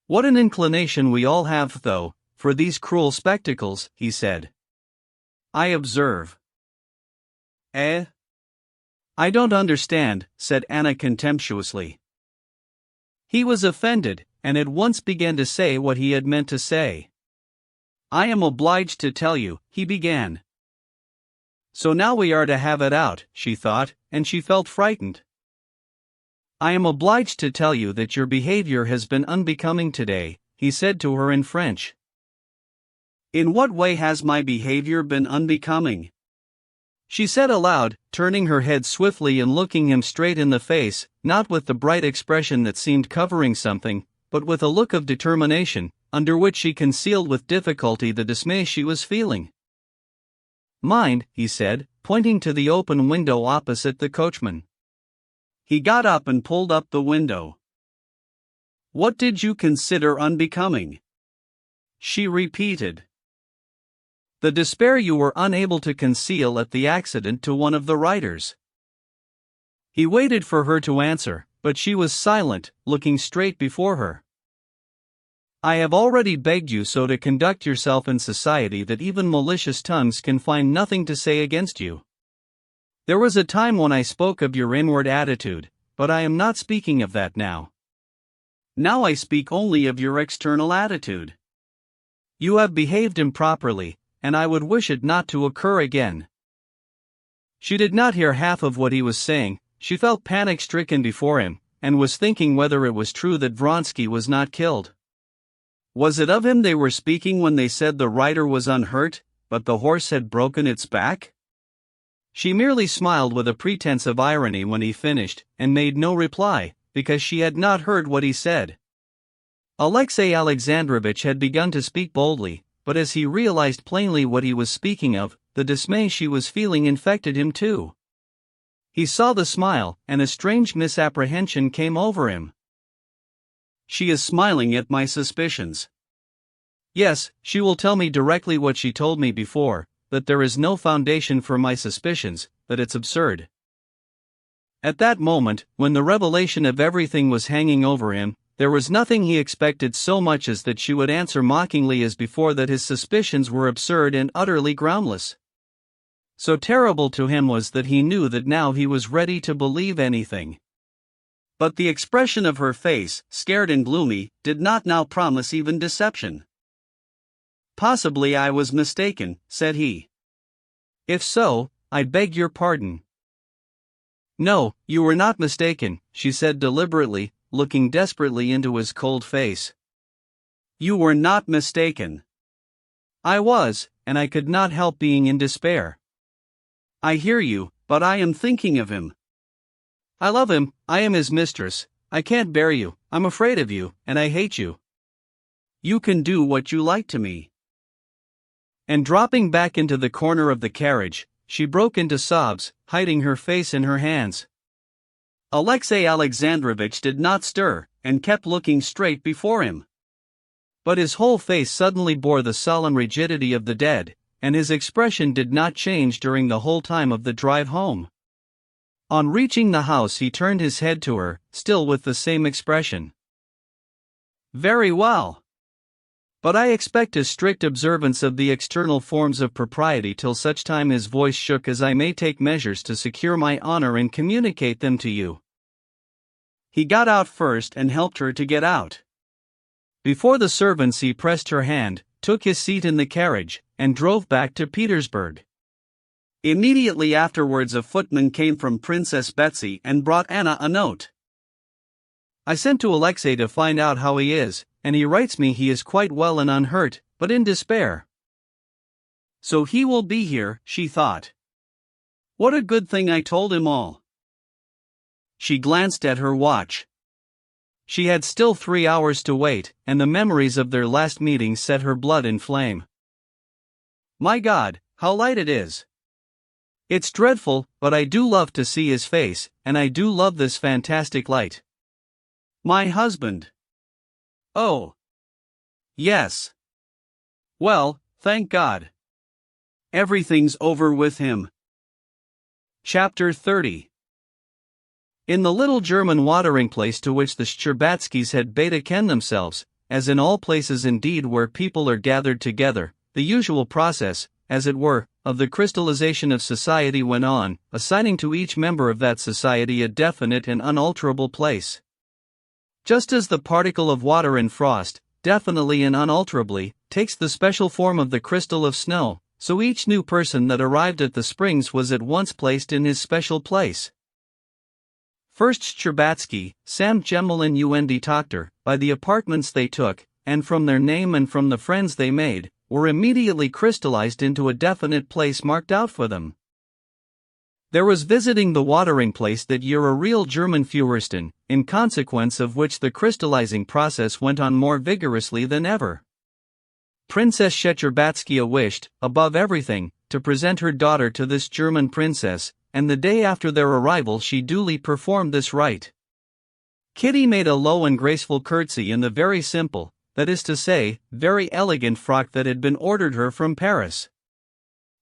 What an inclination we all have, though, for these cruel spectacles, he said. I observe. Eh? I don't understand, said Anna contemptuously. He was offended, and at once began to say what he had meant to say. I am obliged to tell you, he began. So now we are to have it out, she thought, and she felt frightened. I am obliged to tell you that your behavior has been unbecoming today, he said to her in French. In what way has my behavior been unbecoming? She said aloud, turning her head swiftly and looking him straight in the face, not with the bright expression that seemed covering something, but with a look of determination, under which she concealed with difficulty the dismay she was feeling. Mind, he said, pointing to the open window opposite the coachman. He got up and pulled up the window. What did you consider unbecoming? She repeated. The despair you were unable to conceal at the accident to one of the writers. He waited for her to answer, but she was silent, looking straight before her. I have already begged you so to conduct yourself in society that even malicious tongues can find nothing to say against you. There was a time when I spoke of your inward attitude, but I am not speaking of that now. Now I speak only of your external attitude. You have behaved improperly, and I would wish it not to occur again. She did not hear half of what he was saying. She felt panic-stricken before him, and was thinking whether it was true that Vronsky was not killed. Was it of him they were speaking when they said the rider was unhurt, but the horse had broken its back? She merely smiled with a pretense of irony when he finished, and made no reply, because she had not heard what he said. Alexey Alexandrovitch had begun to speak boldly, but as he realized plainly what he was speaking of, the dismay she was feeling infected him too. He saw the smile, and a strange misapprehension came over him. She is smiling at my suspicions. Yes, she will tell me directly what she told me before, that there is no foundation for my suspicions, that it's absurd. At that moment, when the revelation of everything was hanging over him, there was nothing he expected so much as that she would answer mockingly as before that his suspicions were absurd and utterly groundless. So terrible to him was that he knew that now he was ready to believe anything. But the expression of her face, scared and gloomy, did not now promise even deception. Possibly I was mistaken, said he. If so, I beg your pardon. No, you were not mistaken, she said deliberately, looking desperately into his cold face. You were not mistaken. I was, and I could not help being in despair. I hear you, but I am thinking of him. I love him, I am his mistress, I can't bear you, I'm afraid of you, and I hate you. You can do what you like to me. And dropping back into the corner of the carriage, she broke into sobs, hiding her face in her hands. Alexey Alexandrovitch did not stir, and kept looking straight before him. But his whole face suddenly bore the sullen rigidity of the dead, and his expression did not change during the whole time of the drive home. On reaching the house he turned his head to her, still with the same expression. Very well. But I expect a strict observance of the external forms of propriety till such time his voice shook as I may take measures to secure my honor and communicate them to you. He got out first and helped her to get out. Before the servants he pressed her hand, took his seat in the carriage, and drove back to Petersburg. Immediately afterwards a footman came from Princess Betsy and brought Anna a note. I sent to Alexey to find out how he is, and he writes me he is quite well and unhurt, but in despair. So he will be here, she thought. What a good thing I told him all. She glanced at her watch. She had still 3 hours to wait, and the memories of their last meeting set her blood in flame. My God, how light it is! It's dreadful, but I do love to see his face, and I do love this fantastic light. My husband. Oh. Yes. Well, thank God. Everything's over with him. Chapter 30. In the little German watering place to which the Shtcherbatskys had bade akin themselves, as in all places indeed where people are gathered together, the usual process, as it were, of the crystallization of society went on, assigning to each member of that society a definite and unalterable place. Just as the particle of water in frost, definitely and unalterably, takes the special form of the crystal of snow, so each new person that arrived at the springs was at once placed in his special place. First Scherbatsky, Sam Gemmel and Und Tochter, by the apartments they took, and from their name and from the friends they made, were immediately crystallized into a definite place marked out for them. There was visiting the watering place that year a real German Führersten, in consequence of which the crystallizing process went on more vigorously than ever. Princess Scherbatsky wished, above everything, to present her daughter to this German princess, and the day after their arrival she duly performed this rite. Kitty made a low and graceful curtsy in the very simple, that is to say, very elegant frock that had been ordered her from Paris.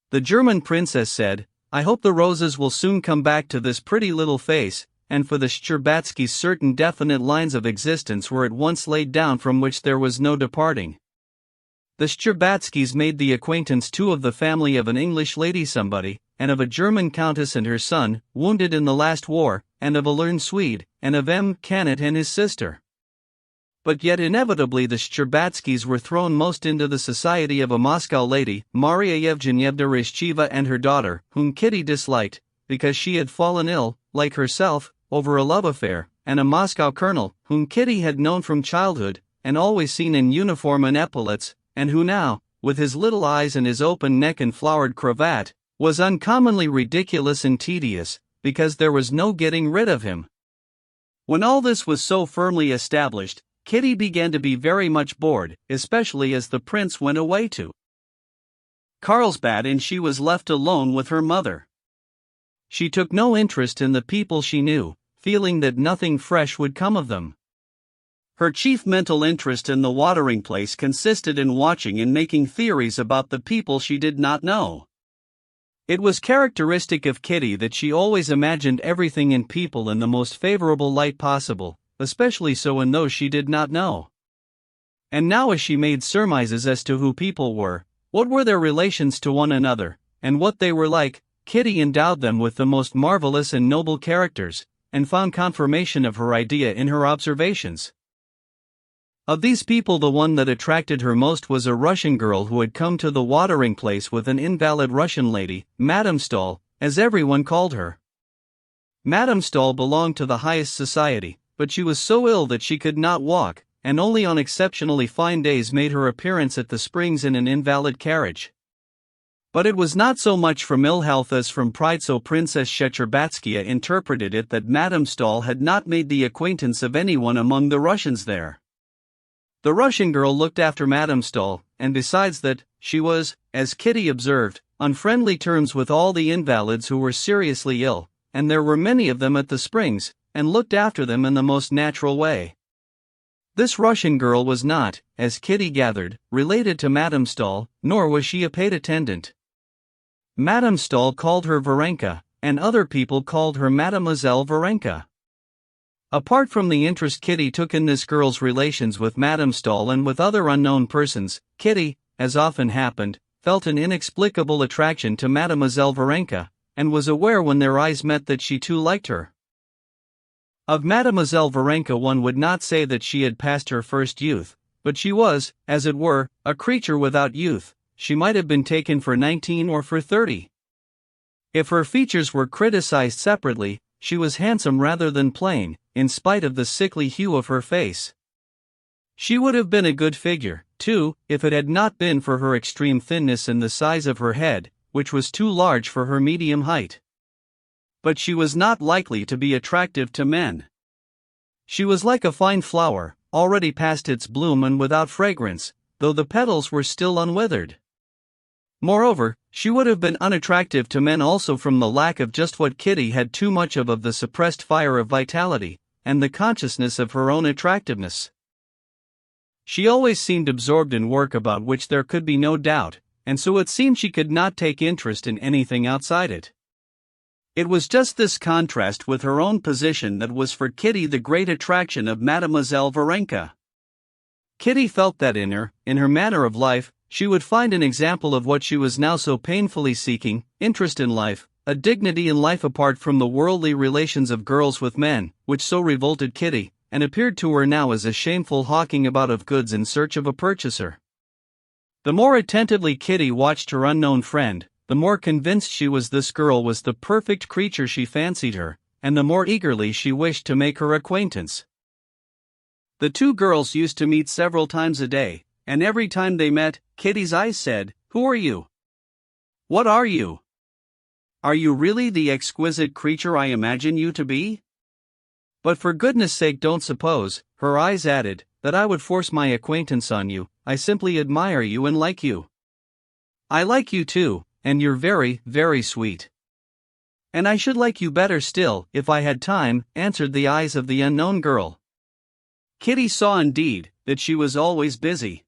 The German princess said, "I hope the roses will soon come back to this pretty little face," and for the Scherbatskys certain definite lines of existence were at once laid down from which there was no departing. The Scherbatskys made the acquaintance too of the family of an English lady somebody, and of a German countess and her son, wounded in the last war, and of a learned Swede, and of M. Canet and his sister. But yet inevitably the Scherbatskys were thrown most into the society of a Moscow lady, Maria Yevgenyevna Rishcheva, and her daughter, whom Kitty disliked, because she had fallen ill, like herself, over a love affair, and a Moscow colonel, whom Kitty had known from childhood, and always seen in uniform and epaulets, and who now, with his little eyes and his open neck and flowered cravat, was uncommonly ridiculous and tedious, because there was no getting rid of him. When all this was so firmly established, Kitty began to be very much bored, especially as the prince went away to Carlsbad and she was left alone with her mother. She took no interest in the people she knew, feeling that nothing fresh would come of them. Her chief mental interest in the watering place consisted in watching and making theories about the people she did not know. It was characteristic of Kitty that she always imagined everything in people in the most favorable light possible, especially so in those she did not know. And now as she made surmises as to who people were, what were their relations to one another, and what they were like, Kitty endowed them with the most marvelous and noble characters, and found confirmation of her idea in her observations. Of these people the one that attracted her most was a Russian girl who had come to the watering place with an invalid Russian lady, Madame Stahl, as everyone called her. Madame Stahl belonged to the highest society, but she was so ill that she could not walk, and only on exceptionally fine days made her appearance at the springs in an invalid carriage. But it was not so much from ill health as from pride, so Princess Scherbatskaya interpreted it that Madame Stahl had not made the acquaintance of anyone among the Russians there. The Russian girl looked after Madame Stahl, and besides that, she was, as Kitty observed, on friendly terms with all the invalids who were seriously ill, and there were many of them at the springs, and looked after them in the most natural way. This Russian girl was not, as Kitty gathered, related to Madame Stahl, nor was she a paid attendant. Madame Stahl called her Varenka, and other people called her Mademoiselle Varenka. Apart from the interest Kitty took in this girl's relations with Madame Stahl and with other unknown persons, Kitty, as often happened, felt an inexplicable attraction to Mademoiselle Varenka, and was aware when their eyes met that she too liked her. Of Mademoiselle Varenka one would not say that she had passed her first youth, but she was, as it were, a creature without youth. She might have been taken for 19 or for 30. If her features were criticized separately, she was handsome rather than plain, in spite of the sickly hue of her face. She would have been a good figure, too, if it had not been for her extreme thinness and the size of her head, which was too large for her medium height. But she was not likely to be attractive to men. She was like a fine flower, already past its bloom and without fragrance, though the petals were still unwithered. Moreover, she would have been unattractive to men also from the lack of just what Kitty had too much of the suppressed fire of vitality, and the consciousness of her own attractiveness. She always seemed absorbed in work about which there could be no doubt, and so it seemed she could not take interest in anything outside it. It was just this contrast with her own position that was for Kitty the great attraction of Mademoiselle Varenka. Kitty felt that in her manner of life, she would find an example of what she was now so painfully seeking: interest in life, a dignity in life apart from the worldly relations of girls with men, which so revolted Kitty, and appeared to her now as a shameful hawking about of goods in search of a purchaser. The more attentively Kitty watched her unknown friend, the more convinced she was this girl was the perfect creature she fancied her, and the more eagerly she wished to make her acquaintance. The two girls used to meet several times a day, and every time they met, Kitty's eyes said, "Who are you? What are you? Are you really the exquisite creature I imagine you to be? But for goodness sake don't suppose," her eyes added, "that I would force my acquaintance on you. I simply admire you and like you. I like you too, and you're very, very sweet. And I should like you better still, if I had time," answered the eyes of the unknown girl. Kitty saw indeed, that she was always busy.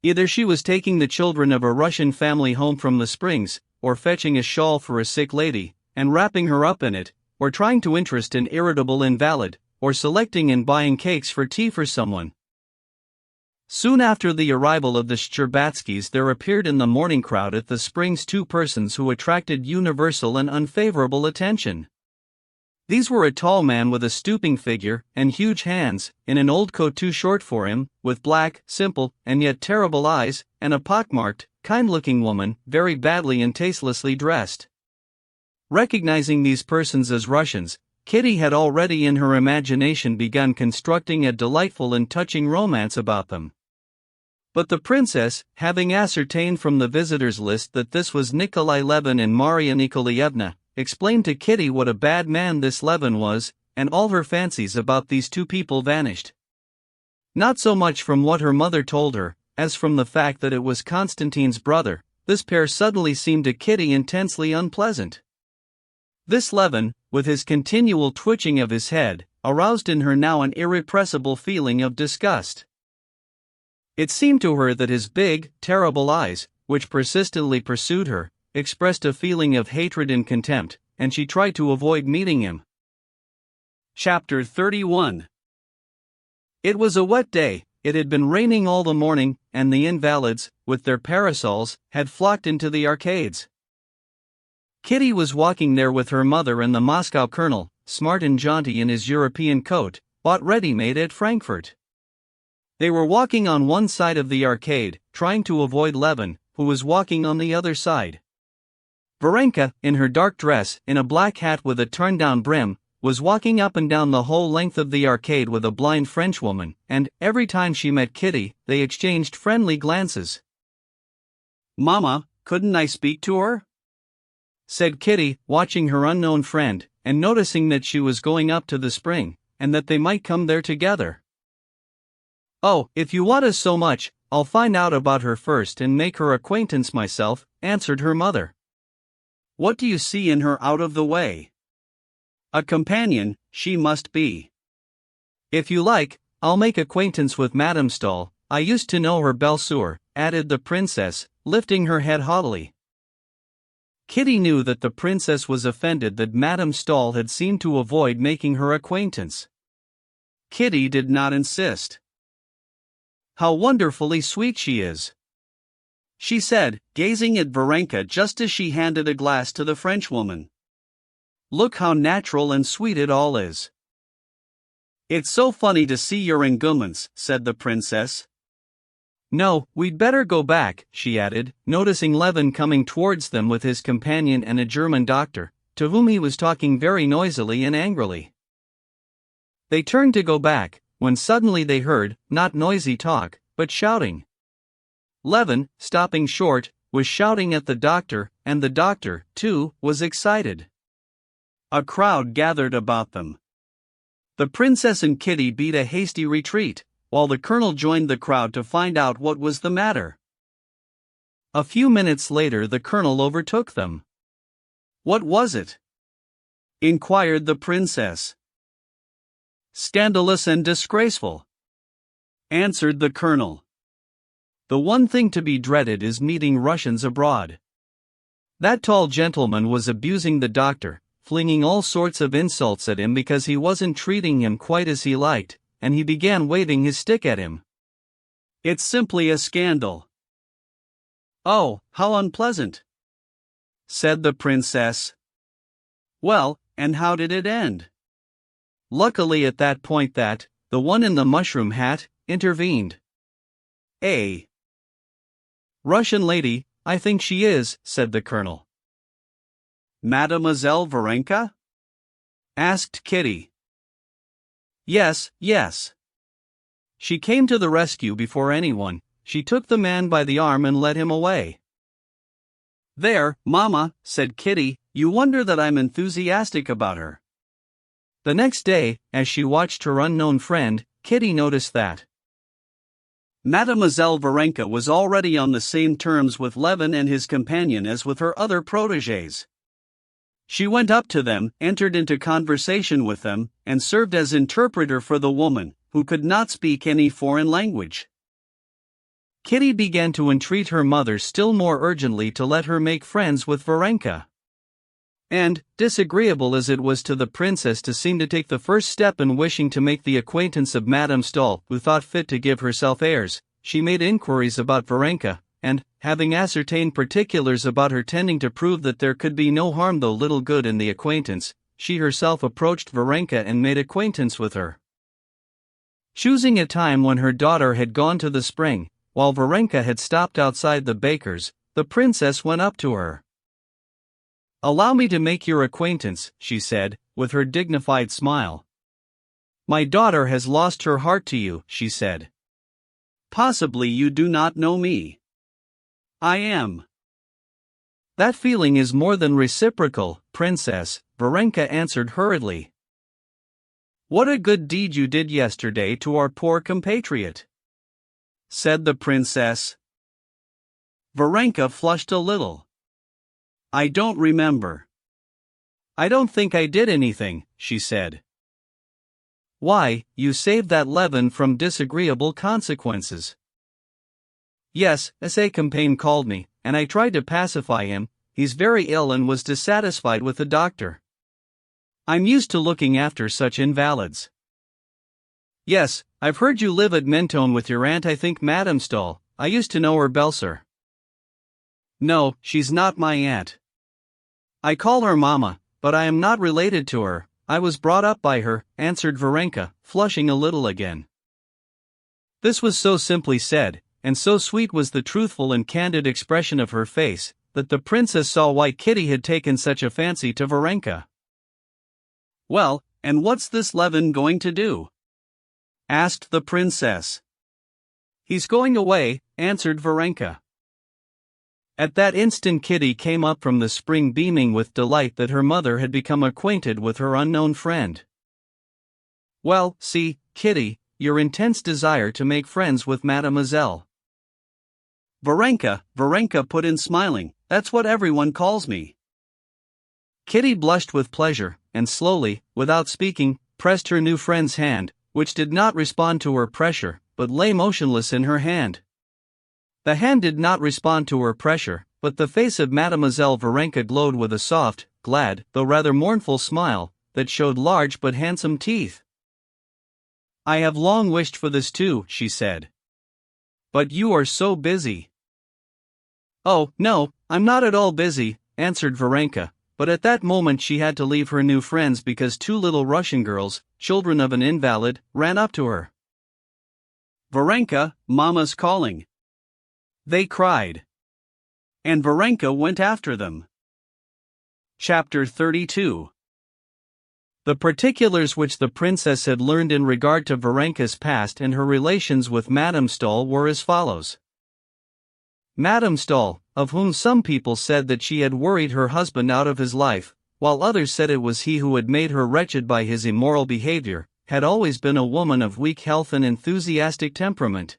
Either she was taking the children of a Russian family home from the Springs, or fetching a shawl for a sick lady, and wrapping her up in it, or trying to interest an irritable invalid, or selecting and buying cakes for tea for someone. Soon after the arrival of the Shcherbatskys there appeared in the morning crowd at the Springs two persons who attracted universal and unfavorable attention. These were a tall man with a stooping figure and huge hands, in an old coat too short for him, with black, simple, and yet terrible eyes, and a pockmarked, kind-looking woman, very badly and tastelessly dressed. Recognizing these persons as Russians, Kitty had already in her imagination begun constructing a delightful and touching romance about them. But the princess, having ascertained from the visitors' list that this was Nikolai Levin and Maria Nikolaevna, explained to Kitty what a bad man this Levin was, and all her fancies about these two people vanished. Not so much from what her mother told her, as from the fact that it was Konstantine's brother. This pair suddenly seemed to Kitty intensely unpleasant. This Levin, with his continual twitching of his head, aroused in her now an irrepressible feeling of disgust. It seemed to her that his big, terrible eyes, which persistently pursued her, expressed a feeling of hatred and contempt, and she tried to avoid meeting him. Chapter 31. It was a wet day. It had been raining all the morning, and the invalids, with their parasols, had flocked into the arcades. Kitty was walking there with her mother and the Moscow colonel, smart and jaunty in his European coat, bought ready-made at Frankfurt. They were walking on one side of the arcade, trying to avoid Levin, who was walking on the other side. Varenka, in her dark dress, in a black hat with a turned-down brim, was walking up and down the whole length of the arcade with a blind Frenchwoman, and, every time she met Kitty, they exchanged friendly glances. "Mama, couldn't I speak to her?" said Kitty, watching her unknown friend, and noticing that she was going up to the spring, and that they might come there together. "Oh, if you want us so much, I'll find out about her first and make her acquaintance myself," answered her mother. "What do you see in her out of the way? A companion, she must be. If you like, I'll make acquaintance with Madame Stahl. I used to know her belle sœur," added the princess, lifting her head haughtily. Kitty knew that the princess was offended that Madame Stahl had seemed to avoid making her acquaintance. Kitty did not insist. "How wonderfully sweet she is," she said, gazing at Varenka just as she handed a glass to the Frenchwoman. "Look how natural and sweet it all is." "It's so funny to see your enguments," said the princess. "No, we'd better go back," she added, noticing Levin coming towards them with his companion and a German doctor, to whom he was talking very noisily and angrily. They turned to go back, when suddenly they heard, not noisy talk, but shouting. Levin, stopping short, was shouting at the doctor, and the doctor, too, was excited. A crowd gathered about them. The princess and Kitty beat a hasty retreat, while the colonel joined the crowd to find out what was the matter. A few minutes later the colonel overtook them. "What was it?" inquired the princess. "Scandalous and disgraceful," answered the colonel. "The one thing to be dreaded is meeting Russians abroad. That tall gentleman was abusing the doctor, flinging all sorts of insults at him because he wasn't treating him quite as he liked, and he began waving his stick at him. It's simply a scandal. Oh, how unpleasant, said the princess. Well, and how did it end? Luckily at that point the one in the mushroom hat, intervened. A Russian lady, I think she is, said the colonel. Mademoiselle Varenka? Asked Kitty. Yes, yes. She came to the rescue before anyone. She took the man by the arm and led him away. There, Mama, said Kitty, you wonder that I'm enthusiastic about her. The next day, as she watched her unknown friend, Kitty noticed that Mademoiselle Varenka was already on the same terms with Levin and his companion as with her other protégés. She went up to them, entered into conversation with them, and served as interpreter for the woman, who could not speak any foreign language. Kitty began to entreat her mother still more urgently to let her make friends with Varenka. And, disagreeable as it was to the princess to seem to take the first step in wishing to make the acquaintance of Madame Stahl, who thought fit to give herself airs, she made inquiries about Varenka, and, having ascertained particulars about her tending to prove that there could be no harm though little good in the acquaintance, she herself approached Varenka and made acquaintance with her. Choosing a time when her daughter had gone to the spring, while Varenka had stopped outside the baker's, the princess went up to her. Allow me to make your acquaintance, she said, with her dignified smile. My daughter has lost her heart to you, she said. Possibly you do not know me. I am. That feeling is more than reciprocal, princess, Varenka answered hurriedly. What a good deed you did yesterday to our poor compatriot, said the princess. Varenka flushed a little. I don't remember. I don't think I did anything, she said. Why, you saved that Levin from disagreeable consequences. Yes, S.A. Campaign called me, and I tried to pacify him. He's very ill and was dissatisfied with the doctor. I'm used to looking after such invalids. Yes, I've heard you live at Mentone with your aunt, I think Madame Stahl. I used to know her, Belser. No, she's not my aunt. I call her Mama, but I am not related to her. I was brought up by her, answered Varenka, flushing a little again. This was so simply said, and so sweet was the truthful and candid expression of her face, that the princess saw why Kitty had taken such a fancy to Varenka. Well, and what's this Levin going to do? Asked the princess. He's going away, answered Varenka. At that instant Kitty came up from the spring beaming with delight that her mother had become acquainted with her unknown friend. Well, see, Kitty, your intense desire to make friends with Mademoiselle Varenka put in smiling, that's what everyone calls me. Kitty blushed with pleasure, and slowly, without speaking, pressed her new friend's hand, which did not respond to her pressure, but lay motionless in her hand. The hand did not respond to her pressure, but the face of Mademoiselle Varenka glowed with a soft, glad, though rather mournful smile, that showed large but handsome teeth. I have long wished for this too, she said. But you are so busy. Oh, no, I'm not at all busy, answered Varenka, but at that moment she had to leave her new friends because two little Russian girls, children of an invalid, ran up to her. Varenka, Mama's calling, they cried. And Varenka went after them. Chapter 32. The particulars which the princess had learned in regard to Varenka's past and her relations with Madame Stahl were as follows. Madame Stahl, of whom some people said that she had worried her husband out of his life, while others said it was he who had made her wretched by his immoral behavior, had always been a woman of weak health and enthusiastic temperament.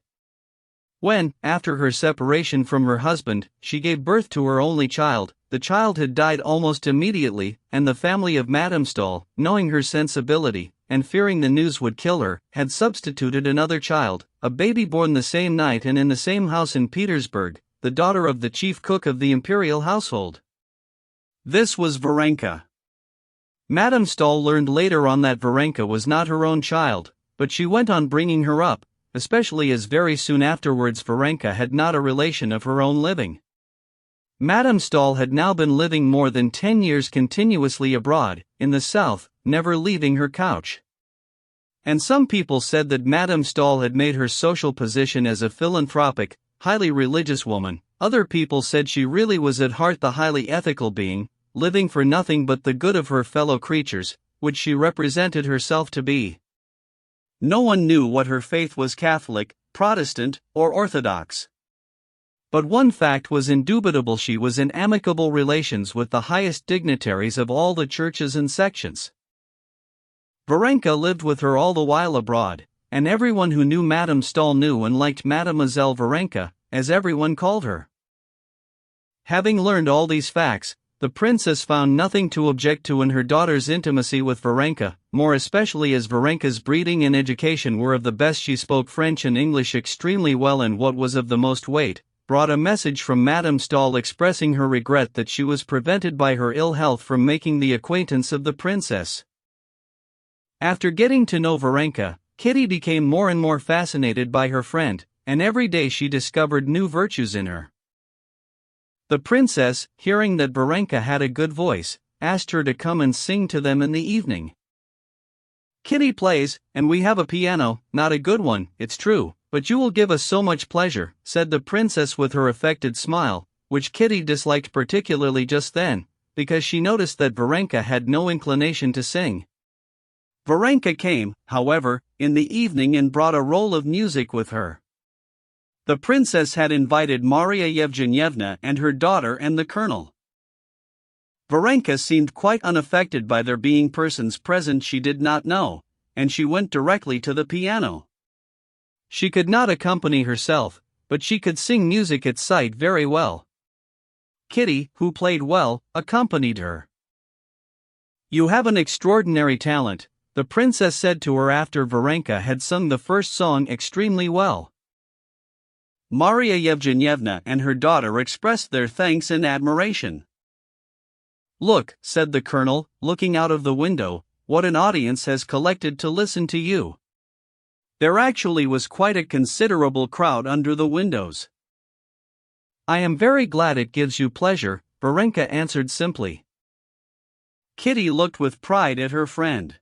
When, after her separation from her husband, she gave birth to her only child, the child had died almost immediately, and the family of Madame Stahl, knowing her sensibility, and fearing the news would kill her, had substituted another child, a baby born the same night and in the same house in Petersburg, the daughter of the chief cook of the imperial household. This was Varenka. Madame Stahl learned later on that Varenka was not her own child, but she went on bringing her up, especially as very soon afterwards Varenka had not a relation of her own living. Madame Stahl had now been living more than 10 years continuously abroad, in the south, never leaving her couch. And some people said that Madame Stahl had made her social position as a philanthropic, highly religious woman. Other people said she really was at heart the highly ethical being, living for nothing but the good of her fellow creatures, which she represented herself to be. No one knew what her faith was: Catholic, Protestant, or Orthodox. But one fact was indubitable: she was in amicable relations with the highest dignitaries of all the churches and sections. Varenka lived with her all the while abroad, and everyone who knew Madame Stahl knew and liked Mademoiselle Varenka, as everyone called her. Having learned all these facts, the princess found nothing to object to in her daughter's intimacy with Varenka, more especially as Varenka's breeding and education were of the best. She spoke French and English extremely well, and what was of the most weight, brought a message from Madame Stahl expressing her regret that she was prevented by her ill health from making the acquaintance of the princess. After getting to know Varenka, Kitty became more and more fascinated by her friend, and every day she discovered new virtues in her. The princess, hearing that Varenka had a good voice, asked her to come and sing to them in the evening. "Kitty plays, and we have a piano, not a good one, it's true, but you will give us so much pleasure," said the princess with her affected smile, which Kitty disliked particularly just then, because she noticed that Varenka had no inclination to sing. Varenka came, however, in the evening and brought a roll of music with her. The princess had invited Maria Yevgenyevna and her daughter and the colonel. Varenka seemed quite unaffected by there being persons present she did not know, and she went directly to the piano. She could not accompany herself, but she could sing music at sight very well. Kitty, who played well, accompanied her. "You have an extraordinary talent," the princess said to her after Varenka had sung the first song extremely well. Maria Yevgenyevna and her daughter expressed their thanks and admiration. "Look," said the colonel, looking out of the window, "what an audience has collected to listen to you." There actually was quite a considerable crowd under the windows. "I am very glad it gives you pleasure," Varenka answered simply. Kitty looked with pride at her friend.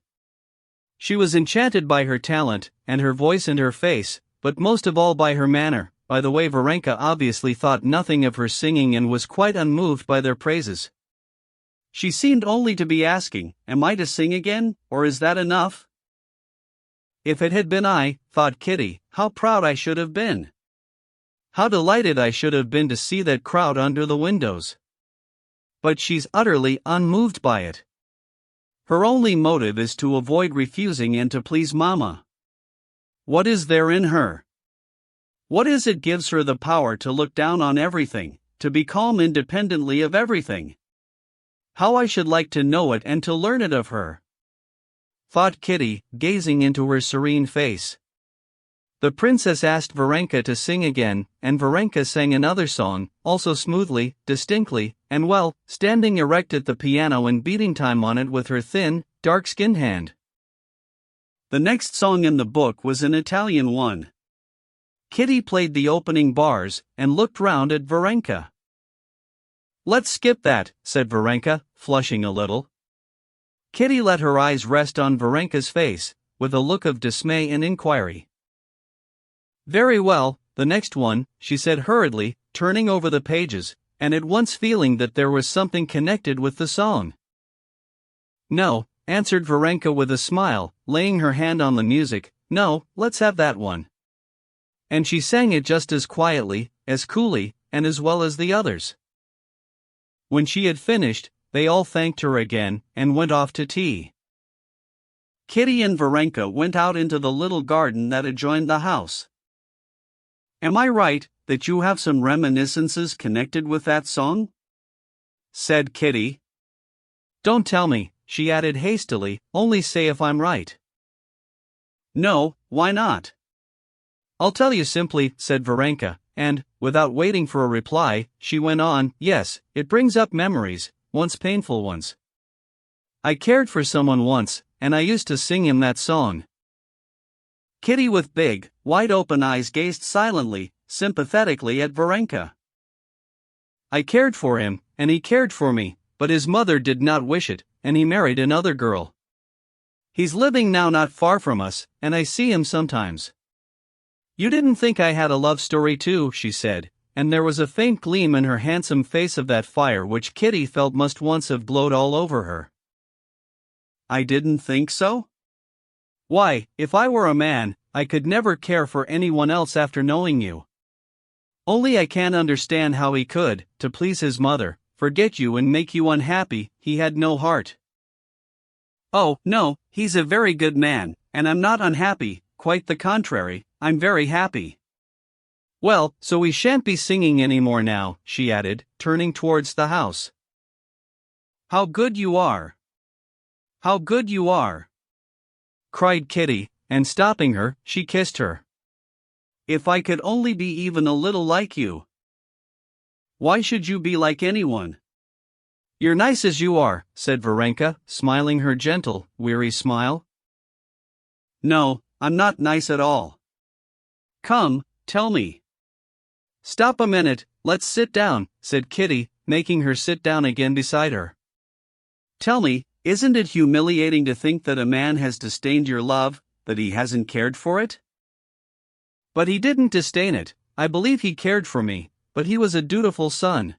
She was enchanted by her talent, and her voice and her face, but most of all by her manner. By the way, Varenka obviously thought nothing of her singing and was quite unmoved by their praises. She seemed only to be asking, "Am I to sing again, or is that enough?" "If it had been I," thought Kitty, "how proud I should have been! How delighted I should have been to see that crowd under the windows! But she's utterly unmoved by it. Her only motive is to avoid refusing and to please Mama. What is there in her? What is it gives her the power to look down on everything, to be calm independently of everything? How I should like to know it and to learn it of her," thought Kitty, gazing into her serene face. The princess asked Varenka to sing again, and Varenka sang another song, also smoothly, distinctly, and well, standing erect at the piano and beating time on it with her thin, dark-skinned hand. The next song in the book was an Italian one. Kitty played the opening bars, and looked round at Varenka. "Let's skip that," said Varenka, flushing a little. Kitty let her eyes rest on Varenka's face, with a look of dismay and inquiry. "Very well, the next one," she said hurriedly, turning over the pages, and at once feeling that there was something connected with the song. "No," answered Varenka with a smile, laying her hand on the music, "no, let's have that one." And she sang it just as quietly, as coolly, and as well as the others. When she had finished, they all thanked her again, and went off to tea. Kitty and Varenka went out into the little garden that adjoined the house. "Am I right, that you have some reminiscences connected with that song?" said Kitty. "Don't tell me," she added hastily, "only say if I'm right." "No, why not?" "I'll tell you simply," said Varenka, and, without waiting for a reply, she went on, "Yes, it brings up memories, once painful ones. I cared for someone once, and I used to sing him that song." Kitty with big, wide-open eyes gazed silently, sympathetically at Varenka. I cared for him, and he cared for me, but his mother did not wish it, and he married another girl. He's living now not far from us, and I see him sometimes. You didn't think I had a love story too, she said, and there was a faint gleam in her handsome face of that fire which Kitty felt must once have glowed all over her. I didn't think so? Why, if I were a man, I could never care for anyone else after knowing you. Only I can't understand how he could, to please his mother, forget you and make you unhappy. He had no heart. Oh, no, he's a very good man, and I'm not unhappy, quite the contrary, I'm very happy. Well, so we shan't be singing any more now, she added, turning towards the house. How good you are! How good you are! Cried Kitty, and stopping her, she kissed her. If I could only be even a little like you. Why should you be like anyone? You're nice as you are, said Varenka, smiling her gentle, weary smile. No, I'm not nice at all. Come, tell me. Stop a minute, let's sit down, said Kitty, making her sit down again beside her. Tell me, isn't it humiliating to think that a man has disdained your love, that he hasn't cared for it? But he didn't disdain it, I believe he cared for me, but he was a dutiful son.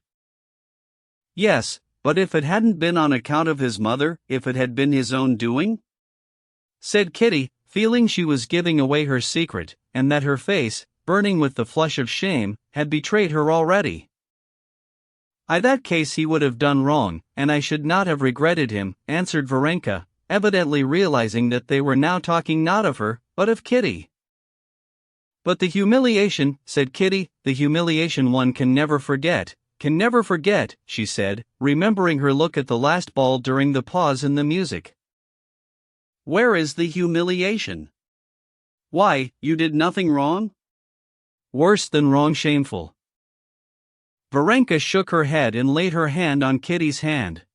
Yes, but if it hadn't been on account of his mother, if it had been his own doing? Said Kitty, feeling she was giving away her secret, and that her face, burning with the flush of shame, had betrayed her already. In that case he would have done wrong, and I should not have regretted him, answered Varenka, evidently realizing that they were now talking not of her, but of Kitty. But the humiliation, said Kitty, the humiliation one can never forget, she said, remembering her look at the last ball during the pause in the music. Where is the humiliation? Why, you did nothing wrong? Worse than wrong, shameful. Varenka shook her head and laid her hand on Kitty's hand.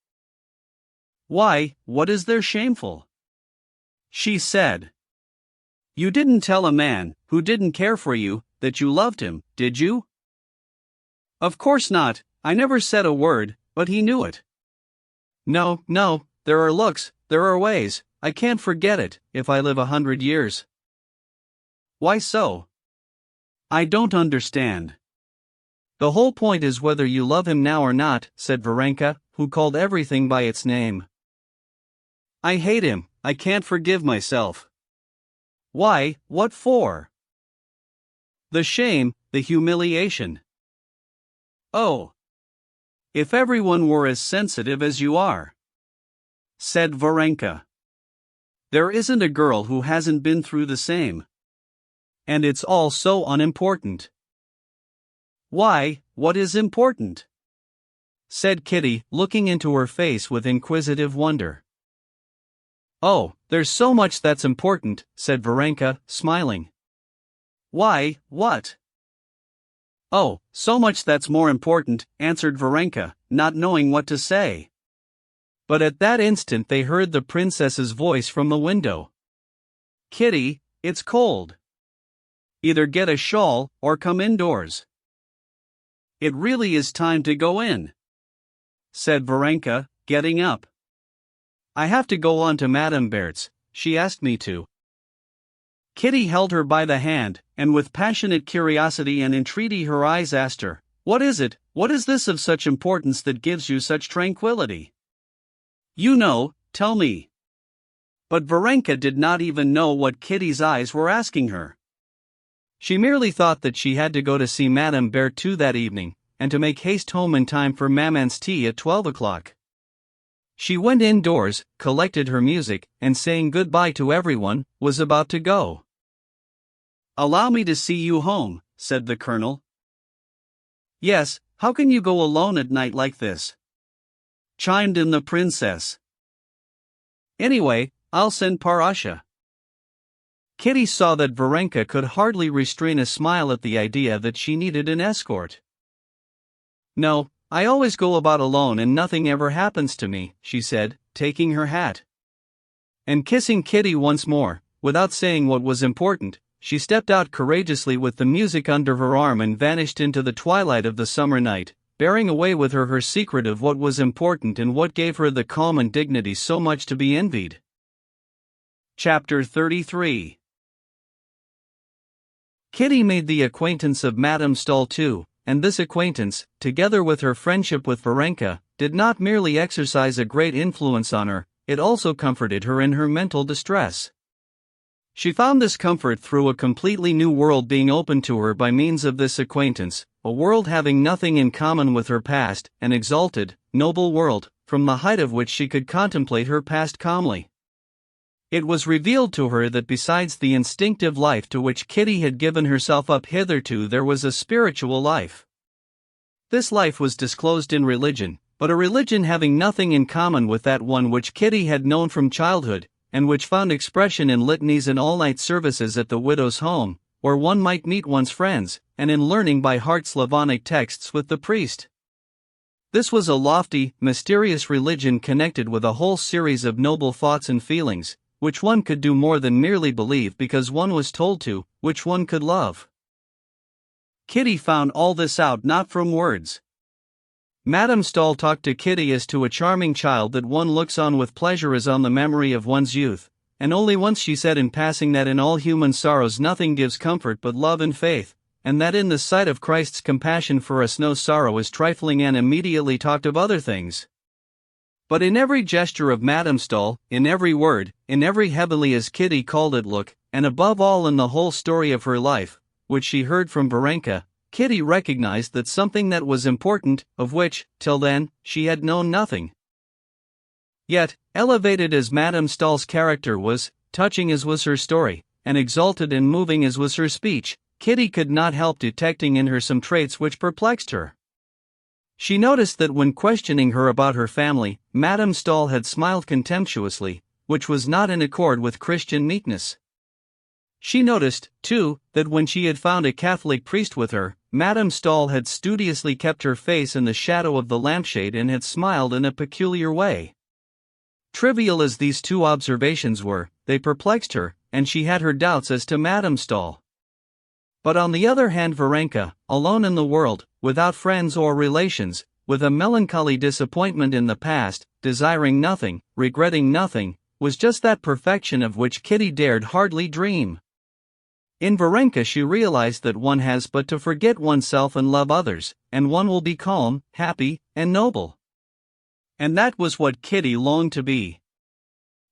Why, what is there shameful? She said. You didn't tell a man, who didn't care for you, that you loved him, did you? Of course not, I never said a word, but he knew it. No, there are looks, there are ways, I can't forget it, if I live 100 years. Why so? I don't understand. The whole point is whether you love him now or not, said Varenka, who called everything by its name. I hate him, I can't forgive myself. Why, what for? The shame, the humiliation. Oh! If everyone were as sensitive as you are, said Varenka. There isn't a girl who hasn't been through the same. And it's all so unimportant. Why, what is important? Said Kitty, looking into her face with inquisitive wonder. Oh, there's so much that's important, said Varenka, smiling. Why, what? Oh, so much that's more important, answered Varenka, not knowing what to say. But at that instant they heard the princess's voice from the window. Kitty, it's cold. Either get a shawl, or come indoors. It really is time to go in, said Varenka, getting up. I have to go on to Madame Bert's, she asked me to. Kitty held her by the hand, and with passionate curiosity and entreaty her eyes asked her, What is it, what is this of such importance that gives you such tranquility? You know, tell me. But Varenka did not even know what Kitty's eyes were asking her. She merely thought that she had to go to see Madame Berthe that evening, and to make haste home in time for Maman's tea at 12 o'clock. She went indoors, collected her music, and saying goodbye to everyone, was about to go. Allow me to see you home, said the colonel. Yes, how can you go alone at night like this? Chimed in the princess. Anyway, I'll send Parasha. Kitty saw that Varenka could hardly restrain a smile at the idea that she needed an escort. No, I always go about alone and nothing ever happens to me, she said, taking her hat. And kissing Kitty once more, without saying what was important, she stepped out courageously with the music under her arm and vanished into the twilight of the summer night, bearing away with her secret of what was important and what gave her the calm and dignity so much to be envied. Chapter 33. Kitty made the acquaintance of Madame Stahl too, and this acquaintance, together with her friendship with Varenka, did not merely exercise a great influence on her, it also comforted her in her mental distress. She found this comfort through a completely new world being opened to her by means of this acquaintance, a world having nothing in common with her past, an exalted, noble world, from the height of which she could contemplate her past calmly. It was revealed to her that besides the instinctive life to which Kitty had given herself up hitherto, there was a spiritual life. This life was disclosed in religion, but a religion having nothing in common with that one which Kitty had known from childhood, and which found expression in litanies and all-night services at the widow's home, where one might meet one's friends, and in learning by heart Slavonic texts with the priest. This was a lofty, mysterious religion connected with a whole series of noble thoughts and feelings, which one could do more than merely believe because one was told to, which one could love. Kitty found all this out not from words. Madame Stahl talked to Kitty as to a charming child that one looks on with pleasure as on the memory of one's youth, and only once she said in passing that in all human sorrows nothing gives comfort but love and faith, and that in the sight of Christ's compassion for us no sorrow is trifling, and immediately talked of other things. But in every gesture of Madame Stahl, in every word, in every heavenly as Kitty called it look, and above all in the whole story of her life, which she heard from Varenka, Kitty recognized that something that was important, of which, till then, she had known nothing. Yet, elevated as Madame Stahl's character was, touching as was her story, and exalted and moving as was her speech, Kitty could not help detecting in her some traits which perplexed her. She noticed that when questioning her about her family, Madame Stahl had smiled contemptuously, which was not in accord with Christian meekness. She noticed, too, that when she had found a Catholic priest with her, Madame Stahl had studiously kept her face in the shadow of the lampshade and had smiled in a peculiar way. Trivial as these two observations were, they perplexed her, and she had her doubts as to Madame Stahl. But on the other hand, Varenka, alone in the world, without friends or relations, with a melancholy disappointment in the past, desiring nothing, regretting nothing, was just that perfection of which Kitty dared hardly dream. In Varenka she realized that one has but to forget oneself and love others, and one will be calm, happy, and noble. And that was what Kitty longed to be.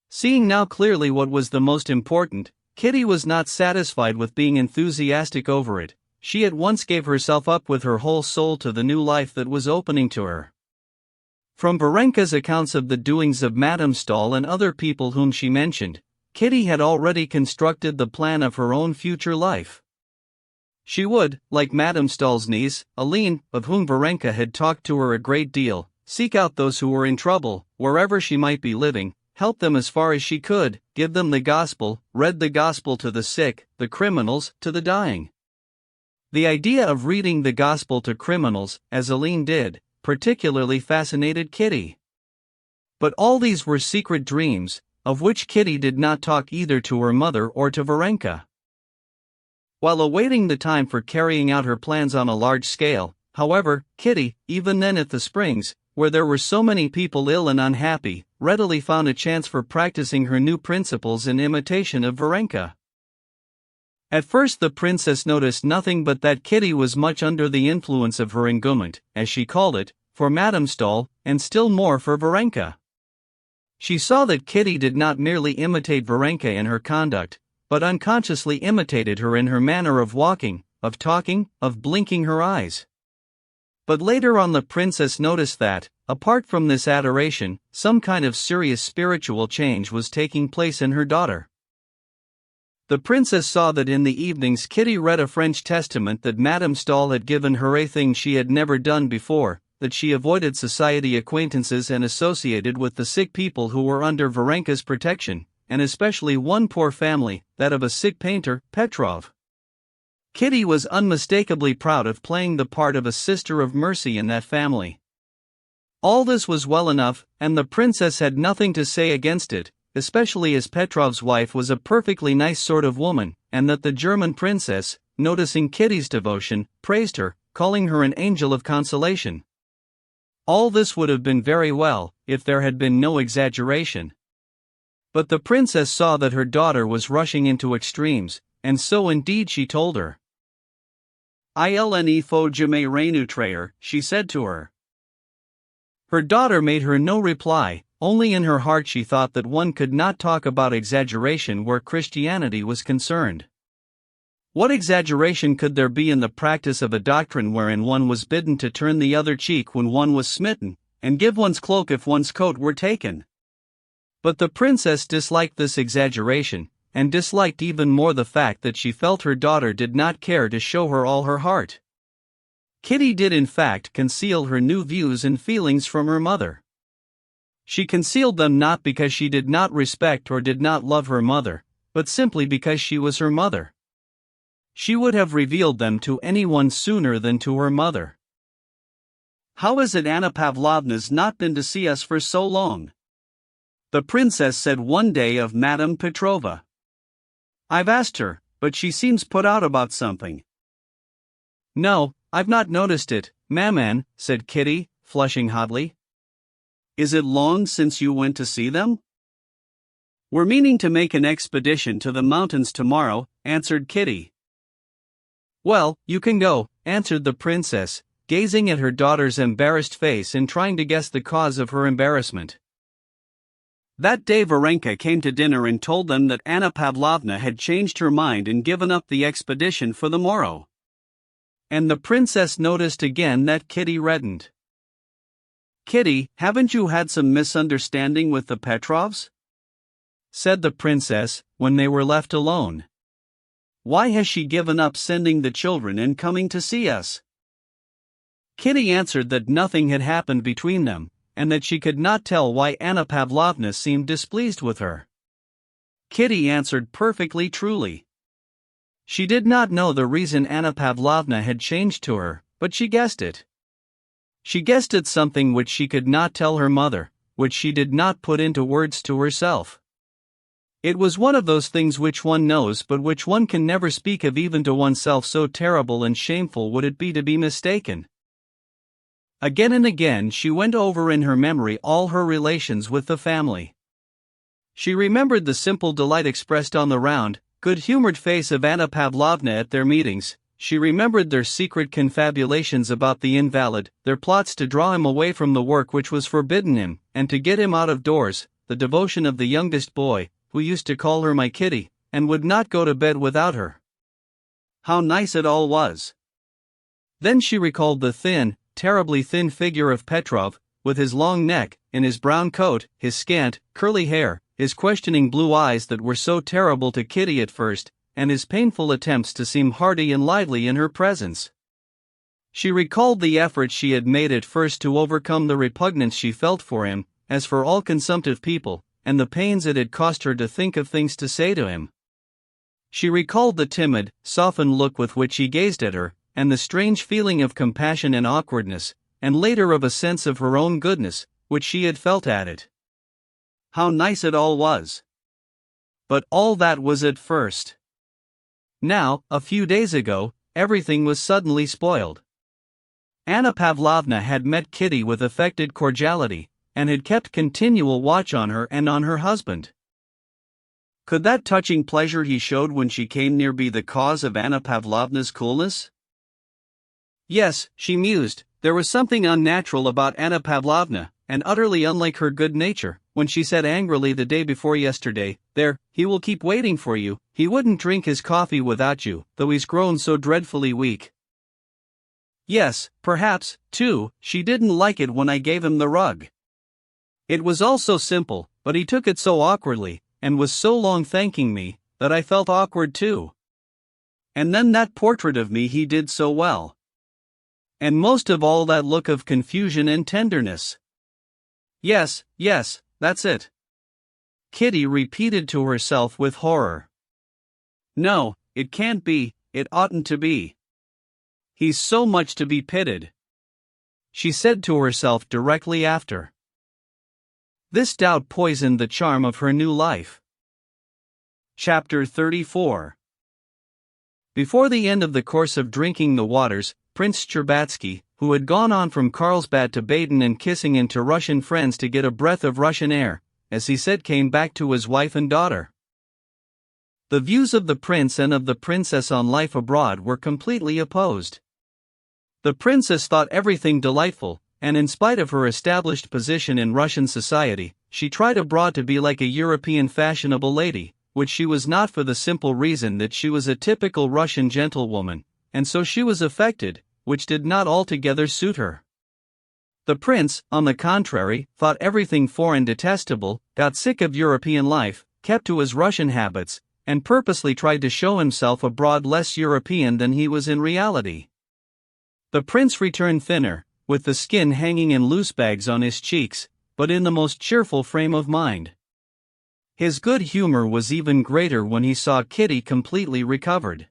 Seeing now clearly what was the most important, Kitty was not satisfied with being enthusiastic over it. She at once gave herself up with her whole soul to the new life that was opening to her. From Varenka's accounts of the doings of Madame Stahl and other people whom she mentioned, Kitty had already constructed the plan of her own future life. She would, like Madame Stahl's niece, Aline, of whom Varenka had talked to her a great deal, seek out those who were in trouble, wherever she might be living, help them as far as she could, give them the gospel, read the gospel to the sick, the criminals, to the dying. The idea of reading the gospel to criminals, as Aline did, particularly fascinated Kitty. But all these were secret dreams, of which Kitty did not talk either to her mother or to Varenka. While awaiting the time for carrying out her plans on a large scale, however, Kitty, even then at the Springs, where there were so many people ill and unhappy, readily found a chance for practicing her new principles in imitation of Varenka. At first the princess noticed nothing but that Kitty was much under the influence of her engouement, as she called it, for Madame Stahl, and still more for Varenka. She saw that Kitty did not merely imitate Varenka in her conduct, but unconsciously imitated her in her manner of walking, of talking, of blinking her eyes. But later on the princess noticed that, apart from this adoration, some kind of serious spiritual change was taking place in her daughter. The princess saw that in the evenings Kitty read a French testament that Madame Stahl had given her, a thing she had never done before, that she avoided society acquaintances and associated with the sick people who were under Varenka's protection, and especially one poor family, that of a sick painter, Petrov. Kitty was unmistakably proud of playing the part of a sister of mercy in that family. All this was well enough, and the princess had nothing to say against it, especially as Petrov's wife was a perfectly nice sort of woman, and that the German princess, noticing Kitty's devotion, praised her, calling her an angel of consolation. All this would have been very well, if there had been no exaggeration. But the princess saw that her daughter was rushing into extremes, and so indeed she told her. "Il faut jamais rien outrayer," she said to her. Her daughter made her no reply, only in her heart she thought that one could not talk about exaggeration where Christianity was concerned. What exaggeration could there be in the practice of a doctrine wherein one was bidden to turn the other cheek when one was smitten, and give one's cloak if one's coat were taken? But the princess disliked this exaggeration, and disliked even more the fact that she felt her daughter did not care to show her all her heart. Kitty did in fact conceal her new views and feelings from her mother. She concealed them not because she did not respect or did not love her mother, but simply because she was her mother. She would have revealed them to anyone sooner than to her mother. "How is it Anna Pavlovna's not been to see us for so long?" the princess said one day of Madame Petrova. "I've asked her, but she seems put out about something." "No, I've not noticed it, Maman," said Kitty, flushing hotly. "Is it long since you went to see them?" "We're meaning to make an expedition to the mountains tomorrow," answered Kitty. "Well, you can go," answered the princess, gazing at her daughter's embarrassed face and trying to guess the cause of her embarrassment. That day Varenka came to dinner and told them that Anna Pavlovna had changed her mind and given up the expedition for the morrow. And the princess noticed again that Kitty reddened. "Kitty, haven't you had some misunderstanding with the Petrovs?" said the princess, when they were left alone. "Why has she given up sending the children and coming to see us?" Kitty answered that nothing had happened between them, and that she could not tell why Anna Pavlovna seemed displeased with her. Kitty answered perfectly truly. She did not know the reason Anna Pavlovna had changed to her, but she guessed it. She guessed at something which she could not tell her mother, which she did not put into words to herself. It was one of those things which one knows but which one can never speak of even to oneself, so terrible and shameful would it be to be mistaken. Again and again she went over in her memory all her relations with the family. She remembered the simple delight expressed on the round, good-humored face of Anna Pavlovna at their meetings. She remembered their secret confabulations about the invalid, their plots to draw him away from the work which was forbidden him, and to get him out of doors, the devotion of the youngest boy, who used to call her my Kitty, and would not go to bed without her. How nice it all was! Then she recalled the thin, terribly thin figure of Petrov, with his long neck, in his brown coat, his scant, curly hair, his questioning blue eyes that were so terrible to Kitty at first, and his painful attempts to seem hearty and lively in her presence. She recalled the effort she had made at first to overcome the repugnance she felt for him, as for all consumptive people, and the pains it had cost her to think of things to say to him. She recalled the timid, softened look with which he gazed at her, and the strange feeling of compassion and awkwardness, and later of a sense of her own goodness, which she had felt at it. How nice it all was! But all that was at first. Now, a few days ago, everything was suddenly spoiled. Anna Pavlovna had met Kitty with affected cordiality, and had kept continual watch on her and on her husband. Could that touching pleasure he showed when she came near be the cause of Anna Pavlovna's coolness? Yes, she mused, there was something unnatural about Anna Pavlovna, and utterly unlike her good nature, when she said angrily the day before yesterday, "There, he will keep waiting for you, he wouldn't drink his coffee without you, though he's grown so dreadfully weak." Yes, perhaps, too, she didn't like it when I gave him the rug. It was all so simple, but he took it so awkwardly, and was so long thanking me, that I felt awkward too. And then that portrait of me he did so well. And most of all that look of confusion and tenderness. Yes, that's it. Kitty repeated to herself with horror. No, it can't be, it oughtn't to be. He's so much to be pitied. She said to herself directly after. This doubt poisoned the charm of her new life. Chapter 34. Before the end of the course of drinking the waters, Prince Shtcherbatsky, who had gone on from Carlsbad to Baden and kissing into Russian friends to get a breath of Russian air, as he said, came back to his wife and daughter. The views of the prince and of the princess on life abroad were completely opposed. The princess thought everything delightful, and in spite of her established position in Russian society, she tried abroad to be like a European fashionable lady, which she was not for the simple reason that she was a typical Russian gentlewoman, and so she was affected, which did not altogether suit her. The prince, on the contrary, thought everything foreign detestable, got sick of European life, kept to his Russian habits, and purposely tried to show himself abroad less European than he was in reality. The prince returned thinner, with the skin hanging in loose bags on his cheeks, but in the most cheerful frame of mind. His good humor was even greater when he saw Kitty completely recovered.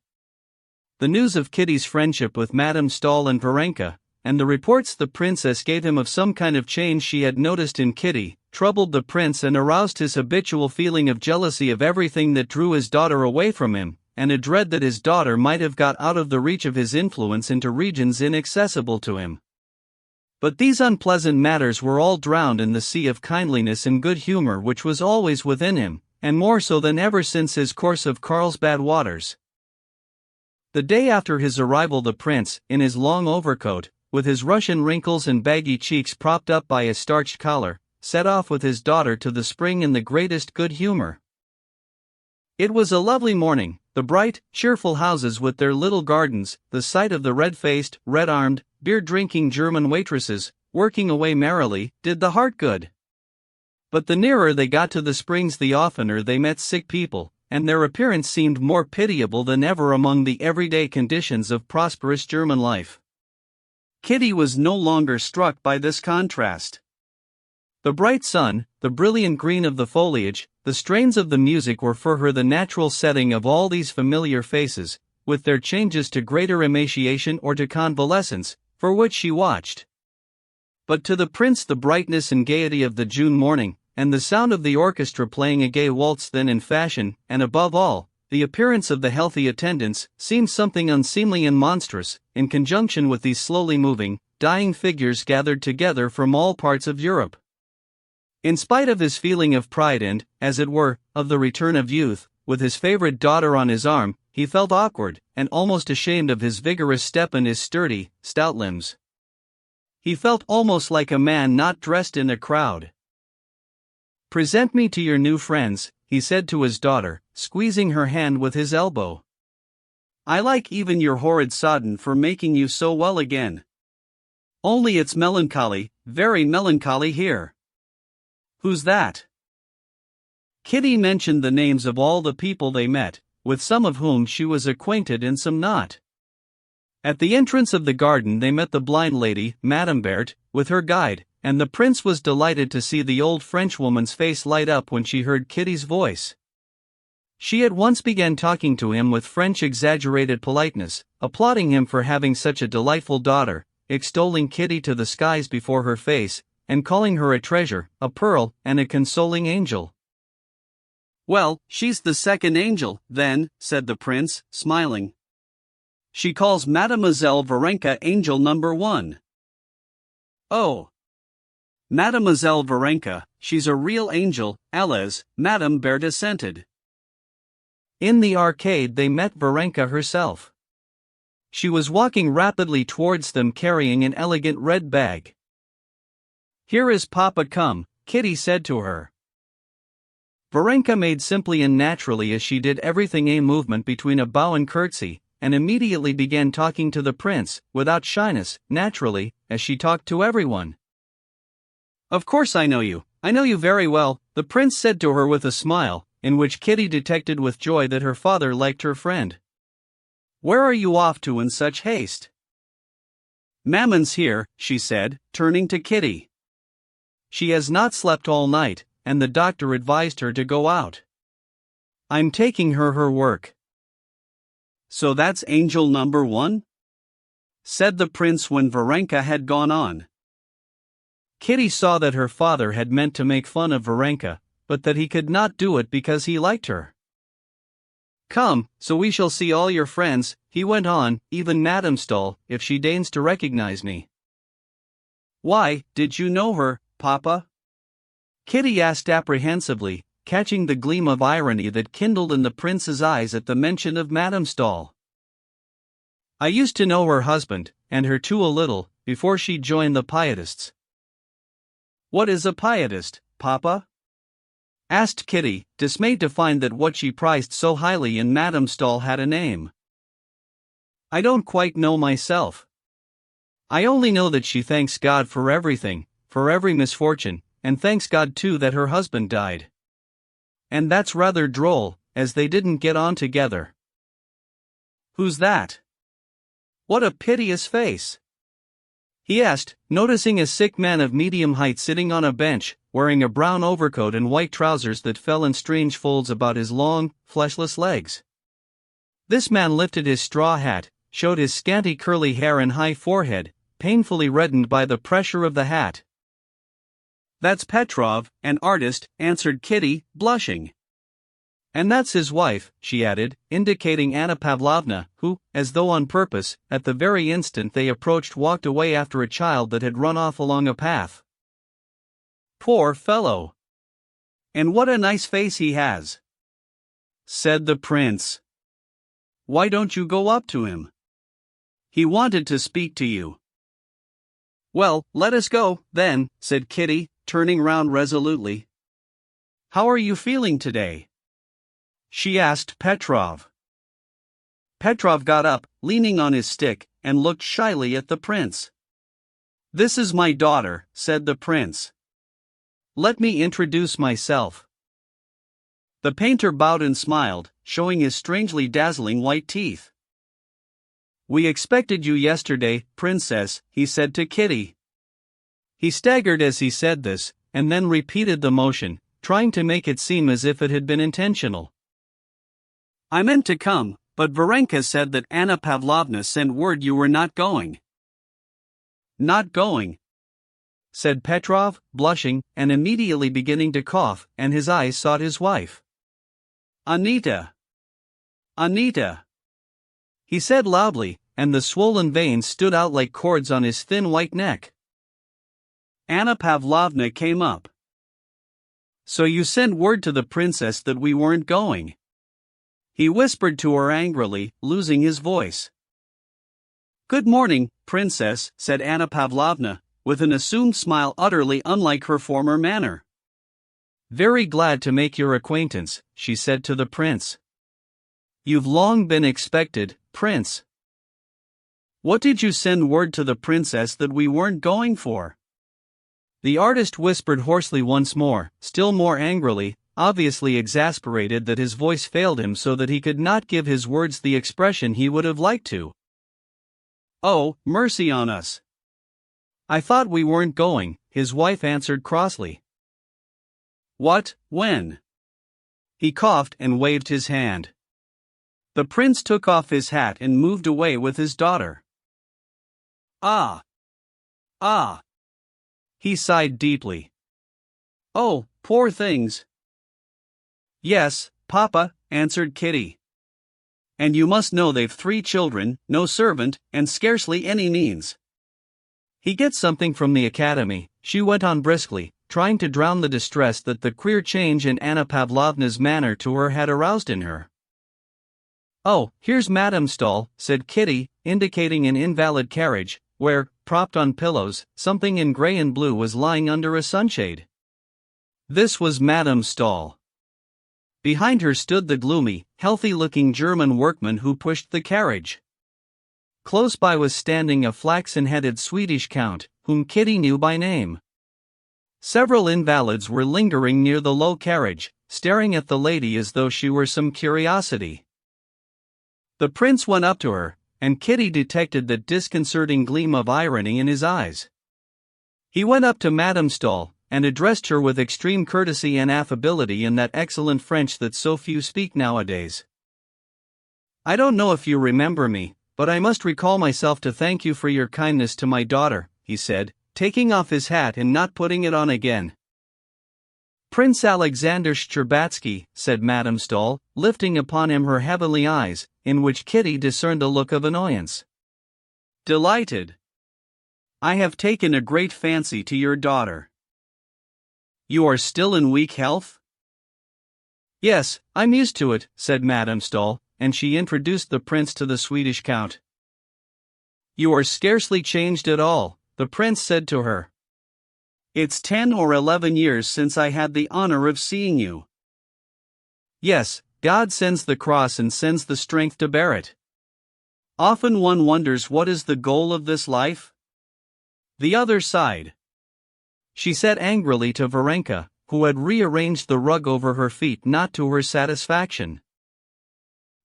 The news of Kitty's friendship with Madame Stahl and Varenka, and the reports the princess gave him of some kind of change she had noticed in Kitty, troubled the prince and aroused his habitual feeling of jealousy of everything that drew his daughter away from him, and a dread that his daughter might have got out of the reach of his influence into regions inaccessible to him. But these unpleasant matters were all drowned in the sea of kindliness and good humor which was always within him, and more so than ever since his course of Carlsbad waters. The day after his arrival, the prince, in his long overcoat, with his Russian wrinkles and baggy cheeks propped up by a starched collar, set off with his daughter to the spring in the greatest good humor. It was a lovely morning. The bright, cheerful houses with their little gardens, the sight of the red-faced, red-armed, beer-drinking German waitresses, working away merrily, did the heart good. But the nearer they got to the springs, the oftener they met sick people, and their appearance seemed more pitiable than ever among the everyday conditions of prosperous German life. Kitty was no longer struck by this contrast. The bright sun, the brilliant green of the foliage, the strains of the music were for her the natural setting of all these familiar faces, with their changes to greater emaciation or to convalescence, for which she watched. But to the prince the brightness and gaiety of the June morning, and the sound of the orchestra playing a gay waltz then in fashion, and above all, the appearance of the healthy attendants, seemed something unseemly and monstrous, in conjunction with these slowly moving, dying figures gathered together from all parts of Europe. In spite of his feeling of pride and, as it were, of the return of youth, with his favorite daughter on his arm, he felt awkward, and almost ashamed of his vigorous step and his sturdy, stout limbs. He felt almost like a man not dressed in a crowd. "Present me to your new friends," he said to his daughter, squeezing her hand with his elbow. "I like even your horrid sodden for making you so well again. Only it's melancholy, very melancholy here." "Who's that?" Kitty mentioned the names of all the people they met, with some of whom she was acquainted and some not. At the entrance of the garden they met the blind lady, Madame Berthe, with her guide, and the prince was delighted to see the old Frenchwoman's face light up when she heard Kitty's voice. She at once began talking to him with French exaggerated politeness, applauding him for having such a delightful daughter, extolling Kitty to the skies before her face, and calling her a treasure, a pearl, and a consoling angel. "Well, she's the second angel, then," said the prince, smiling. "She calls Mademoiselle Varenka angel number 1. "Oh, Mademoiselle Varenka, she's a real angel, Allez," Madame Berthe assented. In the arcade they met Varenka herself. She was walking rapidly towards them carrying an elegant red bag. "Here is Papa come," Kitty said to her. Varenka made simply and naturally as she did everything a movement between a bow and curtsy, and immediately began talking to the prince, without shyness, naturally, as she talked to everyone. "Of course I know you very well," the prince said to her with a smile, in which Kitty detected with joy that her father liked her friend. "Where are you off to in such haste?" "Maman's here," she said, turning to Kitty. "She has not slept all night, and the doctor advised her to go out. I'm taking her work." "So that's angel number 1? Said the prince when Varenka had gone on. Kitty saw that her father had meant to make fun of Varenka, but that he could not do it because he liked her. "Come, so we shall see all your friends," he went on, "even Madame Stahl, if she deigns to recognize me." "Why, did you know her, Papa?" Kitty asked apprehensively, catching the gleam of irony that kindled in the prince's eyes at the mention of Madame Stahl. "I used to know her husband, and her too a little, before she joined the Pietists." "What is a Pietist, Papa?" asked Kitty, dismayed to find that what she prized so highly in Madame Stahl had a name. "I don't quite know myself. I only know that she thanks God for everything, for every misfortune, and thanks God too that her husband died. And that's rather droll, as they didn't get on together." "Who's that? What a piteous face!" he asked, noticing a sick man of medium height sitting on a bench, wearing a brown overcoat and white trousers that fell in strange folds about his long, fleshless legs. This man lifted his straw hat, showed his scanty curly hair and high forehead, painfully reddened by the pressure of the hat. "That's Petrov, an artist," answered Kitty, blushing. "And that's his wife," she added, indicating Anna Pavlovna, who, as though on purpose, at the very instant they approached walked away after a child that had run off along a path. "Poor fellow! And what a nice face he has," said the prince. "Why don't you go up to him? He wanted to speak to you." "Well, let us go, then," said Kitty, turning round resolutely. "How are you feeling today?" she asked Petrov. Petrov got up, leaning on his stick, and looked shyly at the prince. "This is my daughter," said the prince. "Let me introduce myself." The painter bowed and smiled, showing his strangely dazzling white teeth. "We expected you yesterday, Princess," he said to Kitty. He staggered as he said this, and then repeated the motion, trying to make it seem as if it had been intentional. "I meant to come, but Varenka said that Anna Pavlovna sent word you were not going." "Not going?" said Petrov, blushing, and immediately beginning to cough, and his eyes sought his wife. "Anita! Anita!" he said loudly, and the swollen veins stood out like cords on his thin white neck. Anna Pavlovna came up. "So you sent word to the princess that we weren't going?" he whispered to her angrily, losing his voice. "Good morning, Princess," said Anna Pavlovna, with an assumed smile utterly unlike her former manner. "Very glad to make your acquaintance," she said to the prince. "You've long been expected, Prince. What did you send word to the princess that we weren't going for?" The artist whispered hoarsely once more, still more angrily, obviously exasperated that his voice failed him so that he could not give his words the expression he would have liked to. "Oh, mercy on us! I thought we weren't going," his wife answered crossly. "What, when?" He coughed and waved his hand. The prince took off his hat and moved away with his daughter. "Ah! Ah!" he sighed deeply. "Oh, poor things!" "Yes, Papa," answered Kitty. "And you must know they've 3 children, no servant, and scarcely any means." "He gets something from the academy," she went on briskly, trying to drown the distress that the queer change in Anna Pavlovna's manner to her had aroused in her. "Oh, here's Madame Stahl," said Kitty, indicating an invalid carriage, where, propped on pillows, something in gray and blue was lying under a sunshade. This was Madame Stahl. Behind her stood the gloomy, healthy-looking German workman who pushed the carriage. Close by was standing a flaxen-headed Swedish count, whom Kitty knew by name. Several invalids were lingering near the low carriage, staring at the lady as though she were some curiosity. The prince went up to her, and Kitty detected that disconcerting gleam of irony in his eyes. He went up to Madame Stahl, and addressed her with extreme courtesy and affability in that excellent French that so few speak nowadays. "I don't know if you remember me, but I must recall myself to thank you for your kindness to my daughter," he said, taking off his hat and not putting it on again. "Prince Alexander Shcherbatsky," said Madame Stahl, lifting upon him her heavenly eyes, in which Kitty discerned a look of annoyance. "Delighted. I have taken a great fancy to your daughter." "You are still in weak health?" "Yes, I'm used to it," said Madame Stahl, and she introduced the prince to the Swedish count. "You are scarcely changed at all," the prince said to her. "It's 10 or 11 years since I had the honor of seeing you." "Yes, God sends the cross and sends the strength to bear it. Often one wonders what is the goal of this life?" "The other side," she said angrily to Varenka, who had rearranged the rug over her feet not to her satisfaction.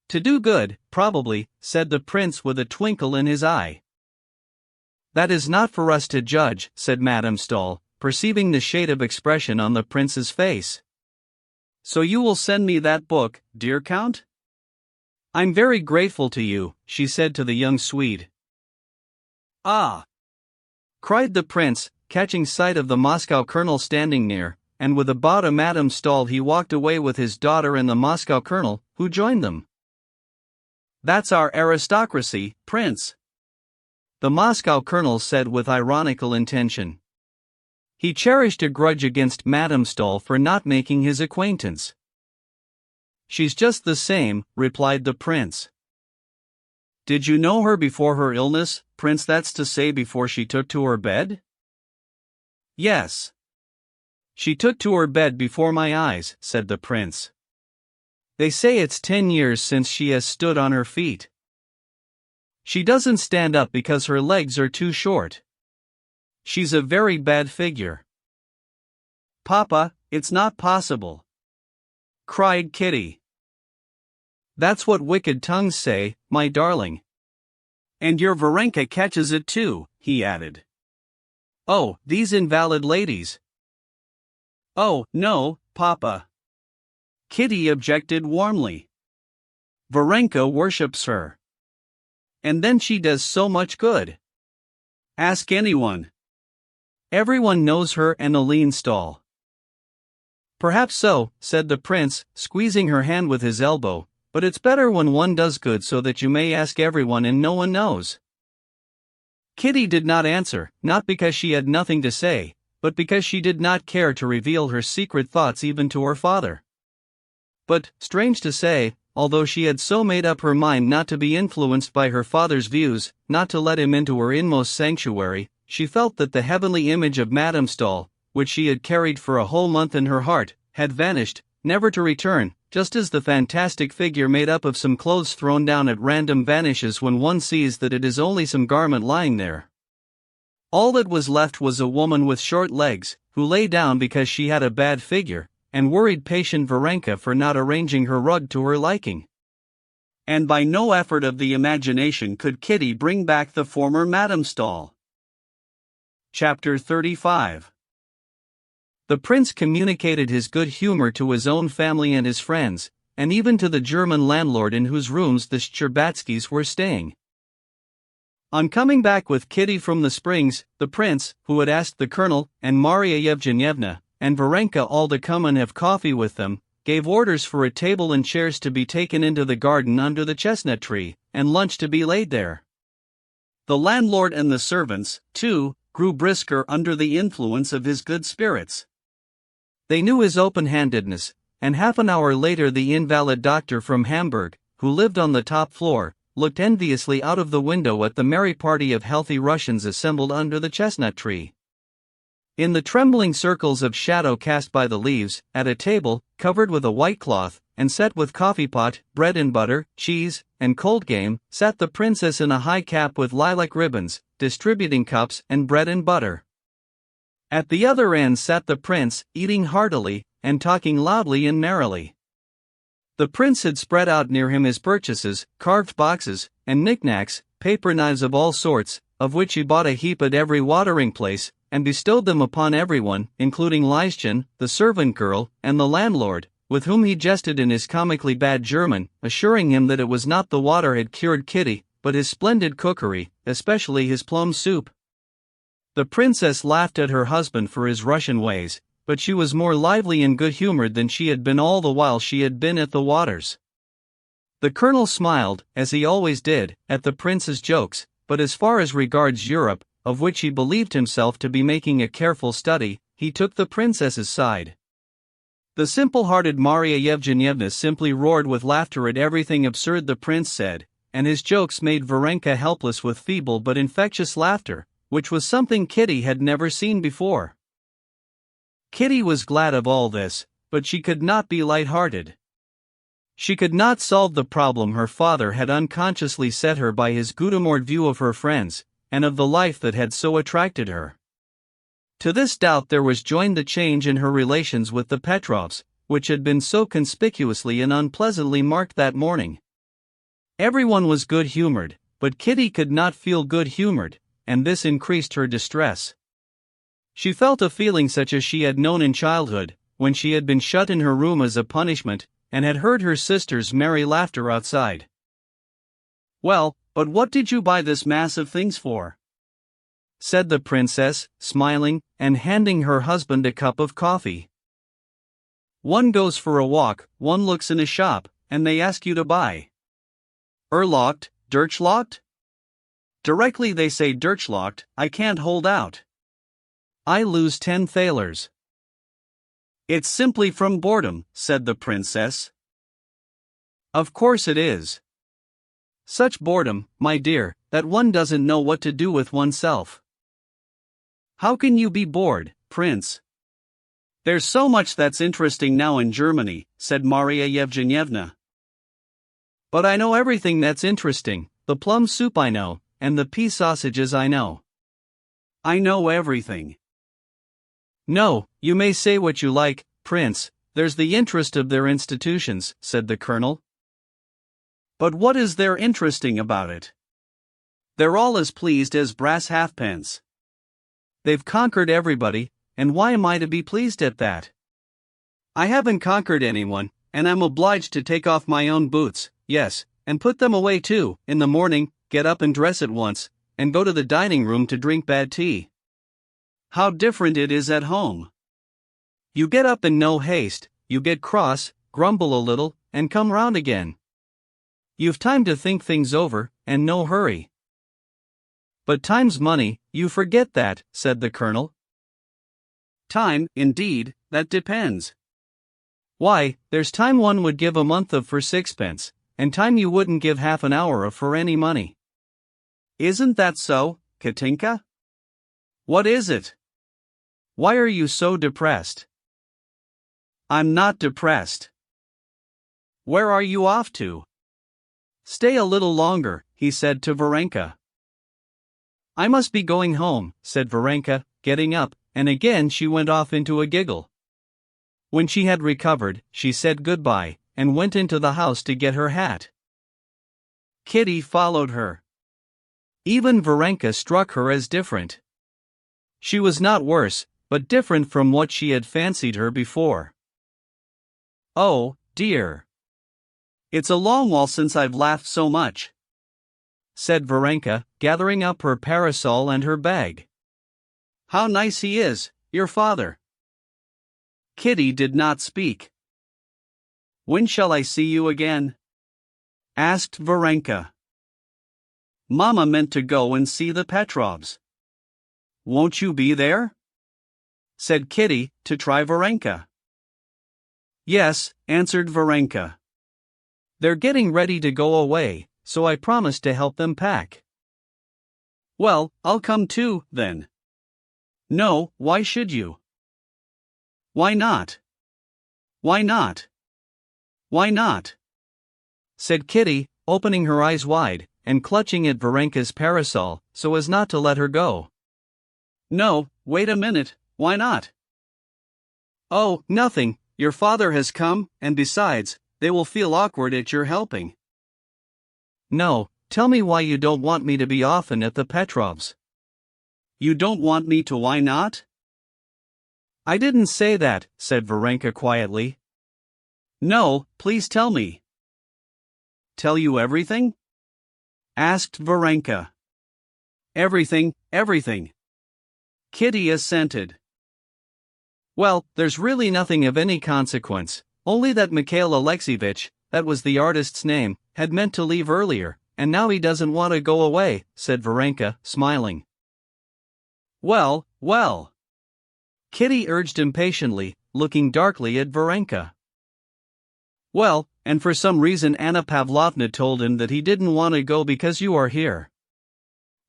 "To do good, probably," said the prince with a twinkle in his eye. "That is not for us to judge," said Madame Stahl, perceiving the shade of expression on the prince's face. "So you will send me that book, dear Count?" "I'm very grateful to you," she said to the young Swede. "Ah!" cried the prince, catching sight of the Moscow colonel standing near, and with a bow to Madame Stahl he walked away with his daughter and the Moscow colonel, who joined them. "That's our aristocracy, Prince," the Moscow colonel said with ironical intention. He cherished a grudge against Madame Stahl for not making his acquaintance. "She's just the same," replied the prince. "Did you know her before her illness, Prince? That's to say, before she took to her bed?" "Yes. She took to her bed before my eyes," said the prince. "They say it's 10 years since she has stood on her feet. She doesn't stand up because her legs are too short. She's a very bad figure." "Papa, it's not possible," cried Kitty. "That's what wicked tongues say, my darling. And your Varenka catches it too," he added. "Oh, these invalid ladies." "Oh, no, Papa," Kitty objected warmly. "Varenka worships her. And then she does so much good. Ask anyone. Everyone knows her and Aline Stahl." "Perhaps so," said the prince, squeezing her hand with his elbow, "but it's better when one does good so that you may ask everyone and no one knows." Kitty did not answer, not because she had nothing to say, but because she did not care to reveal her secret thoughts even to her father. But, strange to say, although she had so made up her mind not to be influenced by her father's views, not to let him into her inmost sanctuary, she felt that the heavenly image of Madame Stahl, which she had carried for a whole month in her heart, had vanished, never to return, just as the fantastic figure made up of some clothes thrown down at random vanishes when one sees that it is only some garment lying there. All that was left was a woman with short legs, who lay down because she had a bad figure, and worried patient Varenka for not arranging her rug to her liking. And by no effort of the imagination could Kitty bring back the former Madame Stahl. Chapter 35. The prince communicated his good humor to his own family and his friends, and even to the German landlord in whose rooms the Shcherbatskys were staying. On coming back with Kitty from the Springs, the prince, who had asked the colonel, and Maria Yevgenyevna, and Varenka all to come and have coffee with them, gave orders for a table and chairs to be taken into the garden under the chestnut tree, and lunch to be laid there. The landlord and the servants, too, grew brisker under the influence of his good spirits. They knew his open-handedness, and half an hour later the invalid doctor from Hamburg, who lived on the top floor, looked enviously out of the window at the merry party of healthy Russians assembled under the chestnut tree. In the trembling circles of shadow cast by the leaves, at a table, covered with a white cloth, and set with coffee pot, bread and butter, cheese, and cold game, sat the princess in a high cap with lilac ribbons, distributing cups and bread and butter. At the other end sat the prince, eating heartily, and talking loudly and merrily. The prince had spread out near him his purchases, carved boxes, and knickknacks, paper knives of all sorts, of which he bought a heap at every watering place, and bestowed them upon everyone, including Lieschen, the servant girl, and the landlord, with whom he jested in his comically bad German, assuring him that it was not the water had cured Kitty, but his splendid cookery, especially his plum soup. The princess laughed at her husband for his Russian ways, but she was more lively and good-humored than she had been all the while she had been at the waters. The colonel smiled, as he always did, at the prince's jokes, but as far as regards Europe, of which he believed himself to be making a careful study, he took the princess's side. The simple-hearted Maria Yevgenyevna simply roared with laughter at everything absurd the prince said, and his jokes made Varenka helpless with feeble but infectious laughter, which was something Kitty had never seen before. Kitty was glad of all this, but she could not be light-hearted. She could not solve the problem her father had unconsciously set her by his good-humoured view of her friends, and of the life that had so attracted her. To this doubt there was joined the change in her relations with the Petrovs, which had been so conspicuously and unpleasantly marked that morning. Everyone was good-humored, but Kitty could not feel good-humored, and this increased her distress. She felt a feeling such as she had known in childhood, when she had been shut in her room as a punishment, and had heard her sister's merry laughter outside. "Well, but what did you buy this mass of things for?" said the princess, smiling, and handing her husband a cup of coffee. "One goes for a walk, one looks in a shop, and they ask you to buy. Erlocht, Durchlocht? Directly they say Durchlocht, I can't hold out. I lose 10 thalers. It's simply from boredom," said the princess. "Of course it is. Such boredom, my dear, that one doesn't know what to do with oneself." "How can you be bored, Prince? There's so much that's interesting now in Germany," said Maria Yevgenyevna. "But I know everything that's interesting, the plum soup I know, and the pea sausages I know. I know everything." "No, you may say what you like, Prince, there's the interest of their institutions," said the colonel. "But what is there interesting about it? They're all as pleased as brass halfpence. They've conquered everybody, and why am I to be pleased at that? I haven't conquered anyone, and I'm obliged to take off my own boots, yes, and put them away too, in the morning, get up and dress at once, and go to the dining room to drink bad tea. How different it is at home. You get up in no haste, you get cross, grumble a little, and come round again. You've time to think things over, and no hurry." "But time's money, you forget that," said the colonel. "Time, indeed, that depends. Why, there's time one would give a month of for 6 pence, and time you wouldn't give half an hour of for any money. Isn't that so, Katinka? What is it? Why are you so depressed?" "I'm not depressed." "Where are you off to?" "Stay a little longer," he said to Varenka. "I must be going home," said Varenka, getting up, and again she went off into a giggle. When she had recovered, she said goodbye, and went into the house to get her hat. Kitty followed her. Even Varenka struck her as different. She was not worse, but different from what she had fancied her before. "Oh, dear. It's a long while since I've laughed so much," said Varenka, gathering up her parasol and her bag. "How nice he is, your father." Kitty did not speak. "When shall I see you again?" asked Varenka. "Mamma meant to go and see the Petrovs. Won't you be there?" said Kitty, to try Varenka. "Yes," answered Varenka. "They're getting ready to go away, so I promised to help them pack." "Well, I'll come too, then." "No, why should you?" "Why not? Why not? Why not?" said Kitty, opening her eyes wide, and clutching at Varenka's parasol, so as not to let her go. "No, wait a minute, why not?" "Oh, nothing, your father has come, and besides, they will feel awkward at your helping." "No, tell me why you don't want me to be often at the Petrovs." "You don't want me to, why not?" "I didn't say that," said Varenka quietly. "No, please tell me." "Tell you everything?" asked Varenka. "Everything, everything." Kitty assented. Well, there's really nothing of any consequence, only that Mikhail Alexeyevich, that was the artist's name, had meant to leave earlier, and now he doesn't want to go away, said Varenka, smiling. Well, well. Kitty urged impatiently, looking darkly at Varenka. Well, and for some reason Anna Pavlovna told him that he didn't want to go because you are here.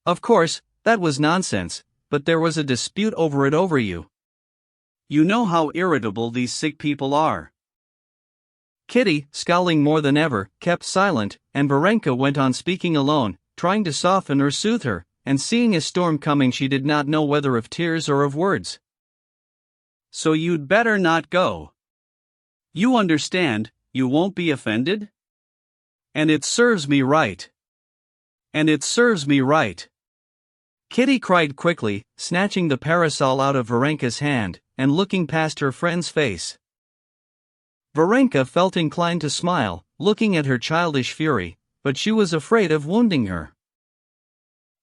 Of course, that was nonsense, but there was a dispute over you. You know how irritable these sick people are. Kitty, scowling more than ever, kept silent, and Varenka went on speaking alone, trying to soften or soothe her, and seeing a storm coming she did not know whether of tears or of words. So you'd better not go. You understand, you won't be offended? And it serves me right. And it serves me right. Kitty cried quickly, snatching the parasol out of Varenka's hand, and looking past her friend's face. Varenka felt inclined to smile, looking at her childish fury, but she was afraid of wounding her.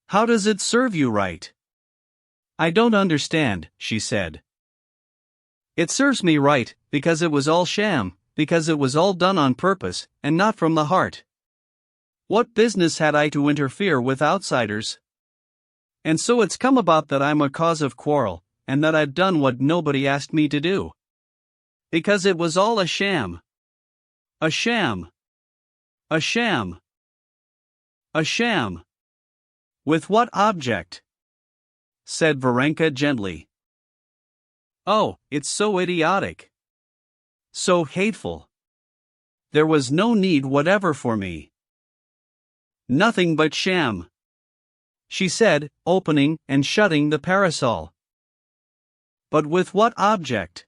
How does it serve you right? I don't understand, she said. It serves me right, because it was all sham, because it was all done on purpose, and not from the heart. What business had I to interfere with outsiders? And so it's come about that I'm a cause of quarrel, and that I've done what nobody asked me to do. Because it was all a sham. A sham. A sham. A sham. With what object? Said Varenka gently. Oh, it's so idiotic. So hateful. There was no need whatever for me. Nothing but sham, she said, opening and shutting the parasol. But with what object?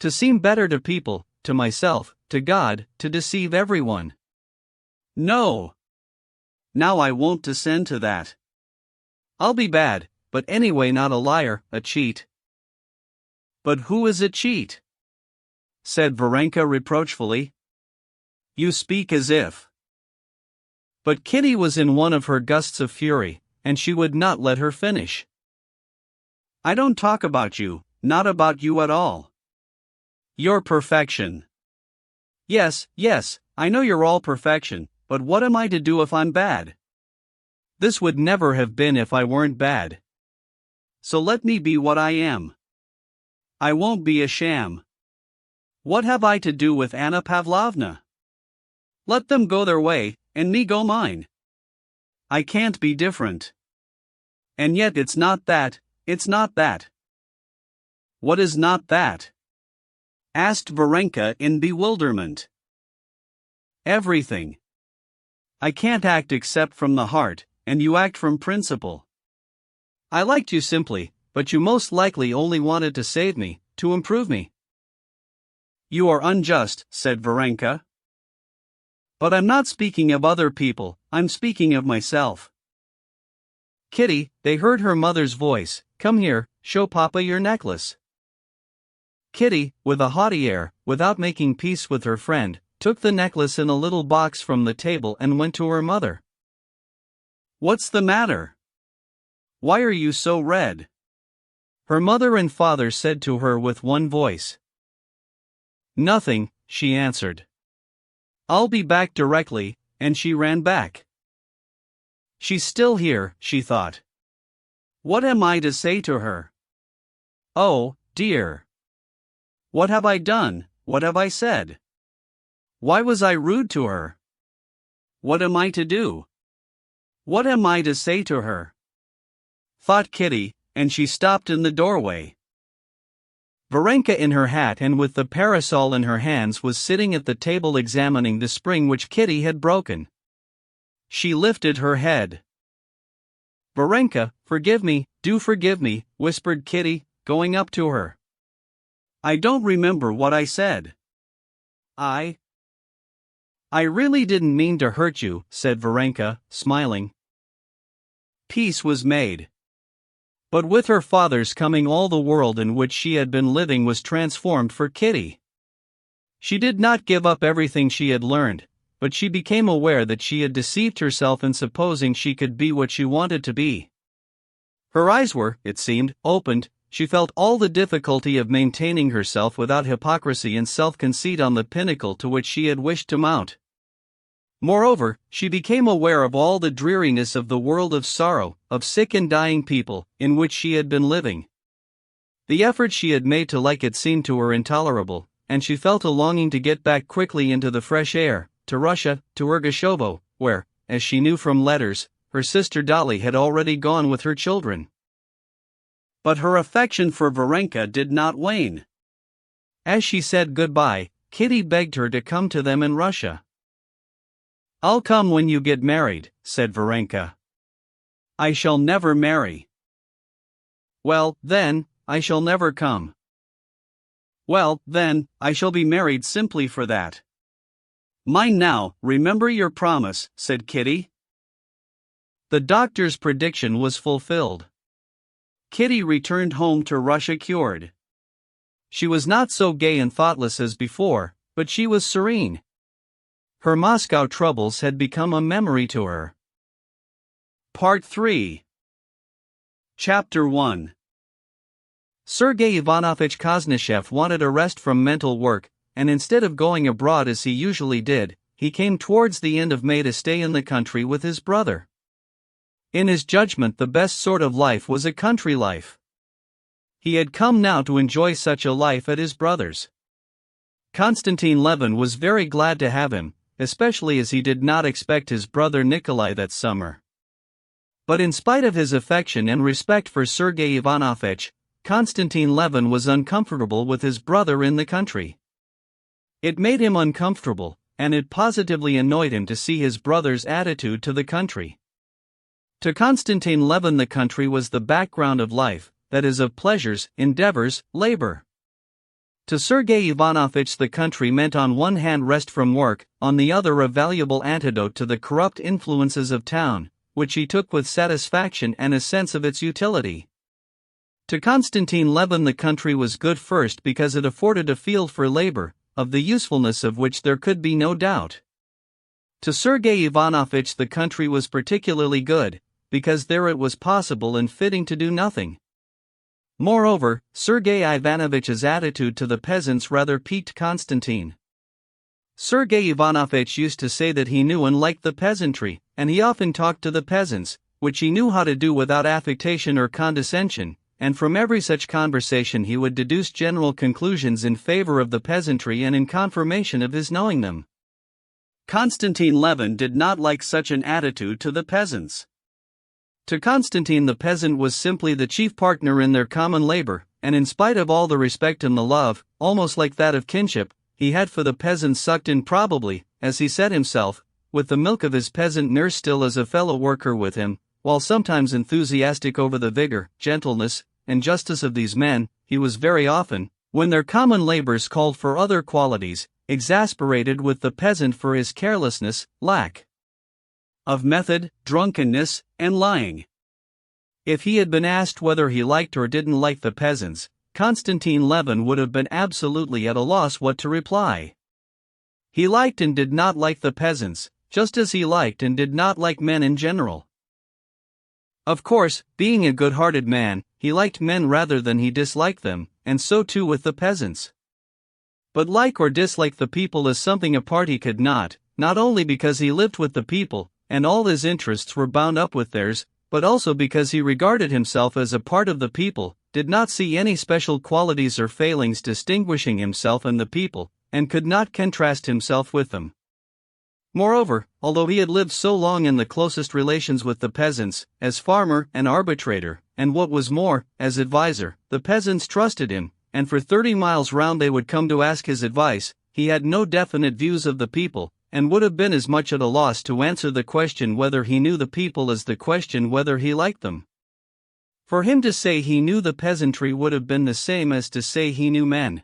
To seem better to people, to myself, to God, to deceive everyone. No. Now I won't descend to that. I'll be bad, but anyway not a liar, a cheat. But who is a cheat? Said Varenka reproachfully. You speak as if. But Kitty was in one of her gusts of fury, and she would not let her finish. I don't talk about you, not about you at all. You're perfection. Yes, I know you're all perfection, but what am I to do if I'm bad? This would never have been if I weren't bad. So let me be what I am. I won't be a sham. What have I to do with Anna Pavlovna? Let them go their way, and me go mine. I can't be different. And yet it's not that. What is not that? Asked Varenka in bewilderment. Everything. I can't act except from the heart, and you act from principle. I liked you simply, but you most likely only wanted to save me, to improve me. You are unjust, said Varenka. But I'm not speaking of other people, I'm speaking of myself. Kitty, they heard her mother's voice. Come here, show Papa your necklace. Kitty, with a haughty air, without making peace with her friend, took the necklace in a little box from the table and went to her mother. What's the matter? Why are you so red? Her mother and father said to her with one voice. Nothing, she answered. I'll be back directly, and she ran back. She's still here, she thought. What am I to say to her? Oh, dear. What have I done? What have I said? Why was I rude to her? What am I to do? What am I to say to her? Thought Kitty, and she stopped in the doorway. Varenka in her hat and with the parasol in her hands was sitting at the table examining the spring which Kitty had broken. She lifted her head. Varenka, forgive me, do forgive me, whispered Kitty, going up to her. I don't remember what I said. I really didn't mean to hurt you, said Varenka, smiling. Peace was made. But with her father's coming all the world in which she had been living was transformed for Kitty. She did not give up everything she had learned, but she became aware that she had deceived herself in supposing she could be what she wanted to be. Her eyes were, it seemed, opened. She felt all the difficulty of maintaining herself without hypocrisy and self-conceit on the pinnacle to which she had wished to mount. Moreover, she became aware of all the dreariness of the world of sorrow, of sick and dying people, in which she had been living. The effort she had made to like it seemed to her intolerable, and she felt a longing to get back quickly into the fresh air, to Russia, to Ergoshovo, where, as she knew from letters, her sister Dolly had already gone with her children. But her affection for Varenka did not wane. As she said goodbye, Kitty begged her to come to them in Russia. "I'll come when you get married," said Varenka. "I shall never marry." "Well, then, I shall never come." "Well, then, I shall be married simply for that." "Mind now, remember your promise," said Kitty. The doctor's prediction was fulfilled. Kitty returned home to Russia cured. She was not so gay and thoughtless as before, but she was serene. Her Moscow troubles had become a memory to her. Part 3. Chapter 1. Sergei Ivanovich Kosnyshev wanted a rest from mental work, and instead of going abroad as he usually did, he came towards the end of May to stay in the country with his brother. In his judgment, the best sort of life was a country life. He had come now to enjoy such a life at his brother's. Konstantin Levin was very glad to have him, especially as he did not expect his brother Nikolai that summer. But in spite of his affection and respect for Sergei Ivanovich, Konstantin Levin was uncomfortable with his brother in the country. It made him uncomfortable, and it positively annoyed him to see his brother's attitude to the country. To Konstantin Levin the country was the background of life, that is of pleasures, endeavors, labor. To Sergei Ivanovich the country meant on one hand rest from work, on the other a valuable antidote to the corrupt influences of town, which he took with satisfaction and a sense of its utility. To Konstantin Levin the country was good first because it afforded a field for labor, of the usefulness of which there could be no doubt. To Sergei Ivanovich the country was particularly good, because there it was possible and fitting to do nothing. Moreover, Sergei Ivanovich's attitude to the peasants rather piqued Konstantin. Sergei Ivanovich used to say that he knew and liked the peasantry, and he often talked to the peasants, which he knew how to do without affectation or condescension, and from every such conversation he would deduce general conclusions in favor of the peasantry and in confirmation of his knowing them. Konstantin Levin did not like such an attitude to the peasants. To Konstantin the peasant was simply the chief partner in their common labor, and in spite of all the respect and the love, almost like that of kinship, he had for the peasant sucked in probably, as he said himself, with the milk of his peasant nurse still as a fellow worker with him, while sometimes enthusiastic over the vigor, gentleness, and justice of these men, he was very often, when their common labors called for other qualities, exasperated with the peasant for his carelessness, lack of method, drunkenness, and lying. If he had been asked whether he liked or didn't like the peasants, Konstantin Levin would have been absolutely at a loss what to reply. He liked and did not like the peasants, just as he liked and did not like men in general. Of course, being a good-hearted man, he liked men rather than he disliked them, and so too with the peasants. But like or dislike the people is something apart he could not only because he lived with the people, and all his interests were bound up with theirs, but also because he regarded himself as a part of the people, did not see any special qualities or failings distinguishing himself and the people, and could not contrast himself with them. Moreover, although he had lived so long in the closest relations with the peasants, as farmer and arbitrator, and what was more, as adviser, the peasants trusted him, and for 30 miles round they would come to ask his advice, he had no definite views of the people, and would have been as much at a loss to answer the question whether he knew the people as the question whether he liked them. For him to say he knew the peasantry would have been the same as to say he knew men.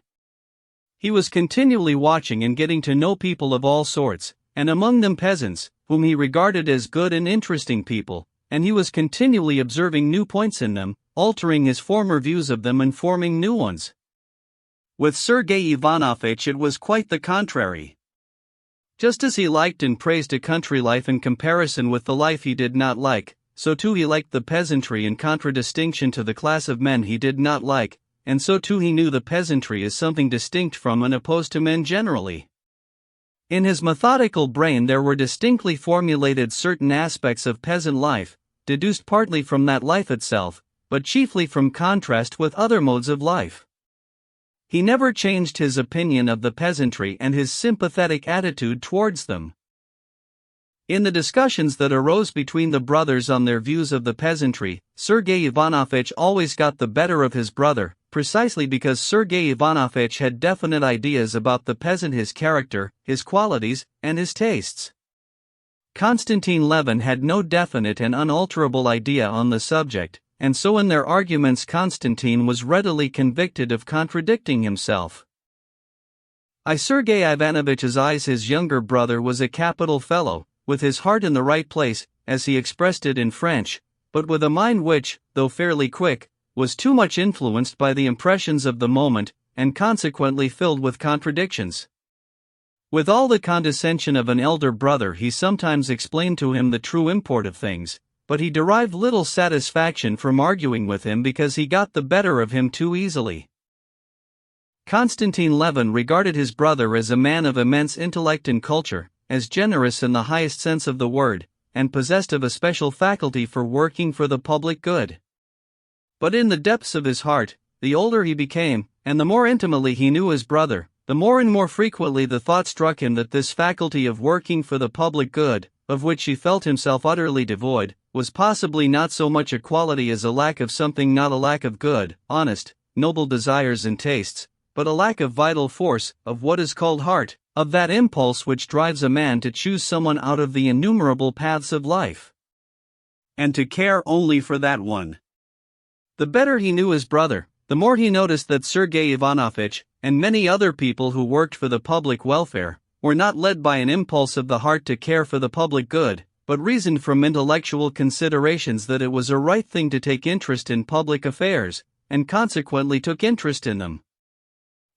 He was continually watching and getting to know people of all sorts, and among them peasants, whom he regarded as good and interesting people, and he was continually observing new points in them, altering his former views of them and forming new ones. With Sergei Ivanovich it was quite the contrary. Just as he liked and praised a country life in comparison with the life he did not like, so too he liked the peasantry in contradistinction to the class of men he did not like, and so too he knew the peasantry as something distinct from and opposed to men generally. In his methodical brain there were distinctly formulated certain aspects of peasant life, deduced partly from that life itself, but chiefly from contrast with other modes of life. He never changed his opinion of the peasantry and his sympathetic attitude towards them. In the discussions that arose between the brothers on their views of the peasantry, Sergei Ivanovich always got the better of his brother, precisely because Sergei Ivanovich had definite ideas about the peasant, his character, his qualities, and his tastes. Konstantin Levin had no definite and unalterable idea on the subject, and so in their arguments Konstantin was readily convicted of contradicting himself. Sergei Ivanovich's eyes, his younger brother was a capital fellow, with his heart in the right place, as he expressed it in French, but with a mind which, though fairly quick, was too much influenced by the impressions of the moment, and consequently filled with contradictions. With all the condescension of an elder brother, he sometimes explained to him the true import of things, but he derived little satisfaction from arguing with him because he got the better of him too easily. Konstantin Levin regarded his brother as a man of immense intellect and culture, as generous in the highest sense of the word, and possessed of a special faculty for working for the public good. But in the depths of his heart, the older he became, and the more intimately he knew his brother, the more and more frequently the thought struck him that this faculty of working for the public good, of which he felt himself utterly devoid, was possibly not so much a quality as a lack of something, not a lack of good, honest, noble desires and tastes, but a lack of vital force, of what is called heart, of that impulse which drives a man to choose someone out of the innumerable paths of life, and to care only for that one. The better he knew his brother, the more he noticed that Sergei Ivanovich, and many other people who worked for the public welfare, were not led by an impulse of the heart to care for the public good, but reasoned from intellectual considerations that it was a right thing to take interest in public affairs, and consequently took interest in them.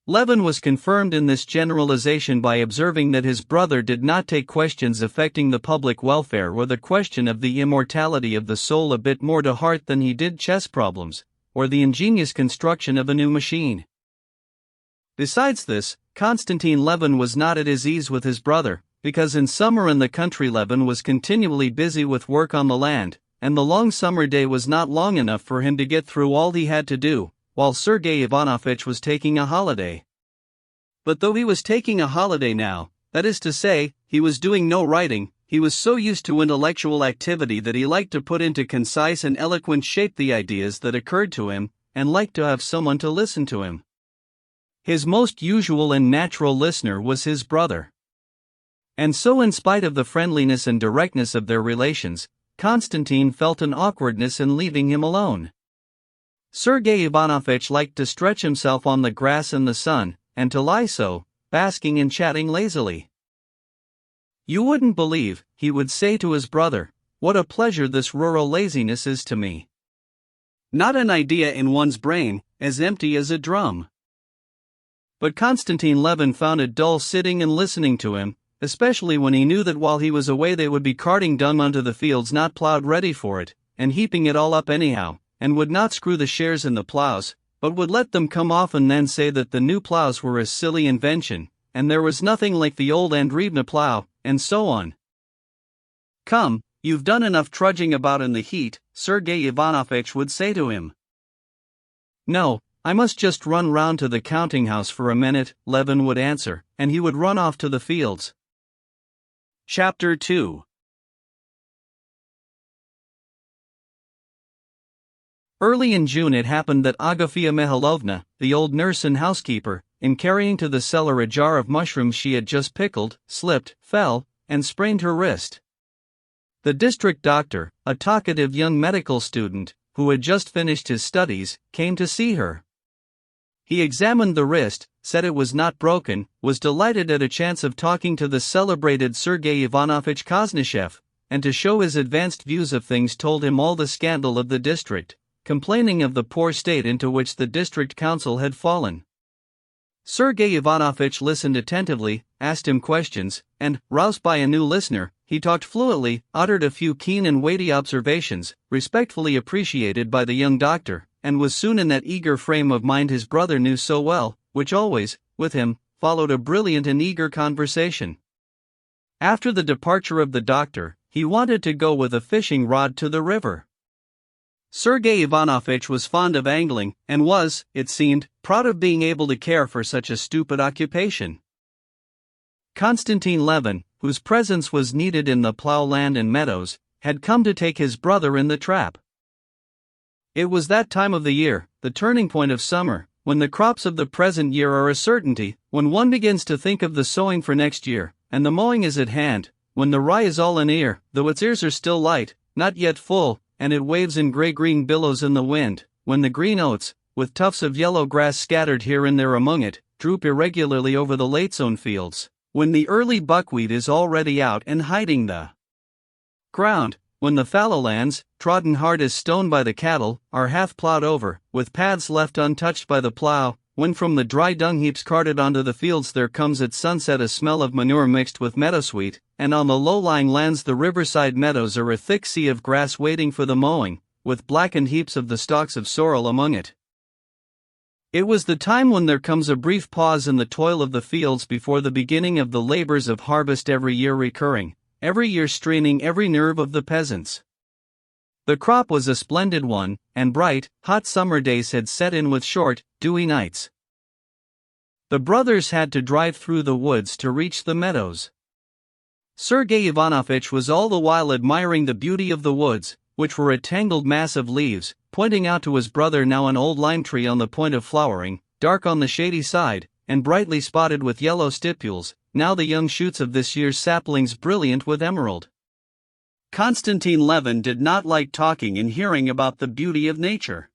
Levin was confirmed in this generalization by observing that his brother did not take questions affecting the public welfare or the question of the immortality of the soul a bit more to heart than he did chess problems, or the ingenious construction of a new machine. Besides this, Konstantin Levin was not at his ease with his brother, because in summer in the country Levin was continually busy with work on the land, and the long summer day was not long enough for him to get through all he had to do, while Sergei Ivanovich was taking a holiday. But though he was taking a holiday now, that is to say, he was doing no writing, he was so used to intellectual activity that he liked to put into concise and eloquent shape the ideas that occurred to him, and liked to have someone to listen to him. His most usual and natural listener was his brother. And so, in spite of the friendliness and directness of their relations, Konstantin felt an awkwardness in leaving him alone. Sergei Ivanovich liked to stretch himself on the grass in the sun, and to lie so, basking and chatting lazily. "You wouldn't believe," he would say to his brother, "what a pleasure this rural laziness is to me. Not an idea in one's brain, as empty as a drum." But Konstantin Levin found it dull sitting and listening to him, especially when he knew that while he was away they would be carting dung onto the fields not plowed ready for it, and heaping it all up anyhow, and would not screw the shares in the plows, but would let them come off and then say that the new plows were a silly invention, and there was nothing like the old Andreevna plow, and so on. "Come, you've done enough trudging about in the heat," Sergei Ivanovich would say to him. "No, I must just run round to the counting house for a minute," Levin would answer, and he would run off to the fields. Chapter 2. Early in June it happened that Agafia Mihailovna, the old nurse and housekeeper, in carrying to the cellar a jar of mushrooms she had just pickled, slipped, fell, and sprained her wrist. The district doctor, a talkative young medical student, who had just finished his studies, came to see her. He examined the wrist, said it was not broken, was delighted at a chance of talking to the celebrated Sergei Ivanovich Koznishev, and to show his advanced views of things told him all the scandal of the district, complaining of the poor state into which the district council had fallen. Sergei Ivanovich listened attentively, asked him questions, and, roused by a new listener, he talked fluently, uttered a few keen and weighty observations, respectfully appreciated by the young doctor, and was soon in that eager frame of mind his brother knew so well, which always, with him, followed a brilliant and eager conversation. After the departure of the doctor, he wanted to go with a fishing rod to the river. Sergei Ivanovich was fond of angling, and was, it seemed, proud of being able to care for such a stupid occupation. Konstantin Levin, whose presence was needed in the plough land and meadows, had come to take his brother in the trap. It was that time of the year, the turning point of summer, when the crops of the present year are a certainty, when one begins to think of the sowing for next year, and the mowing is at hand, when the rye is all in ear, though its ears are still light, not yet full, and it waves in grey-green billows in the wind, when the green oats, with tufts of yellow grass scattered here and there among it, droop irregularly over the late-sown fields, when the early buckwheat is already out and hiding the ground, when the fallow lands, trodden hard as stone by the cattle, are half plowed over, with paths left untouched by the plow, when from the dry dung heaps carted onto the fields there comes at sunset a smell of manure mixed with meadowsweet, and on the low-lying lands the riverside meadows are a thick sea of grass waiting for the mowing, with blackened heaps of the stalks of sorrel among it. It was the time when there comes a brief pause in the toil of the fields before the beginning of the labors of harvest, every year recurring, every year straining every nerve of the peasants. The crop was a splendid one, and bright, hot summer days had set in with short, dewy nights. The brothers had to drive through the woods to reach the meadows. Sergei Ivanovich was all the while admiring the beauty of the woods, which were a tangled mass of leaves, pointing out to his brother now an old lime tree on the point of flowering, dark on the shady side, and brightly spotted with yellow stipules, now the young shoots of this year's saplings brilliant with emerald. Konstantin Levin did not like talking and hearing about the beauty of nature.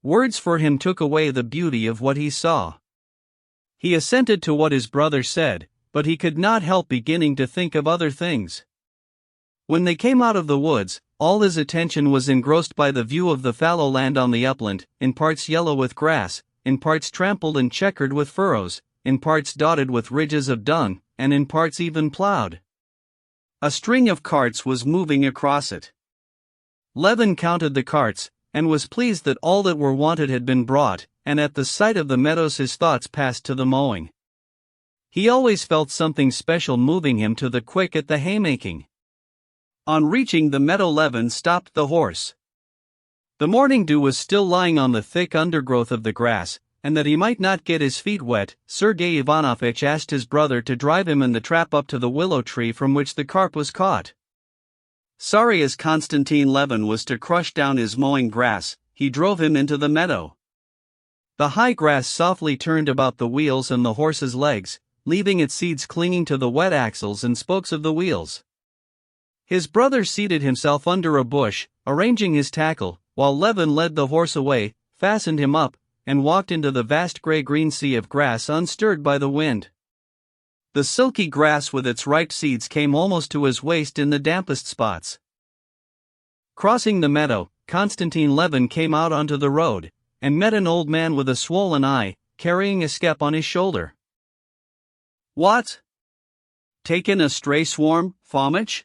Words for him took away the beauty of what he saw. He assented to what his brother said, but he could not help beginning to think of other things. When they came out of the woods, all his attention was engrossed by the view of the fallow land on the upland, in parts yellow with grass, in parts trampled and checkered with furrows, in parts dotted with ridges of dung, and in parts even plowed. A string of carts was moving across it. Levin counted the carts, and was pleased that all that were wanted had been brought, and at the sight of the meadows his thoughts passed to the mowing. He always felt something special moving him to the quick at the haymaking. On reaching the meadow Levin stopped the horse. The morning dew was still lying on the thick undergrowth of the grass, and that he might not get his feet wet, Sergei Ivanovich asked his brother to drive him in the trap up to the willow tree from which the carp was caught. Sorry as Konstantin Levin was to crush down his mowing grass, he drove him into the meadow. The high grass softly turned about the wheels and the horse's legs, leaving its seeds clinging to the wet axles and spokes of the wheels. His brother seated himself under a bush, arranging his tackle, while Levin led the horse away, fastened him up, and walked into the vast grey-green sea of grass unstirred by the wind. The silky grass with its ripe seeds came almost to his waist in the dampest spots. Crossing the meadow, Konstantin Levin came out onto the road, and met an old man with a swollen eye, carrying a skep on his shoulder. "What? Taken a stray swarm, Fomich?"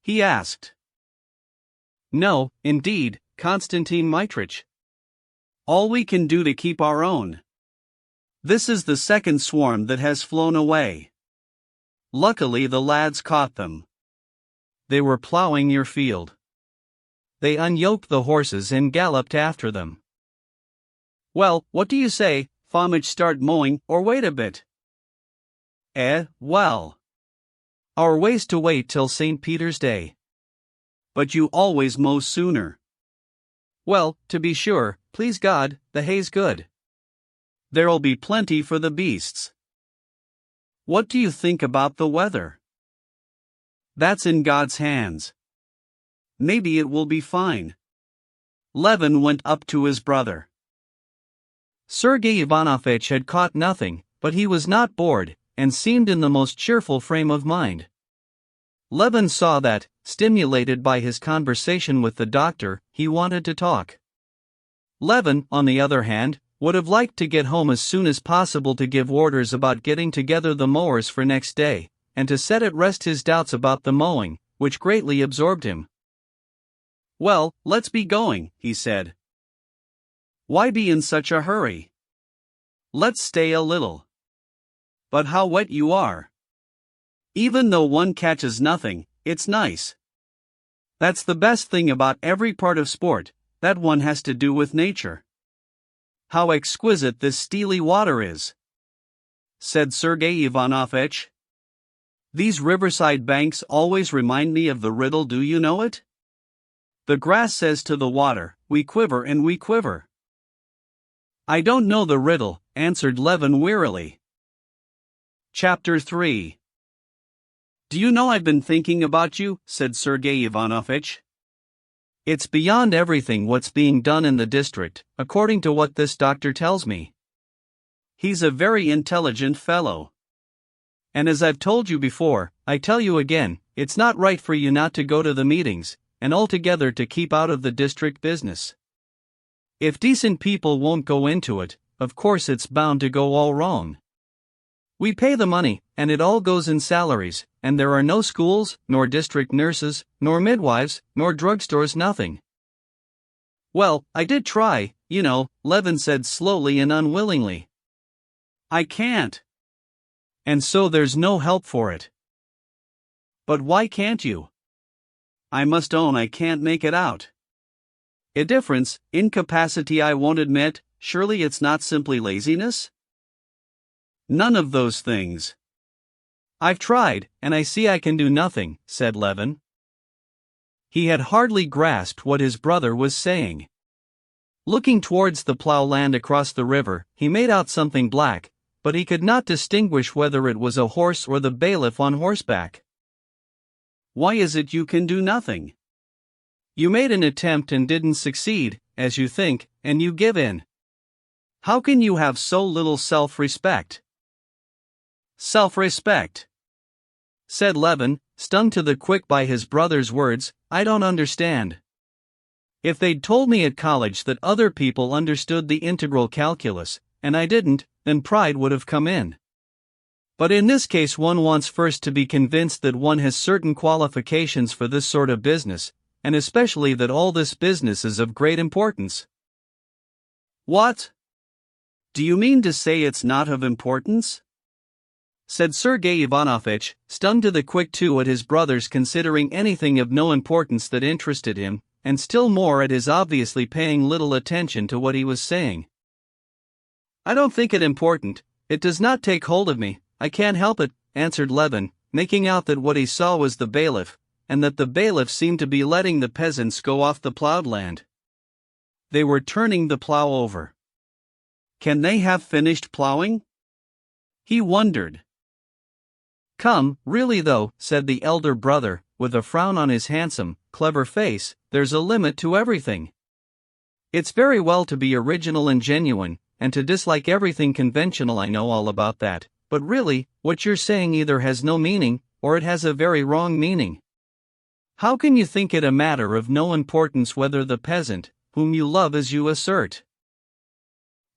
he asked. "No, indeed, Konstantin Mitrich. All we can do to keep our own. This is the second swarm that has flown away. Luckily the lads caught them. They were plowing your field. They unyoked the horses and galloped after them. Well, what do you say, Fomich, start mowing, or wait a bit?" Well. Our way's to wait till St. Peter's Day. But you always mow sooner. Well, to be sure, please God, the hay's good. There'll be plenty for the beasts. What do you think about the weather? That's in God's hands. Maybe it will be fine. Levin went up to his brother. Sergei Ivanovich had caught nothing, but he was not bored, and seemed in the most cheerful frame of mind. Levin saw that, stimulated by his conversation with the doctor, he wanted to talk. Levin, on the other hand, would have liked to get home as soon as possible to give orders about getting together the mowers for next day, and to set at rest his doubts about the mowing, which greatly absorbed him. "Well, let's be going," he said. "Why be in such a hurry? Let's stay a little. But how wet you are! Even though one catches nothing, it's nice. That's the best thing about every part of sport, that one has to do with nature. How exquisite this steely water is," said Sergei Ivanovich. "These riverside banks always remind me of the riddle, do you know it? The grass says to the water, 'We quiver and we quiver.'" "I don't know the riddle," answered Levin wearily. Chapter 3. "Do you know I've been thinking about you," said Sergei Ivanovich. "It's beyond everything what's being done in the district, according to what this doctor tells me. He's a very intelligent fellow. And as I've told you before, I tell you again, it's not right for you not to go to the meetings, and altogether to keep out of the district business. If decent people won't go into it, of course it's bound to go all wrong. We pay the money, and it all goes in salaries, and there are no schools, nor district nurses, nor midwives, nor drugstores, nothing." "Well, I did try, you know," Levin said slowly and unwillingly. "I can't. And so there's no help for it." "But why can't you?" "I must own I can't make it out. Indifference, incapacity I won't admit, surely it's not simply laziness?" "None of those things. I've tried, and I see I can do nothing," said Levin. He had hardly grasped what his brother was saying. Looking towards the plough-land across the river, he made out something black, but he could not distinguish whether it was a horse or the bailiff on horseback. "Why is it you can do nothing? You made an attempt and didn't succeed, as you think, and you give in. How can you have so little self-respect?" "Self-respect?" said Levin, stung to the quick by his brother's words. "I don't understand. If they'd told me at college that other people understood the integral calculus, and I didn't, then pride would have come in. But in this case one wants first to be convinced that one has certain qualifications for this sort of business, and especially that all this business is of great importance." "What? Do you mean to say it's not of importance?" said Sergei Ivanovich, stung to the quick too at his brother's considering anything of no importance that interested him, and still more at his obviously paying little attention to what he was saying. "I don't think it important, it does not take hold of me, I can't help it," answered Levin, making out that what he saw was the bailiff, and that the bailiff seemed to be letting the peasants go off the ploughed land. They were turning the plough over. Can they have finished ploughing? He wondered. "Come, really though," said the elder brother, with a frown on his handsome, clever face, "there's a limit to everything. It's very well to be original and genuine, and to dislike everything conventional, I know all about that, but really, what you're saying either has no meaning, or it has a very wrong meaning. How can you think it a matter of no importance whether the peasant, whom you love as you assert?"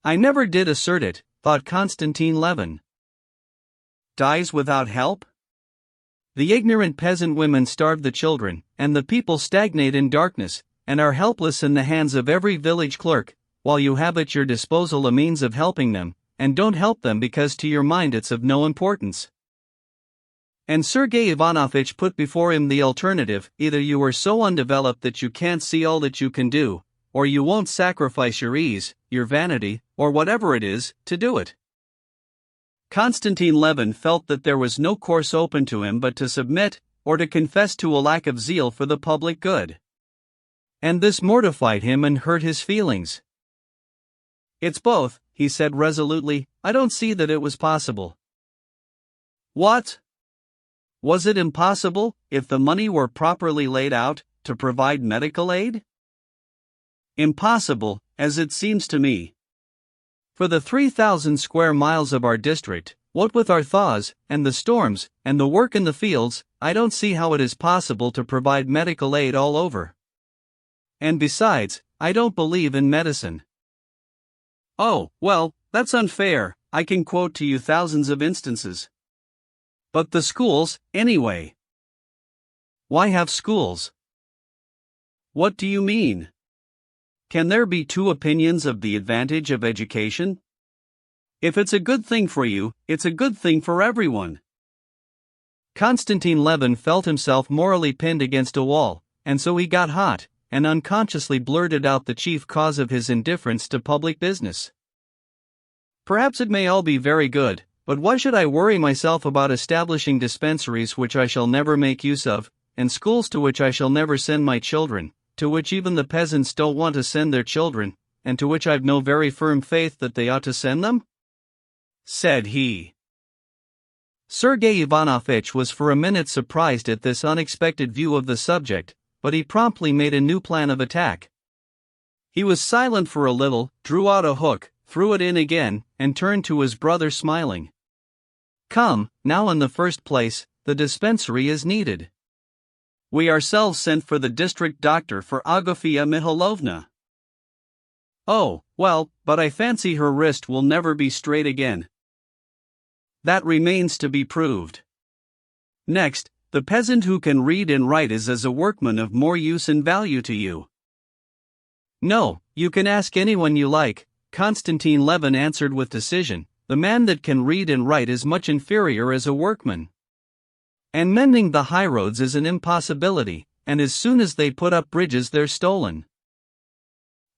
"I never did assert it," thought Konstantin Levin. "Dies without help? The ignorant peasant women starve the children, and the people stagnate in darkness, and are helpless in the hands of every village clerk, while you have at your disposal a means of helping them, and don't help them because to your mind it's of no importance." And Sergei Ivanovich put before him the alternative: either you are so undeveloped that you can't see all that you can do, or you won't sacrifice your ease, your vanity, or whatever it is, to do it. Konstantin Levin felt that there was no course open to him but to submit, or to confess to a lack of zeal for the public good. And this mortified him and hurt his feelings. "It's both," he said resolutely. "I don't see that it was possible." "What? Was it impossible, if the money were properly laid out, to provide medical aid?" "Impossible, as it seems to me. For the 3,000 square miles of our district, what with our thaws, and the storms, and the work in the fields, I don't see how it is possible to provide medical aid all over. And besides, I don't believe in medicine." "Oh, well, that's unfair, I can quote to you thousands of instances." But the schools, anyway. Why have schools? What do you mean? Can there be two opinions of the advantage of education? If it's a good thing for you, it's a good thing for everyone. Konstantin Levin felt himself morally pinned against a wall, and so he got hot, and unconsciously blurted out the chief cause of his indifference to public business. Perhaps it may all be very good, but why should I worry myself about establishing dispensaries which I shall never make use of, and schools to which I shall never send my children, to which even the peasants don't want to send their children, and to which I've no very firm faith that they ought to send them? Said he. Sergei Ivanovich was for a minute surprised at this unexpected view of the subject, but he promptly made a new plan of attack. He was silent for a little, drew out a hook, threw it in again, and turned to his brother smiling. Come, now in the first place, the dispensary is needed. We ourselves sent for the district doctor for Agafia Mihailovna. Oh, well, but I fancy her wrist will never be straight again. That remains to be proved. Next, the peasant who can read and write is as a workman of more use and value to you. No, you can ask anyone you like, Konstantin Levin answered with decision. The man that can read and write is much inferior as a workman. And mending the highroads is an impossibility, and as soon as they put up bridges they're stolen.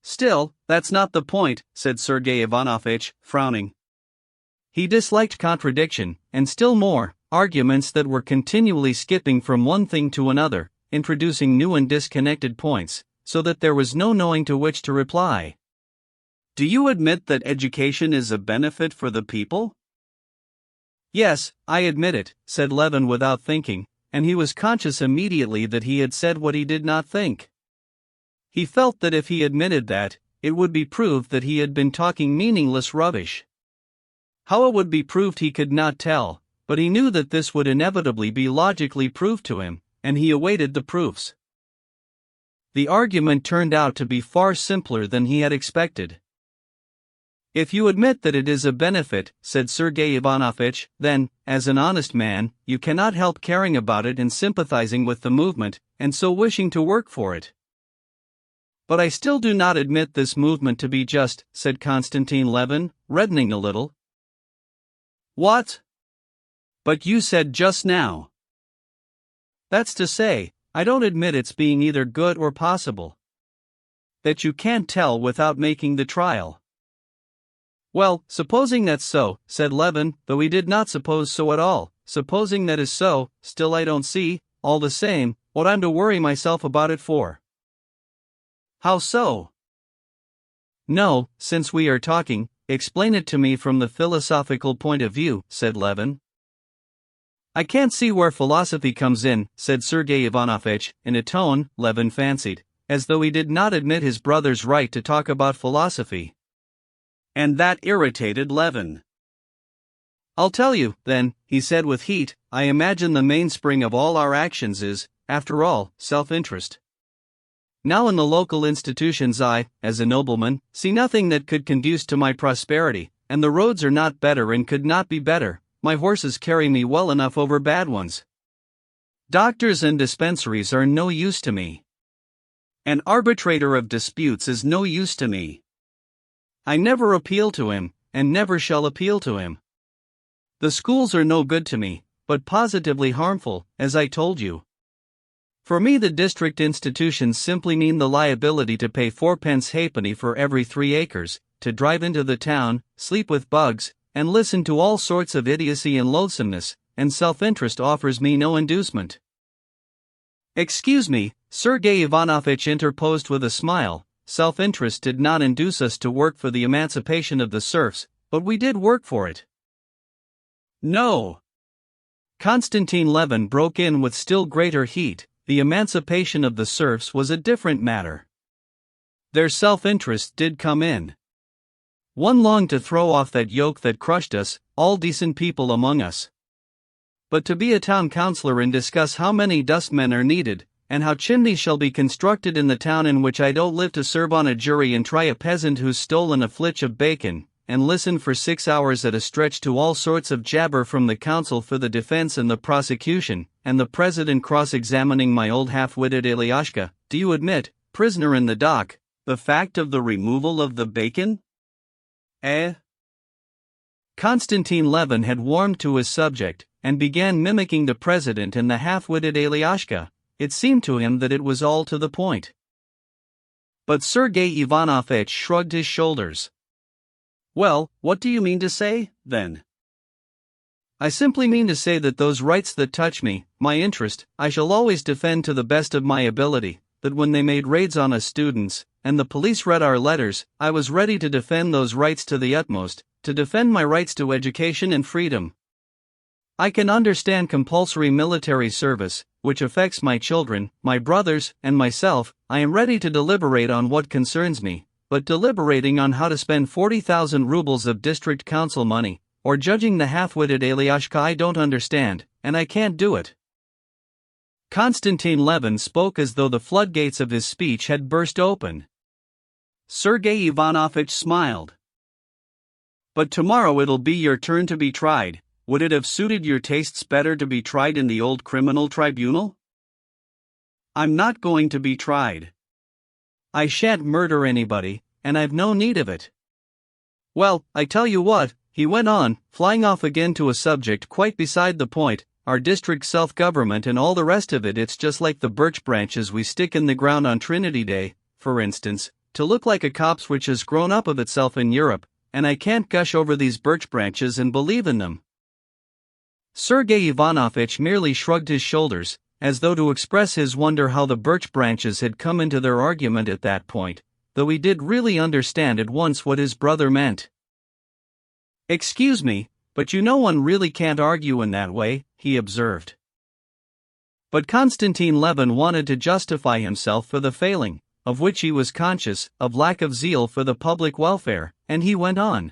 Still, that's not the point, said Sergei Ivanovich, frowning. He disliked contradiction, and still more, arguments that were continually skipping from one thing to another, introducing new and disconnected points, so that there was no knowing to which to reply. Do you admit that education is a benefit for the people? Yes, I admit it, said Levin without thinking, and he was conscious immediately that he had said what he did not think. He felt that if he admitted that, it would be proved that he had been talking meaningless rubbish. How it would be proved he could not tell, but he knew that this would inevitably be logically proved to him, and he awaited the proofs. The argument turned out to be far simpler than he had expected. If you admit that it is a benefit, said Sergei Ivanovich, then, as an honest man, you cannot help caring about it and sympathizing with the movement, and so wishing to work for it. But I still do not admit this movement to be just, said Konstantin Levin, reddening a little. What? But you said just now. That's to say, I don't admit its being either good or possible. That you can't tell without making the trial. Well, supposing that's so, said Levin, though he did not suppose so at all, supposing that is so, still I don't see, all the same, what I'm to worry myself about it for. How so? No, since we are talking, explain it to me from the philosophical point of view, said Levin. I can't see where philosophy comes in, said Sergei Ivanovich, in a tone, Levin fancied, as though he did not admit his brother's right to talk about philosophy. And that irritated Levin. I'll tell you, then, he said with heat, I imagine the mainspring of all our actions is, after all, self-interest. Now in the local institutions I, as a nobleman, see nothing that could conduce to my prosperity, and the roads are not better and could not be better, my horses carry me well enough over bad ones. Doctors and dispensaries are no use to me. An arbitrator of disputes is no use to me. I never appeal to him, and never shall appeal to him. The schools are no good to me, but positively harmful, as I told you. For me the district institutions simply mean the liability to pay 4 halfpenny for every 3 acres, to drive into the town, sleep with bugs, and listen to all sorts of idiocy and loathsomeness, and self-interest offers me no inducement. Excuse me, Sergei Ivanovich interposed with a smile, self-interest did not induce us to work for the emancipation of the serfs, but we did work for it. No. Konstantin Levin broke in with still greater heat. The emancipation of the serfs was a different matter. Their self-interest did come in. One longed to throw off that yoke that crushed us, all decent people among us. But to be a town councillor and discuss how many dustmen are needed, and how chimneys shall be constructed in the town in which I don't live, to serve on a jury and try a peasant who's stolen a flitch of bacon, and listened for 6 hours at a stretch to all sorts of jabber from the counsel for the defense and the prosecution, and the president cross-examining my old half-witted Ilyashka, "Do you admit, prisoner in the dock, the fact of the removal of the bacon?" Konstantin Levin had warmed to his subject, and began mimicking the president and the half-witted Ilyashka. It seemed to him that it was all to the point. But Sergei Ivanovich shrugged his shoulders. "Well, what do you mean to say, then?" "I simply mean to say that those rights that touch me, my interest, I shall always defend to the best of my ability, that when they made raids on us students, and the police read our letters, I was ready to defend those rights to the utmost, to defend my rights to education and freedom. I can understand compulsory military service, which affects my children, my brothers, and myself. I am ready to deliberate on what concerns me, but deliberating on how to spend 40,000 rubles of district council money, or judging the half-witted Ilyashka, I don't understand, and I can't do it." Konstantin Levin spoke as though the floodgates of his speech had burst open. Sergei Ivanovich smiled. "But tomorrow it'll be your turn to be tried. Would it have suited your tastes better to be tried in the old criminal tribunal?" "I'm not going to be tried. I shan't murder anybody, and I've no need of it." "Well, I tell you what," he went on, flying off again to a subject quite beside the point, "our district self-government and all the rest of it, it's just like the birch branches we stick in the ground on Trinity Day, for instance, to look like a copse which has grown up of itself in Europe, and I can't gush over these birch branches and believe in them." Sergei Ivanovich merely shrugged his shoulders, as though to express his wonder how the birch branches had come into their argument at that point, though he did really understand at once what his brother meant. "Excuse me, but you know one really can't argue in that way," he observed. But Konstantin Levin wanted to justify himself for the failing, of which he was conscious, of lack of zeal for the public welfare, and he went on.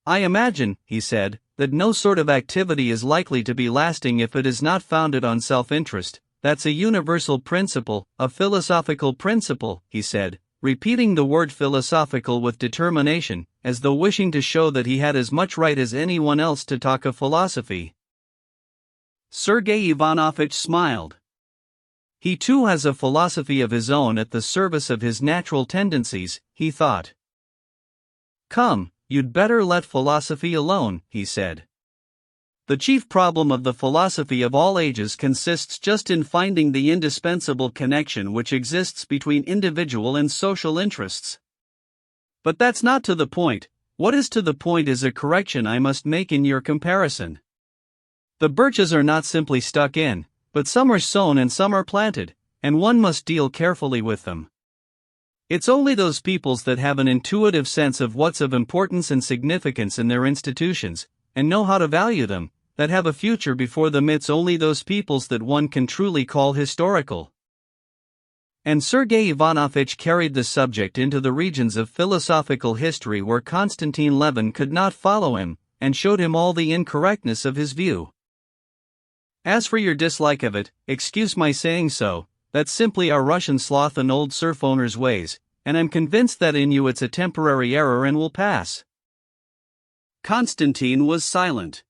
"I imagine," he said, "that no sort of activity is likely to be lasting if it is not founded on self-interest. That's a universal principle, a philosophical principle," he said, repeating the word philosophical with determination, as though wishing to show that he had as much right as anyone else to talk of philosophy. Sergei Ivanovich smiled. He too has a philosophy of his own at the service of his natural tendencies, he thought. "Come, you'd better let philosophy alone," he said. "The chief problem of the philosophy of all ages consists just in finding the indispensable connection which exists between individual and social interests. But that's not to the point. What is to the point is a correction I must make in your comparison. The birches are not simply stuck in, but some are sown and some are planted, and one must deal carefully with them. It's only those peoples that have an intuitive sense of what's of importance and significance in their institutions, and know how to value them, that have a future before them. It's only those peoples that one can truly call historical." And Sergei Ivanovich carried the subject into the regions of philosophical history where Konstantin Levin could not follow him, and showed him all the incorrectness of his view. "As for your dislike of it, excuse my saying so, that's simply our Russian sloth and old serf owner's ways, and I'm convinced that in you it's a temporary error and will pass." Konstantin was silent.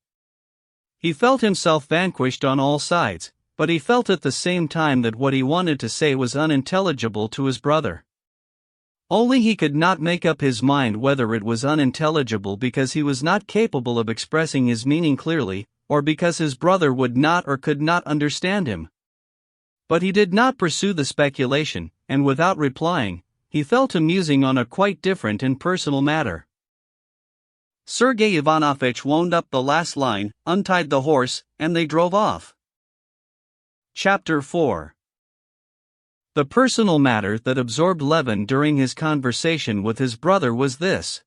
He felt himself vanquished on all sides, but he felt at the same time that what he wanted to say was unintelligible to his brother. Only he could not make up his mind whether it was unintelligible because he was not capable of expressing his meaning clearly, or because his brother would not or could not understand him. But he did not pursue the speculation, and without replying, he fell to musing on a quite different and personal matter. Sergei Ivanovich wound up the last line, untied the horse, and they drove off. Chapter 4. The personal matter that absorbed Levin during his conversation with his brother was this.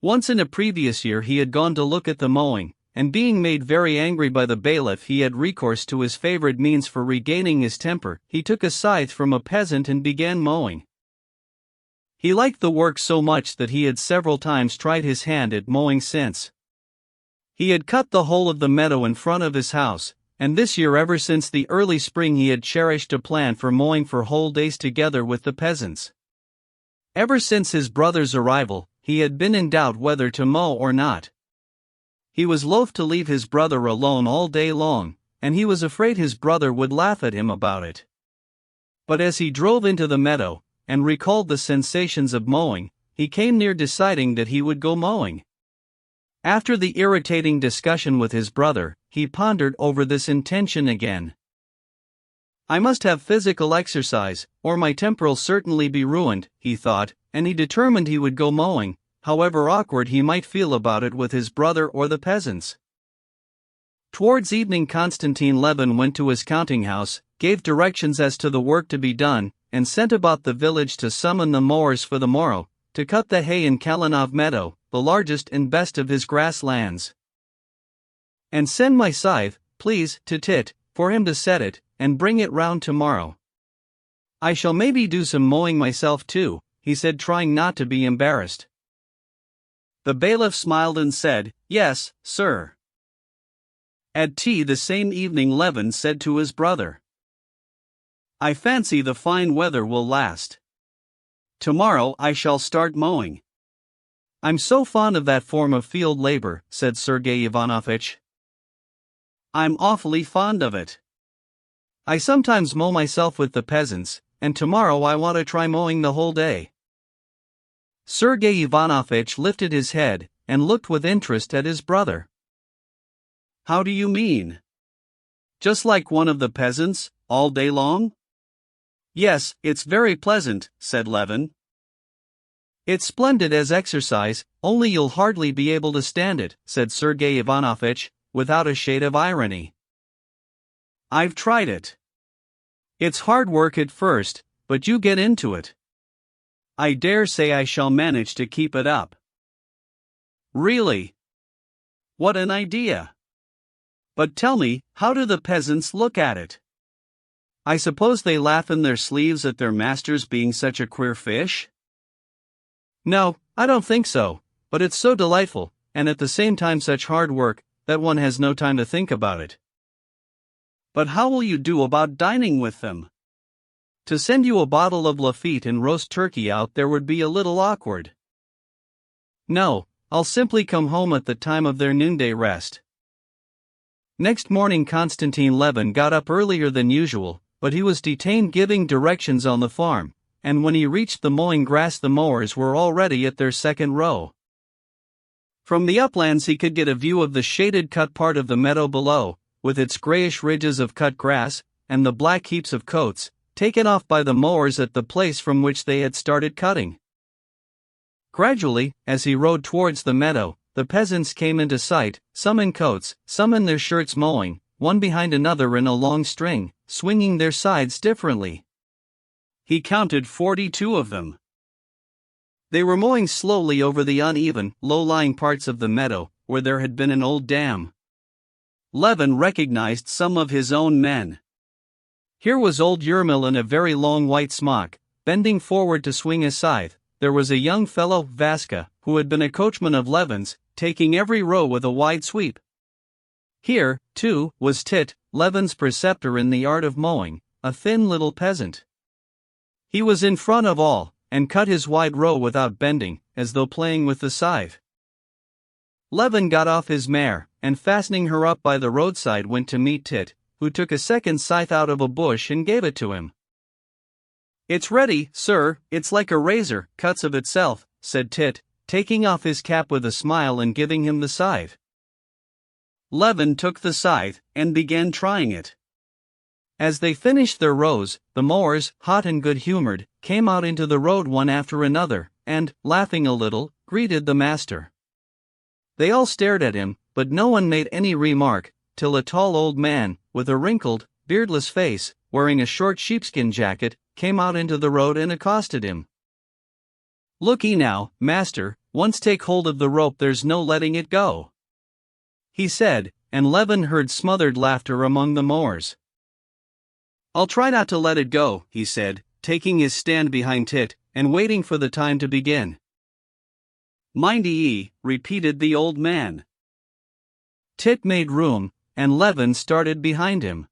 Once in a previous year he had gone to look at the mowing, and being made very angry by the bailiff, he had recourse to his favorite means for regaining his temper. He took a scythe from a peasant and began mowing. He liked the work so much that he had several times tried his hand at mowing since. He had cut the whole of the meadow in front of his house, and this year ever since the early spring he had cherished a plan for mowing for whole days together with the peasants. Ever since his brother's arrival, he had been in doubt whether to mow or not. He was loath to leave his brother alone all day long, and he was afraid his brother would laugh at him about it. But as he drove into the meadow, and recalled the sensations of mowing, he came near deciding that he would go mowing. After the irritating discussion with his brother, he pondered over this intention again. I must have physical exercise, or my temper'll certainly be ruined, he thought, and he determined he would go mowing, however awkward he might feel about it with his brother or the peasants. Towards evening Konstantin Levin went to his counting house, gave directions as to the work to be done, and sent about the village to summon the mowers for the morrow, to cut the hay in Kalinov meadow, the largest and best of his grass lands. And send my scythe, please, to Tit, for him to set it, and bring it round tomorrow. I shall maybe do some mowing myself too, he said, trying not to be embarrassed. The bailiff smiled and said, Yes, sir. At tea the same evening Levin said to his brother, I fancy the fine weather will last. Tomorrow I shall start mowing. I'm so fond of that form of field labor, said Sergei Ivanovich. I'm awfully fond of it. I sometimes mow myself with the peasants, and tomorrow I want to try mowing the whole day. Sergei Ivanovich lifted his head, and looked with interest at his brother. How do you mean? Just like one of the peasants, all day long? Yes, it's very pleasant, said Levin. It's splendid as exercise, only you'll hardly be able to stand it, said Sergei Ivanovich, without a shade of irony. I've tried it. It's hard work at first, but you get into it. I dare say I shall manage to keep it up. Really? What an idea! But tell me, how do the peasants look at it? I suppose they laugh in their sleeves at their masters being such a queer fish? No, I don't think so, but it's so delightful, and at the same time such hard work, that one has no time to think about it. But how will you do about dining with them? To send you a bottle of Lafitte and roast turkey out there would be a little awkward. No, I'll simply come home at the time of their noonday rest. Next morning Konstantin Levin got up earlier than usual, but he was detained giving directions on the farm, and when he reached the mowing grass the mowers were already at their second row. From the uplands he could get a view of the shaded cut part of the meadow below, with its grayish ridges of cut grass, and the black heaps of coats, taken off by the mowers at the place from which they had started cutting. Gradually, as he rode towards the meadow, the peasants came into sight, some in coats, some in their shirts mowing, one behind another in a long string, swinging their sides differently. He counted 42 of them. They were mowing slowly over the uneven, low-lying parts of the meadow, where there had been an old dam. Levin recognized some of his own men. Here was old Yermil in a very long white smock, bending forward to swing a scythe. There was a young fellow, Vaska, who had been a coachman of Levin's, taking every row with a wide sweep. Here, too, was Tit, Levin's preceptor in the art of mowing, a thin little peasant. He was in front of all, and cut his wide row without bending, as though playing with the scythe. Levin got off his mare, and fastening her up by the roadside went to meet Tit, who took a second scythe out of a bush and gave it to him. It's ready, sir, it's like a razor, cuts of itself, said Tit, taking off his cap with a smile and giving him the scythe. Levin took the scythe, and began trying it. As they finished their rows, the mowers, hot and good-humored, came out into the road one after another, and, laughing a little, greeted the master. They all stared at him, but no one made any remark, till a tall old man, with a wrinkled, beardless face, wearing a short sheepskin jacket, came out into the road and accosted him. "Look'ee now, master, once take hold of the rope there's no letting it go," he said, and Levin heard smothered laughter among the mowers. "I'll try not to let it go," he said, taking his stand behind Tit, and waiting for the time to begin. "Mindy ye," repeated the old man. Tit made room, and Levin started behind him.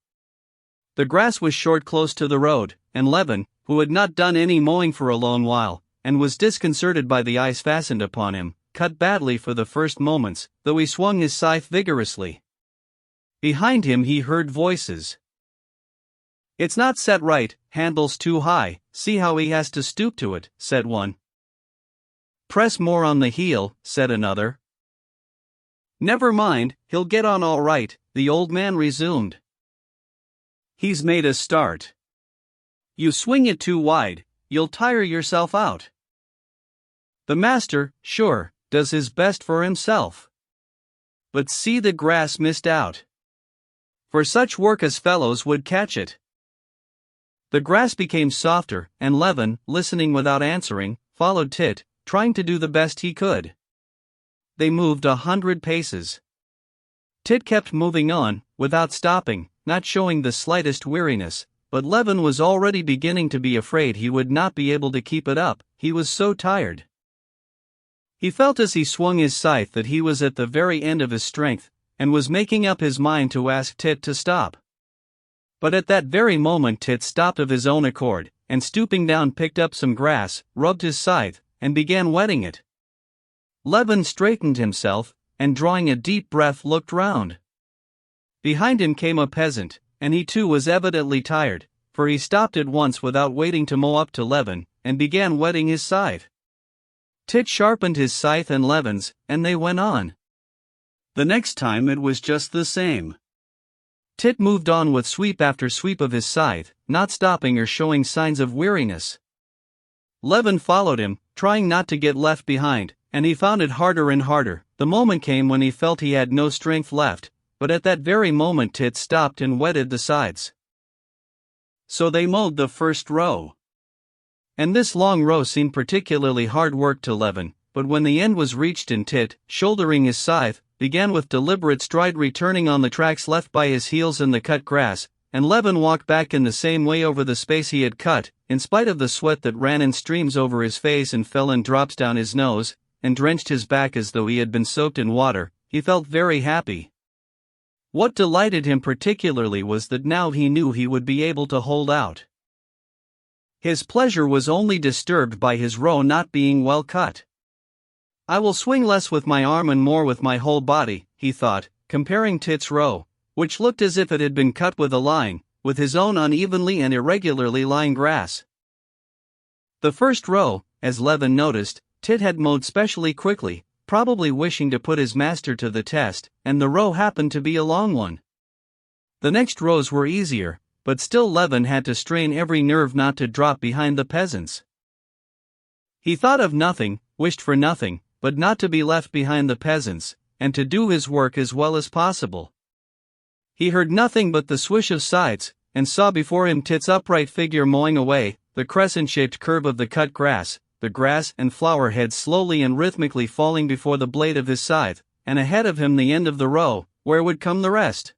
The grass was short close to the road, and Levin, who had not done any mowing for a long while, and was disconcerted by the eyes fastened upon him, cut badly for the first moments, though he swung his scythe vigorously. Behind him he heard voices. "It's not set right, handle's too high, see how he has to stoop to it," said one. "Press more on the heel," said another. "Never mind, he'll get on all right," the old man resumed. "He's made a start. You swing it too wide, you'll tire yourself out. The master, sure, does his best for himself. But see the grass missed out. For such work as fellows would catch it." The grass became softer, and Levin, listening without answering, followed Tit, trying to do the best he could. They moved 100 paces. Tit kept moving on, without stopping, not showing the slightest weariness, but Levin was already beginning to be afraid he would not be able to keep it up, he was so tired. He felt as he swung his scythe that he was at the very end of his strength, and was making up his mind to ask Tit to stop. But at that very moment Tit stopped of his own accord, and stooping down picked up some grass, rubbed his scythe, and began wetting it. Levin straightened himself, and drawing a deep breath looked round. Behind him came a peasant, and he too was evidently tired, for he stopped at once without waiting to mow up to Levin, and began wetting his scythe. Tit sharpened his scythe and Levin's, and they went on. The next time it was just the same. Tit moved on with sweep after sweep of his scythe, not stopping or showing signs of weariness. Levin followed him, trying not to get left behind, and he found it harder and harder. The moment came when he felt he had no strength left, but at that very moment Tit stopped and wetted the sides. So they mowed the first row. And this long row seemed particularly hard work to Levin, but when the end was reached and Tit, shouldering his scythe, began with deliberate stride returning on the tracks left by his heels in the cut grass, and Levin walked back in the same way over the space he had cut, in spite of the sweat that ran in streams over his face and fell in drops down his nose, and drenched his back as though he had been soaked in water, he felt very happy. What delighted him particularly was that now he knew he would be able to hold out. His pleasure was only disturbed by his row not being well cut. "I will swing less with my arm and more with my whole body," he thought, comparing Tit's row, which looked as if it had been cut with a line, with his own unevenly and irregularly lying grass. The first row, as Levin noticed, Tit had mowed specially quickly, probably wishing to put his master to the test, and the row happened to be a long one. The next rows were easier, but still Levin had to strain every nerve not to drop behind the peasants. He thought of nothing, wished for nothing, but not to be left behind the peasants, and to do his work as well as possible. He heard nothing but the swish of scythes, and saw before him Tit's upright figure mowing away, the crescent-shaped curve of the cut grass, the grass and flower heads slowly and rhythmically falling before the blade of his scythe, and ahead of him the end of the row, where would come the rest.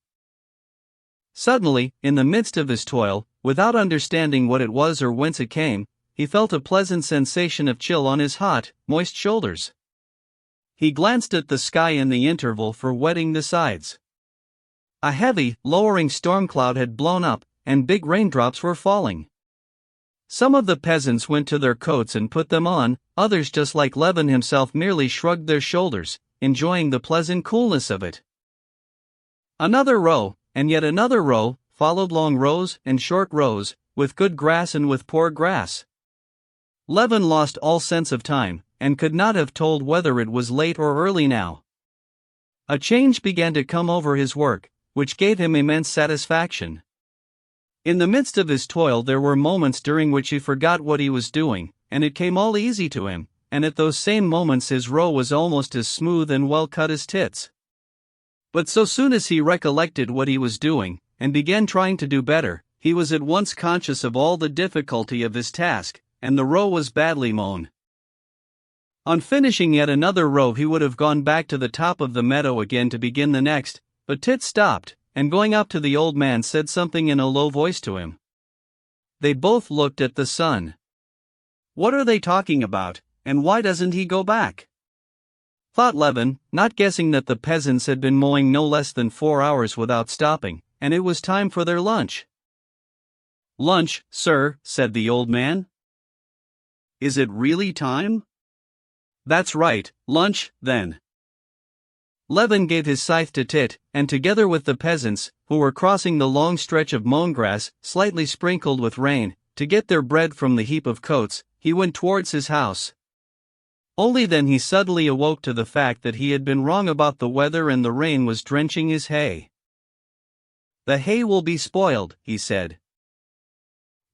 Suddenly, in the midst of his toil, without understanding what it was or whence it came, he felt a pleasant sensation of chill on his hot, moist shoulders. He glanced at the sky in the interval for wetting the sides. A heavy, lowering storm cloud had blown up, and big raindrops were falling. Some of the peasants went to their coats and put them on, others just like Levin himself merely shrugged their shoulders, enjoying the pleasant coolness of it. Another row, and yet another row, followed long rows and short rows, with good grass and with poor grass. Levin lost all sense of time, and could not have told whether it was late or early now. A change began to come over his work, which gave him immense satisfaction. In the midst of his toil there were moments during which he forgot what he was doing, and it came all easy to him, and at those same moments his row was almost as smooth and well cut as Tit's. But so soon as he recollected what he was doing, and began trying to do better, he was at once conscious of all the difficulty of his task, and the row was badly mown. On finishing yet another row he would have gone back to the top of the meadow again to begin the next, but Tit stopped, and going up to the old man said something in a low voice to him. They both looked at the sun. "What are they talking about, and why doesn't he go back?" thought Levin, not guessing that the peasants had been mowing no less than 4 hours without stopping, and it was time for their lunch. "Lunch, sir," said the old man. is it really time? That's right, lunch, then. Levin gave his scythe to Tit, and together with the peasants, who were crossing the long stretch of mown grass, slightly sprinkled with rain, to get their bread from the heap of coats, he went towards his house. Only then he suddenly awoke to the fact that he had been wrong about the weather and the rain was drenching his hay. "The hay will be spoiled," he said.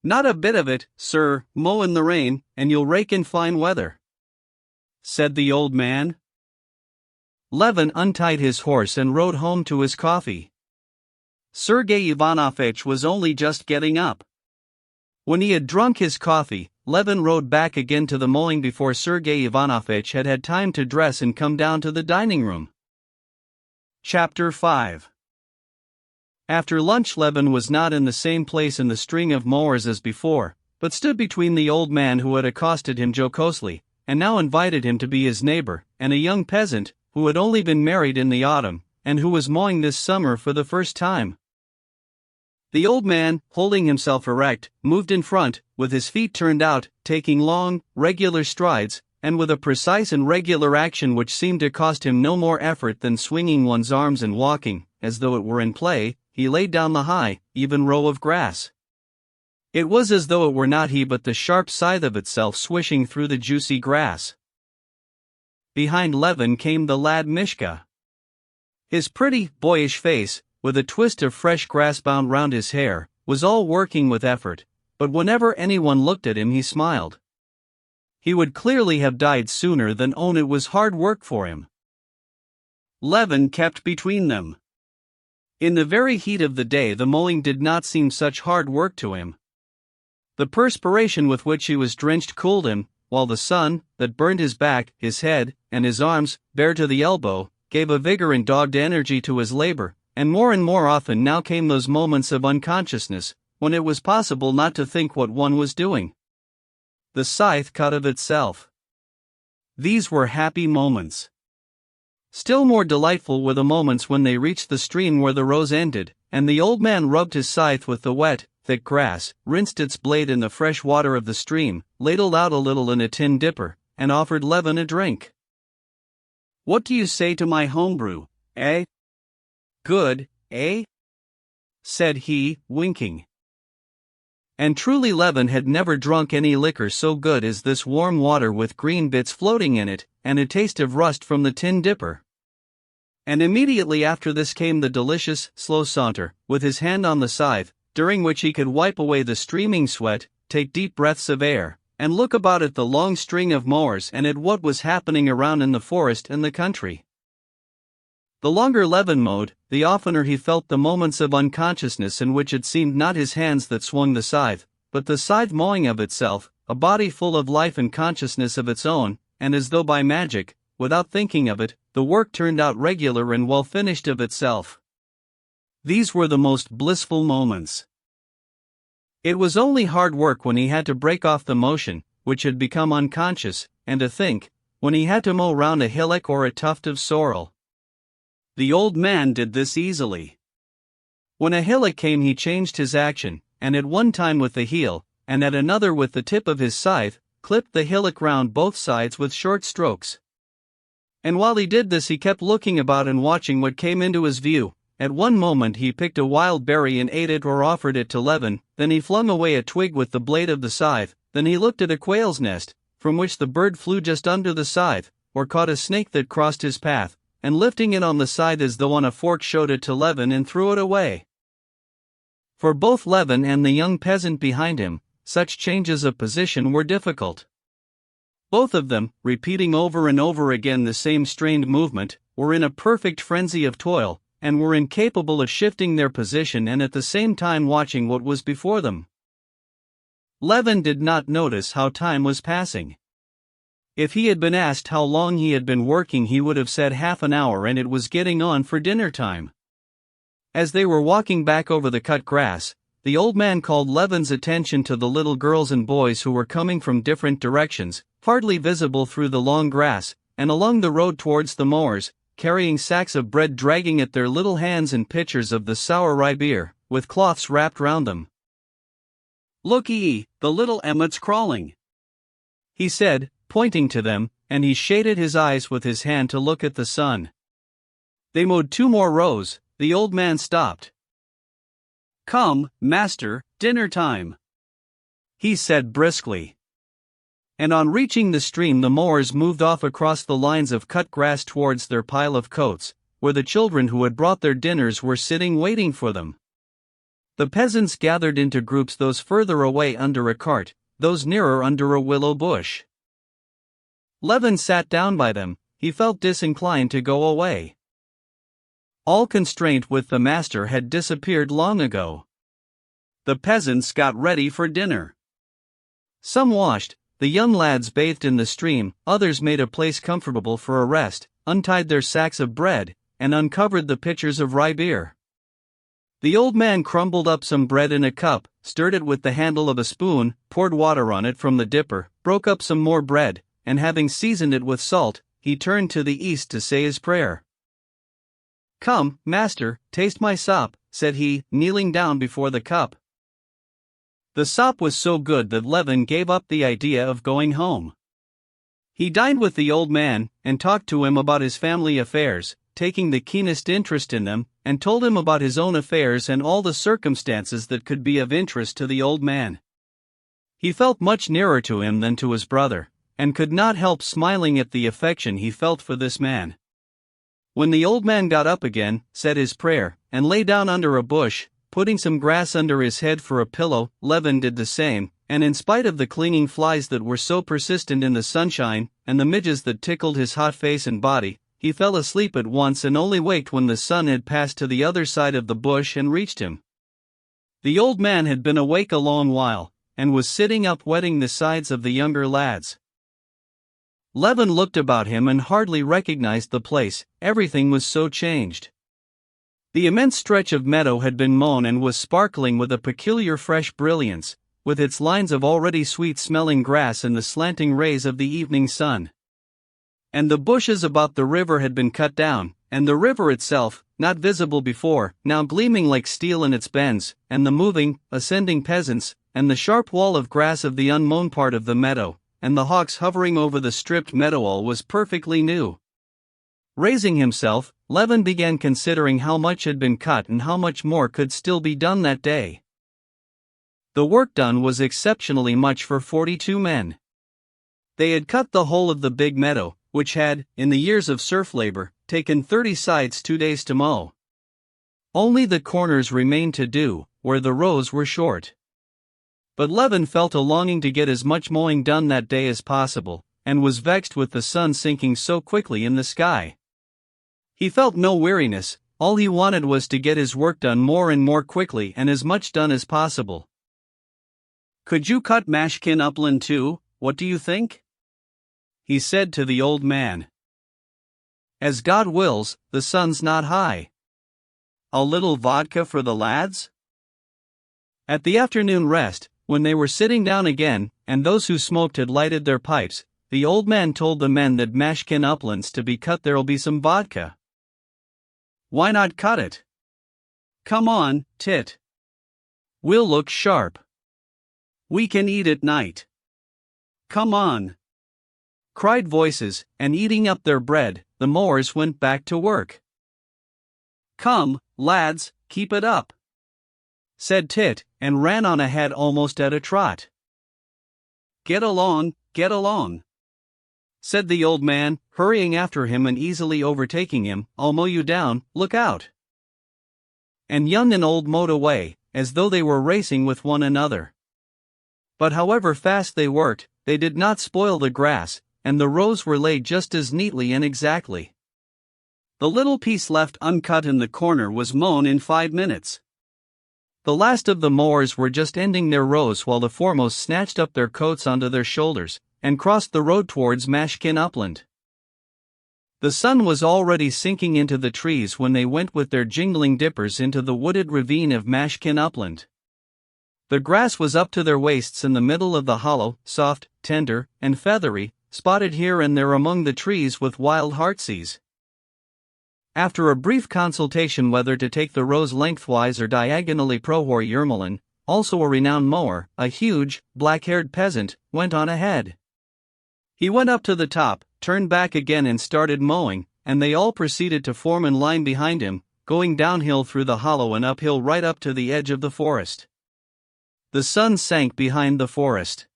"Not a bit of it, sir, mow in the rain, and you'll rake in fine weather," said the old man. Levin untied his horse and rode home to his coffee. Sergei Ivanovitch was only just getting up. When he had drunk his coffee, Levin rode back again to the mowing before Sergei Ivanovitch had had time to dress and come down to the dining room. Chapter 5. After lunch, Levin was not in the same place in the string of mowers as before, but stood between the old man who had accosted him jocosely, and now invited him to be his neighbor, and a young peasant, who had only been married in the autumn, and who was mowing this summer for the first time. The old man, holding himself erect, moved in front, with his feet turned out, taking long, regular strides, and with a precise and regular action which seemed to cost him no more effort than swinging one's arms and walking, as though it were in play. He laid down the high, even row of grass. It was as though it were not he but the sharp scythe of itself swishing through the juicy grass. Behind Levin came the lad Mishka. His pretty, boyish face, with a twist of fresh grass bound round his hair, was all working with effort, but whenever anyone looked at him he smiled. He would clearly have died sooner than own it was hard work for him. Levin kept between them. In the very heat of the day the mowing did not seem such hard work to him. The perspiration with which he was drenched cooled him, while the sun, that burned his back, his head, and his arms, bare to the elbow, gave a vigor and dogged energy to his labor. And more often now came those moments of unconsciousness, when it was possible not to think what one was doing. The scythe cut of itself. These were happy moments. Still more delightful were the moments when they reached the stream where the rows ended, and the old man rubbed his scythe with the wet, thick grass, rinsed its blade in the fresh water of the stream, ladled out a little in a tin dipper, and offered Levin a drink. "What do you say to my homebrew, eh? Good, eh?" said he, winking. And truly Levin had never drunk any liquor so good as this warm water with green bits floating in it, and a taste of rust from the tin dipper. And immediately after this came the delicious, slow saunter, with his hand on the scythe, during which he could wipe away the streaming sweat, take deep breaths of air, and look about at the long string of mowers and at what was happening around in the forest and the country. The longer Levin mowed, the oftener he felt the moments of unconsciousness in which it seemed not his hands that swung the scythe, but the scythe mowing of itself, a body full of life and consciousness of its own, and as though by magic, without thinking of it, the work turned out regular and well finished of itself. These were the most blissful moments. It was only hard work when he had to break off the motion, which had become unconscious, and to think, when he had to mow round a hillock or a tuft of sorrel. The old man did this easily. When a hillock came he changed his action, and at one time with the heel, and at another with the tip of his scythe, clipped the hillock round both sides with short strokes. And while he did this he kept looking about and watching what came into his view. At one moment he picked a wild berry and ate it or offered it to Levin, then he flung away a twig with the blade of the scythe, then he looked at a quail's nest, from which the bird flew just under the scythe, or caught a snake that crossed his path, and lifting it on the scythe as though on a fork showed it to Levin and threw it away. For both Levin and the young peasant behind him, such changes of position were difficult. Both of them, repeating over and over again the same strained movement, were in a perfect frenzy of toil, and were incapable of shifting their position and at the same time watching what was before them. Levin did not notice how time was passing. If he had been asked how long he had been working he would have said half an hour and it was getting on for dinner time. As they were walking back over the cut grass, the old man called Levin's attention to the little girls and boys who were coming from different directions, hardly visible through the long grass, and along the road towards the mowers, carrying sacks of bread dragging at their little hands and pitchers of the sour rye beer, with cloths wrapped round them. "Look-ee, the little emmets crawling," he said, pointing to them, and he shaded his eyes with his hand to look at the sun. They mowed 2 more rows. The old man stopped. "Come, master, dinner time," he said briskly. And on reaching the stream, the mowers moved off across the lines of cut grass towards their pile of coats, where the children who had brought their dinners were sitting waiting for them. The peasants gathered into groups, those further away under a cart, those nearer under a willow bush. Levin sat down by them. He felt disinclined to go away. All constraint with the master had disappeared long ago. The peasants got ready for dinner. Some washed, the young lads bathed in the stream, others made a place comfortable for a rest, untied their sacks of bread, and uncovered the pitchers of rye beer. The old man crumbled up some bread in a cup, stirred it with the handle of a spoon, poured water on it from the dipper, broke up some more bread, and having seasoned it with salt, he turned to the east to say his prayer. "Come, master, taste my sop," said he, kneeling down before the cup. The sop was so good that Levin gave up the idea of going home. He dined with the old man, and talked to him about his family affairs, taking the keenest interest in them, and told him about his own affairs and all the circumstances that could be of interest to the old man. He felt much nearer to him than to his brother, and could not help smiling at the affection he felt for this man. When the old man got up again, said his prayer, and lay down under a bush, putting some grass under his head for a pillow, Levin did the same, and in spite of the clinging flies that were so persistent in the sunshine, and the midges that tickled his hot face and body, he fell asleep at once and only waked when the sun had passed to the other side of the bush and reached him. The old man had been awake a long while, and was sitting up wetting the sides of the younger lads. Levin looked about him and hardly recognized the place, everything was so changed. The immense stretch of meadow had been mown and was sparkling with a peculiar fresh brilliance, with its lines of already sweet-smelling grass in the slanting rays of the evening sun. And the bushes about the river had been cut down, and the river itself, not visible before, now gleaming like steel in its bends, and the moving, ascending peasants, and the sharp wall of grass of the unmown part of the meadow, and the hawks hovering over the stripped meadow, all was perfectly new. Raising himself, Levin began considering how much had been cut and how much more could still be done that day. The work done was exceptionally much for 42 men. They had cut the whole of the big meadow, which had, in the years of serf labor, taken 30 sides 2 days to mow. Only the corners remained to do, where the rows were short. But Levin felt a longing to get as much mowing done that day as possible, and was vexed with the sun sinking so quickly in the sky. He felt no weariness, all he wanted was to get his work done more and more quickly and as much done as possible. "Could you cut mashkin upland too, what do you think?" he said to the old man. "As God wills, the sun's not high. A little vodka for the lads?" At the afternoon rest, when they were sitting down again, and those who smoked had lighted their pipes, the old man told the men that mashkin upland's to be cut, there'll be some vodka. "Why not cut it? Come on, Tit. We'll look sharp. We can eat at night. Come on," cried voices, and eating up their bread, the mowers went back to work. "Come, lads, keep it up," said Tit, and ran on ahead almost at a trot. Get along," said the old man, hurrying after him and easily overtaking him. "I'll mow you down, look out." And young and old mowed away, as though they were racing with one another. But however fast they worked, they did not spoil the grass, and the rows were laid just as neatly and exactly. The little piece left uncut in the corner was mown in 5 minutes. The last of the mowers were just ending their rows while the foremost snatched up their coats onto their shoulders, and crossed the road towards Mashkin Upland. The sun was already sinking into the trees when they went with their jingling dippers into the wooded ravine of Mashkin Upland. The grass was up to their waists in the middle of the hollow, soft, tender, and feathery, spotted here and there among the trees with wild heartsease. After a brief consultation whether to take the rows lengthwise or diagonally, Prohor Yermolin, also a renowned mower, a huge, black-haired peasant, went on ahead. He went up to the top, turned back again and started mowing, and they all proceeded to form in line behind him, going downhill through the hollow and uphill right up to the edge of the forest. The sun sank behind the forest.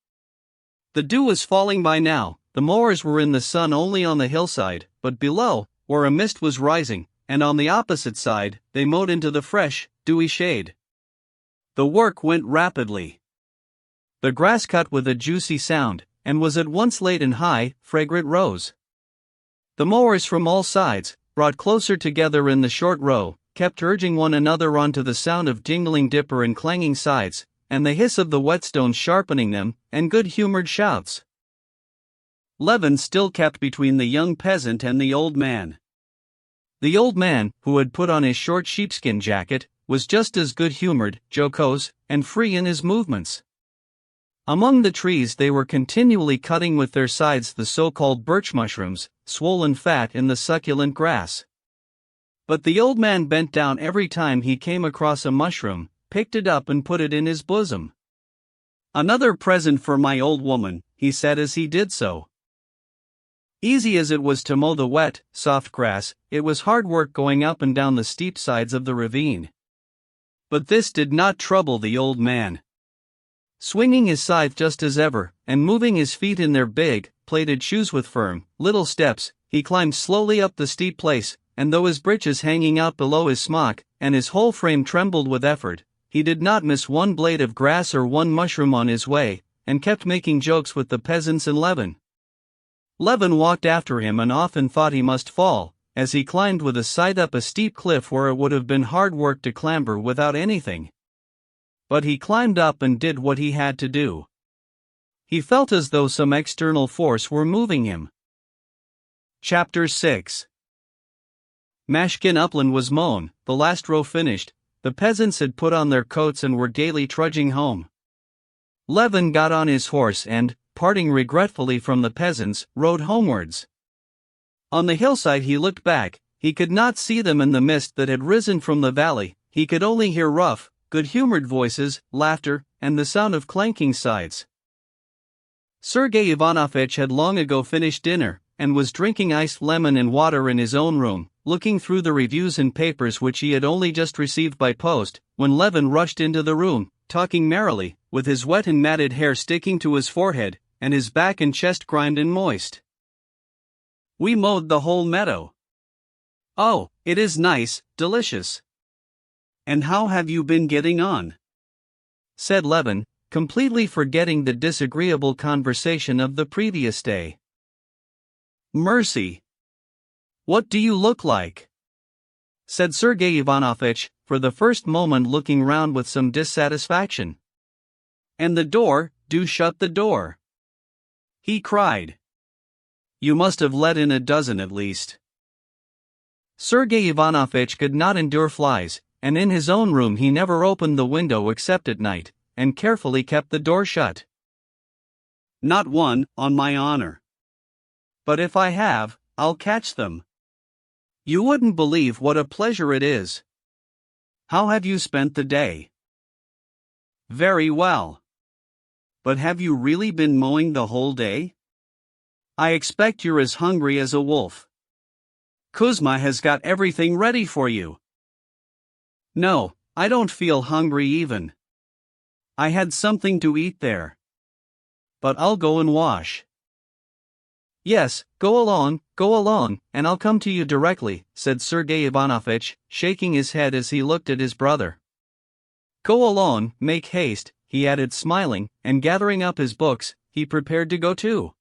The dew was falling by now. The mowers were in the sun only on the hillside, but below, where a mist was rising, and on the opposite side, they mowed into the fresh, dewy shade. The work went rapidly. The grass cut with a juicy sound, and was at once laid in high, fragrant rows. The mowers from all sides, brought closer together in the short row, kept urging one another on to the sound of jingling dipper and clanging scythes, and the hiss of the whetstones sharpening them, and good-humored shouts. Levin still kept between the young peasant and the old man. The old man, who had put on his short sheepskin jacket, was just as good-humored, jocose, and free in his movements. Among the trees they were continually cutting with their scythes the so-called birch mushrooms, swollen fat in the succulent grass. But the old man bent down every time he came across a mushroom, picked it up and put it in his bosom. "Another present for my old woman," he said as he did so. Easy as it was to mow the wet, soft grass, it was hard work going up and down the steep sides of the ravine. But this did not trouble the old man. Swinging his scythe just as ever, and moving his feet in their big, plated shoes with firm, little steps, he climbed slowly up the steep place, and though his breeches hanging out below his smock, and his whole frame trembled with effort, he did not miss one blade of grass or one mushroom on his way, and kept making jokes with the peasants and Levin. Levin walked after him and often thought he must fall, as he climbed with a scythe up a steep cliff where it would have been hard work to clamber without anything. But he climbed up and did what he had to do. He felt as though some external force were moving him. Chapter 6. Mashkin upland was mown, the last row finished, the peasants had put on their coats and were gaily trudging home. Levin got on his horse and, parting regretfully from the peasants, rode homewards. On the hillside he looked back. He could not see them in the mist that had risen from the valley. He could only hear rough, good-humored voices, laughter, and the sound of clanking scythes. Sergei Ivanovitch had long ago finished dinner, and was drinking iced lemon and water in his own room, looking through the reviews and papers which he had only just received by post, when Levin rushed into the room, talking merrily, with his wet and matted hair sticking to his forehead, and his back and chest grimed and moist. "We mowed the whole meadow." "Oh, it is nice, delicious. And how have you been getting on?" said Levin, completely forgetting the disagreeable conversation of the previous day. "Mercy! What do you look like?" said Sergei Ivanovitch, for the first moment looking round with some dissatisfaction. "And the door, do shut the door," he cried. "You must have let in a dozen at least." Sergei Ivanovitch could not endure flies, and in his own room he never opened the window except at night, and carefully kept the door shut. "Not one, on my honor. But if I have, I'll catch them. You wouldn't believe what a pleasure it is. How have you spent the day?" "Very well. But have you really been mowing the whole day? I expect you're as hungry as a wolf. Kuzma has got everything ready for you." "No, I don't feel hungry even. I had something to eat there. But I'll go and wash." "Yes, go along, and I'll come to you directly," said Sergei Ivanovitch, shaking his head as he looked at his brother. "Go along, make haste," he added smiling, and gathering up his books, he prepared to go too.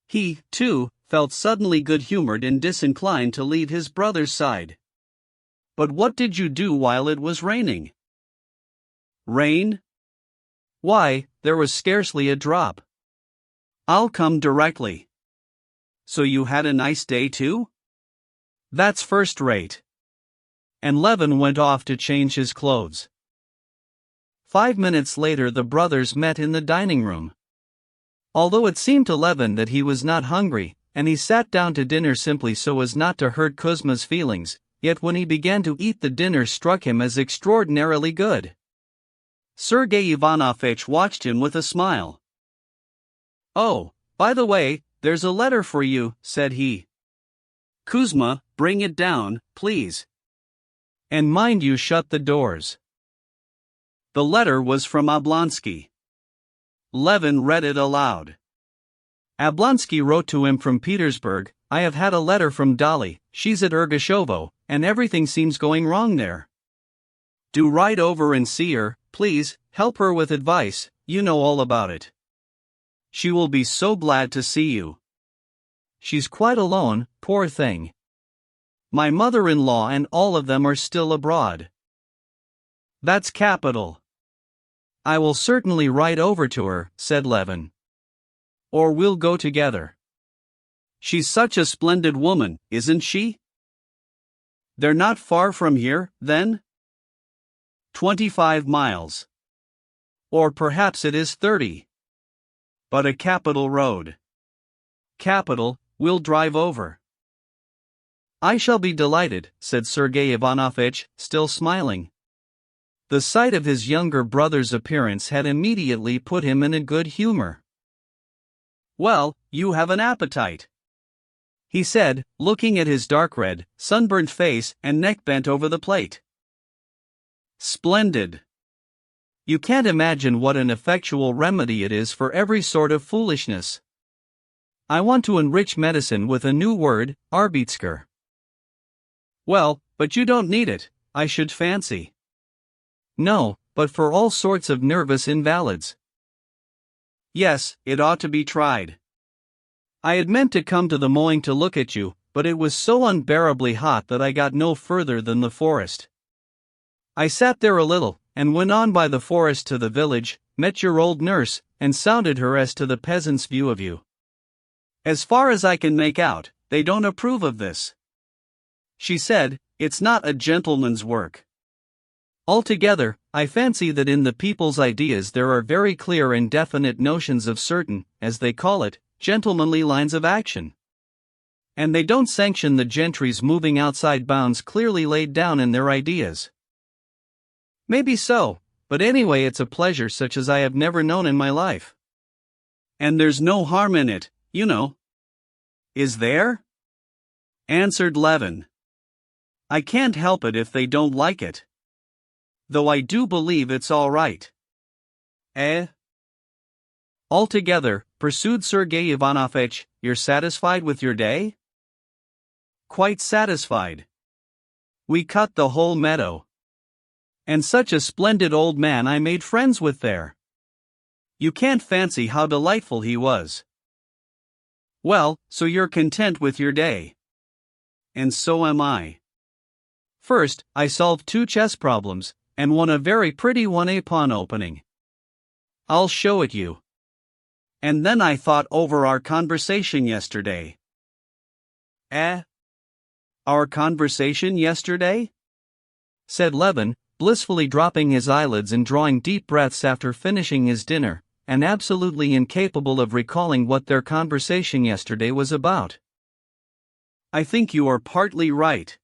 He, too, felt suddenly good-humored and disinclined to leave his brother's side. "But what did you do while it was raining?" "Rain? Why, there was scarcely a drop." "I'll come directly. So you had a nice day too?" "That's first rate." And Levin went off to change his clothes. 5 minutes later the brothers met in the dining room. Although it seemed to Levin that he was not hungry, and he sat down to dinner simply so as not to hurt Kuzma's feelings, yet when he began to eat the dinner struck him as extraordinarily good. Sergei Ivanovitch watched him with a smile. "Oh, by the way, there's a letter for you, said he. Kuzma, bring it down, please. And mind you shut the doors. The letter was from Oblonsky. Levin read it aloud. Oblonsky wrote to him from Petersburg, I have had a letter from Dolly, she's at Ergashovo, and everything seems going wrong there. Do ride over and see her, please, help her with advice, you know all about it. She will be so glad to see you. She's quite alone, poor thing. My mother-in-law and all of them are still abroad. That's capital. I will certainly ride over to her, said Levin. Or we'll go together. She's such a splendid woman, isn't she? They're not far from here, then? 25 miles. Or perhaps it is 30. But a capital road. Capital, we'll drive over. I shall be delighted, said Sergei Ivanovich, still smiling. The sight of his younger brother's appearance had immediately put him in a good humor. Well, you have an appetite, he said, looking at his dark red, sunburned face and neck bent over the plate. Splendid. You can't imagine what an effectual remedy it is for every sort of foolishness. I want to enrich medicine with a new word, Arbeitsker. Well, but you don't need it, I should fancy. No, but for all sorts of nervous invalids. Yes, it ought to be tried. I had meant to come to the mowing to look at you, but it was so unbearably hot that I got no further than the forest. I sat there a little, and went on by the forest to the village, met your old nurse, and sounded her as to the peasants' view of you. As far as I can make out, they don't approve of this. She said, it's not a gentleman's work. Altogether, I fancy that in the people's ideas there are very clear and definite notions of certain, as they call it, gentlemanly lines of action. And they don't sanction the gentry's moving outside bounds clearly laid down in their ideas. Maybe so, but anyway it's a pleasure such as I have never known in my life. And there's no harm in it, you know. Is there? Answered Levin. I can't help it if they don't like it. Though I do believe it's all right. Eh? Altogether, pursued Sergei Ivanovich, you're satisfied with your day? Quite satisfied. We cut the whole meadow. And such a splendid old man I made friends with there. You can't fancy how delightful he was. Well, so you're content with your day. And so am I. First, I solved 2 chess problems, and won a very pretty one a pawn opening. I'll show it you. And then I thought over our conversation yesterday. Eh? Our conversation yesterday? Said Levin, blissfully dropping his eyelids and drawing deep breaths after finishing his dinner, and absolutely incapable of recalling what their conversation yesterday was about. I think you are partly right.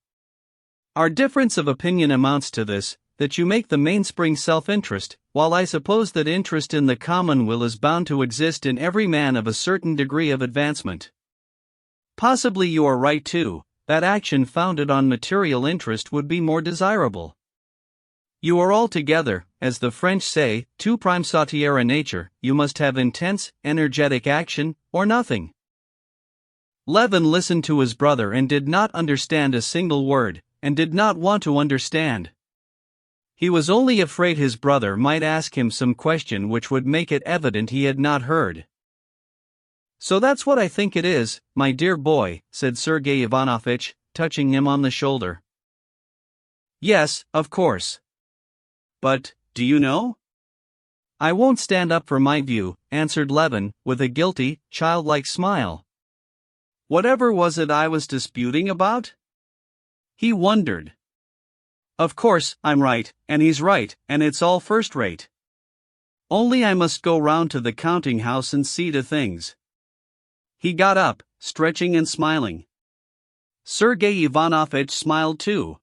Our difference of opinion amounts to this, that you make the mainspring self-interest, while I suppose that interest in the common will is bound to exist in every man of a certain degree of advancement. Possibly you are right too, that action founded on material interest would be more desirable. You are altogether, as the French say, tout prime sautière à nature, you must have intense, energetic action, or nothing. Levin listened to his brother and did not understand a single word, and did not want to understand. He was only afraid his brother might ask him some question which would make it evident he had not heard. So that's what I think it is, my dear boy, said Sergei Ivanovich, touching him on the shoulder. Yes, of course. But, do you know? I won't stand up for my view, answered Levin, with a guilty, childlike smile. Whatever was it I was disputing about? He wondered. Of course, I'm right, and he's right, and it's all first-rate. Only I must go round to the counting-house and see to things. He got up, stretching and smiling. Sergei Ivanovich smiled too.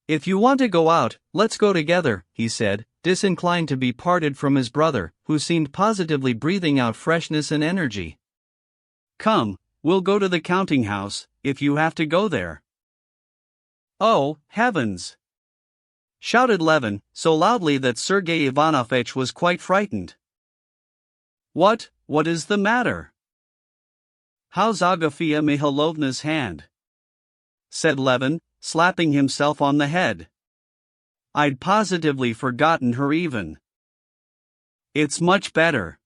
If you want to go out, let's go together, he said, disinclined to be parted from his brother, who seemed positively breathing out freshness and energy. Come, we'll go to the counting house, if you have to go there. Oh, heavens! Shouted Levin, so loudly that Sergei Ivanovitch was quite frightened. What is the matter? How's Agafia Mihailovna's hand? Said Levin, slapping himself on the head. I'd positively forgotten her even. It's much better.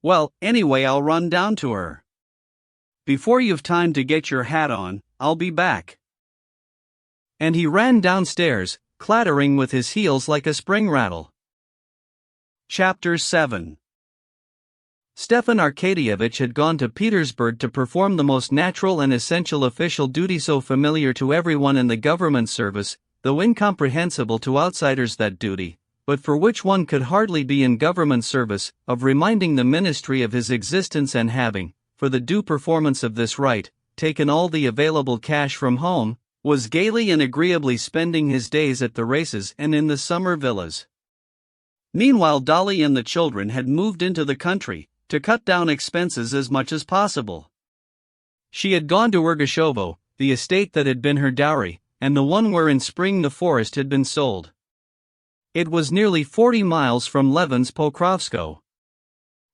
Well, anyway, I'll run down to her. Before you've time to get your hat on, I'll be back. And he ran downstairs, clattering with his heels like a spring rattle. Chapter 7. Stepan Arkadyevitch had gone to Petersburg to perform the most natural and essential official duty so familiar to everyone in the government service, though incomprehensible to outsiders, that duty, but for which one could hardly be in government service, of reminding the ministry of his existence and having, for the due performance of this right, taken all the available cash from home, was gaily and agreeably spending his days at the races and in the summer villas. Meanwhile, Dolly and the children had moved into the country, to cut down expenses as much as possible. She had gone to Ergoshovo, the estate that had been her dowry, and the one where in spring the forest had been sold. It was nearly 40 miles from Levin's Pokrovskoe.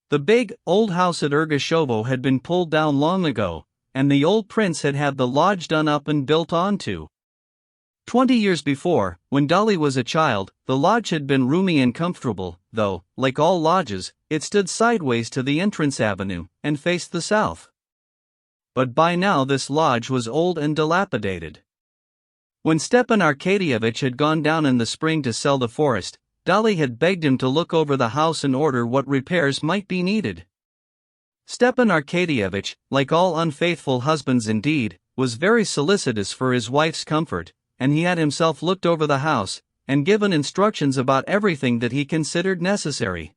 The big, old house at Ergoshovo had been pulled down long ago, and the old prince had had the lodge done up and built onto. 20 years before, when Dolly was a child, the lodge had been roomy and comfortable, though, like all lodges, it stood sideways to the entrance avenue, and faced the south. But by now this lodge was old and dilapidated. When Stepan Arkadyevitch had gone down in the spring to sell the forest, Dolly had begged him to look over the house and order what repairs might be needed. Stepan Arkadyevitch, like all unfaithful husbands indeed, was very solicitous for his wife's comfort, and he had himself looked over the house, and given instructions about everything that he considered necessary.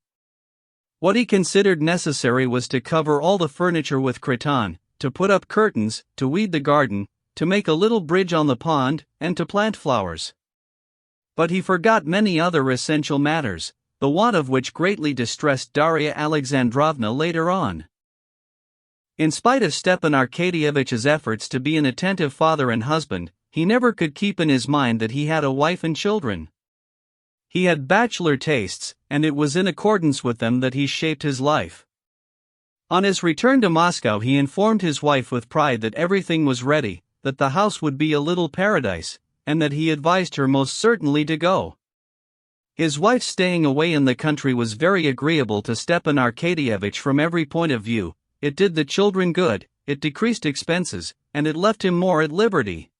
What he considered necessary was to cover all the furniture with cretonne, to put up curtains, to weed the garden, to make a little bridge on the pond, and to plant flowers. But he forgot many other essential matters, the want of which greatly distressed Darya Alexandrovna later on. In spite of Stepan Arkadyevitch's efforts to be an attentive father and husband, he never could keep in his mind that he had a wife and children. He had bachelor tastes, and it was in accordance with them that he shaped his life. On his return to Moscow, he informed his wife with pride that everything was ready, that the house would be a little paradise, and that he advised her most certainly to go. His wife's staying away in the country was very agreeable to Stepan Arkadyevitch from every point of view. It did the children good, it decreased expenses, and it left him more at liberty.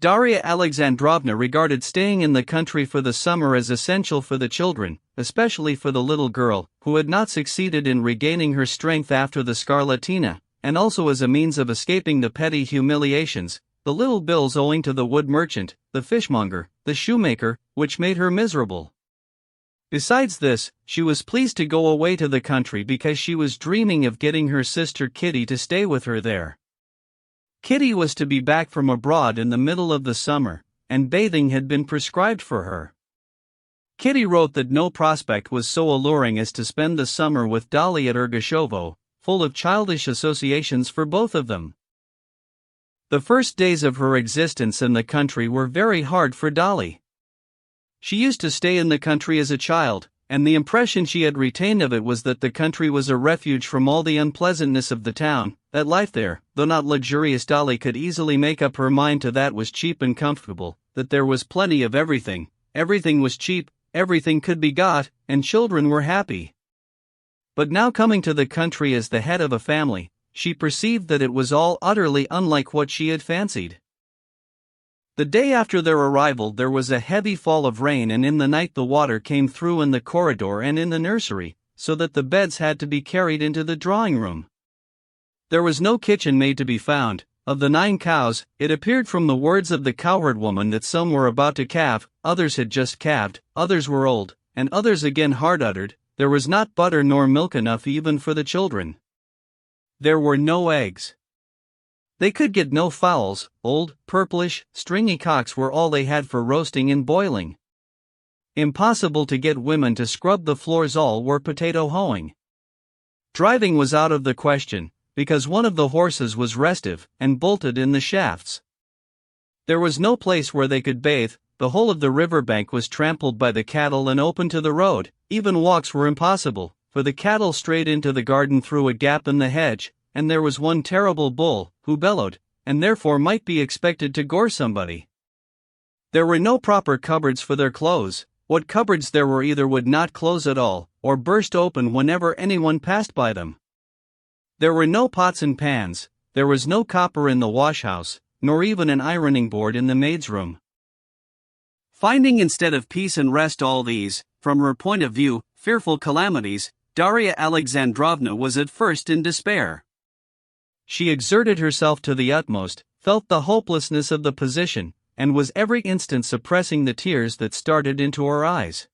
Darya Alexandrovna regarded staying in the country for the summer as essential for the children, especially for the little girl, who had not succeeded in regaining her strength after the scarlatina, and also as a means of escaping the petty humiliations, the little bills owing to the wood merchant, the fishmonger, the shoemaker, which made her miserable. Besides this, she was pleased to go away to the country because she was dreaming of getting her sister Kitty to stay with her there. Kitty was to be back from abroad in the middle of the summer, and bathing had been prescribed for her. Kitty wrote that no prospect was so alluring as to spend the summer with Dolly at Ergoshovo, full of childish associations for both of them. The first days of her existence in the country were very hard for Dolly. She used to stay in the country as a child, and the impression she had retained of it was that the country was a refuge from all the unpleasantness of the town, that life there, though not luxurious, Dolly could easily make up her mind to that, was cheap and comfortable, that there was plenty of everything was cheap, everything could be got, and children were happy. But now, coming to the country as the head of a family, she perceived that it was all utterly unlike what she had fancied. The day after their arrival there was a heavy fall of rain, and in the night the water came through in the corridor and in the nursery, so that the beds had to be carried into the drawing room. There was no kitchen maid to be found. Of the 9 cows, it appeared from the words of the cowherd woman that some were about to calve, others had just calved, others were old, and others again hard-uddered. There was not butter nor milk enough even for the children. There were no eggs. They could get no fowls. Old, purplish, stringy cocks were all they had for roasting and boiling. Impossible to get women to scrub the floors, all were potato hoeing. Driving was out of the question, because one of the horses was restive and bolted in the shafts. There was no place where they could bathe, the whole of the riverbank was trampled by the cattle and open to the road, even walks were impossible, for the cattle strayed into the garden through a gap in the hedge, and there was one terrible bull, who bellowed, and therefore might be expected to gore somebody. There were no proper cupboards for their clothes. What cupboards there were either would not close at all, or burst open whenever anyone passed by them. There were no pots and pans, there was no copper in the wash-house, nor even an ironing board in the maid's room. Finding instead of peace and rest all these, from her point of view, fearful calamities, Darya Alexandrovna was at first in despair. She exerted herself to the utmost, felt the hopelessness of the position, and was every instant suppressing the tears that started into her eyes.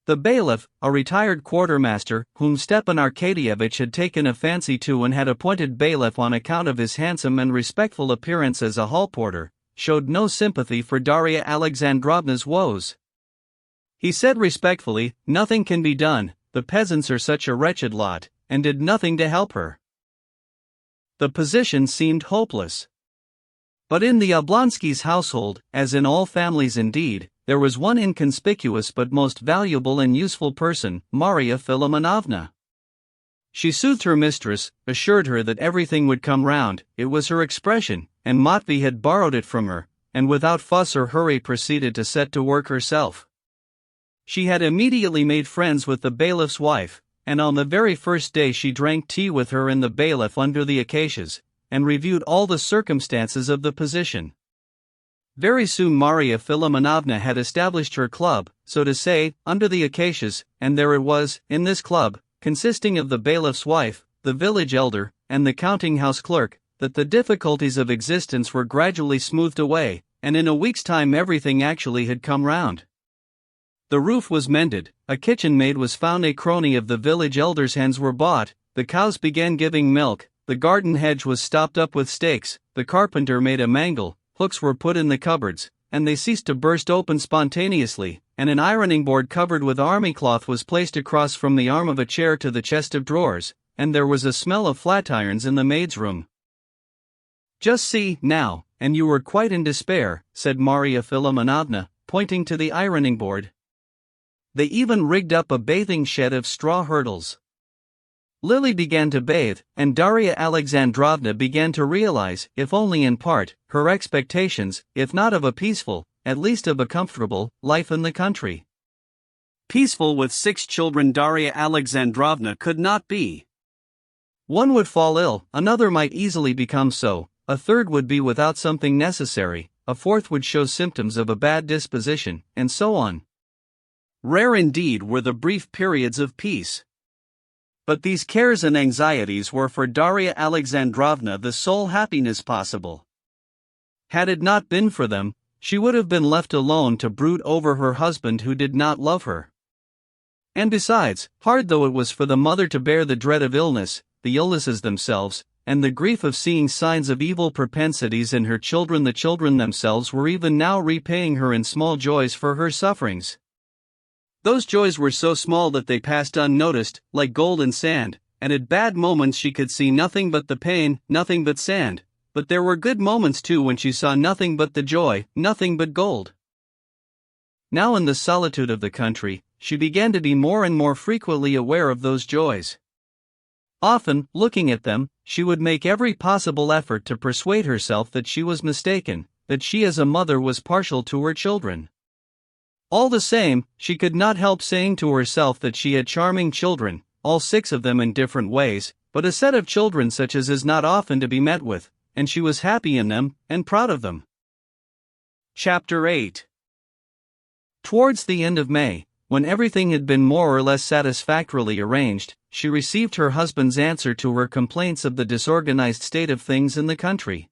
The bailiff, a retired quartermaster, whom Stepan Arkadyevitch had taken a fancy to and had appointed bailiff on account of his handsome and respectful appearance as a hall porter, showed no sympathy for Darya Alexandrovna's woes. He said respectfully, "Nothing can be done, the peasants are such a wretched lot," and did nothing to help her. The position seemed hopeless. But in the Oblonsky's household, as in all families indeed, there was one inconspicuous but most valuable and useful person, Marya Philimonovna. She soothed her mistress, assured her that everything would come round, it was her expression, and Matvey had borrowed it from her, and without fuss or hurry proceeded to set to work herself. She had immediately made friends with the bailiff's wife, and on the very first day she drank tea with her and the bailiff under the acacias, and reviewed all the circumstances of the position. Very soon Marya Philimonovna had established her club, so to say, under the acacias, and there it was, in this club, consisting of the bailiff's wife, the village elder, and the counting-house clerk, that the difficulties of existence were gradually smoothed away, and in a week's time everything actually had come round. The roof was mended, a kitchen maid was found, a crony of the village elder's hens were bought, the cows began giving milk, the garden hedge was stopped up with stakes, the carpenter made a mangle, hooks were put in the cupboards, and they ceased to burst open spontaneously, and an ironing board covered with army cloth was placed across from the arm of a chair to the chest of drawers, and there was a smell of flat irons in the maid's room. "Just see, now, and you were quite in despair," said Marya Philimonovna, pointing to the ironing board. They even rigged up a bathing shed of straw hurdles. Lily began to bathe, and Darya Alexandrovna began to realize, if only in part, her expectations, if not of a peaceful, at least of a comfortable, life in the country. Peaceful with 6 children Darya Alexandrovna could not be. One would fall ill, another might easily become so, a third would be without something necessary, a fourth would show symptoms of a bad disposition, and so on. Rare indeed were the brief periods of peace. But these cares and anxieties were for Darya Alexandrovna the sole happiness possible. Had it not been for them, she would have been left alone to brood over her husband who did not love her. And besides, hard though it was for the mother to bear the dread of illness, the illnesses themselves, and the grief of seeing signs of evil propensities in her children, the children themselves were even now repaying her in small joys for her sufferings. Those joys were so small that they passed unnoticed, like gold and sand, and at bad moments she could see nothing but the pain, nothing but sand, but there were good moments too when she saw nothing but the joy, nothing but gold. Now in the solitude of the country, she began to be more and more frequently aware of those joys. Often, looking at them, she would make every possible effort to persuade herself that she was mistaken, that she as a mother was partial to her children. All the same, she could not help saying to herself that she had charming children, all 6 of them in different ways, but a set of children such as is not often to be met with, and she was happy in them, and proud of them. Chapter 8. Towards the end of May, when everything had been more or less satisfactorily arranged, she received her husband's answer to her complaints of the disorganized state of things in the country.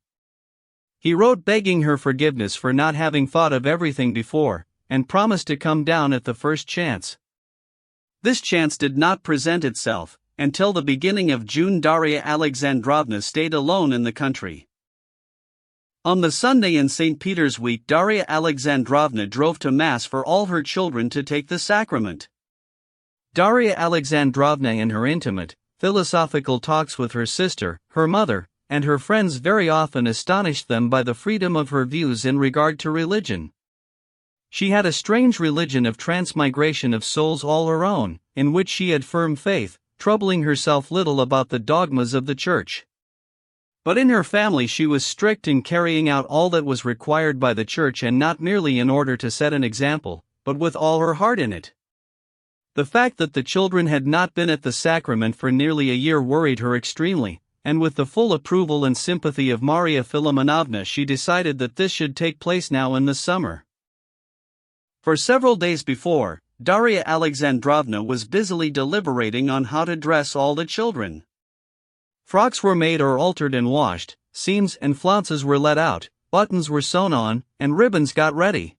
He wrote begging her forgiveness for not having thought of everything before, and promised to come down at the first chance. This chance did not present itself. Until the beginning of June Darya Alexandrovna stayed alone in the country. On the Sunday in St. Peter's week Darya Alexandrovna drove to Mass for all her children to take the sacrament. Darya Alexandrovna and her intimate, philosophical talks with her sister, her mother, and her friends very often astonished them by the freedom of her views in regard to religion. She had a strange religion of transmigration of souls all her own, in which she had firm faith, troubling herself little about the dogmas of the church. But in her family she was strict in carrying out all that was required by the church, and not merely in order to set an example, but with all her heart in it. The fact that the children had not been at the sacrament for nearly a year worried her extremely, and with the full approval and sympathy of Maria Philimonovna she decided that this should take place now in the summer. For several days before, Darya Alexandrovna was busily deliberating on how to dress all the children. Frocks were made or altered and washed, seams and flounces were let out, buttons were sewn on, and ribbons got ready.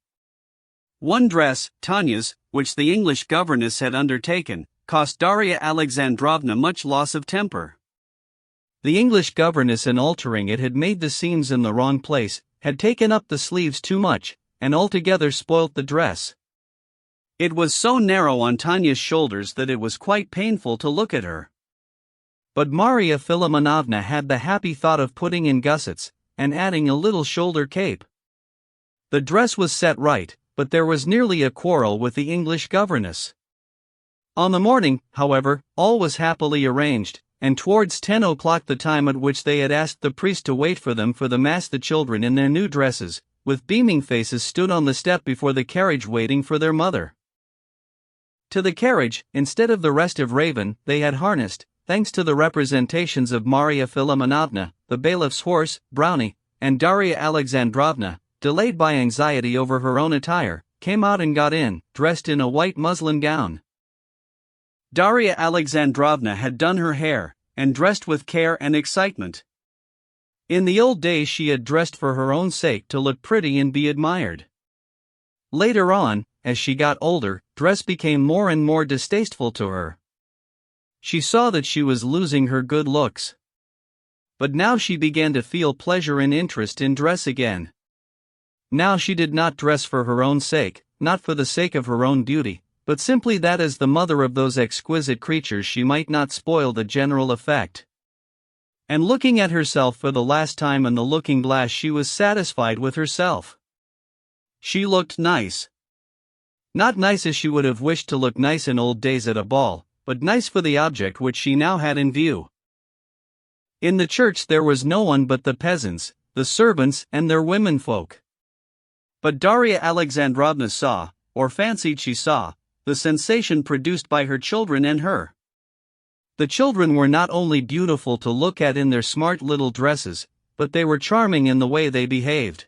One dress, Tanya's, which the English governess had undertaken, cost Darya Alexandrovna much loss of temper. The English governess in altering it had made the seams in the wrong place, had taken up the sleeves too much, and altogether spoilt the dress. It was so narrow on Tanya's shoulders that it was quite painful to look at her. But Maria Philimonovna had the happy thought of putting in gussets, and adding a little shoulder cape. The dress was set right, but there was nearly a quarrel with the English governess. On the morning, however, all was happily arranged, and towards 10 o'clock, the time at which they had asked the priest to wait for them for the mass, the children in their new dresses, with beaming faces, stood on the step before the carriage waiting for their mother. To the carriage, instead of the restive raven, they had harnessed, thanks to the representations of Maria Philimonovna, the bailiff's horse, Brownie, and Darya Alexandrovna, delayed by anxiety over her own attire, came out and got in, dressed in a white muslin gown. Darya Alexandrovna had done her hair, and dressed with care and excitement. In the old days she had dressed for her own sake, to look pretty and be admired. Later on, as she got older, dress became more and more distasteful to her. She saw that she was losing her good looks. But now she began to feel pleasure and interest in dress again. Now she did not dress for her own sake, not for the sake of her own beauty, but simply that as the mother of those exquisite creatures she might not spoil the general effect. And looking at herself for the last time in the looking glass, she was satisfied with herself. She looked nice. Not nice as she would have wished to look nice in old days at a ball, but nice for the object which she now had in view. In the church there was no one but the peasants, the servants, and their womenfolk. But Darya Alexandrovna saw, or fancied she saw, the sensation produced by her children and her. The children were not only beautiful to look at in their smart little dresses, but they were charming in the way they behaved.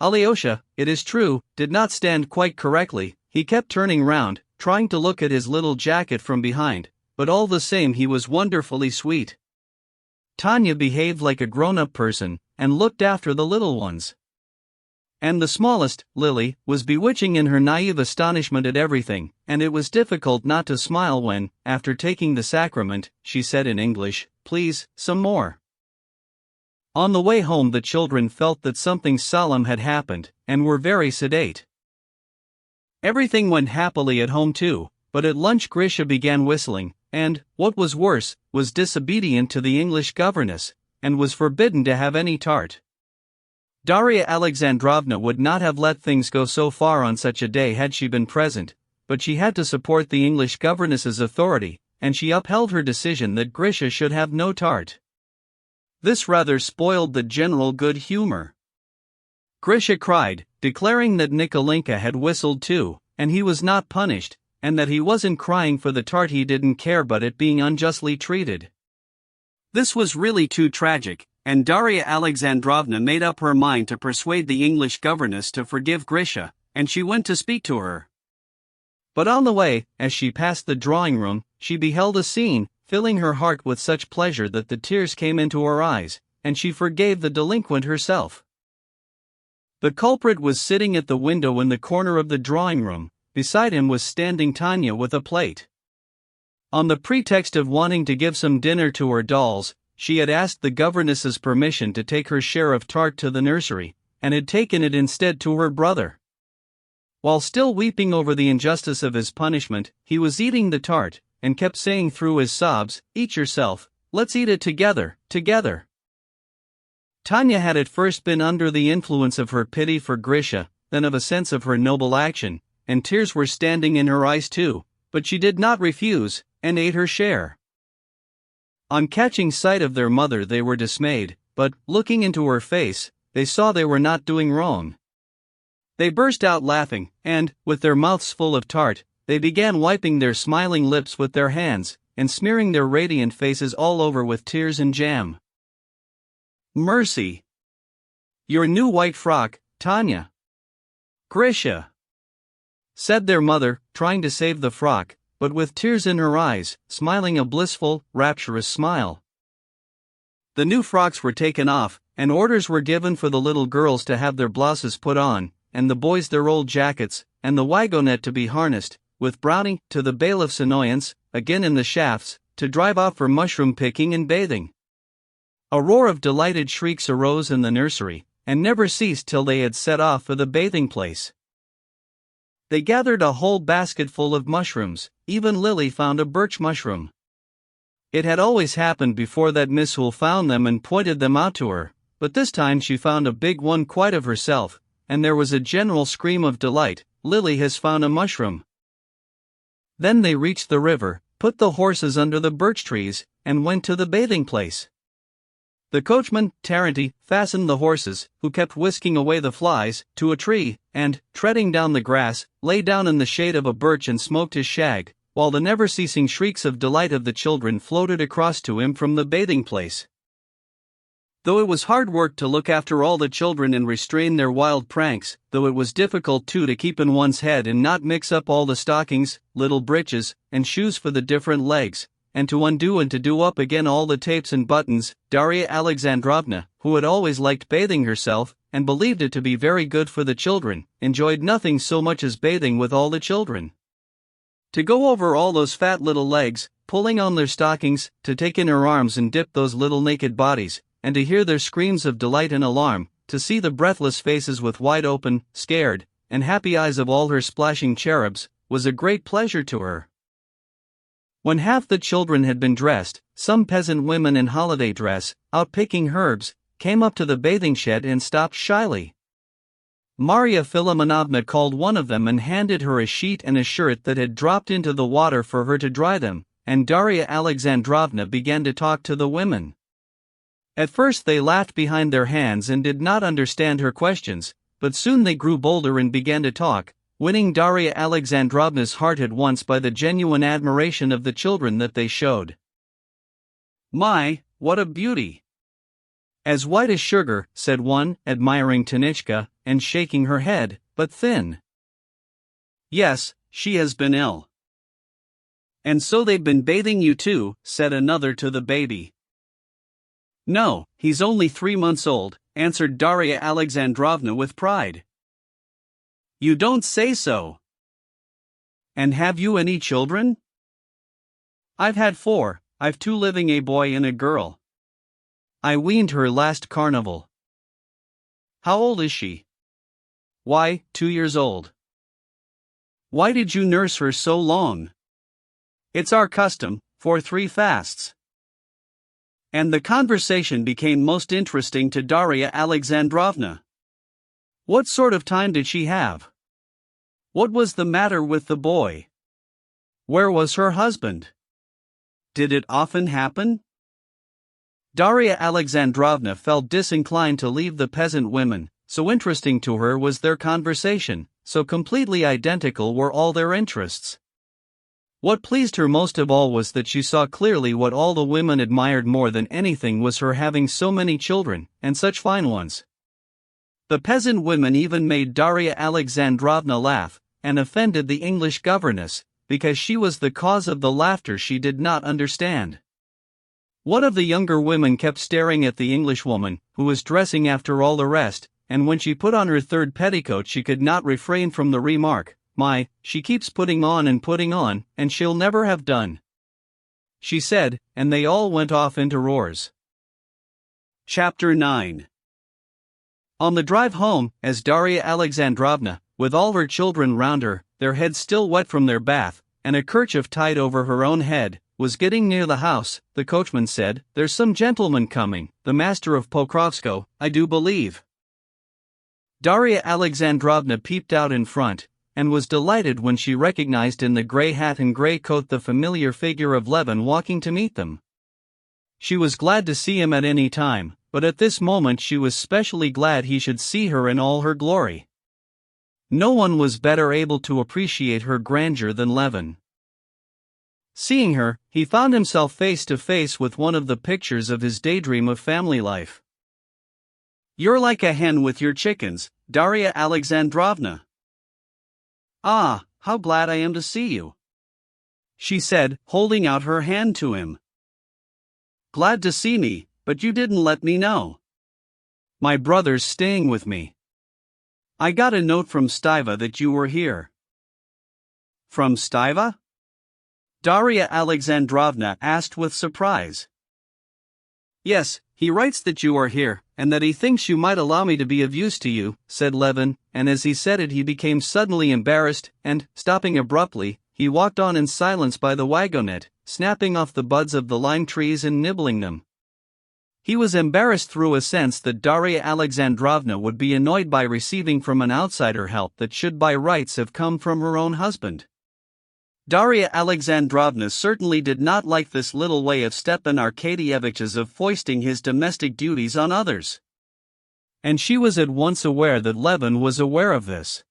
Alyosha, it is true, did not stand quite correctly. He kept turning round, trying to look at his little jacket from behind, but all the same he was wonderfully sweet. Tanya behaved like a grown-up person, and looked after the little ones. And the smallest, Lily, was bewitching in her naive astonishment at everything, and it was difficult not to smile when, after taking the sacrament, she said in English, "Please, some more." On the way home the children felt that something solemn had happened, and were very sedate. Everything went happily at home too, but at lunch Grisha began whistling, and, what was worse, was disobedient to the English governess, and was forbidden to have any tart. Darya Alexandrovna would not have let things go so far on such a day had she been present, but she had to support the English governess's authority, and she upheld her decision that Grisha should have no tart. This rather spoiled the general good humor. Grisha cried, declaring that Nikolinka had whistled too, and he was not punished, and that he wasn't crying for the tart, he didn't care but at being unjustly treated. This was really too tragic, and Darya Alexandrovna made up her mind to persuade the English governess to forgive Grisha, and she went to speak to her. But on the way, as she passed the drawing room, she beheld a scene, filling her heart with such pleasure that the tears came into her eyes, and she forgave the delinquent herself. The culprit was sitting at the window in the corner of the drawing room. Beside him was standing Tanya with a plate. On the pretext of wanting to give some dinner to her dolls, she had asked the governess's permission to take her share of tart to the nursery, and had taken it instead to her brother. While still weeping over the injustice of his punishment, he was eating the tart, and kept saying through his sobs, "Eat yourself, let's eat it together, together." Tanya had at first been under the influence of her pity for Grisha, then of a sense of her noble action, and tears were standing in her eyes too, but she did not refuse, and ate her share. On catching sight of their mother they were dismayed, but, looking into her face, they saw they were not doing wrong. They burst out laughing, and, with their mouths full of tart, they began wiping their smiling lips with their hands, and smearing their radiant faces all over with tears and jam. "Mercy! Your new white frock, Tanya!" "Grisha!" said their mother, trying to save the frock, but with tears in her eyes, smiling a blissful, rapturous smile. The new frocks were taken off, and orders were given for the little girls to have their blouses put on, and the boys their old jackets, and the wagonette to be harnessed, with Brownie, to the bailiff's annoyance, again in the shafts, to drive off for mushroom picking and bathing. A roar of delighted shrieks arose in the nursery, and never ceased till they had set off for the bathing place. They gathered a whole basketful of mushrooms, even Lily found a birch mushroom. It had always happened before that Miss Hoole found them and pointed them out to her, but this time she found a big one quite of herself, and there was a general scream of delight. "Lily has found a mushroom." Then they reached the river, put the horses under the birch trees, and went to the bathing place. The coachman, Taranty, fastened the horses, who kept whisking away the flies, to a tree, and, treading down the grass, lay down in the shade of a birch and smoked his shag, while the never-ceasing shrieks of delight of the children floated across to him from the bathing place. Though it was hard work to look after all the children and restrain their wild pranks, though it was difficult too to keep in one's head and not mix up all the stockings, little breeches, and shoes for the different legs, and to undo and to do up again all the tapes and buttons, Darya Alexandrovna, who had always liked bathing herself, and believed it to be very good for the children, enjoyed nothing so much as bathing with all the children. To go over all those fat little legs, pulling on their stockings, to take in her arms and dip those little naked bodies, and to hear their screams of delight and alarm, to see the breathless faces with wide open, scared, and happy eyes of all her splashing cherubs, was a great pleasure to her. When half the children had been dressed, some peasant women in holiday dress, out picking herbs, came up to the bathing shed and stopped shyly. Marya Philimonovna called one of them and handed her a sheet and a shirt that had dropped into the water for her to dry them, and Darya Alexandrovna began to talk to the women. At first they laughed behind their hands and did not understand her questions, but soon they grew bolder and began to talk, winning Darya Alexandrovna's heart at once by the genuine admiration of the children that they showed. "My, what a beauty! As white as sugar," said one, admiring Tanishka, and shaking her head, "but thin." "Yes, she has been ill." "And so they've been bathing you too," said another to the baby. "No, he's only 3 months old," answered Darya Alexandrovna with pride. "You don't say so! And have you any children?" "I've had 4, I've 2 living, a boy and a girl. I weaned her last carnival." "How old is she?" "Why, 2 years old." "Why did you nurse her so long?" "It's our custom, for 3 fasts." And the conversation became most interesting to Darya Alexandrovna. What sort of time did she have? What was the matter with the boy? Where was her husband? Did it often happen? Darya Alexandrovna felt disinclined to leave the peasant women, so interesting to her was their conversation, so completely identical were all their interests. What pleased her most of all was that she saw clearly what all the women admired more than anything was her having so many children, and such fine ones. The peasant women even made Darya Alexandrovna laugh, and offended the English governess, because she was the cause of the laughter she did not understand. One of the younger women kept staring at the Englishwoman, who was dressing after all the rest, and when she put on her 3rd petticoat she could not refrain from the remark, "My, she keeps putting on, and she'll never have done," she said, and they all went off into roars. Chapter 9. On the drive home, as Darya Alexandrovna, with all her children round her, their heads still wet from their bath, and a kerchief tied over her own head, was getting near the house. The coachman said, "There's some gentleman coming, the master of Pokrovsko, I do believe." Darya Alexandrovna peeped out in front, and was delighted when she recognized in the grey hat and grey coat the familiar figure of Levin walking to meet them. She was glad to see him at any time, but at this moment she was specially glad he should see her in all her glory. No one was better able to appreciate her grandeur than Levin. Seeing her, he found himself face to face with one of the pictures of his daydream of family life. "You're like a hen with your chickens, Darya Alexandrovna." "Ah, how glad I am to see you," she said, holding out her hand to him. "Glad to see me, but you didn't let me know." "My brother's staying with me. I got a note from Stiva that you were here." "From Stiva?" Darya Alexandrovna asked with surprise. "Yes, he writes that you are here, and that he thinks you might allow me to be of use to you," said Levin, and as he said it he became suddenly embarrassed, and, stopping abruptly, he walked on in silence by the wagonette, snapping off the buds of the lime trees and nibbling them. He was embarrassed through a sense that Darya Alexandrovna would be annoyed by receiving from an outsider help that should by rights have come from her own husband. Darya Alexandrovna certainly did not like this little way of Stepan Arkadyevitch's of foisting his domestic duties on others. And she was at once aware that Levin was aware of this.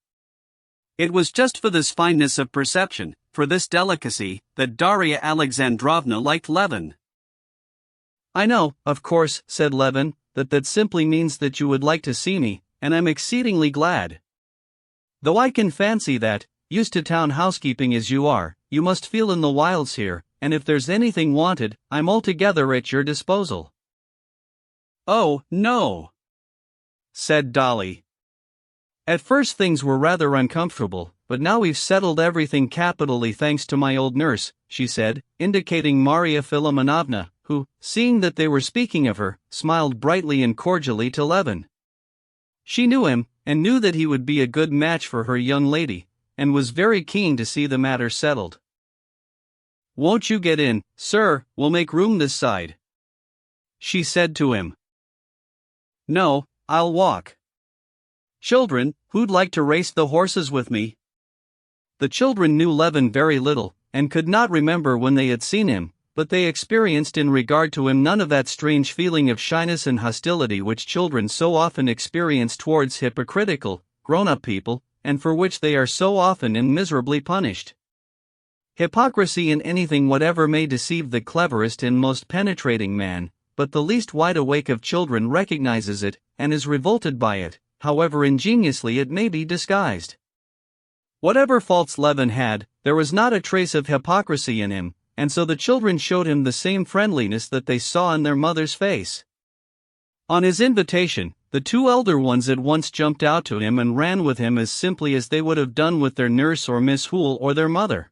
It was just for this fineness of perception, for this delicacy, that Darya Alexandrovna liked Levin. "I know, of course," said Levin, that simply means that you would like to see me, and I'm exceedingly glad. Though I can fancy that, used to town housekeeping as you are, you must feel in the wilds here, and if there's anything wanted, I'm altogether at your disposal." "Oh, no," said Dolly. "At first things were rather uncomfortable, but now we've settled everything capitally thanks to my old nurse," she said, indicating Maria Philimonovna, who, seeing that they were speaking of her, smiled brightly and cordially to Levin. She knew him, and knew that he would be a good match for her young lady, and was very keen to see the matter settled. "Won't you get in, sir, we'll make room this side," she said to him. "No, I'll walk." "Children, who'd like to race the horses with me?" The children knew Levin very little, and could not remember when they had seen him, but they experienced in regard to him none of that strange feeling of shyness and hostility which children so often experience towards hypocritical, grown-up people, and for which they are so often and miserably punished. Hypocrisy in anything whatever may deceive the cleverest and most penetrating man, but the least wide-awake of children recognizes it, and is revolted by it, however ingeniously it may be disguised. Whatever faults Levin had, there was not a trace of hypocrisy in him, and so the children showed him the same friendliness that they saw in their mother's face. On his invitation, the two elder ones at once jumped out to him and ran with him as simply as they would have done with their nurse or Miss Hoole or their mother.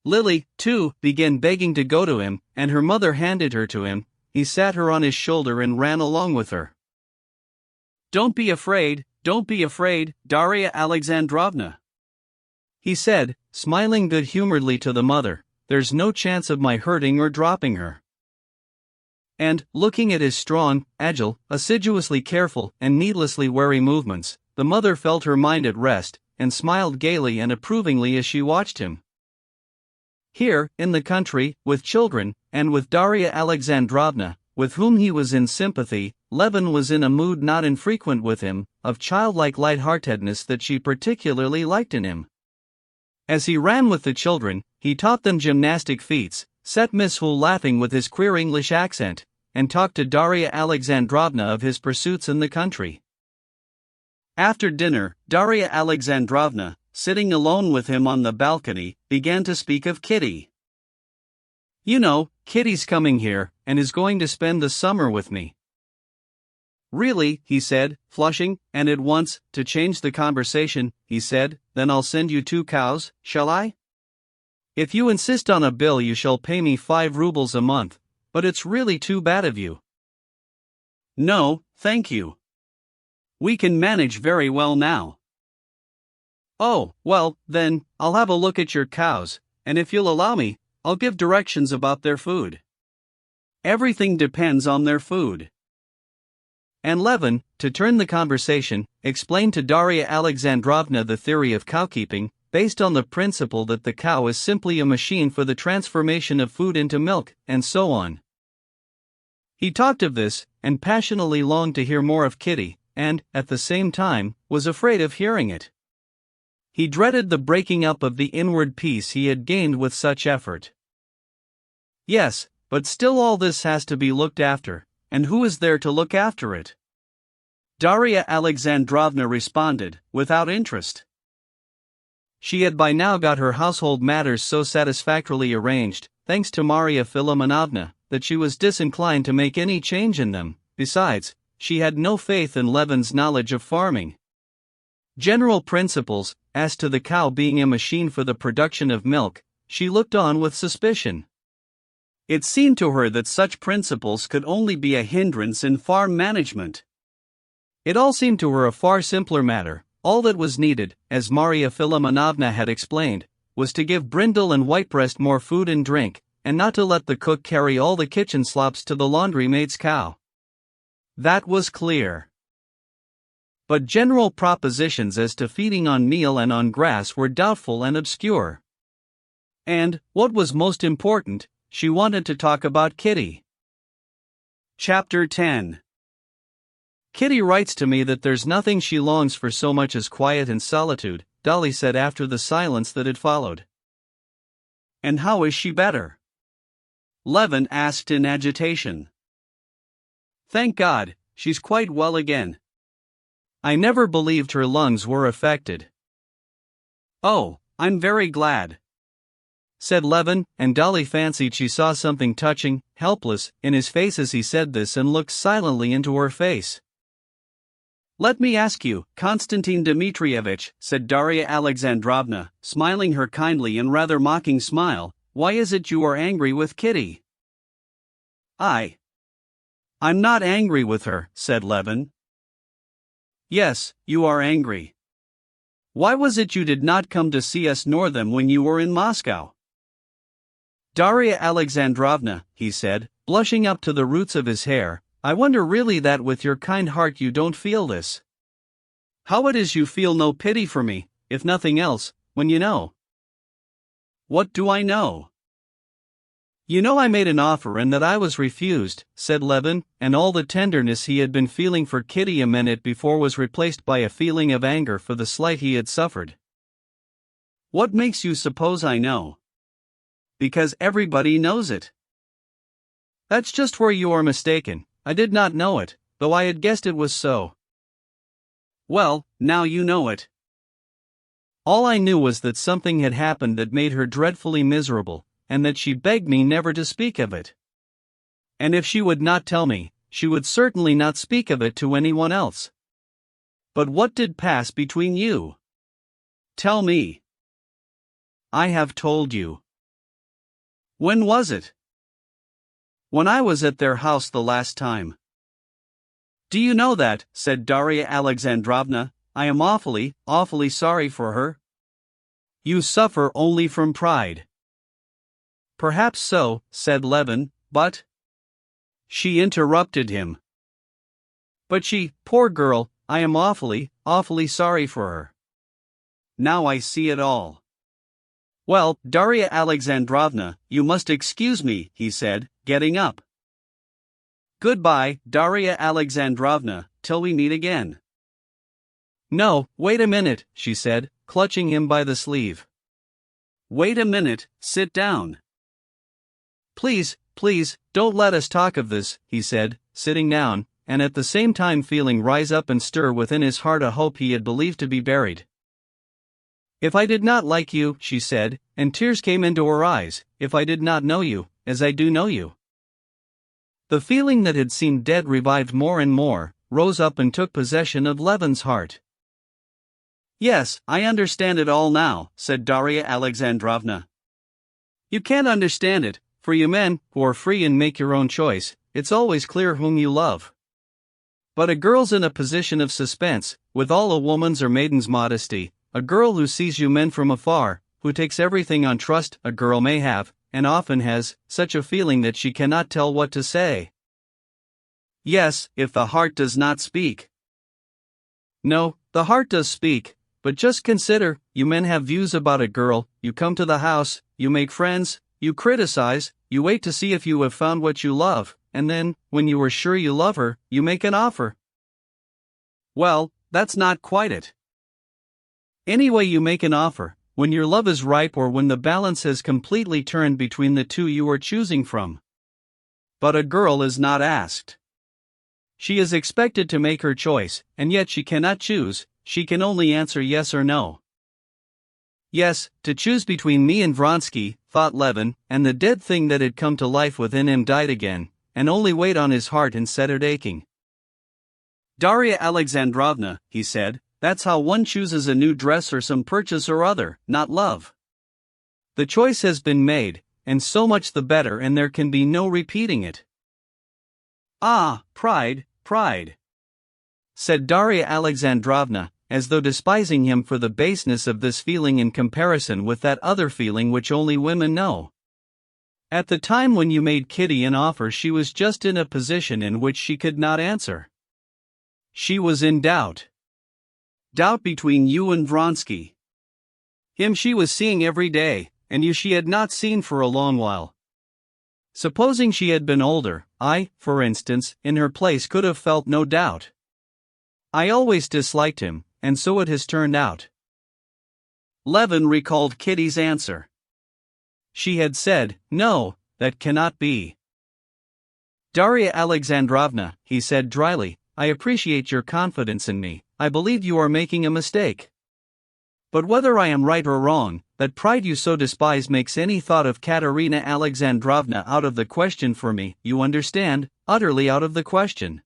Lily, too, began begging to go to him, and her mother handed her to him. He sat her on his shoulder and ran along with her. Don't be afraid, Darya Alexandrovna," he said, smiling good-humoredly to the mother. "There's no chance of my hurting or dropping her." And, looking at his strong, agile, assiduously careful, and needlessly wary movements, the mother felt her mind at rest, and smiled gaily and approvingly as she watched him. Here, in the country, with children, and with Darya Alexandrovna, with whom he was in sympathy, Levin was in a mood not infrequent with him, of childlike light-heartedness that she particularly liked in him. As he ran with the children, he taught them gymnastic feats, set Miss Hoole laughing with his queer English accent, and talked to Darya Alexandrovna of his pursuits in the country. After dinner, Darya Alexandrovna, sitting alone with him on the balcony, began to speak of Kitty. "You know, Kitty's coming here, and is going to spend the summer with me." "Really," he said, flushing, and at once, to change the conversation, he said, "Then I'll send you 2 cows, shall I? If you insist on a bill you shall pay me 5 rubles a month, but it's really too bad of you." "No, thank you. We can manage very well now." "Oh, well, then, I'll have a look at your cows, and if you'll allow me, I'll give directions about their food. Everything depends on their food." And Levin, to turn the conversation, explained to Darya Alexandrovna the theory of cowkeeping, based on the principle that the cow is simply a machine for the transformation of food into milk, and so on. He talked of this, and passionately longed to hear more of Kitty, and, at the same time, was afraid of hearing it. He dreaded the breaking up of the inward peace he had gained with such effort. Yes, but still all this has to be looked after, and who is there to look after it? Darya Alexandrovna responded, without interest. She had by now got her household matters so satisfactorily arranged, thanks to Marya Philimonovna, that she was disinclined to make any change in them. Besides, she had no faith in Levin's knowledge of farming. General principles, as to the cow being a machine for the production of milk, she looked on with suspicion. It seemed to her that such principles could only be a hindrance in farm management. It all seemed to her a far simpler matter. All that was needed, as Marya Philimonovna had explained, was to give Brindle and Whitebreast more food and drink, and not to let the cook carry all the kitchen slops to the laundry maid's cow. That was clear. But general propositions as to feeding on meal and on grass were doubtful and obscure. And, what was most important, she wanted to talk about Kitty. Chapter 10. Kitty writes to me that there's nothing she longs for so much as quiet and solitude, Dolly said after the silence that had followed. And how is she better? Levin asked in agitation. Thank God, she's quite well again. I never believed her lungs were affected. Oh, I'm very glad, said Levin, and Dolly fancied she saw something touching, helpless, in his face as he said this and looked silently into her face. Let me ask you, Konstantin Dmitrievich, said Darya Alexandrovna, smiling her kindly and rather mocking smile, why is it you are angry with Kitty? I'm not angry with her, said Levin. Yes, you are angry. Why was it you did not come to see us nor them when you were in Moscow? Darya Alexandrovna, he said, blushing up to the roots of his hair, I wonder really that with your kind heart you don't feel this. How it is you feel no pity for me, if nothing else, when you know. What do I know? You know I made an offer and that I was refused, said Levin, and all the tenderness he had been feeling for Kitty a minute before was replaced by a feeling of anger for the slight he had suffered. What makes you suppose I know? Because everybody knows it. That's just where you are mistaken. I did not know it, though I had guessed it was so. Well, now you know it. All I knew was that something had happened that made her dreadfully miserable, and that she begged me never to speak of it. And if she would not tell me, she would certainly not speak of it to anyone else. But what did pass between you? Tell me. I have told you. When was it? When I was at their house the last time. Do you know that, said Darya Alexandrovna, I am awfully sorry for her. You suffer only from pride. Perhaps so, said Levin, but... She interrupted him. But she, poor girl, I am awfully sorry for her. Now I see it all. Well, Darya Alexandrovna, you must excuse me, he said, getting up. Goodbye, Darya Alexandrovna, till we meet again. No, wait a minute, she said, clutching him by the sleeve. Wait a minute, sit down. Please, don't let us talk of this, he said, sitting down, and at the same time feeling rise up and stir within his heart a hope he had believed to be buried. If I did not like you, she said, and tears came into her eyes, if I did not know you, as I do know you. The feeling that had seemed dead revived more and more, rose up and took possession of Levin's heart. Yes, I understand it all now, said Darya Alexandrovna. You can't understand it, for you men, who are free and make your own choice, it's always clear whom you love. But a girl's in a position of suspense, with all a woman's or maiden's modesty, a girl who sees you men from afar, who takes everything on trust. A girl may have, and often has, such a feeling that she cannot tell what to say. Yes, if the heart does not speak. No, the heart does speak, but just consider, you men have views about a girl, you come to the house, you make friends, you criticize, you wait to see if you have found what you love, and then, when you are sure you love her, you make an offer. Well, that's not quite it. Anyway, you make an offer, when your love is ripe or when the balance has completely turned between the two you are choosing from. But a girl is not asked. She is expected to make her choice, and yet she cannot choose, she can only answer yes or no. Yes, to choose between me and Vronsky, thought Levin, and the dead thing that had come to life within him died again, and only weighed on his heart and set it aching. Darya Alexandrovna, he said, that's how one chooses a new dress or some purchase or other, not love. The choice has been made, and so much the better, and there can be no repeating it. Ah, pride, pride, said Darya Alexandrovna, as though despising him for the baseness of this feeling in comparison with that other feeling which only women know. At the time when you made Kitty an offer, she was just in a position in which she could not answer. She was in doubt. Doubt between you and Vronsky. Him she was seeing every day, and you she had not seen for a long while. Supposing she had been older, I, for instance, in her place could have felt no doubt. I always disliked him, and so it has turned out. Levin recalled Kitty's answer. She had said, no, that cannot be. Darya Alexandrovna, he said dryly, I appreciate your confidence in me, I believe you are making a mistake. But whether I am right or wrong, that pride you so despise makes any thought of Katerina Alexandrovna out of the question for me, you understand, utterly out of the question.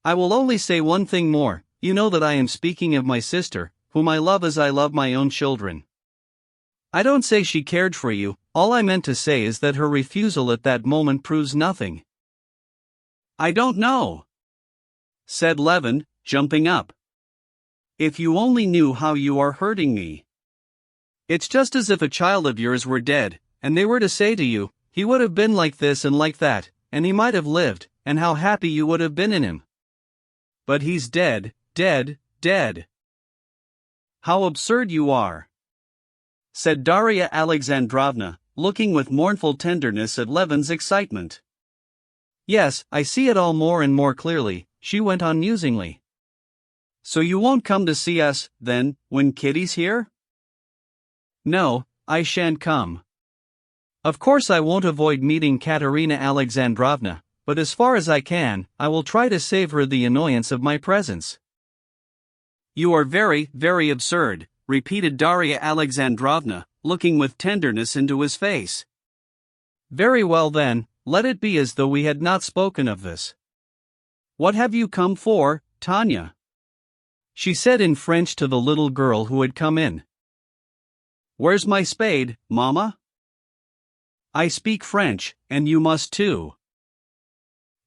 I will only say one thing more, you know that I am speaking of my sister, whom I love as I love my own children. I don't say she cared for you, all I meant to say is that her refusal at that moment proves nothing. I don't know, said Levin, jumping up. If you only knew how you are hurting me. It's just as if a child of yours were dead, and they were to say to you, he would have been like this and like that, and he might have lived, and how happy you would have been in him. But he's dead, dead, dead. How absurd you are, said Darya Alexandrovna, looking with mournful tenderness at Levin's excitement. Yes, I see it all more and more clearly, she went on musingly. So you won't come to see us, then, when Kitty's here? No, I shan't come. Of course I won't avoid meeting Katerina Alexandrovna, but as far as I can, I will try to save her the annoyance of my presence. You are very, very absurd, repeated Darya Alexandrovna, looking with tenderness into his face. Very well then, let it be as though we had not spoken of this. What have you come for, Tanya? She said in French to the little girl who had come in. Where's my spade, Mama? I speak French, and you must too.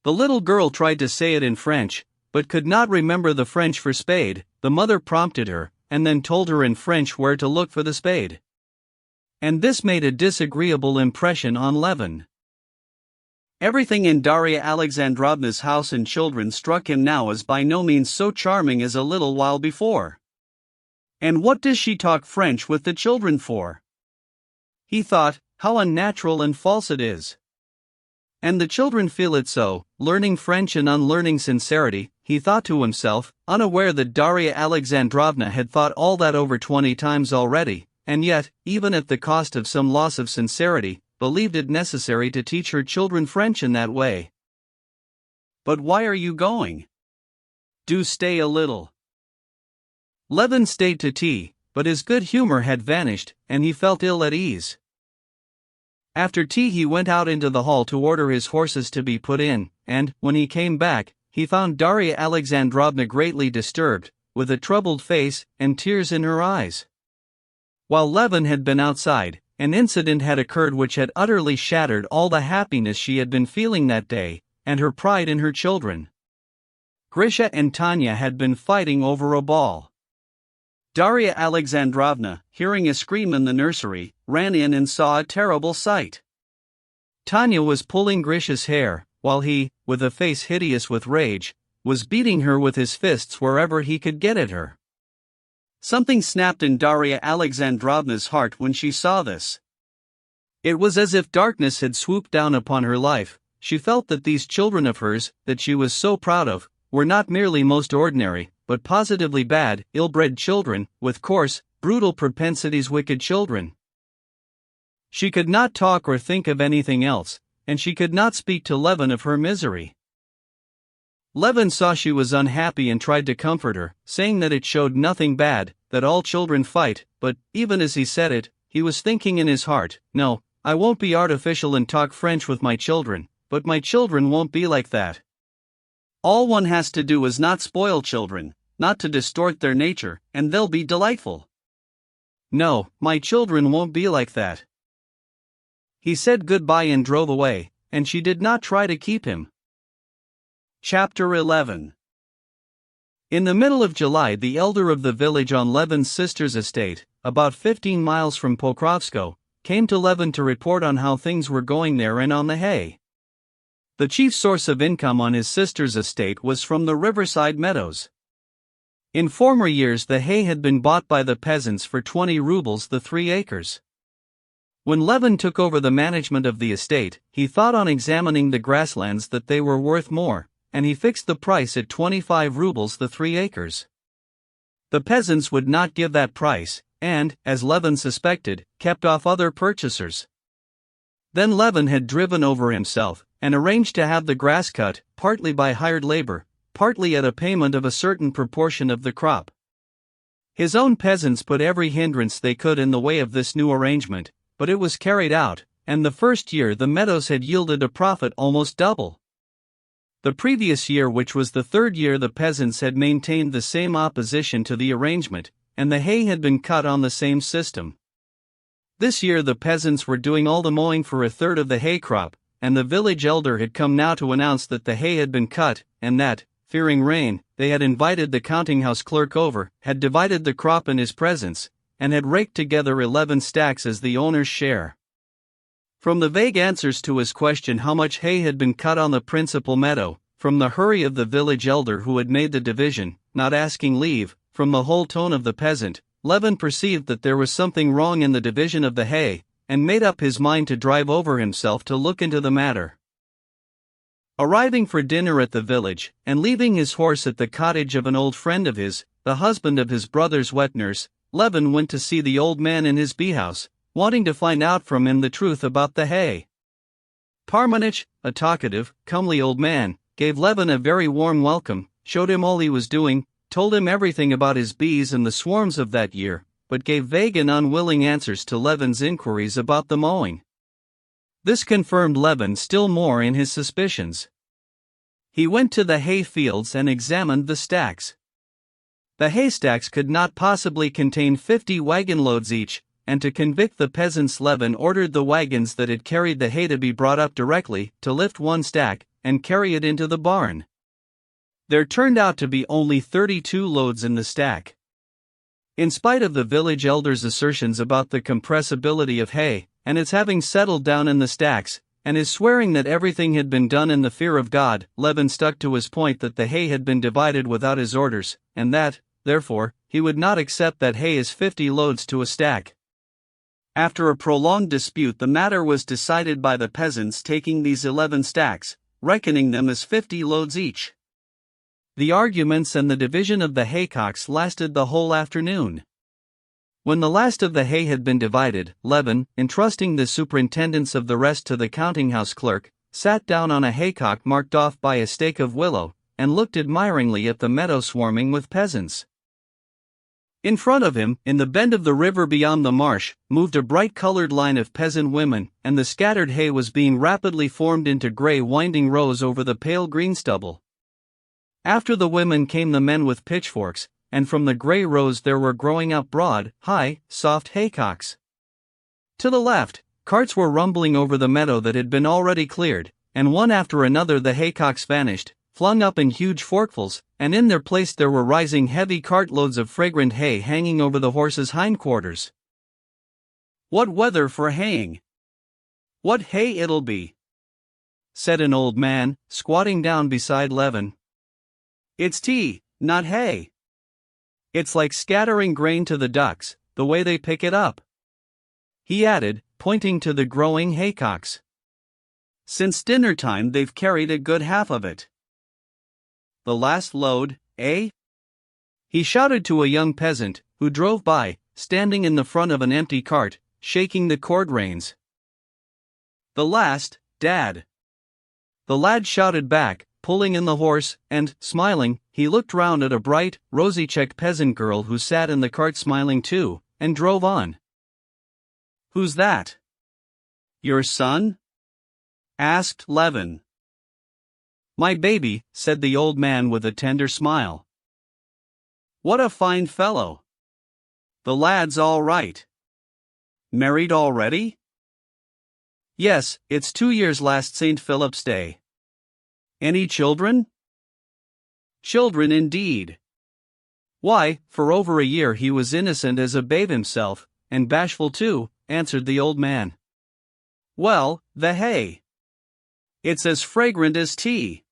The little girl tried to say it in French, but could not remember the French for spade. The mother prompted her, and then told her in French where to look for the spade. And this made a disagreeable impression on Levin. Everything in Darya Alexandrovna's house and children struck him now as by no means so charming as a little while before. And what does she talk French with the children for? He thought, how unnatural and false it is. And the children feel it so, learning French and unlearning sincerity, he thought to himself, unaware that Darya Alexandrovna had thought all that over 20 times already, and yet, even at the cost of some loss of sincerity, believed it necessary to teach her children French in that way. But why are you going? Do stay a little. Levin stayed to tea, but his good humor had vanished, and he felt ill at ease. After tea he went out into the hall to order his horses to be put in, and, when he came back, he found Darya Alexandrovna greatly disturbed, with a troubled face and tears in her eyes. While Levin had been outside, an incident had occurred which had utterly shattered all the happiness she had been feeling that day, and her pride in her children. Grisha and Tanya had been fighting over a ball. Darya Alexandrovna, hearing a scream in the nursery, ran in and saw a terrible sight. Tanya was pulling Grisha's hair, while he, with a face hideous with rage, was beating her with his fists wherever he could get at her. Something snapped in Darya Alexandrovna's heart when she saw this. It was as if darkness had swooped down upon her life. She felt that these children of hers, that she was so proud of, were not merely most ordinary, but positively bad, ill-bred children, with coarse, brutal propensities, wicked children. She could not talk or think of anything else, and she could not speak to Levin of her misery. Levin saw she was unhappy and tried to comfort her, saying that it showed nothing bad, that all children fight, but, even as he said it, he was thinking in his heart, "No, I won't be artificial and talk French with my children, but my children won't be like that. All one has to do is not spoil children, not to distort their nature, and they'll be delightful. No, my children won't be like that." He said goodbye and drove away, and she did not try to keep him. Chapter 11. In the middle of July, the elder of the village on Levin's sister's estate, about 15 miles from Pokrovskoe, came to Levin to report on how things were going there and on the hay. The chief source of income on his sister's estate was from the riverside meadows. In former years the hay had been bought by the peasants for 20 rubles the 3 acres. When Levin took over the management of the estate, he thought on examining the grasslands that they were worth more, and he fixed the price at 25 rubles the 3 acres. The peasants would not give that price, and, as Levin suspected, kept off other purchasers. Then Levin had driven over himself, and arranged to have the grass cut, partly by hired labor, partly at a payment of a certain proportion of the crop. His own peasants put every hindrance they could in the way of this new arrangement, but it was carried out, and the first year the meadows had yielded a profit almost double. The previous year, which was the third year, the peasants had maintained the same opposition to the arrangement, and the hay had been cut on the same system. This year the peasants were doing all the mowing for a third of the hay crop, and the village elder had come now to announce that the hay had been cut, and that, fearing rain, they had invited the counting-house clerk over, had divided the crop in his presence, and had raked together 11 stacks as the owner's share. From the vague answers to his question how much hay had been cut on the principal meadow, from the hurry of the village elder who had made the division, not asking leave, from the whole tone of the peasant, Levin perceived that there was something wrong in the division of the hay, and made up his mind to drive over himself to look into the matter. Arriving for dinner at the village, and leaving his horse at the cottage of an old friend of his, the husband of his brother's wet nurse, Levin went to see the old man in his bee-house, wanting to find out from him the truth about the hay. Parmenich, a talkative, comely old man, gave Levin a very warm welcome, showed him all he was doing, told him everything about his bees and the swarms of that year, but gave vague and unwilling answers to Levin's inquiries about the mowing. This confirmed Levin still more in his suspicions. He went to the hay fields and examined the stacks. The haystacks could not possibly contain 50 wagon loads each, and to convict the peasants Levin ordered the wagons that had carried the hay to be brought up directly, to lift one stack, and carry it into the barn. There turned out to be only 32 loads in the stack. In spite of the village elder's assertions about the compressibility of hay, and its having settled down in the stacks, and his swearing that everything had been done in the fear of God, Levin stuck to his point that the hay had been divided without his orders, and that, therefore, he would not accept that hay as 50 loads to a stack. After a prolonged dispute, the matter was decided by the peasants taking these 11 stacks, reckoning them as 50 loads each. The arguments and the division of the haycocks lasted the whole afternoon. When the last of the hay had been divided, Levin, entrusting the superintendence of the rest to the counting-house clerk, sat down on a haycock marked off by a stake of willow, and looked admiringly at the meadow swarming with peasants. In front of him, in the bend of the river beyond the marsh, moved a bright-colored line of peasant women, and the scattered hay was being rapidly formed into gray winding rows over the pale green stubble. After the women came the men with pitchforks, and from the gray rows there were growing up broad, high, soft haycocks. To the left, carts were rumbling over the meadow that had been already cleared, and one after another the haycocks vanished, flung up in huge forkfuls, and in their place there were rising heavy cartloads of fragrant hay hanging over the horses' hindquarters. "What weather for haying! What hay it'll be!" said an old man, squatting down beside Levin. "It's tea, not hay. It's like scattering grain to the ducks, the way they pick it up," he added, pointing to the growing haycocks. "Since dinner time they've carried a good half of it." "The last load, eh?" he shouted to a young peasant, who drove by, standing in the front of an empty cart, shaking the cord reins. "The last, Dad," the lad shouted back, pulling in the horse, and, smiling, he looked round at a bright, rosy-cheeked peasant girl who sat in the cart smiling too, and drove on. "Who's that? Your son?" asked Levin. "My baby," said the old man with a tender smile. "What a fine fellow! The lad's all right. Married already?" "Yes, it's 2 years last St. Philip's Day." "Any children?" "Children indeed. Why, for over a year he was innocent as a babe himself, and bashful too," answered the old man. "Well, the hay. It's as fragrant as tea,"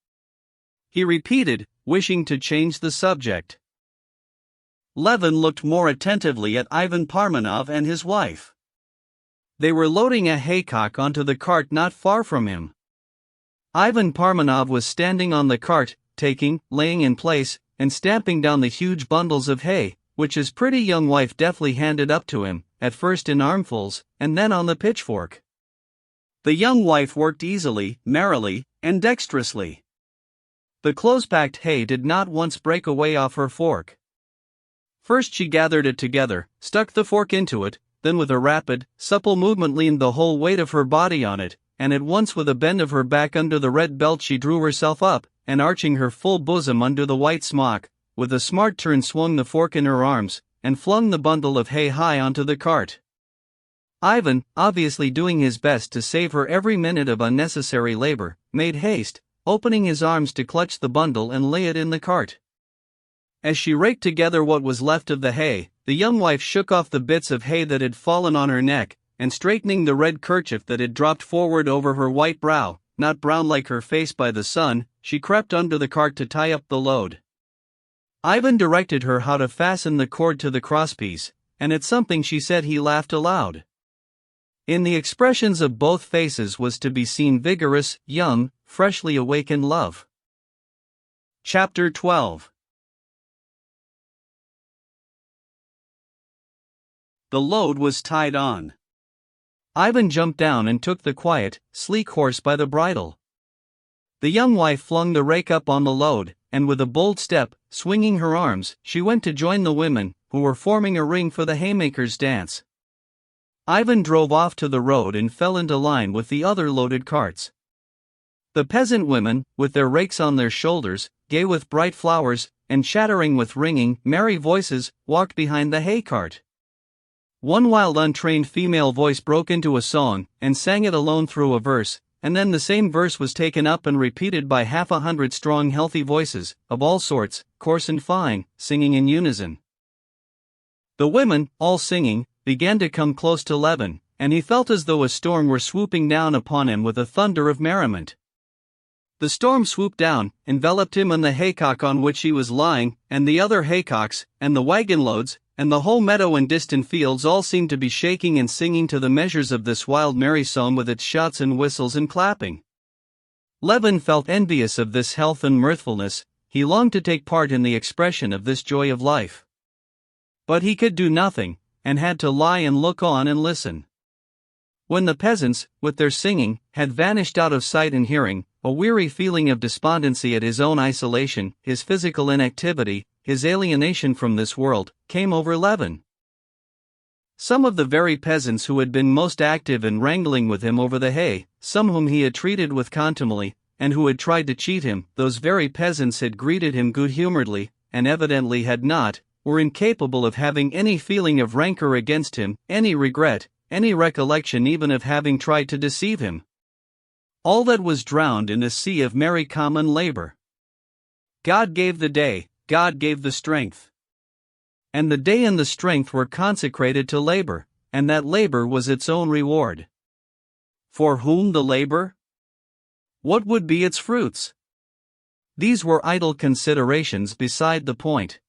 he repeated, wishing to change the subject. Levin looked more attentively at Ivan Parmenov and his wife. They were loading a haycock onto the cart not far from him. Ivan Parmenov was standing on the cart, taking, laying in place, and stamping down the huge bundles of hay, which his pretty young wife deftly handed up to him, at first in armfuls, and then on the pitchfork. The young wife worked easily, merrily, and dexterously. The close-packed hay did not once break away off her fork. First she gathered it together, stuck the fork into it, then with a rapid, supple movement leaned the whole weight of her body on it, and at once with a bend of her back under the red belt she drew herself up, and arching her full bosom under the white smock, with a smart turn swung the fork in her arms, and flung the bundle of hay high onto the cart. Ivan, obviously doing his best to save her every minute of unnecessary labor, made haste, opening his arms to clutch the bundle and lay it in the cart. As she raked together what was left of the hay, the young wife shook off the bits of hay that had fallen on her neck, and straightening the red kerchief that had dropped forward over her white brow, not brown like her face by the sun, she crept under the cart to tie up the load. Ivan directed her how to fasten the cord to the crosspiece, and at something she said he laughed aloud. In the expressions of both faces was to be seen vigorous, young, freshly awakened love. Chapter 12. The load was tied on. Ivan jumped down and took the quiet, sleek horse by the bridle. The young wife flung the rake up on the load, and with a bold step, swinging her arms, she went to join the women, who were forming a ring for the haymakers' dance. Ivan drove off to the road and fell into line with the other loaded carts. The peasant women, with their rakes on their shoulders, gay with bright flowers, and chattering with ringing, merry voices, walked behind the hay cart. One wild untrained female voice broke into a song, and sang it alone through a verse, and then the same verse was taken up and repeated by 100 strong healthy voices, of all sorts, coarse and fine, singing in unison. The women, all singing, began to come close to Levin, and he felt as though a storm were swooping down upon him with a thunder of merriment. The storm swooped down, enveloped him and the haycock on which he was lying, and the other haycocks, and the wagon loads, and the whole meadow and distant fields all seemed to be shaking and singing to the measures of this wild merry song with its shouts and whistles and clapping. Levin felt envious of this health and mirthfulness, he longed to take part in the expression of this joy of life. But he could do nothing, and had to lie and look on and listen. When the peasants, with their singing, had vanished out of sight and hearing, a weary feeling of despondency at his own isolation, his physical inactivity, his alienation from this world, came over Levin. Some of the very peasants who had been most active in wrangling with him over the hay, some whom he had treated with contumely, and who had tried to cheat him, those very peasants had greeted him good-humoredly, and evidently had not, were incapable of having any feeling of rancor against him, any regret, any recollection even of having tried to deceive him. All that was drowned in a sea of merry common labor. God gave the day, God gave the strength. And the day and the strength were consecrated to labor, and that labor was its own reward. For whom the labor? What would be its fruits? These were idle considerations beside the point.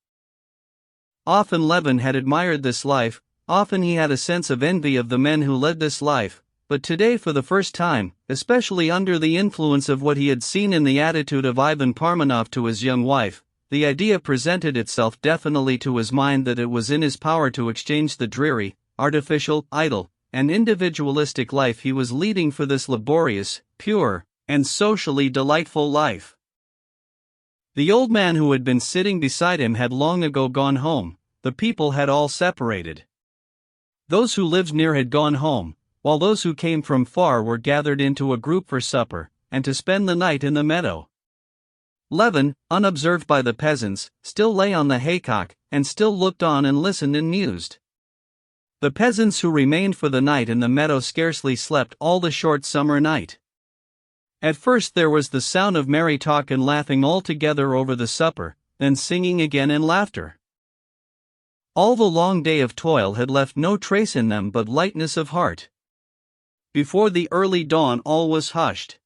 Often Levin had admired this life, often he had a sense of envy of the men who led this life, but today for the first time, especially under the influence of what he had seen in the attitude of Ivan Parmenov to his young wife, the idea presented itself definitely to his mind that it was in his power to exchange the dreary, artificial, idle, and individualistic life he was leading for this laborious, pure, and socially delightful life. The old man who had been sitting beside him had long ago gone home, the people had all separated. Those who lived near had gone home, while those who came from far were gathered into a group for supper, and to spend the night in the meadow. Levin, unobserved by the peasants, still lay on the haycock, and still looked on and listened and mused. The peasants who remained for the night in the meadow scarcely slept all the short summer night. At first there was the sound of merry talk and laughing all together over the supper, then singing again and laughter. All the long day of toil had left no trace in them but lightness of heart. Before the early dawn all was hushed.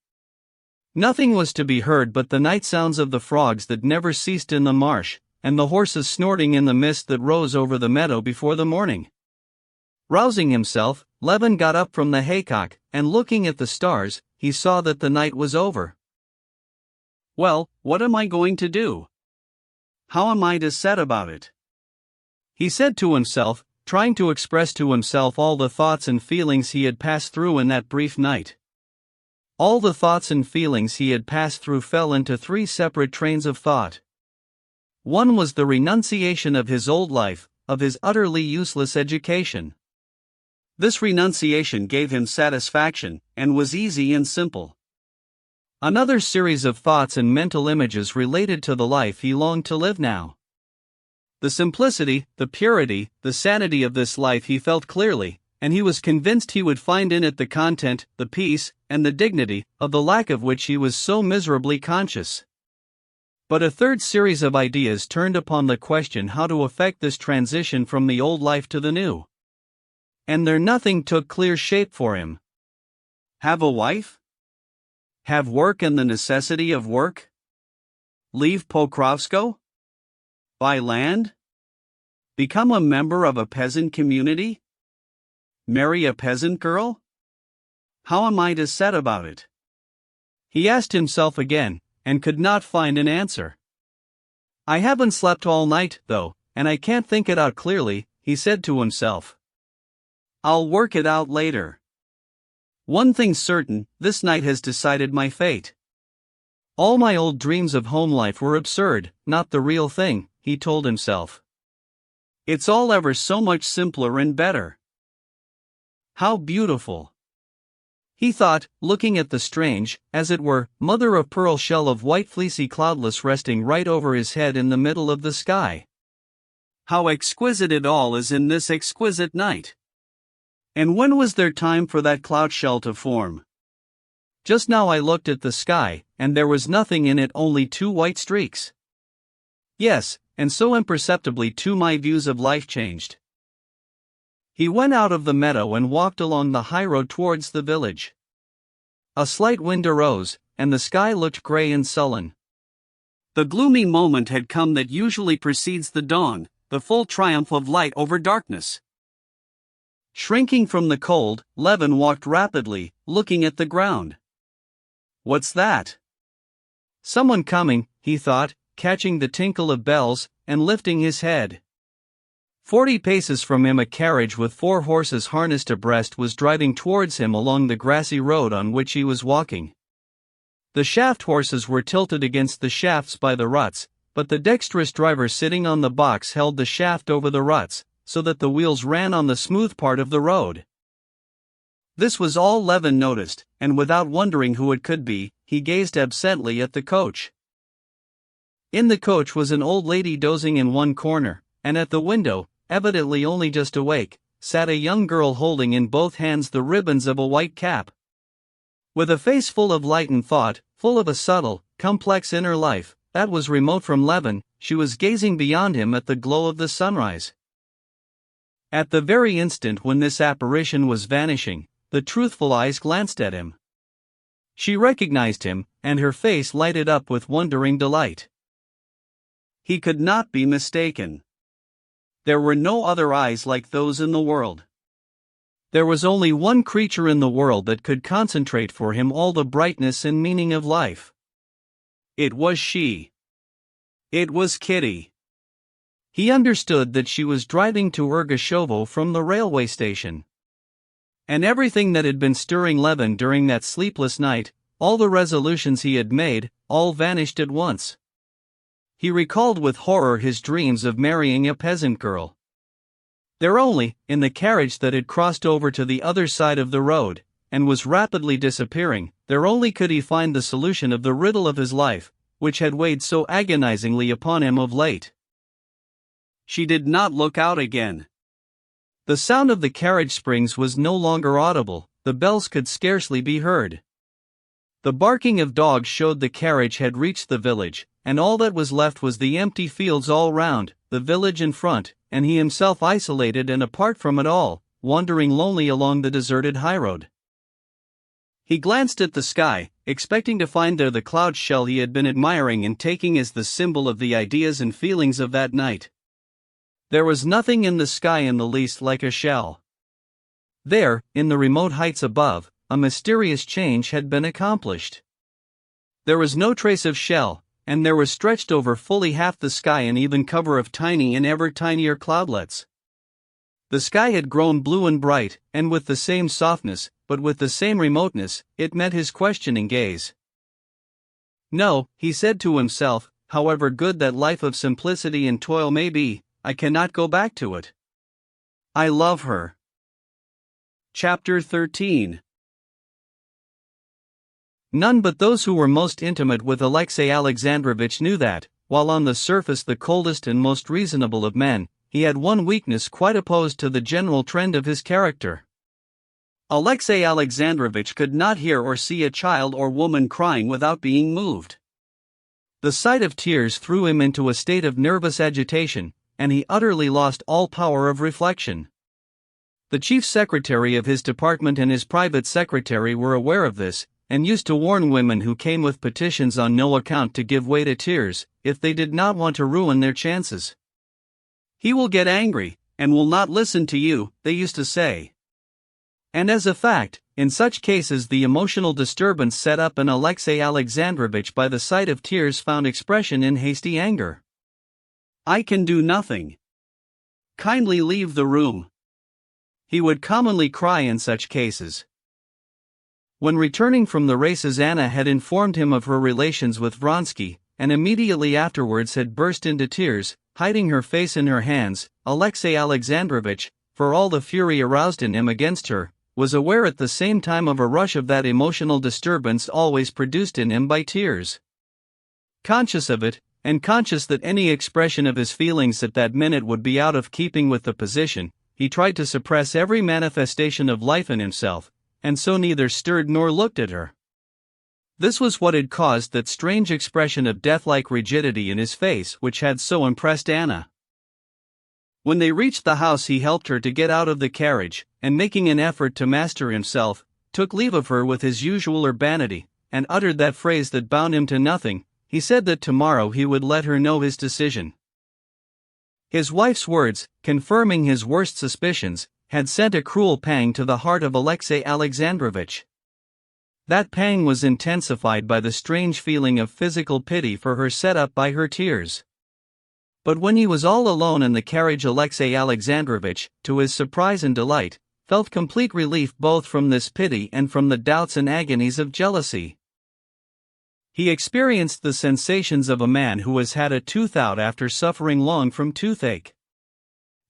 Nothing was to be heard but the night sounds of the frogs that never ceased in the marsh, and the horses snorting in the mist that rose over the meadow before the morning. Rousing himself, Levin got up from the haycock, and looking at the stars, he saw that the night was over. Well, what am I going to do? How am I to set about it? He said to himself, trying to express to himself all the thoughts and feelings he had passed through in that brief night. All the thoughts and feelings he had passed through fell into three separate trains of thought. One was the renunciation of his old life, of his utterly useless education. This renunciation gave him satisfaction, and was easy and simple. Another series of thoughts and mental images related to the life he longed to live now. The simplicity, the purity, the sanity of this life he felt clearly, and he was convinced he would find in it the content, the peace, and the dignity, of the lack of which he was so miserably conscious. But a third series of ideas turned upon the question how to effect this transition from the old life to the new. And there nothing took clear shape for him. Have a wife? Have work and the necessity of work? Leave Pokrovsko? Buy land? Become a member of a peasant community? Marry a peasant girl? How am I to set about it? He asked himself again, and could not find an answer. I haven't slept all night, though, and I can't think it out clearly, he said to himself. I'll work it out later. One thing's certain, this night has decided my fate. All my old dreams of home life were absurd, not the real thing, he told himself. It's all ever so much simpler and better. How beautiful! He thought, looking at the strange, as it were, mother-of-pearl shell of white fleecy cloudless resting right over his head in the middle of the sky. How exquisite it all is in this exquisite night! And when was there time for that cloud shell to form? Just now I looked at the sky, and there was nothing in it, only two white streaks. Yes, and so imperceptibly too my views of life changed. He went out of the meadow and walked along the high road towards the village. A slight wind arose, and the sky looked grey and sullen. The gloomy moment had come that usually precedes the dawn, the full triumph of light over darkness. Shrinking from the cold, Levin walked rapidly, looking at the ground. What's that? Someone coming, he thought, catching the tinkle of bells, and lifting his head. 40 paces from him a carriage with 4 horses harnessed abreast was driving towards him along the grassy road on which he was walking. The shaft horses were tilted against the shafts by the ruts, but the dexterous driver sitting on the box held the shaft over the ruts, so that the wheels ran on the smooth part of the road. This was all Levin noticed, and without wondering who it could be, he gazed absently at the coach. In the coach was an old lady dozing in one corner, and at the window, evidently only just awake, sat a young girl holding in both hands the ribbons of a white cap. With a face full of light and thought, full of a subtle, complex inner life, that was remote from Levin, she was gazing beyond him at the glow of the sunrise. At the very instant when this apparition was vanishing, the truthful eyes glanced at him. She recognized him, and her face lighted up with wondering delight. He could not be mistaken. There were no other eyes like those in the world. There was only one creature in the world that could concentrate for him all the brightness and meaning of life. It was she. It was Kitty. He understood that she was driving to Ergashovo from the railway station. And everything that had been stirring Levin during that sleepless night, all the resolutions he had made, all vanished at once. He recalled with horror his dreams of marrying a peasant girl. There only, in the carriage that had crossed over to the other side of the road, and was rapidly disappearing, there only could he find the solution of the riddle of his life, which had weighed so agonizingly upon him of late. She did not look out again. The sound of the carriage springs was no longer audible, the bells could scarcely be heard. The barking of dogs showed the carriage had reached the village, and all that was left was the empty fields all round, the village in front, and he himself isolated and apart from it all, wandering lonely along the deserted highroad. He glanced at the sky, expecting to find there the cloud shell he had been admiring and taking as the symbol of the ideas and feelings of that night. There was nothing in the sky in the least like a shell. There, in the remote heights above, a mysterious change had been accomplished. There was no trace of shell, and there was stretched over fully half the sky an even cover of tiny and ever tinier cloudlets. The sky had grown blue and bright, and with the same softness, but with the same remoteness, it met his questioning gaze. No, he said to himself, however good that life of simplicity and toil may be, I cannot go back to it. I love her. Chapter 13. None but those who were most intimate with Alexey Alexandrovich knew that, while on the surface the coldest and most reasonable of men, he had one weakness quite opposed to the general trend of his character. Alexey Alexandrovich could not hear or see a child or woman crying without being moved. The sight of tears threw him into a state of nervous agitation, and he utterly lost all power of reflection. The chief secretary of his department and his private secretary were aware of this, and used to warn women who came with petitions on no account to give way to tears, if they did not want to ruin their chances. He will get angry, and will not listen to you, they used to say. And as a fact, in such cases the emotional disturbance set up in Alexey Alexandrovich by the sight of tears found expression in hasty anger. I can do nothing. Kindly leave the room. He would commonly cry in such cases. When returning from the races, Anna had informed him of her relations with Vronsky, and immediately afterwards had burst into tears, hiding her face in her hands. Alexey Alexandrovich, for all the fury aroused in him against her, was aware at the same time of a rush of that emotional disturbance always produced in him by tears. Conscious of it, and conscious that any expression of his feelings at that minute would be out of keeping with the position, he tried to suppress every manifestation of life in himself, and so neither stirred nor looked at her. This was what had caused that strange expression of death-like rigidity in his face which had so impressed Anna. When they reached the house he helped her to get out of the carriage, and making an effort to master himself, took leave of her with his usual urbanity, and uttered that phrase that bound him to nothing. He said that tomorrow he would let her know his decision. His wife's words, confirming his worst suspicions, had sent a cruel pang to the heart of Alexey Alexandrovich. That pang was intensified by the strange feeling of physical pity for her set up by her tears. But when he was all alone in the carriage, Alexey Alexandrovich, to his surprise and delight, felt complete relief both from this pity and from the doubts and agonies of jealousy. He experienced the sensations of a man who has had a tooth out after suffering long from toothache.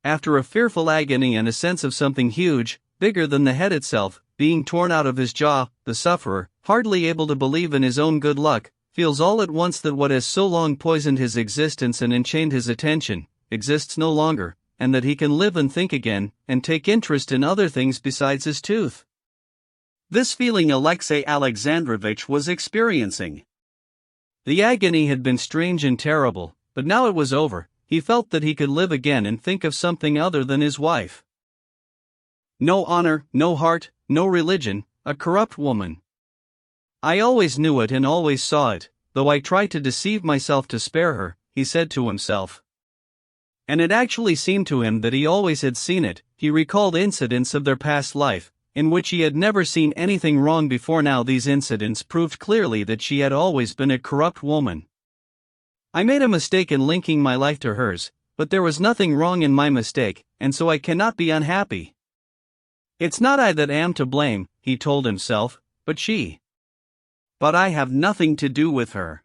After a fearful agony and a sense of something huge, bigger than the head itself, being torn out of his jaw, the sufferer, hardly able to believe in his own good luck, feels all at once that what has so long poisoned his existence and enchained his attention, exists no longer, and that he can live and think again, and take interest in other things besides his tooth. This feeling Alexey Alexandrovich was experiencing. The agony had been strange and terrible, but now it was over. He felt that he could live again and think of something other than his wife. No honor, no heart, no religion, a corrupt woman. I always knew it and always saw it, though I tried to deceive myself to spare her, he said to himself. And it actually seemed to him that he always had seen it. He recalled incidents of their past life, in which he had never seen anything wrong before. Now these incidents proved clearly that she had always been a corrupt woman. I made a mistake in linking my life to hers, but there was nothing wrong in my mistake, and so I cannot be unhappy. It's not I that am to blame, he told himself, but she. But I have nothing to do with her.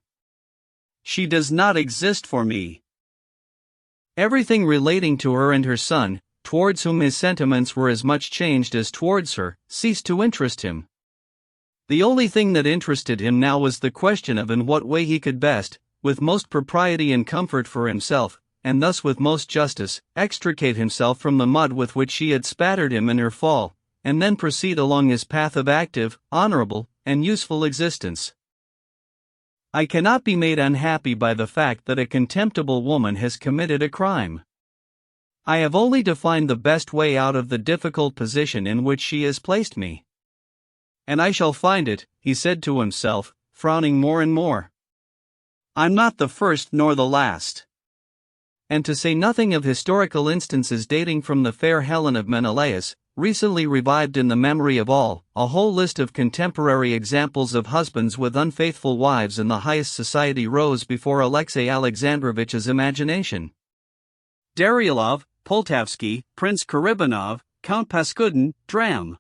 She does not exist for me. Everything relating to her and her son, towards whom his sentiments were as much changed as towards her, ceased to interest him. The only thing that interested him now was the question of in what way he could best, with most propriety and comfort for himself, and thus with most justice, extricate himself from the mud with which she had spattered him in her fall, and then proceed along his path of active, honorable, and useful existence. I cannot be made unhappy by the fact that a contemptible woman has committed a crime. I have only to find the best way out of the difficult position in which she has placed me. And I shall find it, he said to himself, frowning more and more. I'm not the first nor the last. And to say nothing of historical instances dating from the fair Helen of Menelaus, recently revived in the memory of all, a whole list of contemporary examples of husbands with unfaithful wives in the highest society rose before Alexey Alexandrovich's imagination. Daryalov, Poltavsky, Prince Karibanov, Count Paskudin, Dram.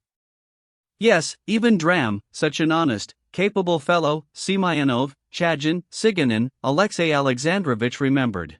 Yes, even Dram, such an honest, capable fellow, Semyonov, Chagin, Siganin, Alexey Alexandrovich remembered.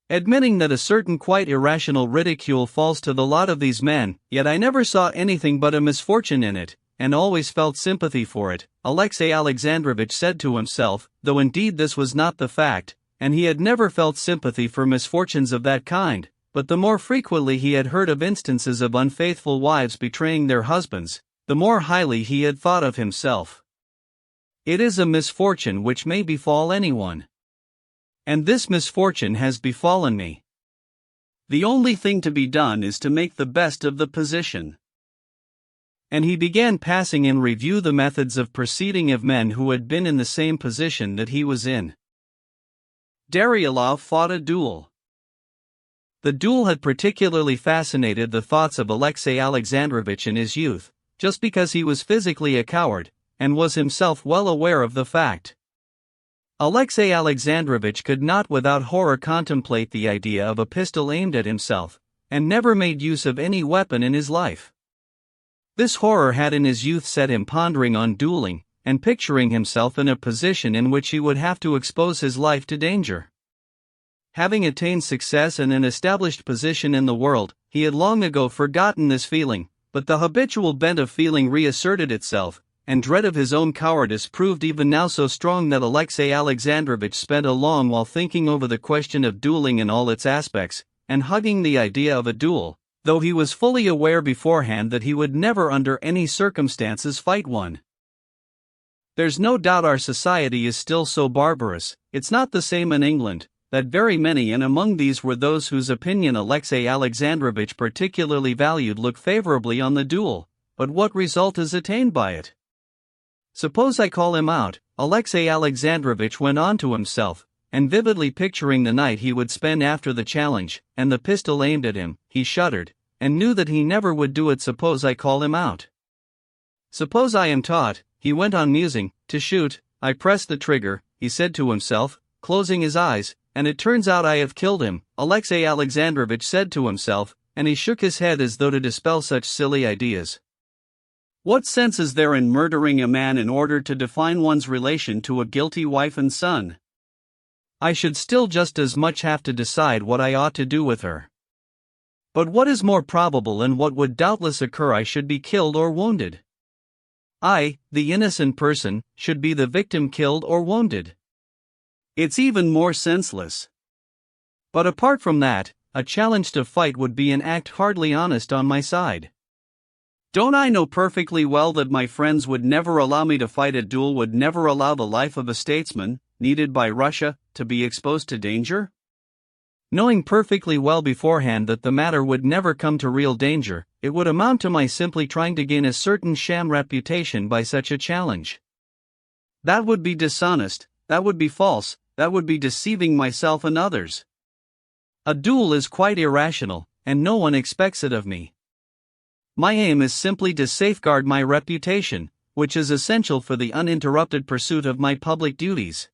Admitting that a certain quite irrational ridicule falls to the lot of these men, yet I never saw anything but a misfortune in it, and always felt sympathy for it, Alexey Alexandrovich said to himself, though indeed this was not the fact, and he had never felt sympathy for misfortunes of that kind, but the more frequently he had heard of instances of unfaithful wives betraying their husbands, the more highly he had thought of himself. It is a misfortune which may befall anyone. And this misfortune has befallen me. The only thing to be done is to make the best of the position. And he began passing in review the methods of proceeding of men who had been in the same position that he was in. Daryalov fought a duel. The duel had particularly fascinated the thoughts of Alexey Alexandrovich in his youth, just because he was physically a coward, and was himself well aware of the fact. Alexey Alexandrovich could not without horror contemplate the idea of a pistol aimed at himself, and never made use of any weapon in his life. This horror had in his youth set him pondering on dueling, and picturing himself in a position in which he would have to expose his life to danger. Having attained success and an established position in the world, he had long ago forgotten this feeling, but the habitual bent of feeling reasserted itself, and dread of his own cowardice proved even now so strong that Alexey Alexandrovich spent a long while thinking over the question of dueling in all its aspects, and hugging the idea of a duel, though he was fully aware beforehand that he would never under any circumstances fight one. There's no doubt our society is still so barbarous, it's not the same in England, that very many and among these were those whose opinion Alexey Alexandrovich particularly valued look favorably on the duel, but what result is attained by it? Suppose I call him out, Alexey Alexandrovich went on to himself, and vividly picturing the night he would spend after the challenge, and the pistol aimed at him, he shuddered, and knew that he never would do it. Suppose I call him out. Suppose I am taught, he went on musing, to shoot, I press the trigger, he said to himself, closing his eyes, and it turns out I have killed him, Alexey Alexandrovich said to himself, and he shook his head as though to dispel such silly ideas. What sense is there in murdering a man in order to define one's relation to a guilty wife and son? I should still just as much have to decide what I ought to do with her. But what is more probable and what would doubtless occur, I should be killed or wounded. I, the innocent person, should be the victim killed or wounded. It's even more senseless. But apart from that, a challenge to fight would be an act hardly honest on my side. Don't I know perfectly well that my friends would never allow me to fight a duel, would never allow the life of a statesman, needed by Russia, to be exposed to danger? Knowing perfectly well beforehand that the matter would never come to real danger, it would amount to my simply trying to gain a certain sham reputation by such a challenge. That would be dishonest, that would be false, that would be deceiving myself and others. A duel is quite irrational, and no one expects it of me. My aim is simply to safeguard my reputation, which is essential for the uninterrupted pursuit of my public duties.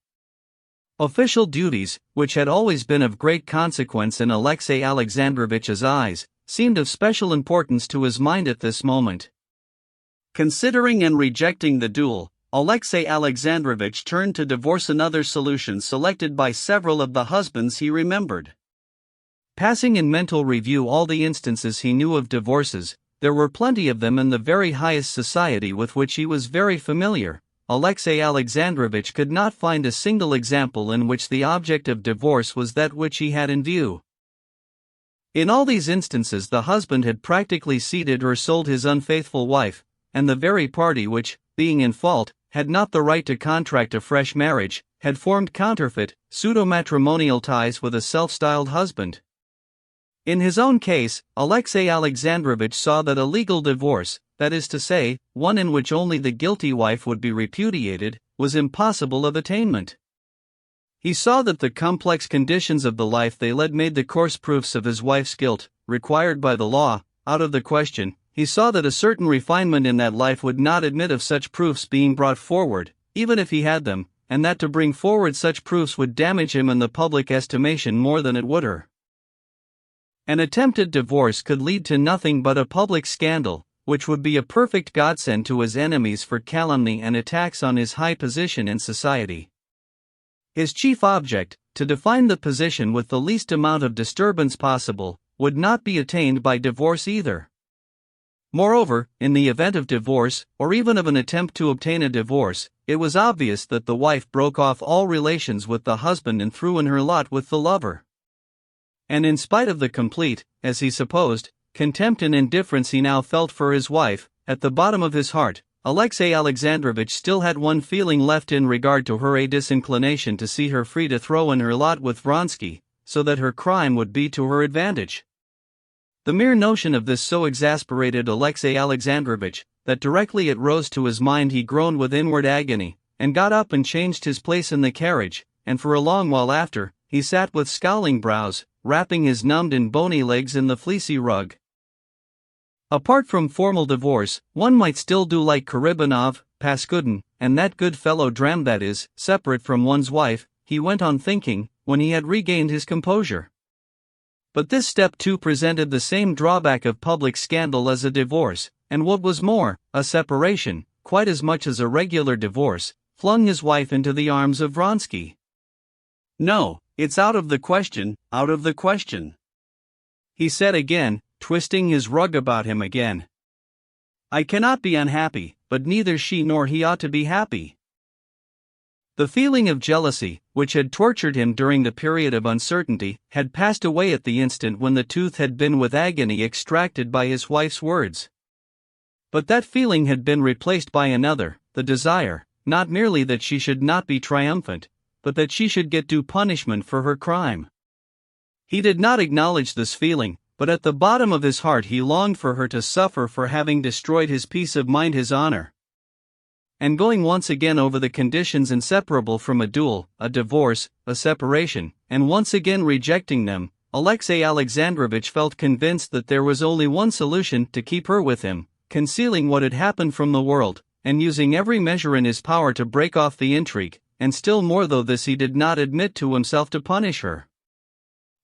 Official duties, which had always been of great consequence in Alexey Alexandrovich's eyes, seemed of special importance to his mind at this moment. Considering and rejecting the duel, Alexey Alexandrovich turned to divorce, another solution selected by several of the husbands he remembered. Passing in mental review all the instances he knew of divorces, there were plenty of them in the very highest society with which he was very familiar. Alexey Alexandrovich could not find a single example in which the object of divorce was that which he had in view. In all these instances the husband had practically ceded or sold his unfaithful wife, and the very party which, being in fault, had not the right to contract a fresh marriage, had formed counterfeit, pseudo-matrimonial ties with a self-styled husband. In his own case, Alexey Alexandrovich saw that a legal divorce, that is to say, one in which only the guilty wife would be repudiated, was impossible of attainment. He saw that the complex conditions of the life they led made the coarse proofs of his wife's guilt, required by the law, out of the question. He saw that a certain refinement in that life would not admit of such proofs being brought forward, even if he had them, and that to bring forward such proofs would damage him in the public estimation more than it would her. An attempted divorce could lead to nothing but a public scandal, which would be a perfect godsend to his enemies for calumny and attacks on his high position in society. His chief object, to define the position with the least amount of disturbance possible, would not be attained by divorce either. Moreover, in the event of divorce, or even of an attempt to obtain a divorce, it was obvious that the wife broke off all relations with the husband and threw in her lot with the lover. And in spite of the complete, as he supposed, contempt and indifference he now felt for his wife, at the bottom of his heart, Alexey Alexandrovich still had one feeling left in regard to her: a disinclination to see her free to throw in her lot with Vronsky, so that her crime would be to her advantage. The mere notion of this so exasperated Alexey Alexandrovich, that directly it rose to his mind he groaned with inward agony, and got up and changed his place in the carriage, and for a long while after, he sat with scowling brows, wrapping his numbed and bony legs in the fleecy rug. Apart from formal divorce, one might still do like Karibanov, Paskudin, and that good fellow Dram, that is, separate from one's wife, he went on thinking, when he had regained his composure. But this step too presented the same drawback of public scandal as a divorce, and what was more, a separation, quite as much as a regular divorce, flung his wife into the arms of Vronsky. "No, it's out of the question, out of the question," he said again, twisting his rug about him again. "I cannot be unhappy, but neither she nor he ought to be happy." The feeling of jealousy, which had tortured him during the period of uncertainty, had passed away at the instant when the tooth had been with agony extracted by his wife's words. But that feeling had been replaced by another, the desire, not merely that she should not be triumphant, but that she should get due punishment for her crime. He did not acknowledge this feeling, but at the bottom of his heart he longed for her to suffer for having destroyed his peace of mind, his honor. And going once again over the conditions inseparable from a duel, a divorce, a separation, and once again rejecting them, Alexey Alexandrovich felt convinced that there was only one solution: to keep her with him, concealing what had happened from the world, and using every measure in his power to break off the intrigue, and still more though this he did not admit to himself, to punish her.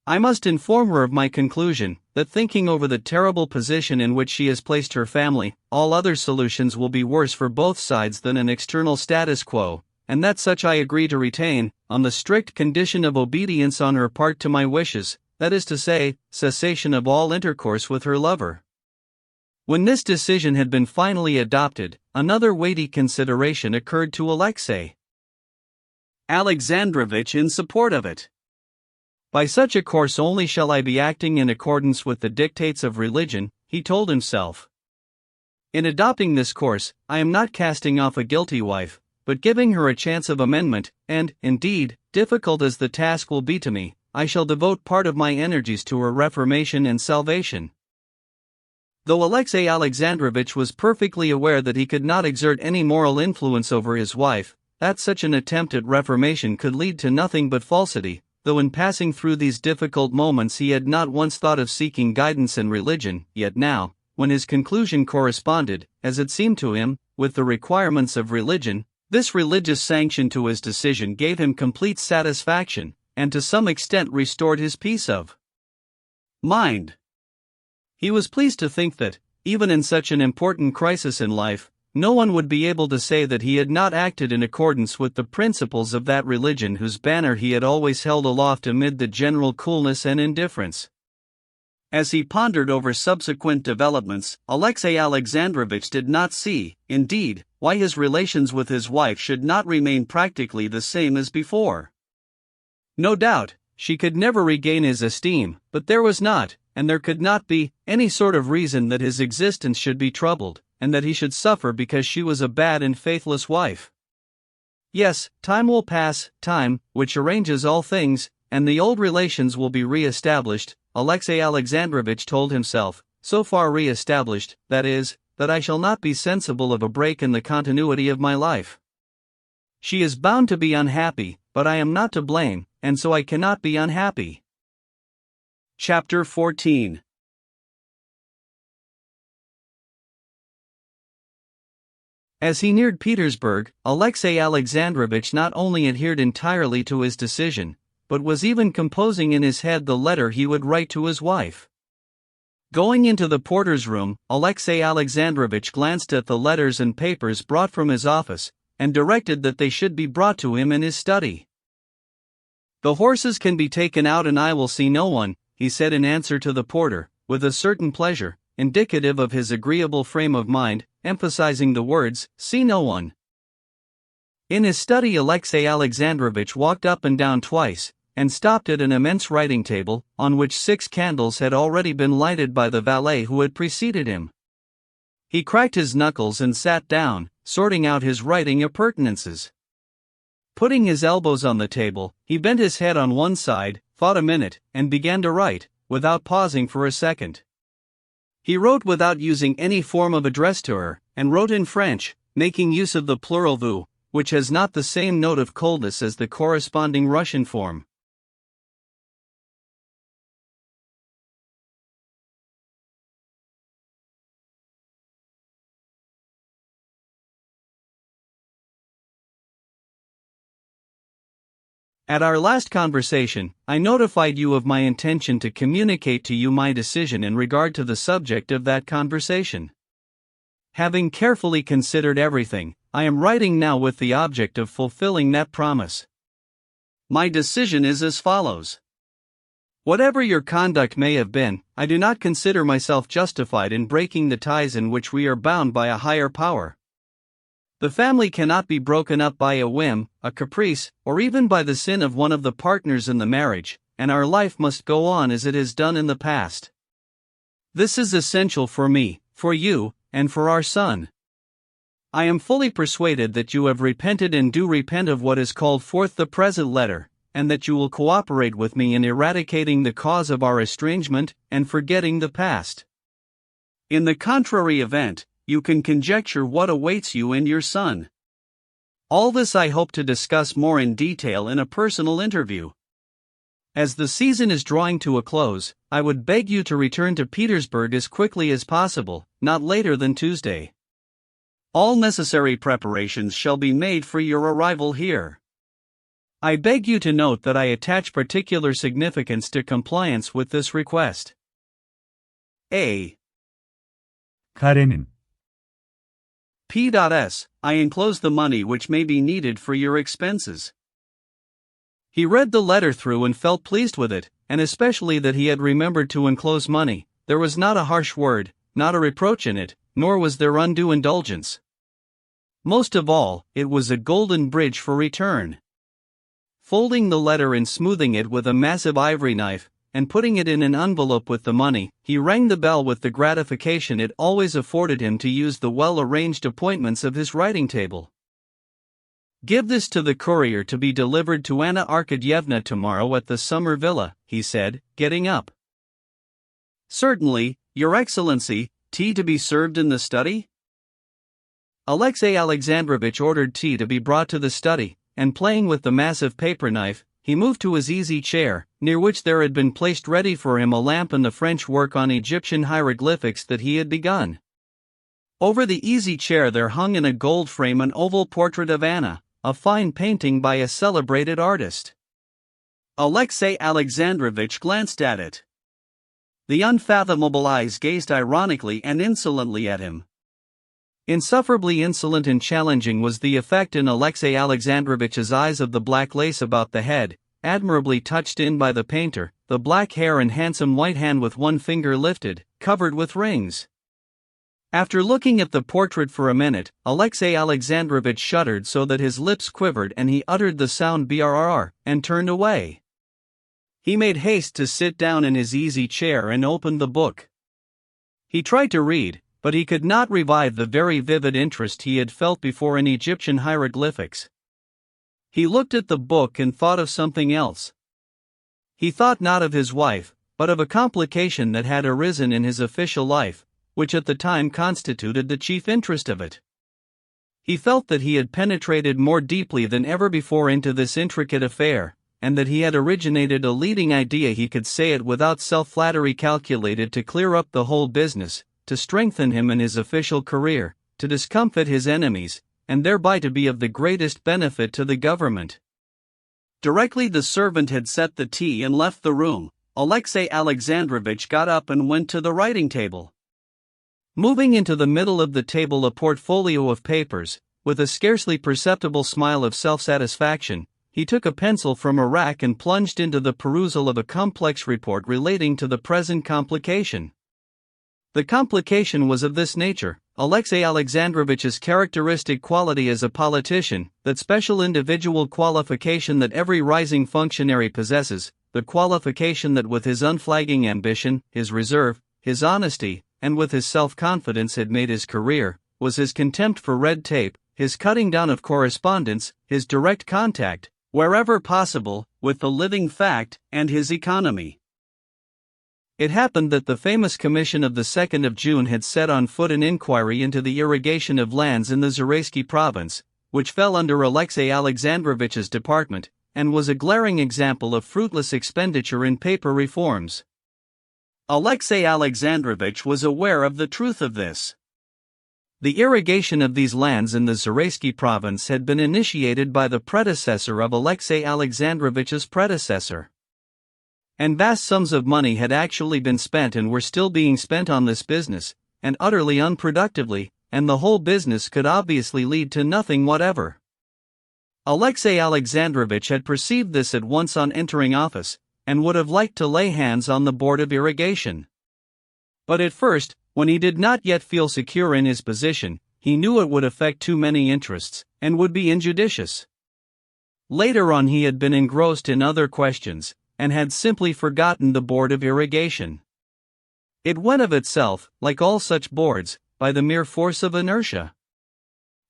I must inform her of my conclusion, that thinking over the terrible position in which she has placed her family, all other solutions will be worse for both sides than an external status quo, and that such I agree to retain, on the strict condition of obedience on her part to my wishes, that is to say, cessation of all intercourse with her lover. When this decision had been finally adopted, another weighty consideration occurred to Alexey Alexandrovich in support of it. By such a course only shall I be acting in accordance with the dictates of religion, he told himself. In adopting this course, I am not casting off a guilty wife, but giving her a chance of amendment, and, indeed, difficult as the task will be to me, I shall devote part of my energies to her reformation and salvation. Though Alexey Alexandrovich was perfectly aware that he could not exert any moral influence over his wife, that such an attempt at reformation could lead to nothing but falsity, though in passing through these difficult moments he had not once thought of seeking guidance in religion, yet now, when his conclusion corresponded, as it seemed to him, with the requirements of religion, this religious sanction to his decision gave him complete satisfaction, and to some extent restored his peace of mind. He was pleased to think that, even in such an important crisis in life, no one would be able to say that he had not acted in accordance with the principles of that religion whose banner he had always held aloft amid the general coolness and indifference. As he pondered over subsequent developments, Alexey Alexandrovich did not see, indeed, why his relations with his wife should not remain practically the same as before. No doubt, she could never regain his esteem, but there was not, and there could not be, any sort of reason that his existence should be troubled, and that he should suffer because she was a bad and faithless wife. Yes, time will pass, time, which arranges all things, and the old relations will be re-established, Alexey Alexandrovich told himself, so far re-established, that is, that I shall not be sensible of a break in the continuity of my life. She is bound to be unhappy, but I am not to blame, and so I cannot be unhappy. Chapter 14. As he neared Petersburg, Alexey Alexandrovich not only adhered entirely to his decision, but was even composing in his head the letter he would write to his wife. Going into the porter's room, Alexey Alexandrovich glanced at the letters and papers brought from his office, and directed that they should be brought to him in his study. "The horses can be taken out and I will see no one," he said in answer to the porter, with a certain pleasure, indicative of his agreeable frame of mind, emphasizing the words, "see no one." In his study Alexey Alexandrovich walked up and down twice, and stopped at an immense writing table, on which 6 candles had already been lighted by the valet who had preceded him. He cracked his knuckles and sat down, sorting out his writing appurtenances. Putting his elbows on the table, he bent his head on one side, thought a minute, and began to write, without pausing for a second. He wrote without using any form of address to her, and wrote in French, making use of the plural vous, which has not the same note of coldness as the corresponding Russian form. At our last conversation, I notified you of my intention to communicate to you my decision in regard to the subject of that conversation. Having carefully considered everything, I am writing now with the object of fulfilling that promise. My decision is as follows. Whatever your conduct may have been, I do not consider myself justified in breaking the ties in which we are bound by a higher power. The family cannot be broken up by a whim, a caprice, or even by the sin of one of the partners in the marriage, and our life must go on as it has done in the past. This is essential for me, for you, and for our son. I am fully persuaded that you have repented and do repent of what is called forth the present letter, and that you will cooperate with me in eradicating the cause of our estrangement, and forgetting the past. In the contrary event, you can conjecture what awaits you and your son. All this I hope to discuss more in detail in a personal interview. As the season is drawing to a close, I would beg you to return to Petersburg as quickly as possible, not later than Tuesday. All necessary preparations shall be made for your arrival here. I beg you to note that I attach particular significance to compliance with this request. A. Karenin. P.S. I enclose the money which may be needed for your expenses. He read the letter through and felt pleased with it, and especially that he had remembered to enclose money. There was not a harsh word, not a reproach in it, nor was there undue indulgence. Most of all, it was a golden bridge for return. Folding the letter and smoothing it with a massive ivory knife, and putting it in an envelope with the money, he rang the bell with the gratification it always afforded him to use the well-arranged appointments of his writing table. "Give this to the courier to be delivered to Anna Arkadyevna tomorrow at the summer villa," he said, getting up. "Certainly, Your Excellency. Tea to be served in the study?" Alexey Alexandrovich ordered tea to be brought to the study, and playing with the massive paper knife, he moved to his easy chair, near which there had been placed ready for him a lamp and the French work on Egyptian hieroglyphics that he had begun. Over the easy chair there hung in a gold frame an oval portrait of Anna, a fine painting by a celebrated artist. Alexey Alexandrovich glanced at it. The unfathomable eyes gazed ironically and insolently at him. Insufferably insolent and challenging was the effect in Alexey Alexandrovich's eyes of the black lace about the head, admirably touched in by the painter, the black hair and handsome white hand with one finger lifted, covered with rings. After looking at the portrait for a minute, Alexey Alexandrovich shuddered so that his lips quivered and he uttered the sound brrr, and turned away. He made haste to sit down in his easy chair and opened the book. He tried to read, but he could not revive the very vivid interest he had felt before in Egyptian hieroglyphics. He looked at the book and thought of something else. He thought not of his wife, but of a complication that had arisen in his official life, which at the time constituted the chief interest of it. He felt that he had penetrated more deeply than ever before into this intricate affair, and that he had originated a leading idea, he could say it without self-flattery, calculated to clear up the whole business, to strengthen him in his official career, to discomfit his enemies, and thereby to be of the greatest benefit to the government. Directly the servant had set the tea and left the room, Alexey Alexandrovich got up and went to the writing table. Moving into the middle of the table a portfolio of papers, with a scarcely perceptible smile of self-satisfaction, he took a pencil from a rack and plunged into the perusal of a complex report relating to the present complication. The complication was of this nature: Alexey Alexandrovich's characteristic quality as a politician, that special individual qualification that every rising functionary possesses, the qualification that with his unflagging ambition, his reserve, his honesty, and with his self-confidence had made his career, was his contempt for red tape, his cutting down of correspondence, his direct contact, wherever possible, with the living fact, and his economy. It happened that the famous commission of the 2nd of June had set on foot an inquiry into the irrigation of lands in the Zaraysky province, which fell under Alexey Alexandrovich's department, and was a glaring example of fruitless expenditure in paper reforms. Alexey Alexandrovich was aware of the truth of this. The irrigation of these lands in the Zaraysky province had been initiated by the predecessor of Alexey Alexandrovich's predecessor. And vast sums of money had actually been spent and were still being spent on this business, and utterly unproductively, and the whole business could obviously lead to nothing whatever. Alexey Alexandrovich had perceived this at once on entering office, and would have liked to lay hands on the Board of Irrigation. But at first, when he did not yet feel secure in his position, he knew it would affect too many interests, and would be injudicious. Later on he had been engrossed in other questions, and had simply forgotten the Board of Irrigation. It went of itself, like all such boards, by the mere force of inertia.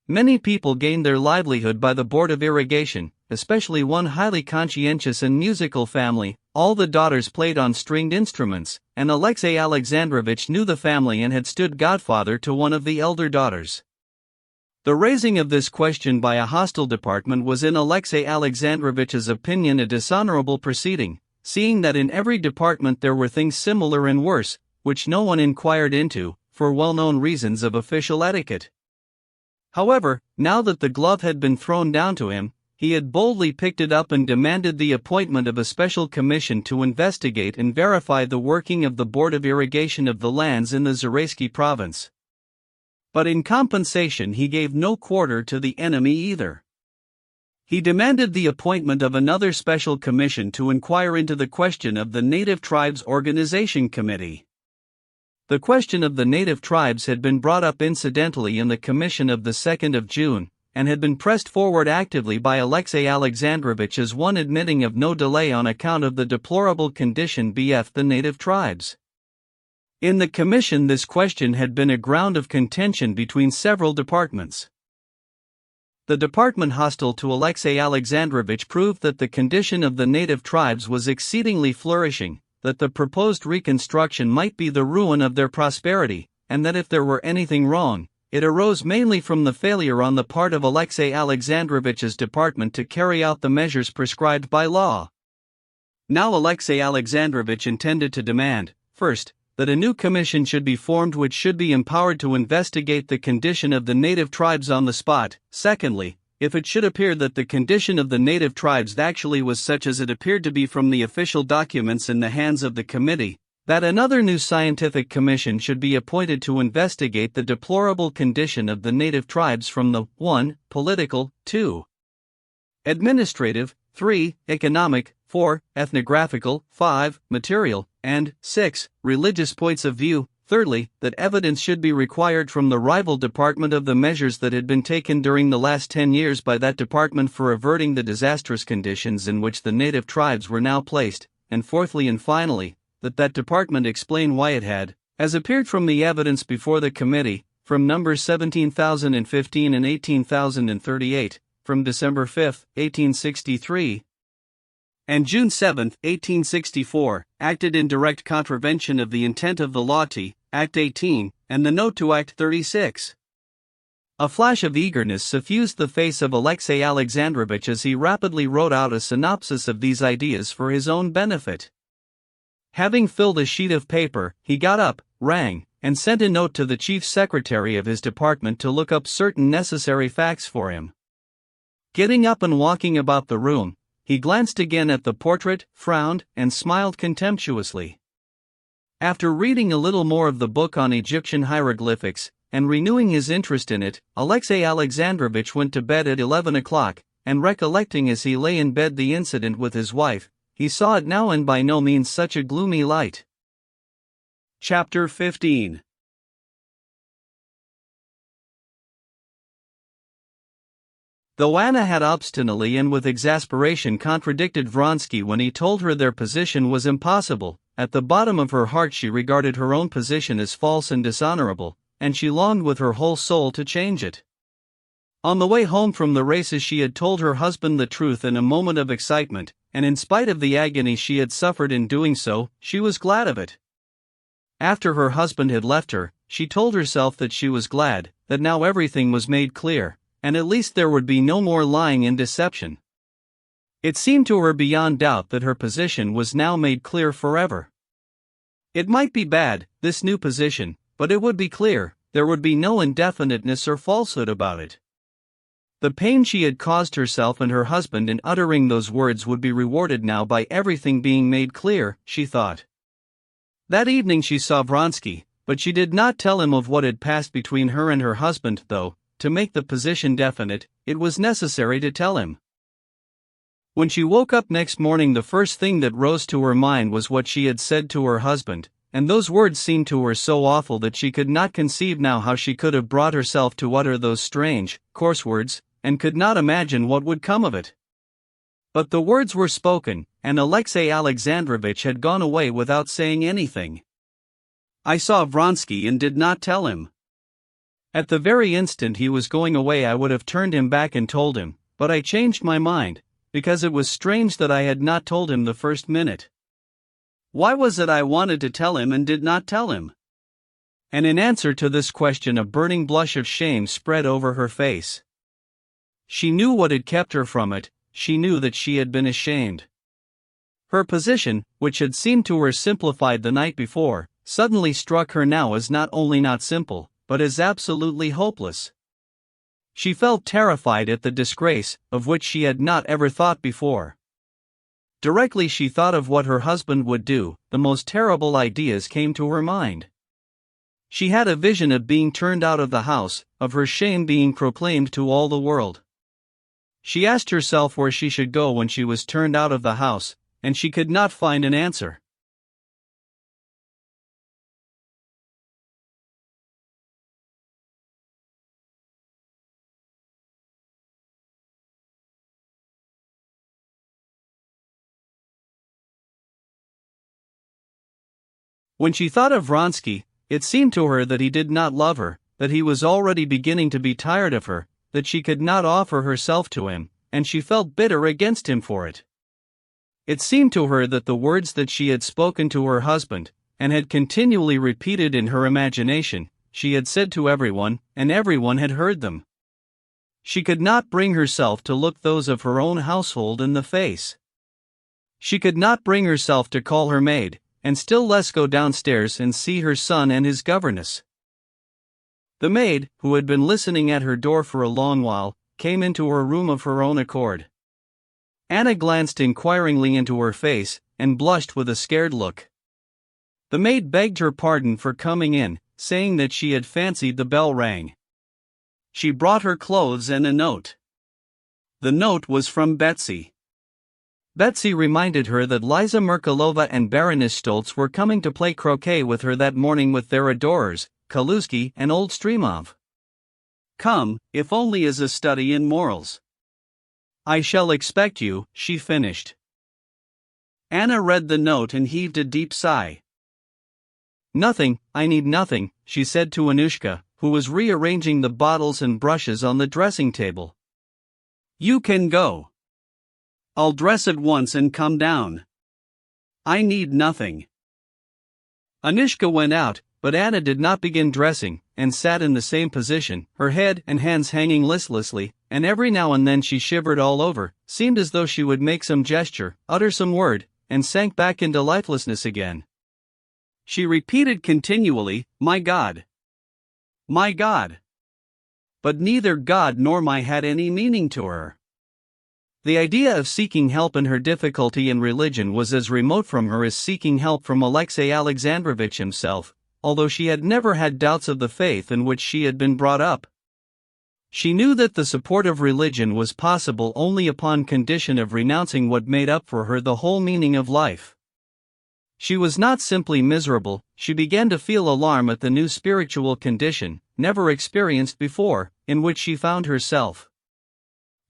Many people gained their livelihood by the Board of Irrigation, especially one highly conscientious and musical family. All the daughters played on stringed instruments, and Alexey Alexandrovich knew the family and had stood godfather to one of the elder daughters. The raising of this question by a hostile department was in Alexey Alexandrovich's opinion a dishonorable proceeding, seeing that in every department there were things similar and worse, which no one inquired into, for well-known reasons of official etiquette. However, now that the glove had been thrown down to him, he had boldly picked it up and demanded the appointment of a special commission to investigate and verify the working of the Board of Irrigation of the lands in the Zaraysky province. But in compensation he gave no quarter to the enemy either. He demanded the appointment of another special commission to inquire into the question of the Native Tribes Organization Committee. The question of the native tribes had been brought up incidentally in the commission of the 2nd of June, and had been pressed forward actively by Alexey Alexandrovich as one admitting of no delay on account of the deplorable condition of the native tribes. In the commission this question had been a ground of contention between several departments. the department hostile to Alexei Alexandrovich proved that the condition of the native tribes was exceedingly flourishing, that the proposed reconstruction might be the ruin of their prosperity, and that if there were anything wrong, it arose mainly from the failure on the part of Alexei Alexandrovich's department to carry out the measures prescribed by law. Now Alexei Alexandrovich intended to demand, first, that a new commission should be formed which should be empowered to investigate the condition of the native tribes on the spot. Secondly, if it should appear that the condition of the native tribes actually was such as it appeared to be from the official documents in the hands of the committee, that another new scientific commission should be appointed to investigate the deplorable condition of the native tribes from the 1. Political, 2. Administrative, 3. Economic, 4. Ethnographical, 5. Material, and 6. Religious points of view. Thirdly, that evidence should be required from the rival department of the measures that had been taken during the last 10 years by that department for averting the disastrous conditions in which the native tribes were now placed, and fourthly and finally, that department explain why it had, as appeared from the evidence before the committee, from numbers 17,015 and 18,038, from December 5, 1863, and June 7, 1864, acted in direct contravention of the intent of the law T, Act 18, and the note to Act 36. A flash of eagerness suffused the face of Alexei Alexandrovich as he rapidly wrote out a synopsis of these ideas for his own benefit. Having filled a sheet of paper, he got up, rang, and sent a note to the chief secretary of his department to look up certain necessary facts for him. Getting up and walking about the room, he glanced again at the portrait, frowned, and smiled contemptuously. After reading a little more of the book on Egyptian hieroglyphics, and renewing his interest in it, Alexei Alexandrovich went to bed at 11 o'clock, and recollecting as he lay in bed the incident with his wife, he saw it now in by no means such a gloomy light. Chapter 15. Though Anna had obstinately and with exasperation contradicted Vronsky when he told her their position was impossible, at the bottom of her heart she regarded her own position as false and dishonorable, and she longed with her whole soul to change it. On the way home from the races she had told her husband the truth in a moment of excitement, and in spite of the agony she had suffered in doing so, she was glad of it. After her husband had left her, she told herself that she was glad, that now everything was made clear, and at least there would be no more lying and deception. It seemed to her beyond doubt that her position was now made clear forever. It might be bad, this new position, but it would be clear, there would be no indefiniteness or falsehood about it. The pain she had caused herself and her husband in uttering those words would be rewarded now by everything being made clear, she thought. That evening she saw Vronsky, but she did not tell him of what had passed between her and her husband, though, to make the position definite, it was necessary to tell him. When she woke up next morning, the first thing that rose to her mind was what she had said to her husband, and those words seemed to her so awful that she could not conceive now how she could have brought herself to utter those strange, coarse words, and could not imagine what would come of it. But the words were spoken, and Alexei Alexandrovich had gone away without saying anything. I saw Vronsky and did not tell him. At the very instant he was going away I would have turned him back and told him, but I changed my mind, because it was strange that I had not told him the first minute. Why was it I wanted to tell him and did not tell him? And in answer to this question a burning blush of shame spread over her face. She knew what had kept her from it, she knew that she had been ashamed. Her position, which had seemed to her simplified the night before, suddenly struck her now as not only not simple, but as absolutely hopeless. She felt terrified at the disgrace, of which she had not ever thought before. Directly she thought of what her husband would do, the most terrible ideas came to her mind. She had a vision of being turned out of the house, of her shame being proclaimed to all the world. She asked herself where she should go when she was turned out of the house, and she could not find an answer. When she thought of Vronsky, it seemed to her that he did not love her, that he was already beginning to be tired of her, that she could not offer herself to him, and she felt bitter against him for it. It seemed to her that the words that she had spoken to her husband, and had continually repeated in her imagination, she had said to everyone, and everyone had heard them. She could not bring herself to look those of her own household in the face. She could not bring herself to call her maid, and still less go downstairs and see her son and his governess. The maid, who had been listening at her door for a long while, came into her room of her own accord. Anna glanced inquiringly into her face, and blushed with a scared look. The maid begged her pardon for coming in, saying that she had fancied the bell rang. She brought her clothes and a note. The note was from Betsy. Betsy reminded her that Liza Merkulova and Baroness Stoltz were coming to play croquet with her that morning with their adorers, Kaluski and old Stremov. Come, if only as a study in morals. I shall expect you, she finished. Anna read the note and heaved a deep sigh. Nothing, I need nothing, she said to Anushka, who was rearranging the bottles and brushes on the dressing table. You can go. I'll dress at once and come down. I need nothing. Anushka went out, but Anna did not begin dressing, and sat in the same position, her head and hands hanging listlessly, and every now and then she shivered all over, seemed as though she would make some gesture, utter some word, and sank back into lifelessness again. She repeated continually, "My God! My God!" But neither God nor my had any meaning to her. The idea of seeking help in her difficulty in religion was as remote from her as seeking help from Alexei Alexandrovich himself, although she had never had doubts of the faith in which she had been brought up. She knew that the support of religion was possible only upon condition of renouncing what made up for her the whole meaning of life. She was not simply miserable, she began to feel alarm at the new spiritual condition, never experienced before, in which she found herself.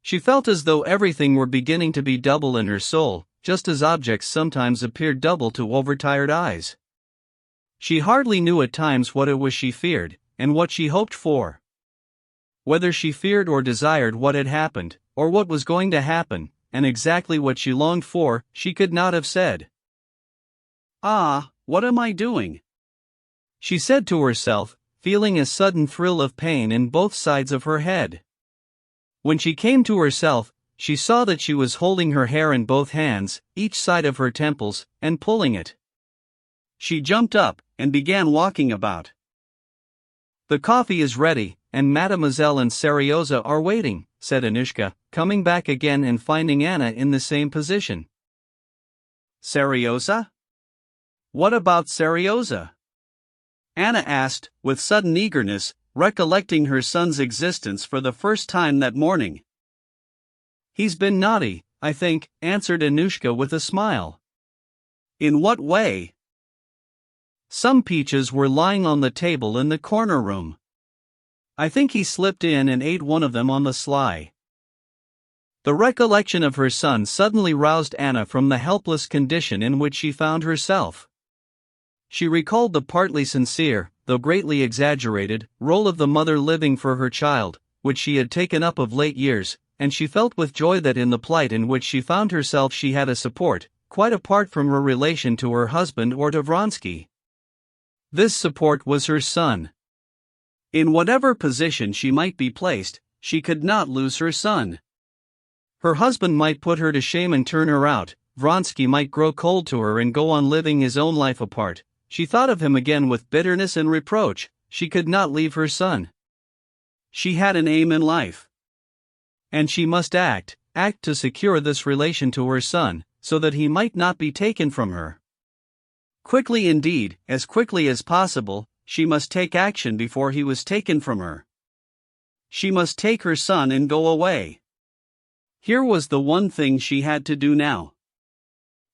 She felt as though everything were beginning to be double in her soul, just as objects sometimes appear double to overtired eyes. She hardly knew at times what it was she feared, and what she hoped for. Whether she feared or desired what had happened, or what was going to happen, and exactly what she longed for, she could not have said. "Ah, what am I doing?" she said to herself, feeling a sudden thrill of pain in both sides of her head. When she came to herself, she saw that she was holding her hair in both hands, each side of her temples, and pulling it. She jumped up, and began walking about. "The coffee is ready, and Mademoiselle and Seryoza are waiting," said Anushka, coming back again and finding Anna in the same position. "Seryoza? What about Seryoza?" Anna asked, with sudden eagerness, recollecting her son's existence for the first time that morning. "He's been naughty, I think," answered Anushka with a smile. "In what way?" "Some peaches were lying on the table in the corner room. I think he slipped in and ate one of them on the sly." The recollection of her son suddenly roused Anna from the helpless condition in which she found herself. She recalled the partly sincere, though greatly exaggerated, role of the mother living for her child, which she had taken up of late years, and she felt with joy that in the plight in which she found herself she had a support, quite apart from her relation to her husband or to Vronsky. This support was her son. In whatever position she might be placed, she could not lose her son. Her husband might put her to shame and turn her out, Vronsky might grow cold to her and go on living his own life apart. She thought of him again with bitterness and reproach. She could not leave her son. She had an aim in life. And she must act to secure this relation to her son, so that he might not be taken from her. Quickly indeed, as quickly as possible, she must take action before he was taken from her. She must take her son and go away. Here was the one thing she had to do now.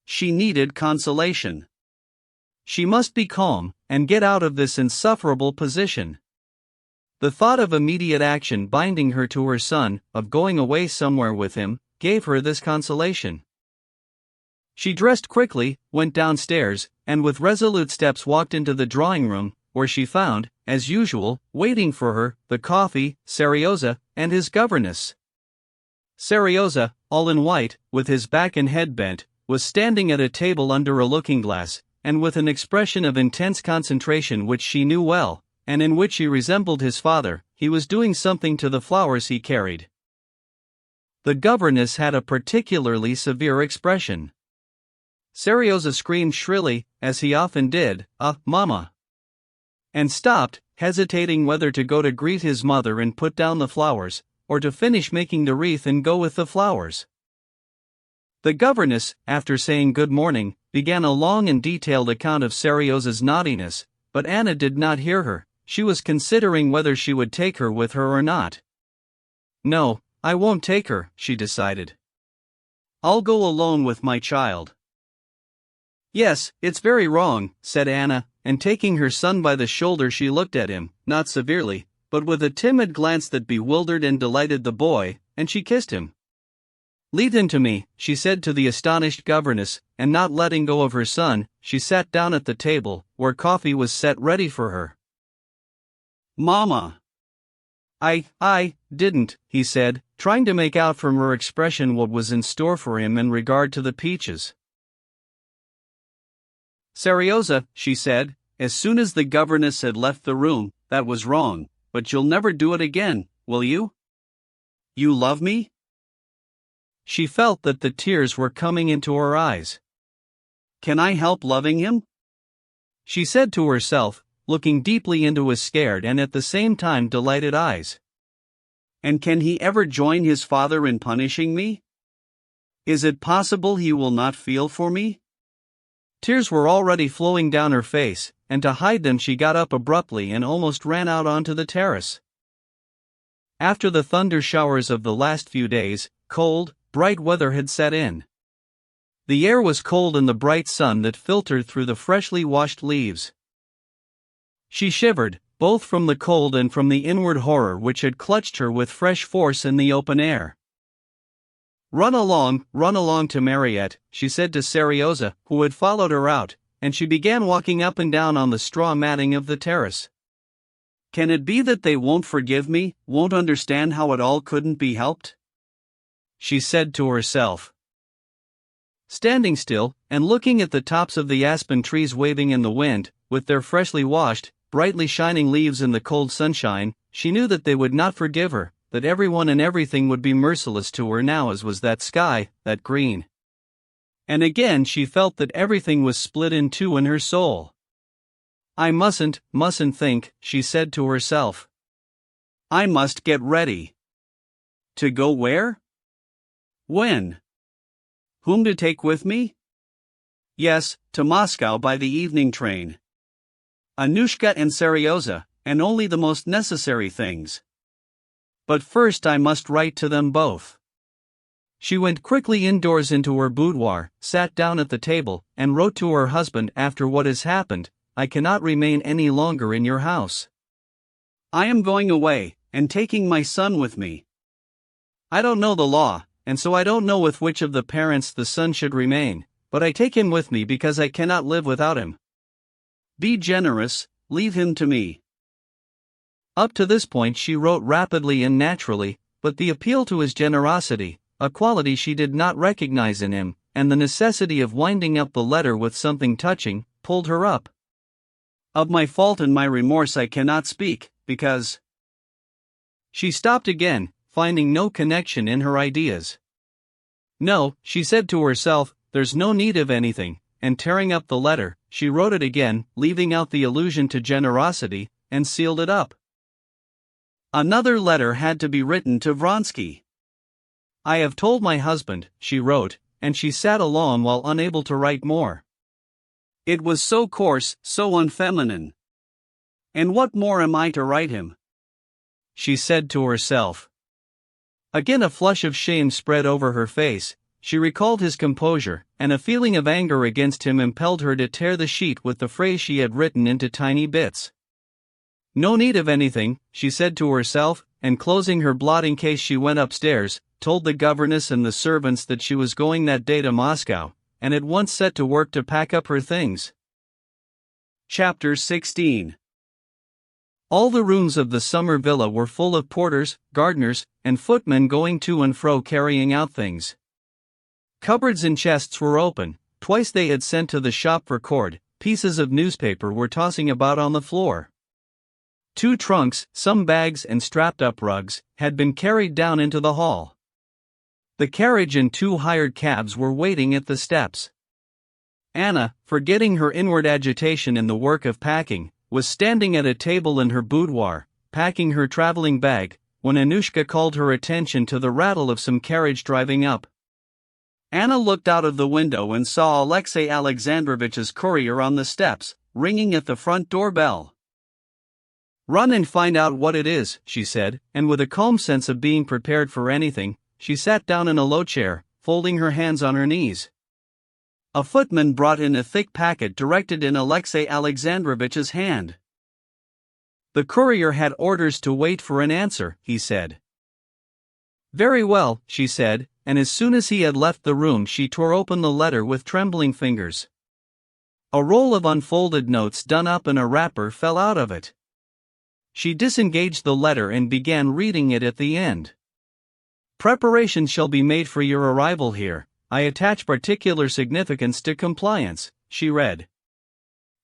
She needed consolation. She must be calm, and get out of this insufferable position. The thought of immediate action binding her to her son, of going away somewhere with him, gave her this consolation. She dressed quickly, went downstairs, and with resolute steps walked into the drawing room, where she found, as usual, waiting for her, the coffee, Serioza, and his governess. Serioza, all in white, with his back and head bent, was standing at a table under a looking-glass, and with an expression of intense concentration which she knew well, and in which he resembled his father, he was doing something to the flowers he carried. The governess had a particularly severe expression. Serioza screamed shrilly, as he often did, "Mama!" and stopped, hesitating whether to go to greet his mother and put down the flowers, or to finish making the wreath and go with the flowers. The governess, after saying good morning, began a long and detailed account of Serioza's naughtiness, but Anna did not hear her. She was considering whether she would take her with her or not. "No, I won't take her," she decided. "I'll go alone with my child." "Yes, it's very wrong," said Anna, and taking her son by the shoulder she looked at him, not severely, but with a timid glance that bewildered and delighted the boy, and she kissed him. "Leave him to me," she said to the astonished governess, and not letting go of her son, she sat down at the table, where coffee was set ready for her. "Mama!" I didn't," he said, trying to make out from her expression what was in store for him in regard to the peaches. "Serioza," she said, as soon as the governess had left the room, "that was wrong, but you'll never do it again, will you? You love me?" She felt that the tears were coming into her eyes. "Can I help loving him?" she said to herself, looking deeply into his scared and at the same time delighted eyes. "And can he ever join his father in punishing me? Is it possible he will not feel for me?" Tears were already flowing down her face, and to hide them she got up abruptly and almost ran out onto the terrace. After the thunder showers of the last few days, cold, bright weather had set in. The air was cold in the bright sun that filtered through the freshly washed leaves. She shivered, both from the cold and from the inward horror which had clutched her with fresh force in the open air. Run along to Mariette," she said to Serioza, who had followed her out, and she began walking up and down on the straw matting of the terrace. "Can it be that they won't forgive me, won't understand how it all couldn't be helped?" she said to herself. Standing still, and looking at the tops of the aspen trees waving in the wind, with their freshly washed, brightly shining leaves in the cold sunshine, she knew that they would not forgive her, that everyone and everything would be merciless to her now, as was that sky, that green. And again she felt that everything was split in two in her soul. "I mustn't think," she said to herself. "I must get ready." To go where? When? Whom to take with me? Yes, to Moscow by the evening train. Anushka and Serioza, and only the most necessary things. But first I must write to them both. She went quickly indoors into her boudoir, sat down at the table, and wrote to her husband, "After what has happened, I cannot remain any longer in your house. I am going away, and taking my son with me. I don't know the law, and so I don't know with which of the parents the son should remain, but I take him with me because I cannot live without him. Be generous, leave him to me." Up to this point she wrote rapidly and naturally, but the appeal to his generosity, a quality she did not recognize in him, and the necessity of winding up the letter with something touching, pulled her up. "Of my fault and my remorse I cannot speak, because—" She stopped again, finding no connection in her ideas. "No," she said to herself, "there's no need of anything," and tearing up the letter, she wrote it again, leaving out the allusion to generosity, and sealed it up. Another letter had to be written to Vronsky. "I have told my husband," she wrote, and she sat alone while unable to write more. It was so coarse, so unfeminine. "And what more am I to write him?" she said to herself. Again a flush of shame spread over her face. She recalled his composure, and a feeling of anger against him impelled her to tear the sheet with the phrase she had written into tiny bits. "No need of anything," she said to herself, and closing her blotting case she went upstairs, told the governess and the servants that she was going that day to Moscow, and at once set to work to pack up her things. Chapter 16. All the rooms of the summer villa were full of porters, gardeners, and footmen going to and fro carrying out things. Cupboards and chests were open. Twice they had sent to the shop for cord. Pieces of newspaper were tossing about on the floor. 2 trunks, some bags and strapped-up rugs, had been carried down into the hall. The carriage and 2 hired cabs were waiting at the steps. Anna, forgetting her inward agitation in the work of packing, was standing at a table in her boudoir, packing her traveling bag, when Anushka called her attention to the rattle of some carriage driving up. Anna looked out of the window and saw Alexey Alexandrovich's courier on the steps, ringing at the front door bell. "Run and find out what it is," she said, and with a calm sense of being prepared for anything, she sat down in a low chair, folding her hands on her knees. A footman brought in a thick packet directed in Alexey Alexandrovich's hand. "The courier had orders to wait for an answer," he said. "Very well," she said, and as soon as he had left the room she tore open the letter with trembling fingers. A roll of unfolded notes done up in a wrapper fell out of it. She disengaged the letter and began reading it at the end. "Preparations shall be made for your arrival here. I attach particular significance to compliance," she read.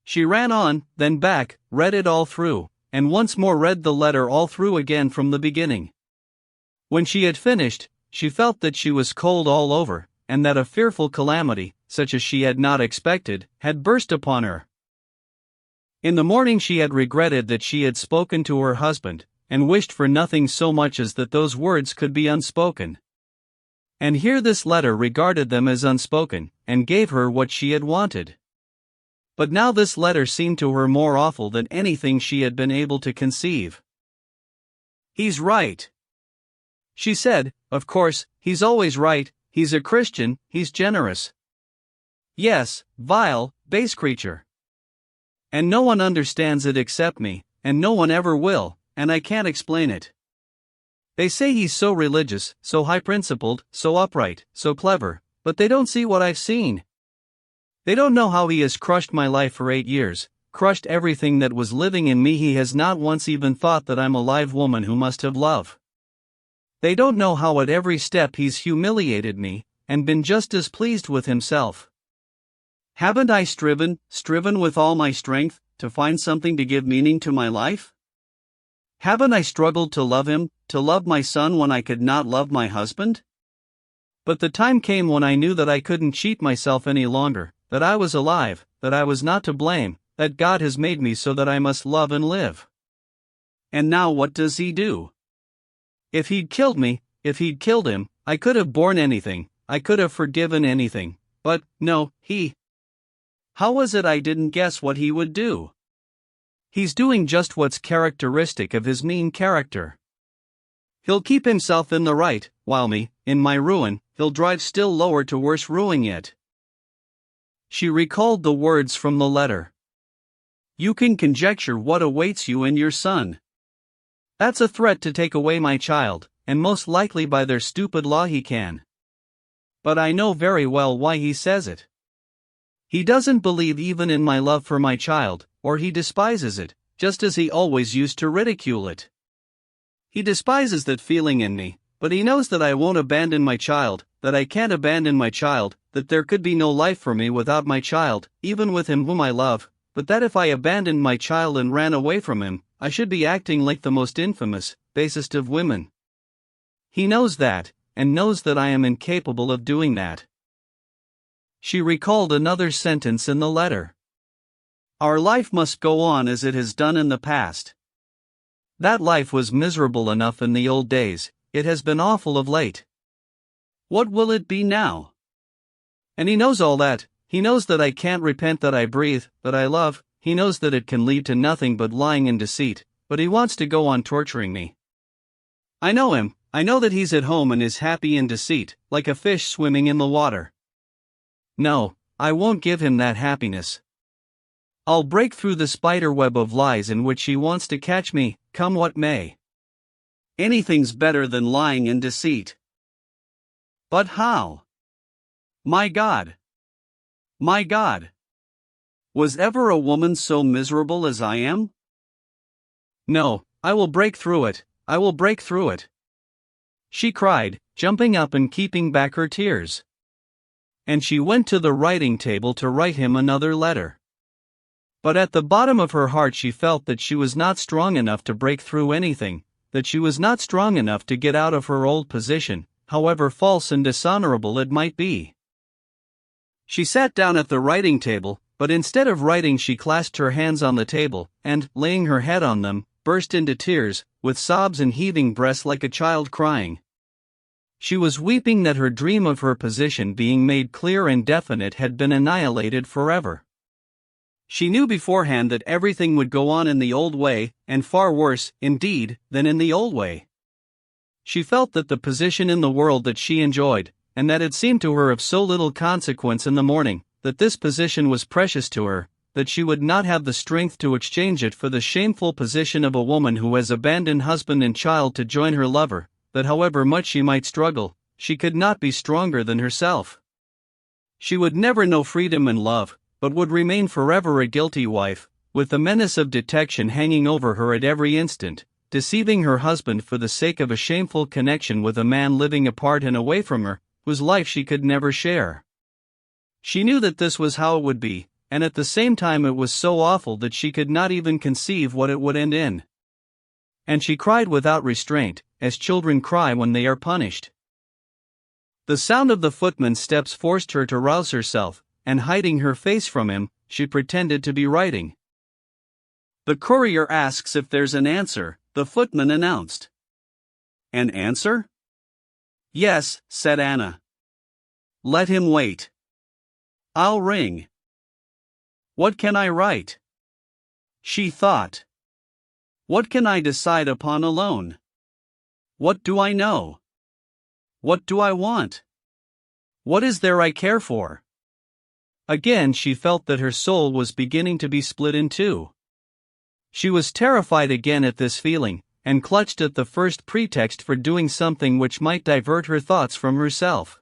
She ran on, then back, read it all through, and once more read the letter all through again from the beginning. When she had finished, she felt that she was cold all over, and that a fearful calamity, such as she had not expected, had burst upon her. In the morning she had regretted that she had spoken to her husband, and wished for nothing so much as that those words could be unspoken. And here this letter regarded them as unspoken, and gave her what she had wanted. But now this letter seemed to her more awful than anything she had been able to conceive. "He's right," she said. "Of course, he's always right, he's a Christian, he's generous. Yes, vile, base creature. And no one understands it except me, and no one ever will, and I can't explain it. They say he's so religious, so high-principled, so upright, so clever, but they don't see what I've seen. They don't know how he has crushed my life for 8 years, crushed everything that was living in me. He has not once even thought that I'm a live woman who must have love. They don't know how at every step he's humiliated me, and been just as pleased with himself. Haven't I striven with all my strength, to find something to give meaning to my life? Haven't I struggled to love him, to love my son when I could not love my husband? But the time came when I knew that I couldn't cheat myself any longer, that I was alive, that I was not to blame, that God has made me so that I must love and live. And now what does he do? If he'd killed me, if he'd killed him, I could have borne anything, I could have forgiven anything, but, no, how was it I didn't guess what he would do? He's doing just what's characteristic of his mean character. He'll keep himself in the right, while me, in my ruin, he'll drive still lower to worse ruin yet." She recalled the words from the letter. "You can conjecture what awaits you and your son. That's a threat to take away my child, and most likely by their stupid law he can. But I know very well why he says it. He doesn't believe even in my love for my child, or he despises it, just as he always used to ridicule it. He despises that feeling in me, but he knows that I won't abandon my child, that I can't abandon my child, that there could be no life for me without my child, even with him whom I love, but that if I abandoned my child and ran away from him, I should be acting like the most infamous, basest of women. He knows that, and knows that I am incapable of doing that." She recalled another sentence in the letter. "Our life must go on as it has done in the past. That life was miserable enough in the old days, it has been awful of late. What will it be now? And he knows all that. He knows that I can't repent that I breathe, that I love. He knows that it can lead to nothing but lying and deceit, but he wants to go on torturing me. I know him, I know that he's at home and is happy in deceit, like a fish swimming in the water. No, I won't give him that happiness. I'll break through the spider web of lies in which he wants to catch me, come what may. Anything's better than lying and deceit. But how? My God! My God! Was ever a woman so miserable as I am? No, I will break through it, I will break through it," she cried, jumping up and keeping back her tears. And she went to the writing table to write him another letter. But at the bottom of her heart she felt that she was not strong enough to break through anything, that she was not strong enough to get out of her old position, however false and dishonorable it might be. She sat down at the writing table, but instead of writing she clasped her hands on the table, and, laying her head on them, burst into tears, with sobs and heaving breasts like a child crying. She was weeping that her dream of her position being made clear and definite had been annihilated forever. She knew beforehand that everything would go on in the old way, and far worse, indeed, than in the old way. She felt that the position in the world that she enjoyed, and that had seemed to her of so little consequence in the morning, that this position was precious to her, that she would not have the strength to exchange it for the shameful position of a woman who has abandoned husband and child to join her lover, that however much she might struggle, she could not be stronger than herself. She would never know freedom and love, but would remain forever a guilty wife, with the menace of detection hanging over her at every instant, deceiving her husband for the sake of a shameful connection with a man living apart and away from her, whose life she could never share. She knew that this was how it would be, and at the same time it was so awful that she could not even conceive what it would end in. And she cried without restraint, as children cry when they are punished. The sound of the footman's steps forced her to rouse herself, and hiding her face from him, she pretended to be writing. "The courier asks if there's an answer," the footman announced. "An answer?" "Yes," said Anna. "Let him wait. I'll ring." "What can I write?" she thought. "What can I decide upon alone? What do I know? What do I want? What is there I care for?" Again she felt that her soul was beginning to be split in two. She was terrified again at this feeling, and clutched at the first pretext for doing something which might divert her thoughts from herself.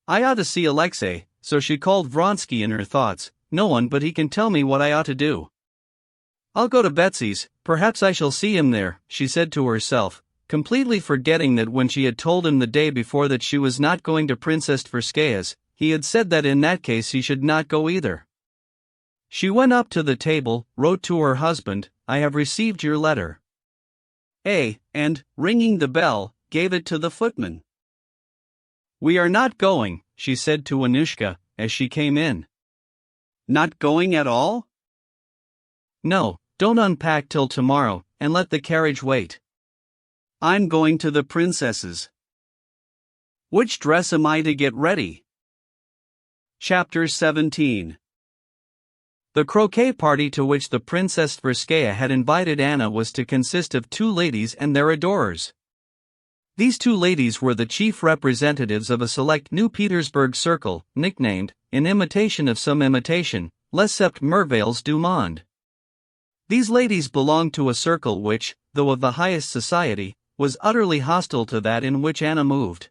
"I ought to see Alexei," so she called Vronsky in her thoughts. "No one but he can tell me what I ought to do. I'll go to Betsy's, perhaps I shall see him there," she said to herself, completely forgetting that when she had told him the day before that she was not going to Princess Tverskaya's, he had said that in that case he should not go either. She went up to the table, wrote to her husband, "I have received your letter." And, ringing the bell, gave it to the footman. "We are not going," she said to Annushka, as she came in. "Not going at all?" "No, don't unpack till tomorrow, and let the carriage wait. I'm going to the princess's." "Which dress am I to get ready?" Chapter 17. The croquet party to which the Princess Tverskaya had invited Anna was to consist of 2 ladies and their adorers. These 2 ladies were the chief representatives of a select New Petersburg circle, nicknamed, in imitation of some imitation, Les Sept Merveilles du Monde. These ladies belonged to a circle which, though of the highest society, was utterly hostile to that in which Anna moved.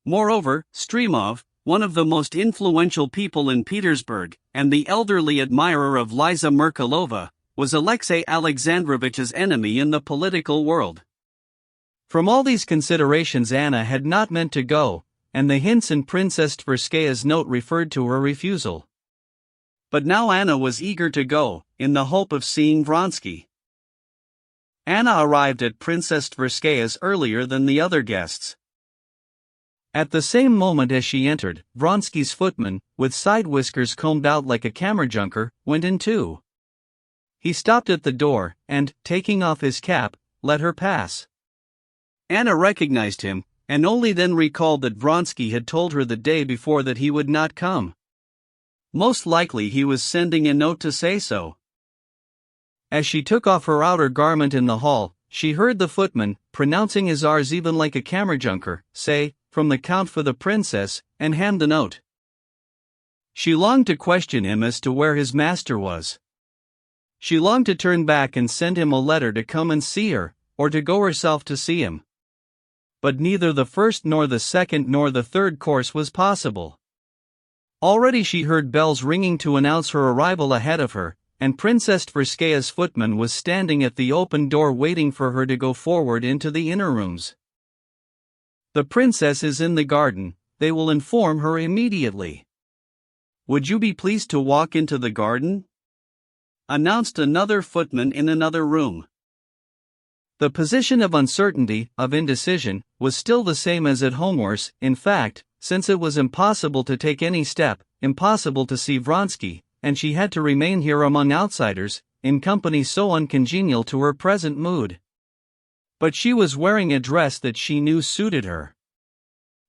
Moreover, Stremov, one of the most influential people in Petersburg, and the elderly admirer of Liza Merkalova, was Alexei Alexandrovich's enemy in the political world. From all these considerations Anna had not meant to go, and the hints in Princess Tverskaya's note referred to her refusal. But now Anna was eager to go, in the hope of seeing Vronsky. Anna arrived at Princess Tverskaya's earlier than the other guests. At the same moment as she entered, Vronsky's footman, with side whiskers combed out like a kammerjunker, went in too. He stopped at the door, and, taking off his cap, let her pass. Anna recognized him, and only then recalled that Vronsky had told her the day before that he would not come. Most likely he was sending a note to say so. As she took off her outer garment in the hall, she heard the footman, pronouncing his R's even like a kammerjunker, say, "From the Count for the Princess," and hand the note. She longed to question him as to where his master was. She longed to turn back and send him a letter to come and see her, or to go herself to see him. But neither the first nor the second nor the third course was possible. Already she heard bells ringing to announce her arrival ahead of her, and Princess Tverskaya's footman was standing at the open door waiting for her to go forward into the inner rooms. "The princess is in the garden, they will inform her immediately." "Would you be pleased to walk into the garden?" announced another footman in another room. The position of uncertainty, of indecision, was still the same as at home, worse, in fact, since it was impossible to take any step, impossible to see Vronsky, and she had to remain here among outsiders, in company so uncongenial to her present mood. But she was wearing a dress that she knew suited her.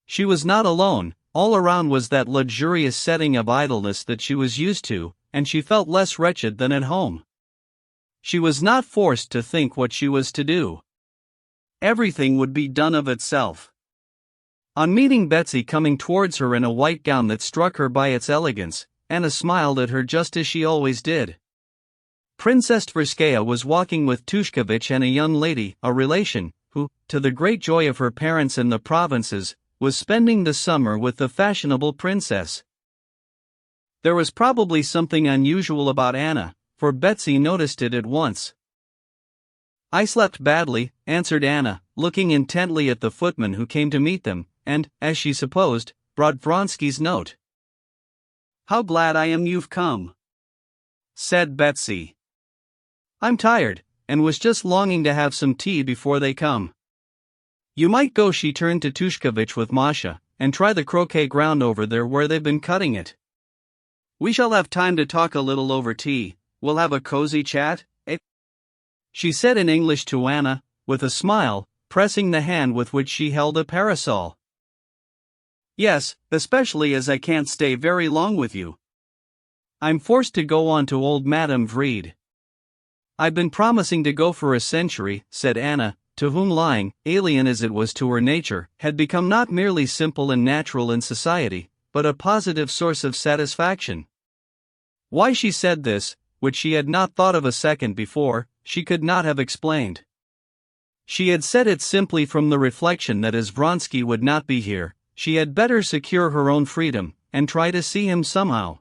She was not alone, all around was that luxurious setting of idleness that she was used to, and she felt less wretched than at home. She was not forced to think what she was to do. Everything would be done of itself. On meeting Betsy coming towards her in a white gown that struck her by its elegance, Anna smiled at her just as she always did. Princess Tverskaya was walking with Tushkevich and a young lady, a relation, who, to the great joy of her parents in the provinces, was spending the summer with the fashionable princess. There was probably something unusual about Anna, for Betsy noticed it at once. "I slept badly," answered Anna, looking intently at the footman who came to meet them, and, as she supposed, brought Vronsky's note. "How glad I am you've come," said Betsy. "I'm tired, and was just longing to have some tea before they come. You might go," she turned to Tushkevich with Masha, "and try the croquet ground over there where they've been cutting it. We shall have time to talk a little over tea. We'll have a cozy chat, eh?" she said in English to Anna, with a smile, pressing the hand with which she held a parasol. "Yes, especially as I can't stay very long with you. I'm forced to go on to old Madame Vrede." "I've been promising to go for a century," said Anna, to whom lying, alien as it was to her nature, had become not merely simple and natural in society, but a positive source of satisfaction. Why she said this, which she had not thought of a second before, she could not have explained. She had said it simply from the reflection that as Vronsky would not be here, she had better secure her own freedom, and try to see him somehow.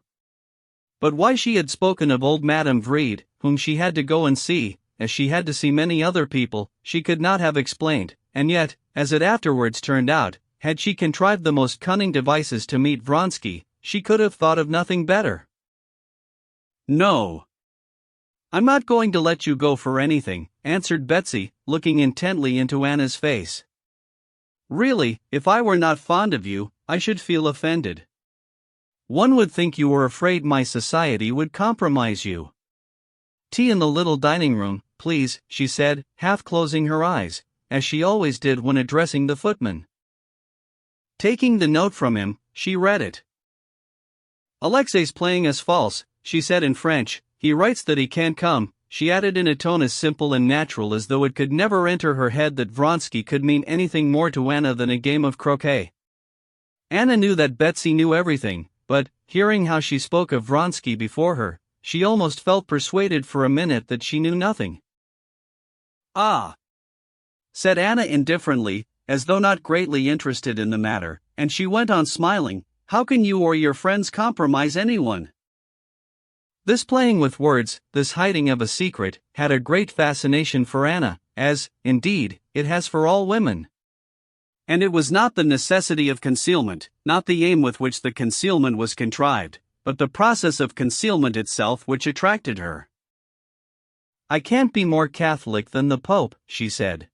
But why she had spoken of old Madame Vrede, whom she had to go and see, as she had to see many other people, she could not have explained, and yet, as it afterwards turned out, had she contrived the most cunning devices to meet Vronsky, she could have thought of nothing better. "No. I'm not going to let you go for anything," answered Betsy, looking intently into Anna's face. "Really, if I were not fond of you, I should feel offended. One would think you were afraid my society would compromise you. Tea in the little dining room, please," she said, half closing her eyes, as she always did when addressing the footman. Taking the note from him, she read it. "Alexei's playing us false," she said in French. "He writes that he can't come," she added in a tone as simple and natural as though it could never enter her head that Vronsky could mean anything more to Anna than a game of croquet. Anna knew that Betsy knew everything, but, hearing how she spoke of Vronsky before her, she almost felt persuaded for a minute that she knew nothing. "Ah," said Anna indifferently, as though not greatly interested in the matter, and she went on smiling. "How can you or your friends compromise anyone?" This playing with words, this hiding of a secret, had a great fascination for Anna, as, indeed, it has for all women. And it was not the necessity of concealment, not the aim with which the concealment was contrived, but the process of concealment itself which attracted her. "I can't be more Catholic than the Pope," she said.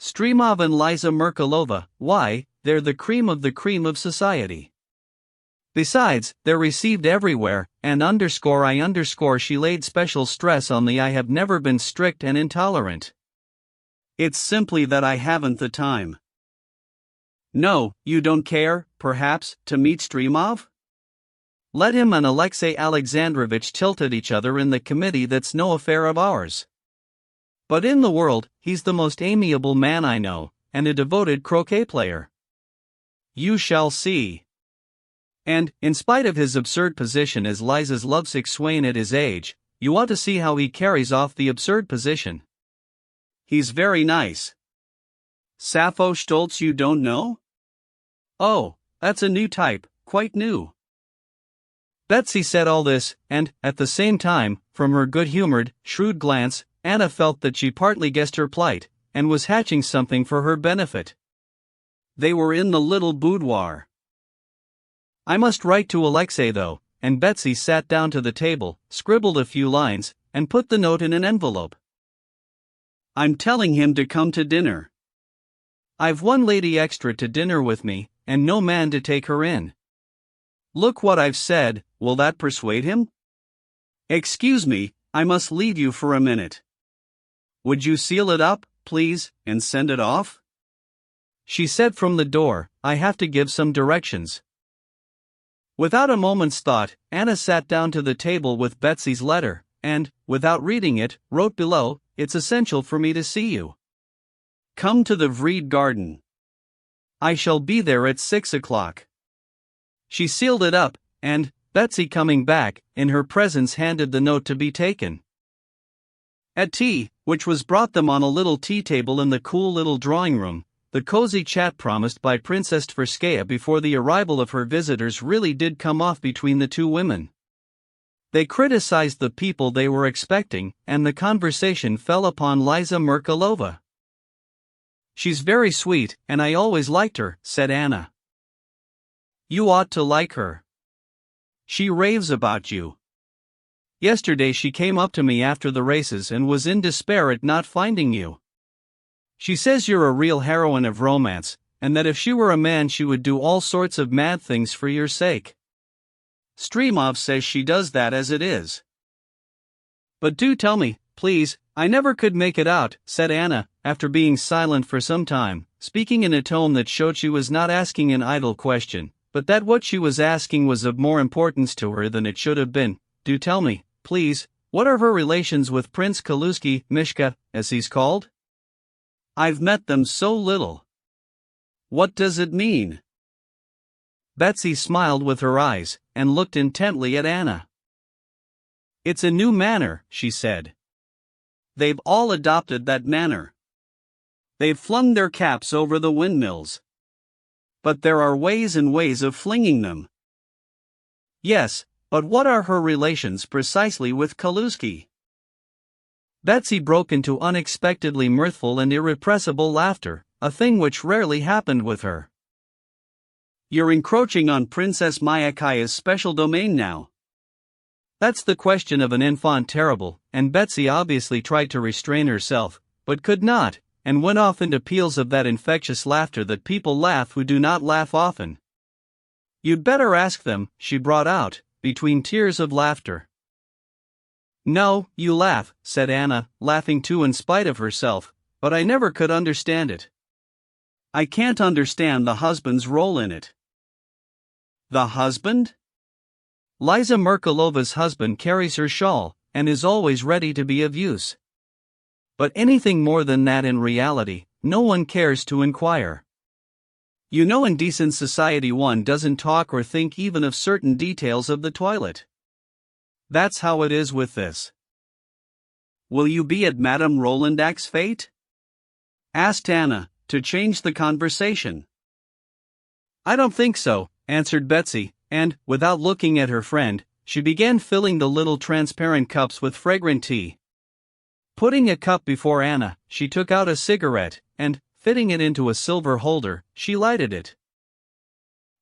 "Stremov and Liza Merkalova, why, they're the cream of society. Besides, they're received everywhere, and she laid special stress on the I have never been strict and intolerant. It's simply that I haven't the time." "No, you don't care, perhaps, to meet Stremov? Let him and Alexei Alexandrovich tilt at each other in the committee, that's no affair of ours. But in the world, he's the most amiable man I know, and a devoted croquet player. You shall see. And, in spite of his absurd position as Liza's lovesick swain at his age, you ought to see how he carries off the absurd position. He's very nice. Sappho Stoltz, you don't know? Oh, that's a new type, quite new." Betsy said all this, and, at the same time, from her good-humored, shrewd glance, Anna felt that she partly guessed her plight, and was hatching something for her benefit. They were in the little boudoir. "I must write to Alexei though," and Betsy sat down to the table, scribbled a few lines, and put the note in an envelope. "I'm telling him to come to dinner. I've one lady extra to dinner with me, and no man to take her in. Look what I've said, will that persuade him? Excuse me, I must leave you for a minute. Would you seal it up, please, and send it off?" She said from the door, "I have to give some directions." Without a moment's thought, Anna sat down to the table with Betsy's letter, and, without reading it, wrote below, "It's essential for me to see you. Come to the Vreed Garden. I shall be there at 6 o'clock. She sealed it up, and, Betsy coming back, in her presence handed the note to be taken. At tea, which was brought them on a little tea table in the cool little drawing room, the cozy chat promised by Princess Tverskaya before the arrival of her visitors really did come off between the two women. They criticized the people they were expecting, and the conversation fell upon Liza Merkalova. "She's very sweet, and I always liked her," said Anna. "You ought to like her. She raves about you. Yesterday she came up to me after the races and was in despair at not finding you. She says you're a real heroine of romance, and that if she were a man she would do all sorts of mad things for your sake. Stremov says she does that as it is. But do tell me, please, I never could make it out," said Anna, after being silent for some time, speaking in a tone that showed she was not asking an idle question, but that what she was asking was of more importance to her than it should have been. "Do tell me, please, what are her relations with Prince Kaluski, Mishka, as he's called? I've met them so little. What does it mean?" Betsy smiled with her eyes, and looked intently at Anna. "It's a new manner," she said. "They've all adopted that manner. They've flung their caps over the windmills. But there are ways and ways of flinging them." "Yes, but what are her relations precisely with Kaluski?" Betsy broke into unexpectedly mirthful and irrepressible laughter, a thing which rarely happened with her. "You're encroaching on Princess Mayakaya's special domain now. That's the question of an enfant terrible," and Betsy obviously tried to restrain herself, but could not, and went off into peals of that infectious laughter that people laugh who do not laugh often. "You'd better ask them," she brought out, between tears of laughter. "No, you laugh," said Anna, laughing too in spite of herself, "but I never could understand it. I can't understand the husband's role in it." "The husband?" "Liza Merkalova's husband carries her shawl, and is always ready to be of use. But anything more than that in reality, no one cares to inquire. You know, in decent society one doesn't talk or think even of certain details of the toilet. That's how it is with this." "Will you be at Madame Rolandak's fete?" asked Anna, to change the conversation. "I don't think so," answered Betsy, and, without looking at her friend, she began filling the little transparent cups with fragrant tea. Putting a cup before Anna, she took out a cigarette, and, fitting it into a silver holder, she lighted it.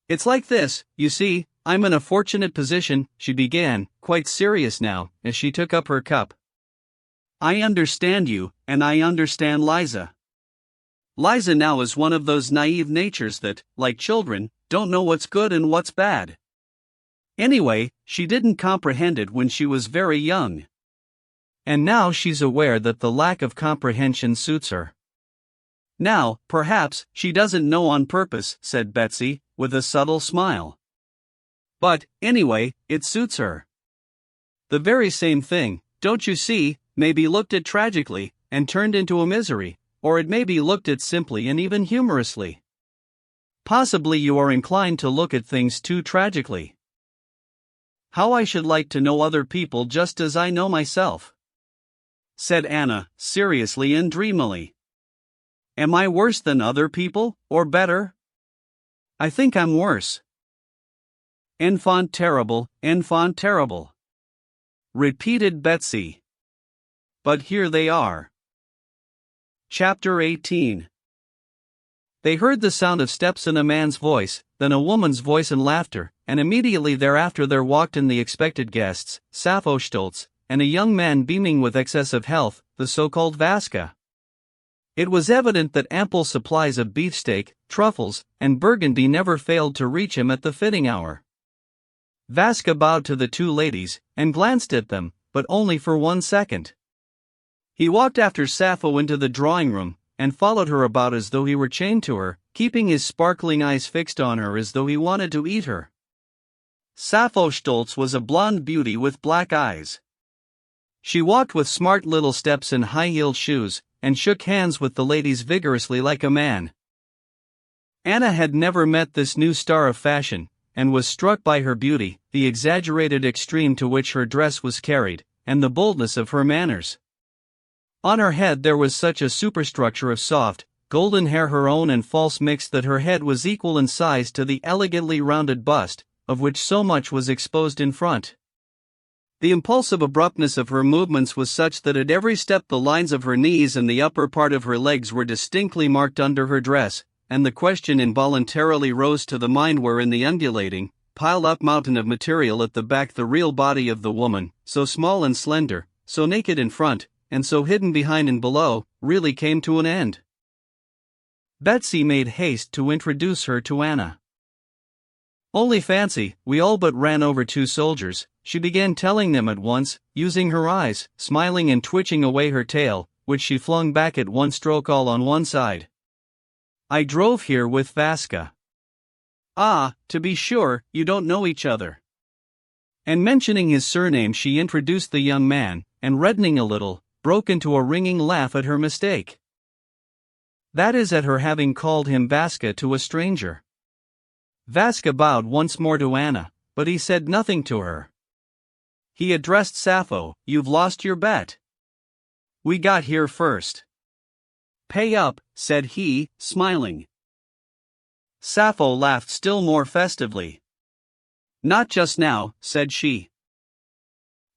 "It's like this, you see, I'm in a fortunate position," she began, quite serious now, as she took up her cup. "I understand you, and I understand Liza. Liza now is one of those naive natures that, like children, don't know what's good and what's bad. Anyway, she didn't comprehend it when she was very young. And now she's aware that the lack of comprehension suits her. Now, perhaps, she doesn't know on purpose," said Betsy, with a subtle smile. "But, anyway, it suits her. The very same thing, don't you see, may be looked at tragically, and turned into a misery, or it may be looked at simply and even humorously. Possibly you are inclined to look at things too tragically. How I should like to know other people just as I know myself," said Anna, seriously and dreamily. "Am I worse than other people, or better? I think I'm worse. Enfant terrible, enfant terrible. repeated Betsy. But here they are. Chapter 18. They heard the sound of steps and a man's voice, then a woman's voice and laughter, and immediately thereafter there walked in the expected guests, Sappho Stolz, and a young man beaming with excess of health, the so-called Vaska. It was evident that ample supplies of beefsteak, truffles, and burgundy never failed to reach him at the fitting hour. Vaska bowed to the two ladies, and glanced at them, but only for 1 second. He walked after Sappho into the drawing-room, and followed her about as though he were chained to her, keeping his sparkling eyes fixed on her as though he wanted to eat her. Sappho Stolz was a blonde beauty with black eyes. She walked with smart little steps in high-heeled shoes, and shook hands with the ladies vigorously like a man. Anna had never met this new star of fashion, and was struck by her beauty, the exaggerated extreme to which her dress was carried, and the boldness of her manners. On her head there was such a superstructure of soft, golden hair, her own and false mixed, that her head was equal in size to the elegantly rounded bust, of which so much was exposed in front. The impulsive abruptness of her movements was such that at every step the lines of her knees and the upper part of her legs were distinctly marked under her dress, and the question involuntarily rose to the mind where in the undulating, piled-up mountain of material at the back the real body of the woman, so small and slender, so naked in front, and so hidden behind and below, really came to an end. Betsy made haste to introduce her to Anna. "Only fancy, we all but ran over 2 soldiers," she began telling them at once, using her eyes, smiling and twitching away her tail, which she flung back at one stroke all on one side. "I drove here with Vaska." "Ah, to be sure, you don't know each other." And mentioning his surname she introduced the young man, and reddening a little, broke into a ringing laugh at her mistake. That is, at her having called him Vaska to a stranger. Vaska bowed once more to Anna, but he said nothing to her. He addressed Sappho. "You've lost your bet. We got here first." "Pay up," said he, smiling. Sappho laughed still more festively. "Not just now," said she.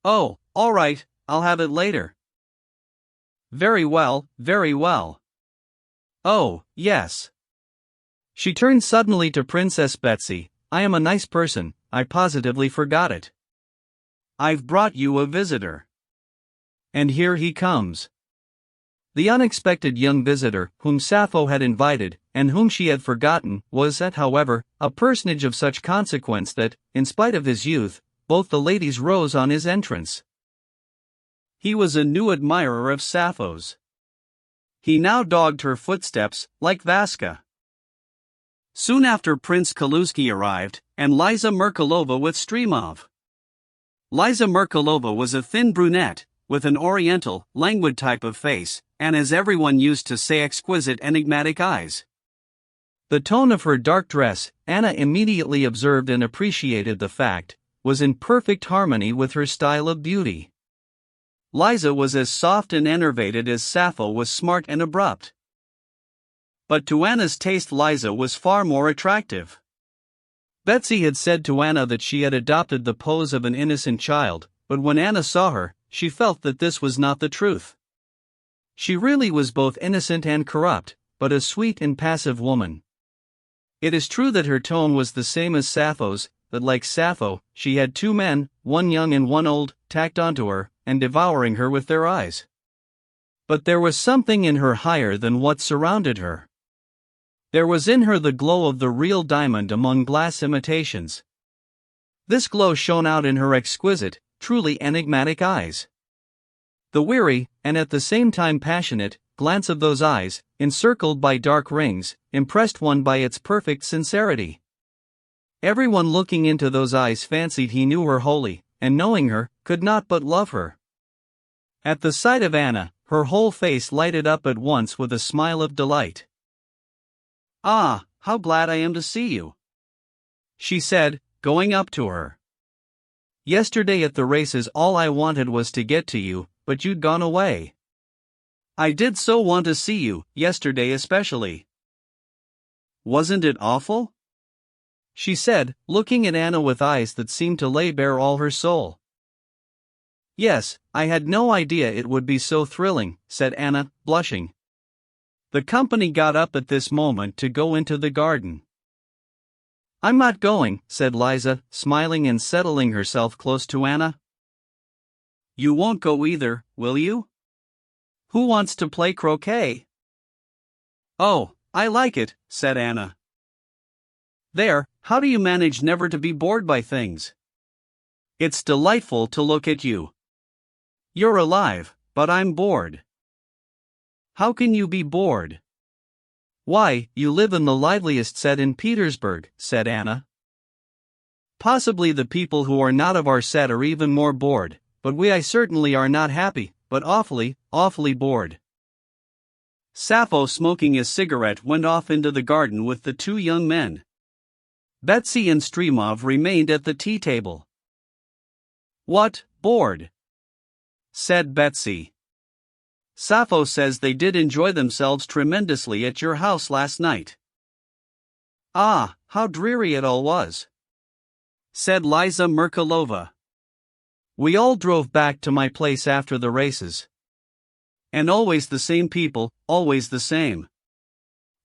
"Oh, all right, I'll have it later." "Very well, very well." "Oh, yes." She turned suddenly to Princess Betsy. "I am a nice person, I positively forgot it. I've brought you a visitor. And here he comes." The unexpected young visitor, whom Sappho had invited, and whom she had forgotten, was, however, a personage of such consequence that, in spite of his youth, both the ladies rose on his entrance. He was a new admirer of Sappho's. He now dogged her footsteps, like Vaska. Soon after Prince Kaluski arrived, and Liza Merkulova with Stremov. Liza Merkulova was a thin brunette, with an oriental, languid type of face, and as everyone used to say, exquisite enigmatic eyes. The tone of her dark dress, Anna immediately observed and appreciated the fact, was in perfect harmony with her style of beauty. Liza was as soft and enervated as Sappho was smart and abrupt. But to Anna's taste Liza was far more attractive. Betsy had said to Anna that she had adopted the pose of an innocent child, but when Anna saw her, she felt that this was not the truth. She really was both innocent and corrupt, but a sweet and passive woman. It is true that her tone was the same as Sappho's, that like Sappho, she had 2 men, one young and one old, tacked onto her, and devouring her with their eyes. But there was something in her higher than what surrounded her. There was in her the glow of the real diamond among glass imitations. This glow shone out in her exquisite, truly enigmatic eyes. The weary, and at the same time passionate, glance of those eyes, encircled by dark rings, impressed one by its perfect sincerity. Everyone looking into those eyes fancied he knew her wholly, and knowing her, could not but love her. At the sight of Anna, her whole face lighted up at once with a smile of delight. "Ah, how glad I am to see you," she said, going up to her. "Yesterday at the races all I wanted was to get to you, but you'd gone away. I did so want to see you, yesterday especially." "Wasn't it awful?" she said, looking at Anna with eyes that seemed to lay bare all her soul. Yes, I had no idea it would be so thrilling, said Anna, blushing. The company got up at this moment to go into the garden. I'm not going, said Liza, smiling and settling herself close to Anna. You won't go either, will you? Who wants to play croquet? Oh, I like it, said Anna. There, how do you manage never to be bored by things? It's delightful to look at you. You're alive, but I'm bored. How can you be bored? Why, you live in the liveliest set in Petersburg, said Anna. Possibly the people who are not of our set are even more bored, but I certainly are not happy, but awfully bored. Sappho, smoking his cigarette, went off into the garden with the two young men. Betsy and Stremov remained at the tea table. What, bored? Said Betsy. Sappho says they did enjoy themselves tremendously at your house last night. Ah, how dreary it all was, said Liza Merkalova. We all drove back to my place after the races. And always the same people, always the same.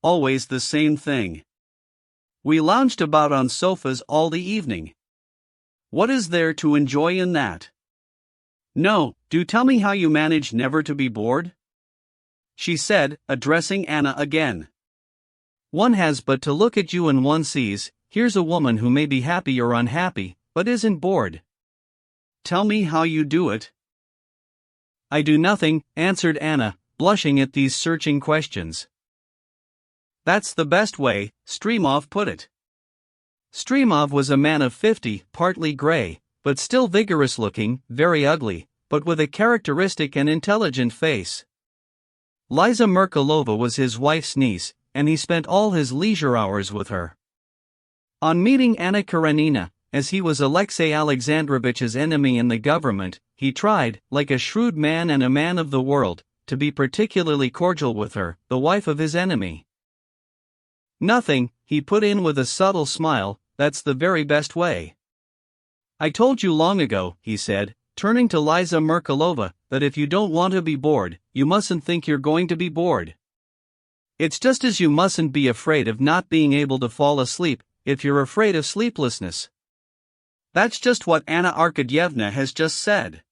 Always the same thing. We lounged about on sofas all the evening. What is there to enjoy in that? No, do tell me how you manage never to be bored? She said, addressing Anna again. One has but to look at you and one sees, here's a woman who may be happy or unhappy, but isn't bored. Tell me how you do it. I do nothing, answered Anna, blushing at these searching questions. That's the best way, Stremov put it. Stremov was a man of 50, partly gray, but still vigorous-looking, very ugly, but with a characteristic and intelligent face. Liza Merkalova was his wife's niece, and he spent all his leisure hours with her. On meeting Anna Karenina, as he was Alexei Alexandrovich's enemy in the government, he tried, like a shrewd man and a man of the world, to be particularly cordial with her, the wife of his enemy. Nothing, he put in with a subtle smile, that's the very best way. I told you long ago, he said, turning to Liza Merkalova, that if you don't want to be bored, you mustn't think you're going to be bored. It's just as you mustn't be afraid of not being able to fall asleep, if you're afraid of sleeplessness. That's just what Anna Arkadyevna has just said.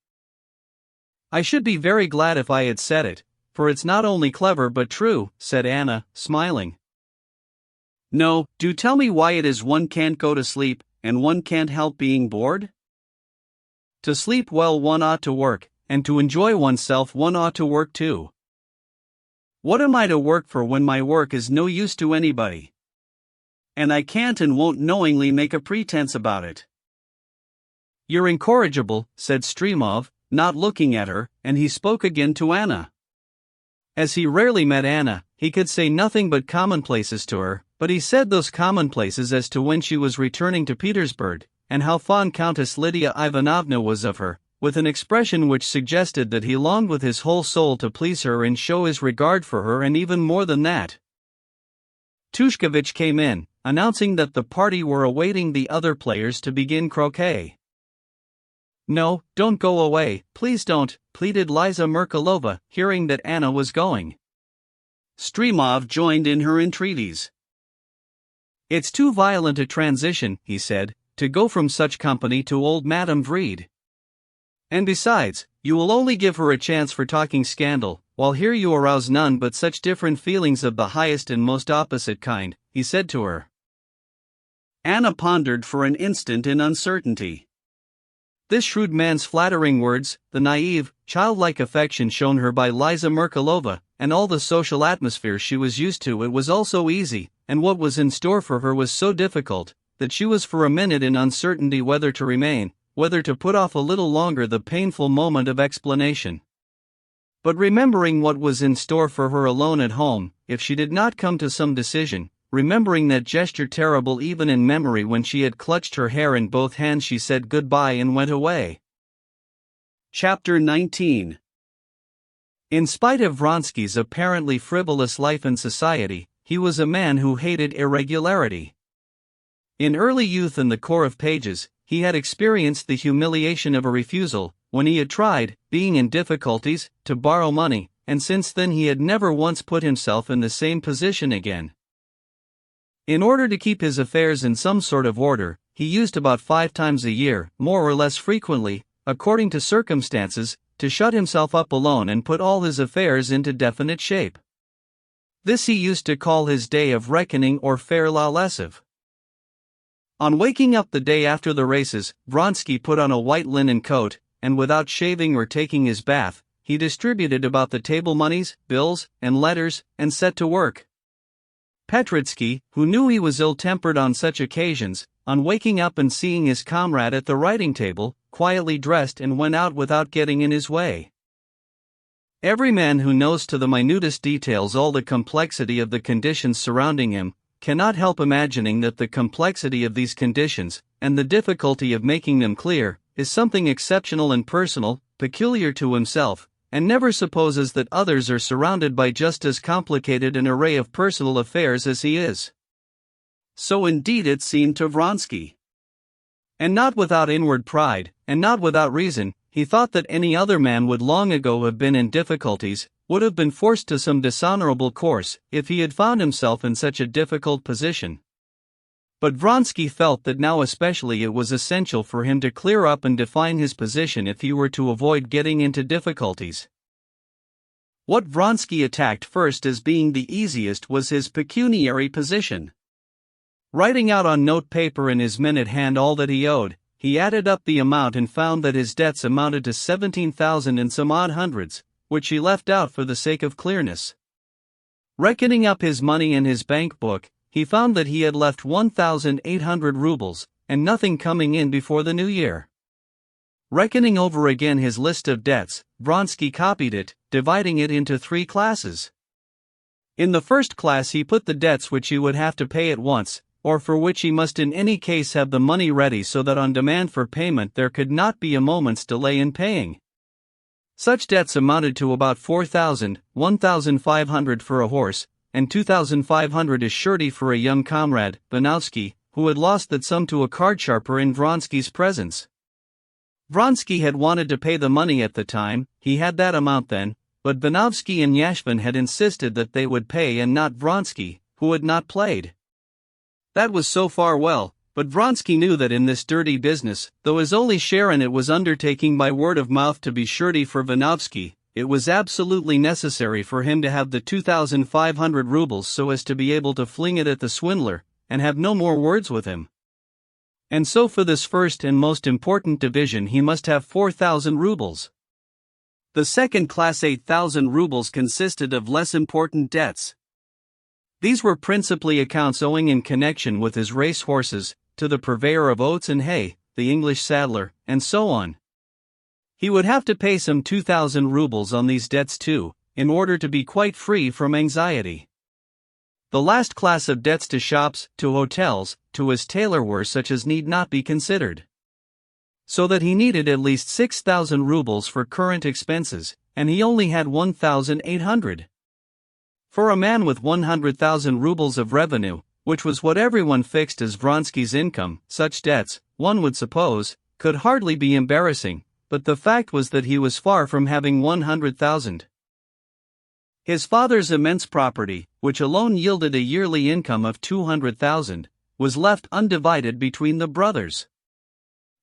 I should be very glad if I had said it, for it's not only clever but true, said Anna, smiling. No, do tell me why it is one can't go to sleep, and one can't help being bored? To sleep well one ought to work, and to enjoy oneself one ought to work too. What am I to work for when my work is no use to anybody? And I can't and won't knowingly make a pretense about it. You're incorrigible, said Stremov, not looking at her, and he spoke again to Anna. As he rarely met Anna, he could say nothing but commonplaces to her, but he said those commonplaces as to when she was returning to Petersburg, and how fond Countess Lydia Ivanovna was of her, with an expression which suggested that he longed with his whole soul to please her and show his regard for her, and even more than that. Tushkevich came in, announcing that the party were awaiting the other players to begin croquet. No, don't go away, please don't, pleaded Liza Merkalova, hearing that Anna was going. Stremov joined in her entreaties. It's too violent a transition, he said, to go from such company to old Madame Vrede. And besides, you will only give her a chance for talking scandal, while here you arouse none but such different feelings of the highest and most opposite kind, he said to her. Anna pondered for an instant in uncertainty. This shrewd man's flattering words, the naive, childlike affection shown her by Liza Merkalova, and all the social atmosphere she was used to, it was all so easy, and what was in store for her was so difficult, that she was for a minute in uncertainty whether to remain, whether to put off a little longer the painful moment of explanation. But remembering what was in store for her alone at home, if she did not come to some decision, remembering that gesture terrible even in memory when she had clutched her hair in both hands, she said goodbye and went away. Chapter 19. In spite of Vronsky's apparently frivolous life in society, he was a man who hated irregularity. In early youth in the Corps of Pages, he had experienced the humiliation of a refusal, when he had tried, being in difficulties, to borrow money, and since then he had never once put himself in the same position again. In order to keep his affairs in some sort of order, he used about 5 times a year, more or less frequently, according to circumstances, to shut himself up alone and put all his affairs into definite shape. This he used to call his day of reckoning or faire la lessive. On waking up the day after the races, Vronsky put on a white linen coat, and without shaving or taking his bath, he distributed about the table moneys, bills, and letters, and set to work. Petritsky, who knew he was ill-tempered on such occasions, on waking up and seeing his comrade at the writing table, quietly dressed and went out without getting in his way. Every man who knows to the minutest details all the complexity of the conditions surrounding him, cannot help imagining that the complexity of these conditions, and the difficulty of making them clear, is something exceptional and personal, peculiar to himself, and never supposes that others are surrounded by just as complicated an array of personal affairs as he is. So indeed it seemed to Vronsky. And not without inward pride, and not without reason, he thought that any other man would long ago have been in difficulties, would have been forced to some dishonorable course, if he had found himself in such a difficult position. But Vronsky felt that now especially it was essential for him to clear up and define his position if he were to avoid getting into difficulties. What Vronsky attacked first as being the easiest was his pecuniary position. Writing out on note paper in his minute hand all that he owed, he added up the amount and found that his debts amounted to 17,000 and some odd hundreds, which he left out for the sake of clearness. Reckoning up his money in his bank book, he found that he had left 1,800 rubles, and nothing coming in before the new year. Reckoning over again his list of debts, Vronsky copied it, dividing it into 3 classes. In the first class he put the debts which he would have to pay at once, or for which he must in any case have the money ready so that on demand for payment there could not be a moment's delay in paying. Such debts amounted to about 4,000, 1,500 for a horse, and 2,500 as surety for a young comrade, Banowski, who had lost that sum to a card-sharper in Vronsky's presence. Vronsky had wanted to pay the money at the time, he had that amount then, but Banowski and Yashvin had insisted that they would pay and not Vronsky, who had not played. That was so far well, but Vronsky knew that in this dirty business, though his only share in it was undertaking by word of mouth to be surety for Banowski, it was absolutely necessary for him to have the 2,500 rubles so as to be able to fling it at the swindler, and have no more words with him. And so for this first and most important division he must have 4,000 rubles. The second class 8,000 rubles consisted of less important debts. These were principally accounts owing in connection with his race horses, to the purveyor of oats and hay, the English saddler, and so on. He would have to pay some 2,000 rubles on these debts too, in order to be quite free from anxiety. The last class of debts to shops, to hotels, to his tailor were such as need not be considered. So that he needed at least 6,000 rubles for current expenses, and he only had 1,800. For a man with 100,000 rubles of revenue, which was what everyone fixed as Vronsky's income, such debts, one would suppose, could hardly be embarrassing, but the fact was that he was far from having 100,000. His father's immense property, which alone yielded a yearly income of 200,000, was left undivided between the brothers.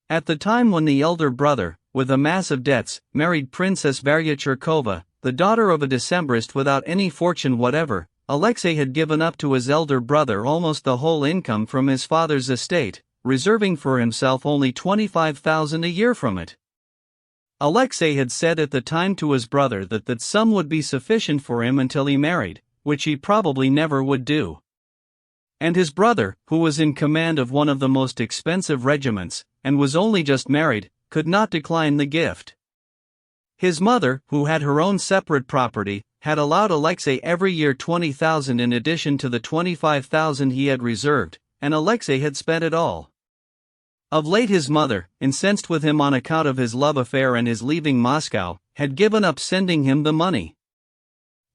At the time when the elder brother, with a mass of debts, married Princess Varya Cherkova, the daughter of a Decembrist without any fortune whatever, Alexei had given up to his elder brother almost the whole income from his father's estate, reserving for himself only 25,000 a year from it. Alexei had said at the time to his brother that sum would be sufficient for him until he married, which he probably never would do. And his brother, who was in command of one of the most expensive regiments, and was only just married, could not decline the gift. His mother, who had her own separate property, had allowed Alexei every year 20,000 in addition to the 25,000 he had reserved, and Alexei had spent it all. Of late his mother, incensed with him on account of his love affair and his leaving Moscow, had given up sending him the money.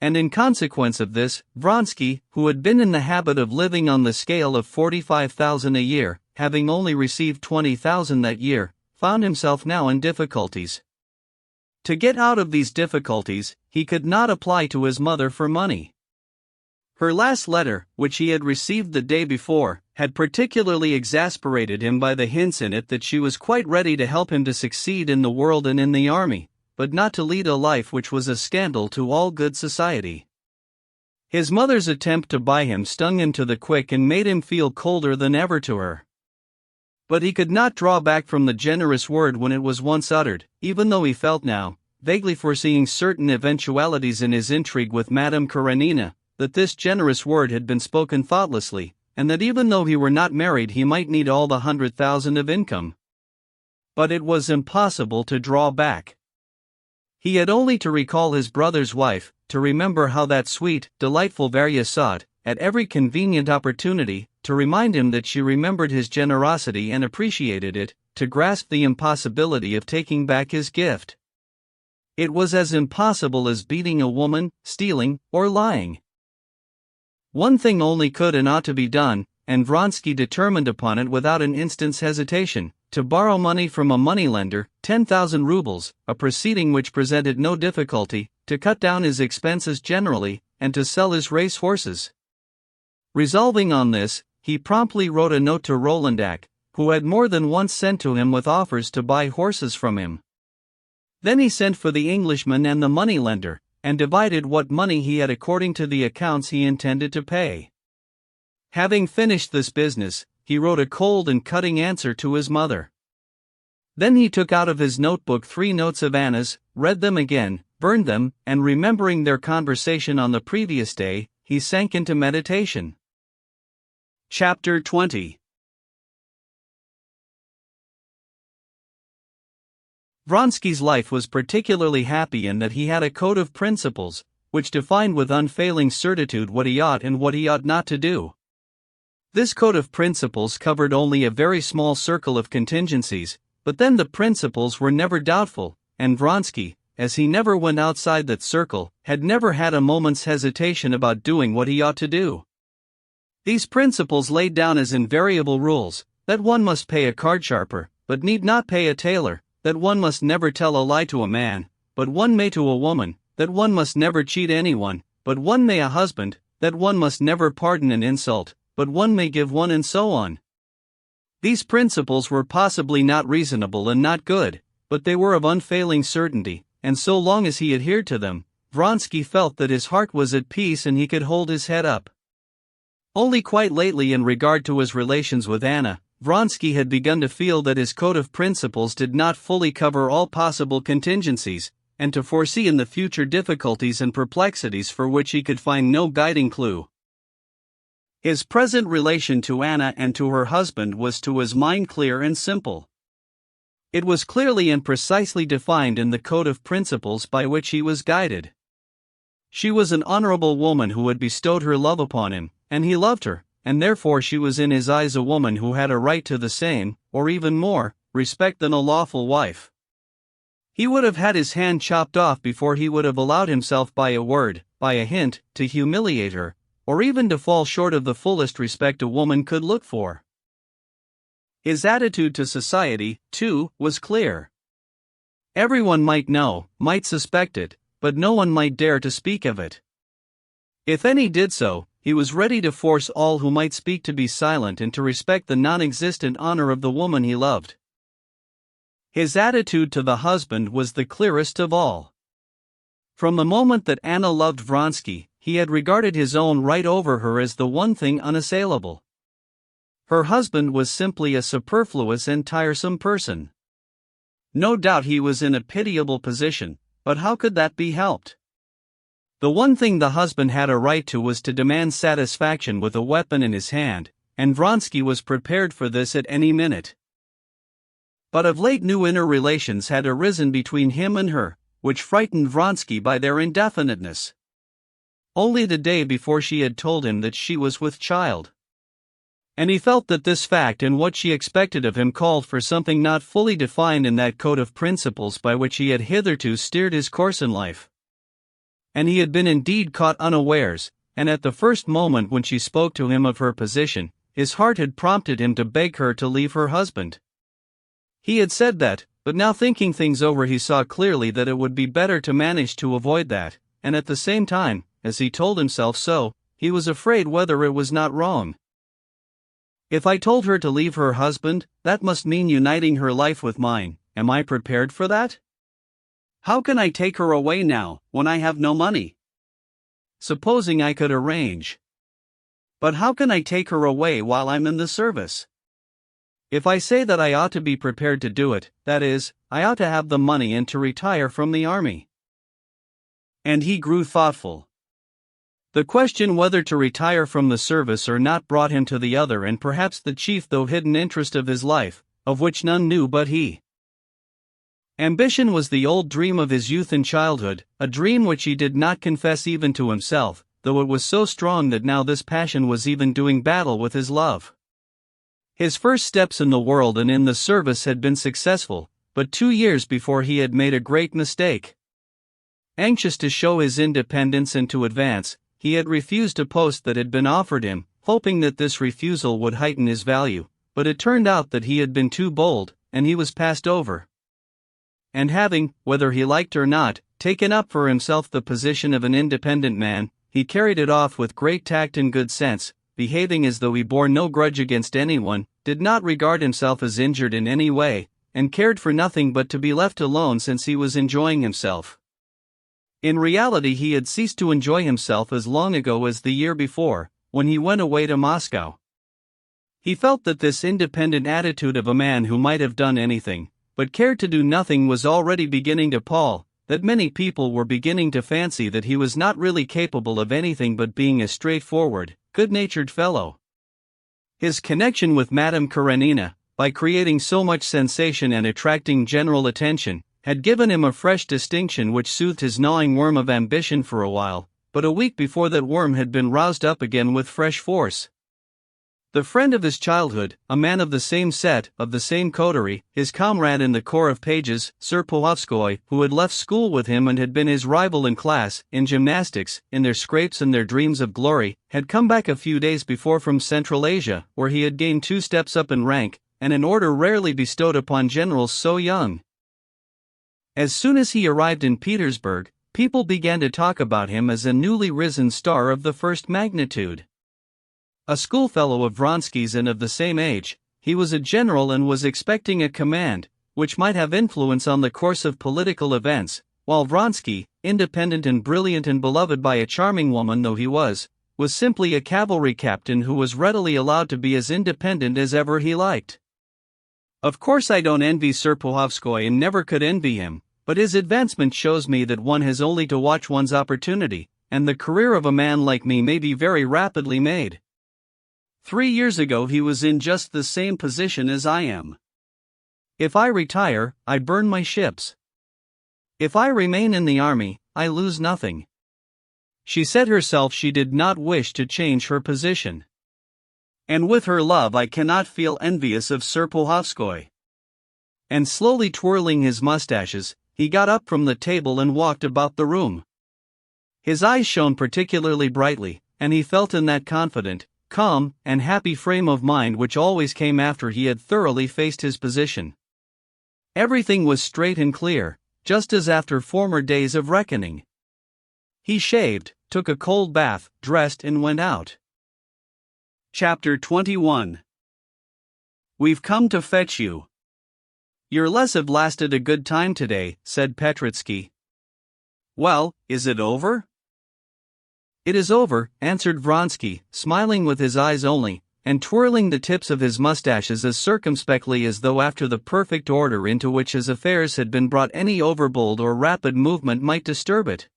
And in consequence of this, Vronsky, who had been in the habit of living on the scale of 45,000 a year, having only received 20,000 that year, found himself now in difficulties. To get out of these difficulties, he could not apply to his mother for money. Her last letter, which he had received the day before, had particularly exasperated him by the hints in it that she was quite ready to help him to succeed in the world and in the army, but not to lead a life which was a scandal to all good society. His mother's attempt to buy him stung him to the quick and made him feel colder than ever to her. But he could not draw back from the generous word when it was once uttered, even though he felt now, vaguely foreseeing certain eventualities in his intrigue with Madame Karenina, that this generous word had been spoken thoughtlessly, and that even though he were not married he might need all the 100,000 of income. But it was impossible to draw back. He had only to recall his brother's wife, to remember how that sweet, delightful Varya sought, at every convenient opportunity, to remind him that she remembered his generosity and appreciated it, to grasp the impossibility of taking back his gift. It was as impossible as beating a woman, stealing, or lying. One thing only could and ought to be done, and Vronsky determined upon it without an instant's hesitation: to borrow money from a moneylender, 10,000 rubles, a proceeding which presented no difficulty, to cut down his expenses generally, and to sell his race horses. Resolving on this, he promptly wrote a note to Rolandak, who had more than once sent to him with offers to buy horses from him. Then he sent for the Englishman and the moneylender, and divided what money he had according to the accounts he intended to pay. Having finished this business, he wrote a cold and cutting answer to his mother. Then he took out of his notebook 3 notes of Anna's, read them again, burned them, and remembering their conversation on the previous day, he sank into meditation. Chapter 20. Vronsky's life was particularly happy in that he had a code of principles, which defined with unfailing certitude what he ought and what he ought not to do. This code of principles covered only a very small circle of contingencies, but then the principles were never doubtful, and Vronsky, as he never went outside that circle, had never had a moment's hesitation about doing what he ought to do. These principles laid down as invariable rules: that one must pay a card sharper, but need not pay a tailor; that one must never tell a lie to a man, but one may to a woman; that one must never cheat anyone, but one may a husband; that one must never pardon an insult, but one may give one, and so on. These principles were possibly not reasonable and not good, but they were of unfailing certainty, and so long as he adhered to them, Vronsky felt that his heart was at peace and he could hold his head up. Only quite lately, in regard to his relations with Anna, Vronsky had begun to feel that his code of principles did not fully cover all possible contingencies, and to foresee in the future difficulties and perplexities for which he could find no guiding clue. His present relation to Anna and to her husband was to his mind clear and simple. It was clearly and precisely defined in the code of principles by which he was guided. She was an honorable woman who had bestowed her love upon him, and he loved her, and therefore she was in his eyes a woman who had a right to the same, or even more, respect than a lawful wife. He would have had his hand chopped off before he would have allowed himself by a word, by a hint, to humiliate her, or even to fall short of the fullest respect a woman could look for. His attitude to society, too, was clear. Everyone might know, might suspect it, but no one might dare to speak of it. If any did so, he was ready to force all who might speak to be silent and to respect the non-existent honor of the woman he loved. His attitude to the husband was the clearest of all. From the moment that Anna loved Vronsky, he had regarded his own right over her as the one thing unassailable. Her husband was simply a superfluous and tiresome person. No doubt he was in a pitiable position, but how could that be helped? The one thing the husband had a right to was to demand satisfaction with a weapon in his hand, and Vronsky was prepared for this at any minute. But of late new inner relations had arisen between him and her, which frightened Vronsky by their indefiniteness. Only the day before she had told him that she was with child. And he felt that this fact and what she expected of him called for something not fully defined in that code of principles by which he had hitherto steered his course in life. And he had been indeed caught unawares, and at the first moment when she spoke to him of her position, his heart had prompted him to beg her to leave her husband. He had said that, But now thinking things over, he saw clearly that it would be better to manage to avoid that, and at the same time, as he told himself so, he was afraid whether it was not wrong. If I told her to leave her husband, that must mean uniting her life with mine. Am I prepared for that? How can I take her away now, when I have no money? Supposing I could arrange. But how can I take her away while I'm in the service? If I say that I ought to be prepared to do it, that is, I ought to have the money and to retire from the army. And he grew thoughtful. The question whether to retire from the service or not brought him to the other and perhaps the chief though hidden interest of his life, of which none knew but he. Ambition was the old dream of his youth and childhood, a dream which he did not confess even to himself, though it was so strong that now this passion was even doing battle with his love. His first steps in the world and in the service had been successful, but 2 years before he had made a great mistake. Anxious to show his independence and to advance, he had refused a post that had been offered him, hoping that this refusal would heighten his value, but it turned out that he had been too bold, and he was passed over. And having, whether he liked or not, taken up for himself the position of an independent man, he carried it off with great tact and good sense, behaving as though he bore no grudge against anyone, did not regard himself as injured in any way, and cared for nothing but to be left alone since he was enjoying himself. In reality he had ceased to enjoy himself as long ago as the year before, when he went away to Moscow. He felt that this independent attitude of a man who might have done anything, but cared to do nothing was already beginning to pall, that many people were beginning to fancy that he was not really capable of anything but being a straightforward, good-natured fellow. His connection with Madame Karenina, by creating so much sensation and attracting general attention, had given him a fresh distinction which soothed his gnawing worm of ambition for a while, but a week before that worm had been roused up again with fresh force. The friend of his childhood, a man of the same set, of the same coterie, his comrade in the corps of pages, Sir Pohovskoy, who had left school with him and had been his rival in class, in gymnastics, in their scrapes and their dreams of glory, had come back a few days before from Central Asia, where he had gained 2 steps up in rank, and an order rarely bestowed upon generals so young. As soon as he arrived in Petersburg, people began to talk about him as a newly risen star of the first magnitude. A schoolfellow of Vronsky's and of the same age, he was a general and was expecting a command, which might have influence on the course of political events, while Vronsky, independent and brilliant and beloved by a charming woman though he was simply a cavalry captain who was readily allowed to be as independent as ever he liked. Of course I don't envy Sir Pohovskoy and never could envy him, but his advancement shows me that one has only to watch one's opportunity, and the career of a man like me may be very rapidly made. 3 years ago he was in just the same position as I am. If I retire, I burn my ships. If I remain in the army, I lose nothing. She said herself she did not wish to change her position. And with her love I cannot feel envious of Sir Pohovskoy. And slowly twirling his mustaches, he got up from the table and walked about the room. His eyes shone particularly brightly, and he felt in that confident, calm, and happy frame of mind which always came after he had thoroughly faced his position. Everything was straight and clear, just as after former days of reckoning. He shaved, took a cold bath, dressed and went out. Chapter 21. We've come to fetch you. Your less have lasted a good time today, said Petritsky. Well, is it over? It is over, answered Vronsky, smiling with his eyes only, and twirling the tips of his mustaches as circumspectly as though after the perfect order into which his affairs had been brought any overbold or rapid movement might disturb it.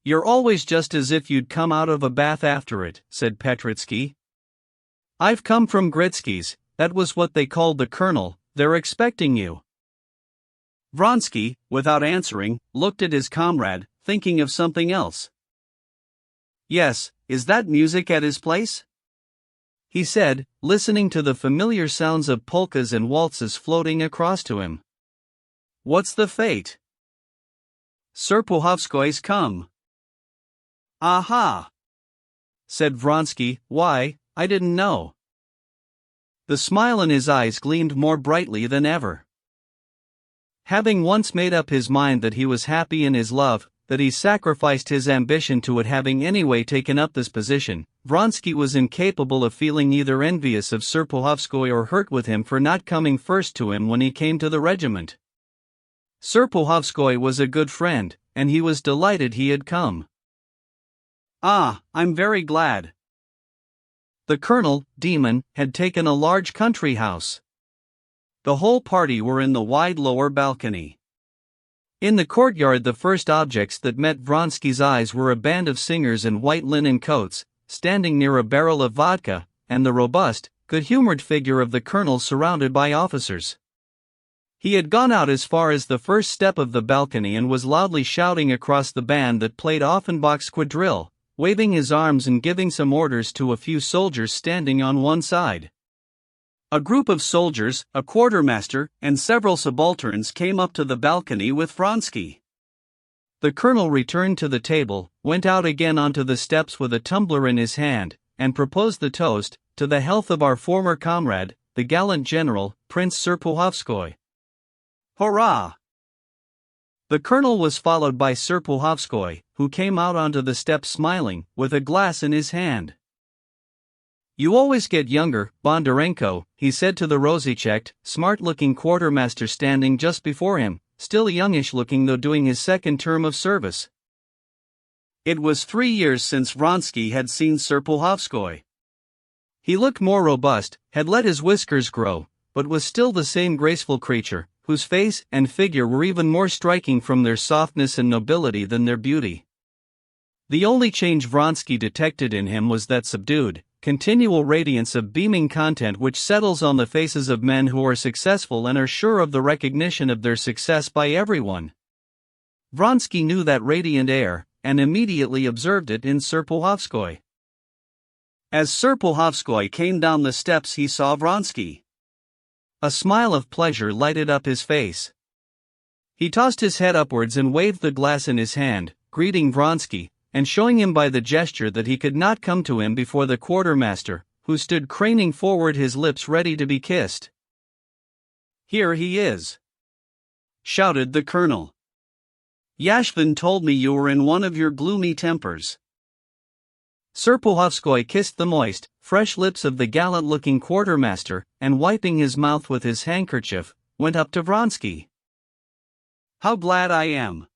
You're always just as if you'd come out of a bath after it, said Petritsky. I've come from Gritsky's, that was what they called the colonel, they're expecting you. Vronsky, without answering, looked at his comrade, thinking of something else. Yes, is that music at his place? He said, listening to the familiar sounds of polkas and waltzes floating across to him. What's the fate? Sir Pohovskoy's come. Aha! Said Vronsky, why, I didn't know. The smile in his eyes gleamed more brightly than ever. Having once made up his mind that he was happy in his love, that he sacrificed his ambition to it, having anyway taken up this position, Vronsky was incapable of feeling either envious of Serpuhovskoy or hurt with him for not coming first to him when he came to the regiment. Serpuhovskoy was a good friend, and he was delighted he had come. "Ah, I'm very glad." The colonel, Demon, had taken a large country house. The whole party were in the wide lower balcony. In the courtyard, the first objects that met Vronsky's eyes were a band of singers in white linen coats, standing near a barrel of vodka, and the robust, good-humored figure of the colonel surrounded by officers. He had gone out as far as the first step of the balcony and was loudly shouting across the band that played Offenbach's quadrille, waving his arms and giving some orders to a few soldiers standing on one side. A group of soldiers, a quartermaster, and several subalterns came up to the balcony with Vronsky. The colonel returned to the table, went out again onto the steps with a tumbler in his hand, and proposed the toast, "To the health of our former comrade, the gallant general, Prince Serpuhovskoy." Hurrah! The colonel was followed by Serpuhovskoy, who came out onto the steps smiling, with a glass in his hand. "You always get younger, Bondarenko," he said to the rosy-cheeked, smart-looking quartermaster standing just before him, still youngish-looking though doing his second term of service. It was 3 years since Vronsky had seen Serpuhovskoy. He looked more robust, had let his whiskers grow, but was still the same graceful creature, whose face and figure were even more striking from their softness and nobility than their beauty. The only change Vronsky detected in him was that subdued, continual radiance of beaming content which settles on the faces of men who are successful and are sure of the recognition of their success by everyone. Vronsky knew that radiant air, and immediately observed it in Serpuhovskoy. As Serpuhovskoy came down the steps, he saw Vronsky. A smile of pleasure lighted up his face. He tossed his head upwards and waved the glass in his hand, greeting Vronsky, and showing him by the gesture that he could not come to him before the quartermaster, who stood craning forward, his lips ready to be kissed. "Here he is!" shouted the colonel. "Yashvin told me you were in one of your gloomy tempers." Serpuhovskoy kissed the moist, fresh lips of the gallant-looking quartermaster, and wiping his mouth with his handkerchief, went up to Vronsky. "How glad I am!"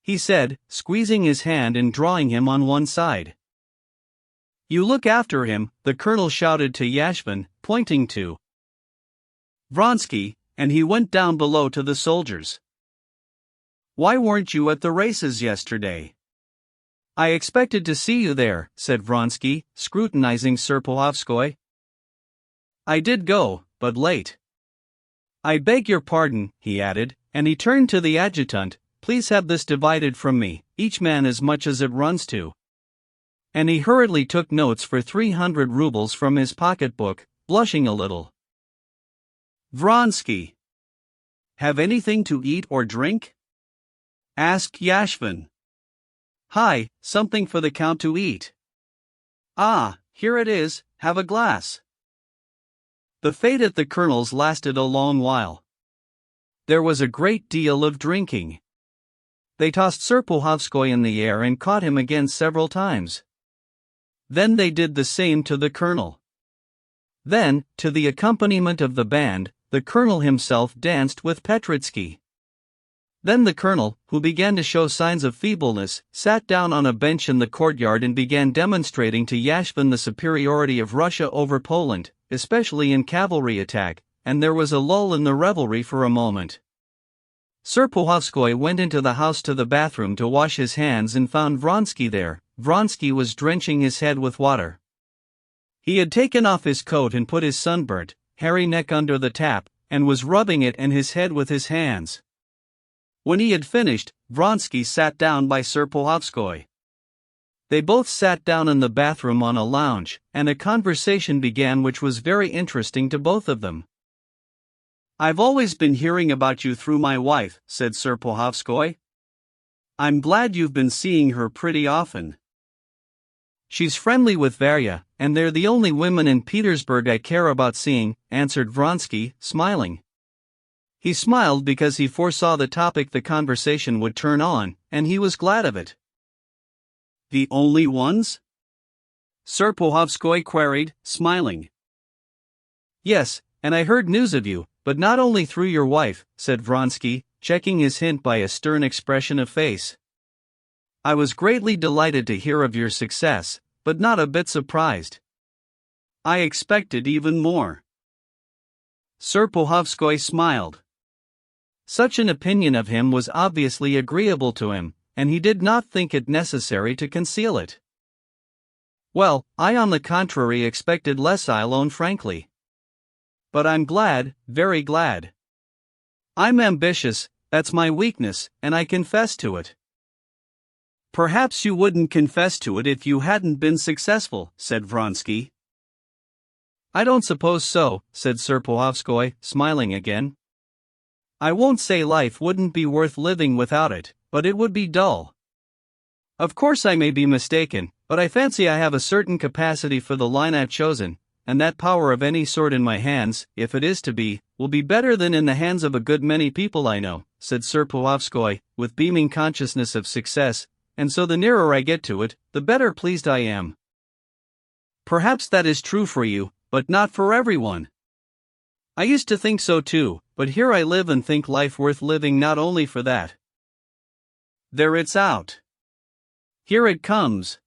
he said, squeezing his hand and drawing him on one side. "You look after him," the colonel shouted to Yashvin, pointing to Vronsky, and he went down below to the soldiers. "Why weren't you at the races yesterday?" "I expected to see you there," said Vronsky, scrutinizing Serpuhovskoy. "I did go, but late." "I beg your pardon," he added, and he turned to the adjutant. "Please have this divided from me, each man as much as it runs to." And he hurriedly took notes for 300 rubles from his pocketbook, blushing a little. "Vronsky, have anything to eat or drink?" asked Yashvin. "Hi, something for the count to eat." "Ah, here it is, have a glass." The fete at the colonel's lasted a long while. There was a great deal of drinking. They tossed Serpuhovskoy in the air and caught him again several times. Then they did the same to the colonel. Then, to the accompaniment of the band, the colonel himself danced with Petritsky. Then the colonel, who began to show signs of feebleness, sat down on a bench in the courtyard and began demonstrating to Yashvin the superiority of Russia over Poland, especially in cavalry attack, and there was a lull in the revelry for a moment. Serpuhovskoy went into the house to the bathroom to wash his hands and found Vronsky there. Vronsky was drenching his head with water. He had taken off his coat and put his sunburnt, hairy neck under the tap, and was rubbing it and his head with his hands. When he had finished, Vronsky sat down by Serpuhovskoy. They both sat down in the bathroom on a lounge, and a conversation began which was very interesting to both of them. "I've always been hearing about you through my wife," said Serpuhovskoy. "I'm glad you've been seeing her pretty often." "She's friendly with Varya, and they're the only women in Petersburg I care about seeing," answered Vronsky, smiling. He smiled because he foresaw the topic the conversation would turn on, and he was glad of it. The only ones? Serpuhovskoy queried, smiling. Yes, and I heard news of you, but not only through your wife, said Vronsky, checking his hint by a stern expression of face. I was greatly delighted to hear of your success, but not a bit surprised. I expected even more. Serpuhovskoy smiled. Such an opinion of him was obviously agreeable to him, and he did not think it necessary to conceal it. Well, I on the contrary expected less, I'll own frankly. But I'm glad, very glad. I'm ambitious, that's my weakness, and I confess to it. Perhaps you wouldn't confess to it if you hadn't been successful, said Vronsky. I don't suppose so, said Serpuhovskoy, smiling again. I won't say life wouldn't be worth living without it, but it would be dull. Of course I may be mistaken, but I fancy I have a certain capacity for the line I've chosen, and that power of any sort in my hands, if it is to be, will be better than in the hands of a good many people I know, said Serpuhovskoy, with beaming consciousness of success, and so the nearer I get to it, the better pleased I am. Perhaps that is true for you, but not for everyone. I used to think so too, but here I live and think life worth living not only for that. There it's out. Here it comes,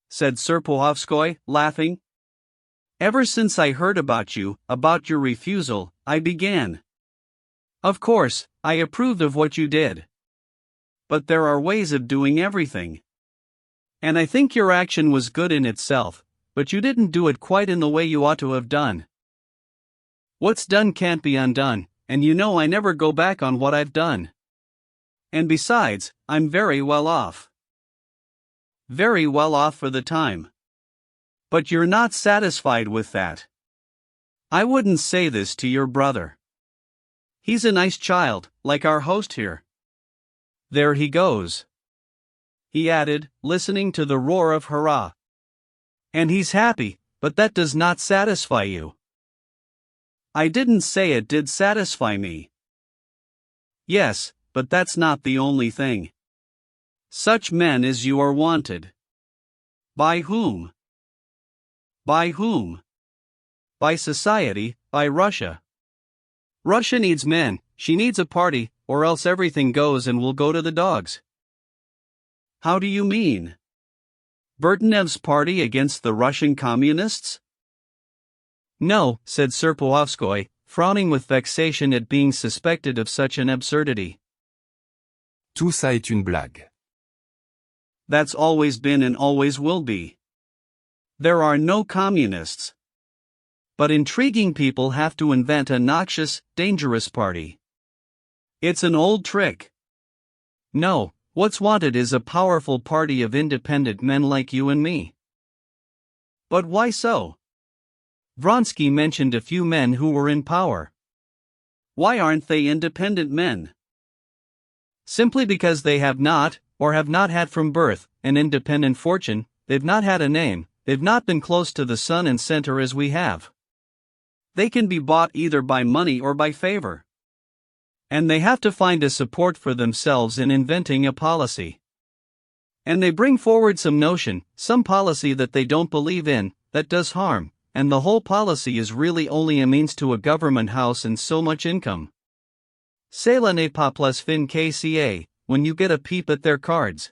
said Serpuhovskoy, laughing. Ever since I heard about you, about your refusal, I began. Of course, I approved of what you did. But there are ways of doing everything. And I think your action was good in itself, but you didn't do it quite in the way you ought to have done. What's done can't be undone, and you know I never go back on what I've done. And besides, I'm very well off. Very well off for the time. But you're not satisfied with that. I wouldn't say this to your brother. He's a nice child, like our host here. There he goes, he added, listening to the roar of hurrah. And he's happy, but that does not satisfy you. I didn't say it did satisfy me. Yes, but that's not the only thing. Such men as you are wanted. By whom? By whom? By society, by Russia. Russia needs men, she needs a party, or else everything goes and will go to the dogs. How do you mean? Bertenev's party against the Russian communists? No, said Serpuhovskoy, frowning with vexation at being suspected of such an absurdity. Tout ça est une blague. That's always been and always will be. There are no communists. But intriguing people have to invent a noxious, dangerous party. It's an old trick. No, what's wanted is a powerful party of independent men like you and me. But why so? Vronsky mentioned a few men who were in power. Why aren't they independent men? Simply because they have not, or have not had from birth, an independent fortune, they've not had a name, they've not been close to the sun and center as we have. They can be bought either by money or by favor. And they have to find a support for themselves in inventing a policy. And they bring forward some notion, some policy that they don't believe in, that does harm, and the whole policy is really only a means to a government house and so much income. Cela n'est pas plus fin que ça, when you get a peep at their cards.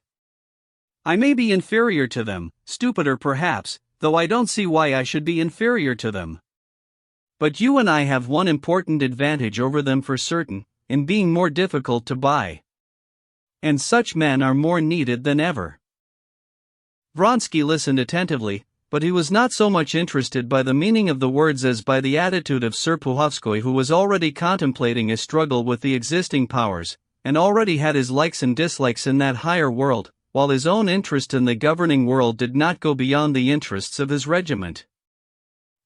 I may be inferior to them, stupider perhaps, though I don't see why I should be inferior to them. But you and I have one important advantage over them for certain, in being more difficult to buy. And such men are more needed than ever. Vronsky listened attentively, but he was not so much interested by the meaning of the words as by the attitude of Serpuhovskoy, who was already contemplating a struggle with the existing powers, and already had his likes and dislikes in that higher world, while his own interest in the governing world did not go beyond the interests of his regiment.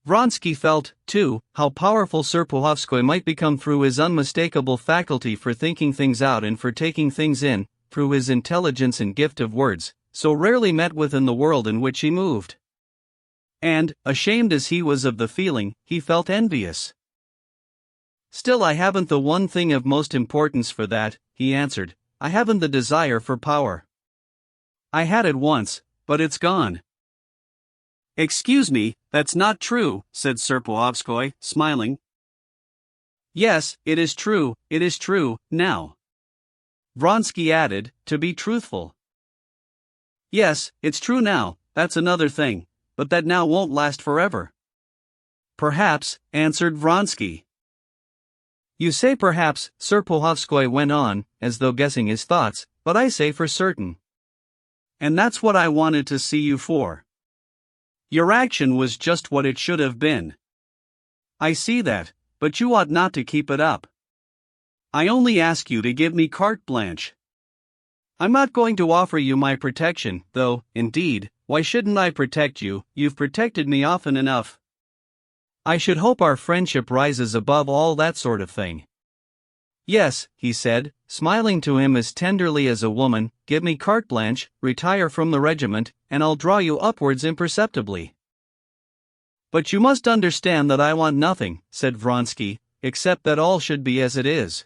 Vronsky felt, too, how powerful Serpuhovskoy might become through his unmistakable faculty for thinking things out and for taking things in, through his intelligence and gift of words, so rarely met with in the world in which he moved. And, ashamed as he was of the feeling, he felt envious. Still, I haven't the one thing of most importance for that, he answered. I haven't the desire for power. I had it once, but it's gone. Excuse me, that's not true, said Serpuhovskoy, smiling. Yes, it is true, now. Vronsky added, to be truthful. Yes, it's true now, that's another thing, but that now won't last forever. Perhaps, answered Vronsky. You say perhaps, Serpuhovskoy went on, as though guessing his thoughts, but I say for certain. And that's what I wanted to see you for. Your action was just what it should have been. I see that, but you ought not to keep it up. I only ask you to give me carte blanche. I'm not going to offer you my protection, though, indeed, why shouldn't I protect you? You've protected me often enough. I should hope our friendship rises above all that sort of thing. Yes, he said, smiling to him as tenderly as a woman, give me carte blanche, retire from the regiment, and I'll draw you upwards imperceptibly. But you must understand that I want nothing, said Vronsky, except that all should be as it is.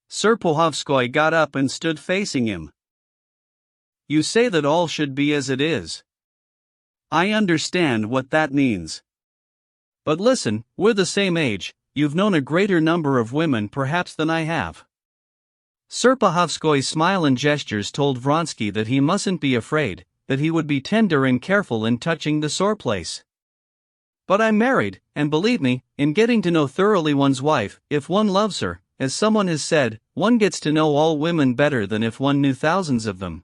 Serpuhovskoy got up and stood facing him. You say that all should be as it is. I understand what that means. But listen, we're the same age, you've known a greater number of women perhaps than I have. Serpuhovskoy's smile and gestures told Vronsky that he mustn't be afraid, that he would be tender and careful in touching the sore place. But I'm married, and believe me, in getting to know thoroughly one's wife, if one loves her, as someone has said, one gets to know all women better than if one knew thousands of them.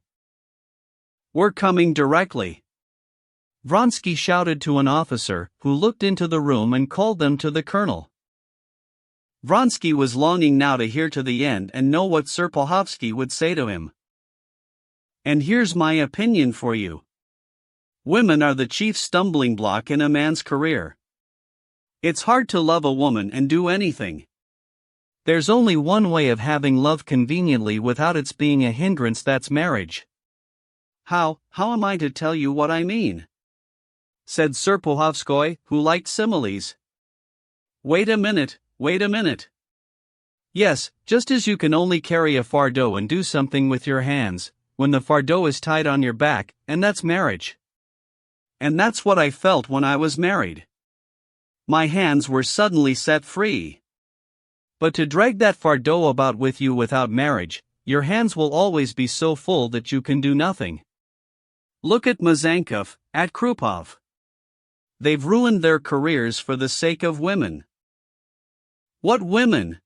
We're coming directly. Vronsky shouted to an officer, who looked into the room and called them to the colonel. Vronsky was longing now to hear to the end and know what Serpuhovskoy would say to him. And here's my opinion for you. Women are the chief stumbling block in a man's career. It's hard to love a woman and do anything. There's only one way of having love conveniently without its being a hindrance, that's marriage. How am I to tell you what I mean? Said Serpuhovskoy, who liked similes. Wait a minute. Yes, just as you can only carry a fardeau and do something with your hands, when the fardeau is tied on your back, and that's marriage. And that's what I felt when I was married. My hands were suddenly set free. But to drag that fardeau about with you without marriage, your hands will always be so full that you can do nothing. Look at Mazankov, at Krupov. They've ruined their careers for the sake of women. What women?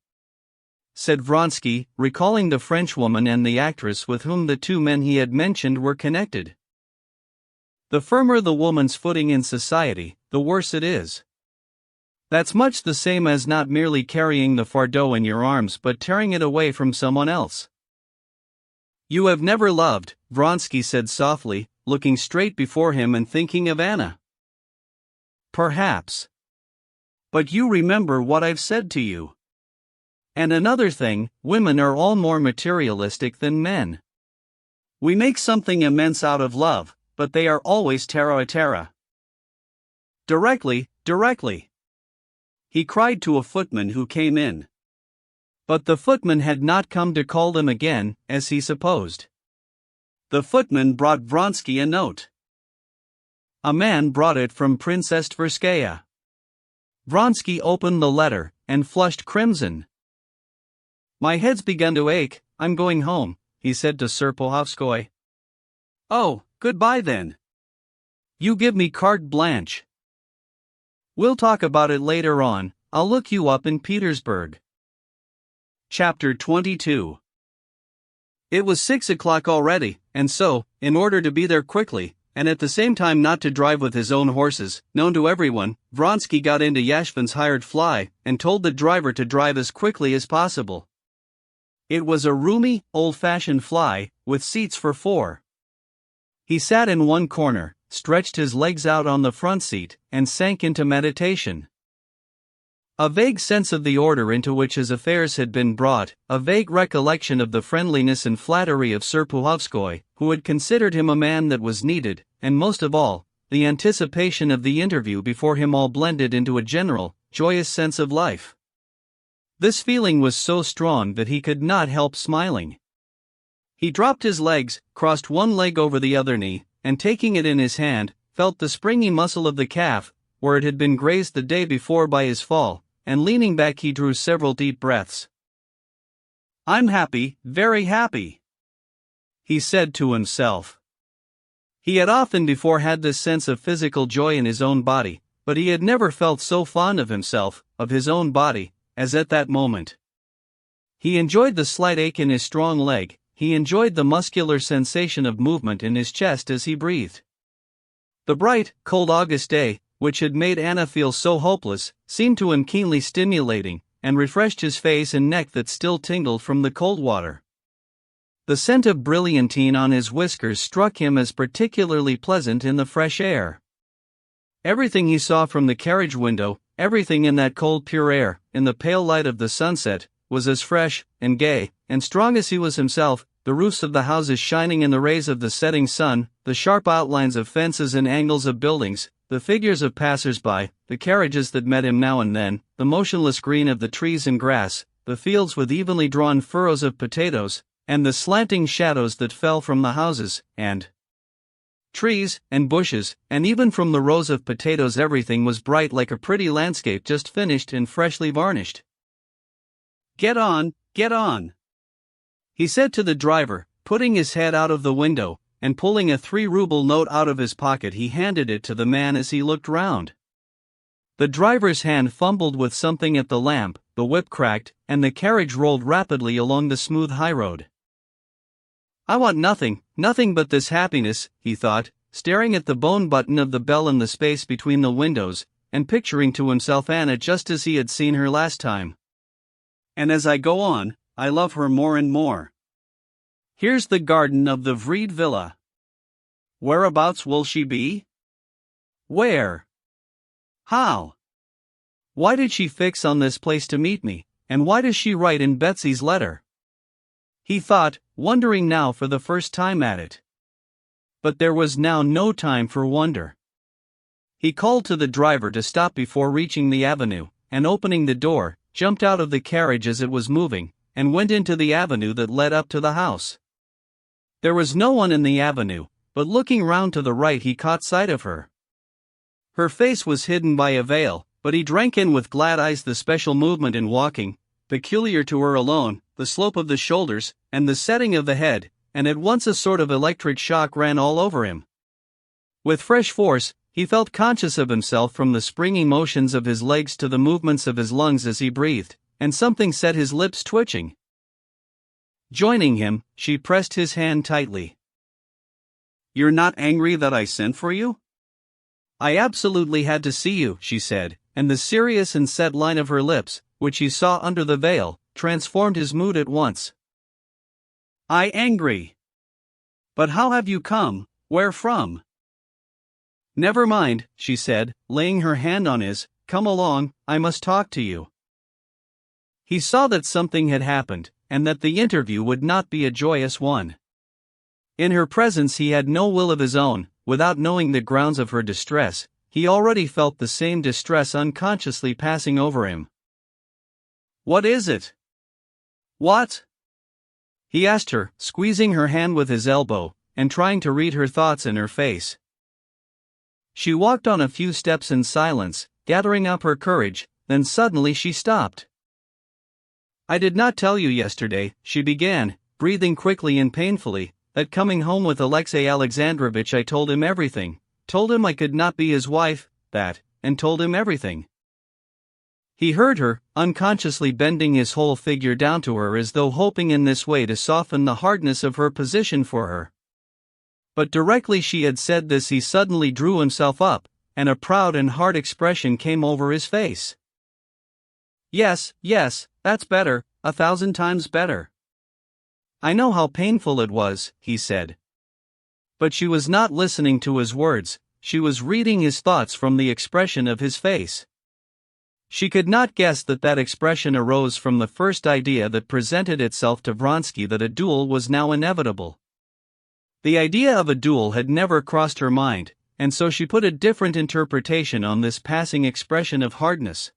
Said Vronsky, recalling the Frenchwoman and the actress with whom the two men he had mentioned were connected. The firmer the woman's footing in society, the worse it is. That's much the same as not merely carrying the fardeau in your arms but tearing it away from someone else. You have never loved, Vronsky said softly, looking straight before him and thinking of Anna. Perhaps. But you remember what I've said to you. And another thing, women are all more materialistic than men. We make something immense out of love, but they are always terra a terra. Directly. He cried to a footman who came in. But the footman had not come to call them again, as he supposed. The footman brought Vronsky a note. A man brought it from Princess Tverskaya. Vronsky opened the letter, and flushed crimson. My head's begun to ache, I'm going home, he said to Serpuhovskoy. Oh, goodbye then. You give me carte blanche. We'll talk about it later on, I'll look you up in Petersburg. Chapter 22. It was 6 o'clock already, and so, in order to be there quickly, and at the same time not to drive with his own horses, known to everyone, Vronsky got into Yashvin's hired fly, and told the driver to drive as quickly as possible. It was a roomy, old-fashioned fly, with seats for 4. He sat in one corner, stretched his legs out on the front seat, and sank into meditation. A vague sense of the order into which his affairs had been brought, a vague recollection of the friendliness and flattery of Serpuhovskoy, who had considered him a man that was needed, and most of all, the anticipation of the interview before him all blended into a general, joyous sense of life. This feeling was so strong that he could not help smiling. He dropped his legs, crossed one leg over the other knee, and taking it in his hand, felt the springy muscle of the calf, where it had been grazed the day before by his fall, and leaning back he drew several deep breaths. "I'm happy, very happy," he said to himself. He had often before had this sense of physical joy in his own body, but he had never felt so fond of himself, of his own body, as at that moment. He enjoyed the slight ache in his strong leg, he enjoyed the muscular sensation of movement in his chest as he breathed. The bright, cold August day, which had made Anna feel so hopeless, seemed to him keenly stimulating, and refreshed his face and neck that still tingled from the cold water. The scent of brilliantine on his whiskers struck him as particularly pleasant in the fresh air. Everything he saw from the carriage window, everything in that cold pure air, in the pale light of the sunset, was as fresh, and gay, and strong as he was himself, the roofs of the houses shining in the rays of the setting sun, the sharp outlines of fences and angles of buildings, the figures of passers-by, the carriages that met him now and then, the motionless green of the trees and grass, the fields with evenly drawn furrows of potatoes, and the slanting shadows that fell from the houses, and trees, and bushes, and even from the rows of potatoes everything was bright like a pretty landscape just finished and freshly varnished. "Get on, he said to the driver, putting his head out of the window, and pulling a 3-ruble note out of his pocket he handed it to the man as he looked round. The driver's hand fumbled with something at the lamp, the whip cracked, and the carriage rolled rapidly along the smooth highroad. "I want nothing but this happiness," he thought, staring at the bone button of the bell in the space between the windows, and picturing to himself Anna just as he had seen her last time. "And as I go on, I love her more and more. Here's the garden of the Vrede villa. Whereabouts will she be? Where? How? Why did she fix on this place to meet me, and why does she write in Betsy's letter?" He thought, wondering now for the first time at it. But there was now no time for wonder. He called to the driver to stop before reaching the avenue, and opening the door, jumped out of the carriage as it was moving, and went into the avenue that led up to the house. There was no one in the avenue, but looking round to the right he caught sight of her. Her face was hidden by a veil, but he drank in with glad eyes the special movement in walking, peculiar to her alone, the slope of the shoulders, and the setting of the head, and at once a sort of electric shock ran all over him. With fresh force, he felt conscious of himself from the springy motions of his legs to the movements of his lungs as he breathed, and something set his lips twitching. Joining him, she pressed his hand tightly. "You're not angry that I sent for you?" "I absolutely had to see you," she said, and the serious and set line of her lips, which he saw under the veil, transformed his mood at once. "I angry? But how have you come, where from?" "Never mind," she said, laying her hand on his, "come along, I must talk to you." He saw that something had happened, and that the interview would not be a joyous one. In her presence he had no will of his own, without knowing the grounds of her distress, he already felt the same distress unconsciously passing over him. "What is it? What?" he asked her, squeezing her hand with his elbow, and trying to read her thoughts in her face. She walked on a few steps in silence, gathering up her courage, then suddenly she stopped. "I did not tell you yesterday," she began, breathing quickly and painfully, "that coming home with Alexey Alexandrovitch I told him everything, told him I could not be his wife, and told him everything." He heard her, unconsciously bending his whole figure down to her as though hoping in this way to soften the hardness of her position for her. But directly she had said this he suddenly drew himself up, and a proud and hard expression came over his face. Yes, that's better, 1,000 times better. I know how painful it was," he said. But she was not listening to his words, she was reading his thoughts from the expression of his face. She could not guess that that expression arose from the first idea that presented itself to Vronsky that a duel was now inevitable. The idea of a duel had never crossed her mind, and so she put a different interpretation on this passing expression of hardness.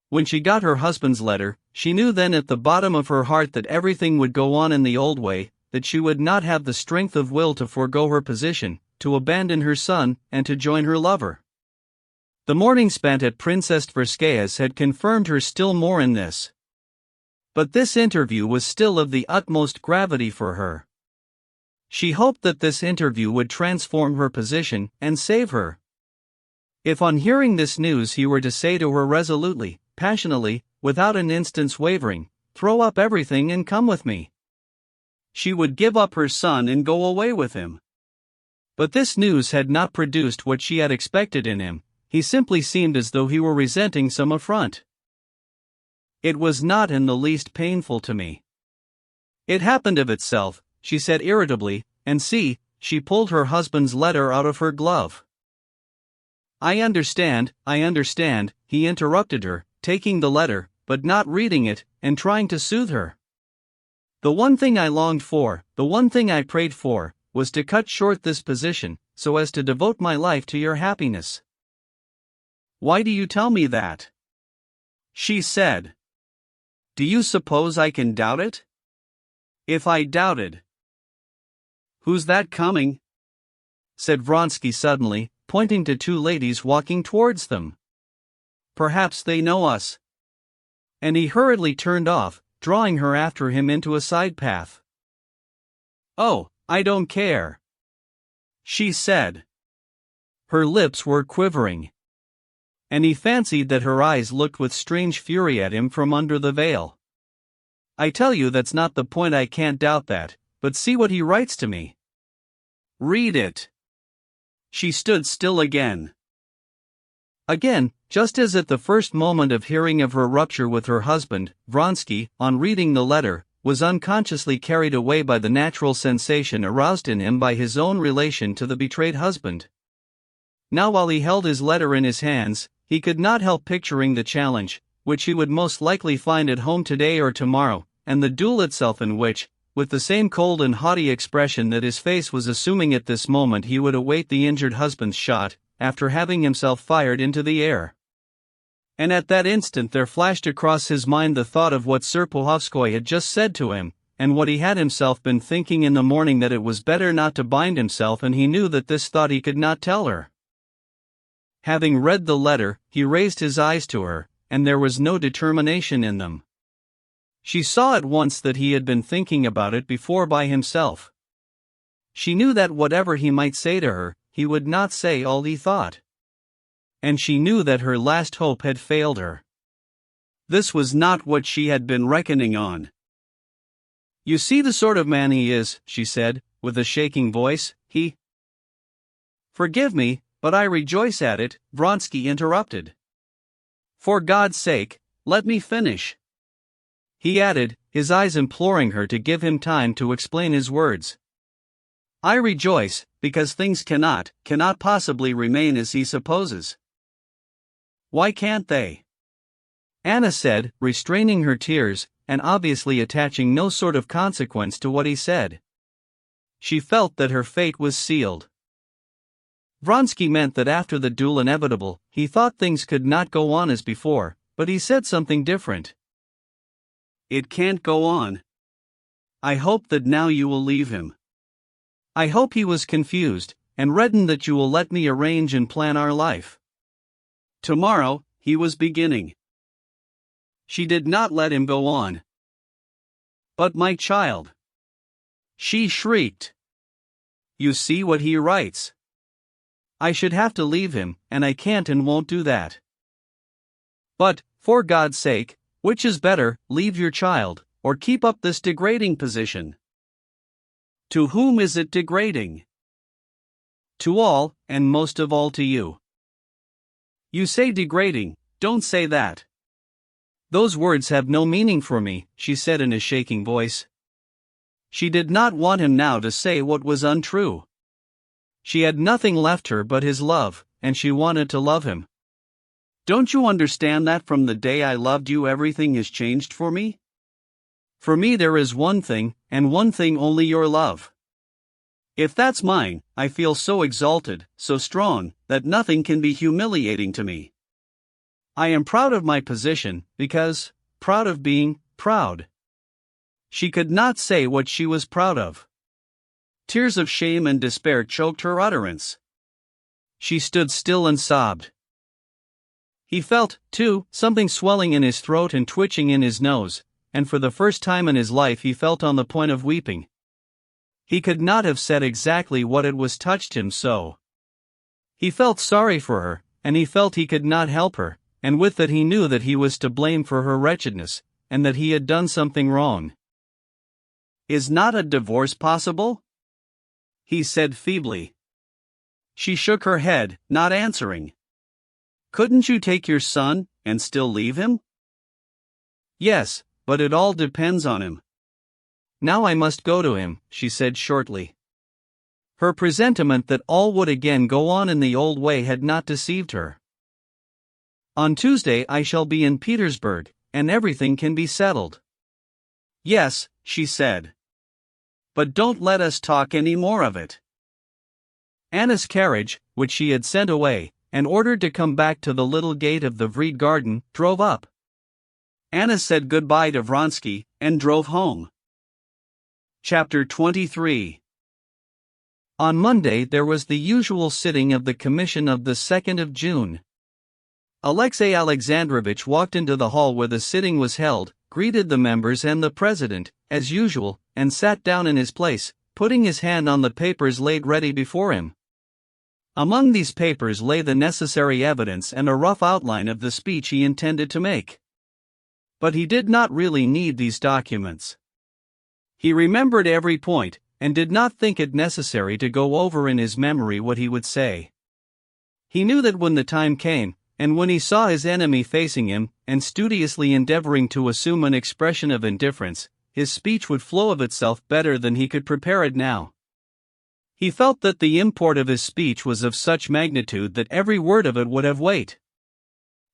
When she got her husband's letter, she knew then at the bottom of her heart that everything would go on in the old way, that she would not have the strength of will to forego her position, to abandon her son, and to join her lover. The morning spent at Princess Tverskaya's had confirmed her still more in this. But this interview was still of the utmost gravity for her. She hoped that this interview would transform her position and save her. If on hearing this news he were to say to her resolutely, passionately, without an instant's wavering, "Throw up everything and come with me," she would give up her son and go away with him. But this news had not produced what she had expected in him. He simply seemed as though he were resenting some affront. "It was not in the least painful to me. It happened of itself," she said irritably, and see, she pulled her husband's letter out of her glove. I understand," he interrupted her, taking the letter, but not reading it, and trying to soothe her. "The one thing I longed for, the one thing I prayed for, was to cut short this position, so as to devote my life to your happiness." "Why do you tell me that?" she said. "Do you suppose I can doubt it? If I doubted—" "Who's that coming?" said Vronsky suddenly, pointing to two ladies walking towards them. "Perhaps they know us." And he hurriedly turned off, drawing her after him into a side path. "Oh, I don't care," she said. Her lips were quivering. And he fancied that her eyes looked with strange fury at him from under the veil. "I tell you that's not the point, I can't doubt that, but see what he writes to me." "Read it." She stood still again. Again, just as at the first moment of hearing of her rupture with her husband, Vronsky, on reading the letter, was unconsciously carried away by the natural sensation aroused in him by his own relation to the betrayed husband. Now while he held his letter in his hands, he could not help picturing the challenge, which he would most likely find at home today or tomorrow, and the duel itself in which, with the same cold and haughty expression that his face was assuming at this moment, he would await the injured husband's shot, after having himself fired into the air. And at that instant there flashed across his mind the thought of what Serpuhovskoy had just said to him, and what he had himself been thinking in the morning, that it was better not to bind himself, and he knew that this thought he could not tell her. Having read the letter, he raised his eyes to her, and there was no determination in them. She saw at once that he had been thinking about it before by himself. She knew that whatever he might say to her, he would not say all he thought. And she knew that her last hope had failed her. This was not what she had been reckoning on. "You see the sort of man he is," she said, with a shaking voice, "he—" "Forgive me, but I rejoice at it," Vronsky interrupted. "For God's sake, let me finish," he added, his eyes imploring her to give him time to explain his words. "I rejoice, because things cannot possibly remain as he supposes." "Why can't they?" Anna said, restraining her tears, and obviously attaching no sort of consequence to what he said. She felt that her fate was sealed. Vronsky meant that after the duel inevitable, he thought things could not go on as before, but he said something different. "It can't go on. I hope that now you will leave him. I hope," he was confused, "and reddened, that you will let me arrange and plan our life." "Tomorrow," he was beginning. She did not let him go on. "But my child," she shrieked. "You see what he writes. I should have to leave him, and I can't and won't do that." "But, for God's sake, which is better, leave your child, or keep up this degrading position?" "To whom is it degrading?" "To all, and most of all to you." "You say degrading, don't say that. Those words have no meaning for me," she said in a shaking voice. She did not want him now to say what was untrue. She had nothing left her but his love, and she wanted to love him. "Don't you understand that from the day I loved you everything has changed for me? For me there is one thing, and one thing only, your love. If that's mine, I feel so exalted, so strong, that nothing can be humiliating to me. I am proud of my position, because, proud of being proud. She could not say what she was proud of. Tears of shame and despair choked her utterance. She stood still and sobbed. He felt, too, something swelling in his throat and twitching in his nose, and for the first time in his life he felt on the point of weeping. He could not have said exactly what it was touched him so. He felt sorry for her, and he felt he could not help her, and with that he knew that he was to blame for her wretchedness, and that he had done something wrong. "Is not a divorce possible?" he said feebly. She shook her head, not answering. "Couldn't you take your son, and still leave him?" "Yes, but it all depends on him. Now I must go to him," she said shortly. Her presentiment that all would again go on in the old way had not deceived her. "On Tuesday I shall be in Petersburg, and everything can be settled." "Yes," she said. "But don't let us talk any more of it." Anna's carriage, which she had sent away, and ordered to come back to the little gate of the Vrede garden, drove up. Anna said goodbye to Vronsky, and drove home. Chapter 23. On Monday there was the usual sitting of the commission of the 2nd of June. Alexey Alexandrovitch walked into the hall where the sitting was held, greeted the members and the president, as usual, and sat down in his place, putting his hand on the papers laid ready before him. Among these papers lay the necessary evidence and a rough outline of the speech he intended to make. But he did not really need these documents. He remembered every point, and did not think it necessary to go over in his memory what he would say. He knew that when the time came, and when he saw his enemy facing him, and studiously endeavoring to assume an expression of indifference, his speech would flow of itself better than he could prepare it now. He felt that the import of his speech was of such magnitude that every word of it would have weight.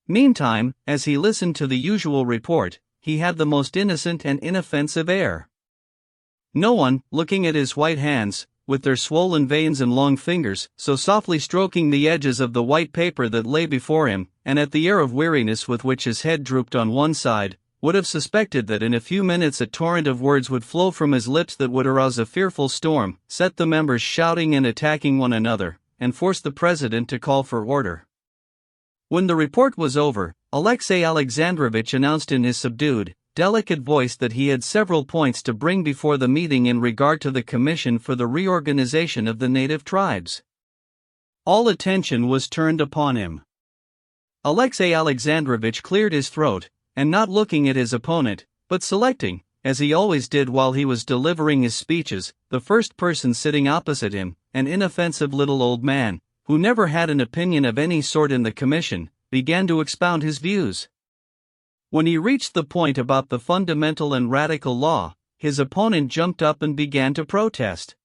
Meantime, as he listened to the usual report, he had the most innocent and inoffensive air. No one, looking at his white hands, with their swollen veins and long fingers, so softly stroking the edges of the white paper that lay before him, and at the air of weariness with which his head drooped on one side, would have suspected that in a few minutes a torrent of words would flow from his lips that would arouse a fearful storm, set the members shouting and attacking one another, and force the president to call for order. When the report was over, Alexey Alexandrovitch announced in his subdued, delicate voice that he had several points to bring before the meeting in regard to the Commission for the Reorganization of the Native Tribes. All attention was turned upon him. Alexey Alexandrovitch cleared his throat, and not looking at his opponent, but selecting, as he always did while he was delivering his speeches, the first person sitting opposite him, an inoffensive little old man, who never had an opinion of any sort in the commission, began to expound his views. When he reached the point about the fundamental and radical law, his opponent jumped up and began to protest.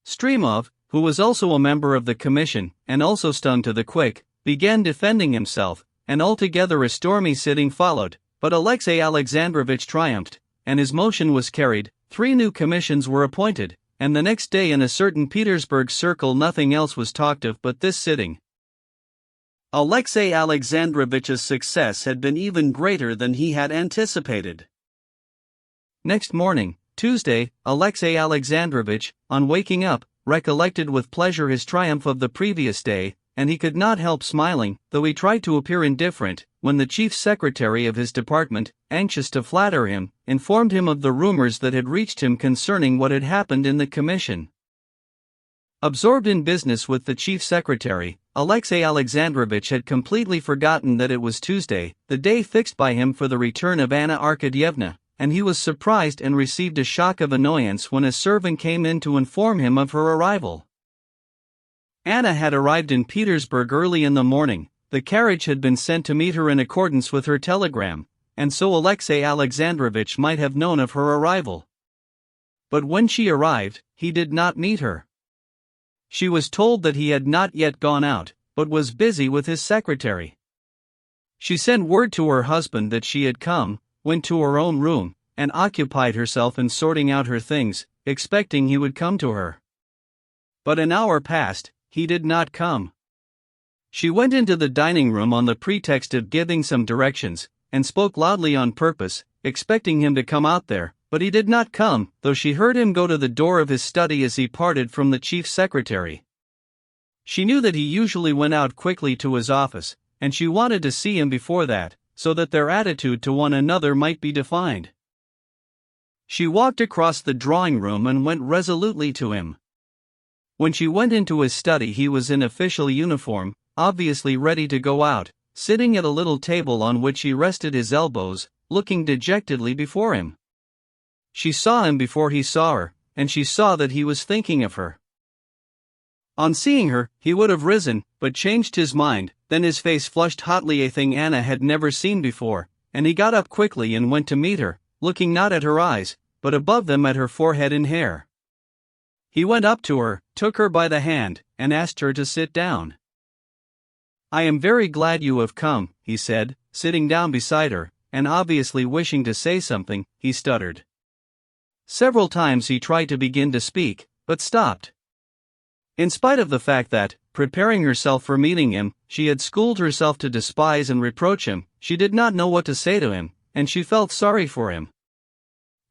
Stremov, who was also a member of the commission, and also stung to the quick, began defending himself, and altogether a stormy sitting followed, but Alexey Alexandrovitch triumphed, and his motion was carried. 3 new commissions were appointed, and the next day in a certain Petersburg circle nothing else was talked of but this sitting. Alexey Alexandrovitch's success had been even greater than he had anticipated. Next morning, Tuesday, Alexey Alexandrovitch, on waking up, recollected with pleasure his triumph of the previous day, and he could not help smiling, though he tried to appear indifferent, when the chief secretary of his department, anxious to flatter him, informed him of the rumors that had reached him concerning what had happened in the commission. Absorbed in business with the chief secretary, Alexey Alexandrovitch had completely forgotten that it was Tuesday, the day fixed by him for the return of Anna Arkadyevna, and he was surprised and received a shock of annoyance when a servant came in to inform him of her arrival. Anna had arrived in Petersburg early in the morning. The carriage had been sent to meet her in accordance with her telegram, and so Alexey Alexandrovitch might have known of her arrival. But when she arrived, he did not meet her. She was told that he had not yet gone out, but was busy with his secretary. She sent word to her husband that she had come, went to her own room, and occupied herself in sorting out her things, expecting he would come to her. But an hour passed, he did not come. She went into the dining room on the pretext of giving some directions, and spoke loudly on purpose, expecting him to come out there, but he did not come, though she heard him go to the door of his study as he parted from the chief secretary. She knew that he usually went out quickly to his office, and she wanted to see him before that, so that their attitude to one another might be defined. She walked across the drawing room and went resolutely to him. When she went into his study, he was in official uniform, obviously ready to go out, sitting at a little table on which he rested his elbows, looking dejectedly before him. She saw him before he saw her, and she saw that he was thinking of her. On seeing her, he would have risen, but changed his mind. Then his face flushed hotly, a thing Anna had never seen before, and he got up quickly and went to meet her, looking not at her eyes, but above them at her forehead and hair. He went up to her, took her by the hand, and asked her to sit down. "I am very glad you have come," he said, sitting down beside her, and obviously wishing to say something, he stuttered. Several times he tried to begin to speak, but stopped. In spite of the fact that, preparing herself for meeting him, she had schooled herself to despise and reproach him, she did not know what to say to him, and she felt sorry for him.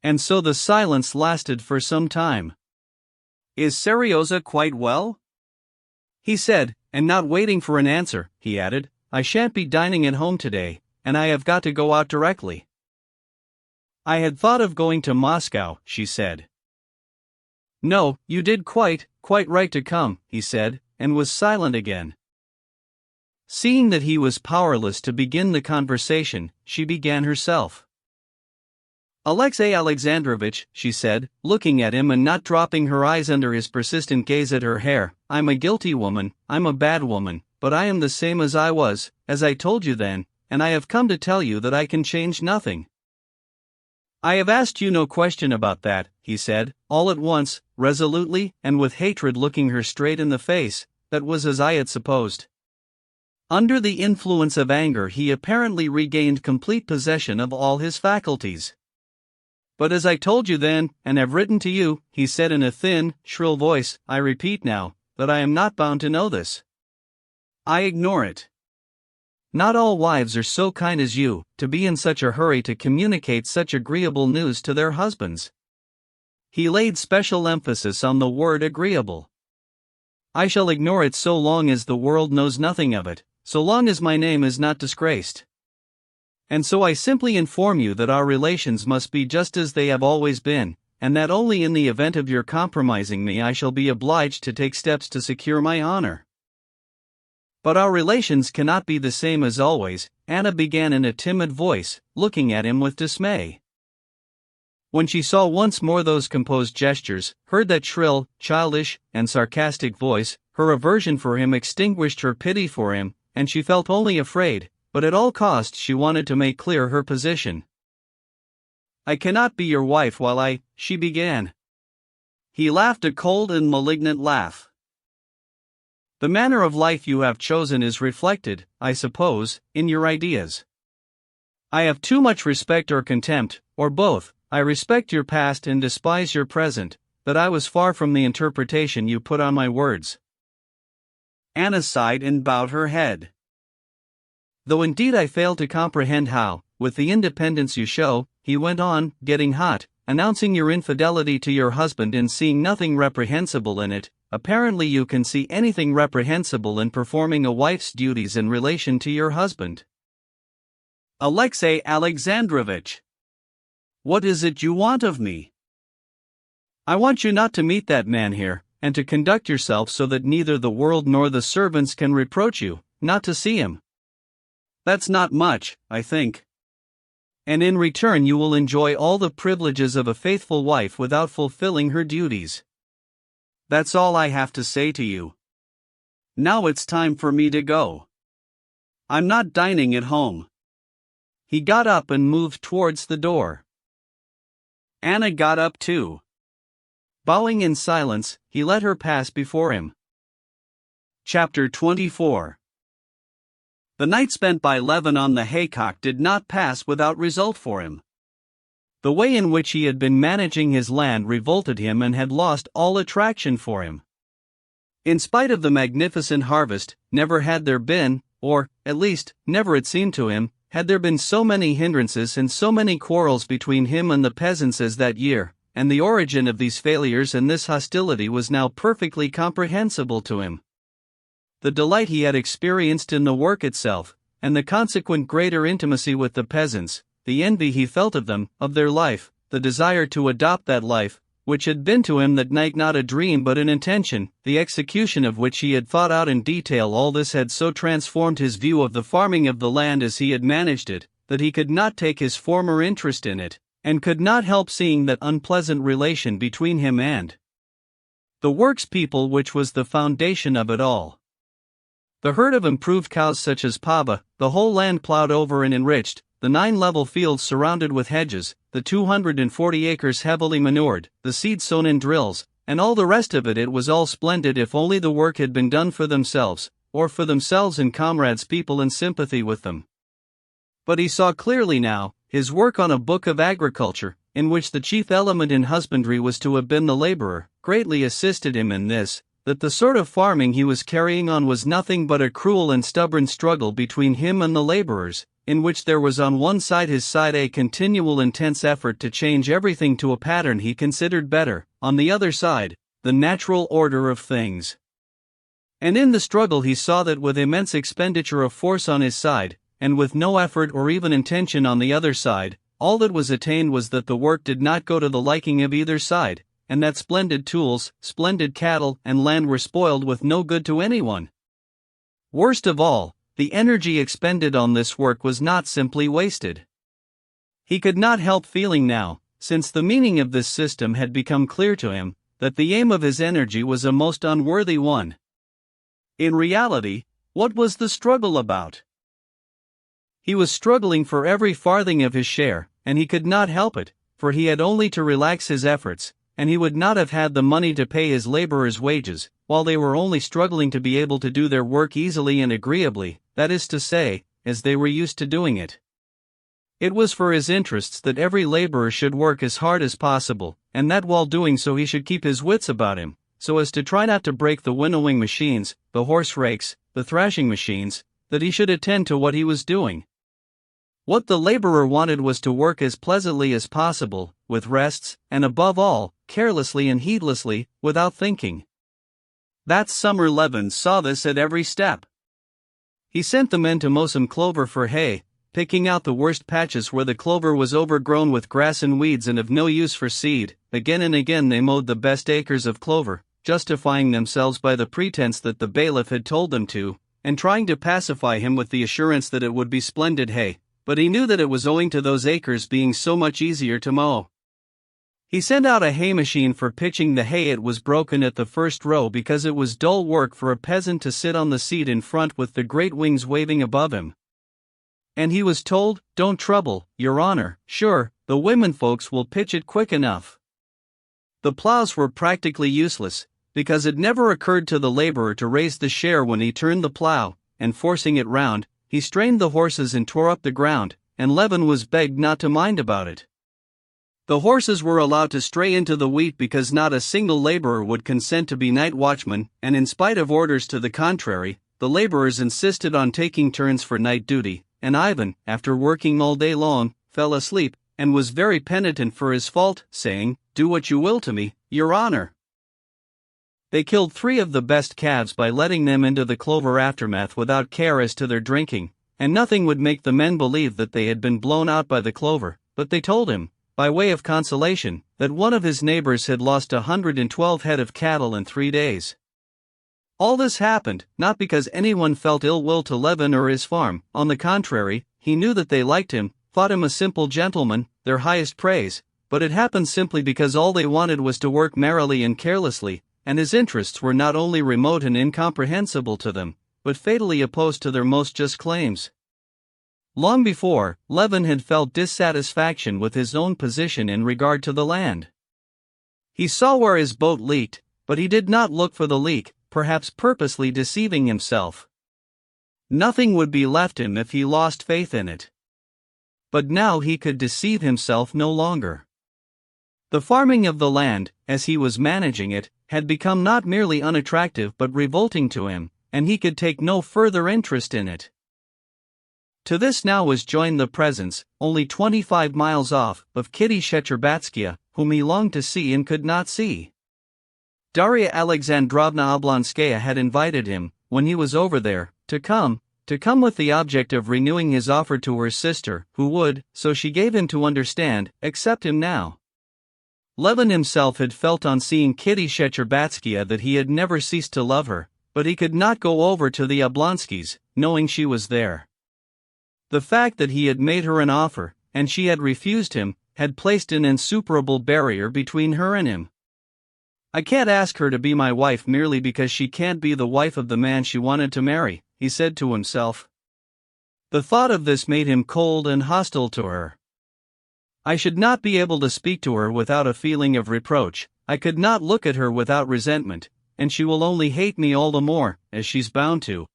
And so the silence lasted for some time. "Is Serioza quite well?" he said, and not waiting for an answer, he added, "I shan't be dining at home today, and I have got to go out directly." "I had thought of going to Moscow," she said. "No, you did quite right to come," he said, and was silent again. Seeing that he was powerless to begin the conversation, she began herself. "Alexey Alexandrovitch," she said, looking at him and not dropping her eyes under his persistent gaze at her hair, "I'm a guilty woman, I'm a bad woman, but I am the same as I was, as I told you then, and I have come to tell you that I can change nothing." "I have asked you no question about that," he said, all at once, resolutely, and with hatred, looking her straight in the face. "That was as I had supposed." Under the influence of anger, he apparently regained complete possession of all his faculties. "But as I told you then, and have written to you," he said in a thin, shrill voice, "I repeat now, that I am not bound to know this. I ignore it. Not all wives are so kind as you, to be in such a hurry to communicate such agreeable news to their husbands." He laid special emphasis on the word agreeable. "I shall ignore it so long as the world knows nothing of it, so long as my name is not disgraced. And so I simply inform you that our relations must be just as they have always been, and that only in the event of your compromising me I shall be obliged to take steps to secure my honor." "But our relations cannot be the same as always," Anna began in a timid voice, looking at him with dismay. When she saw once more those composed gestures, heard that shrill, childish, and sarcastic voice, her aversion for him extinguished her pity for him, and she felt only afraid, but at all costs she wanted to make clear her position. "I cannot be your wife while she began. He laughed a cold and malignant laugh. "The manner of life you have chosen is reflected, I suppose, in your ideas. I have too much respect or contempt, or both. I respect your past and despise your present, but I was far from the interpretation you put on my words." Anna sighed and bowed her head. "Though indeed I fail to comprehend how, with the independence you show," he went on, getting hot, "announcing your infidelity to your husband and seeing nothing reprehensible in it, apparently you can see anything reprehensible in performing a wife's duties in relation to your husband." "Alexey Alexandrovitch, what is it you want of me?" "I want you not to meet that man here, and to conduct yourself so that neither the world nor the servants can reproach you, not to see him. That's not much, I think. And in return you will enjoy all the privileges of a faithful wife without fulfilling her duties. That's all I have to say to you. Now it's time for me to go. I'm not dining at home." He got up and moved towards the door. Anna got up too. Bowing in silence, he let her pass before him. Chapter 24. The night spent by Levin on the haycock did not pass without result for him. The way in which he had been managing his land revolted him and had lost all attraction for him. In spite of the magnificent harvest, never had there been, or, at least, never it seemed to him, had there been so many hindrances and so many quarrels between him and the peasants as that year, and the origin of these failures and this hostility was now perfectly comprehensible to him. The delight he had experienced in the work itself, and the consequent greater intimacy with the peasants, the envy he felt of them, of their life, the desire to adopt that life, which had been to him that night not a dream but an intention, the execution of which he had thought out in detail, all this had so transformed his view of the farming of the land as he had managed it, that he could not take his former interest in it, and could not help seeing that unpleasant relation between him and the works people which was the foundation of it all. The herd of improved cows such as Pava, the whole land plowed over and enriched, the 9 level fields surrounded with hedges, the 240 acres heavily manured, the seed sown in drills, and all the rest of it, it was all splendid if only the work had been done for themselves, or for themselves and comrades, people in sympathy with them. But he saw clearly now, his work on a book of agriculture, in which the chief element in husbandry was to have been the laborer, greatly assisted him in this, that the sort of farming he was carrying on was nothing but a cruel and stubborn struggle between him and the laborers, in which there was on one side his side a continual intense effort to change everything to a pattern he considered better, on the other side, the natural order of things. And in the struggle he saw that with immense expenditure of force on his side, and with no effort or even intention on the other side, all that was attained was that the work did not go to the liking of either side, and that splendid tools, splendid cattle, and land were spoiled with no good to anyone. Worst of all, the energy expended on this work was not simply wasted. He could not help feeling now, since the meaning of this system had become clear to him, that the aim of his energy was a most unworthy one. In reality, what was the struggle about? He was struggling for every farthing of his share, and he could not help it, for he had only to relax his efforts, and he would not have had the money to pay his laborers' wages, while they were only struggling to be able to do their work easily and agreeably, that is to say, as they were used to doing it. It was for his interests that every laborer should work as hard as possible, and that while doing so he should keep his wits about him, so as to try not to break the winnowing machines, the horse rakes, the thrashing machines, that he should attend to what he was doing. What the laborer wanted was to work as pleasantly as possible, with rests, and above all, carelessly and heedlessly, without thinking. That summer Levin saw this at every step. He sent the men to mow some clover for hay, picking out the worst patches where the clover was overgrown with grass and weeds and of no use for seed. Again and again they mowed the best acres of clover, justifying themselves by the pretense that the bailiff had told them to, and trying to pacify him with the assurance that it would be splendid hay, but he knew that it was owing to those acres being so much easier to mow. He sent out a hay machine for pitching the hay. It was broken at the first row because it was dull work for a peasant to sit on the seat in front with the great wings waving above him. And he was told, "Don't trouble, your honor, sure, the women folks will pitch it quick enough." The plows were practically useless, because it never occurred to the laborer to raise the share when he turned the plow, and forcing it round, he strained the horses and tore up the ground, and Levin was begged not to mind about it. The horses were allowed to stray into the wheat because not a single laborer would consent to be night watchman, and in spite of orders to the contrary, the laborers insisted on taking turns for night duty, and Ivan, after working all day long, fell asleep, and was very penitent for his fault, saying, "Do what you will to me, your honor." They killed 3 of the best calves by letting them into the clover aftermath without care as to their drinking, and nothing would make the men believe that they had been blown out by the clover, but they told him, by way of consolation, that one of his neighbors had lost 112 head of cattle in 3 days. All this happened, not because anyone felt ill will to Levin or his farm. On the contrary, he knew that they liked him, thought him a simple gentleman, their highest praise, but it happened simply because all they wanted was to work merrily and carelessly, and his interests were not only remote and incomprehensible to them, but fatally opposed to their most just claims. Long before, Levin had felt dissatisfaction with his own position in regard to the land. He saw where his boat leaked, but he did not look for the leak, perhaps purposely deceiving himself. Nothing would be left him if he lost faith in it. But now he could deceive himself no longer. The farming of the land, as he was managing it, had become not merely unattractive but revolting to him, and he could take no further interest in it. To this now was joined the presence, only 25 miles off, of Kitty Shcherbátskia, whom he longed to see and could not see. Darya Alexandrovna Oblonskaya had invited him, when he was over there, to come with the object of renewing his offer to her sister, who would, so she gave him to understand, accept him now. Levin himself had felt on seeing Kitty Shcherbátskia that he had never ceased to love her, but he could not go over to the Oblonskys, knowing she was there. The fact that he had made her an offer, and she had refused him, had placed an insuperable barrier between her and him. "I can't ask her to be my wife merely because she can't be the wife of the man she wanted to marry," he said to himself. The thought of this made him cold and hostile to her. "I should not be able to speak to her without a feeling of reproach, I could not look at her without resentment, and she will only hate me all the more, as she's bound to.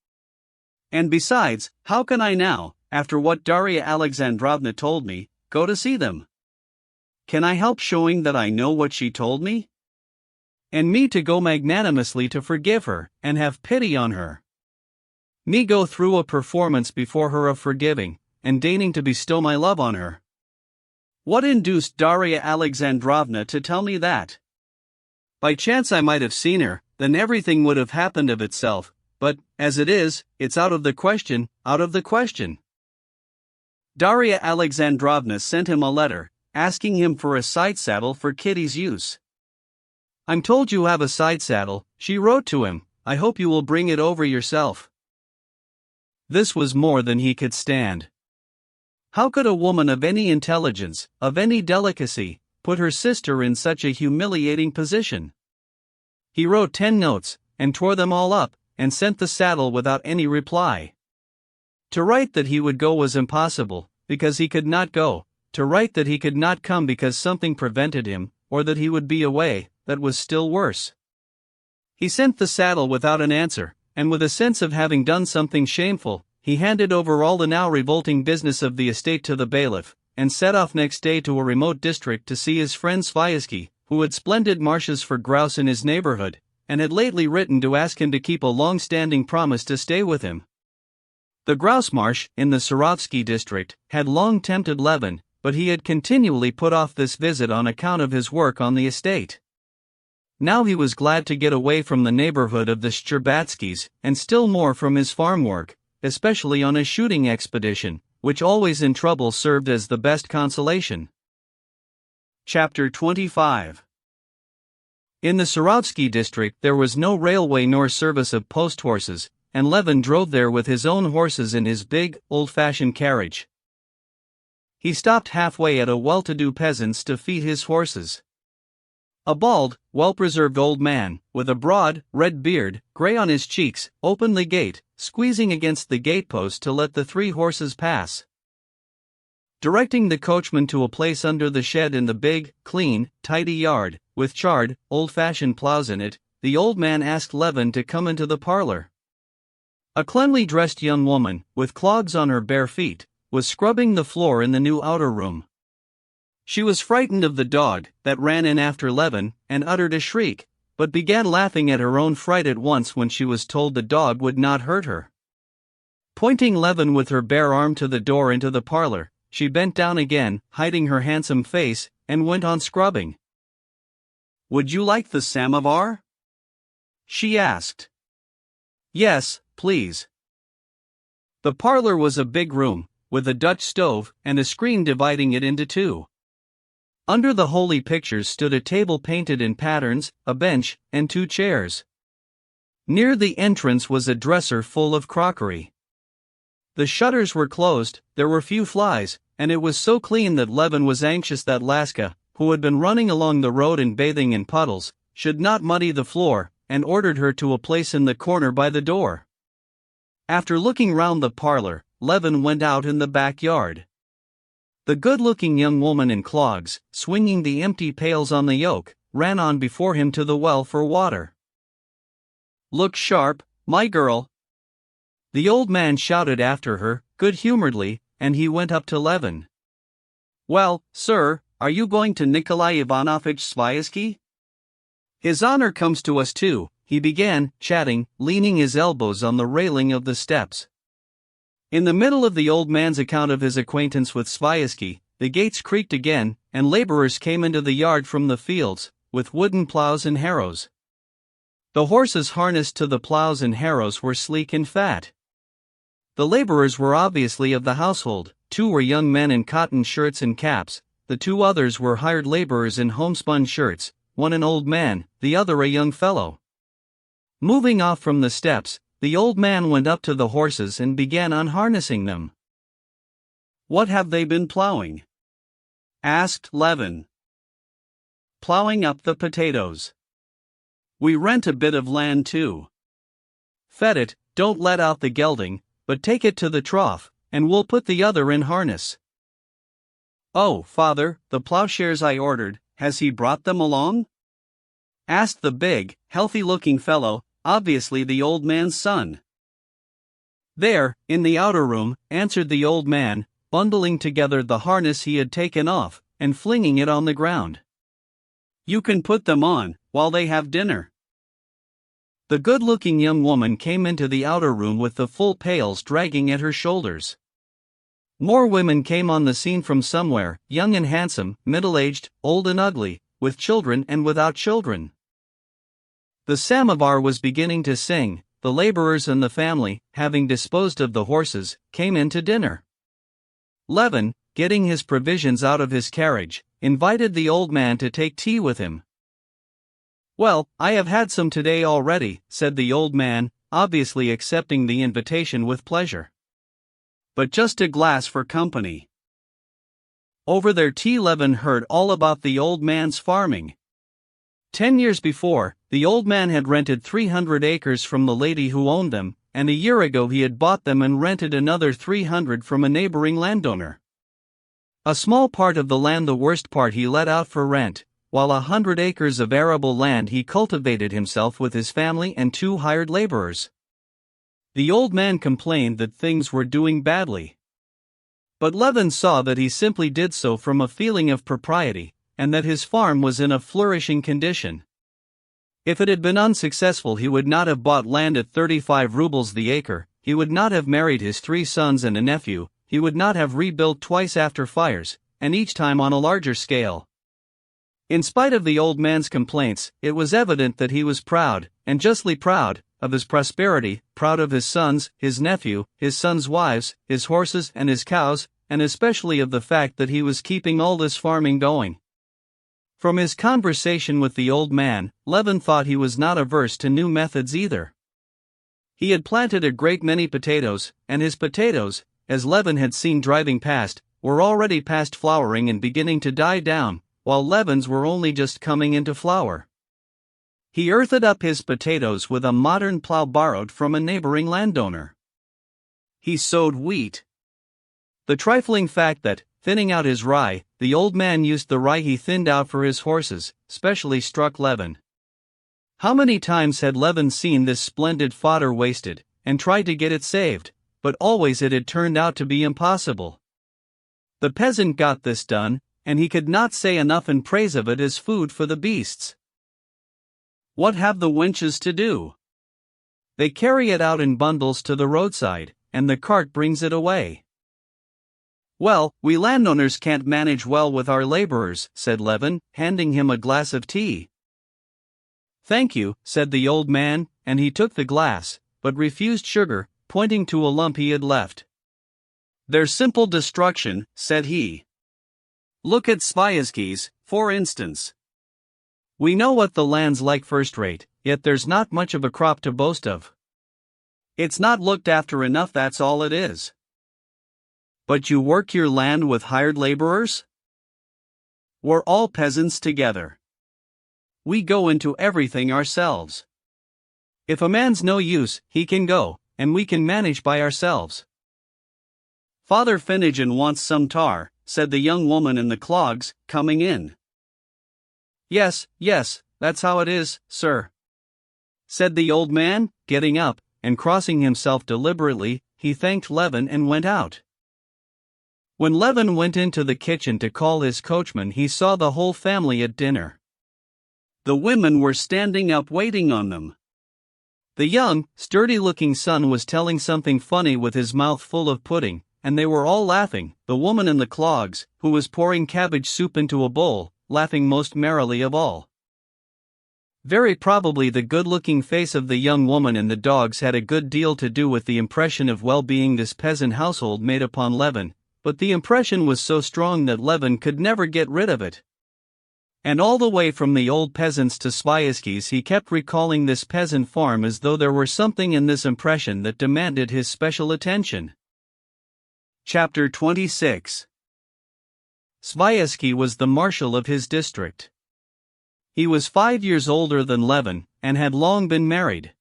And besides, how can I now, after what Darya Alexandrovna told me, go to see them? Can I help showing that I know what she told me? And me to go magnanimously to forgive her, and have pity on her? Me go through a performance before her of forgiving, and deigning to bestow my love on her? What induced Darya Alexandrovna to tell me that? By chance I might have seen her, then everything would have happened of itself, but, as it is, it's out of the question, out of the question." Darya Alexandrovna sent him a letter, asking him for a side saddle for Kitty's use. "I'm told you have a side saddle," she wrote to him, "I hope you will bring it over yourself." This was more than he could stand. How could a woman of any intelligence, of any delicacy, put her sister in such a humiliating position? He wrote 10 notes, and tore them all up, and sent the saddle without any reply. To write that he would go was impossible, because he could not go; to write that he could not come because something prevented him, or that he would be away, that was still worse. He sent the saddle without an answer, and with a sense of having done something shameful, he handed over all the now revolting business of the estate to the bailiff, and set off next day to a remote district to see his friend Sviazhsky, who had splendid marshes for grouse in his neighborhood, and had lately written to ask him to keep a long-standing promise to stay with him. The grouse marsh, in the Surovsky district, had long tempted Levin, but he had continually put off this visit on account of his work on the estate. Now he was glad to get away from the neighborhood of the Shcherbátskys, and still more from his farm work, especially on a shooting expedition, which always in trouble served as the best consolation. Chapter 25. In the Surovsky district there was no railway nor service of post horses, and Levin drove there with his own horses in his big, old-fashioned carriage. He stopped halfway at a well-to-do peasant's to feed his horses. A bald, well-preserved old man, with a broad, red beard, grey on his cheeks, opened the gate, squeezing against the gatepost to let the 3 horses pass. Directing the coachman to a place under the shed in the big, clean, tidy yard, with charred, old-fashioned plows in it, the old man asked Levin to come into the parlor. A cleanly dressed young woman, with clogs on her bare feet, was scrubbing the floor in the new outer room. She was frightened of the dog, that ran in after Levin, and uttered a shriek, but began laughing at her own fright at once when she was told the dog would not hurt her. Pointing Levin with her bare arm to the door into the parlor, she bent down again, hiding her handsome face, and went on scrubbing. "Would you like the samovar?" she asked. "Yes, please." The parlor was a big room, with a Dutch stove, and a screen dividing it into 2. Under the holy pictures stood a table painted in patterns, a bench, and 2 chairs. Near the entrance was a dresser full of crockery. The shutters were closed, there were few flies, and it was so clean that Levin was anxious that Laska, who had been running along the road and bathing in puddles, should not muddy the floor, and ordered her to a place in the corner by the door. After looking round the parlor, Levin went out in the backyard. The good-looking young woman in clogs, swinging the empty pails on the yoke, ran on before him to the well for water. "Look sharp, my girl!" The old man shouted after her, good-humoredly, and he went up to Levin. "Well, sir, are you going to Nikolai Ivanovich Sviazhsky? His honor comes to us too, he began, chatting, leaning his elbows on the railing of the steps. In the middle of the old man's account of his acquaintance with Sviazhsky, the gates creaked again, and laborers came into the yard from the fields, with wooden plows and harrows. The horses harnessed to the plows and harrows were sleek and fat. The laborers were obviously of the household. 2 were young men in cotton shirts and caps, the 2 others were hired laborers in homespun shirts, one an old man, the other a young fellow. Moving off from the steps, the old man went up to the horses and began unharnessing them. "What have they been plowing?" asked Levin. "Plowing up the potatoes. We rent a bit of land too. Fed it, don't let out the gelding, but take it to the trough, and we'll put the other in harness." "Oh, father, the plowshares I ordered, has he brought them along?" asked the big, healthy-looking fellow, obviously the old man's son. "There, in the outer room," answered the old man, bundling together the harness he had taken off, and flinging it on the ground. "You can put them on, while they have dinner." The good-looking young woman came into the outer room with the full pails dragging at her shoulders. More women came on the scene from somewhere, young and handsome, middle-aged, old and ugly, with children and without children. The samovar was beginning to sing. The laborers and the family, having disposed of the horses, came in to dinner. Levin, getting his provisions out of his carriage, invited the old man to take tea with him. "Well, I have had some today already," said the old man, obviously accepting the invitation with pleasure. "But just a glass for company." Over their tea Levin heard all about the old man's farming. 10 years before, the old man had rented 300 acres from the lady who owned them, and a year ago he had bought them and rented another 300 from a neighboring landowner. A small part of the land, the worst part, he let out for rent, while 100 acres of arable land he cultivated himself with his family and 2 hired laborers. The old man complained that things were doing badly. But Levin saw that he simply did so from a feeling of propriety, and that his farm was in a flourishing condition. If it had been unsuccessful, he would not have bought land at 35 rubles the acre, he would not have married his 3 sons and a nephew, he would not have rebuilt twice after fires, and each time on a larger scale. In spite of the old man's complaints, it was evident that he was proud, and justly proud, of his prosperity, proud of his sons, his nephew, his sons' wives, his horses and his cows, and especially of the fact that he was keeping all this farming going. From his conversation with the old man, Levin thought he was not averse to new methods either. He had planted a great many potatoes, and his potatoes, as Levin had seen driving past, were already past flowering and beginning to die down, while Levin's were only just coming into flower. He earthed up his potatoes with a modern plow borrowed from a neighboring landowner. He sowed wheat. The trifling fact that, thinning out his rye, the old man used the rye he thinned out for his horses, specially struck Levin. How many times had Levin seen this splendid fodder wasted, and tried to get it saved, but always it had turned out to be impossible. The peasant got this done, and he could not say enough in praise of it as food for the beasts. What have the wenches to do? They carry it out in bundles to the roadside, and the cart brings it away. "Well, we landowners can't manage well with our laborers," said Levin, handing him a glass of tea. "Thank you," said the old man, and he took the glass, but refused sugar, pointing to a lump he had left. "They're simple destruction," said he. "Look at Sviazhsky's, for instance. We know what the land's like first rate, yet there's not much of a crop to boast of. It's not looked after enough, that's all it is." "But you work your land with hired laborers?" "We're all peasants together. We go into everything ourselves. If a man's no use, he can go, and we can manage by ourselves." "Father Finnegan wants some tar," said the young woman in the clogs, coming in. Yes, that's how it is, sir," said the old man, getting up, and crossing himself deliberately, he thanked Levin and went out. When Levin went into the kitchen to call his coachman, he saw the whole family at dinner. The women were standing up waiting on them. The young, sturdy-looking son was telling something funny with his mouth full of pudding, and they were all laughing, the woman in the clogs, who was pouring cabbage soup into a bowl, laughing most merrily of all. Very probably the good-looking face of the young woman and the dogs had a good deal to do with the impression of well-being this peasant household made upon Levin, but the impression was so strong that Levin could never get rid of it. And all the way from the old peasants to Sviazhsky's he kept recalling this peasant farm as though there were something in this impression that demanded his special attention. Chapter 26. Sviazhsky was the marshal of his district. He was 5 years older than Levin, and had long been married.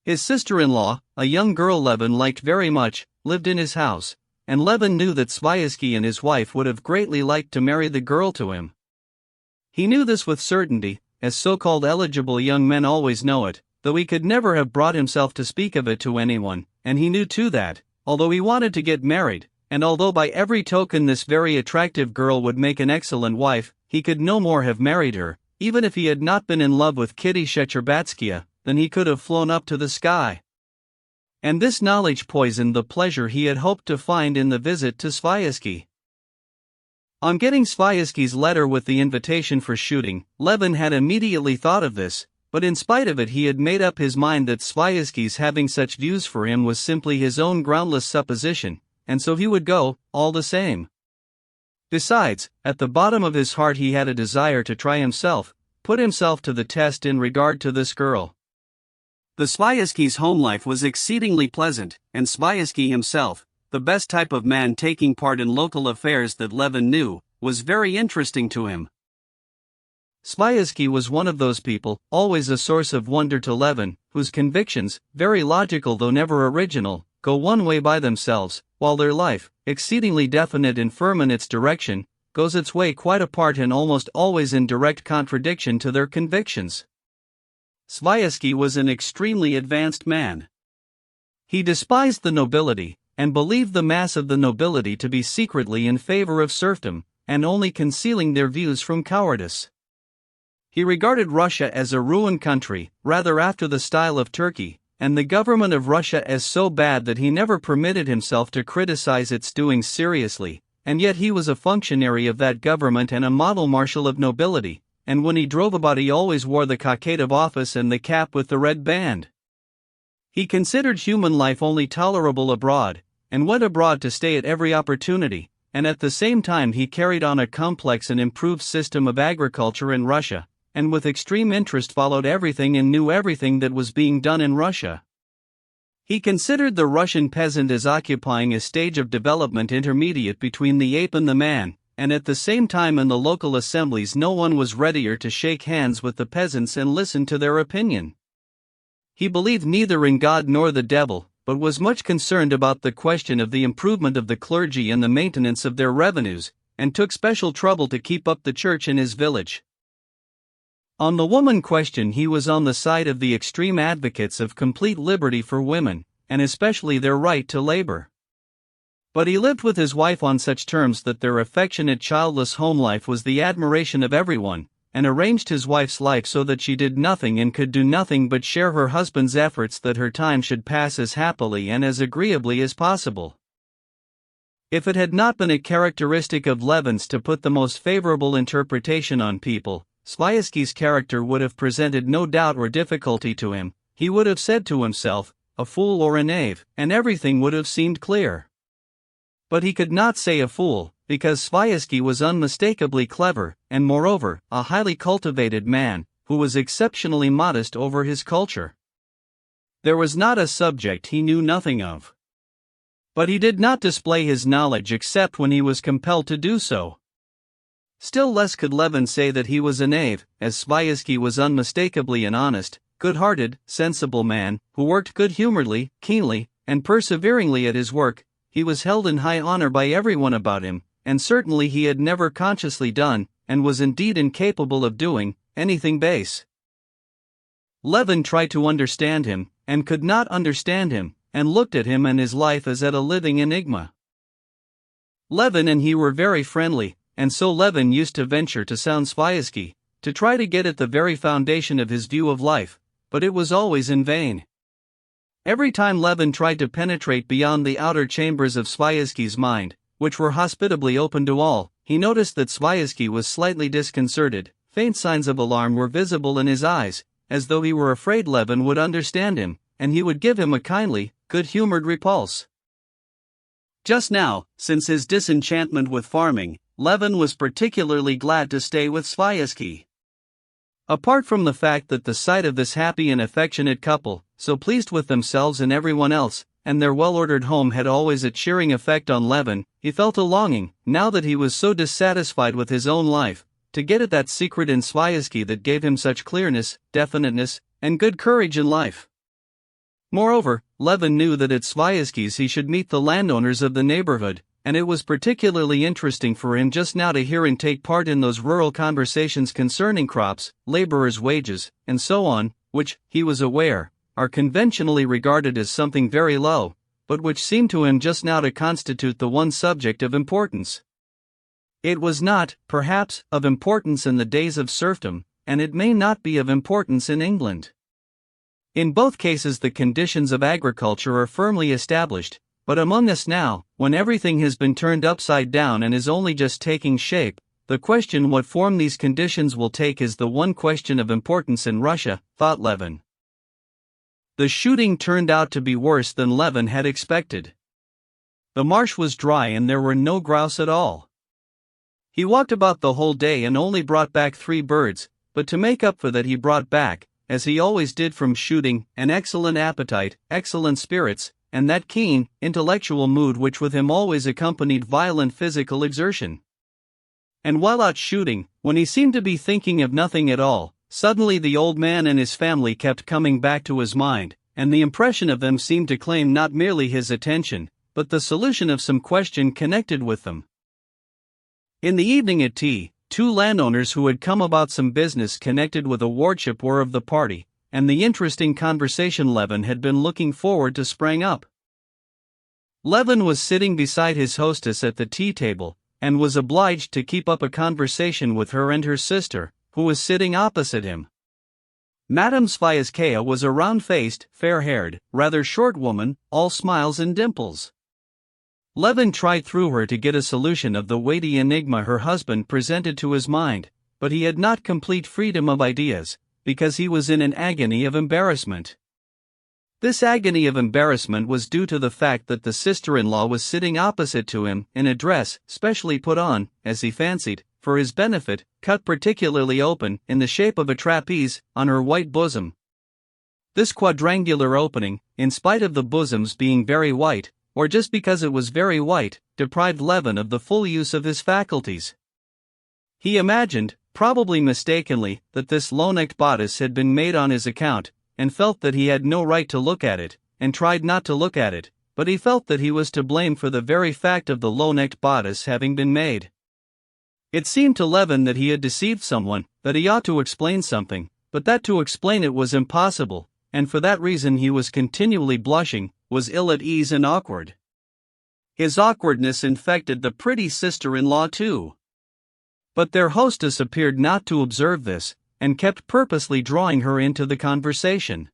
His sister-in-law, a young girl Levin liked very much, lived in his house, and Levin knew that Sviazhsky and his wife would have greatly liked to marry the girl to him. He knew this with certainty, as so-called eligible young men always know it, though he could never have brought himself to speak of it to anyone, and he knew too that, although he wanted to get married, and although by every token this very attractive girl would make an excellent wife, he could no more have married her, even if he had not been in love with Kitty Shcherbátskia, than he could have flown up to the sky. And this knowledge poisoned the pleasure he had hoped to find in the visit to Sviazhsky. On getting Sviazhsky's letter with the invitation for shooting, Levin had immediately thought of this, but in spite of it he had made up his mind that Sviazhsky's having such views for him was simply his own groundless supposition, and so he would go, all the same. Besides, at the bottom of his heart he had a desire to try himself, put himself to the test in regard to this girl. The Sviazhsky's home life was exceedingly pleasant, and Sviazhsky himself, the best type of man taking part in local affairs that Levin knew, was very interesting to him. Sviazhsky was one of those people, always a source of wonder to Levin, whose convictions, very logical though never original, go one way by themselves, while their life, exceedingly definite and firm in its direction, goes its way quite apart and almost always in direct contradiction to their convictions. Sviazhsky was an extremely advanced man. He despised the nobility, and believed the mass of the nobility to be secretly in favor of serfdom, and only concealing their views from cowardice. He regarded Russia as a ruined country, rather after the style of Turkey, and the government of Russia as so bad that he never permitted himself to criticize its doings seriously, and yet he was a functionary of that government and a model marshal of nobility, and when he drove about he always wore the cockade of office and the cap with the red band. He considered human life only tolerable abroad, and went abroad to stay at every opportunity, and at the same time he carried on a complex and improved system of agriculture in Russia, and with extreme interest followed everything and knew everything that was being done in Russia. He considered the Russian peasant as occupying a stage of development intermediate between the ape and the man, and at the same time in the local assemblies no one was readier to shake hands with the peasants and listen to their opinion. He believed neither in God nor the devil, but was much concerned about the question of the improvement of the clergy and the maintenance of their revenues, and took special trouble to keep up the church in his village. On the woman question he was on the side of the extreme advocates of complete liberty for women, and especially their right to labor. But he lived with his wife on such terms that their affectionate childless home life was the admiration of everyone, and arranged his wife's life so that she did nothing and could do nothing but share her husband's efforts that her time should pass as happily and as agreeably as possible. If it had not been a characteristic of Levin's to put the most favorable interpretation on people, Sviazhsky's character would have presented no doubt or difficulty to him. He would have said to himself, a fool or a knave, and everything would have seemed clear. But he could not say a fool, because Sviazhsky was unmistakably clever, and moreover, a highly cultivated man, who was exceptionally modest over his culture. There was not a subject he knew nothing of. But he did not display his knowledge except when he was compelled to do so. Still less could Levin say that he was a knave, as Sviazhsky was unmistakably an honest, good-hearted, sensible man, who worked good-humoredly, keenly, and perseveringly at his work. He was held in high honor by everyone about him, and certainly he had never consciously done, and was indeed incapable of doing, anything base. Levin tried to understand him, and could not understand him, and looked at him and his life as at a living enigma. Levin and he were very friendly, and so Levin used to venture to sound Sviazhsky, to try to get at the very foundation of his view of life, but it was always in vain. Every time Levin tried to penetrate beyond the outer chambers of Sviazhsky's mind, which were hospitably open to all, he noticed that Sviazhsky was slightly disconcerted. Faint signs of alarm were visible in his eyes, as though he were afraid Levin would understand him, and he would give him a kindly, good-humored repulse. Just now, since his disenchantment with farming, Levin was particularly glad to stay with Sviazhsky. Apart from the fact that the sight of this happy and affectionate couple, so pleased with themselves and everyone else, and their well-ordered home had always a cheering effect on Levin, he felt a longing, now that he was so dissatisfied with his own life, to get at that secret in Sviazhsky that gave him such clearness, definiteness, and good courage in life. Moreover, Levin knew that at Sviazhsky's he should meet the landowners of the neighborhood, and it was particularly interesting for him just now to hear and take part in those rural conversations concerning crops, laborers' wages, and so on, which, he was aware, are conventionally regarded as something very low, but which seemed to him just now to constitute the one subject of importance. It was not, perhaps, of importance in the days of serfdom, and it may not be of importance in England. In both cases the conditions of agriculture are firmly established, but among us now, when everything has been turned upside down and is only just taking shape, the question what form these conditions will take is the one question of importance in Russia, thought Levin. The shooting turned out to be worse than Levin had expected. The marsh was dry and there were no grouse at all. He walked about the whole day and only brought back 3 birds, but to make up for that he brought back, as he always did from shooting, an excellent appetite, excellent spirits, and that keen, intellectual mood which with him always accompanied violent physical exertion. And while out shooting, when he seemed to be thinking of nothing at all, suddenly the old man and his family kept coming back to his mind, and the impression of them seemed to claim not merely his attention, but the solution of some question connected with them. In the evening at tea, 2 landowners who had come about some business connected with a wardship were of the party, and the interesting conversation Levin had been looking forward to sprang up. Levin was sitting beside his hostess at the tea table, and was obliged to keep up a conversation with her and her sister, who was sitting opposite him. Madame Sviazhskaya was a round-faced, fair-haired, rather short woman, all smiles and dimples. Levin tried through her to get a solution of the weighty enigma her husband presented to his mind, but he had not complete freedom of ideas, because he was in an agony of embarrassment. This agony of embarrassment was due to the fact that the sister-in-law was sitting opposite to him in a dress specially put on, as he fancied, for his benefit, cut particularly open, in the shape of a trapeze, on her white bosom. This quadrangular opening, in spite of the bosoms being very white, or just because it was very white, deprived Levin of the full use of his faculties. He imagined, probably mistakenly, that this low-necked bodice had been made on his account, and felt that he had no right to look at it, and tried not to look at it, but he felt that he was to blame for the very fact of the low-necked bodice having been made. It seemed to Levin that he had deceived someone, that he ought to explain something, but that to explain it was impossible, and for that reason he was continually blushing, was ill at ease and awkward. His awkwardness infected the pretty sister-in-law too. But their hostess appeared not to observe this, and kept purposely drawing her into the conversation.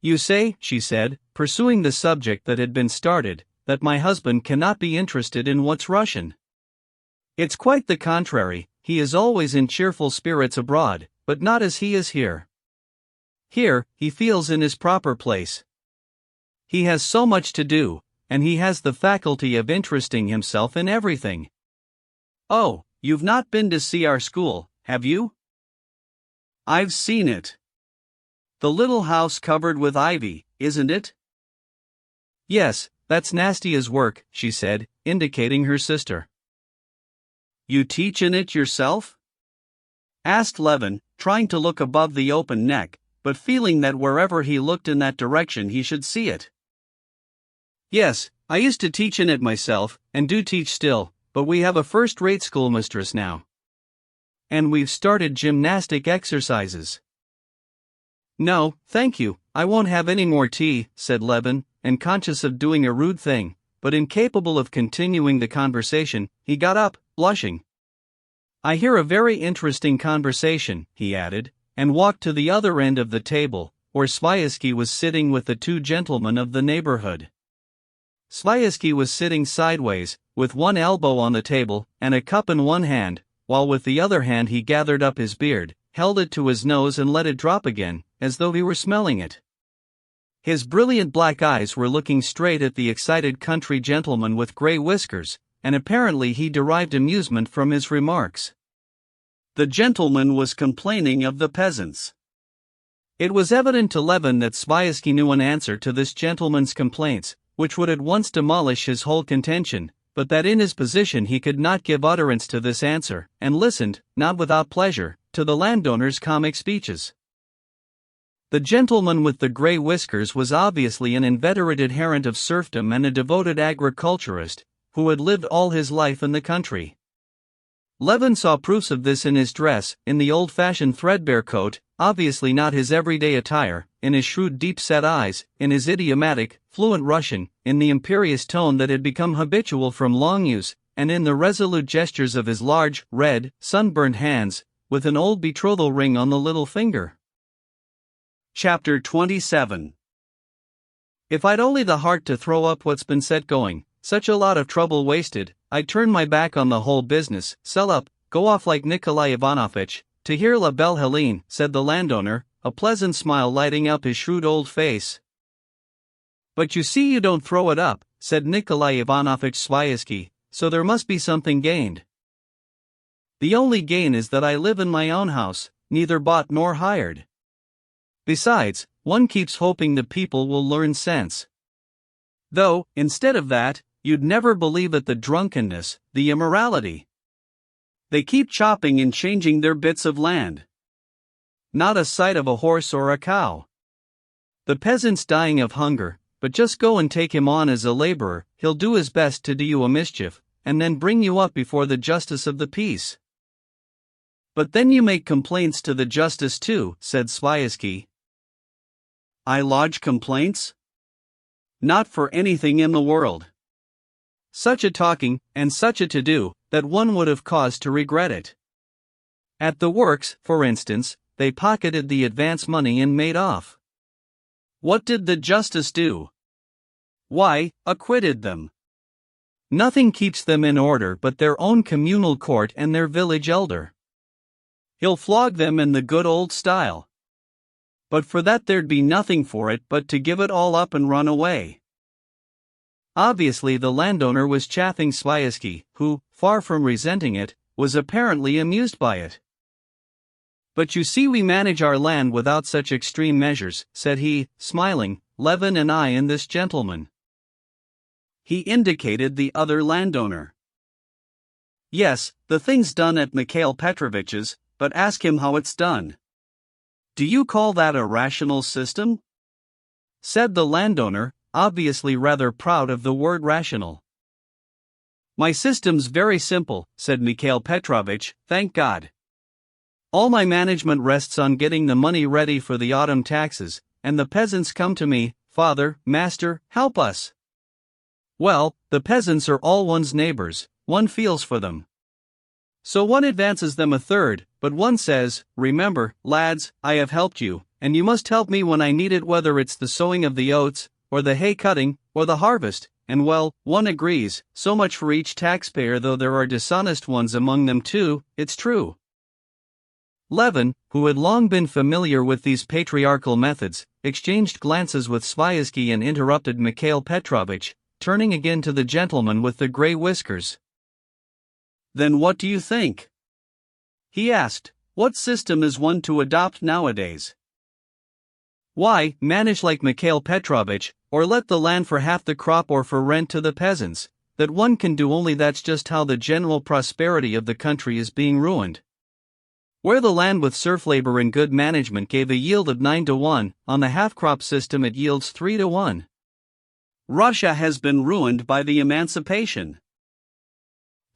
"You say," she said, pursuing the subject that had been started, "that my husband cannot be interested in what's Russian. It's quite the contrary, he is always in cheerful spirits abroad, but not as he is here. Here, he feels in his proper place. He has so much to do, and he has the faculty of interesting himself in everything. Oh, you've not been to see our school, have you?" "I've seen it. The little house covered with ivy, isn't it?" "Yes, that's Nastia's work," she said, indicating her sister. "You teach in it yourself?" asked Levin, trying to look above the open neck, but feeling that wherever he looked in that direction he should see it. "Yes, I used to teach in it myself, and do teach still, but we have a first-rate schoolmistress now. And we've started gymnastic exercises." "No, thank you, I won't have any more tea," said Levin, and conscious of doing a rude thing, but incapable of continuing the conversation, he got up, blushing. "I hear a very interesting conversation," he added, and walked to the other end of the table, where Sviazhsky was sitting with the two gentlemen of the neighborhood. Sviazhsky was sitting sideways, with one elbow on the table, and a cup in one hand, while with the other hand he gathered up his beard, held it to his nose and let it drop again, as though he were smelling it. His brilliant black eyes were looking straight at the excited country gentleman with grey whiskers, and apparently he derived amusement from his remarks. The gentleman was complaining of the peasants. It was evident to Levin that Sviazhsky knew an answer to this gentleman's complaints, which would at once demolish his whole contention, but that in his position he could not give utterance to this answer, and listened, not without pleasure, to the landowner's comic speeches. The gentleman with the grey whiskers was obviously an inveterate adherent of serfdom and a devoted agriculturist, who had lived all his life in the country. Levin saw proofs of this in his dress, in the old-fashioned threadbare coat, obviously not his everyday attire, in his shrewd deep-set eyes, in his idiomatic, fluent Russian, in the imperious tone that had become habitual from long use, and in the resolute gestures of his large, red, sunburned hands, with an old betrothal ring on the little finger. Chapter 27. If I'd only the heart to throw up what's been set going, such a lot of trouble wasted, I'd turn my back on the whole business, sell up, go off like Nikolai Ivanovitch, to hear La Belle Helene, said the landowner, a pleasant smile lighting up his shrewd old face. But you see you don't throw it up, said Nikolai Ivanovitch Sviazhsky, so there must be something gained. The only gain is that I live in my own house, neither bought nor hired. Besides, one keeps hoping the people will learn sense. Though, instead of that, you'd never believe it, the drunkenness, the immorality. They keep chopping and changing their bits of land. Not a sight of a horse or a cow. The peasant's dying of hunger, but just go and take him on as a laborer, he'll do his best to do you a mischief, and then bring you up before the justice of the peace. But then you make complaints to the justice too, said Sviazhsky. I lodge complaints? Not for anything in the world. Such a talking, and such a to-do, that one would have cause to regret it. At the works, for instance, they pocketed the advance money and made off. What did the justice do? Why, acquitted them. Nothing keeps them in order but their own communal court and their village elder. He'll flog them in the good old style. But for that there'd be nothing for it but to give it all up and run away. Obviously the landowner was chaffing Sviazhsky, who, far from resenting it, was apparently amused by it. But you see we manage our land without such extreme measures, said he, smiling, Levin and I and this gentleman. He indicated the other landowner. Yes, the thing's done at Mikhail Petrovitch's, but ask him how it's done. Do you call that a rational system? Said the landowner, obviously rather proud of the word rational. My system's very simple, said Mikhail Petrovitch, thank God. All my management rests on getting the money ready for the autumn taxes, and the peasants come to me, Father, Master, help us. Well, the peasants are all one's neighbors, one feels for them. So one advances them a third, but one says, remember, lads, I have helped you, and you must help me when I need it, whether it's the sowing of the oats, or the hay cutting, or the harvest, and well, one agrees, so much for each taxpayer, though there are dishonest ones among them too, it's true. Levin, who had long been familiar with these patriarchal methods, exchanged glances with Sviazhsky and interrupted Mikhail Petrovitch, turning again to the gentleman with the grey whiskers. Then what do you think? He asked, what system is one to adopt nowadays? Why, manage like Mikhail Petrovitch, or let the land for half the crop or for rent to the peasants, that one can do, only that's just how the general prosperity of the country is being ruined. Where the land with serf labor and good management gave a yield of 9-1, on the half-crop system it yields 3-1. Russia has been ruined by the emancipation.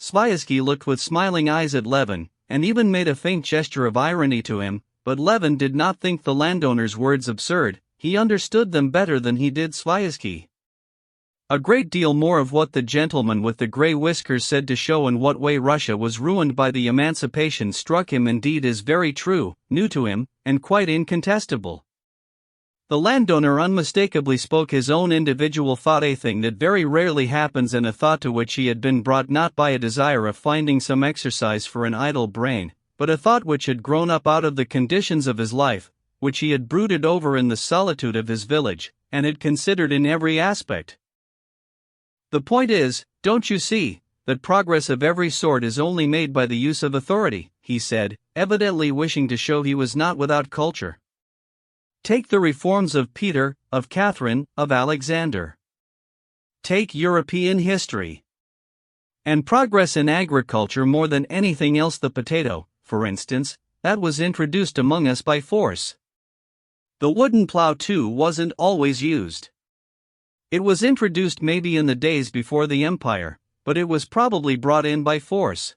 Sviazhsky looked with smiling eyes at Levin, and even made a faint gesture of irony to him, but Levin did not think the landowner's words absurd, he understood them better than he did Sviazhsky. A great deal more of what the gentleman with the grey whiskers said to show in what way Russia was ruined by the emancipation struck him indeed as very true, new to him, and quite incontestable. The landowner unmistakably spoke his own individual thought, a thing that very rarely happens, and a thought to which he had been brought not by a desire of finding some exercise for an idle brain, but a thought which had grown up out of the conditions of his life, which he had brooded over in the solitude of his village, and had considered in every aspect. The point is, don't you see, that progress of every sort is only made by the use of authority, he said, evidently wishing to show he was not without culture. Take the reforms of Peter, of Catherine, of Alexander. Take European history. And progress in agriculture more than anything else, the potato, for instance, that was introduced among us by force. The wooden plow too wasn't always used. It was introduced maybe in the days before the empire, but it was probably brought in by force.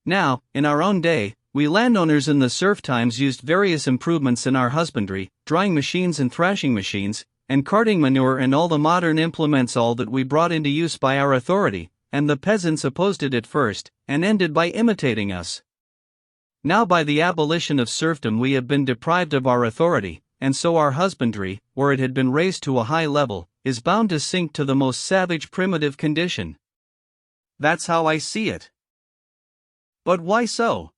Now, in our own day, we landowners in the serf times used various improvements in our husbandry, drying machines and thrashing machines, and carting manure and all the modern implements, all that we brought into use by our authority, and the peasants opposed it at first, and ended by imitating us. Now by the abolition of serfdom we have been deprived of our authority, and so our husbandry, where it had been raised to a high level, is bound to sink to the most savage primitive condition. That's how I see it. But why so?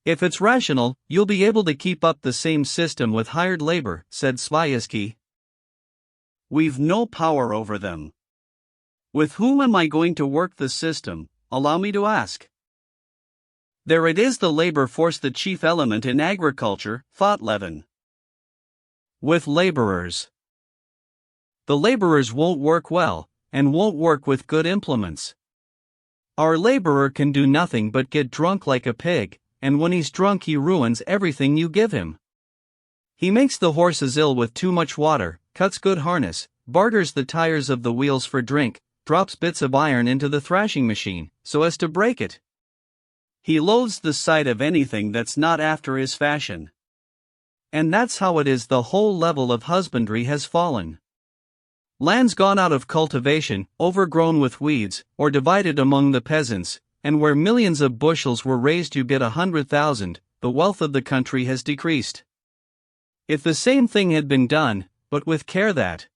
If it's rational, you'll be able to keep up the same system with hired labor, said Sviazhsky. We've no power over them. With whom am I going to work the system, allow me to ask? There it is, the labor force, the chief element in agriculture, thought Levin. With laborers. The laborers won't work well, and won't work with good implements. Our laborer can do nothing but get drunk like a pig, and when he's drunk he ruins everything you give him. He makes the horses ill with too much water, cuts good harness, barters the tires of the wheels for drink, drops bits of iron into the thrashing machine, so as to break it. He loathes the sight of anything that's not after his fashion. And that's how it is the whole level of husbandry has fallen. Land's gone out of cultivation, overgrown with weeds, or divided among the peasants, and where millions of bushels were raised you get 100,000, the wealth of the country has decreased. If the same thing had been done, but with care that.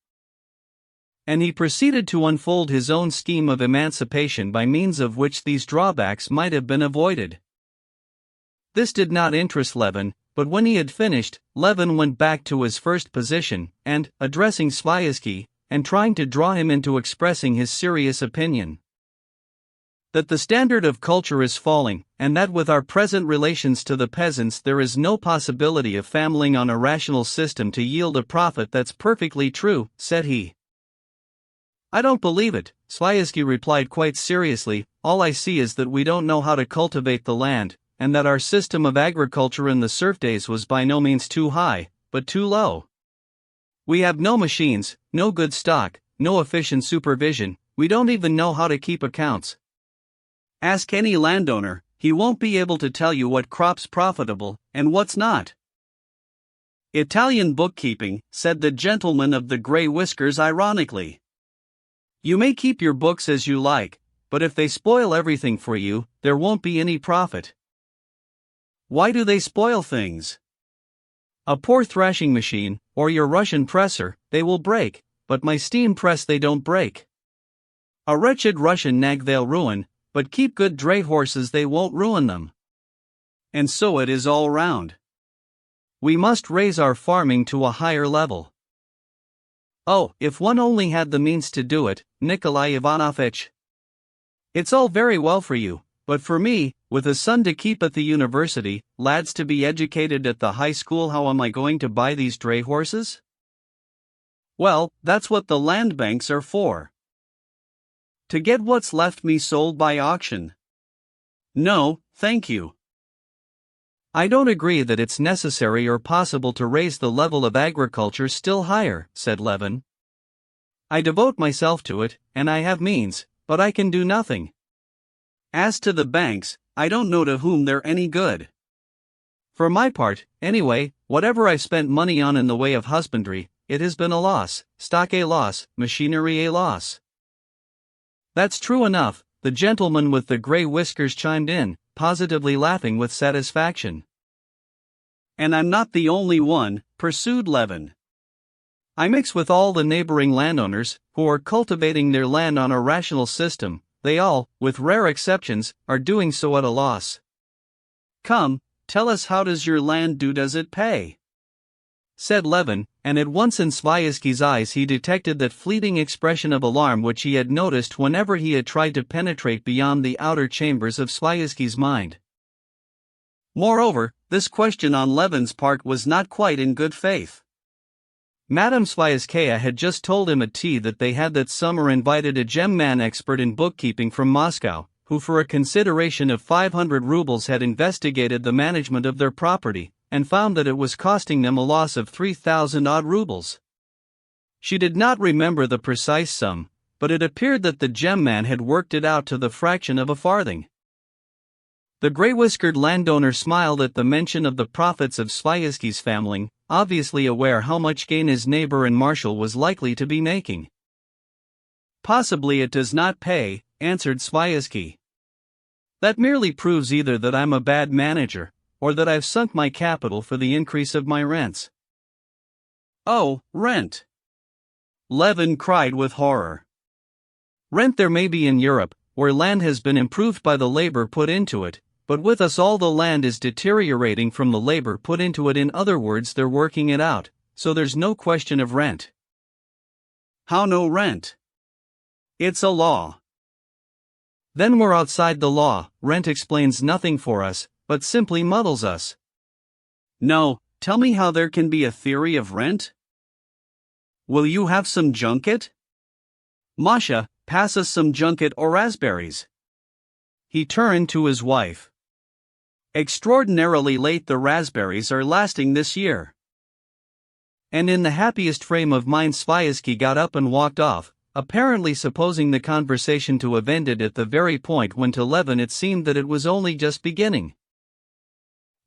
And he proceeded to unfold his own scheme of emancipation by means of which these drawbacks might have been avoided. This did not interest Levin, but when he had finished, Levin went back to his first position, and, addressing Sviazhsky, and trying to draw him into expressing his serious opinion, that the standard of culture is falling, and that with our present relations to the peasants there is no possibility of famling on a rational system to yield a profit. That's perfectly true, said he. I don't believe it, Sviazhsky replied quite seriously. All I see is that we don't know how to cultivate the land, and that our system of agriculture in the serf days was by no means too high, but too low. We have no machines, no good stock, no efficient supervision, we don't even know how to keep accounts. Ask any landowner, he won't be able to tell you what crop's profitable, and what's not. Italian bookkeeping, said the gentleman of the grey whiskers ironically. You may keep your books as you like, but if they spoil everything for you, there won't be any profit. Why do they spoil things? A poor thrashing machine, or your Russian presser, they will break, but my steam press they don't break. A wretched Russian nag they'll ruin, but keep good dray horses they won't ruin them. And so it is all round. We must raise our farming to a higher level. Oh, if one only had the means to do it, Nikolai Ivanovich. It's all very well for you, but for me, with a son to keep at the university, lads to be educated at the high school, how am I going to buy these dray horses? Well, that's what the land banks are for. To get what's left me sold by auction. No, thank you. I don't agree that it's necessary or possible to raise the level of agriculture still higher, said Levin. I devote myself to it, and I have means, but I can do nothing. As to the banks, I don't know to whom they're any good. For my part, anyway, whatever I've spent money on in the way of husbandry, it has been a loss, stock a loss, machinery a loss. That's true enough, the gentleman with the grey whiskers chimed in, positively laughing with satisfaction. And I'm not the only one, pursued Levin. I mix with all the neighboring landowners, who are cultivating their land on a rational system. They all, with rare exceptions, are doing so at a loss. Come, tell us, how does your land do? Does it pay? Said Levin, and at once in Sviazhsky's eyes he detected that fleeting expression of alarm which he had noticed whenever he had tried to penetrate beyond the outer chambers of Sviazhsky's mind. Moreover, this question on Levin's part was not quite in good faith. Madame Sviazhskaya had just told him at tea that they had that summer invited a gem-man expert in bookkeeping from Moscow, who for a consideration of 500 rubles had investigated the management of their property, and found that it was costing them a loss of 3,000-odd rubles. She did not remember the precise sum, but it appeared that the gem-man had worked it out to the fraction of a farthing. The grey-whiskered landowner smiled at the mention of the profits of Sviazhsky's family, obviously aware how much gain his neighbor and marshal was likely to be making. Possibly it does not pay, answered Sviazhsky. That merely proves either that I'm a bad manager, or that I've sunk my capital for the increase of my rents. Oh, rent! Levin cried with horror. Rent there may be in Europe, where land has been improved by the labor put into it, but with us all the land is deteriorating from the labor put into it. In other words, they're working it out, so there's no question of rent. How no rent? It's a law. Then we're outside the law. Rent explains nothing for us, but simply muddles us. No, tell me how there can be a theory of rent? Will you have some junket? Masha, pass us some junket or raspberries. He turned to his wife. Extraordinarily late the raspberries are lasting this year. And in the happiest frame of mind Sviazhsky got up and walked off, apparently supposing the conversation to have ended at the very point when to Levin it seemed that it was only just beginning.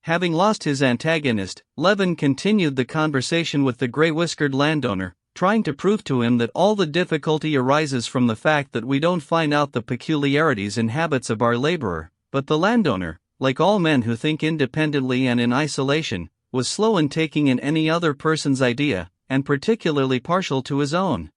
Having lost his antagonist, Levin continued the conversation with the grey-whiskered landowner, trying to prove to him that all the difficulty arises from the fact that we don't find out the peculiarities and habits of our laborer, but the landowner, like all men who think independently and in isolation, was slow in taking in any other person's idea, and particularly partial to his own.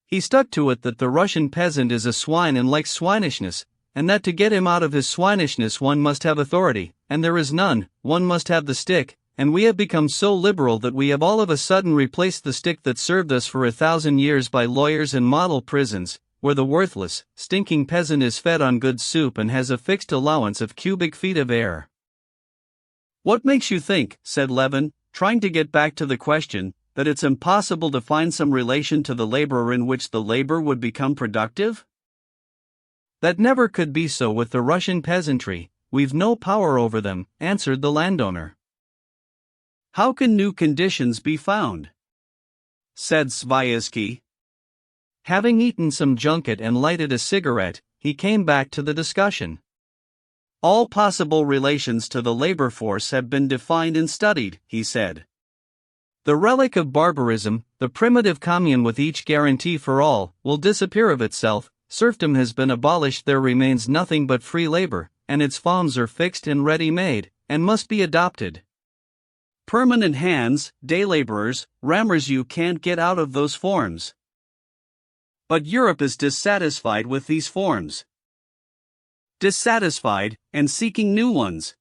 He stuck to it that the Russian peasant is a swine and likes swinishness, and that to get him out of his swinishness one must have authority, and there is none. One must have the stick, and we have become so liberal that we have all of a sudden replaced the stick that served us for 1,000 years by lawyers and model prisons, where the worthless, stinking peasant is fed on good soup and has a fixed allowance of cubic feet of air. What makes you think, said Levin, trying to get back to the question, that it's impossible to find some relation to the laborer in which the labor would become productive? That never could be so with the Russian peasantry. We've no power over them, answered the landowner. How can new conditions be found? Said Sviazhsky. Having eaten some junket and lighted a cigarette, he came back to the discussion. All possible relations to the labor force have been defined and studied, he said. The relic of barbarism, the primitive commune with each guarantee for all, will disappear of itself. Serfdom has been abolished. There remains nothing but free labor, and its forms are fixed and ready-made, and must be adopted. Permanent hands, day laborers, rammers, you can't get out of those forms. But Europe is dissatisfied with these forms. Dissatisfied, and seeking new ones.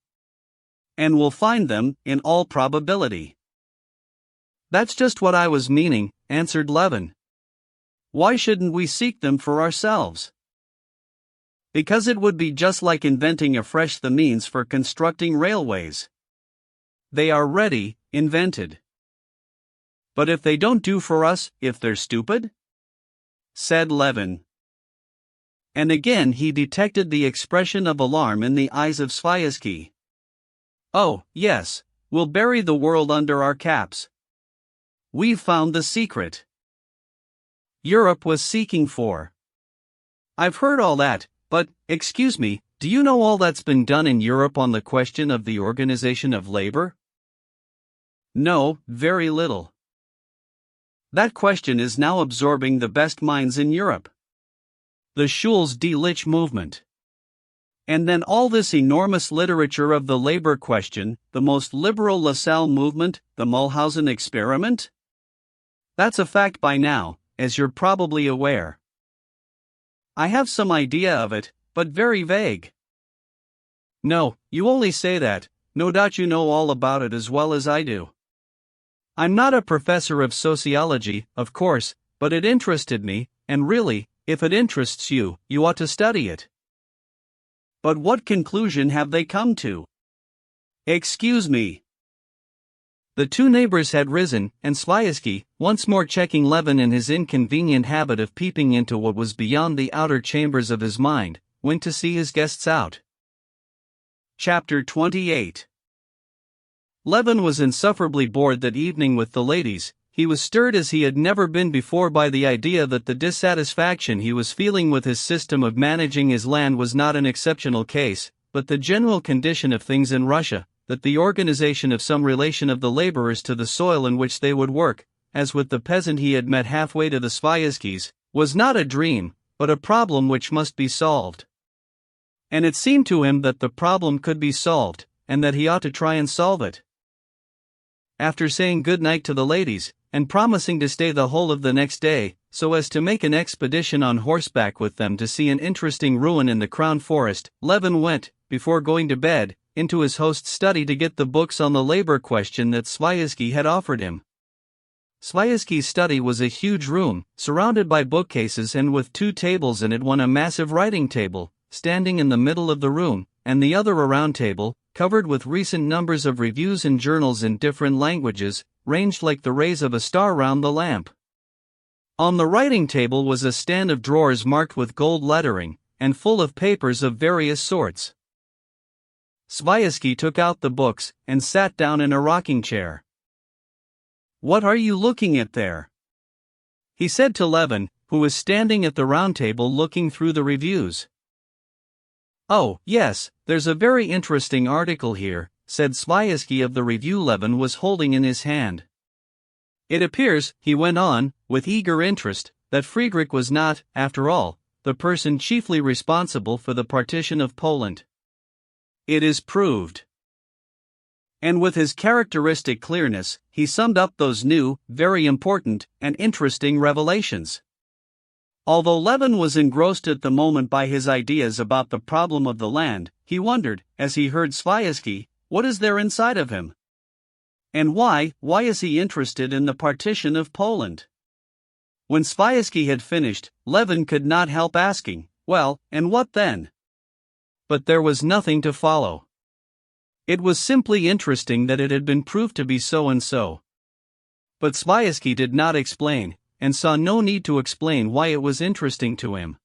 And will find them, in all probability. That's just what I was meaning, answered Levin. Why shouldn't we seek them for ourselves? Because it would be just like inventing afresh the means for constructing railways. They are ready, invented. But if they don't do for us, if they're stupid? Said Levin. And again he detected the expression of alarm in the eyes of Sviazhsky. Oh, yes, we'll bury the world under our caps. We've found the secret Europe was seeking for. I've heard all that, but, excuse me, do you know all that's been done in Europe on the question of the organization of labor? No, very little. That question is now absorbing the best minds in Europe. The Schulz Delitzsch movement. And then all this enormous literature of the labor question, the most liberal Lassalle movement, the Mulhausen experiment? That's a fact by now, as you're probably aware. I have some idea of it, but very vague. No, you only say that, no doubt you know all about it as well as I do. I'm not a professor of sociology, of course, but it interested me, and really, if it interests you, you ought to study it. But what conclusion have they come to? Excuse me. The two neighbors had risen, and Sviazhsky, once more checking Levin in his inconvenient habit of peeping into what was beyond the outer chambers of his mind, went to see his guests out. Chapter 28. Levin was insufferably bored that evening with the ladies. He was stirred as he had never been before by the idea that the dissatisfaction he was feeling with his system of managing his land was not an exceptional case, but the general condition of things in Russia, that the organization of some relation of the laborers to the soil in which they would work, as with the peasant he had met halfway to the Sviazhskys, was not a dream, but a problem which must be solved. And it seemed to him that the problem could be solved, and that he ought to try and solve it. After saying good night to the ladies, and promising to stay the whole of the next day, so as to make an expedition on horseback with them to see an interesting ruin in the Crown Forest, Levin went, before going to bed, into his host's study to get the books on the labor question that Sviazhsky had offered him. Sviazhsky's study was a huge room, surrounded by bookcases and with two tables in it, one a massive writing table, standing in the middle of the room, and the other a round table, covered with recent numbers of reviews and journals in different languages, ranged like the rays of a star round the lamp. On the writing table was a stand of drawers marked with gold lettering, and full of papers of various sorts. Sviazhsky took out the books, and sat down in a rocking chair. "What are you looking at there?" he said to Levin, who was standing at the round table looking through the reviews. "Oh, yes, there's a very interesting article here," said Sviazhsky of the review Levin was holding in his hand. "It appears," he went on, with eager interest, "that Friedrich was not, after all, the person chiefly responsible for the partition of Poland. It is proved." And with his characteristic clearness, he summed up those new, very important, and interesting revelations. Although Levin was engrossed at the moment by his ideas about the problem of the land, he wondered, as he heard Sviazhsky, what is there inside of him? And why is he interested in the partition of Poland? When Sviazhsky had finished, Levin could not help asking, well, and what then? But there was nothing to follow. It was simply interesting that it had been proved to be so and so. But Sviazhsky did not explain, and saw no need to explain why it was interesting to him.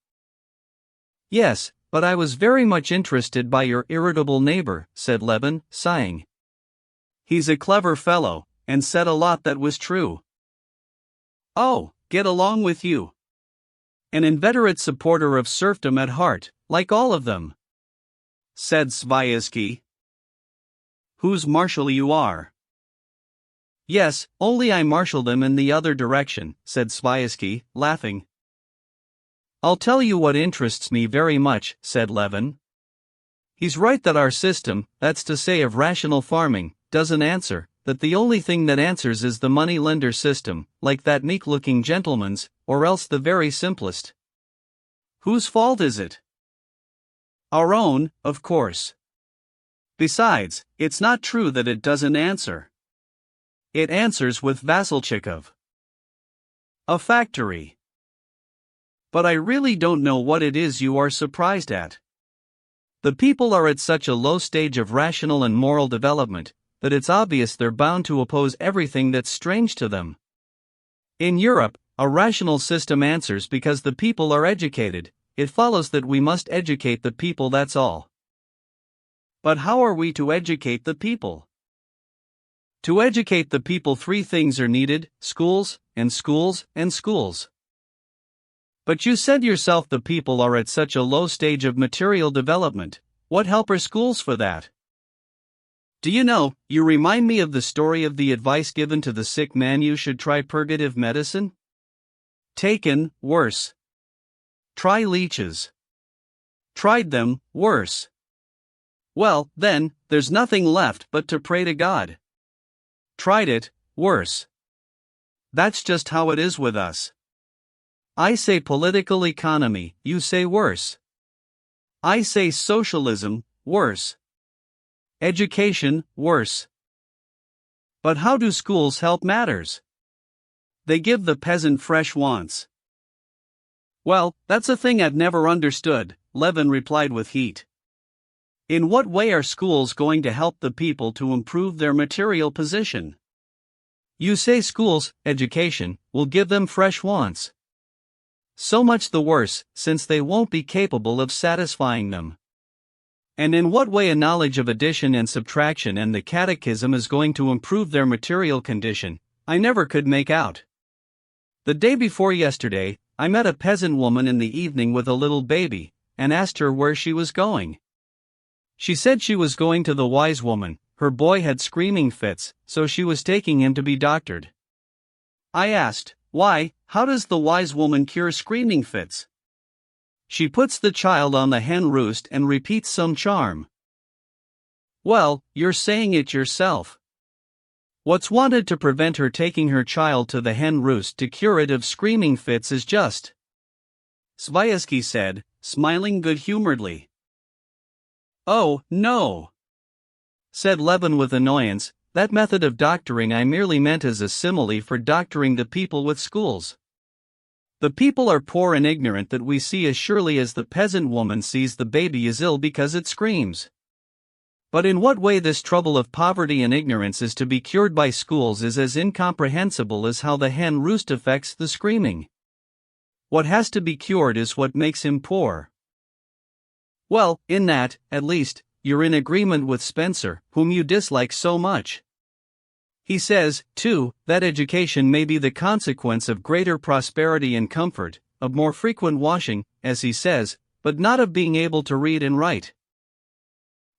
"Yes, but I was very much interested by your irritable neighbor," said Levin, sighing. "He's a clever fellow, and said a lot that was true." "Oh, get along with you. An inveterate supporter of serfdom at heart, like all of them," said Sviazhsky. "Whose marshal you are." "Yes, only I marshal them in the other direction," said Sviazhsky, laughing. "I'll tell you what interests me very much," said Levin. "He's right that our system, that's to say of rational farming, doesn't answer, that the only thing that answers is the money-lender system, like that meek-looking gentleman's, or else the very simplest." "Whose fault is it?" "Our own, of course. Besides, it's not true that it doesn't answer. It answers with Vassilchikov. A factory. But I really don't know what it is you are surprised at. The people are at such a low stage of rational and moral development, that it's obvious they're bound to oppose everything that's strange to them. In Europe, a rational system answers because the people are educated. It follows that we must educate the people, that's all. But how are we to educate the people? To educate the people, three things are needed: schools, and schools, and schools. But you said yourself the people are at such a low stage of material development. What help are schools for that? Do you know, you remind me of the story of the advice given to the sick man: you should try purgative medicine. Taken, worse. Try leeches. Tried them, worse. Well, then, there's nothing left but to pray to God. Tried it, worse. That's just how it is with us. I say political economy, you say worse. I say socialism, worse. Education, worse. But how do schools help matters? They give the peasant fresh wants. Well, that's a thing I've never understood, Levin replied with heat. In what way are schools going to help the people to improve their material position? You say schools, education, will give them fresh wants. So much the worse, since they won't be capable of satisfying them. And in what way a knowledge of addition and subtraction and the catechism is going to improve their material condition, I never could make out. The day before yesterday, I met a peasant woman in the evening with a little baby, and asked her where she was going. She said she was going to the wise woman. Her boy had screaming fits, so she was taking him to be doctored. I asked, why, how does the wise woman cure screaming fits? She puts the child on the hen roost and repeats some charm. Well, you're saying it yourself. What's wanted to prevent her taking her child to the hen roost to cure it of screaming fits is just. Sviazhsky said, smiling good-humoredly. Oh, no, said Levin with annoyance. That method of doctoring I merely meant as a simile for doctoring the people with schools. The people are poor and ignorant, that we see as surely as the peasant woman sees the baby is ill because it screams. But in what way this trouble of poverty and ignorance is to be cured by schools is as incomprehensible as how the hen roost affects the screaming. What has to be cured is what makes him poor. Well, in that, at least, you're in agreement with Spencer, whom you dislike so much. He says, too, that education may be the consequence of greater prosperity and comfort, of more frequent washing, as he says, but not of being able to read and write.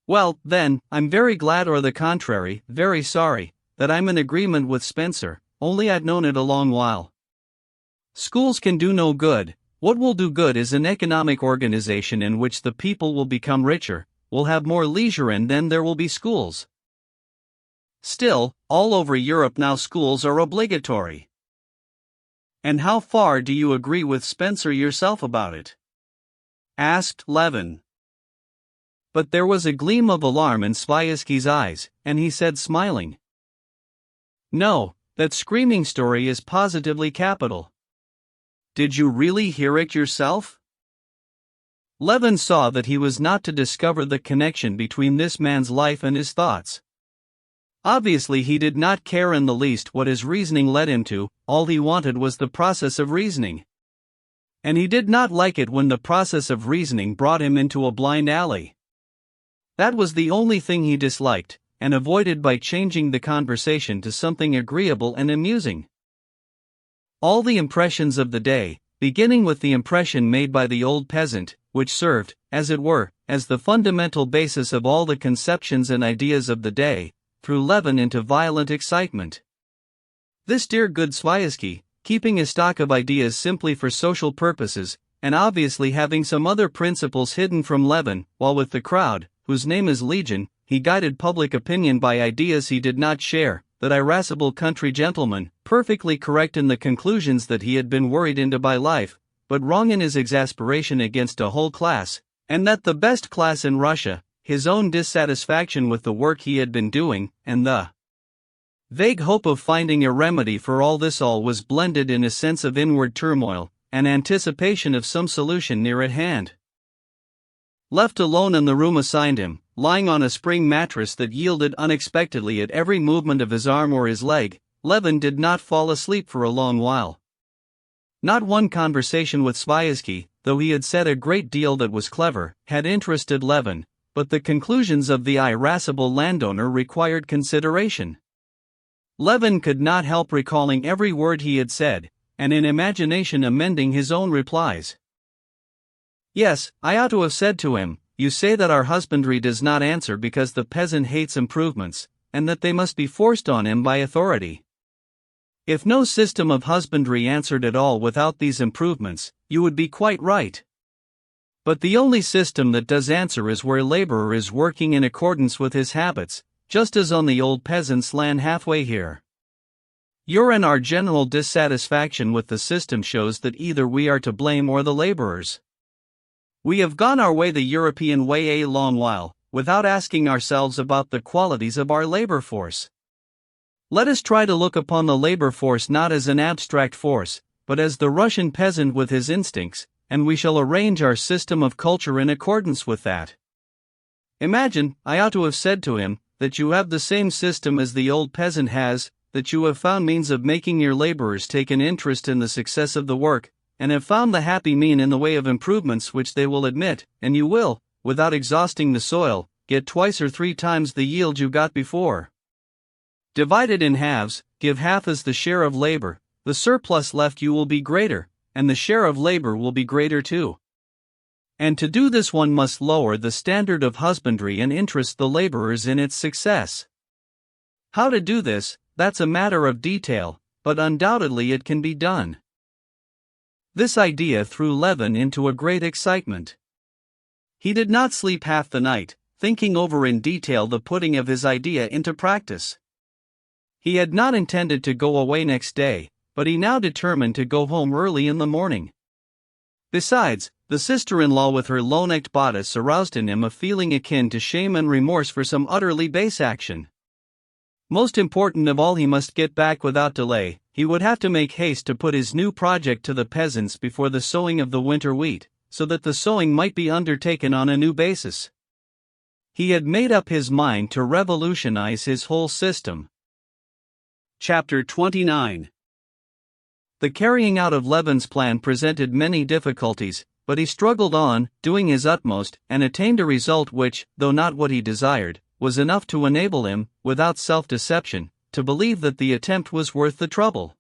Well, then, I'm very glad, or the contrary, very sorry, that I'm in agreement with Spencer, only I've known it a long while. Schools can do no good. What will do good is an economic organization in which the people will become richer, will have more leisure, and then there will be schools. Still, all over Europe now schools are obligatory. And how far do you agree with Spencer yourself about it? Asked Levin. But there was a gleam of alarm in Sviazhsky's eyes, and he said, smiling, no, that screaming story is positively capital. Did you really hear it yourself? Levin saw that he was not to discover the connection between this man's life and his thoughts. Obviously he did not care in the least what his reasoning led him to, all he wanted was the process of reasoning. And he did not like it when the process of reasoning brought him into a blind alley. That was the only thing he disliked, and avoided by changing the conversation to something agreeable and amusing. All the impressions of the day, beginning with the impression made by the old peasant, which served, as it were, as the fundamental basis of all the conceptions and ideas of the day, threw Levin into violent excitement. This dear good Sviazhsky, keeping a stock of ideas simply for social purposes, and obviously having some other principles hidden from Levin, while with the crowd, whose name is Legion, he guided public opinion by ideas he did not share, that irascible country gentleman, perfectly correct in the conclusions that he had been worried into by life, but wrong in his exasperation against a whole class, and that the best class in Russia, his own dissatisfaction with the work he had been doing, and the vague hope of finding a remedy for all this, all was blended in a sense of inward turmoil, and anticipation of some solution near at hand. Left alone in the room assigned him, lying on a spring mattress that yielded unexpectedly at every movement of his arm or his leg, Levin did not fall asleep for a long while. Not one conversation with Sviazhsky, though he had said a great deal that was clever, had interested Levin, but the conclusions of the irascible landowner required consideration. Levin could not help recalling every word he had said, and in imagination amending his own replies. Yes, I ought to have said to him, you say that our husbandry does not answer because the peasant hates improvements, and that they must be forced on him by authority. If no system of husbandry answered at all without these improvements, you would be quite right. But the only system that does answer is where laborer is working in accordance with his habits, just as on the old peasant's land halfway here. Your and our general dissatisfaction with the system shows that either we are to blame or the laborers. We have gone our way the European way a long while, without asking ourselves about the qualities of our labor force. Let us try to look upon the labor force not as an abstract force, but as the Russian peasant with his instincts, and we shall arrange our system of culture in accordance with that. Imagine, I ought to have said to him, that you have the same system as the old peasant has, that you have found means of making your laborers take an interest in the success of the work, and have found the happy mean in the way of improvements which they will admit, and you will, without exhausting the soil, get twice or three times the yield you got before. Divide it in halves, give half as the share of labor, the surplus left you will be greater, and the share of labor will be greater too. And to do this one must lower the standard of husbandry and interest the laborers in its success. How to do this, that's a matter of detail, but undoubtedly it can be done. This idea threw Levin into a great excitement. He did not sleep half the night, thinking over in detail the putting of his idea into practice. He had not intended to go away next day, but he now determined to go home early in the morning. Besides, the sister-in-law with her low-necked bodice aroused in him a feeling akin to shame and remorse for some utterly base action. Most important of all, he must get back without delay. He would have to make haste to put his new project to the peasants before the sowing of the winter wheat, so that the sowing might be undertaken on a new basis. He had made up his mind to revolutionize his whole system. Chapter 29. The carrying out of Levin's plan presented many difficulties, but he struggled on, doing his utmost, and attained a result which, though not what he desired, was enough to enable him, without self-deception, to believe that the attempt was worth the trouble.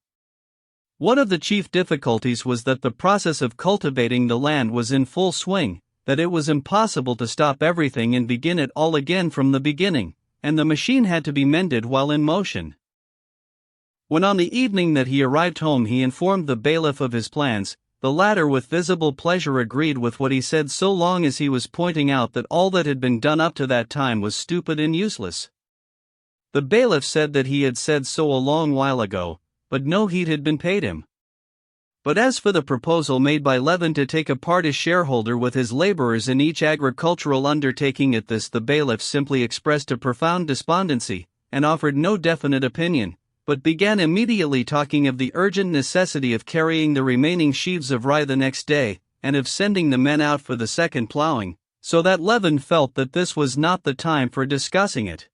One of the chief difficulties was that the process of cultivating the land was in full swing, that it was impossible to stop everything and begin it all again from the beginning, and the machine had to be mended while in motion. When on the evening that he arrived home he informed the bailiff of his plans, the latter with visible pleasure agreed with what he said so long as he was pointing out that all that had been done up to that time was stupid and useless. The bailiff said that he had said so a long while ago, but no heed had been paid him. But as for the proposal made by Levin to take a part as shareholder with his laborers in each agricultural undertaking, at this the bailiff simply expressed a profound despondency, and offered no definite opinion, but began immediately talking of the urgent necessity of carrying the remaining sheaves of rye the next day, and of sending the men out for the second plowing, so that Levin felt that this was not the time for discussing it.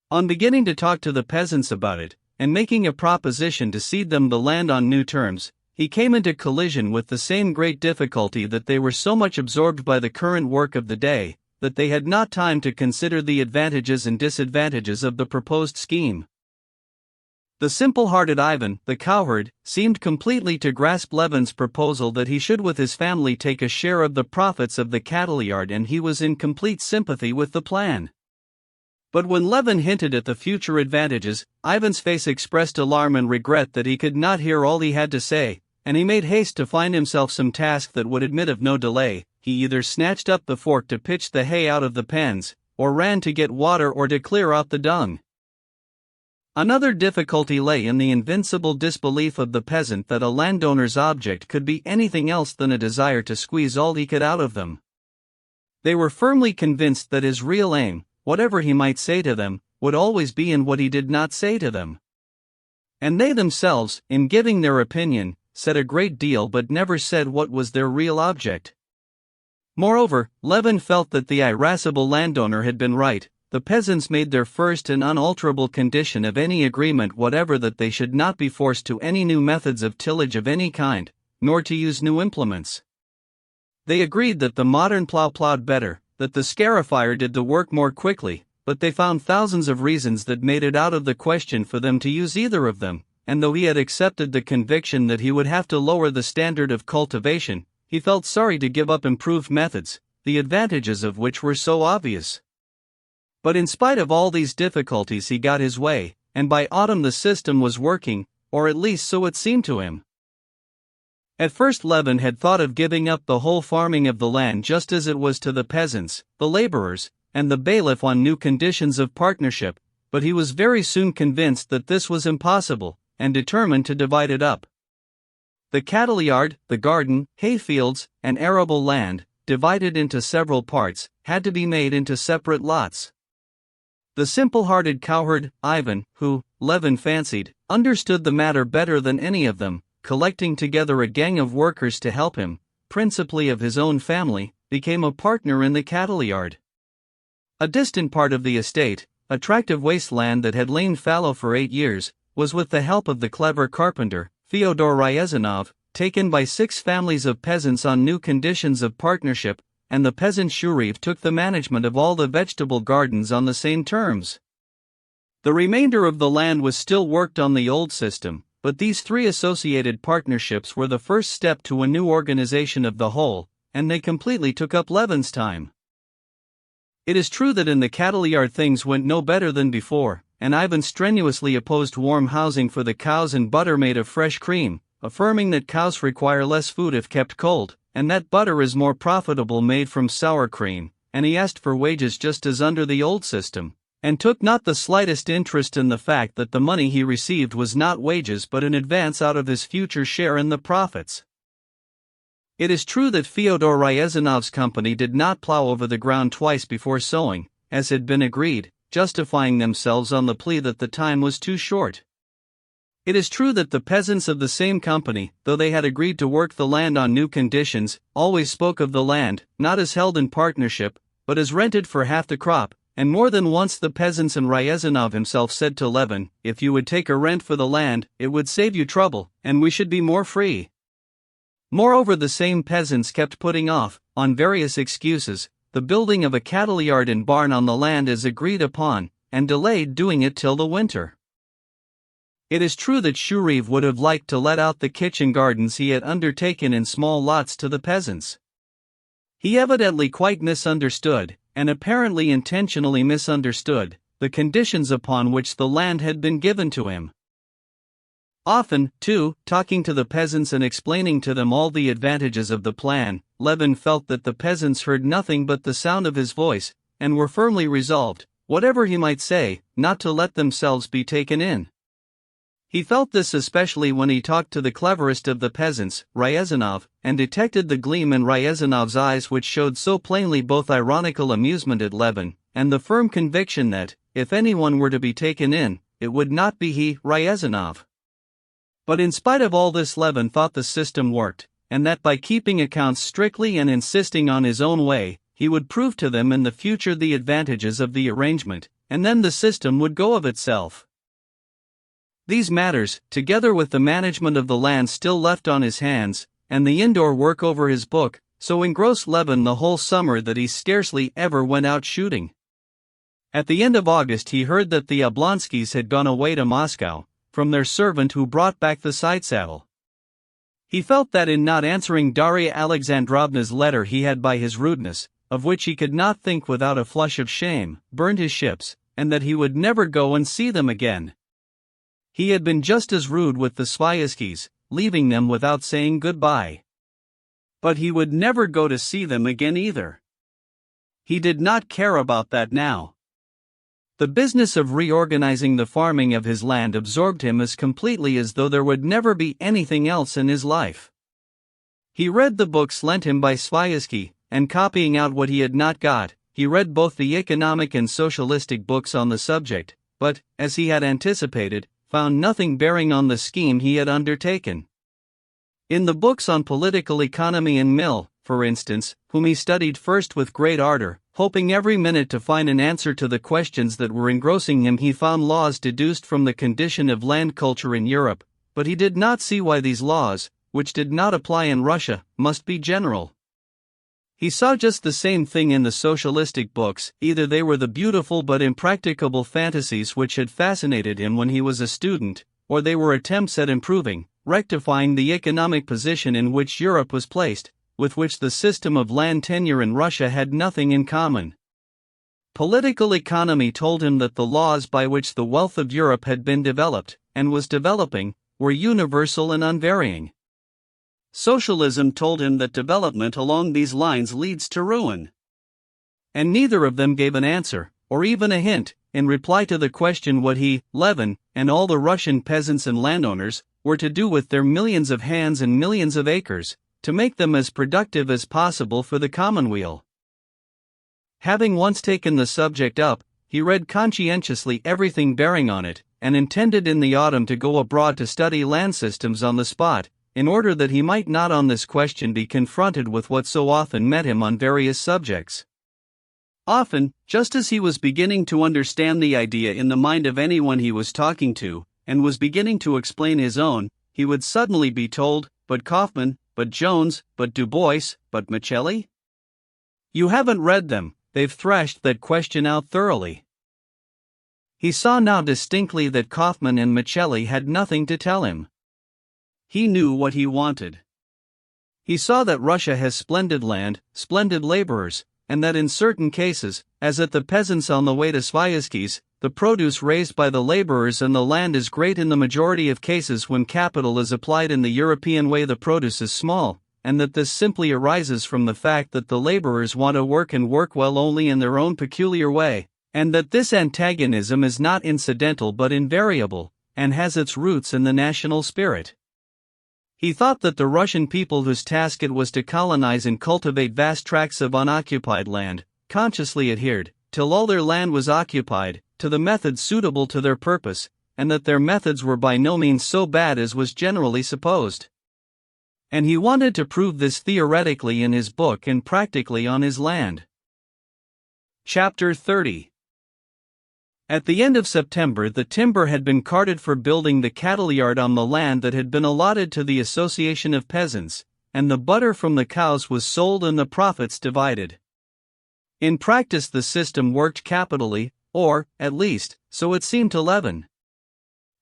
On beginning to talk to the peasants about it, and making a proposition to cede them the land on new terms, he came into collision with the same great difficulty, that they were so much absorbed by the current work of the day, that they had not time to consider the advantages and disadvantages of the proposed scheme. The simple-hearted Ivan, the cowherd, seemed completely to grasp Levin's proposal that he should with his family take a share of the profits of the cattle yard, and he was in complete sympathy with the plan. But when Levin hinted at the future advantages, Ivan's face expressed alarm and regret that he could not hear all he had to say, and he made haste to find himself some task that would admit of no delay. He either snatched up the fork to pitch the hay out of the pens, or ran to get water or to clear out the dung. Another difficulty lay in the invincible disbelief of the peasant that a landowner's object could be anything else than a desire to squeeze all he could out of them. They were firmly convinced that his real aim, whatever he might say to them, would always be in what he did not say to them. And they themselves, in giving their opinion, said a great deal but never said what was their real object. Moreover, Levin felt that the irascible landowner had been right. The peasants made their first and unalterable condition of any agreement whatever that they should not be forced to any new methods of tillage of any kind, nor to use new implements. They agreed that the modern plow plowed better, that the scarifier did the work more quickly, but they found thousands of reasons that made it out of the question for them to use either of them, and though he had accepted the conviction that he would have to lower the standard of cultivation, he felt sorry to give up improved methods, the advantages of which were so obvious. But in spite of all these difficulties he got his way, and by autumn the system was working, or at least so it seemed to him. At first Levin had thought of giving up the whole farming of the land just as it was to the peasants, the laborers, and the bailiff on new conditions of partnership, but he was very soon convinced that this was impossible, and determined to divide it up. The cattle yard, the garden, hayfields, and arable land, divided into several parts, had to be made into separate lots. The simple-hearted cowherd, Ivan, who, Levin fancied, understood the matter better than any of them, collecting together a gang of workers to help him, principally of his own family, became a partner in the cattle yard. A distant part of the estate, a tract of wasteland that had lain fallow for 8 years, was with the help of the clever carpenter, Fyodor Ryazanov, taken by 6 families of peasants on new conditions of partnership, and the peasant Shuriv took the management of all the vegetable gardens on the same terms. The remainder of the land was still worked on the old system, but these 3 associated partnerships were the first step to a new organization of the whole, and they completely took up Levin's time. It is true that in the cattle yard things went no better than before, and Ivan strenuously opposed warm housing for the cows and butter made of fresh cream, affirming that cows require less food if kept cold, and that butter is more profitable made from sour cream, and he asked for wages just as under the old system, and took not the slightest interest in the fact that the money he received was not wages but an advance out of his future share in the profits. It is true that Fyodor Ryazanov's company did not plow over the ground twice before sowing, as had been agreed, justifying themselves on the plea that the time was too short. It is true that the peasants of the same company, though they had agreed to work the land on new conditions, always spoke of the land, not as held in partnership, but as rented for half the crop, and more than once the peasants and Ryazanov himself said to Levin, "If you would take a rent for the land, it would save you trouble, and we should be more free." Moreover, the same peasants kept putting off, on various excuses, the building of a cattle yard and barn on the land as agreed upon, and delayed doing it till the winter. It is true that Shuriv would have liked to let out the kitchen gardens he had undertaken in small lots to the peasants. He evidently quite misunderstood, and apparently intentionally misunderstood, the conditions upon which the land had been given to him. Often, too, talking to the peasants and explaining to them all the advantages of the plan, Levin felt that the peasants heard nothing but the sound of his voice, and were firmly resolved, whatever he might say, not to let themselves be taken in. He felt this especially when he talked to the cleverest of the peasants, Ryazanov, and detected the gleam in Ryazanov's eyes which showed so plainly both ironical amusement at Levin, and the firm conviction that, if anyone were to be taken in, it would not be he, Ryazanov. But in spite of all this Levin thought the system worked, and that by keeping accounts strictly and insisting on his own way, he would prove to them in the future the advantages of the arrangement, and then the system would go of itself. These matters, together with the management of the land still left on his hands, and the indoor work over his book, so engrossed Levin the whole summer that he scarcely ever went out shooting. At the end of August he heard that the Oblonskys had gone away to Moscow, from their servant who brought back the side-saddle. He felt that in not answering Darya Alexandrovna's letter he had by his rudeness, of which he could not think without a flush of shame, burned his ships, and that he would never go and see them again. He had been just as rude with the Sviazhskys, leaving them without saying goodbye. But he would never go to see them again either. He did not care about that now. The business of reorganizing the farming of his land absorbed him as completely as though there would never be anything else in his life. He read the books lent him by Sviazhsky, and copying out what he had not got, he read both the economic and socialistic books on the subject, but, as he had anticipated, found nothing bearing on the scheme he had undertaken. In the books on political economy and Mill, for instance, whom he studied first with great ardor, hoping every minute to find an answer to the questions that were engrossing him, he found laws deduced from the condition of land culture in Europe, but he did not see why these laws, which did not apply in Russia, must be general. He saw just the same thing in the socialistic books, either they were the beautiful but impracticable fantasies which had fascinated him when he was a student, or they were attempts at improving, rectifying the economic position in which Europe was placed, with which the system of land tenure in Russia had nothing in common. Political economy told him that the laws by which the wealth of Europe had been developed, and was developing, were universal and unvarying. Socialism told him that development along these lines leads to ruin. And neither of them gave an answer, or even a hint, in reply to the question what he, Levin, and all the Russian peasants and landowners, were to do with their millions of hands and millions of acres, to make them as productive as possible for the commonweal. Having once taken the subject up, he read conscientiously everything bearing on it, and intended in the autumn to go abroad to study land systems on the spot, in order that he might not on this question be confronted with what so often met him on various subjects. Often, just as he was beginning to understand the idea in the mind of anyone he was talking to, and was beginning to explain his own, he would suddenly be told, "But Kaufman, but Jones, but Du Bois, but Michelli? You haven't read them, they've thrashed that question out thoroughly." He saw now distinctly that Kaufman and Michelli had nothing to tell him. He knew what he wanted. He saw that Russia has splendid land, splendid laborers, and that in certain cases, as at the peasants on the way to Sviazhsky's, the produce raised by the laborers and the land is great. In the majority of cases when capital is applied in the European way the produce is small, and that this simply arises from the fact that the laborers want to work and work well only in their own peculiar way, and that this antagonism is not incidental but invariable, and has its roots in the national spirit. He thought that the Russian people whose task it was to colonize and cultivate vast tracts of unoccupied land, consciously adhered, till all their land was occupied, to the methods suitable to their purpose, and that their methods were by no means so bad as was generally supposed. And he wanted to prove this theoretically in his book and practically on his land. Chapter 30. At the end of September the timber had been carted for building the cattle yard on the land that had been allotted to the Association of Peasants, and the butter from the cows was sold and the profits divided. In practice the system worked capitally, or, at least, so it seemed to Levin.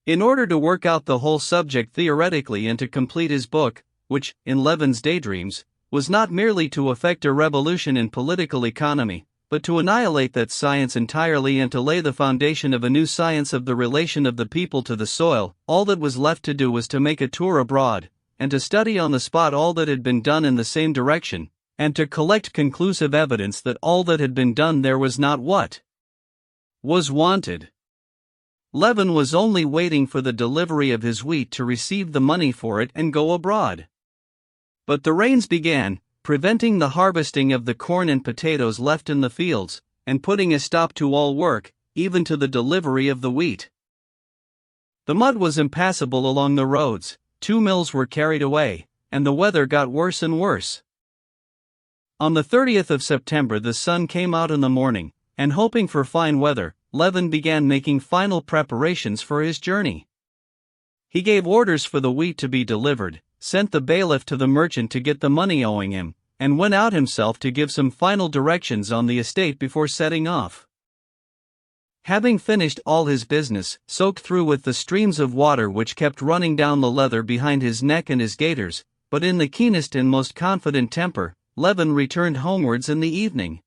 In order to work out the whole subject theoretically and to complete his book, which, in Levin's daydreams, was not merely to effect a revolution in political economy, but to annihilate that science entirely and to lay the foundation of a new science of the relation of the people to the soil, all that was left to do was to make a tour abroad, and to study on the spot all that had been done in the same direction, and to collect conclusive evidence that all that had been done there was not what was wanted. Levin was only waiting for the delivery of his wheat to receive the money for it and go abroad. But the rains began, preventing the harvesting of the corn and potatoes left in the fields, and putting a stop to all work, even to the delivery of the wheat. The mud was impassable along the roads, 2 mills were carried away, and the weather got worse and worse. On the 30th of September the sun came out in the morning, and hoping for fine weather, Levin began making final preparations for his journey. He gave orders for the wheat to be delivered, sent the bailiff to the merchant to get the money owing him, and went out himself to give some final directions on the estate before setting off. Having finished all his business, soaked through with the streams of water which kept running down the leather behind his neck and his gaiters, but in the keenest and most confident temper, Levin returned homewards in the evening.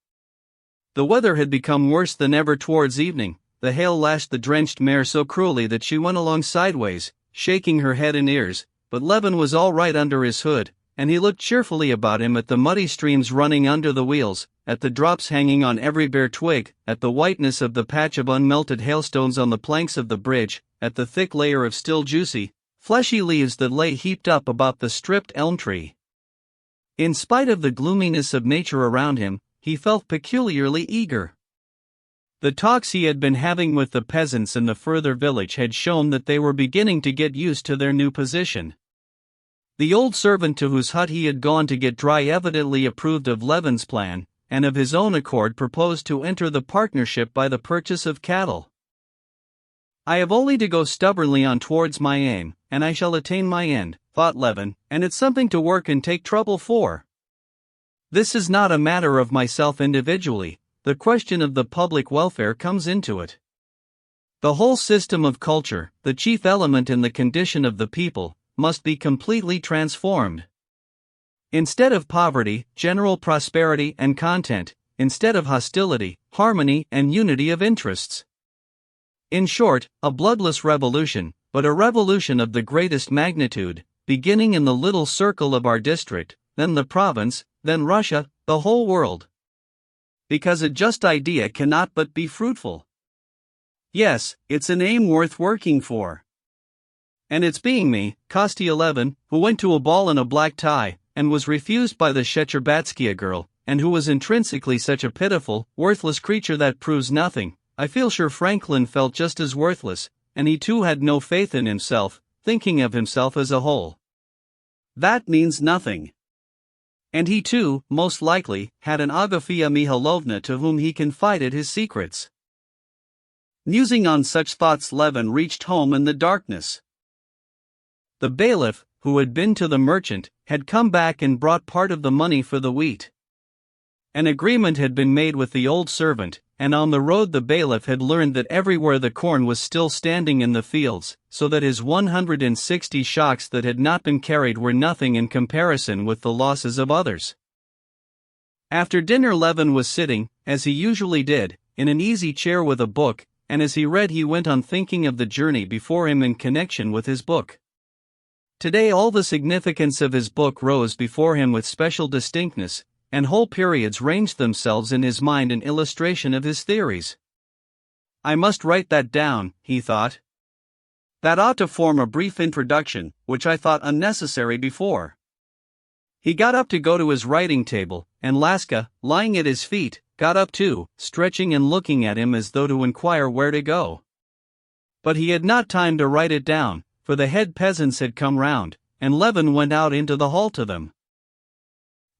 The weather had become worse than ever towards evening. The hail lashed the drenched mare so cruelly that she went along sideways, shaking her head and ears, but Levin was all right under his hood, and he looked cheerfully about him at the muddy streams running under the wheels, at the drops hanging on every bare twig, at the whiteness of the patch of unmelted hailstones on the planks of the bridge, at the thick layer of still juicy, fleshy leaves that lay heaped up about the stripped elm tree. In spite of the gloominess of nature around him, he felt peculiarly eager. The talks he had been having with the peasants in the further village had shown that they were beginning to get used to their new position. The old servant to whose hut he had gone to get dry evidently approved of Levin's plan, and of his own accord proposed to enter the partnership by the purchase of cattle. "I have only to go stubbornly on towards my aim, and I shall attain my end," thought Levin, "and it's something to work and take trouble for. This is not a matter of myself individually. The question of the public welfare comes into it. The whole system of culture, the chief element in the condition of the people, must be completely transformed. Instead of poverty, general prosperity and content; instead of hostility, harmony and unity of interests. In short, a bloodless revolution, but a revolution of the greatest magnitude, beginning in the little circle of our district, then the province, then Russia, the whole world. Because a just idea cannot but be fruitful. Yes, it's an aim worth working for. And it's being me, Kosti 11, who went to a ball in a black tie, and was refused by the Shcherbátskia girl, and who was intrinsically such a pitiful, worthless creature that proves nothing. I feel sure Franklin felt just as worthless, and he too had no faith in himself, thinking of himself as a whole. That means nothing. And he too, most likely, had an Agafia Mihailovna to whom he confided his secrets. Musing on such thoughts, Levin reached home in the darkness. The bailiff, who had been to the merchant, had come back and brought part of the money for the wheat. An agreement had been made with the old servant, and on the road the bailiff had learned that everywhere the corn was still standing in the fields, so that his 160 shocks that had not been carried were nothing in comparison with the losses of others. After dinner Levin was sitting, as he usually did, in an easy chair with a book, and as he read he went on thinking of the journey before him in connection with his book. Today all the significance of his book rose before him with special distinctness, and whole periods ranged themselves in his mind in illustration of his theories. I must write that down, he thought. That ought to form a brief introduction, which I thought unnecessary before. He got up to go to his writing table, and Laska, lying at his feet, got up too, stretching and looking at him as though to inquire where to go. But he had not time to write it down, for the head peasants had come round, and Levin went out into the hall to them.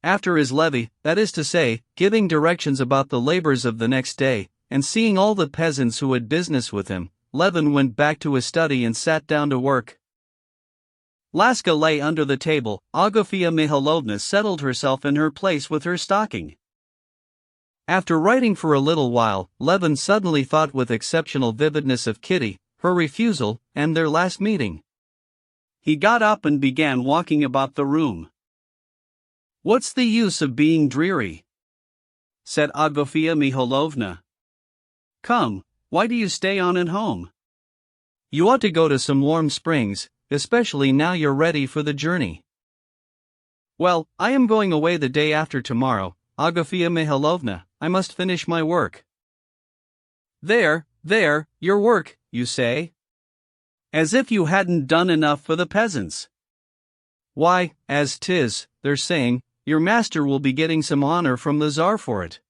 After his levee, that is to say, giving directions about the labors of the next day, and seeing all the peasants who had business with him, Levin went back to his study and sat down to work. Laska lay under the table. Agafia Mihailovna settled herself in her place with her stocking. After writing for a little while, Levin suddenly thought with exceptional vividness of Kitty, her refusal, and their last meeting. He got up and began walking about the room. "What's the use of being dreary?" said Agafia Mihailovna. "Come, why do you stay on at home? You ought to go to some warm springs, especially now you're ready for the journey." "Well, I am going away the day after tomorrow, Agafia Mihailovna. I must finish my work." There, your work, you say? As if you hadn't done enough for the peasants. Why, as 'tis, they're saying, your master will be getting some honor from the Tsar for it.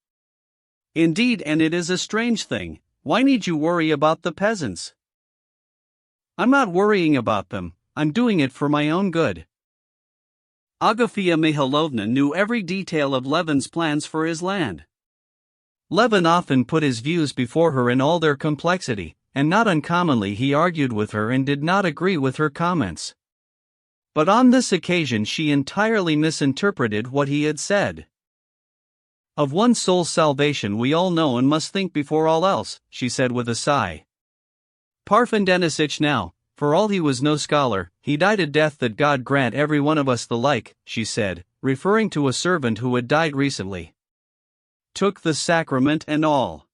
Indeed, and it is a strange thing. Why need you worry about the peasants? I'm not worrying about them, I'm doing it for my own good. Agafia Mihailovna knew every detail of Levin's plans for his land. Levin often put his views before her in all their complexity, and not uncommonly he argued with her and did not agree with her comments. But on this occasion she entirely misinterpreted what he had said. Of one soul's salvation we all know and must think before all else, she said with a sigh. Parfen Denisich now, for all he was no scholar, he died a death that God grant every one of us the like, she said, referring to a servant who had died recently. Took the sacrament and all.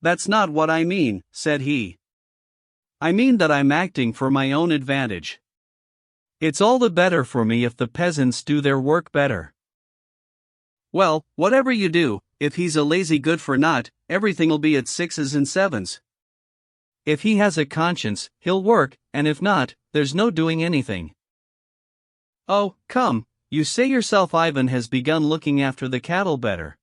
That's not what I mean, said he. I mean that I'm acting for my own advantage. It's all the better for me if the peasants do their work better. Well, whatever you do, if he's a lazy good-for-naught, everything'll be at 6s and 7s. If he has a conscience, he'll work, and if not, there's no doing anything. Oh, come, you say yourself Ivan has begun looking after the cattle better.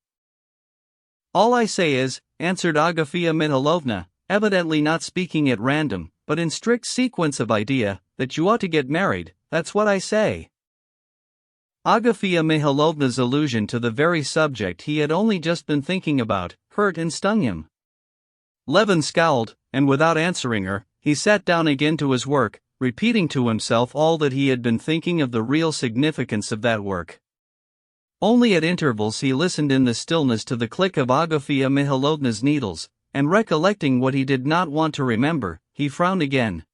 All I say is, answered Agafia Mihailovna, evidently not speaking at random, but in strict sequence of idea, that you ought to get married, that's what I say. Agafia Mihailovna's allusion to the very subject he had only just been thinking about, hurt and stung him. Levin scowled, and without answering her, he sat down again to his work, repeating to himself all that he had been thinking of the real significance of that work. Only at intervals he listened in the stillness to the click of Agafia Mihailovna's needles, and recollecting what he did not want to remember, he frowned again.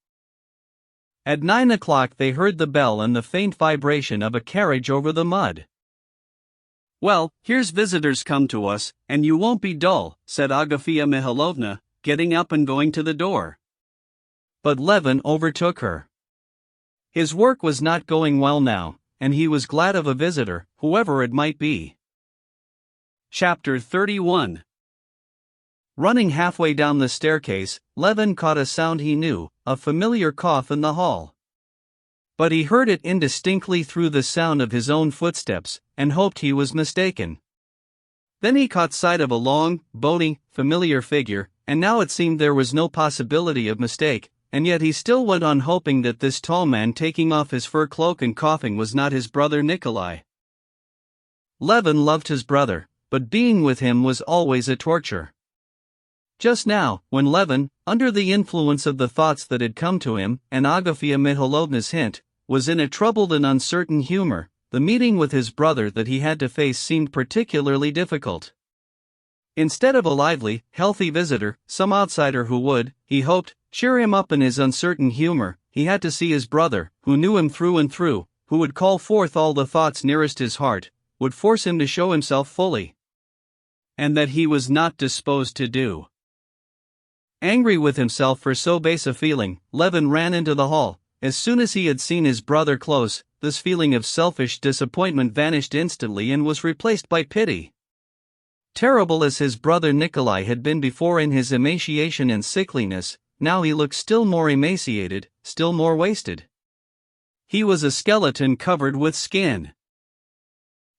At 9 o'clock they heard the bell and the faint vibration of a carriage over the mud. "Well, here's visitors come to us, and you won't be dull," said Agafia Mihailovna, getting up and going to the door. But Levin overtook her. His work was not going well now, and he was glad of a visitor, whoever it might be. Chapter 31. Running halfway down the staircase, Levin caught a sound he knew, a familiar cough in the hall. But he heard it indistinctly through the sound of his own footsteps, and hoped he was mistaken. Then he caught sight of a long, bony, familiar figure, and now it seemed there was no possibility of mistake, and yet he still went on hoping that this tall man taking off his fur cloak and coughing was not his brother Nikolai. Levin loved his brother, but being with him was always a torture. Just now, when Levin, under the influence of the thoughts that had come to him, and Agafia Mihailovna's hint, was in a troubled and uncertain humor, the meeting with his brother that he had to face seemed particularly difficult. Instead of a lively, healthy visitor, some outsider who would, he hoped, cheer him up in his uncertain humor, he had to see his brother, who knew him through and through, who would call forth all the thoughts nearest his heart, would force him to show himself fully. And that he was not disposed to do. Angry with himself for so base a feeling, Levin ran into the hall. As soon as he had seen his brother close, this feeling of selfish disappointment vanished instantly and was replaced by pity. Terrible as his brother Nikolai had been before in his emaciation and sickliness, now he looked still more emaciated, still more wasted. He was a skeleton covered with skin.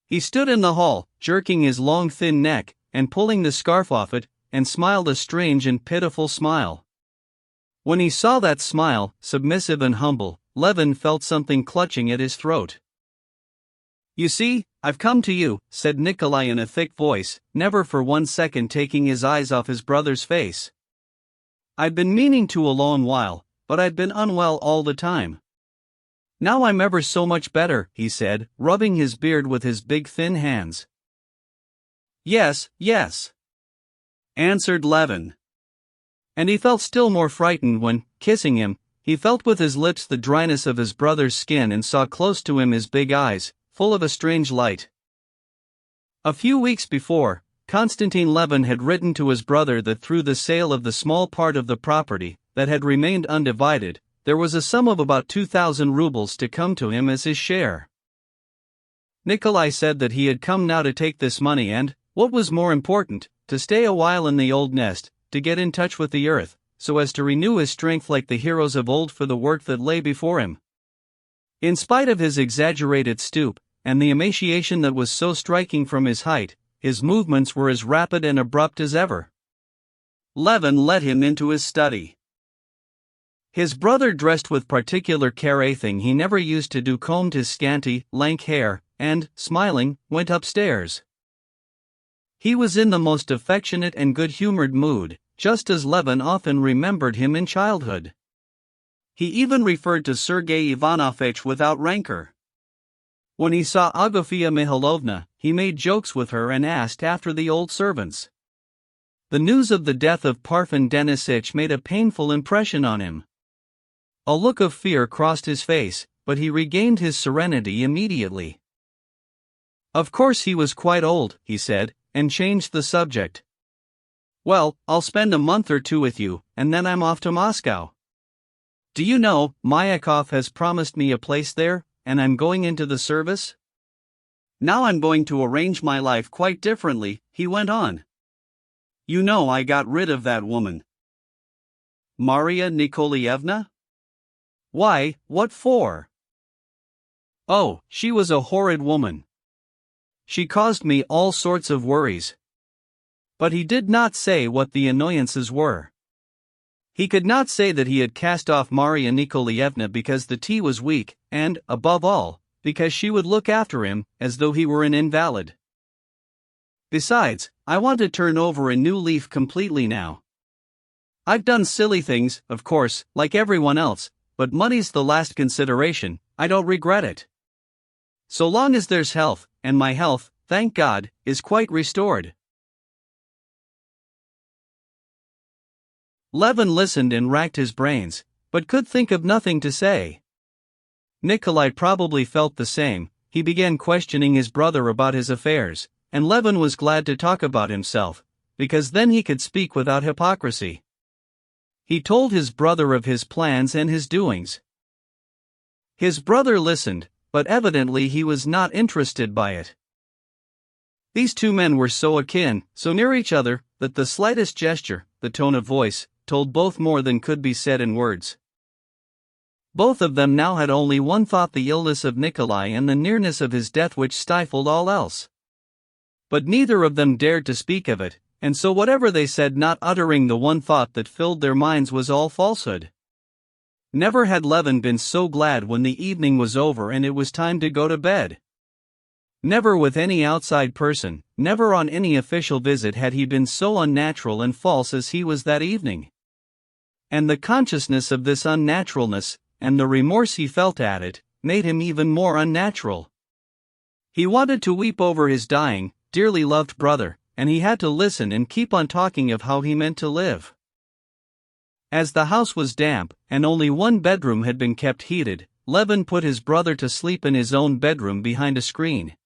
He stood in the hall, jerking his long thin neck, and pulling the scarf off it, and smiled a strange and pitiful smile. When he saw that smile, submissive and humble, Levin felt something clutching at his throat. "You see, I've come to you," said Nikolai in a thick voice, never for 1 second taking his eyes off his brother's face. "I've been meaning to a long while, but I've been unwell all the time. Now I'm ever so much better," he said, rubbing his beard with his big thin hands. "Yes, yes," answered Levin. And he felt still more frightened when, kissing him, he felt with his lips the dryness of his brother's skin and saw close to him his big eyes, full of a strange light. A few weeks before, Konstantin Levin had written to his brother that through the sale of the small part of the property that had remained undivided, there was a sum of about 2,000 rubles to come to him as his share. Nikolai said that he had come now to take this money and, what was more important, to stay a while in the old nest, to get in touch with the earth, so as to renew his strength like the heroes of old for the work that lay before him. In spite of his exaggerated stoop, and the emaciation that was so striking from his height, his movements were as rapid and abrupt as ever. Levin led him into his study. His brother dressed with particular care, a thing he never used to do, combed his scanty, lank hair, and, smiling, went upstairs. He was in the most affectionate and good-humored mood, just as Levin often remembered him in childhood. He even referred to Sergei Ivanovitch without rancor. When he saw Agafia Mihailovna, he made jokes with her and asked after the old servants. The news of the death of Parfen Denisitch made a painful impression on him. A look of fear crossed his face, but he regained his serenity immediately. Of course he was quite old, he said, and changed the subject. "Well, I'll spend a month or two with you, and then I'm off to Moscow. Do you know, Mayakov has promised me a place there, and I'm going into the service? Now I'm going to arrange my life quite differently," he went on. "You know I got rid of that woman. Maria Nikolaevna? Why, what for? Oh, she was a horrid woman. She caused me all sorts of worries." But he did not say what the annoyances were. He could not say that he had cast off Maria Nikolaevna because the tea was weak, and, above all, because she would look after him, as though he were an invalid. "Besides, I want to turn over a new leaf completely now. I've done silly things, of course, like everyone else, but money's the last consideration. I don't regret it. So long as there's health, and my health, thank God, is quite restored." Levin listened and racked his brains, but could think of nothing to say. Nikolai probably felt the same. He began questioning his brother about his affairs, and Levin was glad to talk about himself, because then he could speak without hypocrisy. He told his brother of his plans and his doings. His brother listened, but evidently he was not interested by it. These two men were so akin, so near each other, that the slightest gesture, the tone of voice, told both more than could be said in words. Both of them now had only one thought: the illness of Nikolai and the nearness of his death, which stifled all else. But neither of them dared to speak of it, and so whatever they said, not uttering the one thought that filled their minds, was all falsehood. Never had Levin been so glad when the evening was over and it was time to go to bed. Never with any outside person, never on any official visit had he been so unnatural and false as he was that evening. And the consciousness of this unnaturalness, and the remorse he felt at it, made him even more unnatural. He wanted to weep over his dying, dearly loved brother, and he had to listen and keep on talking of how he meant to live. As the house was damp, and only one bedroom had been kept heated, Levin put his brother to sleep in his own bedroom behind a screen.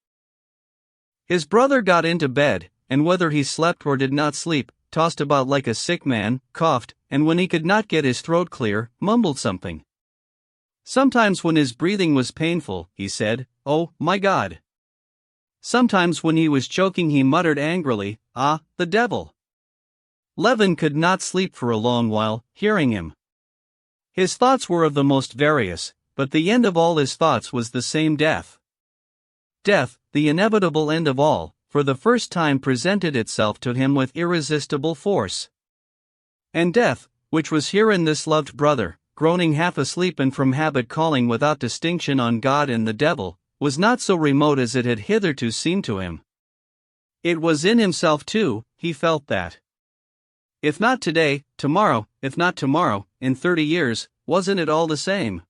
His brother got into bed, and whether he slept or did not sleep, tossed about like a sick man, coughed, and when he could not get his throat clear, mumbled something. Sometimes when his breathing was painful, he said, "Oh, my God." Sometimes when he was choking, he muttered angrily, "Ah, the devil." Levin could not sleep for a long while, hearing him. His thoughts were of the most various, but the end of all his thoughts was the same: death. Death, the inevitable end of all, for the first time presented itself to him with irresistible force. And death, which was here in this loved brother, groaning half asleep and from habit calling without distinction on God and the devil, was not so remote as it had hitherto seemed to him. It was in himself too, he felt that. If not today, tomorrow; if not tomorrow, in 30 years, wasn't it all the same?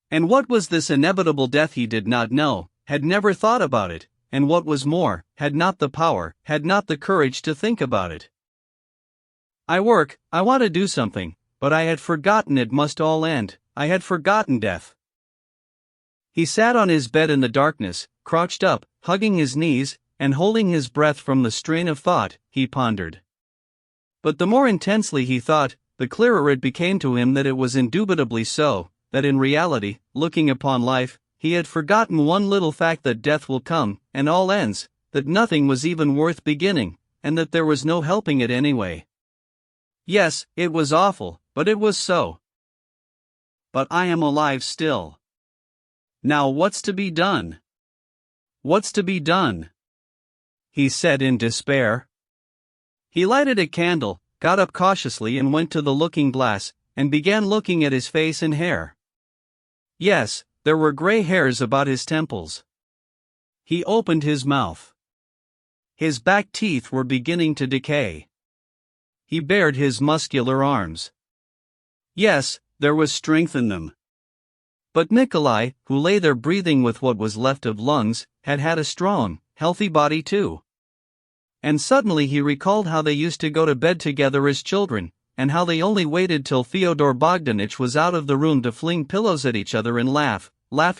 And what was this inevitable death he did not know, had never thought about it, and what was more, had not the power, had not the courage to think about it. I want to do something, but I had forgotten it must all end. I had forgotten death. He sat on his bed in the darkness, crouched up, hugging his knees, and holding his breath from the strain of thought. He pondered. But the more intensely he thought, the clearer it became to him that it was indubitably so, that in reality, looking upon life, he had forgotten one little fact: that death will come, and all ends, that nothing was even worth beginning, and that there was no helping it anyway. Yes, it was awful, but it was so. But I am alive still. Now what's to be done? What's to be done? He said in despair. He lighted a candle, got up cautiously and went to the looking-glass, and began looking at his face and hair. Yes, there were gray hairs about his temples. He opened his mouth. His back teeth were beginning to decay. He bared his muscular arms. Yes, there was strength in them. But Nikolai, who lay there breathing with what was left of lungs, had had a strong, healthy body too. And suddenly he recalled how they used to go to bed together as children, and how they only waited till Fyodor Bogdanich was out of the room to fling pillows at each other and laugh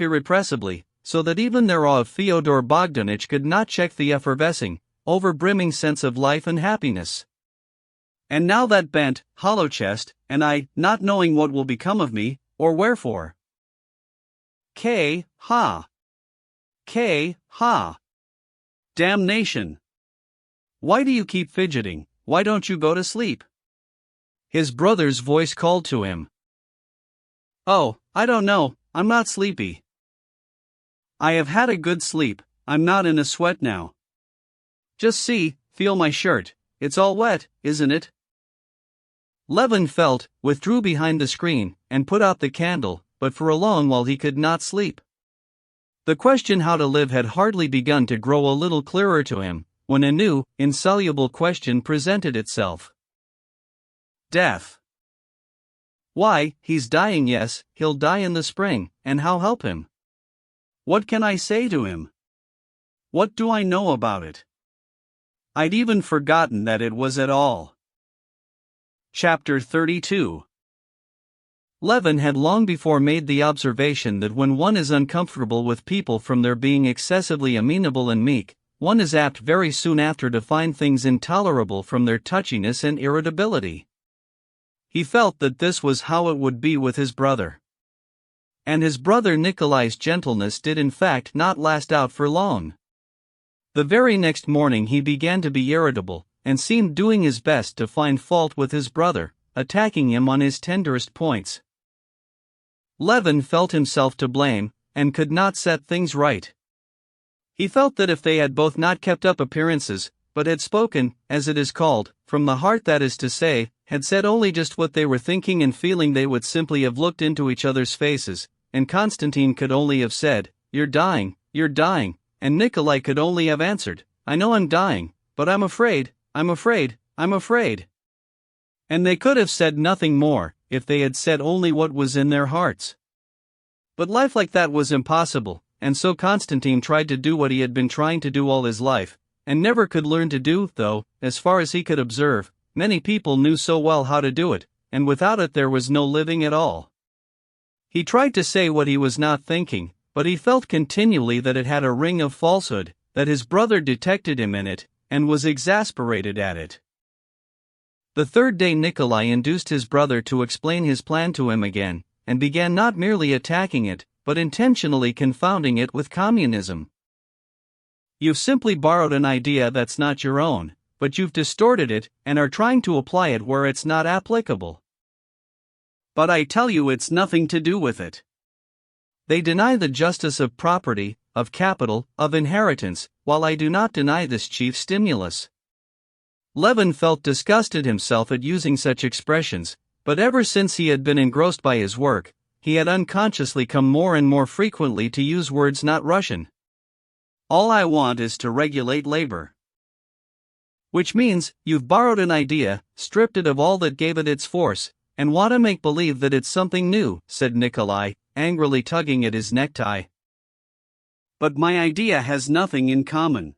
irrepressibly, so that even their awe of Fyodor Bogdanich could not check the effervescing, over-brimming sense of life and happiness. And now that bent, hollow chest, and I, not knowing what will become of me, or wherefore. Ha! Damnation! Why do you keep fidgeting? Why don't you go to sleep? His brother's voice called to him. Oh, I don't know, I'm not sleepy. I have had a good sleep, I'm not in a sweat now. Just see, feel my shirt, it's all wet, isn't it? Levin withdrew behind the screen, and put out the candle, but for a long while he could not sleep. The question how to live had hardly begun to grow a little clearer to him, when a new, insoluble question presented itself. Death. Why, he's dying. Yes, he'll die in the spring, and how help him? What can I say to him? What do I know about it? I'd even forgotten that it was at all. Chapter 32. Levin had long before made the observation that when one is uncomfortable with people from their being excessively amenable and meek, one is apt very soon after to find things intolerable from their touchiness and irritability. He felt that this was how it would be with his brother. And his brother Nikolai's gentleness did in fact not last out for long. The very next morning he began to be irritable, and seemed doing his best to find fault with his brother, attacking him on his tenderest points. Levin felt himself to blame, and could not set things right. He felt that if they had both not kept up appearances, but had spoken, as it is called, from the heart, that is to say, had said only just what they were thinking and feeling, they would simply have looked into each other's faces, and Constantine could only have said, "You're dying, and Nikolai could only have answered, "I know I'm dying, but I'm afraid. And they could have said nothing more, if they had said only what was in their hearts. But life like that was impossible, and so Constantine tried to do what he had been trying to do all his life, and never could learn to do, though, as far as he could observe, many people knew so well how to do it, and without it there was no living at all. He tried to say what he was not thinking, but he felt continually that it had a ring of falsehood, that his brother detected him in it, and was exasperated at it. The third day Nikolai induced his brother to explain his plan to him again, and began not merely attacking it, but intentionally confounding it with communism. "You've simply borrowed an idea that's not your own, but you've distorted it, and are trying to apply it where it's not applicable. But I tell you it's nothing to do with it. They deny the justice of property, of capital, of inheritance, while I do not deny this chief stimulus." Levin felt disgusted himself at using such expressions, but ever since he had been engrossed by his work, he had unconsciously come more and more frequently to use words not Russian. "All I want is to regulate labor." Which means, you've borrowed an idea, stripped it of all that gave it its force, and want to make believe that it's something new, said Nikolai, angrily tugging at his necktie. "But my idea has nothing in common."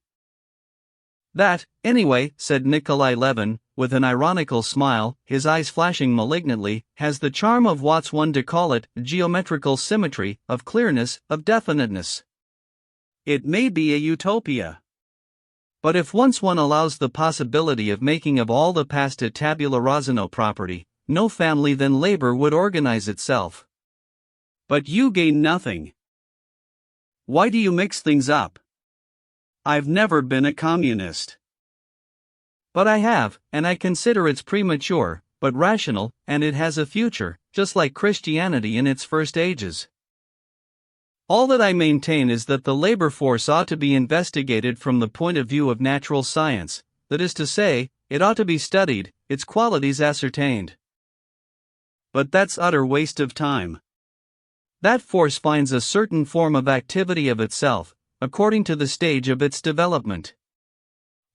"That, anyway," said Nikolai Levin, with an ironical smile, his eyes flashing malignantly, "has the charm of what's one to call it, geometrical symmetry, of clearness, of definiteness. It may be a utopia. But if once one allows the possibility of making of all the past a tabula rasa, no property, no family, then labor would organize itself." "But you gain nothing. Why do you mix things up? I've never been a communist." "But I have, and I consider it's premature, but rational, and it has a future, just like Christianity in its first ages. All that I maintain is that the labor force ought to be investigated from the point of view of natural science, that is to say, it ought to be studied, its qualities ascertained. But that's utter waste of time. That force finds a certain form of activity of itself, according to the stage of its development.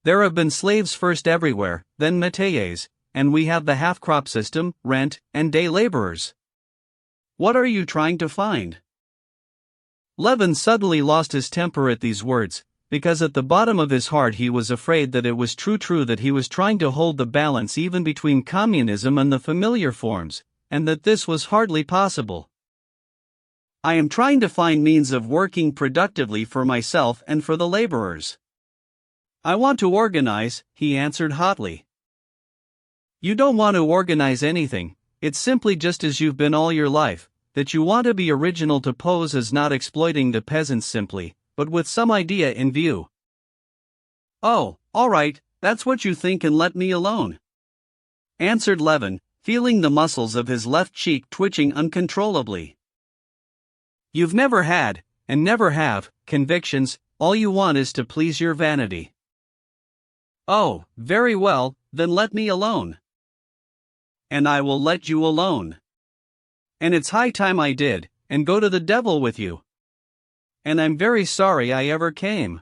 There have been slaves first everywhere, then métayers, and we have the half-crop system, rent, and day laborers. What are you trying to find?" Levin suddenly lost his temper at these words, because at the bottom of his heart he was afraid that it was true that he was trying to hold the balance even between communism and the familiar forms, and that this was hardly possible. "I am trying to find means of working productively for myself and for the laborers. I want to organize," he answered hotly. "You don't want to organize anything, it's simply just as you've been all your life, that you want to be original, to pose as not exploiting the peasants simply, but with some idea in view." "Oh, all right, that's what you think, and let me alone," answered Levin, feeling the muscles of his left cheek twitching uncontrollably. "You've never had, and never have, convictions, all you want is to please your vanity." "Oh, very well, then let me alone." "And I will let you alone. And it's high time I did, and go to the devil with you. And I'm very sorry I ever came."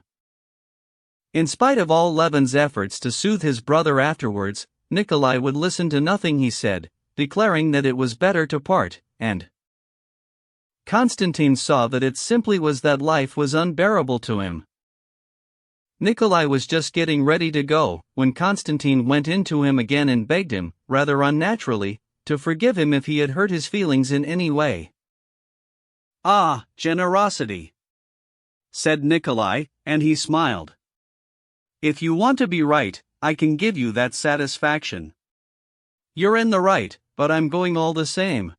In spite of all Levin's efforts to soothe his brother afterwards, Nikolai would listen to nothing he said, declaring that it was better to part, and Constantine saw that it simply was that life was unbearable to him. Nikolai was just getting ready to go, when Constantine went in to him again and begged him, rather unnaturally, to forgive him if he had hurt his feelings in any way. "Ah, generosity," said Nikolai, and he smiled. "If you want to be right, I can give you that satisfaction. You're in the right, but I'm going all the same."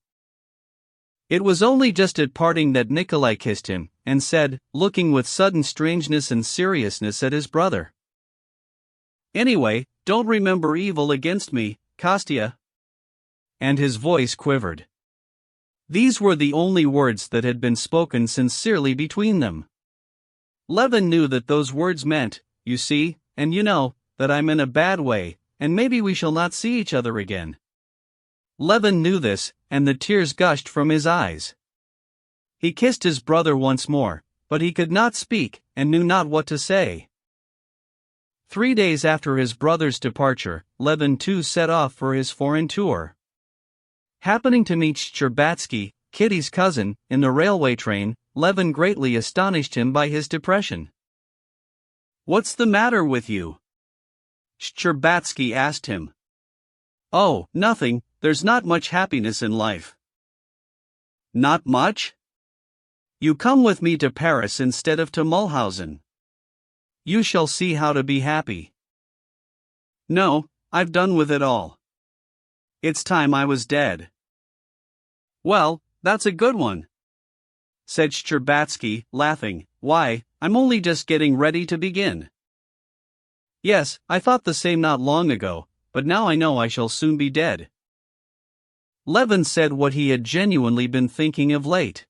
It was only just at parting that Nikolai kissed him, and said, looking with sudden strangeness and seriousness at his brother, "Anyway, don't remember evil against me, Kostya." And his voice quivered. These were the only words that had been spoken sincerely between them. Levin knew that those words meant, "You see, and you know, that I'm in a bad way, and maybe we shall not see each other again." Levin knew this, and the tears gushed from his eyes. He kissed his brother once more, but he could not speak, and knew not what to say. 3 days after his brother's departure, Levin too set off for his foreign tour. Happening to meet Shcherbatsky, Kitty's cousin, in the railway train, Levin greatly astonished him by his depression. "What's the matter with you?" Shcherbatsky asked him. "Oh, nothing, there's not much happiness in life." "Not much? You come with me to Paris instead of to Mulhausen. You shall see how to be happy." "No, I've done with it all. It's time I was dead." "Well, that's a good one," said Shcherbatsky, laughing. "Why, I'm only just getting ready to begin." "Yes, I thought the same not long ago, but now I know I shall soon be dead." Levin said what he had genuinely been thinking of late.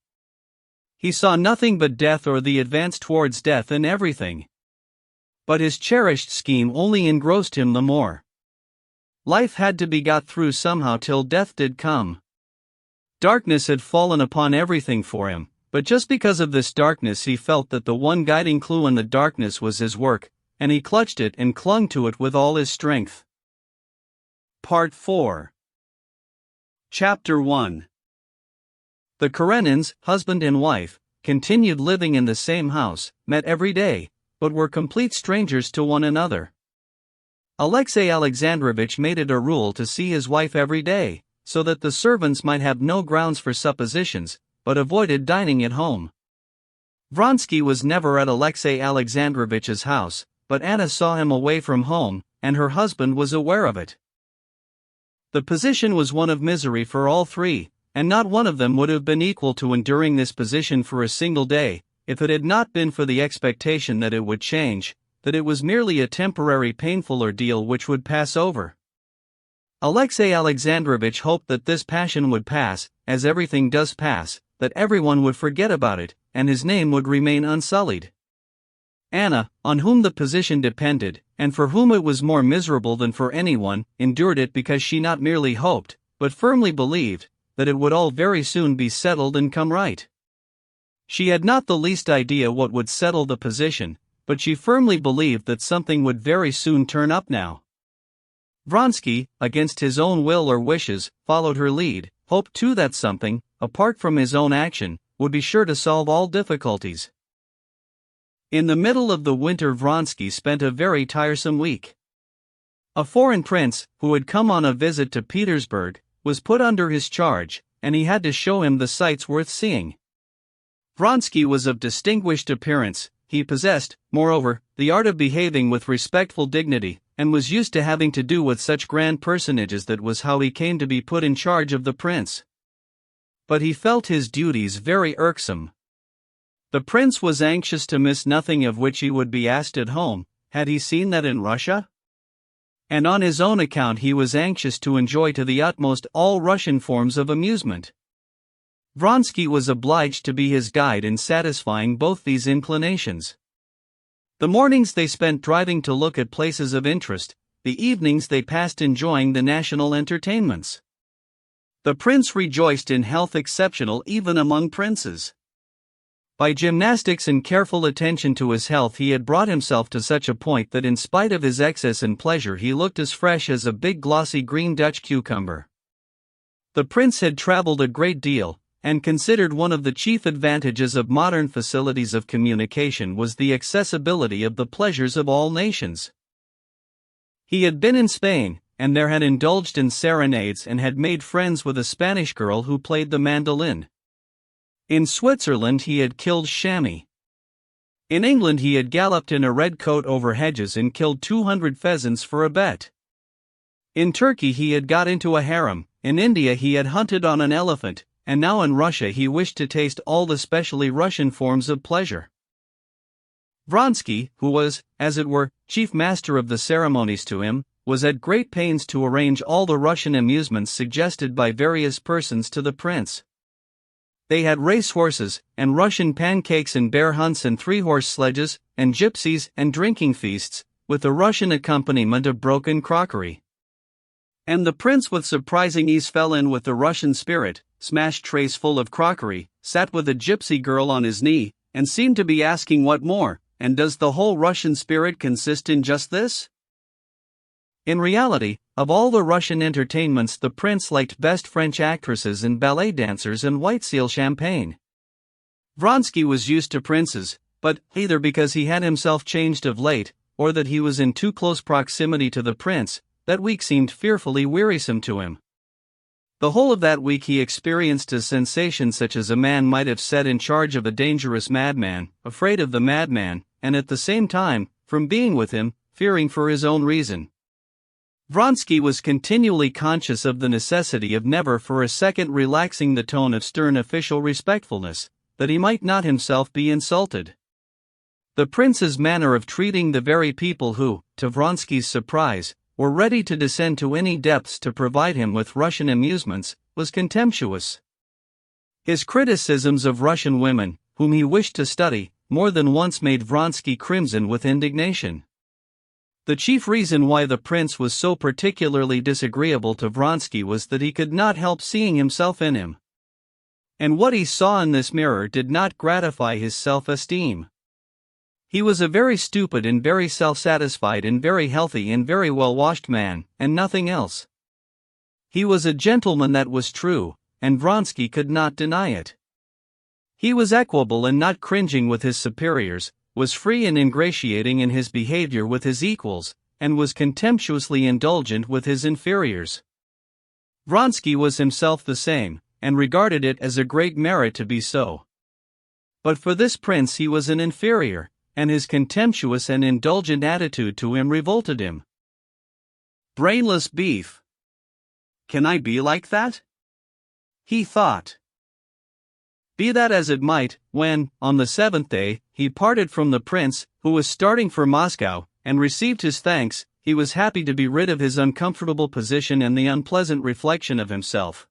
He saw nothing but death or the advance towards death in everything. But his cherished scheme only engrossed him the more. Life had to be got through somehow till death did come. Darkness had fallen upon everything for him, but just because of this darkness he felt that the one guiding clue in the darkness was his work, and he clutched it and clung to it with all his strength. Part 4. Chapter 1. The Karenins, husband and wife, continued living in the same house, met every day, but were complete strangers to one another. Alexey Alexandrovich made it a rule to see his wife every day, so that the servants might have no grounds for suppositions, but avoided dining at home. Vronsky was never at Alexey Alexandrovich's house, but Anna saw him away from home, and her husband was aware of it. The position was one of misery for all three, and not one of them would have been equal to enduring this position for a single day, if it had not been for the expectation that it would change, that it was merely a temporary painful ordeal which would pass over. Alexey Alexandrovich hoped that this passion would pass, as everything does pass, that everyone would forget about it, and his name would remain unsullied. Anna, on whom the position depended, and for whom it was more miserable than for anyone, endured it because she not merely hoped, but firmly believed, that it would all very soon be settled and come right. She had not the least idea what would settle the position, but she firmly believed that something would very soon turn up now. Vronsky, against his own will or wishes, followed her lead, hoped too that something, apart from his own action, would be sure to solve all difficulties. In the middle of the winter Vronsky spent a very tiresome week. A foreign prince, who had come on a visit to Petersburg, was put under his charge, and he had to show him the sights worth seeing. Vronsky was of distinguished appearance, he possessed, moreover, the art of behaving with respectful dignity, and was used to having to do with such grand personages. That was how he came to be put in charge of the prince. But he felt his duties very irksome. The prince was anxious to miss nothing of which he would be asked at home. Had he seen that in Russia? And on his own account he was anxious to enjoy to the utmost all Russian forms of amusement. Vronsky was obliged to be his guide in satisfying both these inclinations. The mornings they spent driving to look at places of interest, the evenings they passed enjoying the national entertainments. The prince rejoiced in health exceptional even among princes. By gymnastics and careful attention to his health he had brought himself to such a point that in spite of his excess in pleasure he looked as fresh as a big glossy green Dutch cucumber. The prince had traveled a great deal, and considered one of the chief advantages of modern facilities of communication was the accessibility of the pleasures of all nations. He had been in Spain, and there had indulged in serenades and had made friends with a Spanish girl who played the mandolin. In Switzerland he had killed chamois. In England he had galloped in a red coat over hedges and killed 200 pheasants for a bet. In Turkey he had got into a harem, in India he had hunted on an elephant, and now in Russia he wished to taste all the specially Russian forms of pleasure. Vronsky, who was, as it were, chief master of the ceremonies to him, was at great pains to arrange all the Russian amusements suggested by various persons to the prince. They had race-horses, and Russian pancakes and bear hunts and three-horse sledges, and gypsies and drinking feasts, with a Russian accompaniment of broken crockery. And the prince with surprising ease fell in with the Russian spirit, smashed trays full of crockery, sat with a gypsy girl on his knee, and seemed to be asking what more, and does the whole Russian spirit consist in just this? In reality, of all the Russian entertainments the prince liked best French actresses and ballet dancers and white seal champagne. Vronsky was used to princes, but, either because he had himself changed of late, or that he was in too close proximity to the prince, that week seemed fearfully wearisome to him. The whole of that week he experienced a sensation such as a man might have set in charge of a dangerous madman, afraid of the madman, and at the same time, from being with him, fearing for his own reason. Vronsky was continually conscious of the necessity of never for a second relaxing the tone of stern official respectfulness, that he might not himself be insulted. The prince's manner of treating the very people who, to Vronsky's surprise, were ready to descend to any depths to provide him with Russian amusements, was contemptuous. His criticisms of Russian women, whom he wished to study, more than once made Vronsky crimson with indignation. The chief reason why the prince was so particularly disagreeable to Vronsky was that he could not help seeing himself in him. And what he saw in this mirror did not gratify his self-esteem. He was a very stupid and very self-satisfied and very healthy and very well-washed man, and nothing else. He was a gentleman, that was true, and Vronsky could not deny it. He was equable and not cringing with his superiors, was free and ingratiating in his behavior with his equals, and was contemptuously indulgent with his inferiors. Vronsky was himself the same, and regarded it as a great merit to be so. But for this prince he was an inferior, and his contemptuous and indulgent attitude to him revolted him. Brainless beef. Can I be like that? He thought. Be that as it might, when, on the seventh day, he parted from the prince, who was starting for Moscow, and received his thanks, he was happy to be rid of his uncomfortable position and the unpleasant reflection of himself.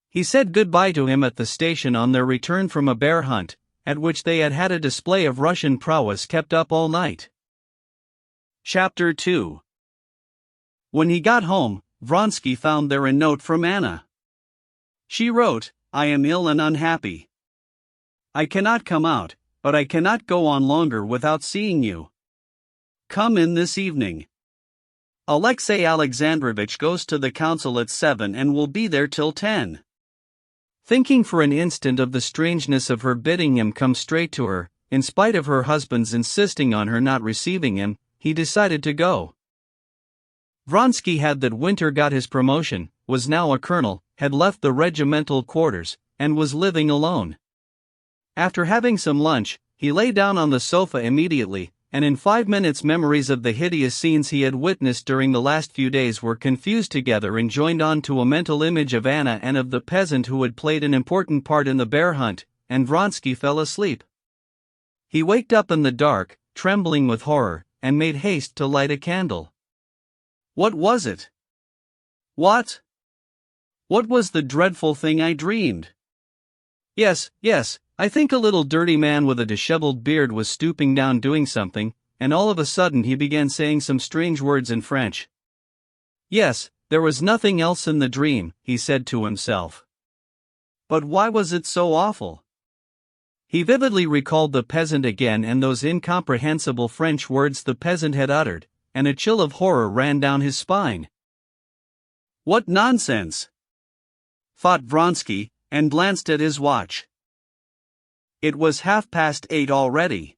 He said goodbye to him at the station on their return from a bear hunt, at which they had had a display of Russian prowess kept up all night. Chapter 2. When he got home, Vronsky found there a note from Anna. She wrote, "I am ill and unhappy. I cannot come out, but I cannot go on longer without seeing you. Come in this evening. Alexey Alexandrovitch goes to the council at 7 and will be there till 10. Thinking for an instant of the strangeness of her bidding him come straight to her, in spite of her husband's insisting on her not receiving him, he decided to go. Vronsky had that winter got his promotion, was now a colonel, had left the regimental quarters, and was living alone. After having some lunch, he lay down on the sofa immediately, and in 5 minutes memories of the hideous scenes he had witnessed during the last few days were confused together and joined on to a mental image of Anna and of the peasant who had played an important part in the bear hunt, and Vronsky fell asleep. He waked up in the dark, trembling with horror, and made haste to light a candle. What was it? What was the dreadful thing I dreamed? Yes, I think a little dirty man with a disheveled beard was stooping down doing something, and all of a sudden he began saying some strange words in French. Yes, there was nothing else in the dream, he said to himself. But why was it so awful? He vividly recalled the peasant again and those incomprehensible French words the peasant had uttered, and a chill of horror ran down his spine. What nonsense! Thought Vronsky, and glanced at his watch. It was 8:30 already.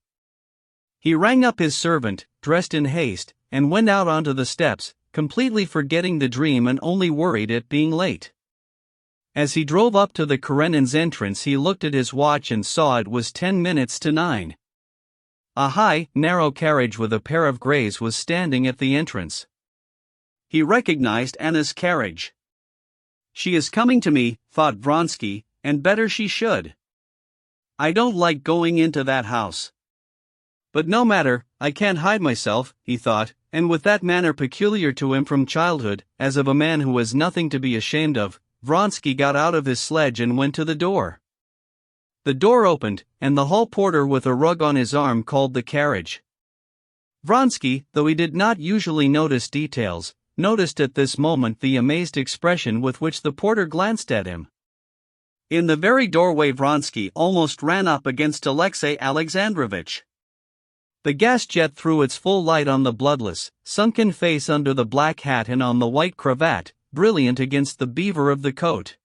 He rang up his servant, dressed in haste, and went out onto the steps, completely forgetting the dream and only worried at being late. As he drove up to the Karenin's entrance, he looked at his watch and saw it was 10 minutes to 9. A high, narrow carriage with a pair of greys was standing at the entrance. He recognized Anna's carriage. She is coming to me, thought Vronsky, and better she should. I don't like going into that house. But no matter, I can't hide myself, he thought, and with that manner peculiar to him from childhood, as of a man who has nothing to be ashamed of, Vronsky got out of his sledge and went to the door. The door opened, and the hall porter with a rug on his arm called the carriage. Vronsky, though he did not usually notice details, noticed at this moment the amazed expression with which the porter glanced at him. In the very doorway Vronsky almost ran up against Alexey Alexandrovitch. The gas jet threw its full light on the bloodless, sunken face under the black hat and on the white cravat, brilliant against the beaver of the coat.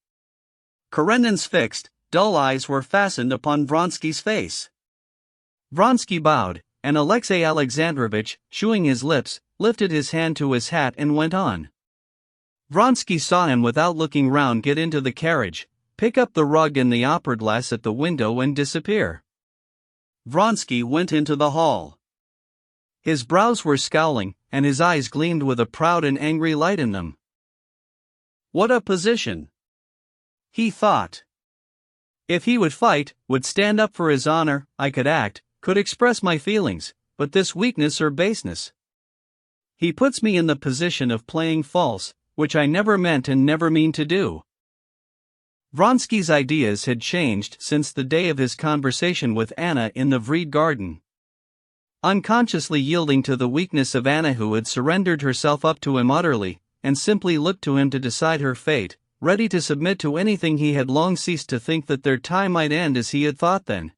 Karenin's fixed, dull eyes were fastened upon Vronsky's face. Vronsky bowed, and Alexey Alexandrovitch, chewing his lips, lifted his hand to his hat and went on. Vronsky saw him without looking round get into the carriage, pick up the rug and the opera glass at the window and disappear. Vronsky went into the hall. His brows were scowling, and his eyes gleamed with a proud and angry light in them. What a position! He thought. If he would fight, would stand up for his honor, I could act, could express my feelings, but this weakness or baseness. He puts me in the position of playing false, which I never meant and never mean to do. Vronsky's ideas had changed since the day of his conversation with Anna in the Vreede garden. Unconsciously yielding to the weakness of Anna, who had surrendered herself up to him utterly, and simply looked to him to decide her fate, ready to submit to anything, he had long ceased to think that their time might end as he had thought then.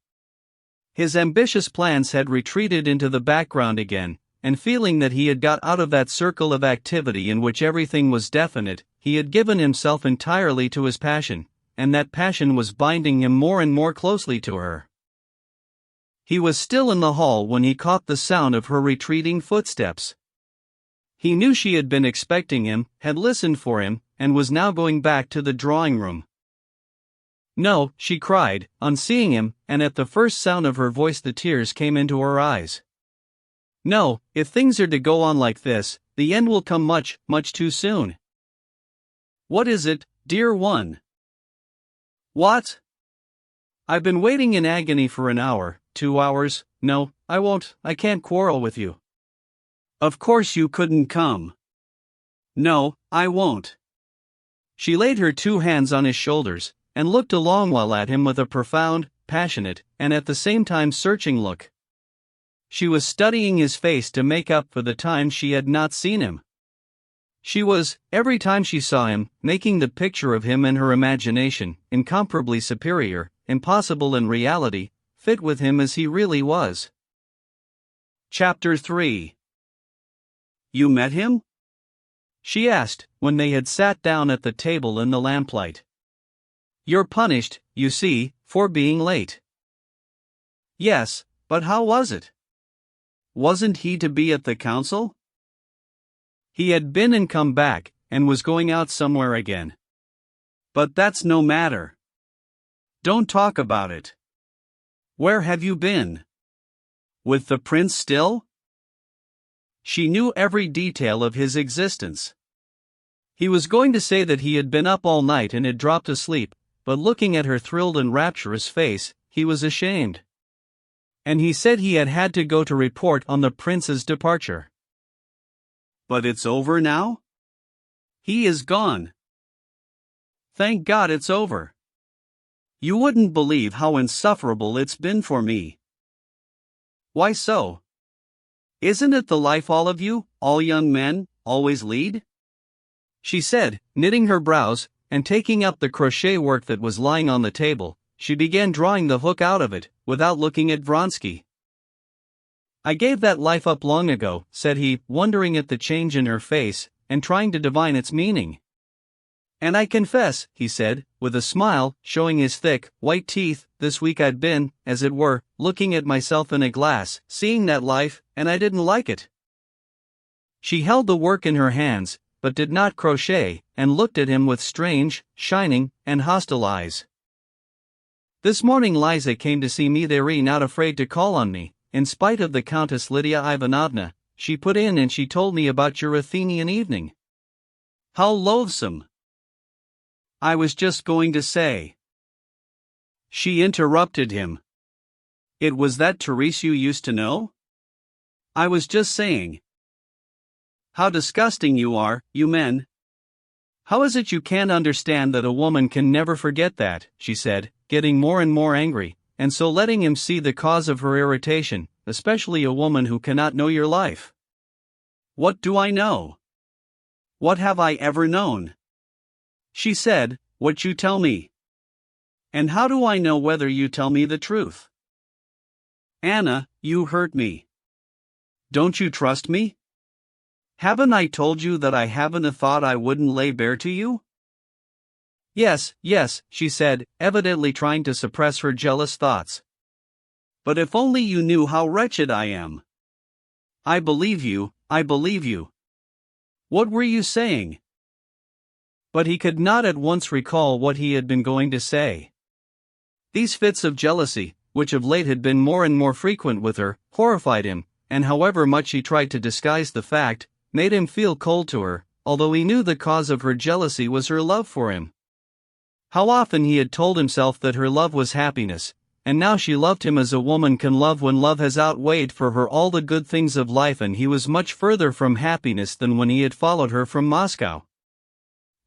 His ambitious plans had retreated into the background again, and feeling that he had got out of that circle of activity in which everything was definite, he had given himself entirely to his passion, and that passion was binding him more and more closely to her. He was still in the hall when he caught the sound of her retreating footsteps. He knew she had been expecting him, had listened for him, and was now going back to the drawing room. No, she cried, on seeing him, and at the first sound of her voice the tears came into her eyes. No, if things are to go on like this, the end will come much, much too soon. What is it, dear one? What? I've been waiting in agony for an hour, 2 hours. No, I can't quarrel with you. Of course you couldn't come. No, I won't. She laid her 2 hands on his shoulders, and looked a long while at him with a profound, passionate, and at the same time searching look. She was studying his face to make up for the time she had not seen him. She was, every time she saw him, making the picture of him in her imagination, incomparably superior, impossible in reality, fit with him as he really was. Chapter 3. You met him? She asked, when they had sat down at the table in the lamplight. You're punished, you see, for being late. Yes, but how was it? Wasn't he to be at the council? He had been and come back, and was going out somewhere again. But that's no matter. Don't talk about it. Where have you been? With the prince still? She knew every detail of his existence. He was going to say that he had been up all night and had dropped asleep, but looking at her thrilled and rapturous face, he was ashamed. And he said he had had to go to report on the prince's departure. But it's over now? He is gone. Thank God it's over. You wouldn't believe how insufferable it's been for me. Why so? Isn't it the life all of you, all young men, always lead? She said, knitting her brows, and taking up the crochet work that was lying on the table, she began drawing the hook out of it, without looking at Vronsky. I gave that life up long ago, said he, wondering at the change in her face, and trying to divine its meaning. And I confess, he said, with a smile, showing his thick, white teeth, this week I'd been, as it were, looking at myself in a glass, seeing that life, and I didn't like it. She held the work in her hands, but did not crochet, and looked at him with strange, shining, and hostile eyes. This morning Liza came to see me there, not afraid to call on me, in spite of the Countess Lydia Ivanovna. She put in and she told me about your Athenian evening. How loathsome! I was just going to say. She interrupted him. It was that Therese you used to know? I was just saying. How disgusting you are, you men. How is it you can't understand that a woman can never forget that, she said, getting more and more angry, and so letting him see the cause of her irritation, especially a woman who cannot know your life. What do I know? What have I ever known? She said, what you tell me. And how do I know whether you tell me the truth? Anna, you hurt me. Don't you trust me? Haven't I told you that I haven't a thought I wouldn't lay bare to you? Yes, yes, she said, evidently trying to suppress her jealous thoughts. But if only you knew how wretched I am. I believe you, I believe you. What were you saying? But he could not at once recall what he had been going to say. These fits of jealousy, which of late had been more and more frequent with her, horrified him, and however much he tried to disguise the fact, made him feel cold to her, although he knew the cause of her jealousy was her love for him. How often he had told himself that her love was happiness, and now she loved him as a woman can love when love has outweighed for her all the good things of life, and he was much further from happiness than when he had followed her from Moscow.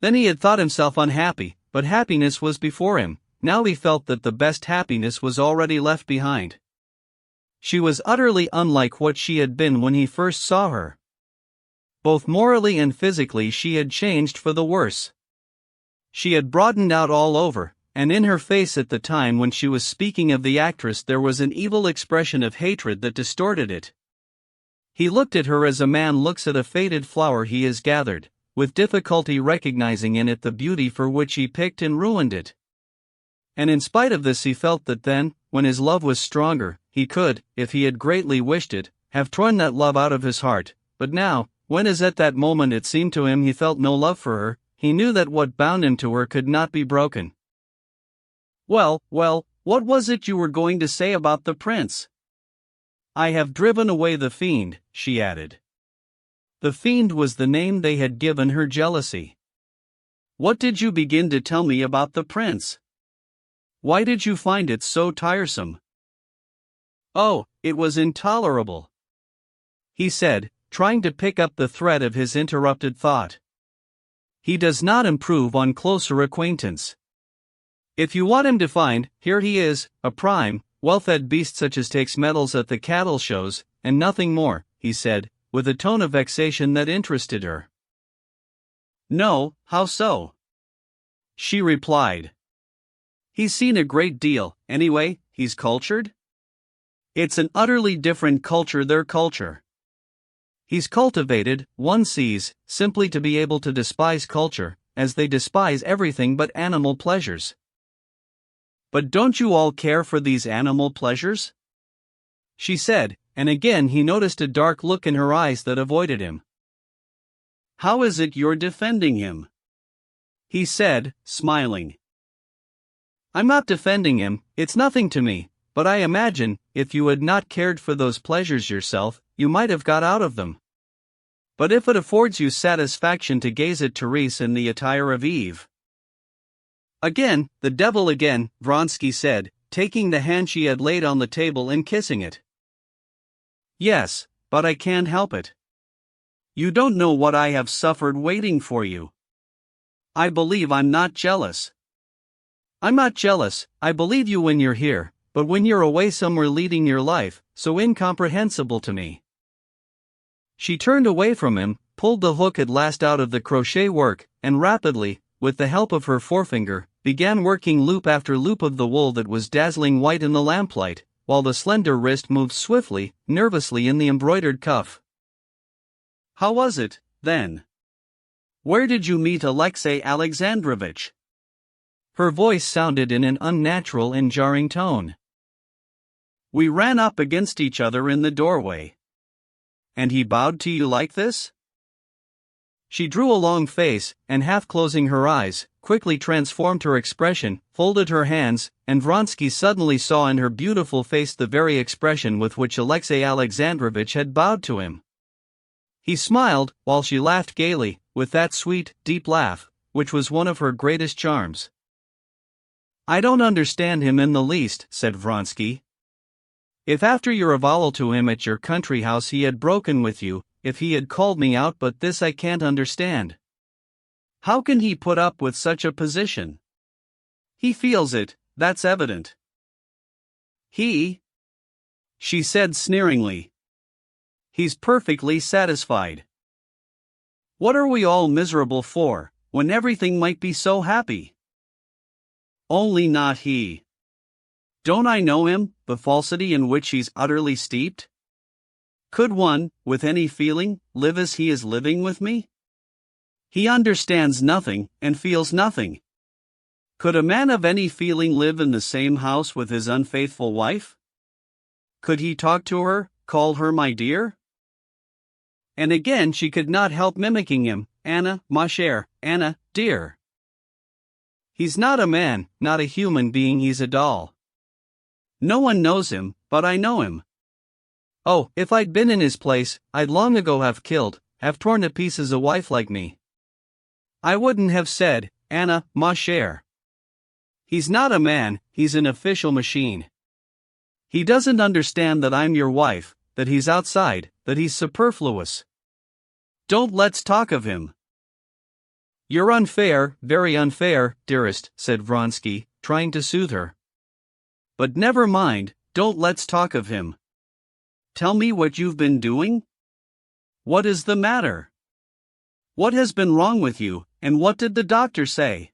Then he had thought himself unhappy, but happiness was before him. Now he felt that the best happiness was already left behind. She was utterly unlike what she had been when he first saw her. Both morally and physically she had changed for the worse. She had broadened out all over, and in her face at the time when she was speaking of the actress there was an evil expression of hatred that distorted it. He looked at her as a man looks at a faded flower he has gathered, with difficulty recognizing in it the beauty for which he picked and ruined it. And in spite of this he felt that then, when his love was stronger, he could, if he had greatly wished it, have torn that love out of his heart, but now, when as at that moment it seemed to him he felt no love for her, he knew that what bound him to her could not be broken. Well, what was it you were going to say about the prince? I have driven away the fiend, she added. The fiend was the name they had given her jealousy. What did you begin to tell me about the prince? Why did you find it so tiresome? Oh, it was intolerable, he said, trying to pick up the thread of his interrupted thought. He does not improve on closer acquaintance. If you want him to find, here he is, a prime, well-fed beast such as takes medals at the cattle shows, and nothing more, he said, with a tone of vexation that interested her. No, how so? She replied. He's seen a great deal, anyway, he's cultured? It's an utterly different culture, their culture. He's cultivated, one sees, simply to be able to despise culture, as they despise everything but animal pleasures. But don't you all care for these animal pleasures? She said, and again he noticed a dark look in her eyes that avoided him. How is it you're defending him? He said, smiling. I'm not defending him, it's nothing to me, but I imagine, if you had not cared for those pleasures yourself, you might have got out of them. But if it affords you satisfaction to gaze at Therese in the attire of Eve. Again, the devil again, Vronsky said, taking the hand she had laid on the table and kissing it. Yes, but I can't help it. You don't know what I have suffered waiting for you. I believe I'm not jealous. I'm not jealous, I believe you when you're here, but when you're away somewhere leading your life, so incomprehensible to me. She turned away from him, pulled the hook at last out of the crochet work, and rapidly, with the help of her forefinger, began working loop after loop of the wool that was dazzling white in the lamplight, while the slender wrist moved swiftly, nervously in the embroidered cuff. How was it, then? Where did you meet Alexey Alexandrovitch? Her voice sounded in an unnatural and jarring tone. We ran up against each other in the doorway. And he bowed to you like this? She drew a long face, and half closing her eyes, quickly transformed her expression, folded her hands, and Vronsky suddenly saw in her beautiful face the very expression with which Alexey Alexandrovitch had bowed to him. He smiled, while she laughed gaily, with that sweet, deep laugh, which was one of her greatest charms. "I don't understand him in the least," said Vronsky. "If after your avowal to him at your country house he had broken with you, if he had called me out, but this I can't understand. How can he put up with such a position? He feels it, that's evident." "He?" she said sneeringly. "He's perfectly satisfied. What are we all miserable for, when everything might be so happy? Only not he. Don't I know him, the falsity in which he's utterly steeped? Could one, with any feeling, live as he is living with me? He understands nothing, and feels nothing. Could a man of any feeling live in the same house with his unfaithful wife? Could he talk to her, call her my dear?" And again she could not help mimicking him, "Anna, ma chère, Anna, dear." "He's not a man, not a human being, he's a doll. No one knows him, but I know him. Oh, if I'd been in his place, I'd long ago have killed, have torn to pieces a wife like me. I wouldn't have said, Anna, ma chère. He's not a man, he's an official machine. He doesn't understand that I'm your wife, that he's outside, that he's superfluous. Don't let's talk of him." "You're unfair, very unfair, dearest," said Vronsky, trying to soothe her. "But never mind, don't let's talk of him. Tell me what you've been doing? What is the matter? What has been wrong with you, and what did the doctor say?"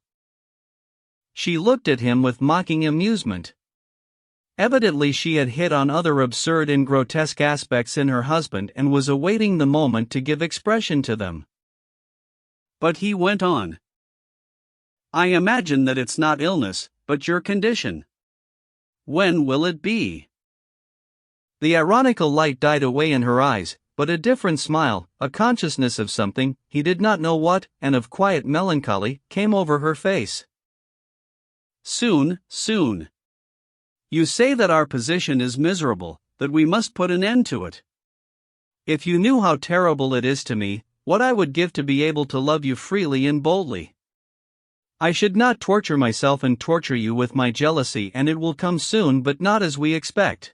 She looked at him with mocking amusement. Evidently she had hit on other absurd and grotesque aspects in her husband and was awaiting the moment to give expression to them. But he went on. "I imagine that it's not illness, but your condition. When will it be?" The ironical light died away in her eyes, but a different smile, a consciousness of something, he did not know what, and of quiet melancholy, came over her face. "Soon, soon. You say that our position is miserable, that we must put an end to it. If you knew how terrible it is to me, what I would give to be able to love you freely and boldly. I should not torture myself and torture you with my jealousy, and it will come soon, but not as we expect."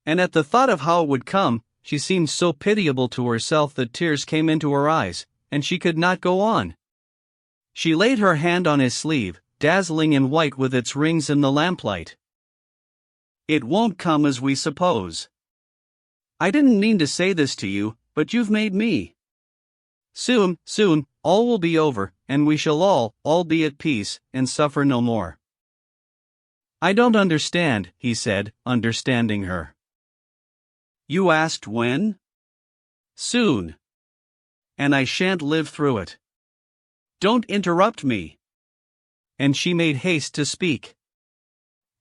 And at the thought of how it would come, she seemed so pitiable to herself that tears came into her eyes, and she could not go on. She laid her hand on his sleeve, dazzling and white with its rings in the lamplight. "It won't come as we suppose. I didn't mean to say this to you, but you've made me. Soon, soon, all will be over, and we shall all be at peace, and suffer no more." "I don't understand," he said, understanding her. "You asked when? Soon. And I shan't live through it. Don't interrupt me." And she made haste to speak.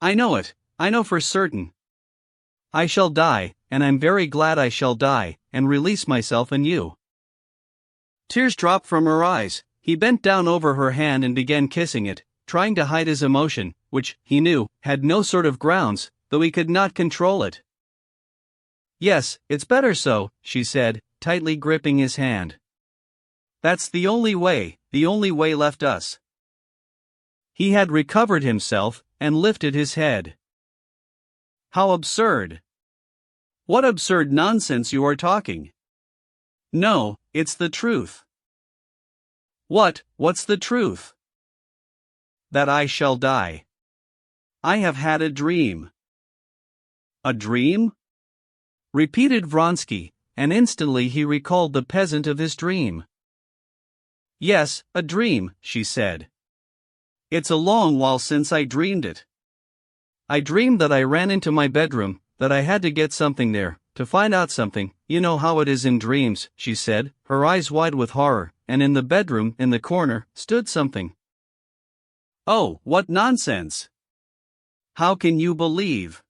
"I know it, I know for certain. I shall die, and I'm very glad I shall die, and release myself in you." Tears dropped from her eyes. He bent down over her hand and began kissing it, trying to hide his emotion, which, he knew, had no sort of grounds, though he could not control it. "Yes, it's better so," she said, tightly gripping his hand. "That's the only way left us." He had recovered himself, and lifted his head. "How absurd! What absurd nonsense you are talking! No, it's the truth." What's the truth?" "That I shall die. I have had a dream." "A dream?" repeated Vronsky, and instantly he recalled the peasant of his dream. "Yes, a dream," she said. "It's a long while since I dreamed it. I dreamed that I ran into my bedroom, that I had to get something there, to find out something. You know how it is in dreams," she said, her eyes wide with horror, and in the bedroom, in the corner, stood something. "Oh, what nonsense! How can you believe?"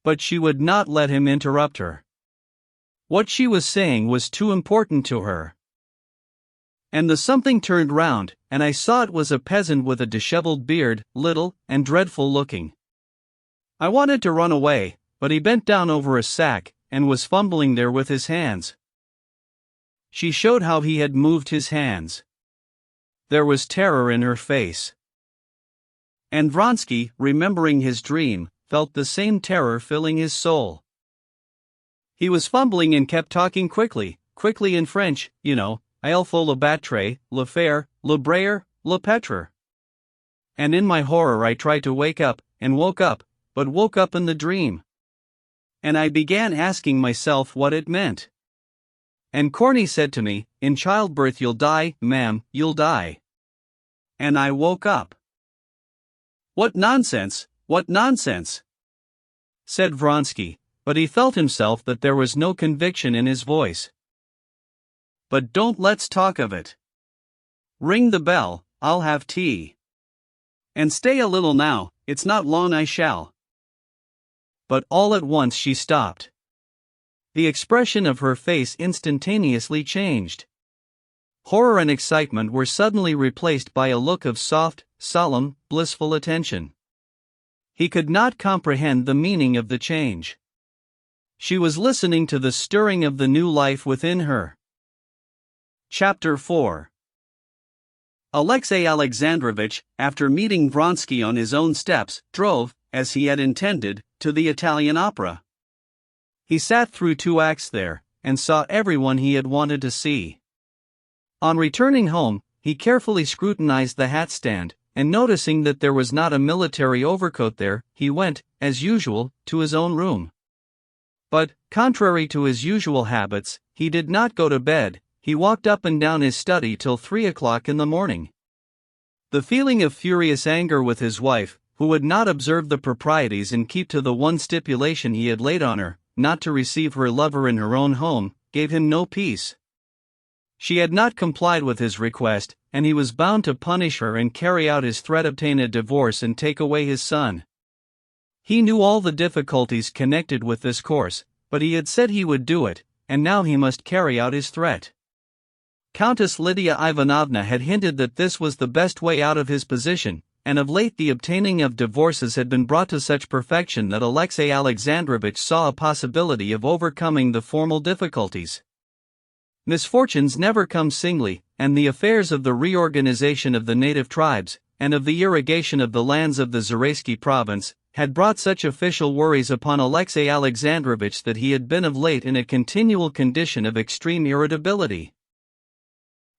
But she would not let him interrupt her. What she was saying was too important to her. And the something turned round, and I saw it was a peasant with a disheveled beard, little and dreadful looking. I wanted to run away, but he bent down over a sack, and was fumbling there with his hands. She showed how he had moved his hands. There was terror in her face. And Vronsky, remembering his dream, felt the same terror filling his soul. He was fumbling and kept talking quickly in French, you know, il faut le battre, le faire, le brayer, le petre. And in my horror I tried to wake up, and woke up, but woke up in the dream. And I began asking myself what it meant. And Corny said to me, in childbirth you'll die, ma'am, you'll die. And I woke up. What nonsense, said Vronsky, but he felt himself that there was no conviction in his voice. But don't let's talk of it. Ring the bell, I'll have tea. And stay a little now, it's not long I shall. But all at once she stopped. The expression of her face instantaneously changed. Horror and excitement were suddenly replaced by a look of soft, solemn, blissful attention. He could not comprehend the meaning of the change. She was listening to the stirring of the new life within her. Chapter 4. Alexey Alexandrovitch, after meeting Vronsky on his own steps, drove, as he had intended, to the Italian opera. He sat through 2 acts there, and saw everyone he had wanted to see. On returning home, he carefully scrutinized the hat stand, and noticing that there was not a military overcoat there, he went, as usual, to his own room. But, contrary to his usual habits, he did not go to bed. He walked up and down his study till 3 o'clock in the morning. The feeling of furious anger with his wife, who would not observe the proprieties and keep to the one stipulation he had laid on her, not to receive her lover in her own home, gave him no peace. She had not complied with his request, and he was bound to punish her and carry out his threat, obtain a divorce and take away his son. He knew all the difficulties connected with this course, but he had said he would do it, and now he must carry out his threat. Countess Lydia Ivanovna had hinted that this was the best way out of his position, and of late the obtaining of divorces had been brought to such perfection that Alexey Alexandrovitch saw a possibility of overcoming the formal difficulties. Misfortunes never come singly, and the affairs of the reorganization of the native tribes, and of the irrigation of the lands of the Zaraysky province, had brought such official worries upon Alexey Alexandrovitch that he had been of late in a continual condition of extreme irritability.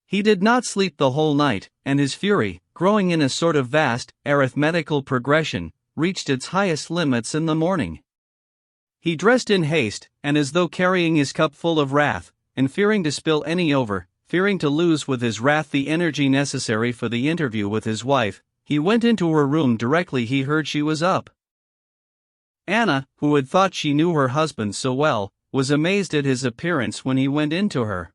He did not sleep the whole night, and his fury, growing in a sort of vast, arithmetical progression, reached its highest limits in the morning. He dressed in haste, and as though carrying his cup full of wrath, and fearing to spill any over, fearing to lose with his wrath the energy necessary for the interview with his wife, he went into her room directly he heard she was up. Anna, who had thought she knew her husband so well, was amazed at his appearance when he went in to her.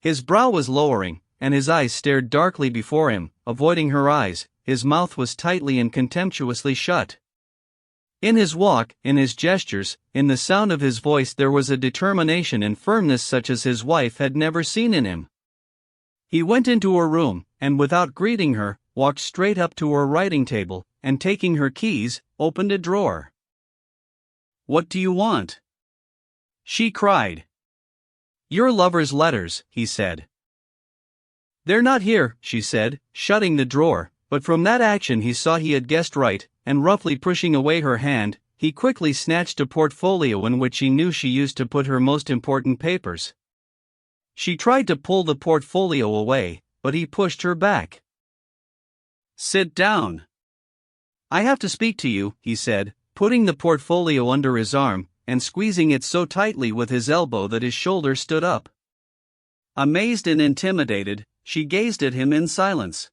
His brow was lowering, and his eyes stared darkly before him, avoiding her eyes. His mouth was tightly and contemptuously shut. In his walk, in his gestures, in the sound of his voice there was a determination and firmness such as his wife had never seen in him. He went into her room, and without greeting her, walked straight up to her writing table, and taking her keys, opened a drawer. "What do you want?" she cried. "Your lover's letters," he said. "They're not here," she said, shutting the drawer, but from that action he saw he had guessed right, and roughly pushing away her hand, he quickly snatched a portfolio in which he knew she used to put her most important papers. She tried to pull the portfolio away, but he pushed her back. "Sit down. I have to speak to you," he said, putting the portfolio under his arm, and squeezing it so tightly with his elbow that his shoulder stood up. Amazed and intimidated, she gazed at him in silence.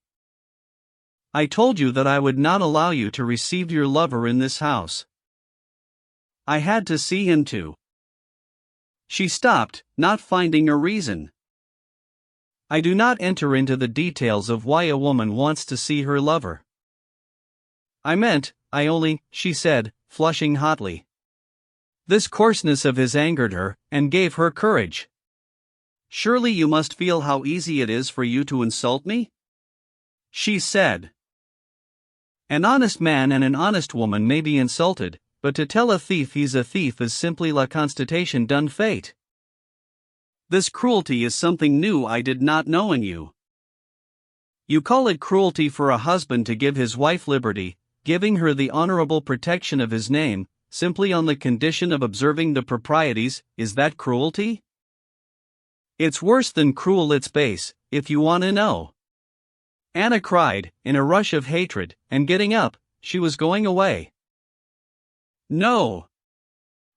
"I told you that I would not allow you to receive your lover in this house. I had to see him too." She stopped, not finding a reason. "I do not enter into the details of why a woman wants to see her lover. I only," she said, flushing hotly. This coarseness of his angered her, and gave her courage. Surely you must feel how easy it is for you to insult me? She said. An honest man and an honest woman may be insulted, but to tell a thief he's a thief is simply la constatation d'un fait. This cruelty is something new I did not know in you. You call it cruelty for a husband to give his wife liberty, giving her the honorable protection of his name, simply on the condition of observing the proprieties. Is that cruelty? It's worse than cruel, it's base, if you want to know. Anna cried, in a rush of hatred, and getting up, she was going away. No!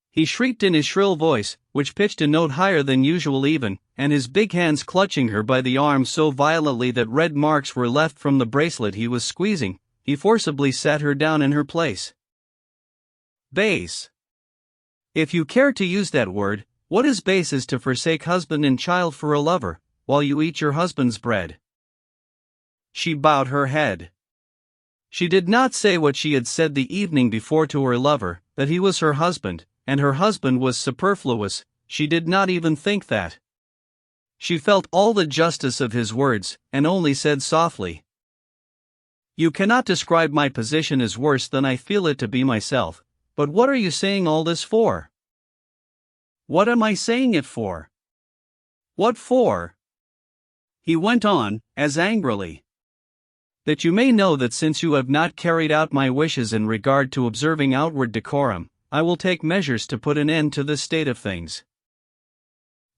He shrieked in his shrill voice, which pitched a note higher than usual even, and his big hands clutching her by the arm so violently that red marks were left from the bracelet he was squeezing. He forcibly sat her down in her place. Base. If you care to use that word, what is base is to forsake husband and child for a lover, while you eat your husband's bread. She bowed her head. She did not say what she had said the evening before to her lover, that he was her husband, and her husband was superfluous. She did not even think that. She felt all the justice of his words, and only said softly, "You cannot describe my position as worse than I feel it to be myself, but what are you saying all this for?" "What am I saying it for?" "What for?" He went on, as angrily. "That you may know that since you have not carried out my wishes in regard to observing outward decorum, I will take measures to put an end to this state of things.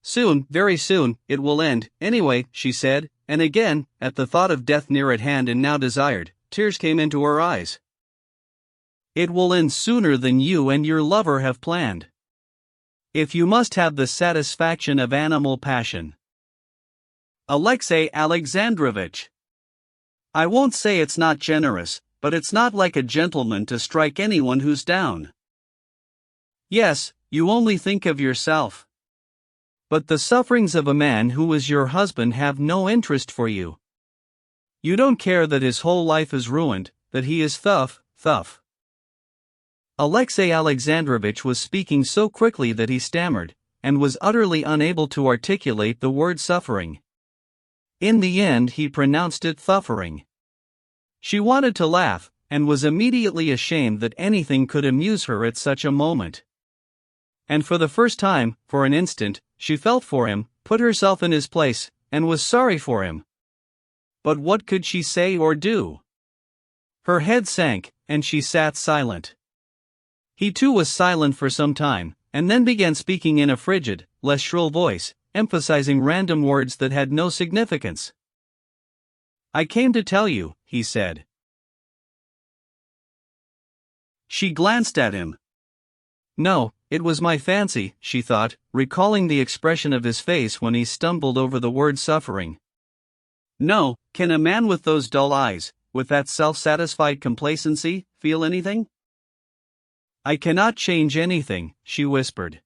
Soon, very soon, it will end, anyway," she said, and again, at the thought of death near at hand and now desired, tears came into her eyes. "It will end sooner than you and your lover have planned. If you must have the satisfaction of animal passion." Alexey Alexandrovich. I won't say it's not generous, but it's not like a gentleman to strike anyone who's down. Yes, you only think of yourself. But the sufferings of a man who is your husband have no interest for you. You don't care that his whole life is ruined, that he is thuff. Alexey Alexandrovich was speaking so quickly that he stammered, and was utterly unable to articulate the word suffering. In the end he pronounced it thuffering. She wanted to laugh, and was immediately ashamed that anything could amuse her at such a moment. And for the first time, for an instant, she felt for him, put herself in his place, and was sorry for him. But what could she say or do? Her head sank, and she sat silent. He too was silent for some time, and then began speaking in a frigid, less shrill voice, emphasizing random words that had no significance. "I came to tell you," he said. She glanced at him. No, it was my fancy, she thought, recalling the expression of his face when he stumbled over the word suffering. No, can a man with those dull eyes, with that self-satisfied complacency, feel anything? "I cannot change anything," she whispered.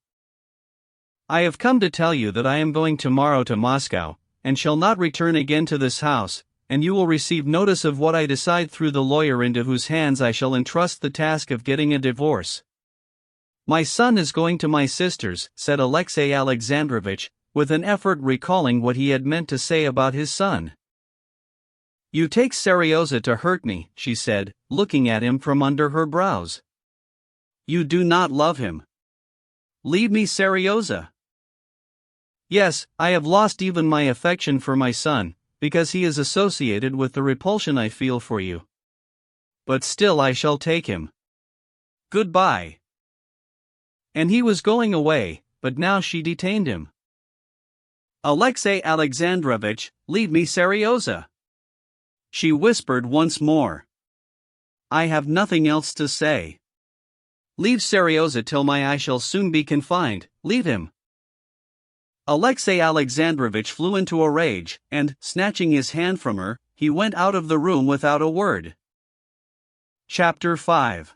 "I have come to tell you that I am going tomorrow to Moscow, and shall not return again to this house, and you will receive notice of what I decide through the lawyer into whose hands I shall entrust the task of getting a divorce." "My son is going to my sister's," said Alexey Alexandrovich, with an effort recalling what he had meant to say about his son. "You take Serioza to hurt me," she said, looking at him from under her brows. "You do not love him. Leave me Serioza." "Yes, I have lost even my affection for my son, because he is associated with the repulsion I feel for you. But still I shall take him. Goodbye." And he was going away, but now she detained him. "Alexey Alexandrovich, leave me Serioza," she whispered once more. "I have nothing else to say. Leave Serioza till my eye shall soon be confined, leave him." Alexey Alexandrovich flew into a rage, and, snatching his hand from her, he went out of the room without a word. Chapter 5.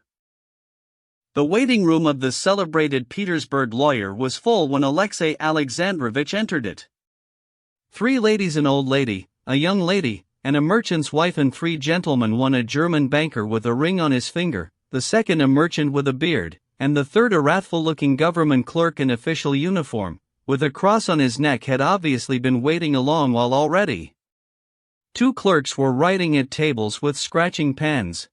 The waiting room of the celebrated Petersburg lawyer was full when Alexey Alexandrovich entered it. 3 ladies, an old lady, a young lady, and a merchant's wife, and 3 gentlemen, one a German banker with a ring on his finger, the second a merchant with a beard, and the third a wrathful-looking government clerk in official uniform, with a cross on his neck, had obviously been waiting a long while already. Two clerks were writing at tables with scratching pens.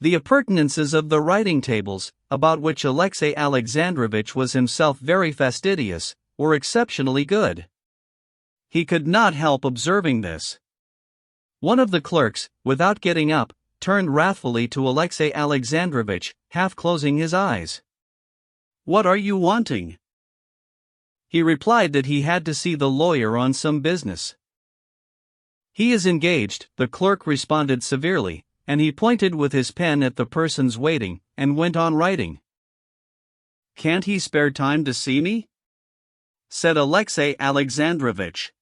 The appurtenances of the writing tables, about which Alexey Alexandrovich was himself very fastidious, were exceptionally good. He could not help observing this. One of the clerks, without getting up, turned wrathfully to Alexey Alexandrovich, half closing his eyes. "What are you wanting?" He replied that he had to see the lawyer on some business. "He is engaged," the clerk responded severely, and he pointed with his pen at the persons waiting, and went on writing. "Can't he spare time to see me?" said Alexey Alexandrovich.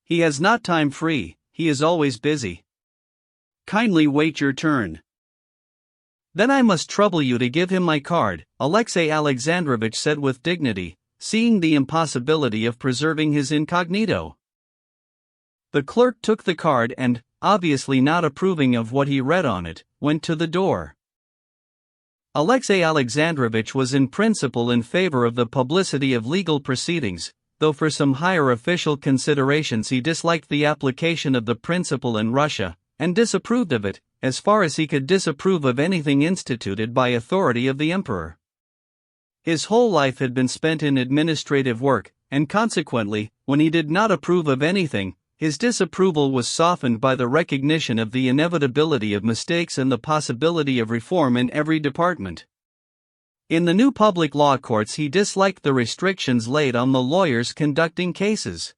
"He has not time free, he is always busy. Kindly wait your turn." "Then I must trouble you to give him my card," Alexey Alexandrovich said with dignity, seeing the impossibility of preserving his incognito. The clerk took the card and, obviously not approving of what he read on it, went to the door. Alexey Alexandrovich was in principle in favor of the publicity of legal proceedings, though for some higher official considerations he disliked the application of the principle in Russia, and disapproved of it, as far as he could disapprove of anything instituted by authority of the emperor. His whole life had been spent in administrative work, and consequently, when he did not approve of anything, his disapproval was softened by the recognition of the inevitability of mistakes and the possibility of reform in every department. In the new public law courts he disliked the restrictions laid on the lawyers conducting cases.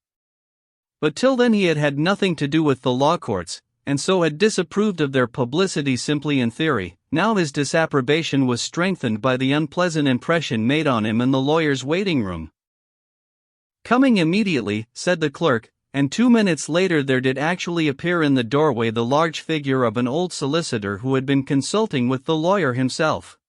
But till then he had had nothing to do with the law courts, and so had disapproved of their publicity simply in theory. Now his disapprobation was strengthened by the unpleasant impression made on him in the lawyer's waiting room. "Coming immediately," said the clerk, and 2 minutes later there did actually appear in the doorway the large figure of an old solicitor who had been consulting with the lawyer himself.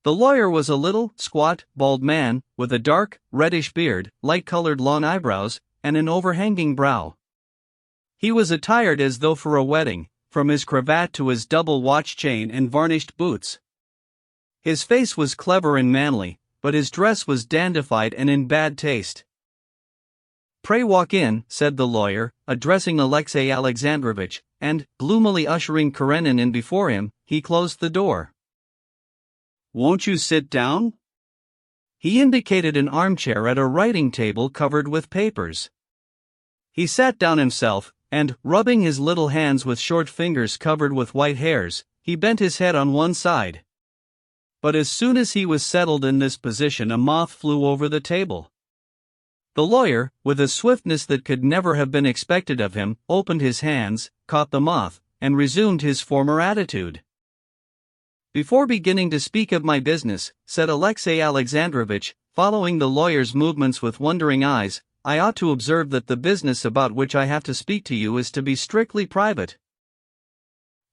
The lawyer was a little, squat, bald man, with a dark, reddish beard, light-colored long eyebrows, and an overhanging brow. He was attired as though for a wedding, from his cravat to his double watch chain and varnished boots. His face was clever and manly, but his dress was dandified and in bad taste. "Pray walk in," said the lawyer, addressing Alexey Alexandrovich, and, gloomily ushering Karenina in before him, he closed the door. "Won't you sit down?" He indicated an armchair at a writing table covered with papers. He sat down himself, and, rubbing his little hands with short fingers covered with white hairs, he bent his head on one side. But as soon as he was settled in this position a moth flew over the table. The lawyer, with a swiftness that could never have been expected of him, opened his hands, caught the moth, and resumed his former attitude. "Before beginning to speak of my business," said Alexey Alexandrovich, following the lawyer's movements with wondering eyes, "I ought to observe that the business about which I have to speak to you is to be strictly private."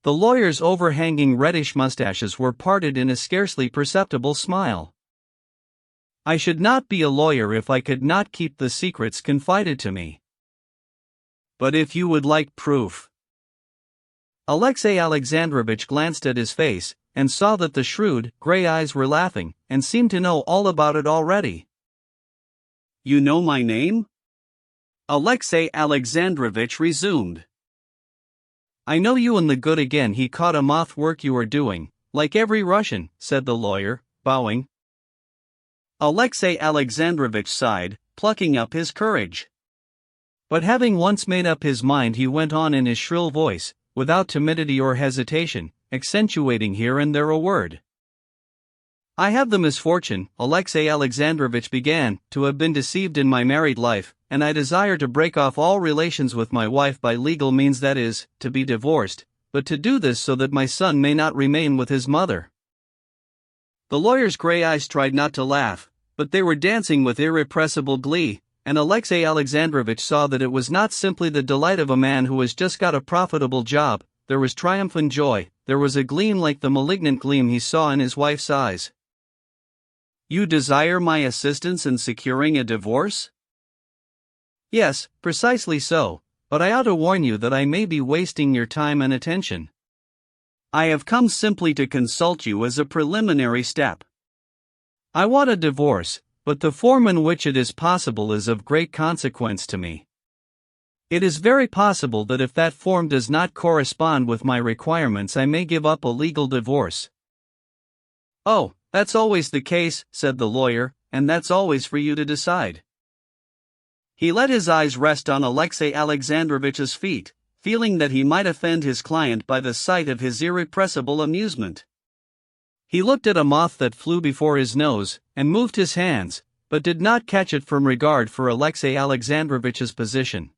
The lawyer's overhanging reddish mustaches were parted in a scarcely perceptible smile. "I should not be a lawyer if I could not keep the secrets confided to me. But if you would like proof." Alexey Alexandrovich glanced at his face, and saw that the shrewd, gray eyes were laughing, and seemed to know all about it already. "You know my name?" Alexey Alexandrovich resumed. "I know you and the good again he caught a moth work you are doing, like every Russian," said the lawyer, bowing. Alexey Alexandrovich sighed, plucking up his courage. But having once made up his mind he went on in his shrill voice, without timidity or hesitation, accentuating here and there a word. "I have the misfortune," Alexey Alexandrovich began, "to have been deceived in my married life, and I desire to break off all relations with my wife by legal means, that is, to be divorced, but to do this so that my son may not remain with his mother." The lawyer's gray eyes tried not to laugh, but they were dancing with irrepressible glee, and Alexey Alexandrovich saw that it was not simply the delight of a man who has just got a profitable job. There was triumphant joy, there was a gleam like the malignant gleam he saw in his wife's eyes. "You desire my assistance in securing a divorce?" "Yes, precisely so, but I ought to warn you that I may be wasting your time and attention. I have come simply to consult you as a preliminary step. I want a divorce, but the form in which it is possible is of great consequence to me. It is very possible that if that form does not correspond with my requirements, I may give up a legal divorce." "Oh, that's always the case," said the lawyer, "and that's always for you to decide." He let his eyes rest on Alexey Alexandrovich's feet, feeling that he might offend his client by the sight of his irrepressible amusement. He looked at a moth that flew before his nose, and moved his hands, but did not catch it from regard for Alexey Alexandrovich's position.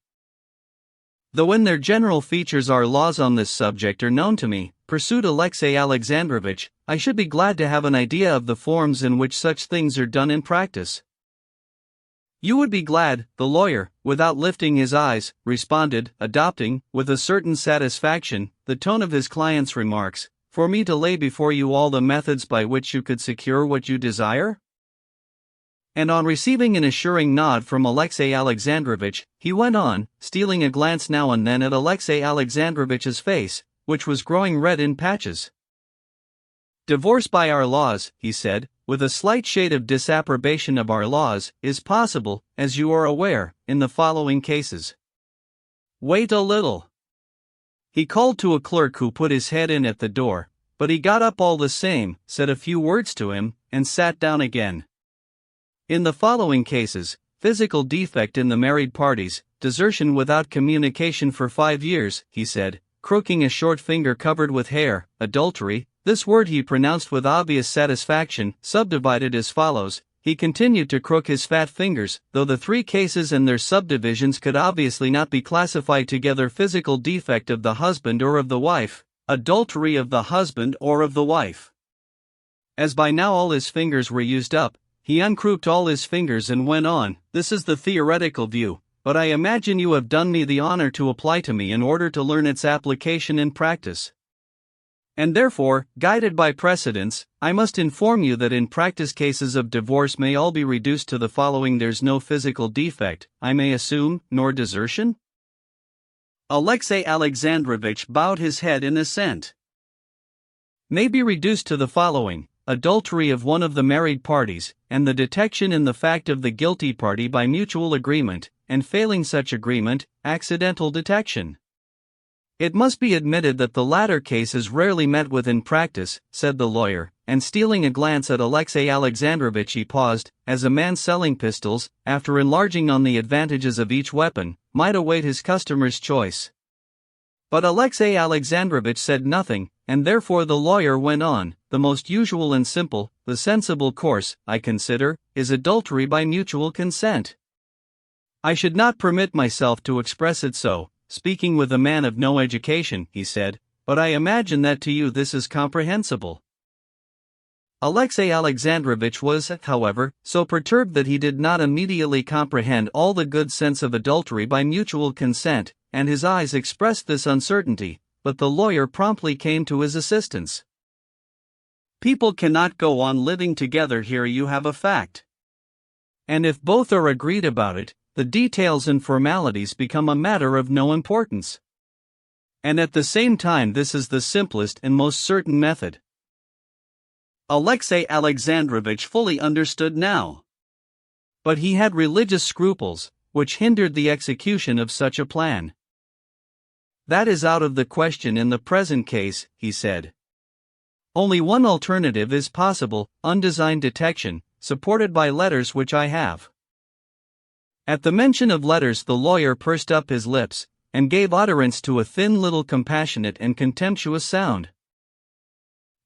"Though in their general features our laws on this subject are known to me," pursued Alexey Alexandrovich, "I should be glad to have an idea of the forms in which such things are done in practice." "You would be glad," the lawyer, without lifting his eyes, responded, adopting, with a certain satisfaction, the tone of his client's remarks, "for me to lay before you all the methods by which you could secure what you desire?" And on receiving an assuring nod from Alexey Alexandrovich, he went on, stealing a glance now and then at Alexey Alexandrovich's face, which was growing red in patches. "Divorce by our laws," he said, with a slight shade of disapprobation of our laws, "is possible, as you are aware, in the following cases." "Wait a little." He called to a clerk who put his head in at the door, but he got up all the same, said a few words to him, and sat down again. "In the following cases: physical defect in the married parties, desertion without communication for 5 years, he said, crooking a short finger covered with hair, adultery, this word he pronounced with obvious satisfaction, subdivided as follows. He continued to crook his fat fingers, though the 3 cases and their subdivisions could obviously not be classified together: physical defect of the husband or of the wife, adultery of the husband or of the wife. As by now all his fingers were used up, he uncrooked all his fingers and went on, "This is the theoretical view, but I imagine you have done me the honor to apply to me in order to learn its application in practice. And therefore, guided by precedents, I must inform you that in practice cases of divorce may all be reduced to the following: there's no physical defect, I may assume, nor desertion?" Alexey Alexandrovich bowed his head in assent. "May be reduced to the following: adultery of one of the married parties, and the detection in the fact of the guilty party by mutual agreement, and failing such agreement, accidental detection." "It must be admitted that the latter case is rarely met with in practice," said the lawyer, and stealing a glance at Alexey Alexandrovich he paused, as a man selling pistols, after enlarging on the advantages of each weapon, might await his customer's choice. But Alexey Alexandrovich said nothing, and therefore the lawyer went on, "The most usual and simple, the sensible course, I consider, is adultery by mutual consent. I should not permit myself to express it so, speaking with a man of no education," he said, "but I imagine that to you this is comprehensible." Alexey Alexandrovich was, however, so perturbed that he did not immediately comprehend all the good sense of adultery by mutual consent, and his eyes expressed this uncertainty, but the lawyer promptly came to his assistance. "People cannot go on living together here, you have a fact. And if both are agreed about it, the details and formalities become a matter of no importance. And at the same time this is the simplest and most certain method." Alexey Alexandrovich fully understood now. But he had religious scruples, which hindered the execution of such a plan. "That is out of the question in the present case," he said. "Only one alternative is possible: undesigned detection, supported by letters which I have." At the mention of letters the lawyer pursed up his lips, and gave utterance to a thin little compassionate and contemptuous sound.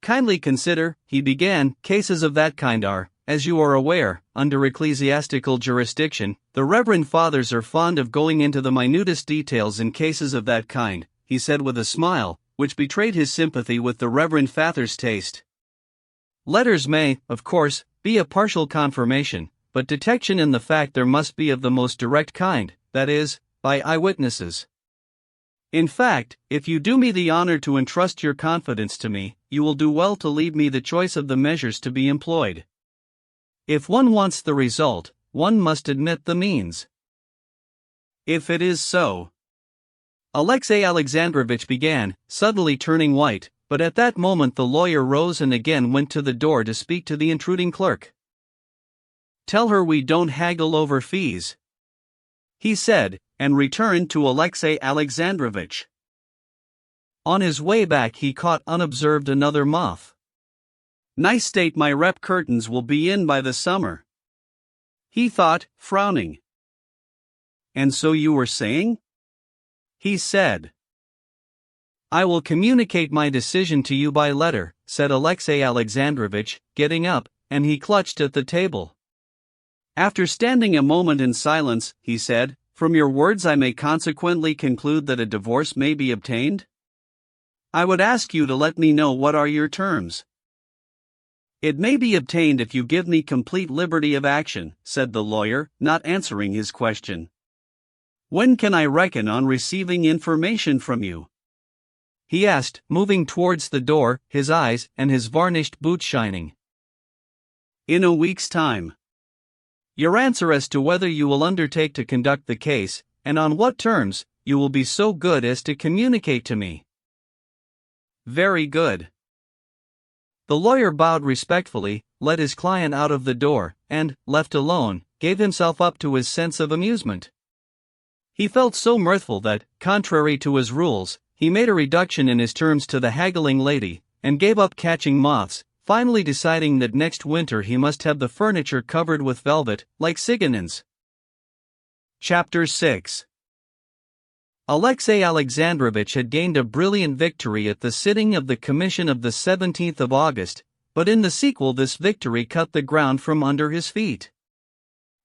"Kindly consider," he began, "cases of that kind are, as you are aware, under ecclesiastical jurisdiction. The Reverend Fathers are fond of going into the minutest details in cases of that kind," he said with a smile, which betrayed his sympathy with the Reverend Father's taste. "Letters may, of course, be a partial confirmation, but detection in the fact there must be of the most direct kind, that is, by eyewitnesses. In fact, if you do me the honor to entrust your confidence to me, you will do well to leave me the choice of the measures to be employed. If one wants the result, one must admit the means. If it is so." Alexey Alexandrovich began, suddenly turning white, but at that moment the lawyer rose and again went to the door to speak to the intruding clerk. Tell her we don't haggle over fees," he said, and returned to Alexey Alexandrovich. On his way back he caught unobserved another moth. "Nice state my rep curtains will be in by the summer," he thought, frowning. "And so you were saying?" he said. "I will communicate my decision to you by letter," said Alexey Alexandrovich, getting up, and he clutched at the table. After standing a moment in silence, he said, "From your words I may consequently conclude that a divorce may be obtained? I would ask you to let me know what are your terms." "It may be obtained if you give me complete liberty of action," said the lawyer, not answering his question. "When can I reckon on receiving information from you?" he asked, moving towards the door, his eyes and his varnished boots shining. "In a week's time. Your answer as to whether you will undertake to conduct the case, and on what terms, you will be so good as to communicate to me." "Very good." The lawyer bowed respectfully, let his client out of the door, and, left alone, gave himself up to his sense of amusement. He felt so mirthful that, contrary to his rules, he made a reduction in his terms to the haggling lady, and gave up catching moths, finally deciding that next winter he must have the furniture covered with velvet, like Sigonin's. Chapter 6. Alexey Alexandrovich had gained a brilliant victory at the sitting of the Commission of the 17th of August, but in the sequel this victory cut the ground from under his feet.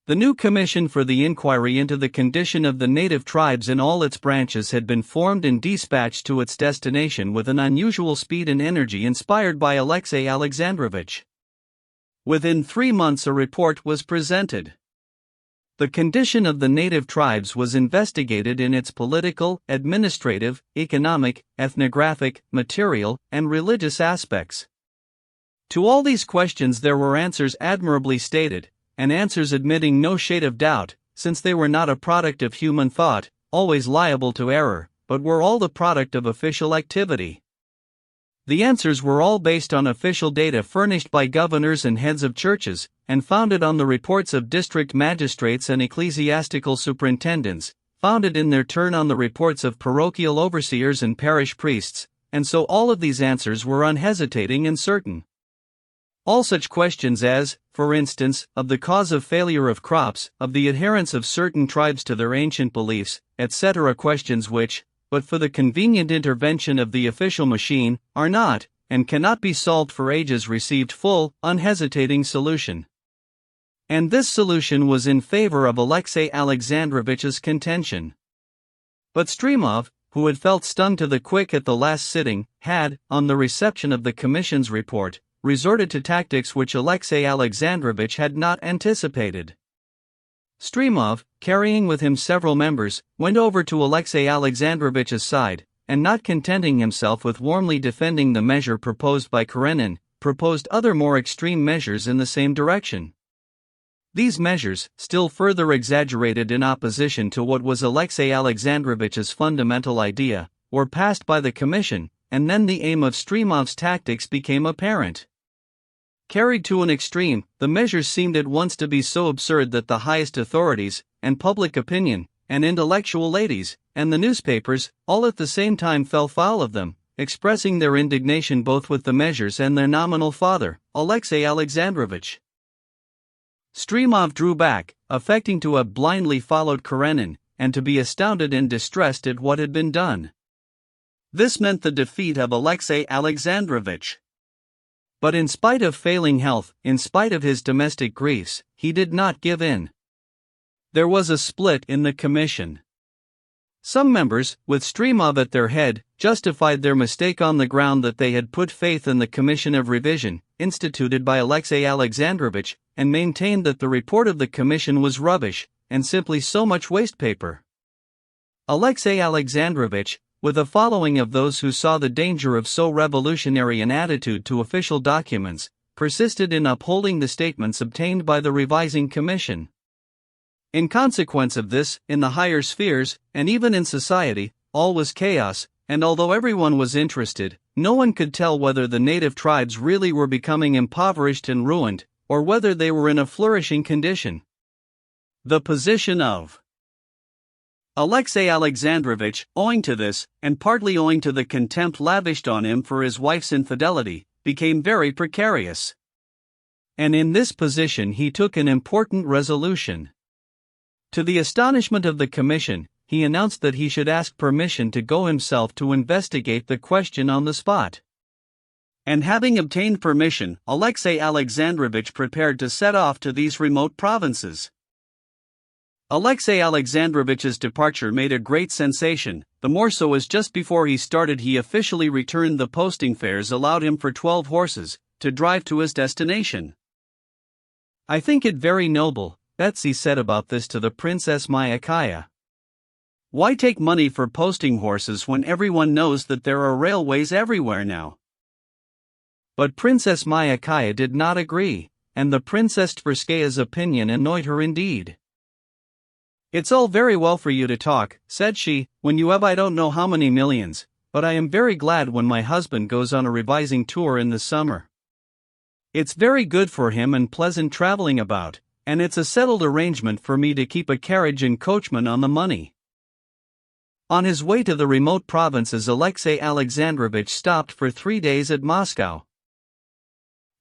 The new commission for the inquiry into the condition of the native tribes in all its branches had been formed and dispatched to its destination with an unusual speed and energy inspired by Alexey Alexandrovich. Within 3 months a report was presented. The condition of the native tribes was investigated in its political, administrative, economic, ethnographic, material, and religious aspects. To all these questions there were answers admirably stated, and answers admitting no shade of doubt, since they were not a product of human thought, always liable to error, but were all the product of official activity. The answers were all based on official data furnished by governors and heads of churches, and founded on the reports of district magistrates and ecclesiastical superintendents, founded in their turn on the reports of parochial overseers and parish priests, and so all of these answers were unhesitating and certain. All such questions as, for instance, of the cause of failure of crops, of the adherence of certain tribes to their ancient beliefs, etc., questions which, but for the convenient intervention of the official machine, are not, and cannot be solved for ages, received full, unhesitating solution. And this solution was in favor of Alexey Alexandrovich's contention. But Stremov, who had felt stung to the quick at the last sitting, had, on the reception of the Commission's report, resorted to tactics which Alexey Alexandrovich had not anticipated. Stremov, carrying with him several members, went over to Alexey Alexandrovich's side, and not contenting himself with warmly defending the measure proposed by Karenin, proposed other more extreme measures in the same direction. These measures, still further exaggerated in opposition to what was Alexey Alexandrovich's fundamental idea, were passed by the Commission, and then the aim of Stremov's tactics became apparent. Carried to an extreme, the measures seemed at once to be so absurd that the highest authorities, and public opinion, and intellectual ladies, and the newspapers, all at the same time fell foul of them, expressing their indignation both with the measures and their nominal father, Alexey Alexandrovich. Stremov drew back, affecting to have blindly followed Karenin, and to be astounded and distressed at what had been done. This meant the defeat of Alexey Alexandrovich. But in spite of failing health, in spite of his domestic griefs, he did not give in. There was a split in the commission. Some members, with Stremov at their head, justified their mistake on the ground that they had put faith in the Commission of Revision, instituted by Alexey Alexandrovich, and maintained that the report of the commission was rubbish, and simply so much waste paper. Alexey Alexandrovich, with a following of those who saw the danger of so revolutionary an attitude to official documents, persisted in upholding the statements obtained by the revising commission. In consequence of this, in the higher spheres, and even in society, all was chaos, and although everyone was interested, no one could tell whether the native tribes really were becoming impoverished and ruined, or whether they were in a flourishing condition. The position of Alexei Alexandrovich, owing to this, and partly owing to the contempt lavished on him for his wife's infidelity, became very precarious. And in this position he took an important resolution. To the astonishment of the commission, he announced that he should ask permission to go himself to investigate the question on the spot. And having obtained permission, Alexei Alexandrovich prepared to set off to these remote provinces. Alexei Alexandrovich's departure made a great sensation, the more so as just before he started he officially returned the posting fares allowed him for 12 horses, to drive to his destination. "I think it very noble," Betsy said about this to the Princess Myakaya. "Why take money for posting horses when everyone knows that there are railways everywhere now?" But Princess Myakaya did not agree, and the Princess Tverskaya's opinion annoyed her indeed. "It's all very well for you to talk," said she, "when you have I don't know how many millions, but I am very glad when my husband goes on a revising tour in the summer. It's very good for him and pleasant traveling about, and it's a settled arrangement for me to keep a carriage and coachman on the money." On his way to the remote provinces, Alexei Alexandrovich stopped for 3 days at Moscow.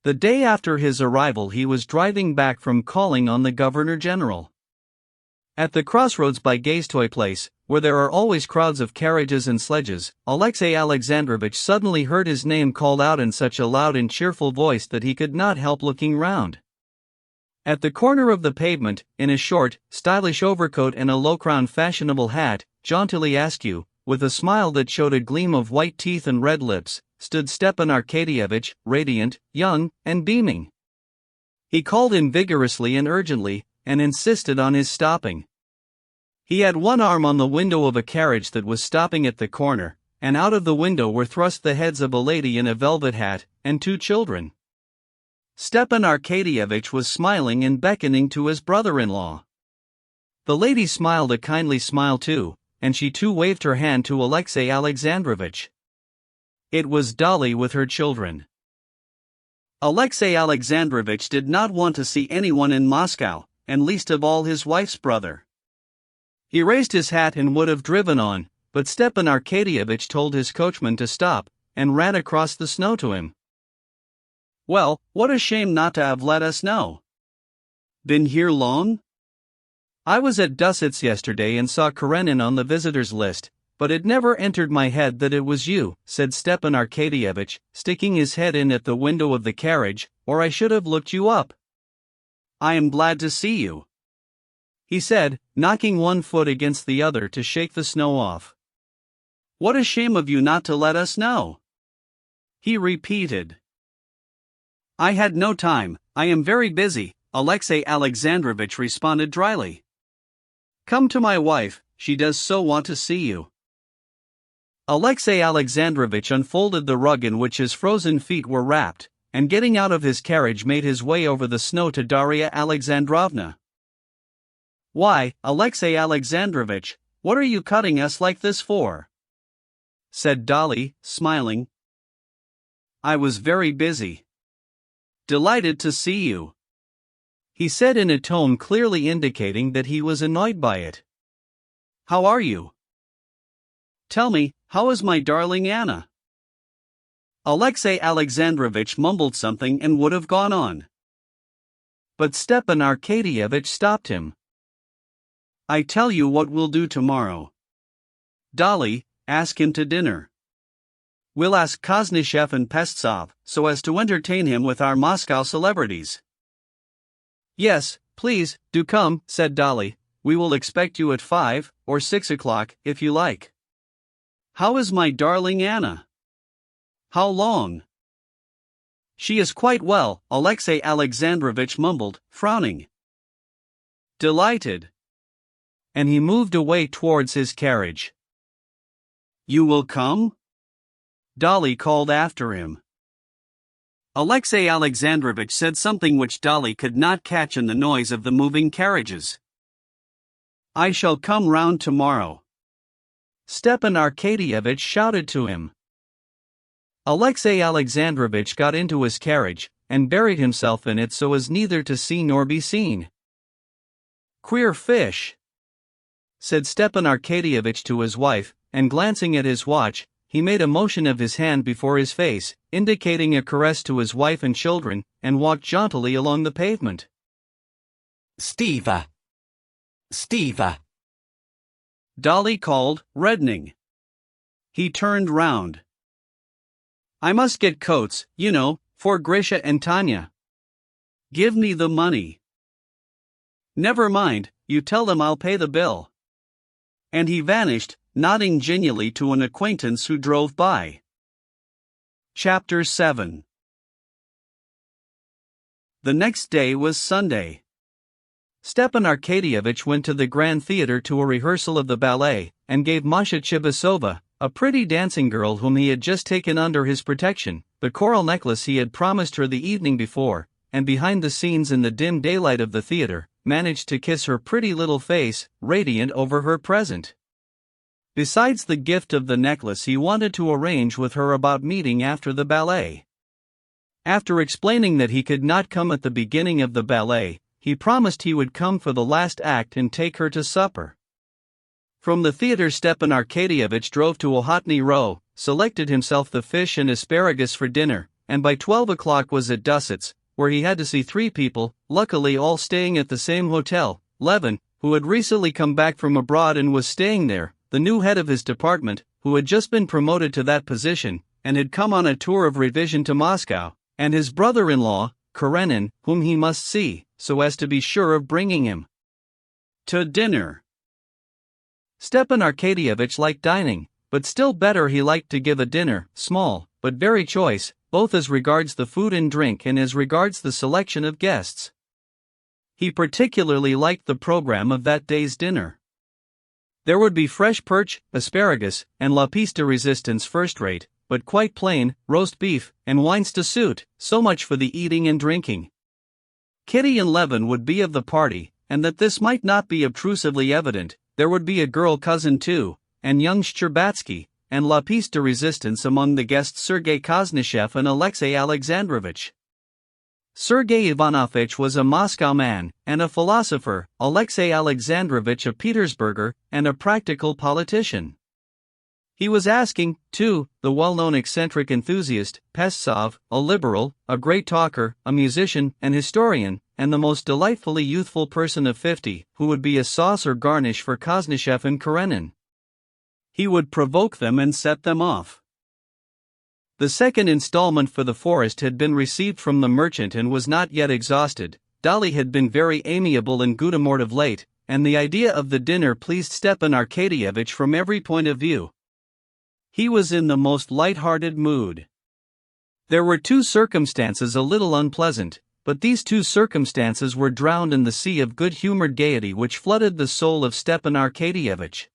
The day after his arrival he was driving back from calling on the Governor-General. At the crossroads by Gaztoy Place, where there are always crowds of carriages and sledges, Alexei Alexandrovich suddenly heard his name called out in such a loud and cheerful voice that he could not help looking round. At the corner of the pavement, in a short, stylish overcoat and a low-crowned fashionable hat, jauntily askew, with a smile that showed a gleam of white teeth and red lips, stood Stepan Arkadyevitch, radiant, young, and beaming. He called him vigorously and urgently, and insisted on his stopping. He had one arm on the window of a carriage that was stopping at the corner, and out of the window were thrust the heads of a lady in a velvet hat, and 2 children. Stepan Arkadyevitch was smiling and beckoning to his brother-in-law. The lady smiled a kindly smile too, and she too waved her hand to Alexei Alexandrovich. It was Dolly with her children. Alexei Alexandrovich did not want to see anyone in Moscow, and least of all his wife's brother. He raised his hat and would have driven on, but Stepan Arkadyevitch told his coachman to stop, and ran across the snow to him. "Well, what a shame not to have let us know. Been here long? I was at Dussit's yesterday and saw Karenin on the visitors' list, but it never entered my head that it was you," said Stepan Arkadyevitch, sticking his head in at the window of the carriage, "or I should have looked you up." "I am glad to see you," he said, knocking one foot against the other to shake the snow off. "What a shame of you not to let us know," he repeated. "I had no time, I am very busy," Alexei Alexandrovich responded dryly. "Come to my wife, she does so want to see you." Alexei Alexandrovich unfolded the rug in which his frozen feet were wrapped, and getting out of his carriage made his way over the snow to Darya Alexandrovna. "Why, Alexei Alexandrovich, what are you cutting us like this for?" said Dolly, smiling. "I was very busy." "Delighted to see you," he said in a tone clearly indicating that he was annoyed by it. "How are you? Tell me, how is my darling Anna?" Alexei Alexandrovich mumbled something and would have gone on. But Stepan Arkadyevitch stopped him. "I tell you what we'll do tomorrow. Dolly, ask him to dinner. We'll ask Koznishev and Pestsov, so as to entertain him with our Moscow celebrities." "Yes, please, do come," said Dolly. "We will expect you at 5 or 6 o'clock, if you like." "How is my darling Anna? How long?" "She is quite well," Alexei Alexandrovich mumbled, frowning. "Delighted." And he moved away towards his carriage. "You will come?" Dolly called after him. Alexei Alexandrovich said something which Dolly could not catch in the noise of the moving carriages. "I shall come round tomorrow," Stepan Arkadyevitch shouted to him. Alexei Alexandrovich got into his carriage, and buried himself in it so as neither to see nor be seen. "Queer fish," said Stepan Arkadyevitch to his wife, and glancing at his watch, he made a motion of his hand before his face, indicating a caress to his wife and children, and walked jauntily along the pavement. Steva! Steva! Dolly called, reddening. He turned round. "I must get coats, you know, for Grisha and Tanya." "Give me the money." "Never mind, you tell them I'll pay the bill." And he vanished, nodding genially to an acquaintance who drove by. Chapter 7. The next day was Sunday. Stepan Arkadyevitch went to the Grand Theatre to a rehearsal of the ballet, and gave Masha Chibisova, a pretty dancing girl whom he had just taken under his protection, the coral necklace he had promised her the evening before, and behind the scenes in the dim daylight of the theatre, managed to kiss her pretty little face, radiant over her present. Besides the gift of the necklace, he wanted to arrange with her about meeting after the ballet. After explaining that he could not come at the beginning of the ballet, he promised he would come for the last act and take her to supper. From the theatre Stepan Arkadyevitch drove to Ochotny Row, selected himself the fish and asparagus for dinner, and by 12 o'clock was at Dussett's, where he had to see 3 people, luckily all staying at the same hotel: Levin, who had recently come back from abroad and was staying there, the new head of his department, who had just been promoted to that position, and had come on a tour of revision to Moscow, and his brother-in-law, Karenin, whom he must see, so as to be sure of bringing him to dinner. Stepan Arkadyevitch liked dining, but still better he liked to give a dinner, small, but very choice, both as regards the food and drink and as regards the selection of guests. He particularly liked the program of that day's dinner. There would be fresh perch, asparagus, and la piece de resistance first-rate, but quite plain, roast beef, and wines to suit, so much for the eating and drinking. Kitty and Levin would be of the party, and that this might not be obtrusively evident, there would be a girl cousin too, and young Shcherbatsky, and la piece de resistance among the guests Sergei Koznishev and Alexey Alexandrovich. Sergei Ivanovitch was a Moscow man, and a philosopher, Alexey Alexandrovich a Petersburger, and a practical politician. He was asking, too, the well-known eccentric enthusiast, Pestsov, a liberal, a great talker, a musician, an historian, and the most delightfully youthful person of 50, who would be a sauce or garnish for Koznishev and Karenin. He would provoke them and set them off. The second installment for The Forest had been received from the merchant and was not yet exhausted. Dolly had been very amiable and good-humoured of late, and the idea of the dinner pleased Stepan Arkadyevitch from every point of view. He was in the most light-hearted mood. There were 2 circumstances a little unpleasant, but these 2 circumstances were drowned in the sea of good-humored gaiety which flooded the soul of Stepan Arkadyevitch.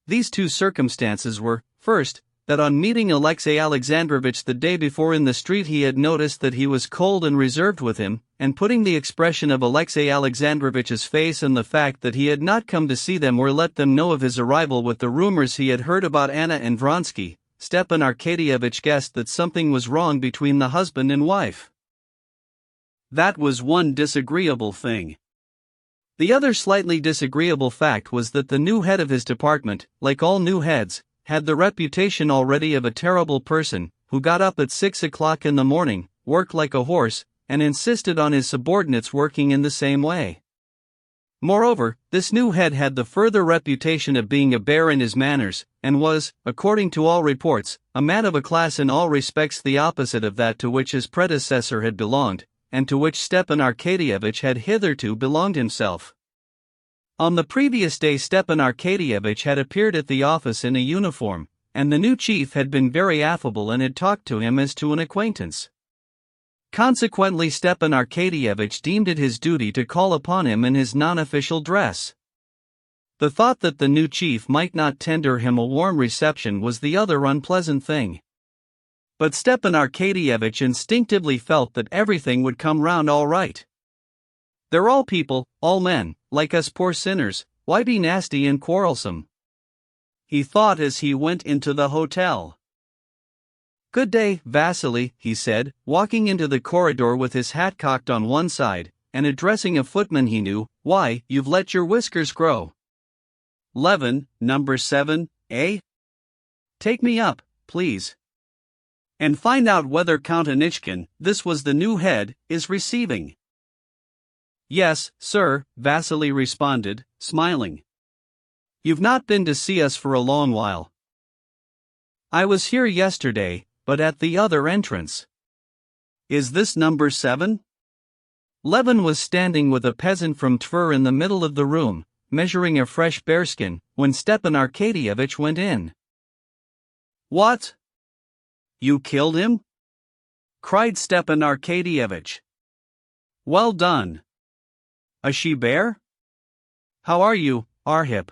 These 2 circumstances were, first, that on meeting Alexey Alexandrovich the day before in the street he had noticed that he was cold and reserved with him, and putting the expression of Alexey Alexandrovich's face and the fact that he had not come to see them or let them know of his arrival with the rumors he had heard about Anna and Vronsky, Stepan Arkadyevitch guessed that something was wrong between the husband and wife. That was one disagreeable thing. The other slightly disagreeable fact was that the new head of his department, like all new heads, had the reputation already of a terrible person, who got up at 6 o'clock in the morning, worked like a horse, and insisted on his subordinates working in the same way. Moreover, this new head had the further reputation of being a bear in his manners, and was, according to all reports, a man of a class in all respects the opposite of that to which his predecessor had belonged, and to which Stepan Arkadyevitch had hitherto belonged himself. On the previous day Stepan Arkadyevitch had appeared at the office in a uniform, and the new chief had been very affable and had talked to him as to an acquaintance. Consequently Stepan Arkadyevitch deemed it his duty to call upon him in his non-official dress. The thought that the new chief might not tender him a warm reception was the other unpleasant thing. But Stepan Arkadyevitch instinctively felt that everything would come round all right. They're all people, all men, like us poor sinners, why be nasty and quarrelsome? He thought as he went into the hotel. Good day, Vasily, he said, walking into the corridor with his hat cocked on one side, and addressing a footman he knew. Why, you've let your whiskers grow. Levin, number 7, eh? Take me up, please. And find out whether Count Anichkin, this was the new head, is receiving. Yes, sir, Vasily responded, smiling. You've not been to see us for a long while. I was here yesterday, but at the other entrance. Is this number 7? Levin was standing with a peasant from Tver in the middle of the room, measuring a fresh bearskin, when Stepan Arkadyevitch went in. What? You killed him? Cried Stepan Arkadyevitch. Well done. A she-bear? How are you, Arhip?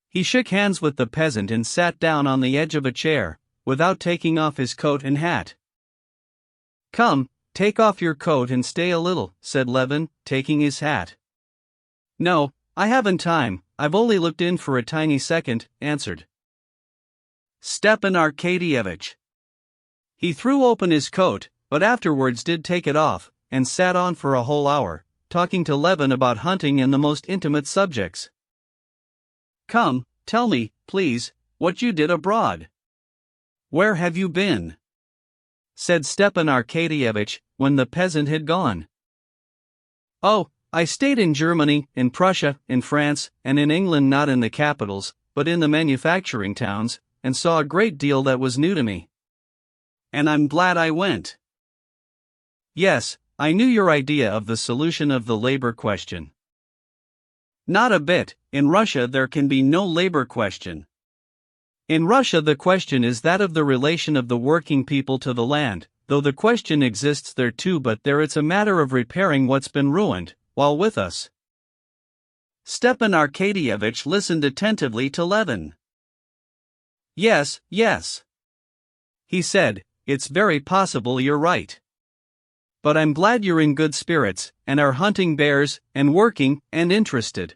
He shook hands with the peasant and sat down on the edge of a chair, without taking off his coat and hat. Come, take off your coat and stay a little, said Levin, taking his hat. No, I haven't time, I've only looked in for a tiny second, answered Stepan Arkadyevitch. He threw open his coat, but afterwards did take it off, and sat on for a whole hour, talking to Levin about hunting and the most intimate subjects. Come, tell me, please, what you did abroad. Where have you been? Said Stepan Arkadyevitch, when the peasant had gone. Oh, I stayed in Germany, in Prussia, in France, and in England, not in the capitals, but in the manufacturing towns, and saw a great deal that was new to me. And I'm glad I went. Yes, I knew your idea of the solution of the labor question. Not a bit. In Russia there can be no labor question. In Russia the question is that of the relation of the working people to the land, though the question exists there too, but there it's a matter of repairing what's been ruined, while with us. Stepan Arkadyevitch listened attentively to Levin. Yes, he said, it's very possible you're right. But I'm glad you're in good spirits, and are hunting bears, and working, and interested.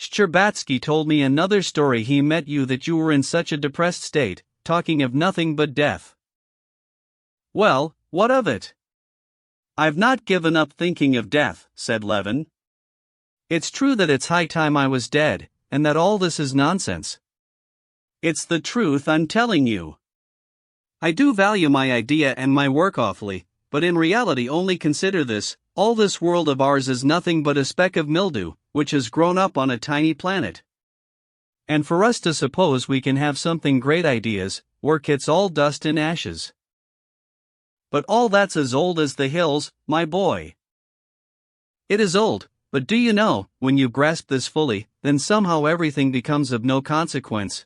Shcherbatsky told me another story he met you that you were in such a depressed state, talking of nothing but death. Well, what of it? I've not given up thinking of death, said Levin. It's true that it's high time I was dead, and that all this is nonsense. It's the truth I'm telling you. I do value my idea and my work awfully, but in reality only consider this, all this world of ours is nothing but a speck of mildew, which has grown up on a tiny planet. And for us to suppose we can have something great ideas, work it's all dust and ashes. But all that's as old as the hills, my boy. It is old, but do you know, when you grasp this fully, then somehow everything becomes of no consequence.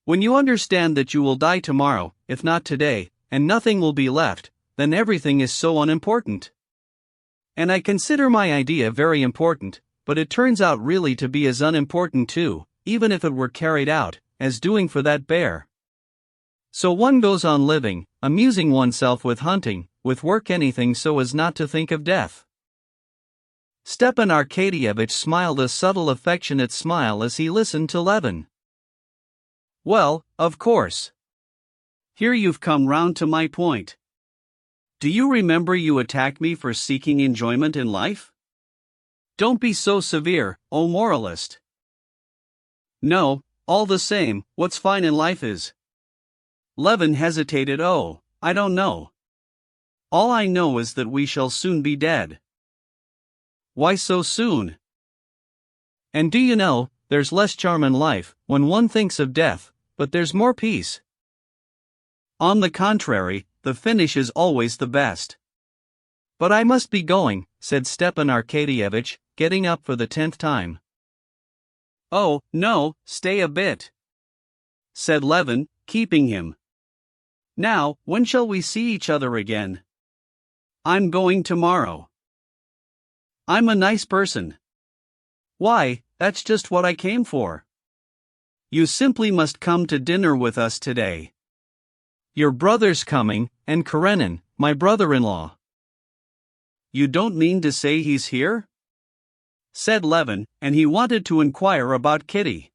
When you understand that you will die tomorrow, if not today, and nothing will be left, then everything is so unimportant. And I consider my idea very important, but it turns out really to be as unimportant too, even if it were carried out, as doing for that bear. So one goes on living, amusing oneself with hunting, with work, anything, so as not to think of death. Stepan Arkadyevitch smiled a subtle affectionate smile as he listened to Levin. Well, of course. Here you've come round to my point. Do you remember you attacked me for seeking enjoyment in life? Don't be so severe, O moralist. No, all the same, what's fine in life is. Levin hesitated. Oh, I don't know. All I know is that we shall soon be dead. Why so soon? And do you know, there's less charm in life, when one thinks of death, but there's more peace. On the contrary, the finish is always the best. But I must be going, said Stepan Arkadyevitch, getting up for the 10th time. Oh, no, stay a bit, said Levin, keeping him. Now, when shall we see each other again? I'm going tomorrow. I'm a nice person. Why, that's just what I came for. You simply must come to dinner with us today. Your brother's coming, and Karenin, my brother-in-law. You don't mean to say he's here? Said Levin, and he wanted to inquire about Kitty.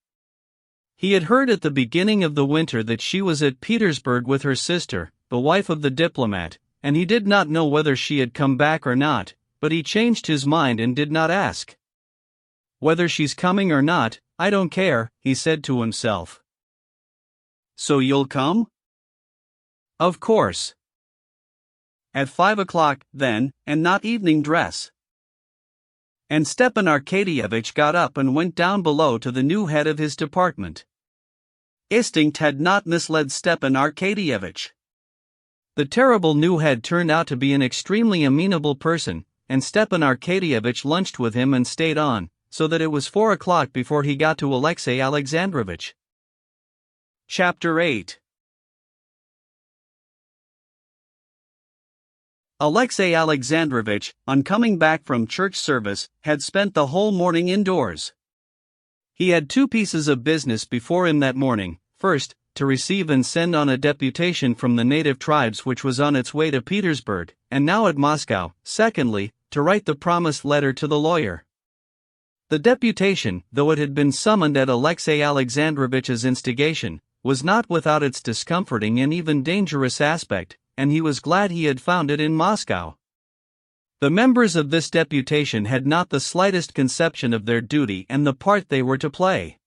He had heard at the beginning of the winter that she was at Petersburg with her sister, the wife of the diplomat, and he did not know whether she had come back or not, but he changed his mind and did not ask. Whether she's coming or not, I don't care, he said to himself. So you'll come? Of course. At 5 o'clock, then, and not evening dress. And Stepan Arkadyevitch got up and went down below to the new head of his department. Instinct had not misled Stepan Arkadyevitch. The terrible new head turned out to be an extremely amenable person, and Stepan Arkadyevitch lunched with him and stayed on, so that it was 4 o'clock before he got to Alexey Alexandrovitch. Chapter 8. Alexey Alexandrovitch, on coming back from church service, had spent the whole morning indoors. He had two pieces of business before him that morning: first, to receive and send on a deputation from the native tribes which was on its way to Petersburg, and now at Moscow; secondly, to write the promised letter to the lawyer. The deputation, though it had been summoned at Alexey Alexandrovitch's instigation, was not without its discomforting and even dangerous aspect, and he was glad he had found it in Moscow. The members of this deputation had not the slightest conception of their duty and the part they were to play.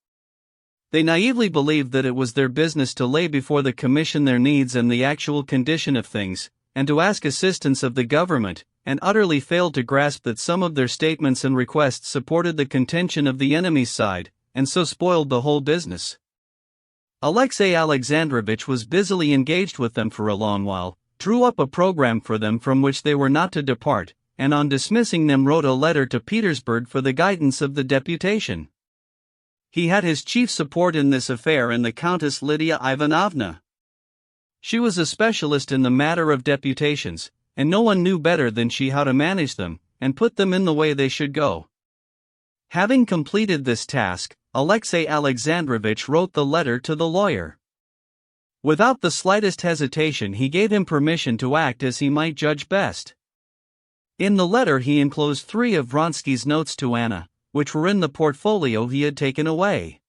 They naively believed that it was their business to lay before the Commission their needs and the actual condition of things, and to ask assistance of the government, and utterly failed to grasp that some of their statements and requests supported the contention of the enemy's side, and so spoiled the whole business. Alexey Alexandrovitch was busily engaged with them for a long while, drew up a program for them from which they were not to depart, and on dismissing them wrote a letter to Petersburg for the guidance of the deputation. He had his chief support in this affair in the Countess Lydia Ivanovna. She was a specialist in the matter of deputations, and no one knew better than she how to manage them, and put them in the way they should go. Having completed this task, Alexey Alexandrovitch wrote the letter to the lawyer. Without the slightest hesitation he gave him permission to act as he might judge best. In the letter he enclosed 3 of Vronsky's notes to Anna, which were in the portfolio he had taken away.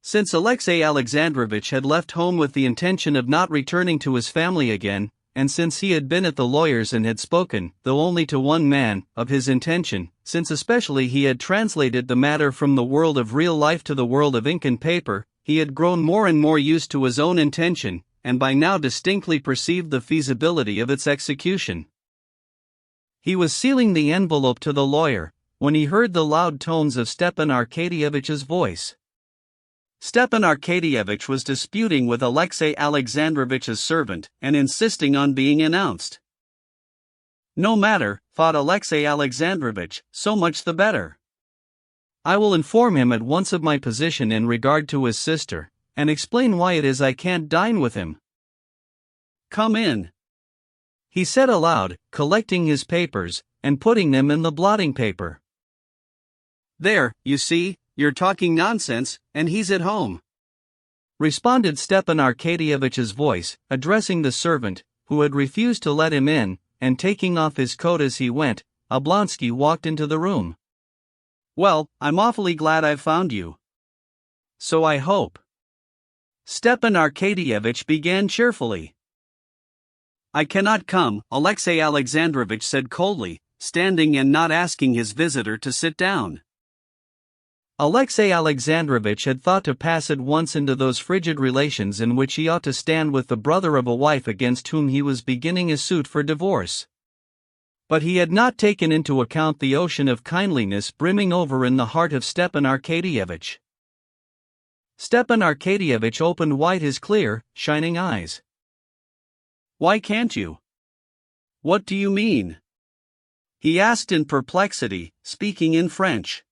Since Alexey Alexandrovitch had left home with the intention of not returning to his family again, and since he had been at the lawyer's and had spoken, though only to one man, of his intention, since especially he had translated the matter from the world of real life to the world of ink and paper, he had grown more and more used to his own intention, and by now distinctly perceived the feasibility of its execution. He was sealing the envelope to the lawyer, when he heard the loud tones of Stepan Arkadyevitch's voice. Stepan Arkadyevitch was disputing with Alexey Alexandrovitch's servant, and insisting on being announced. No matter, thought Alexey Alexandrovitch, so much the better. I will inform him at once of my position in regard to his sister, and explain why it is I can't dine with him. Come in, he said aloud, collecting his papers, and putting them in the blotting paper. There, you see, you're talking nonsense, and he's at home, responded Stepan Arkadyevitch's voice, addressing the servant, who had refused to let him in, and taking off his coat as he went. Oblonsky walked into the room. Well, I'm awfully glad I've found you. So I hope. Stepan Arkadyevitch began cheerfully. I cannot come, Alexey Alexandrovitch said coldly, standing and not asking his visitor to sit down. Alexey Alexandrovitch had thought to pass at once into those frigid relations in which he ought to stand with the brother of a wife against whom he was beginning a suit for divorce. But he had not taken into account the ocean of kindliness brimming over in the heart of Stepan Arkadyevitch. Stepan Arkadyevitch opened wide his clear, shining eyes. Why can't you? What do you mean? He asked in perplexity, speaking in French.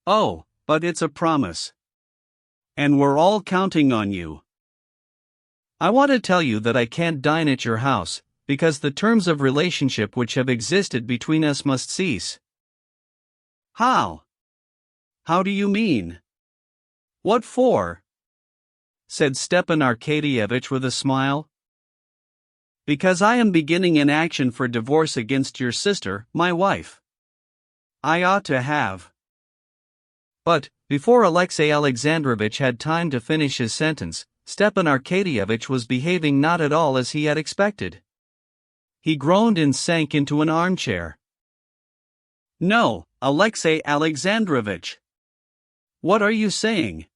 Oh, but it's a promise. And we're all counting on you. I want to tell you that I can't dine at your house, because the terms of relationship which have existed between us must cease. How? How do you mean? What for? Said Stepan Arkadyevitch with a smile. Because I am beginning an action for divorce against your sister, my wife. I ought to have. But, before Alexey Alexandrovich had time to finish his sentence, Stepan Arkadyevich was behaving not at all as he had expected. He groaned and sank into an armchair. "No, Alexey Alexandrovich! What are you saying?"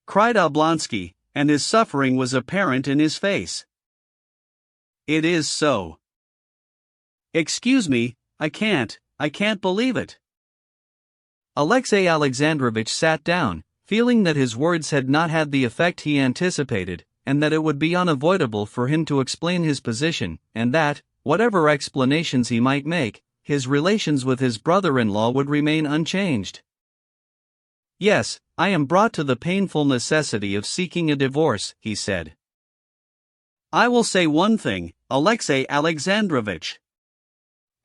cried Oblonsky, and his suffering was apparent in his face. "It is so. Excuse me, I can't believe it." Alexey Alexandrovich sat down, feeling that his words had not had the effect he anticipated, and that it would be unavoidable for him to explain his position, and that, whatever explanations he might make, his relations with his brother-in-law would remain unchanged. "Yes, I am brought to the painful necessity of seeking a divorce," he said. "I will say one thing, Alexey Alexandrovich.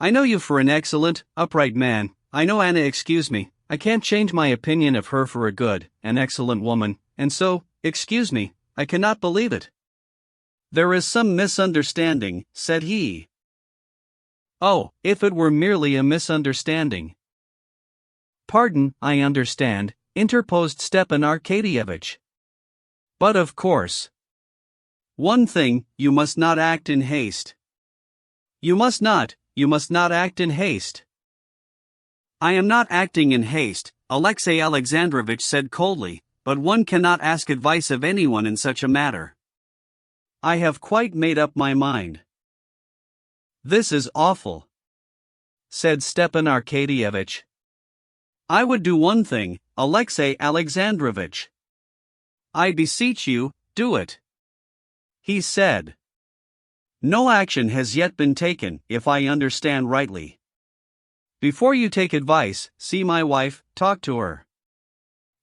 I know you for an excellent, upright man. I know Anna, excuse me, I can't change my opinion of her for a good, an excellent woman, and so, excuse me, I cannot believe it." "There is some misunderstanding," said he. "Oh, if it were merely a misunderstanding." "Pardon, I understand," interposed Stepan Arkadyevich. "But of course. One thing, you must not act in haste. You must not act in haste." "I am not acting in haste," Alexey Alexandrovich said coldly, "but one cannot ask advice of anyone in such a matter. I have quite made up my mind." "This is awful," said Stepan Arkadyevich. "I would do one thing, Alexey Alexandrovich. I beseech you, do it," he said. "No action has yet been taken, if I understand rightly. Before you take advice, see my wife, talk to her.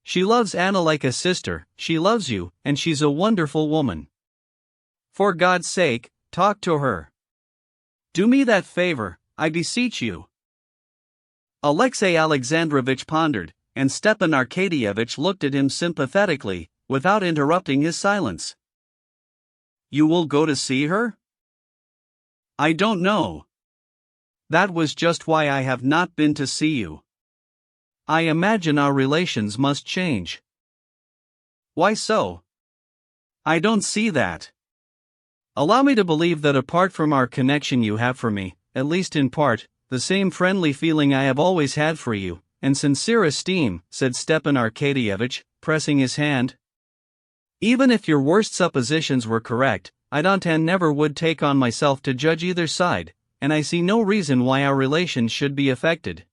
She loves Anna like a sister, she loves you, and she's a wonderful woman. For God's sake, talk to her. Do me that favor, I beseech you." Alexey Alexandrovich pondered, and Stepan Arkadyevich looked at him sympathetically, without interrupting his silence. "You will go to see her?" "I don't know. That was just why I have not been to see you. I imagine our relations must change." "Why so?" "I don't see that. Allow me to believe that apart from our connection you have for me, at least in part, the same friendly feeling I have always had for you, and sincere esteem," said Stepan Arkadyevich, pressing his hand. "Even if your worst suppositions were correct, I don't and never would take on myself to judge either side, and I see no reason why our relations should be affected.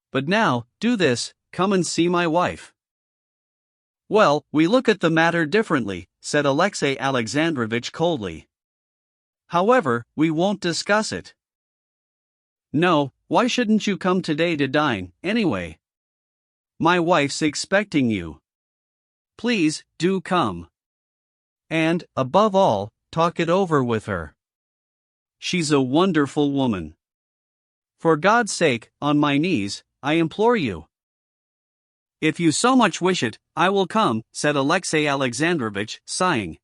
But now, do this, come and see my wife." "Well, we look at the matter differently," said Alexey Alexandrovich coldly. "However, we won't discuss it." "No, why shouldn't you come today to dine, anyway? My wife's expecting you. Please, do come. And, above all, talk it over with her. She's a wonderful woman. For God's sake, on my knees, I implore you." "If you so much wish it, I will come," said Alexey Alexandrovich, sighing.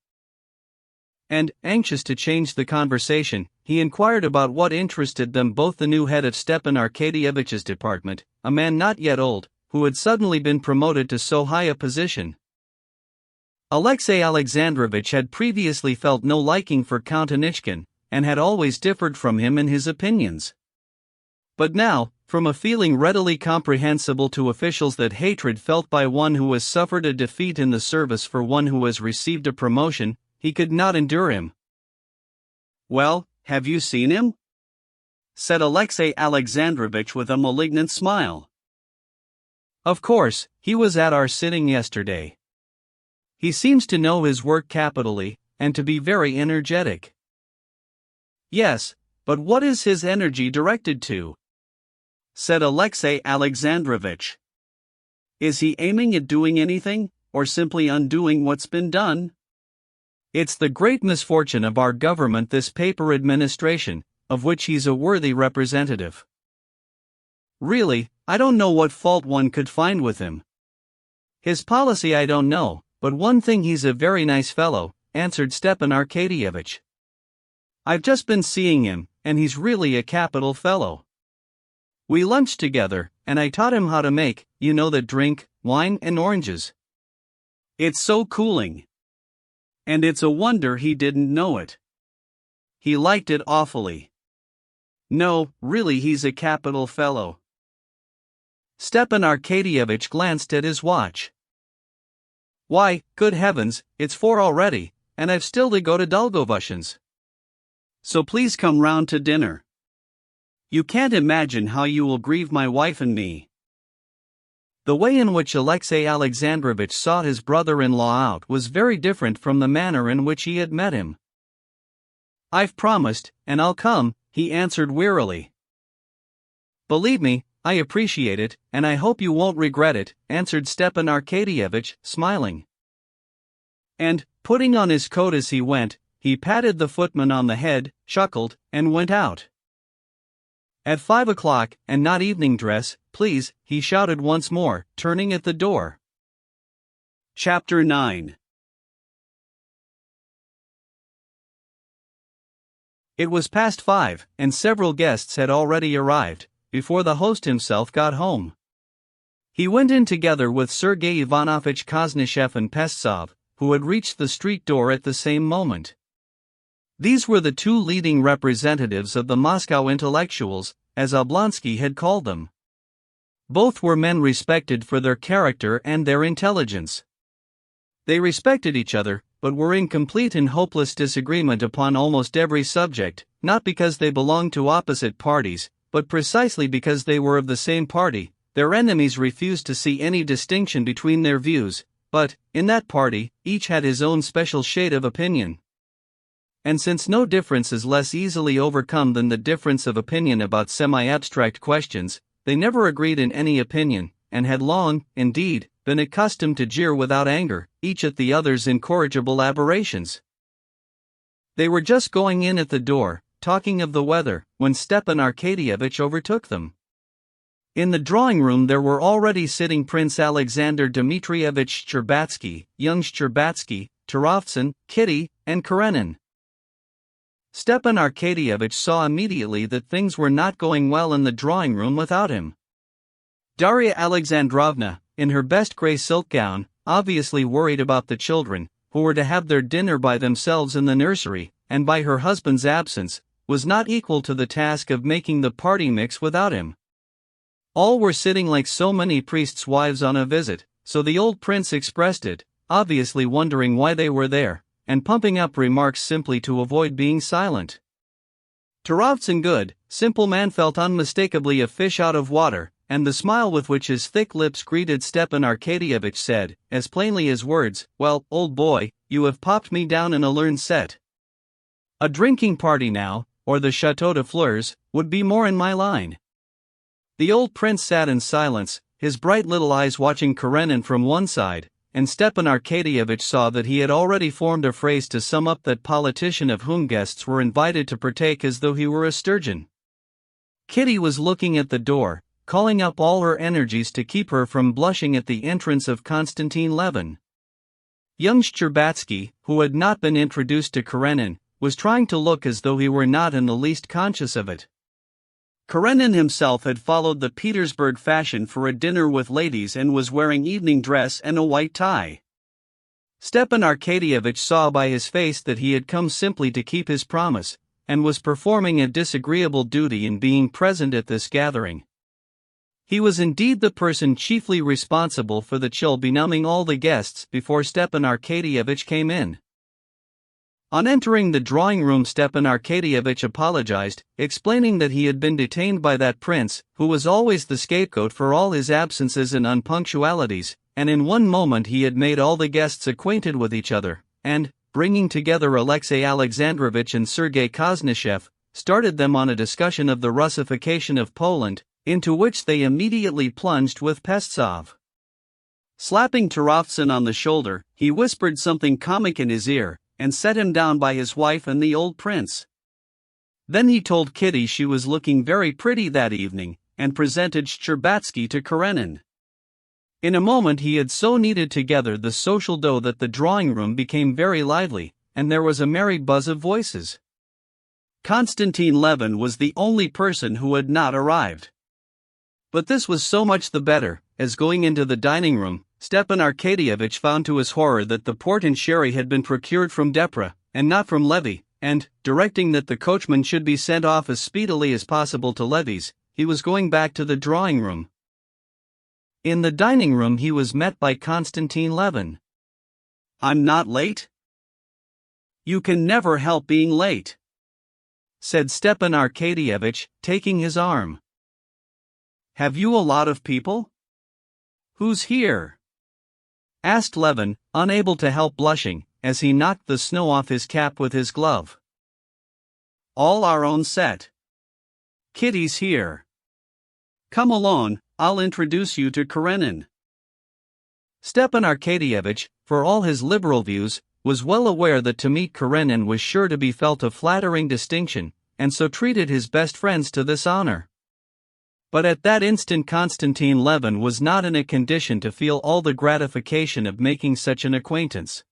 And, anxious to change the conversation, he inquired about what interested them both the new head of Stepan Arkadyevich's department, a man not yet old, who had suddenly been promoted to so high a position. Alexey Alexandrovich had previously felt no liking for Count Anichkin, and had always differed from him in his opinions. But now, from a feeling readily comprehensible to officials that hatred felt by one who has suffered a defeat in the service for one who has received a promotion, he could not endure him. "Well, have you seen him?" said Alexey Alexandrovich with a malignant smile. "Of course, he was at our sitting yesterday. He seems to know his work capitally, and to be very energetic." "Yes, but what is his energy directed to?" said Alexey Alexandrovich. "Is he aiming at doing anything, or simply undoing what's been done? It's the great misfortune of our government, this paper administration, of which he's a worthy representative. Really, I don't know what fault one could find with him. His policy I don't know, but one thing, he's a very nice fellow," answered Stepan Arkadyevich. "I've just been seeing him, and he's really a capital fellow. We lunched together, and I taught him how to make, that drink, wine and oranges. It's so cooling. And it's a wonder he didn't know it. He liked it awfully. No, really, he's a capital fellow. Stepan Arkadyevitch glanced at his watch. Why, good heavens, it's 4 already, and I've still to go to Dolgovushin's. So please come round to dinner. You can't imagine how you will grieve my wife and me. The way in which Alexey Alexandrovitch sought his brother-in-law out was very different from the manner in which he had met him. I've promised, and I'll come, he answered wearily. Believe me, I appreciate it, and I hope you won't regret it, answered Stepan Arkadyevitch, smiling. And, putting on his coat as he went, he patted the footman on the head, chuckled, and went out. At 5 o'clock, and not evening dress, please, he shouted once more, turning at the door. Chapter 9. It was past 5, and several guests had already arrived, before the host himself got home. He went in together with Sergei Ivanovich Kaznishev and Pestsov, who had reached the street door at the same moment. These were the 2 leading representatives of the Moscow intellectuals, as Oblonsky had called them. Both were men respected for their character and their intelligence. They respected each other, but were in complete and hopeless disagreement upon almost every subject, not because they belonged to opposite parties, but precisely because they were of the same party. Their enemies refused to see any distinction between their views, but, in that party, each had his own special shade of opinion. And since no difference is less easily overcome than the difference of opinion about semi-abstract questions, they never agreed in any opinion, and had long, indeed, been accustomed to jeer without anger, each at the other's incorrigible aberrations. They were just going in at the door, talking of the weather, when Stepan Arkadyevitch overtook them. In the drawing-room there were already sitting Prince Alexander Dmitrievich Shcherbatsky, young Shcherbatsky, Turovtsin, Kitty, and Karenin. Stepan Arkadyevitch saw immediately that things were not going well in the drawing-room without him. Darya Alexandrovna, in her best grey silk gown, obviously worried about the children, who were to have their dinner by themselves in the nursery, and by her husband's absence, was not equal to the task of making the party mix without him. All were sitting like so many priests' wives on a visit, so the old prince expressed it, obviously wondering why they were there, and pumping up remarks simply to avoid being silent. Turovtsin, good, simple man, felt unmistakably a fish out of water, and the smile with which his thick lips greeted Stepan Arkadyevitch said, as plainly as words, "Well, old boy, you have popped me down in a learned set. A drinking party now, or the Chateau de Fleurs, would be more in my line." The old prince sat in silence, his bright little eyes watching Karenin from one side, and Stepan Arkadyevitch saw that he had already formed a phrase to sum up that politician of whom guests were invited to partake as though he were a sturgeon. Kitty was looking at the door, calling up all her energies to keep her from blushing at the entrance of Konstantin Levin. Young Shcherbatsky, who had not been introduced to Karenin, was trying to look as though he were not in the least conscious of it. Karenin himself had followed the Petersburg fashion for a dinner with ladies and was wearing evening dress and a white tie. Stepan Arkadyevitch saw by his face that he had come simply to keep his promise, and was performing a disagreeable duty in being present at this gathering. He was indeed the person chiefly responsible for the chill benumbing all the guests before Stepan Arkadyevitch came in. On entering the drawing-room, Stepan Arkadyevitch apologized, explaining that he had been detained by that prince, who was always the scapegoat for all his absences and unpunctualities, and in one moment he had made all the guests acquainted with each other, and, bringing together Alexey Alexandrovitch and Sergei Kaznishev, started them on a discussion of the Russification of Poland, into which they immediately plunged with Pestsov. Slapping Turovtsin on the shoulder, he whispered something comic in his ear, and set him down by his wife and the old prince. Then he told Kitty she was looking very pretty that evening, and presented Shcherbatsky to Karenin. In a moment he had so kneaded together the social dough that the drawing-room became very lively, and there was a merry buzz of voices. Konstantin Levin was the only person who had not arrived. But this was so much the better, as going into the dining room, Stepan Arkadyevitch found to his horror that the port and sherry had been procured from Depra, and not from Levy, and, directing that the coachman should be sent off as speedily as possible to Levy's, he was going back to the drawing room. In the dining room he was met by Konstantin Levin. "I'm not late?" "You can never help being late," said Stepan Arkadyevitch, taking his arm. "Have you a lot of people?" "Who's here?" asked Levin, unable to help blushing, as he knocked the snow off his cap with his glove. "All our own set. Kitty's here. Come along, I'll introduce you to Karenin." Stepan Arkadyevitch, for all his liberal views, was well aware that to meet Karenin was sure to be felt a flattering distinction, and so treated his best friends to this honor. But at that instant Konstantin Levin was not in a condition to feel all the gratification of making such an acquaintance.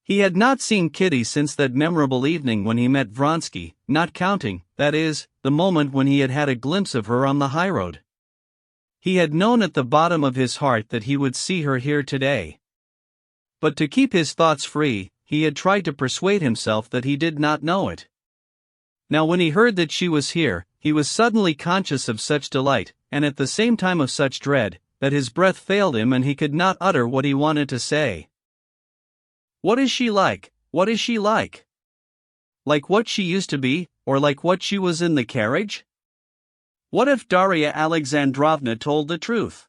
He had not seen Kitty since that memorable evening when he met Vronsky, not counting, that is, the moment when he had had a glimpse of her on the highroad. He had known at the bottom of his heart that he would see her here today. But to keep his thoughts free, he had tried to persuade himself that he did not know it. Now when he heard that she was here, he was suddenly conscious of such delight, and at the same time of such dread, that his breath failed him and he could not utter what he wanted to say. "What is she like? What is she like? Like what she used to be, or like what she was in the carriage? What if Darya Alexandrovna told the truth?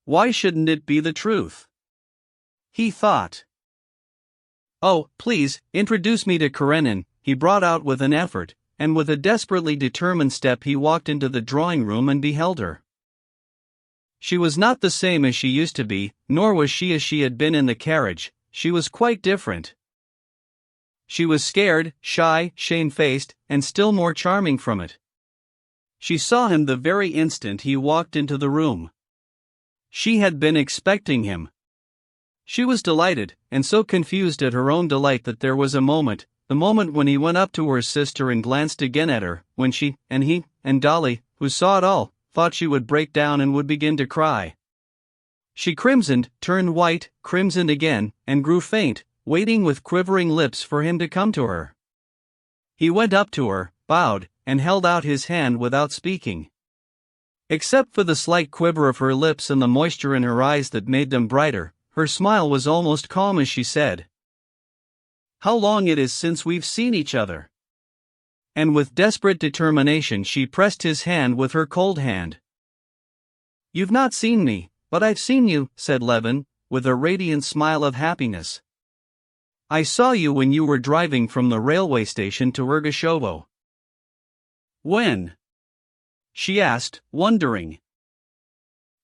Why shouldn't it be the truth?" he thought. "Oh, please, introduce me to Karenin," he brought out with an effort, and with a desperately determined step he walked into the drawing room and beheld her. She was not the same as she used to be, nor was she as she had been in the carriage. She was quite different. She was scared, shy, shamefaced, and still more charming from it. She saw him the very instant he walked into the room. She had been expecting him. She was delighted, and so confused at her own delight that there was a moment, the moment when he went up to her sister and glanced again at her, when she, and he, and Dolly, who saw it all, thought she would break down and would begin to cry. She crimsoned, turned white, crimsoned again, and grew faint, waiting with quivering lips for him to come to her. He went up to her, bowed, and held out his hand without speaking. Except for the slight quiver of her lips and the moisture in her eyes that made them brighter, her smile was almost calm as she said, "How long it is since we've seen each other." And with desperate determination she pressed his hand with her cold hand. "You've not seen me, but I've seen you," said Levin, with a radiant smile of happiness. "I saw you when you were driving from the railway station to Ergoshovo." "When?" she asked, wondering.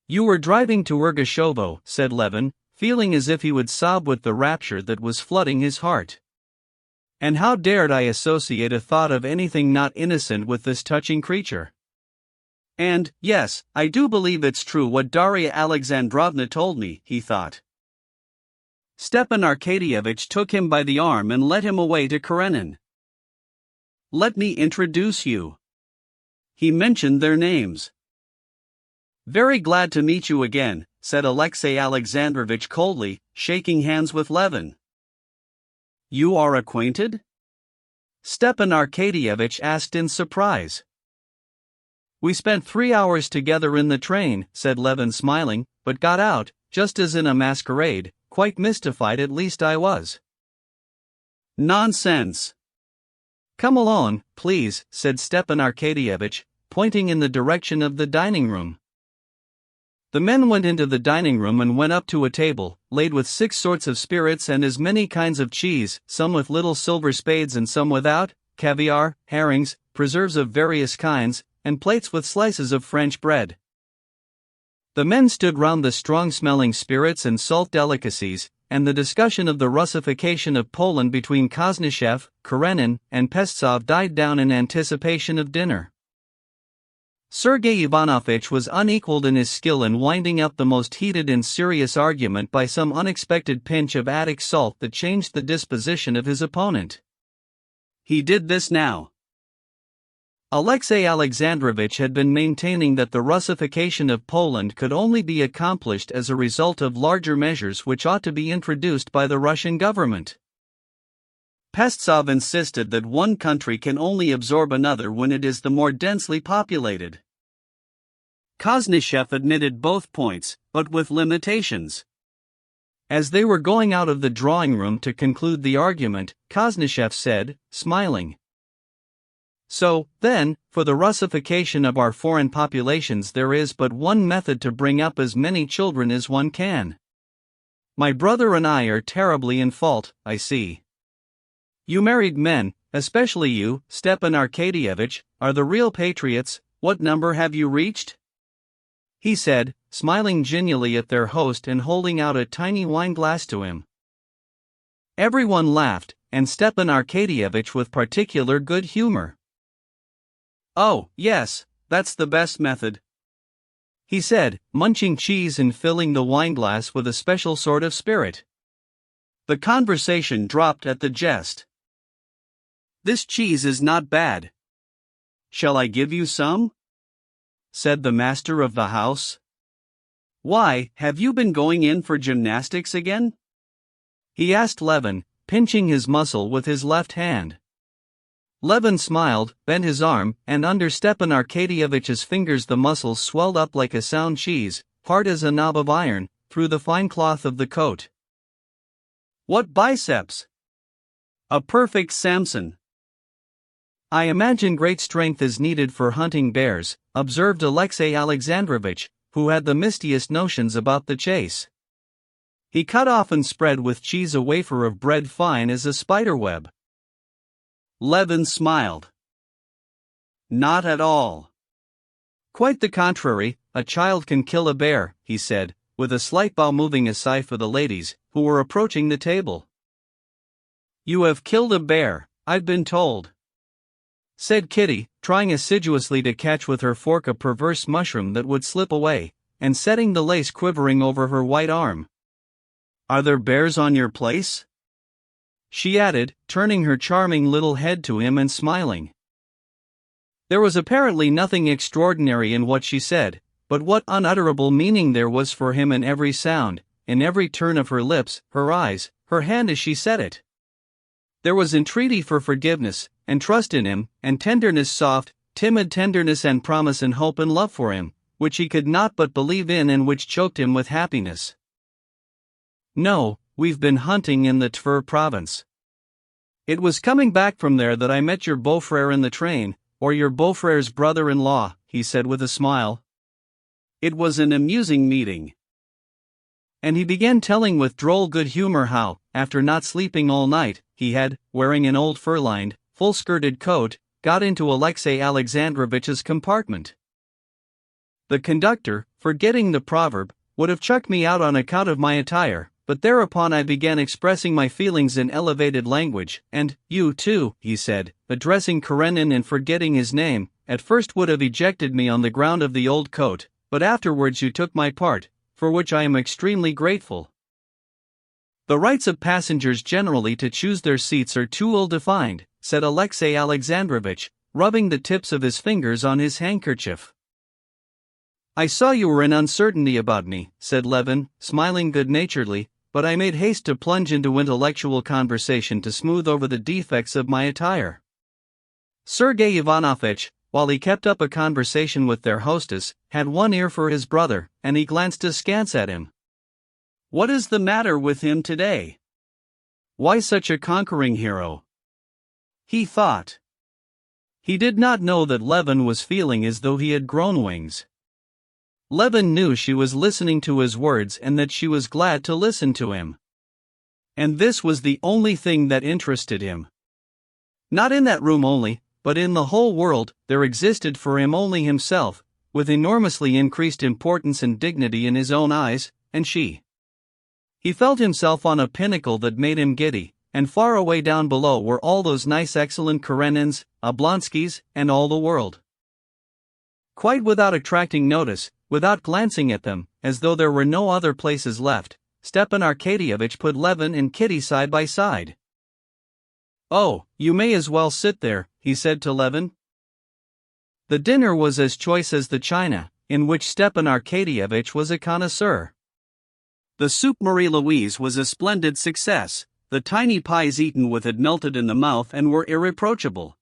"You were driving to Ergoshovo," said Levin, feeling as if he would sob with the rapture that was flooding his heart. And how dared I associate a thought of anything not innocent with this touching creature? And, yes, I do believe it's true what Darya Alexandrovna told me, he thought. Stepan Arkadyevitch took him by the arm and led him away to Karenin. "Let me introduce you." He mentioned their names. "Very glad to meet you again," said Alexey Alexandrovitch coldly, shaking hands with Levin. "You are acquainted?" Stepan Arkadyevitch asked in surprise. "We spent 3 hours together in the train," said Levin smiling, "but got out, just as in a masquerade, quite mystified at least I was." "Nonsense! Come along, please," said Stepan Arkadyevitch, pointing in the direction of the dining room. The men went into the dining room and went up to a table, laid with 6 sorts of spirits and as many kinds of cheese, some with little silver spades and some without, caviar, herrings, preserves of various kinds, and plates with slices of French bread. The men stood round the strong-smelling spirits and salt delicacies, and the discussion of the Russification of Poland between Koznishev, Karenin, and Pestsov died down in anticipation of dinner. Sergei Ivanovitch was unequaled in his skill in winding up the most heated and serious argument by some unexpected pinch of Attic salt that changed the disposition of his opponent. He did this now. Alexei Alexandrovich had been maintaining that the Russification of Poland could only be accomplished as a result of larger measures which ought to be introduced by the Russian government. Pestsov insisted that one country can only absorb another when it is the more densely populated. Koznishev admitted both points, but with limitations. As they were going out of the drawing room to conclude the argument, Koznishev said, smiling, "So, then, for the Russification of our foreign populations there is but one method to bring up as many children as one can. My brother and I are terribly in fault, I see. You married men, especially you, Stepan Arkadyevitch, are the real patriots. What number have you reached?" he said, smiling genially at their host and holding out a tiny wine glass to him. Everyone laughed, and Stepan Arkadyevitch with particular good humor. "Oh, yes, that's the best method," he said, munching cheese and filling the wineglass with a special sort of spirit. The conversation dropped at the jest. "This cheese is not bad. Shall I give you some?" said the master of the house. "Why, have you been going in for gymnastics again?" he asked Levin, pinching his muscle with his left hand. Levin smiled, bent his arm, and under Stepan Arkadyevitch's fingers the muscles swelled up like a sound cheese, hard as a knob of iron, through the fine cloth of the coat. "What biceps! A perfect Samson." "I imagine great strength is needed for hunting bears," observed Alexei Alexandrovich, who had the mistiest notions about the chase. He cut off and spread with cheese a wafer of bread fine as a spiderweb. Levin smiled. "Not at all. Quite the contrary, a child can kill a bear," he said, with a slight bow, moving aside for the ladies, who were approaching the table. "You have killed a bear, I've been told," said Kitty, trying assiduously to catch with her fork a perverse mushroom that would slip away, and setting the lace quivering over her white arm. "Are there bears on your place?" she added, turning her charming little head to him and smiling. There was apparently nothing extraordinary in what she said, but what unutterable meaning there was for him in every sound, in every turn of her lips, her eyes, her hand as she said it. There was entreaty for forgiveness, and trust in him, and tenderness, soft, timid tenderness, and promise and hope and love for him, which he could not but believe in and which choked him with happiness. "No, we've been hunting in the Tver province. It was coming back from there that I met your beau-frère in the train, or your beau-frère's brother-in-law," he said with a smile. "It was an amusing meeting." And he began telling with droll good humor how, after not sleeping all night, he had, wearing an old fur-lined, full-skirted coat, got into Alexei Alexandrovich's compartment. "The conductor, forgetting the proverb, would have chucked me out on account of my attire, but thereupon I began expressing my feelings in elevated language, and you too," he said, addressing Karenin and forgetting his name, "at first would have ejected me on the ground of the old coat, but afterwards you took my part, for which I am extremely grateful. The rights of passengers generally to choose their seats are too ill-defined," said Alexei Alexandrovich, rubbing the tips of his fingers on his handkerchief. "I saw you were in uncertainty about me," said Levin, smiling good-naturedly, "but I made haste to plunge into intellectual conversation to smooth over the defects of my attire." Sergei Ivanovitch, while he kept up a conversation with their hostess, had one ear for his brother, and he glanced askance at him. What is the matter with him today? Why such a conquering hero? He thought. He did not know that Levin was feeling as though he had grown wings. Levin knew she was listening to his words and that she was glad to listen to him. And this was the only thing that interested him. Not in that room only, but in the whole world, there existed for him only himself, with enormously increased importance and dignity in his own eyes, and she. He felt himself on a pinnacle that made him giddy, and far away down below were all those nice excellent Karenins, Oblonskys, and all the world. Quite without attracting notice, without glancing at them, as though there were no other places left, Stepan Arkadyevitch put Levin and Kitty side by side. "Oh, you may as well sit there," he said to Levin. The dinner was as choice as the china, in which Stepan Arkadyevitch was a connoisseur. The soup Marie-Louise was a splendid success, the tiny pies eaten with had melted in the mouth and were irreproachable.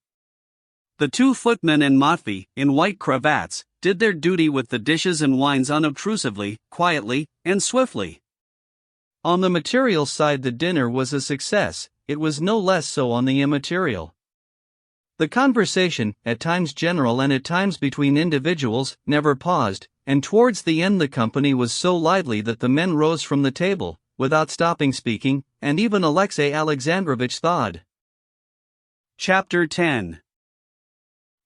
The two footmen and Matvey, in white cravats, did their duty with the dishes and wines unobtrusively, quietly, and swiftly. On the material side the dinner was a success, it was no less so on the immaterial. The conversation, at times general and at times between individuals, never paused, and towards the end the company was so lively that the men rose from the table, without stopping speaking, and even Alexey Alexandrovitch thawed. Chapter 10.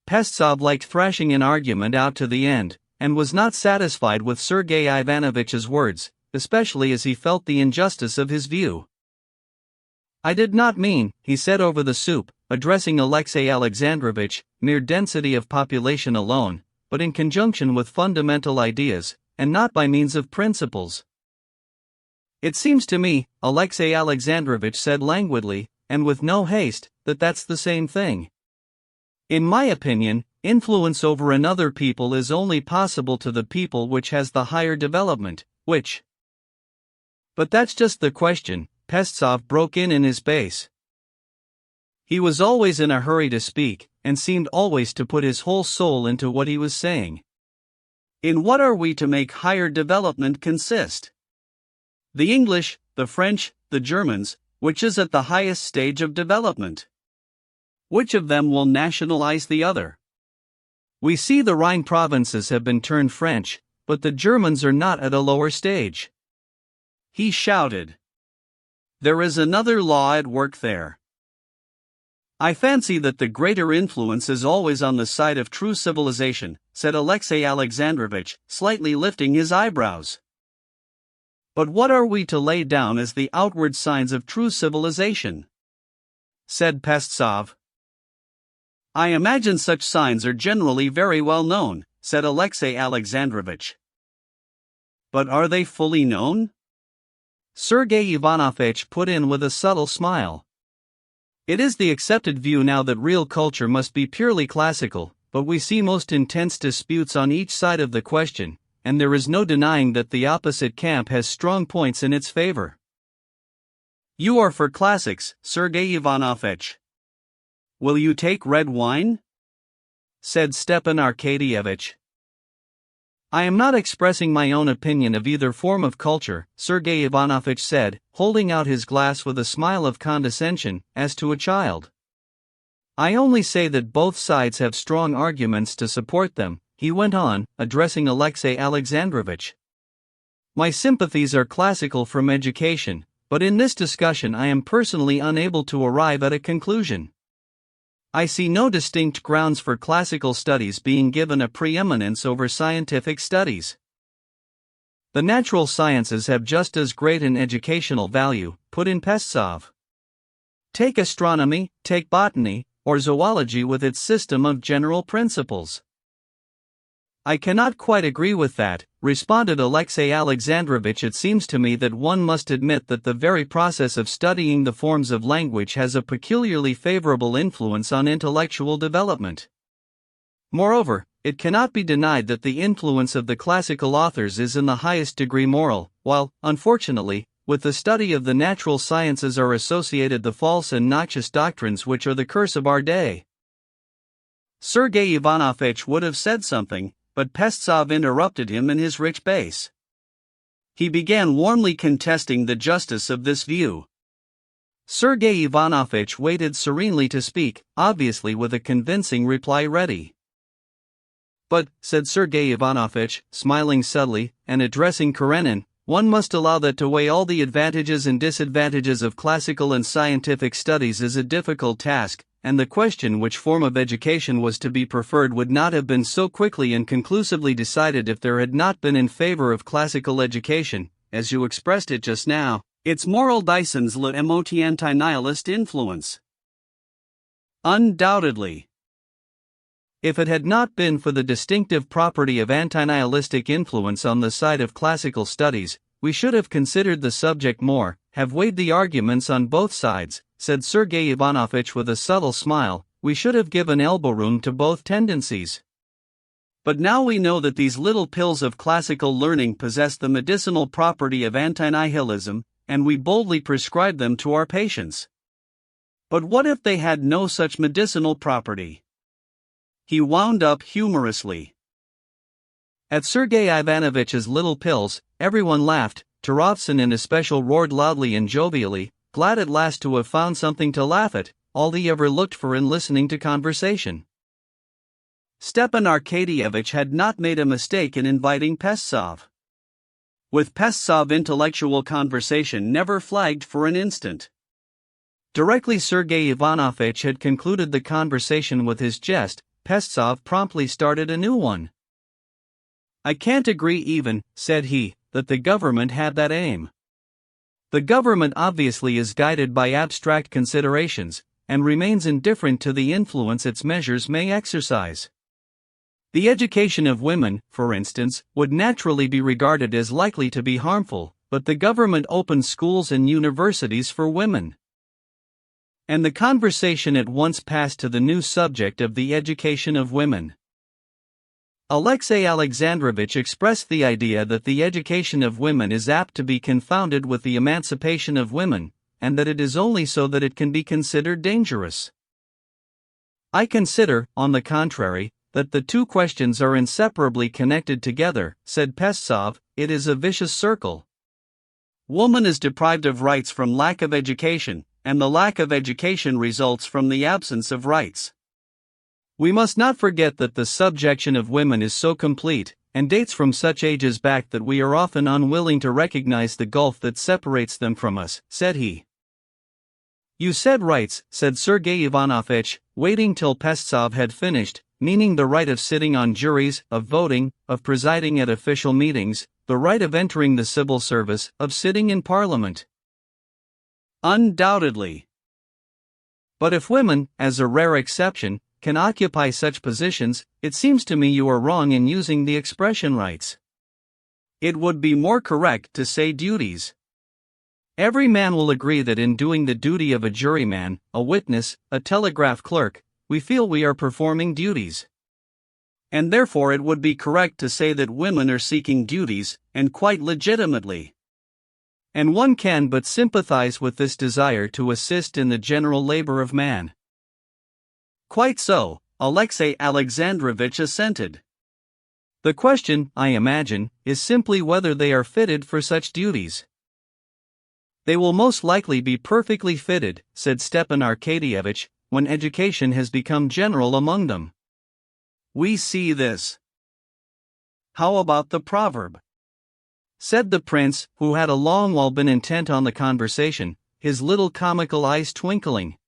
Pestsov liked thrashing an argument out to the end, and was not satisfied with Sergei Ivanovitch's words, especially as he felt the injustice of his view. "I did not mean," he said over the soup, addressing Alexey Alexandrovitch, "mere density of population alone, but in conjunction with fundamental ideas, and not by means of principles." "It seems to me," Alexey Alexandrovitch said languidly, and with no haste, "that that's the same thing. In my opinion, influence over another people is only possible to the people which has the higher development, which—" "But that's just the question," Pestsov broke in his bass. He was always in a hurry to speak, and seemed always to put his whole soul into what he was saying. "In what are we to make higher development consist? The English, the French, the Germans, which is at the highest stage of development? Which of them will nationalize the other? We see the Rhine provinces have been turned French, but the Germans are not at a lower stage." He shouted. "There is another law at work there. I fancy that the greater influence is always on the side of true civilization," said Alexey Alexandrovitch, slightly lifting his eyebrows. "But what are we to lay down as the outward signs of true civilization?" said Pestsov. "I imagine such signs are generally very well known," said Alexey Alexandrovitch. "But are they fully known?" Sergei Ivanovitch put in with a subtle smile. "It is the accepted view now that real culture must be purely classical, but we see most intense disputes on each side of the question, and there is no denying that the opposite camp has strong points in its favor." "You are for classics, Sergei Ivanovitch. Will you take red wine?" said Stepan Arkadyevitch. "I am not expressing my own opinion of either form of culture," Sergei Ivanovitch said, holding out his glass with a smile of condescension, as to a child. "I only say that both sides have strong arguments to support them," he went on, addressing Alexey Alexandrovitch. "My sympathies are classical from education, but in this discussion I am personally unable to arrive at a conclusion. I see no distinct grounds for classical studies being given a preeminence over scientific studies. The natural sciences have just as great an educational value," put in Pestsov. "Take astronomy, take botany, or zoology with its system of general principles." "I cannot quite agree with that," responded Alexey Alexandrovitch. "It seems to me that one must admit that the very process of studying the forms of language has a peculiarly favorable influence on intellectual development. Moreover, it cannot be denied that the influence of the classical authors is in the highest degree moral, while, unfortunately, with the study of the natural sciences are associated the false and noxious doctrines which are the curse of our day." Sergei Ivanovitch would have said something, but Pestsov interrupted him in his rich bass. He began warmly contesting the justice of this view. Sergei Ivanovitch waited serenely to speak, obviously with a convincing reply ready. "But," said Sergei Ivanovitch, smiling subtly, and addressing Karenin, "one must allow that to weigh all the advantages and disadvantages of classical and scientific studies is a difficult task, and the question which form of education was to be preferred would not have been so quickly and conclusively decided if there had not been in favor of classical education, as you expressed it just now, its moral dissens le emoti anti-nihilist influence. Undoubtedly. If it had not been for the distinctive property of anti-nihilistic influence on the side of classical studies, we should have considered the subject more, have weighed the arguments on both sides," said Sergei Ivanovitch with a subtle smile. "We should have given elbow room to both tendencies. But now we know that these little pills of classical learning possess the medicinal property of anti-nihilism, and we boldly prescribe them to our patients. But what if they had no such medicinal property? He wound up humorously. At Sergei Ivanovitch's little pills, everyone laughed. Turovtsin in especial roared loudly and jovially, glad at last to have found something to laugh at, all he ever looked for in listening to conversation. Stepan Arkadyevitch had not made a mistake in inviting Pestsov. With Pestsov, intellectual conversation never flagged for an instant. Directly Sergei Ivanovitch had concluded the conversation with his jest, Pestsov promptly started a new one. "I can't agree even," said he, "that the government had that aim. The government obviously is guided by abstract considerations, and remains indifferent to the influence its measures may exercise. The education of women, for instance, would naturally be regarded as likely to be harmful, but the government opens schools and universities for women." And the conversation at once passed to the new subject of the education of women. Alexey Alexandrovich expressed the idea that the education of women is apt to be confounded with the emancipation of women, and that it is only so that it can be considered dangerous. "I consider, on the contrary, that the two questions are inseparably connected together," said Pestsov. "It is a vicious circle. Woman is deprived of rights from lack of education, and the lack of education results from the absence of rights. We must not forget that the subjection of women is so complete, and dates from such ages back that we are often unwilling to recognize the gulf that separates them from us," said he. "You said rights," said Sergei Ivanovitch, waiting till Pestsov had finished, "meaning the right of sitting on juries, of voting, of presiding at official meetings, the right of entering the civil service, of sitting in parliament." "Undoubtedly. But if women, as a rare exception, can occupy such positions, it seems to me you are wrong in using the expression rights. It would be more correct to say duties. Every man will agree that in doing the duty of a juryman, a witness, a telegraph clerk, we feel we are performing duties. And therefore it would be correct to say that women are seeking duties, and quite legitimately. And one can but sympathize with this desire to assist in the general labor of man." "Quite so," Alexey Alexandrovich assented. "The question, I imagine, is simply whether they are fitted for such duties." "They will most likely be perfectly fitted," said Stepan Arkadyevitch, "when education has become general among them. We see this." "How about the proverb?" said the prince, who had a long while been intent on the conversation, his little comical eyes twinkling.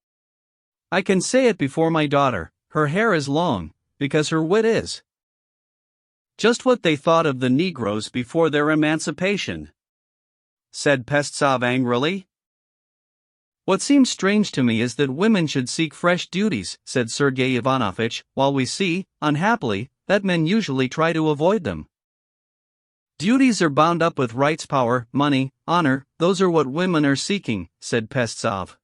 "I can say it before my daughter, her hair is long, because her wit is." "Just what they thought of the Negroes before their emancipation," said Pestsov angrily. "What seems strange to me is that women should seek fresh duties," said Sergei Ivanovitch, "while we see, unhappily, that men usually try to avoid them. Duties are bound up with rights, power, money, honor, those are what women are seeking," said Pestsov.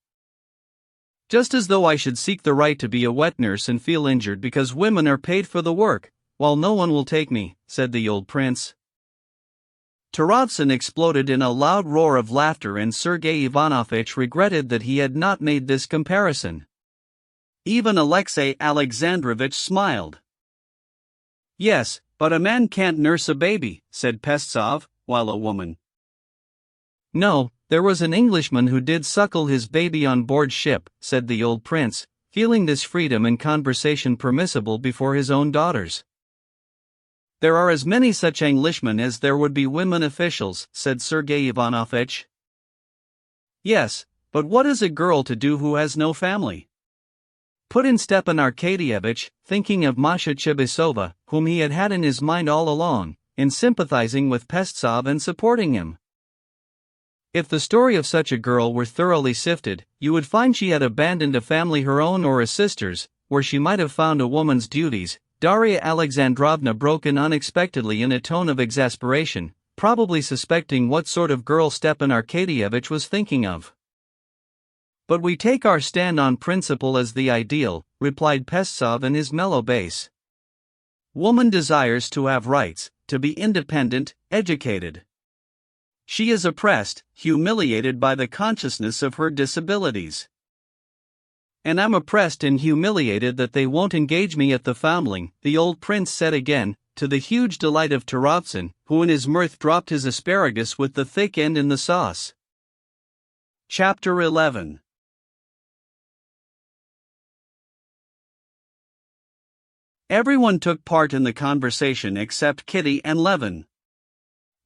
"Just as though I should seek the right to be a wet nurse and feel injured because women are paid for the work, while no one will take me," said the old prince. Turovtsin exploded in a loud roar of laughter, and Sergei Ivanovitch regretted that he had not made this comparison. Even Alexey Alexandrovich smiled. "Yes, but a man can't nurse a baby," said Pestsov, "while a woman—" "No, there was an Englishman who did suckle his baby on board ship," said the old prince, feeling this freedom in conversation permissible before his own daughters. "There are as many such Englishmen as there would be women officials," said Sergei Ivanovitch. "Yes, but what is a girl to do who has no family?" put in Stepan Arkadyevitch, thinking of Masha Chibisova, whom he had had in his mind all along, in sympathizing with Pestsov and supporting him. "If the story of such a girl were thoroughly sifted, you would find she had abandoned a family, her own or a sister's, where she might have found a woman's duties." Darya Alexandrovna broke in unexpectedly in a tone of exasperation, probably suspecting what sort of girl Stepan Arkadyevitch was thinking of. "But we take our stand on principle as the ideal," replied Pestsov in his mellow bass. Woman desires to have rights, to be independent, educated. She is oppressed, humiliated by the consciousness of her disabilities. And I'm oppressed and humiliated that they won't engage me at the foundling, the old prince said again, to the huge delight of Turovtsin, who in his mirth dropped his asparagus with the thick end in the sauce. Chapter 11. Everyone took part in the conversation except Kitty and Levin.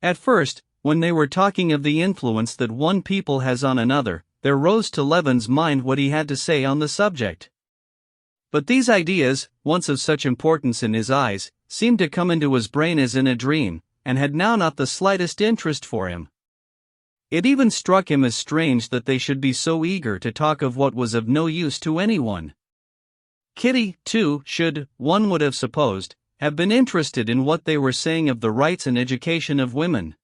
At first, when they were talking of the influence that one people has on another, there rose to Levin's mind what he had to say on the subject. But these ideas, once of such importance in his eyes, seemed to come into his brain as in a dream, and had now not the slightest interest for him. It even struck him as strange that they should be so eager to talk of what was of no use to anyone. Kitty, too, should, one would have supposed, have been interested in what they were saying of the rights and education of women.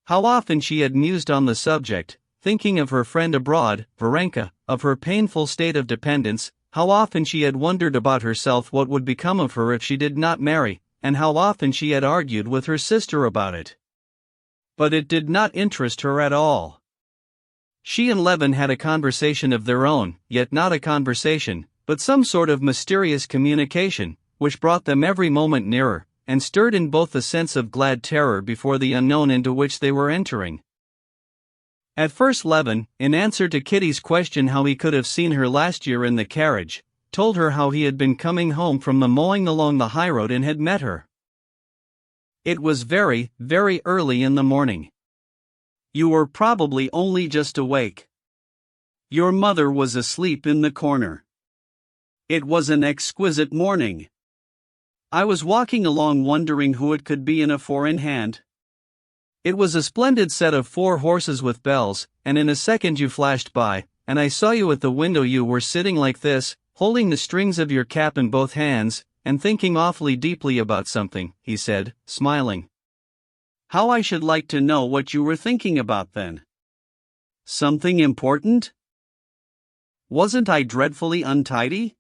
How often she had mused on the subject, thinking of her friend abroad, Varenka, of her painful state of dependence. How often she had wondered about herself what would become of her if she did not marry, and how often she had argued with her sister about it. But it did not interest her at all. She and Levin had a conversation of their own, yet not a conversation, but some sort of mysterious communication, which brought them every moment nearer, and stirred in both a sense of glad terror before the unknown into which they were entering. At first Levin, in answer to Kitty's question how he could have seen her last year in the carriage, told her how he had been coming home from the mowing along the highroad and had met her. It was very, very early in the morning. You were probably only just awake. Your mother was asleep in the corner. It was an exquisite morning. I was walking along wondering who it could be in a four-in-hand. It was a splendid set of 4 horses with bells, and in a second you flashed by, and I saw you at the window. You were sitting like this, holding the strings of your cap in both hands, and thinking awfully deeply about something, he said, smiling. How I should like to know what you were thinking about then. Something important? Wasn't I dreadfully untidy?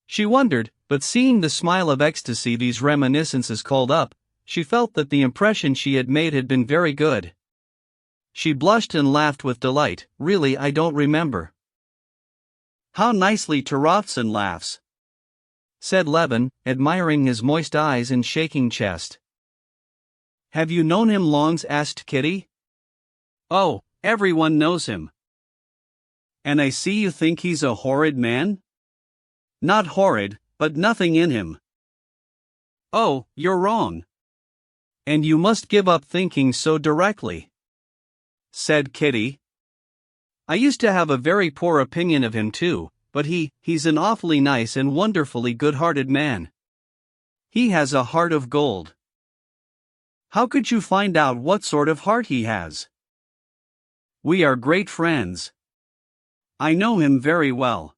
She wondered, but seeing the smile of ecstasy these reminiscences called up, she felt that the impression she had made had been very good. She blushed and laughed with delight. Really, I don't remember. How nicely Turovtsin laughs, said Levin, admiring his moist eyes and shaking chest. Have you known him long? Asked Kitty. Oh, everyone knows him. And I see you think he's a horrid man? Not horrid, but nothing in him. Oh, you're wrong. And you must give up thinking so directly, said Kitty. I used to have a very poor opinion of him too, but he's an awfully nice and wonderfully good-hearted man. He has a heart of gold. How could you find out what sort of heart he has? We are great friends. I know him very well.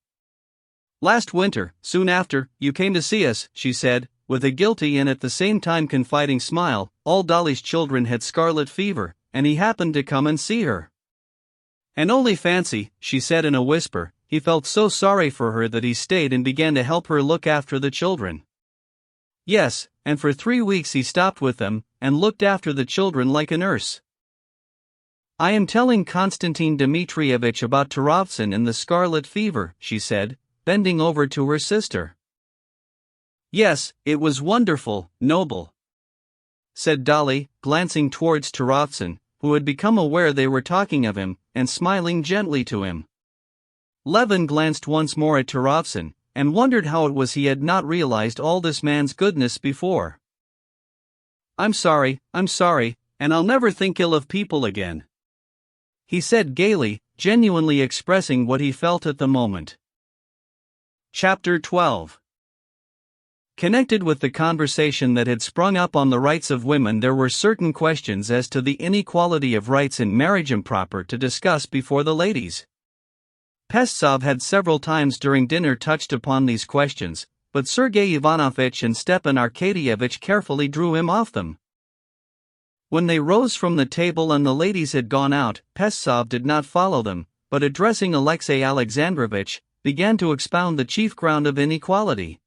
Last winter, soon after you came to see us, she said, with a guilty and at the same time confiding smile, all Dolly's children had scarlet fever, and he happened to come and see her. And only fancy, she said in a whisper, he felt so sorry for her that he stayed and began to help her look after the children. Yes, and for 3 weeks he stopped with them, and looked after the children like a nurse. I am telling Konstantin Dmitrievitch about Turovtsin and the scarlet fever, she said, bending over to her sister. Yes, it was wonderful, noble, said Dolly, glancing towards Turovtsin, who had become aware they were talking of him, and smiling gently to him. Levin glanced once more at Turovtsin, and wondered how it was he had not realized all this man's goodness before. I'm sorry, and I'll never think ill of people again, he said gaily, genuinely expressing what he felt at the moment. Chapter 12. Connected with the conversation that had sprung up on the rights of women, there were certain questions as to the inequality of rights in marriage improper to discuss before the ladies. Pestsov had several times during dinner touched upon these questions, but Sergei Ivanovitch and Stepan Arkadyevitch carefully drew him off them. When they rose from the table and the ladies had gone out, Pestsov did not follow them, but addressing Alexey Alexandrovitch, began to expound the chief ground of inequality.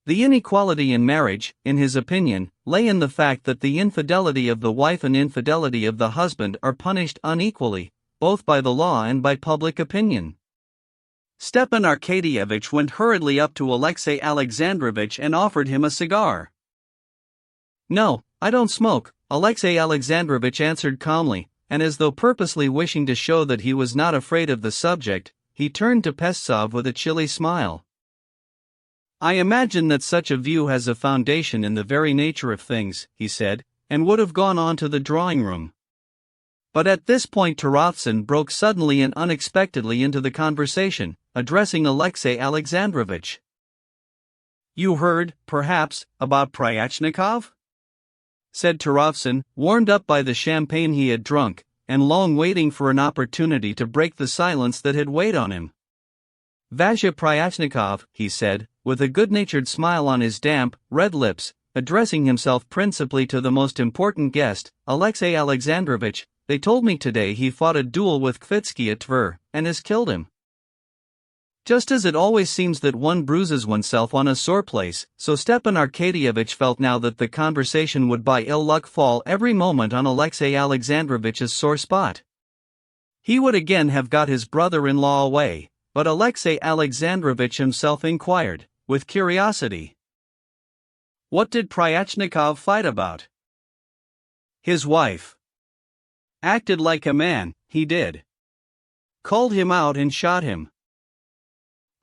The inequality in marriage, in his opinion, lay in the fact that the infidelity of the wife and infidelity of the husband are punished unequally, both by the law and by public opinion. Stepan Arkadyevitch went hurriedly up to Alexey Alexandrovitch and offered him a cigar. "No, I don't smoke," Alexey Alexandrovitch answered calmly, and as though purposely wishing to show that he was not afraid of the subject, he turned to Pestsov with a chilly smile. "I imagine that such a view has a foundation in the very nature of things," he said, and would have gone on to the drawing-room. But at this point Tarasovin broke suddenly and unexpectedly into the conversation, addressing Alexey Alexandrovitch. "You heard, perhaps, about Pryachnikov?" said Tarasovin, warmed up by the champagne he had drunk, and long waiting for an opportunity to break the silence that had weighed on him. "Vasya Pryachnikov," he said, with a good-natured smile on his damp, red lips, addressing himself principally to the most important guest, Alexey Alexandrovitch. "They told me today he fought a duel with Kvitsky at Tver, and has killed him. Just as it always seems that one bruises oneself on a sore place, so Stepan Arkadyevitch felt now that the conversation would by ill luck fall every moment on Alexey Alexandrovitch's sore spot. He would again have got his brother-in-law away, but Alexey Alexandrovitch himself inquired, with curiosity. "What did Pryachnikov fight about?" "His wife. Acted like a man, he did. Called him out and shot him."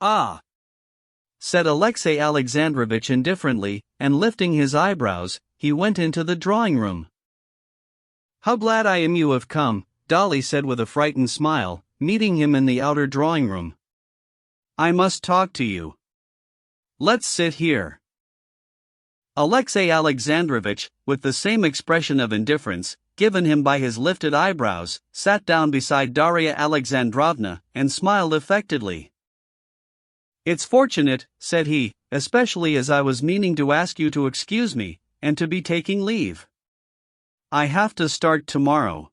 "Ah," said Alexey Alexandrovitch indifferently, and lifting his eyebrows, he went into the drawing-room. "How glad I am you have come," Dolly said with a frightened smile, meeting him in the outer drawing-room. "I must talk to you. Let's sit here." Alexey Alexandrovitch, with the same expression of indifference, given him by his lifted eyebrows, sat down beside Darya Alexandrovna, and smiled affectedly. "It's fortunate," said he, "especially as I was meaning to ask you to excuse me, and to be taking leave. I have to start tomorrow."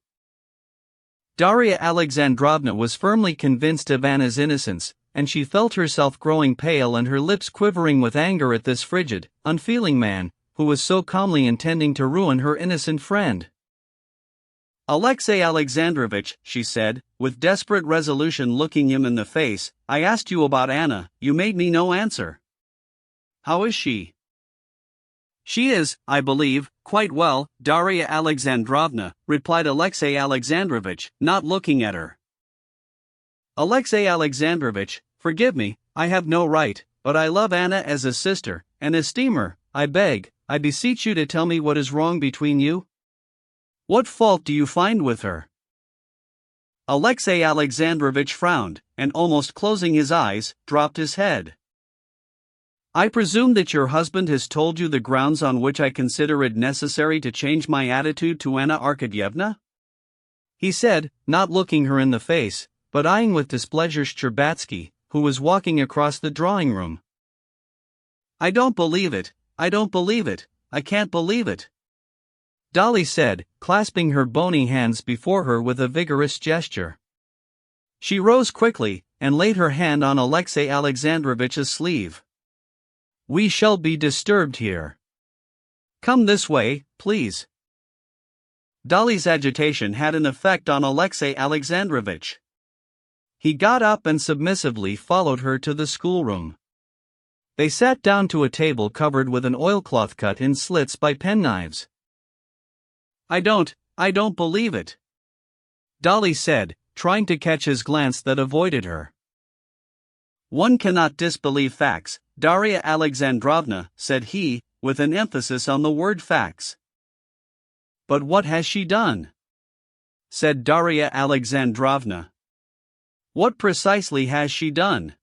Darya Alexandrovna was firmly convinced of Anna's innocence, and she felt herself growing pale and her lips quivering with anger at this frigid, unfeeling man, who was so calmly intending to ruin her innocent friend. "Alexey Alexandrovitch," she said, with desperate resolution looking him in the face, "I asked you about Anna, you made me no answer. How is she?" "She is, I believe, quite well, Darya Alexandrovna," replied Alexey Alexandrovitch, not looking at her. "Alexey Alexandrovitch, forgive me, I have no right, but I love Anna as a sister, and esteem her. I beg, I beseech you to tell me what is wrong between you. What fault do you find with her?" Alexey Alexandrovitch frowned, and almost closing his eyes, dropped his head. "I presume that your husband has told you the grounds on which I consider it necessary to change my attitude to Anna Arkadyevna?" he said, not looking her in the face, but eyeing with displeasure Shcherbatsky, who was walking across the drawing-room. "I don't believe it, I don't believe it, I can't believe it," Dolly said, clasping her bony hands before her with a vigorous gesture. She rose quickly, and laid her hand on Alexey Alexandrovitch's sleeve. "We shall be disturbed here. Come this way, please." Dolly's agitation had an effect on Alexey Alexandrovitch. He got up and submissively followed her to the schoolroom. They sat down to a table covered with an oilcloth cut in slits by penknives. I don't believe it," Dolly said, trying to catch his glance that avoided her. "One cannot disbelieve facts, Darya Alexandrovna," said he, with an emphasis on the word facts. "But what has she done?" said Darya Alexandrovna. "What precisely has she done?"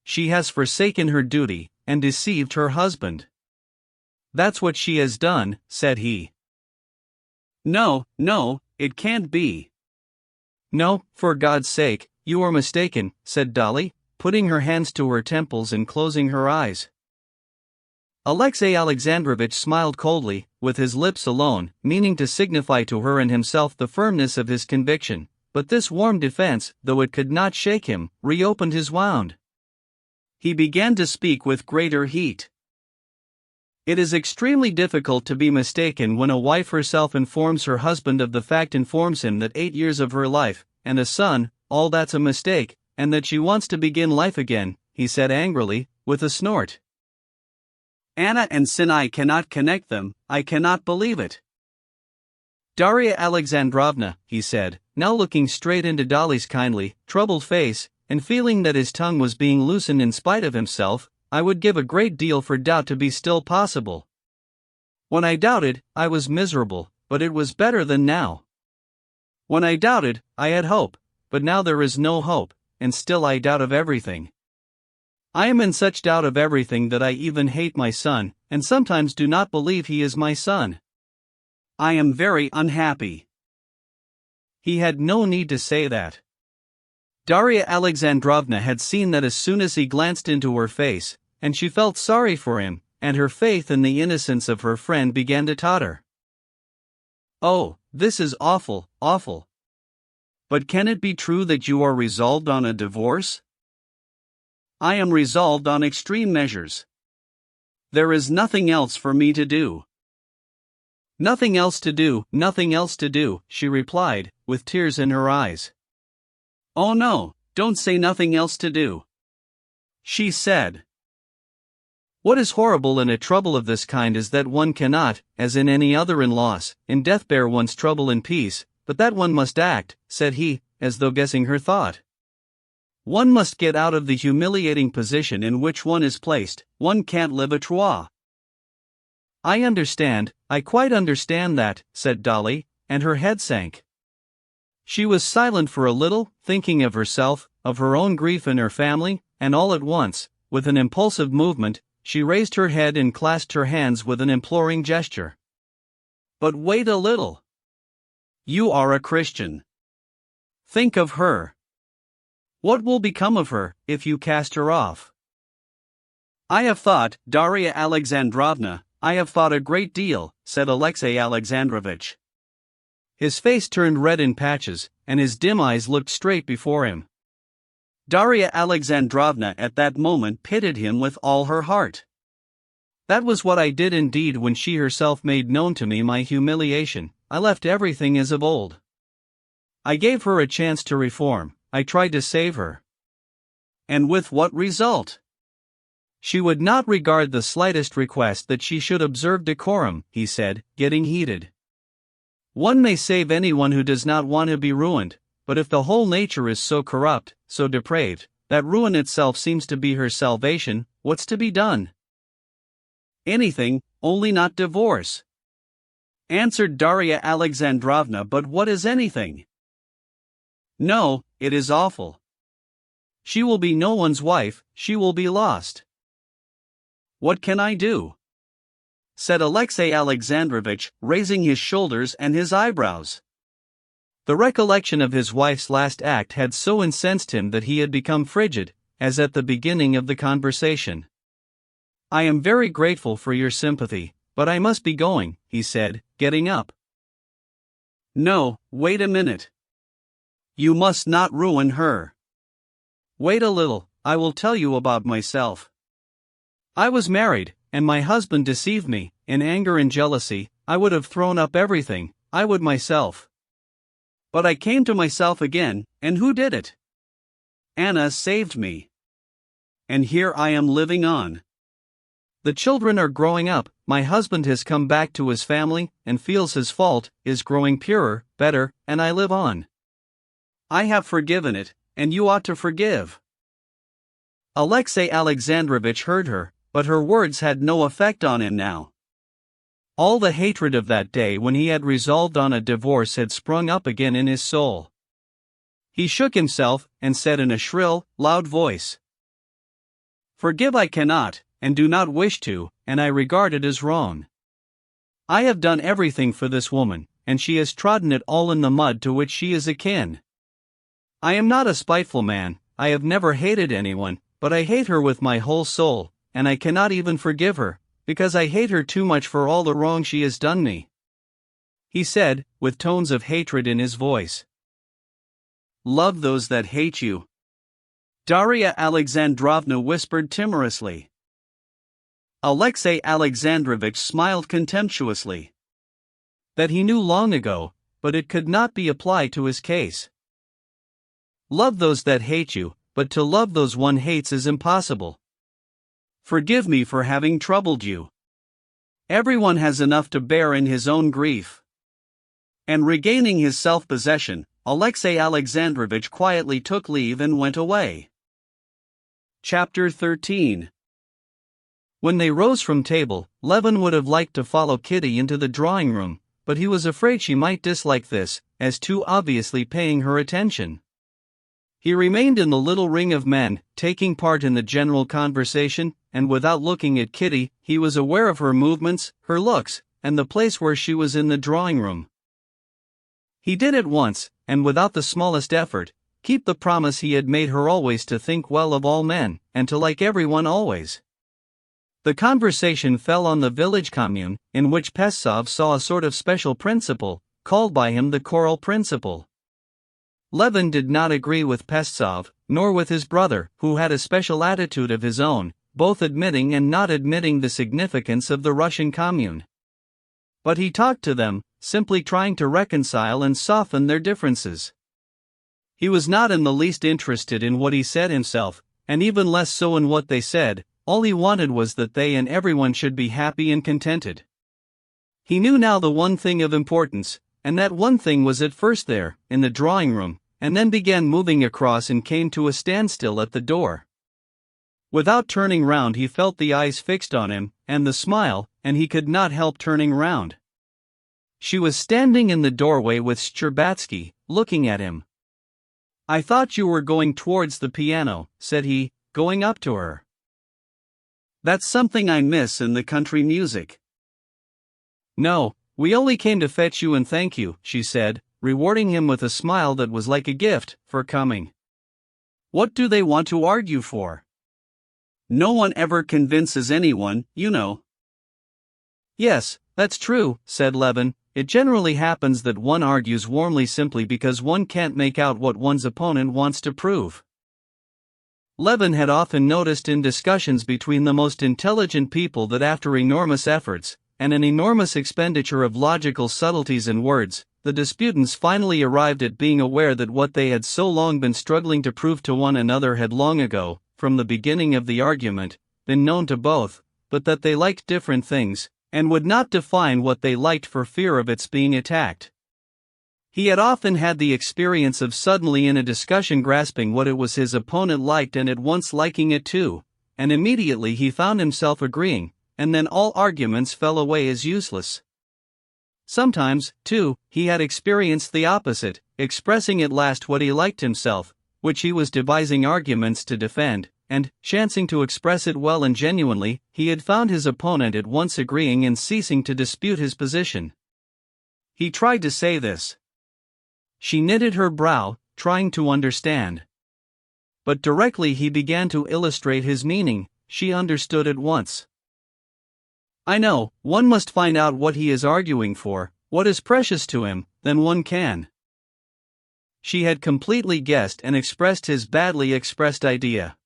"She has forsaken her duty, and deceived her husband. That's what she has done," said he. No, it can't be." "No, for God's sake, you are mistaken," said Dolly, putting her hands to her temples and closing her eyes. Alexey Alexandrovitch smiled coldly, with his lips alone, meaning to signify to her and himself the firmness of his conviction, but this warm defense, though it could not shake him, reopened his wound. He began to speak with greater heat. It is extremely difficult to be mistaken when a wife herself informs her husband of the fact, informs him that 8 years of her life, and a son, all that's a mistake, and that she wants to begin life again, he said angrily, with a snort. Anna and sin, I cannot connect them, I cannot believe it. Darya Alexandrovna, he said, now looking straight into Dolly's kindly, troubled face, and feeling that his tongue was being loosened in spite of himself, I would give a great deal for doubt to be still possible. When I doubted, I was miserable, but it was better than now. When I doubted, I had hope, but now there is no hope, and still I doubt of everything. I am in such doubt of everything that I even hate my son, and sometimes do not believe he is my son. I am very unhappy. He had no need to say that. Darya Alexandrovna had seen that as soon as he glanced into her face, and she felt sorry for him, and her faith in the innocence of her friend began to totter. Oh, this is awful, awful. But can it be true that you are resolved on a divorce? I am resolved on extreme measures. There is nothing else for me to do. Nothing else to do, nothing else to do, she replied, with tears in her eyes. Oh no, don't say nothing else to do, she said. What is horrible in a trouble of this kind is that one cannot, as in any other in loss, in death bear one's trouble in peace, but that one must act, said he, as though guessing her thought. One must get out of the humiliating position in which one is placed, one can't live a trois. I understand, I quite understand that, said Dolly, and her head sank. She was silent for a little, thinking of herself, of her own grief and her family, and all at once, with an impulsive movement, she raised her head and clasped her hands with an imploring gesture. But wait a little. You are a Christian. Think of her. What will become of her, if you cast her off? I have thought, Darya Alexandrovna, I have thought a great deal, said Alexey Alexandrovich. His face turned red in patches, and his dim eyes looked straight before him. Darya Alexandrovna at that moment pitied him with all her heart. That was what I did indeed when she herself made known to me my humiliation. I left everything as of old. I gave her a chance to reform, I tried to save her. And with what result? She would not regard the slightest request that she should observe decorum, he said, getting heated. One may save anyone who does not want to be ruined, but if the whole nature is so corrupt, so depraved, that ruin itself seems to be her salvation, what's to be done? Anything, only not divorce, answered Darya Alexandrovna. But what is anything? No, it is awful. She will be no one's wife, she will be lost. What can I do? Said Alexey Alexandrovich, raising his shoulders and his eyebrows. The recollection of his wife's last act had so incensed him that he had become frigid, as at the beginning of the conversation. I am very grateful for your sympathy, but I must be going, he said, getting up. No, wait a minute. You must not ruin her. Wait a little, I will tell you about myself. I was married, and my husband deceived me. In anger and jealousy, I would have thrown up everything, I would myself. But I came to myself again, and who did it? Anna saved me. And here I am living on. The children are growing up, my husband has come back to his family, and feels his fault, is growing purer, better, and I live on. I have forgiven it, and you ought to forgive. Alexey Alexandrovich heard her, but her words had no effect on him now. All the hatred of that day when he had resolved on a divorce had sprung up again in his soul. He shook himself, and said in a shrill, loud voice, Forgive I cannot, and do not wish to, and I regard it as wrong. I have done everything for this woman, and she has trodden it all in the mud to which she is akin. I am not a spiteful man, I have never hated anyone, but I hate her with my whole soul, and I cannot even forgive her, because I hate her too much for all the wrong she has done me. He said, with tones of hatred in his voice. Love those that hate you. Darya Alexandrovna whispered timorously. Alexey Alexandrovich smiled contemptuously. That he knew long ago, but it could not be applied to his case. Love those that hate you, but to love those one hates is impossible. Forgive me for having troubled you. Everyone has enough to bear in his own grief. And regaining his self-possession, Alexey Alexandrovich quietly took leave and went away. Chapter 13. When they rose from table, Levin would have liked to follow Kitty into the drawing room, but he was afraid she might dislike this, as too obviously paying her attention. He remained in the little ring of men, taking part in the general conversation, and without looking at Kitty, he was aware of her movements, her looks, and the place where she was in the drawing room. He did at once, and without the smallest effort, keep the promise he had made her always to think well of all men, and to like everyone always. The conversation fell on the village commune, in which Pestsov saw a sort of special principle, called by him the choral principle. Levin did not agree with Pestsov, nor with his brother, who had a special attitude of his own, both admitting and not admitting the significance of the Russian commune. But he talked to them, simply trying to reconcile and soften their differences. He was not in the least interested in what he said himself, and even less so in what they said. All he wanted was that they and everyone should be happy and contented. He knew now the one thing of importance, and that one thing was at first there, in the drawing room, and then began moving across and came to a standstill at the door. Without turning round he felt the eyes fixed on him, and the smile, and he could not help turning round. She was standing in the doorway with Shcherbatsky, looking at him. "I thought you were going towards the piano," said he, going up to her. "That's something I miss in the country music." "No, we only came to fetch you and thank you," she said, rewarding him with a smile that was like a gift, for coming. "What do they want to argue for? No one ever convinces anyone, you know." "Yes, that's true," said Levin. "It generally happens that one argues warmly simply because one can't make out what one's opponent wants to prove." Levin had often noticed in discussions between the most intelligent people that after enormous efforts, and an enormous expenditure of logical subtleties and words, the disputants finally arrived at being aware that what they had so long been struggling to prove to one another had long ago, from the beginning of the argument, been known to both, but that they liked different things, and would not define what they liked for fear of its being attacked. He had often had the experience of suddenly in a discussion grasping what it was his opponent liked and at once liking it too, and immediately he found himself agreeing, and then all arguments fell away as useless. Sometimes, too, he had experienced the opposite, expressing at last what he liked himself, which he was devising arguments to defend, and, chancing to express it well and genuinely, he had found his opponent at once agreeing and ceasing to dispute his position. He tried to say this. She knitted her brow, trying to understand. But directly he began to illustrate his meaning, she understood at once. "I know, one must find out what he is arguing for, what is precious to him, then one can." She had completely guessed and expressed his badly expressed idea.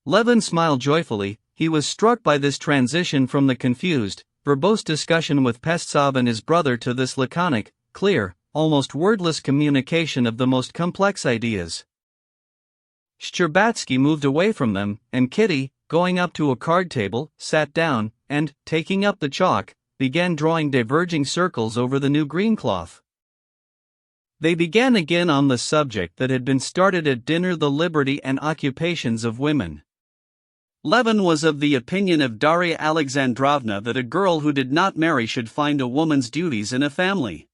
Levin smiled joyfully. He was struck by this transition from the confused, verbose discussion with Pestsov and his brother to this laconic, clear, almost wordless communication of the most complex ideas. Shcherbatsky moved away from them, and Kitty, going up to a card table, sat down, and, taking up the chalk, began drawing diverging circles over the new green cloth. They began again on the subject that had been started at dinner: the liberty and occupations of women. Levin was of the opinion of Darya Alexandrovna that a girl who did not marry should find a woman's duties in a family.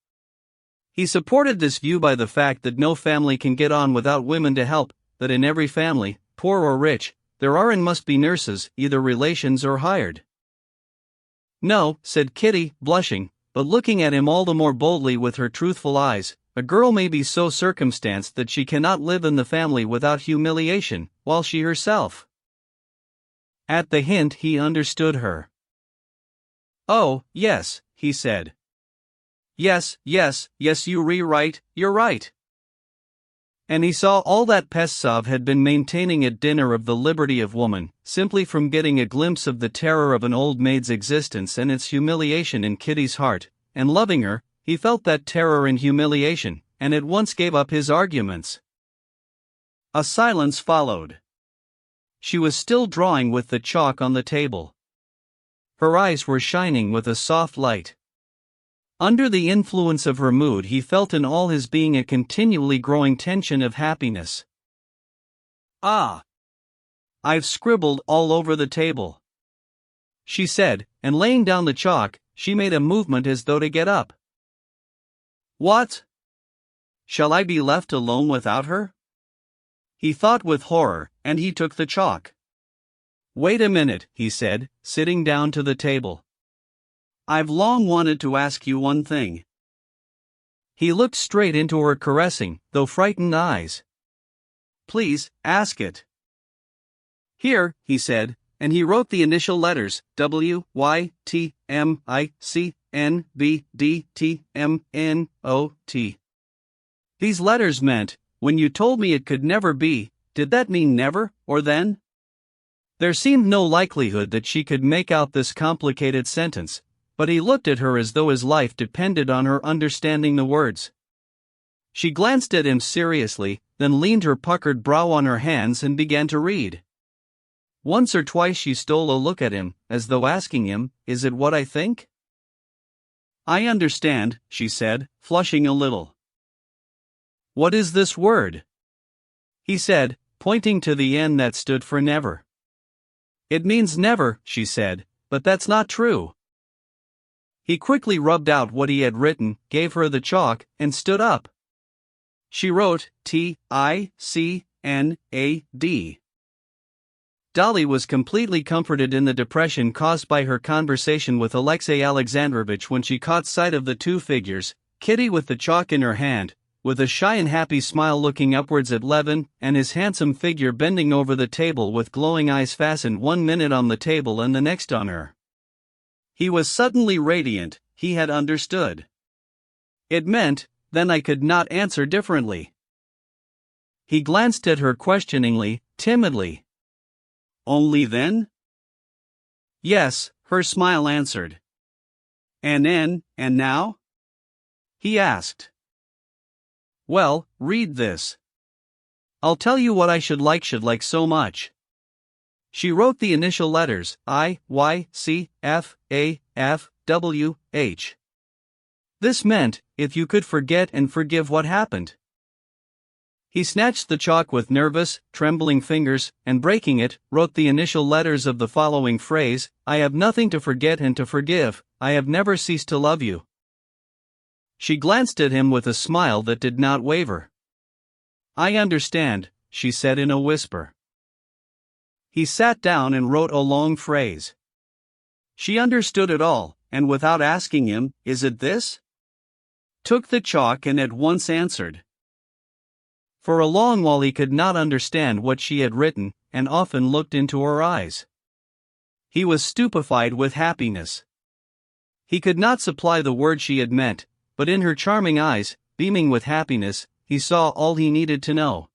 He supported this view by the fact that no family can get on without women to help, that in every family, poor or rich, there are and must be nurses, either relations or hired. "No," said Kitty, blushing, but looking at him all the more boldly with her truthful eyes, "a girl may be so circumstanced that she cannot live in the family without humiliation, while she herself." At the hint he understood her. "Oh, yes," he said. Yes, you're right. And he saw all that Pestsov had been maintaining at dinner of the liberty of woman, simply from getting a glimpse of the terror of an old maid's existence and its humiliation in Kitty's heart, and loving her, he felt that terror and humiliation, and at once gave up his arguments. A silence followed. She was still drawing with the chalk on the table. Her eyes were shining with a soft light. Under the influence of her mood, he felt in all his being a continually growing tension of happiness. "Ah! I've scribbled all over the table," she said, and laying down the chalk, she made a movement as though to get up. "What? Shall I be left alone without her?" He thought with horror, and he took the chalk. "Wait a minute," he said, sitting down to the table. "I've long wanted to ask you one thing." He looked straight into her caressing, though frightened eyes. "Please, ask it." "Here," he said, and he wrote the initial letters, W, Y, T, M, I, C, N, B, D, T, M, N, O, T. These letters meant, when you told me it could never be, did that mean never, or then? There seemed no likelihood that she could make out this complicated sentence, but he looked at her as though his life depended on her understanding the words. She glanced at him seriously, then leaned her puckered brow on her hands and began to read. Once or twice she stole a look at him, as though asking him, "Is it what I think?" "I understand," she said, flushing a little. "What is this word?" he said, pointing to the N that stood for never. "It means never," she said, "but that's not true." He quickly rubbed out what he had written, gave her the chalk, and stood up. She wrote T-I-C-N-A-D. Dolly was completely comforted in the depression caused by her conversation with Alexey Alexandrovich when she caught sight of the two figures, Kitty with the chalk in her hand, with a shy and happy smile looking upwards at Levin, and his handsome figure bending over the table with glowing eyes fastened 1 minute on the table and the next on her. He was suddenly radiant. He had understood. It meant, then I could not answer differently. He glanced at her questioningly, timidly. "Only then?" "Yes," her smile answered. "And now?" he asked. "Well, read this. I'll tell you what I should like so much." She wrote the initial letters, I, Y, C, F, A, F, W, H. This meant, if you could forget and forgive what happened. He snatched the chalk with nervous, trembling fingers, and breaking it, wrote the initial letters of the following phrase, I have nothing to forget and to forgive, I have never ceased to love you. She glanced at him with a smile that did not waver. "I understand," she said in a whisper. He sat down and wrote a long phrase. She understood it all, and without asking him, "Is it this?" took the chalk and at once answered. For a long while he could not understand what she had written, and often looked into her eyes. He was stupefied with happiness. He could not supply the word she had meant, but in her charming eyes, beaming with happiness, he saw all he needed to know.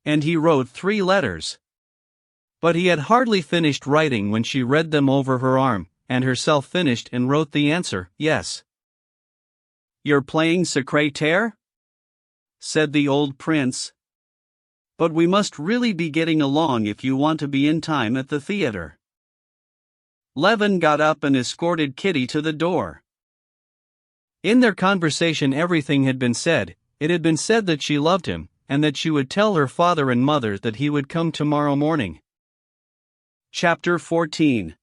And he wrote 3 letters. But he had hardly finished writing when she read them over her arm, and herself finished and wrote the answer, yes. "You're playing secrétaire?" said the old prince. "But we must really be getting along if you want to be in time at the theater." Levin got up and escorted Kitty to the door. In their conversation everything had been said. It had been said that she loved him, and that she would tell her father and mother that he would come tomorrow morning. Chapter 14.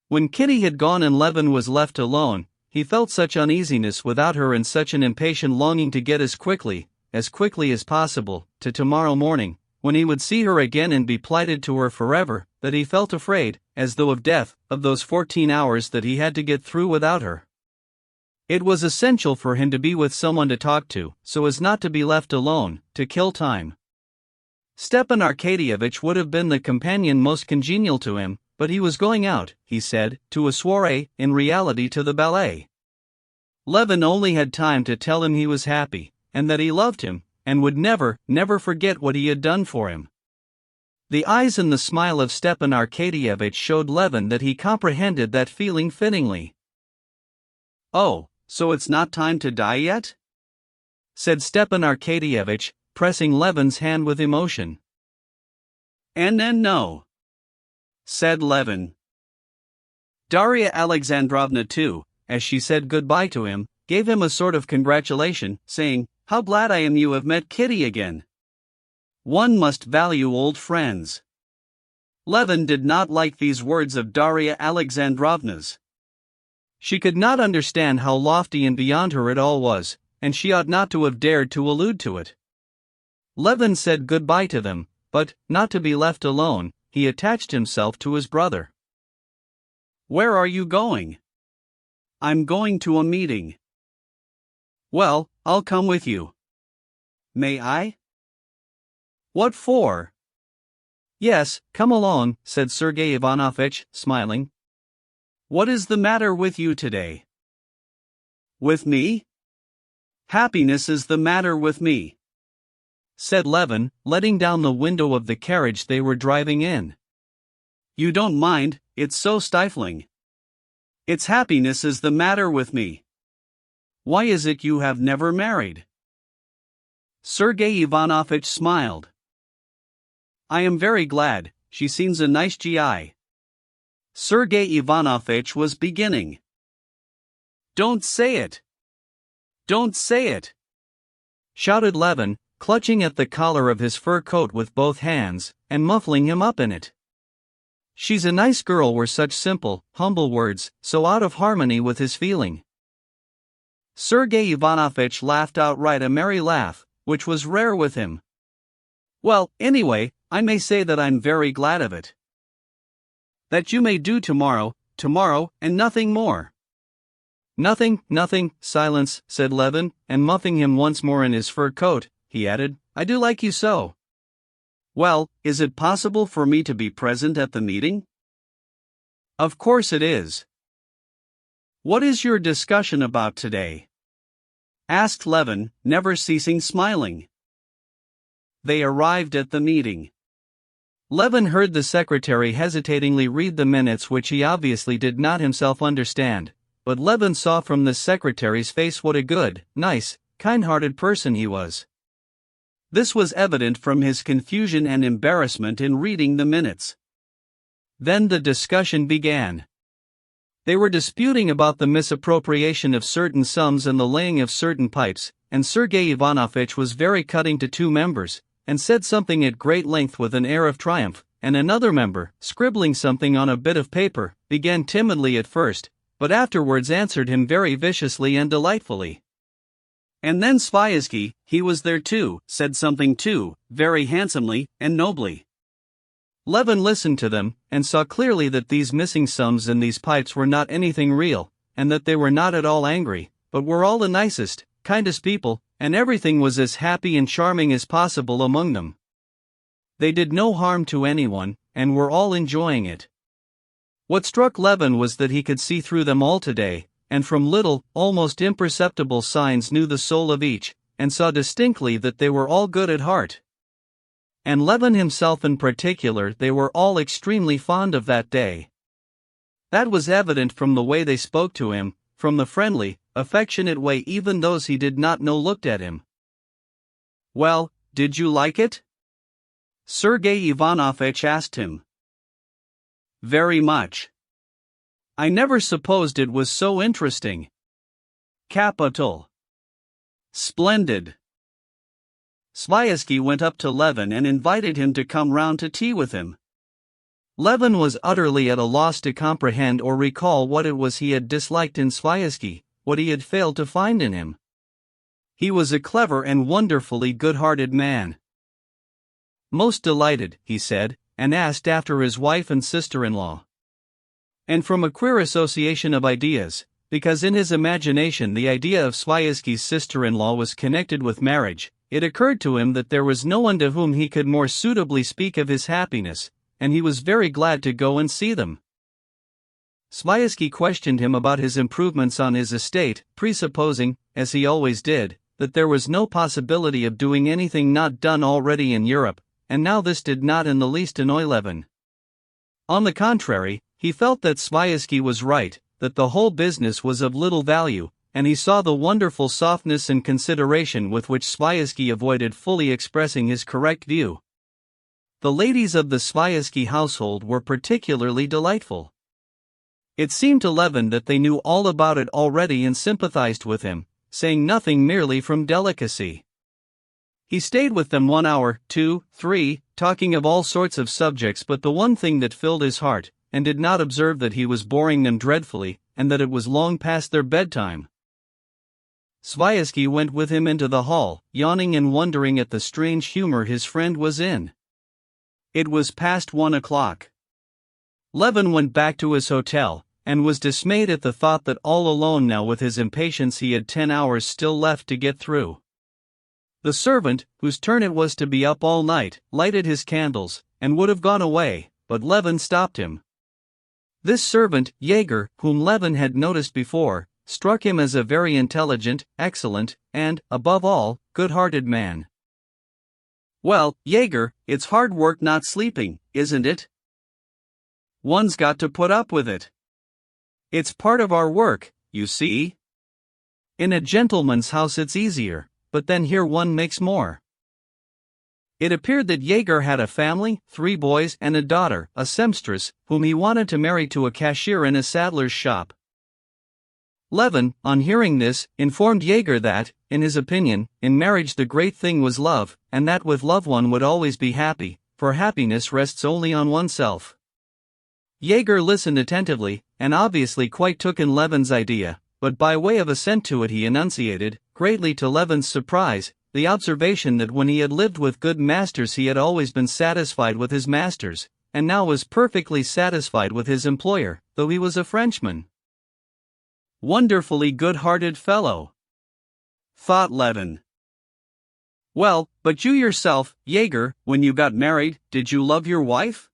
When Kitty had gone and Levin was left alone, he felt such uneasiness without her and such an impatient longing to get as quickly as possible, to tomorrow morning, when he would see her again and be plighted to her forever, that he felt afraid, as though of death, of those 14 hours that he had to get through without her. It was essential for him to be with someone to talk to, so as not to be left alone, to kill time. Stepan Arkadyevitch would have been the companion most congenial to him, but he was going out, he said, to a soirée, in reality to the ballet. Levin only had time to tell him he was happy, and that he loved him, and would never forget what he had done for him. The eyes and the smile of Stepan Arkadyevitch showed Levin that he comprehended that feeling fittingly. "Oh, so it's not time to die yet?" said Stepan Arkadyevitch, pressing Levin's hand with emotion. "And no," said Levin. Darya Alexandrovna too, as she said goodbye to him, gave him a sort of congratulation, saying, "How glad I am you have met Kitty again. One must value old friends." Levin did not like these words of Darya Alexandrovna's. She could not understand how lofty and beyond her it all was, and she ought not to have dared to allude to it. Levin said goodbye to them, but, not to be left alone, he attached himself to his brother. "Where are you going?" "I'm going to a meeting." "Well, I'll come with you." "May I?" "What for?" "Yes, come along," said Sergey Ivanovitch, smiling. "What is the matter with you today?" "With me? Happiness is the matter with me," said Levin, letting down the window of the carriage they were driving in. "You don't mind, it's so stifling. It's happiness is the matter with me. Why is it you have never married?" Sergey Ivanovitch smiled. "I am very glad, she seems a nice GI." Sergey Ivanovitch was beginning. "Don't say it! Don't say it!" shouted Levin, clutching at the collar of his fur coat with both hands, and muffling him up in it. "She's a nice girl" were such simple, humble words, so out of harmony with his feeling. Sergey Ivanovitch laughed outright, a merry laugh, which was rare with him. "Well, anyway, I may say that I'm very glad of it." "That you may do tomorrow, and nothing more." Nothing, silence," said Levin, and muffing him once more in his fur coat, he added, "I do like you so." "Well, is it possible for me to be present at the meeting?" "Of course it is." "What is your discussion about today?" asked Levin, never ceasing smiling. They arrived at the meeting. Levin heard the secretary hesitatingly read the minutes which he obviously did not himself understand, but Levin saw from the secretary's face what a good, nice, kind-hearted person he was. This was evident from his confusion and embarrassment in reading the minutes. Then the discussion began. They were disputing about the misappropriation of certain sums and the laying of certain pipes, and Sergey Ivanovitch was very cutting to two members, and said something at great length with an air of triumph, and another member, scribbling something on a bit of paper, began timidly at first, but afterwards answered him very viciously and delightfully. And then Sviazhsky, he was there too, said something too, very handsomely and nobly. Levin listened to them, and saw clearly that these missing sums and these pipes were not anything real, and that they were not at all angry, but were all the nicest, kindest people, and everything was as happy and charming as possible among them. They did no harm to anyone, and were all enjoying it. What struck Levin was that he could see through them all today, and from little, almost imperceptible signs knew the soul of each, and saw distinctly that they were all good at heart. And Levin himself in particular, they were all extremely fond of that day. That was evident from the way they spoke to him, from the friendly, affectionate way even those he did not know looked at him. "Well, did you like it?" Sergey Ivanovitch asked him. "Very much. I never supposed it was so interesting." "Capital. Splendid." Sviazhsky went up to Levin and invited him to come round to tea with him. Levin was utterly at a loss to comprehend or recall what it was he had disliked in Sviazhsky, what he had failed to find in him. He was a clever and wonderfully good-hearted man. "Most delighted," he said, and asked after his wife and sister-in-law. And from a queer association of ideas, because in his imagination the idea of Sviazhsky's sister-in-law was connected with marriage, it occurred to him that there was no one to whom he could more suitably speak of his happiness, and he was very glad to go and see them. Sviazhsky questioned him about his improvements on his estate, presupposing, as he always did, that there was no possibility of doing anything not done already in Europe, and now this did not in the least annoy Levin. On the contrary, he felt that Sviazhsky was right, that the whole business was of little value, and he saw the wonderful softness and consideration with which Sviazhsky avoided fully expressing his correct view. The ladies of the Sviazhsky household were particularly delightful. It seemed to Levin that they knew all about it already and sympathized with him, saying nothing merely from delicacy. He stayed with them 1 hour, 2, 3, talking of all sorts of subjects but the one thing that filled his heart, and did not observe that he was boring them dreadfully, and that it was long past their bedtime. Sviazhsky went with him into the hall, yawning and wondering at the strange humor his friend was in. It was past 1 o'clock. Levin went back to his hotel, and was dismayed at the thought that all alone now with his impatience he had 10 hours still left to get through. The servant, whose turn it was to be up all night, lighted his candles, and would have gone away, but Levin stopped him. This servant, Jaeger, whom Levin had noticed before, struck him as a very intelligent, excellent, and, above all, good-hearted man. "Well, Jaeger, it's hard work not sleeping, isn't it? One's got to put up with it. It's part of our work, you see. In a gentleman's house it's easier, but then here one makes more." It appeared that Jaeger had a family, 3 boys and a daughter, a seamstress, whom he wanted to marry to a cashier in a saddler's shop. Levin, on hearing this, informed Jaeger that, in his opinion, in marriage the great thing was love, and that with love one would always be happy, for happiness rests only on oneself. Jaeger listened attentively, and obviously quite took in Levin's idea, but by way of assent to it he enunciated, greatly to Levin's surprise, the observation that when he had lived with good masters he had always been satisfied with his masters, and now was perfectly satisfied with his employer, though he was a Frenchman. "Wonderfully good-hearted fellow," thought Levin. "Well, but you yourself, Jaeger, when you got married, did you love your wife?"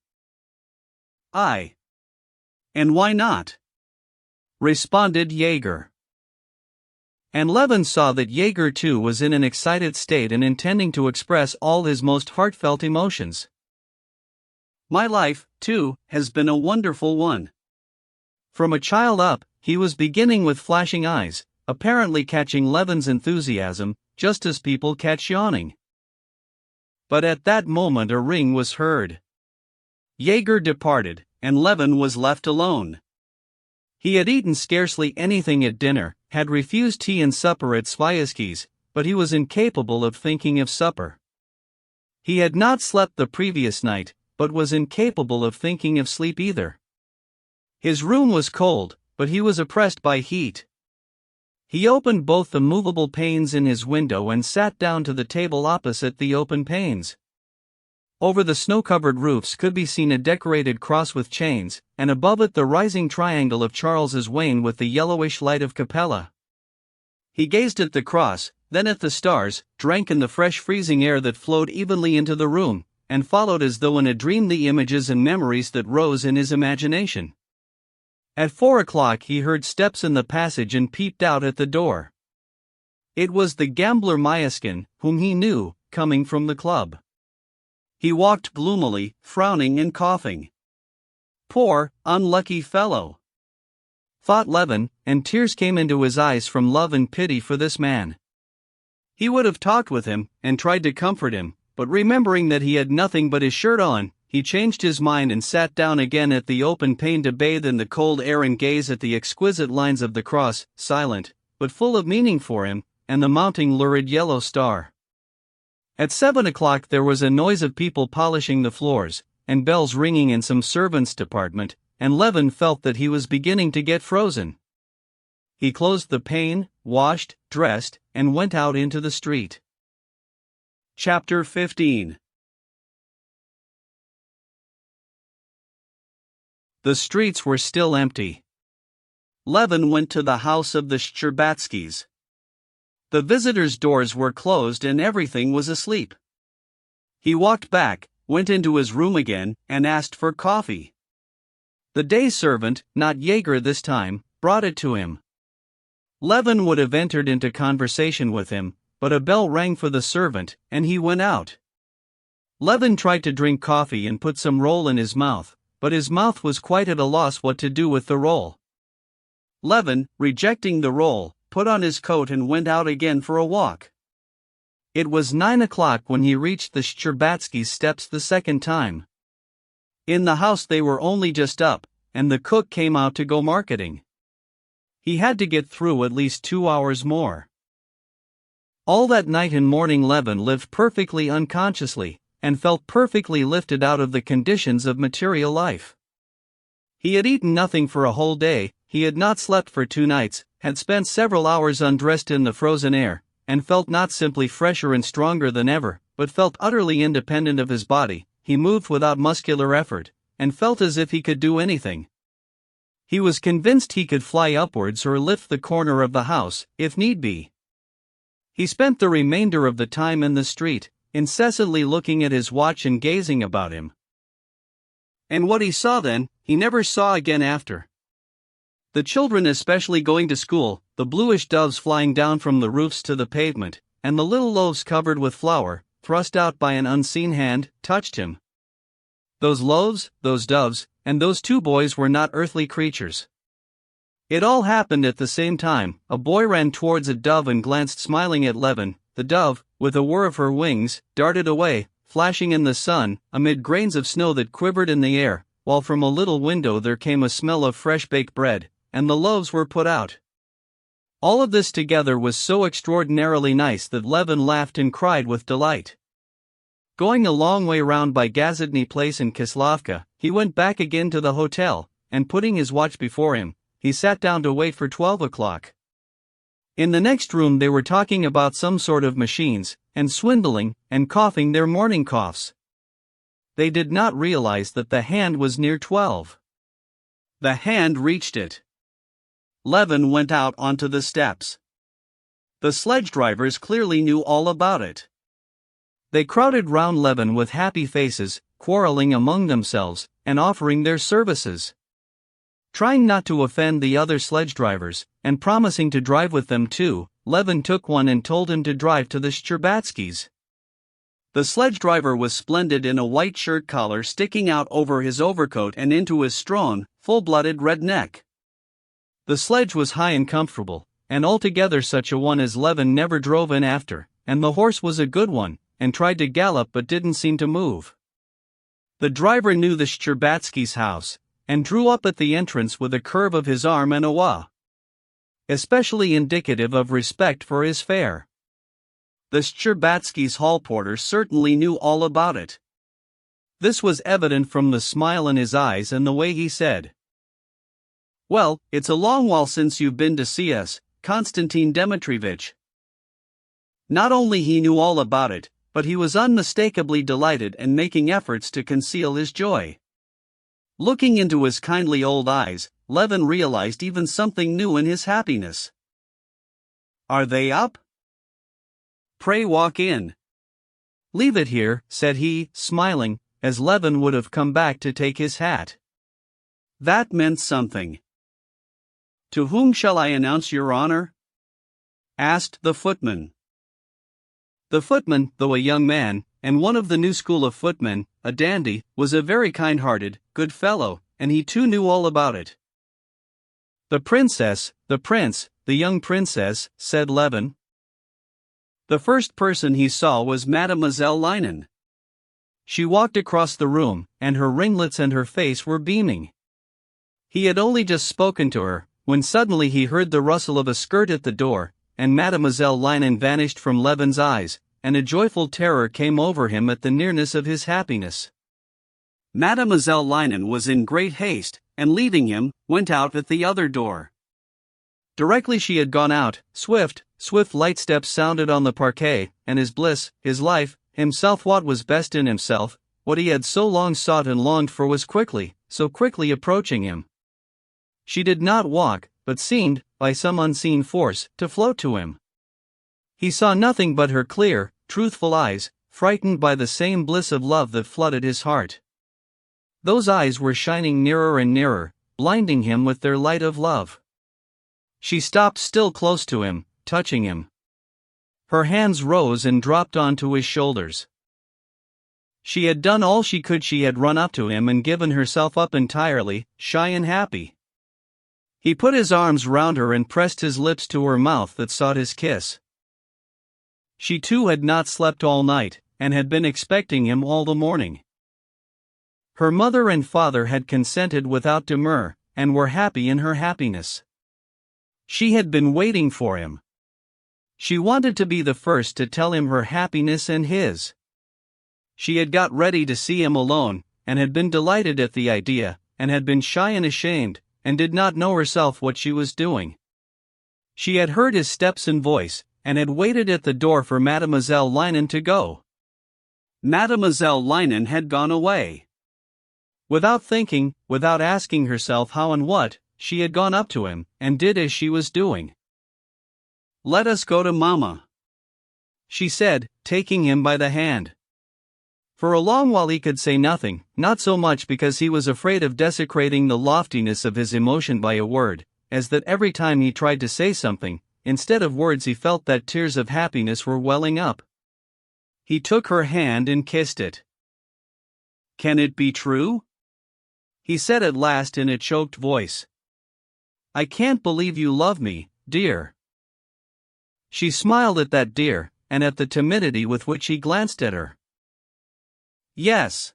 "Aye. And why not?" responded Jaeger. And Levin saw that Jaeger too was in an excited state and intending to express all his most heartfelt emotions. "My life, too, has been a wonderful one." From a child up, he was beginning with flashing eyes, apparently catching Levin's enthusiasm, just as people catch yawning. But at that moment a ring was heard. Jaeger departed, and Levin was left alone. He had eaten scarcely anything at dinner, had refused tea and supper at Sviazhsky's, but he was incapable of thinking of supper. He had not slept the previous night, but was incapable of thinking of sleep either. His room was cold, but he was oppressed by heat. He opened both the movable panes in his window and sat down to the table opposite the open panes. Over the snow-covered roofs could be seen a decorated cross with chains, and above it the rising triangle of Charles's Wain with the yellowish light of Capella. He gazed at the cross, then at the stars, drank in the fresh freezing air that flowed evenly into the room, and followed as though in a dream the images and memories that rose in his imagination. At 4 o'clock he heard steps in the passage and peeped out at the door. It was the gambler Myaskin, whom he knew, coming from the club. He walked gloomily, frowning and coughing. "Poor, unlucky fellow," thought Levin, and tears came into his eyes from love and pity for this man. He would have talked with him, and tried to comfort him, but remembering that he had nothing but his shirt on, he changed his mind and sat down again at the open pane to bathe in the cold air and gaze at the exquisite lines of the cross, silent, but full of meaning for him, and the mounting lurid yellow star. At 7 o'clock there was a noise of people polishing the floors, and bells ringing in some servants' department, and Levin felt that he was beginning to get frozen. He closed the pane, washed, dressed, and went out into the street. Chapter 15. The streets were still empty. Levin went to the house of the Shcherbatskys. The visitors' doors were closed and everything was asleep. He walked back, went into his room again, and asked for coffee. The day servant, not Jaeger this time, brought it to him. Levin would have entered into conversation with him, but a bell rang for the servant, and he went out. Levin tried to drink coffee and put some roll in his mouth, but his mouth was quite at a loss what to do with the roll. Levin, rejecting the roll, put on his coat and went out again for a walk. It was 9 o'clock when he reached the Shtcherbatskys' steps the second time. In the house they were only just up, and the cook came out to go marketing. He had to get through at least 2 hours more. All that night and morning Levin lived perfectly unconsciously, and felt perfectly lifted out of the conditions of material life. He had eaten nothing for a whole day, he had not slept for 2 nights, had spent several hours undressed in the frozen air, and felt not simply fresher and stronger than ever, but felt utterly independent of his body. He moved without muscular effort, and felt as if he could do anything. He was convinced he could fly upwards or lift the corner of the house, if need be. He spent the remainder of the time in the street, incessantly looking at his watch and gazing about him. And what he saw then, he never saw again after. The children especially going to school, the bluish doves flying down from the roofs to the pavement, and the little loaves covered with flour, thrust out by an unseen hand, touched him. Those loaves, those doves, and those 2 boys were not earthly creatures. It all happened at the same time. A boy ran towards a dove and glanced smiling at Levin. The dove, with a whir of her wings, darted away, flashing in the sun, amid grains of snow that quivered in the air, while from a little window there came a smell of fresh baked bread, and the loaves were put out. All of this together was so extraordinarily nice that Levin laughed and cried with delight. Going a long way round by Gazadny Place in Kislavka, he went back again to the hotel, and putting his watch before him, he sat down to wait for 12 o'clock. In the next room they were talking about some sort of machines, and swindling, and coughing their morning coughs. They did not realize that the hand was near 12. The hand reached it. Levin went out onto the steps. The sledge drivers clearly knew all about it. They crowded round Levin with happy faces, quarreling among themselves, and offering their services. Trying not to offend the other sledge drivers, and promising to drive with them too, Levin took one and told him to drive to the Shtcherbatskys'. The sledge driver was splendid in a white shirt collar sticking out over his overcoat and into his strong, full-blooded red neck. The sledge was high and comfortable, and altogether such a one as Levin never drove in after, and the horse was a good one, and tried to gallop but didn't seem to move. The driver knew the Shtcherbatskys' house, and drew up at the entrance with a curve of his arm and a wah, especially indicative of respect for his fare. The Shtcherbatskys' hall porter certainly knew all about it. This was evident from the smile in his eyes and the way he said, "Well, it's a long while since you've been to see us, Konstantin Dmitrievich." Not only he knew all about it, but he was unmistakably delighted and making efforts to conceal his joy. Looking into his kindly old eyes, Levin realized even something new in his happiness. "Are they up? Pray walk in." "Leave it here," said he, smiling, as Levin would have come back to take his hat. That meant something. "To whom shall I announce your honor?" asked the footman. The footman, though a young man, and one of the new school of footmen, a dandy, was a very kind-hearted, good fellow, and he too knew all about it. "The princess, the prince, the young princess," said Levin. The first person he saw was Mademoiselle Linen. She walked across the room, and her ringlets and her face were beaming. He had only just spoken to her, when suddenly he heard the rustle of a skirt at the door, and Mademoiselle Linen vanished from Levin's eyes, and a joyful terror came over him at the nearness of his happiness. Mademoiselle Linen was in great haste, and leaving him, went out at the other door. Directly she had gone out, swift light steps sounded on the parquet, and his bliss, his life, himself, what was best in himself, what he had so long sought and longed for, was quickly, so quickly approaching him. She did not walk, but seemed, by some unseen force, to float to him. He saw nothing but her clear, truthful eyes, frightened by the same bliss of love that flooded his heart. Those eyes were shining nearer and nearer, blinding him with their light of love. She stopped still close to him, touching him. Her hands rose and dropped onto his shoulders. She had done all she could. She had run up to him and given herself up entirely, shy and happy. He put his arms round her and pressed his lips to her mouth that sought his kiss. She too had not slept all night, and had been expecting him all the morning. Her mother and father had consented without demur, and were happy in her happiness. She had been waiting for him. She wanted to be the first to tell him her happiness and his. She had got ready to see him alone, and had been delighted at the idea, and had been shy and ashamed, and did not know herself what she was doing. She had heard his steps and voice, and had waited at the door for Mademoiselle Linen to go. Mademoiselle Linen had gone away. Without thinking, without asking herself how and what, she had gone up to him, and did as she was doing. "Let us go to Mamma," she said, taking him by the hand. For a long while he could say nothing, not so much because he was afraid of desecrating the loftiness of his emotion by a word, as that every time he tried to say something, instead of words he felt that tears of happiness were welling up. He took her hand and kissed it. "Can it be true?" he said at last in a choked voice. "I can't believe you love me, dear." She smiled at that dear, and at the timidity with which he glanced at her. "Yes,"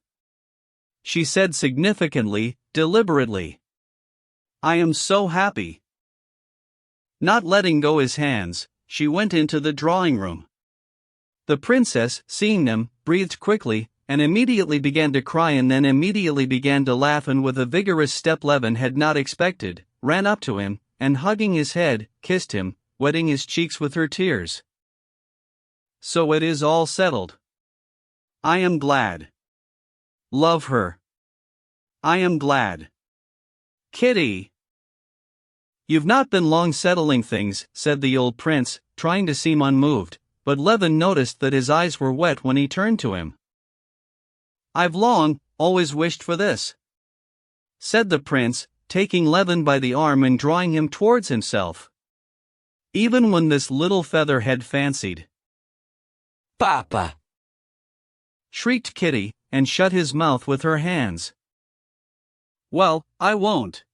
she said significantly, deliberately. "I am so happy." Not letting go his hands, she went into the drawing room. The princess, seeing them, breathed quickly, and immediately began to cry, and then immediately began to laugh, and with a vigorous step Levin had not expected, ran up to him, and hugging his head, kissed him, wetting his cheeks with her tears. "So it is all settled. I am glad. Love her. I am glad. Kitty." "You've not been long settling things," said the old prince, trying to seem unmoved, but Levin noticed that his eyes were wet when he turned to him. "I've always wished for this," said the prince, taking Levin by the arm and drawing him towards himself. "Even when this little feather had fancied." Papa! shrieked Kitty, and shut his mouth with her hands. "Well, I won't,"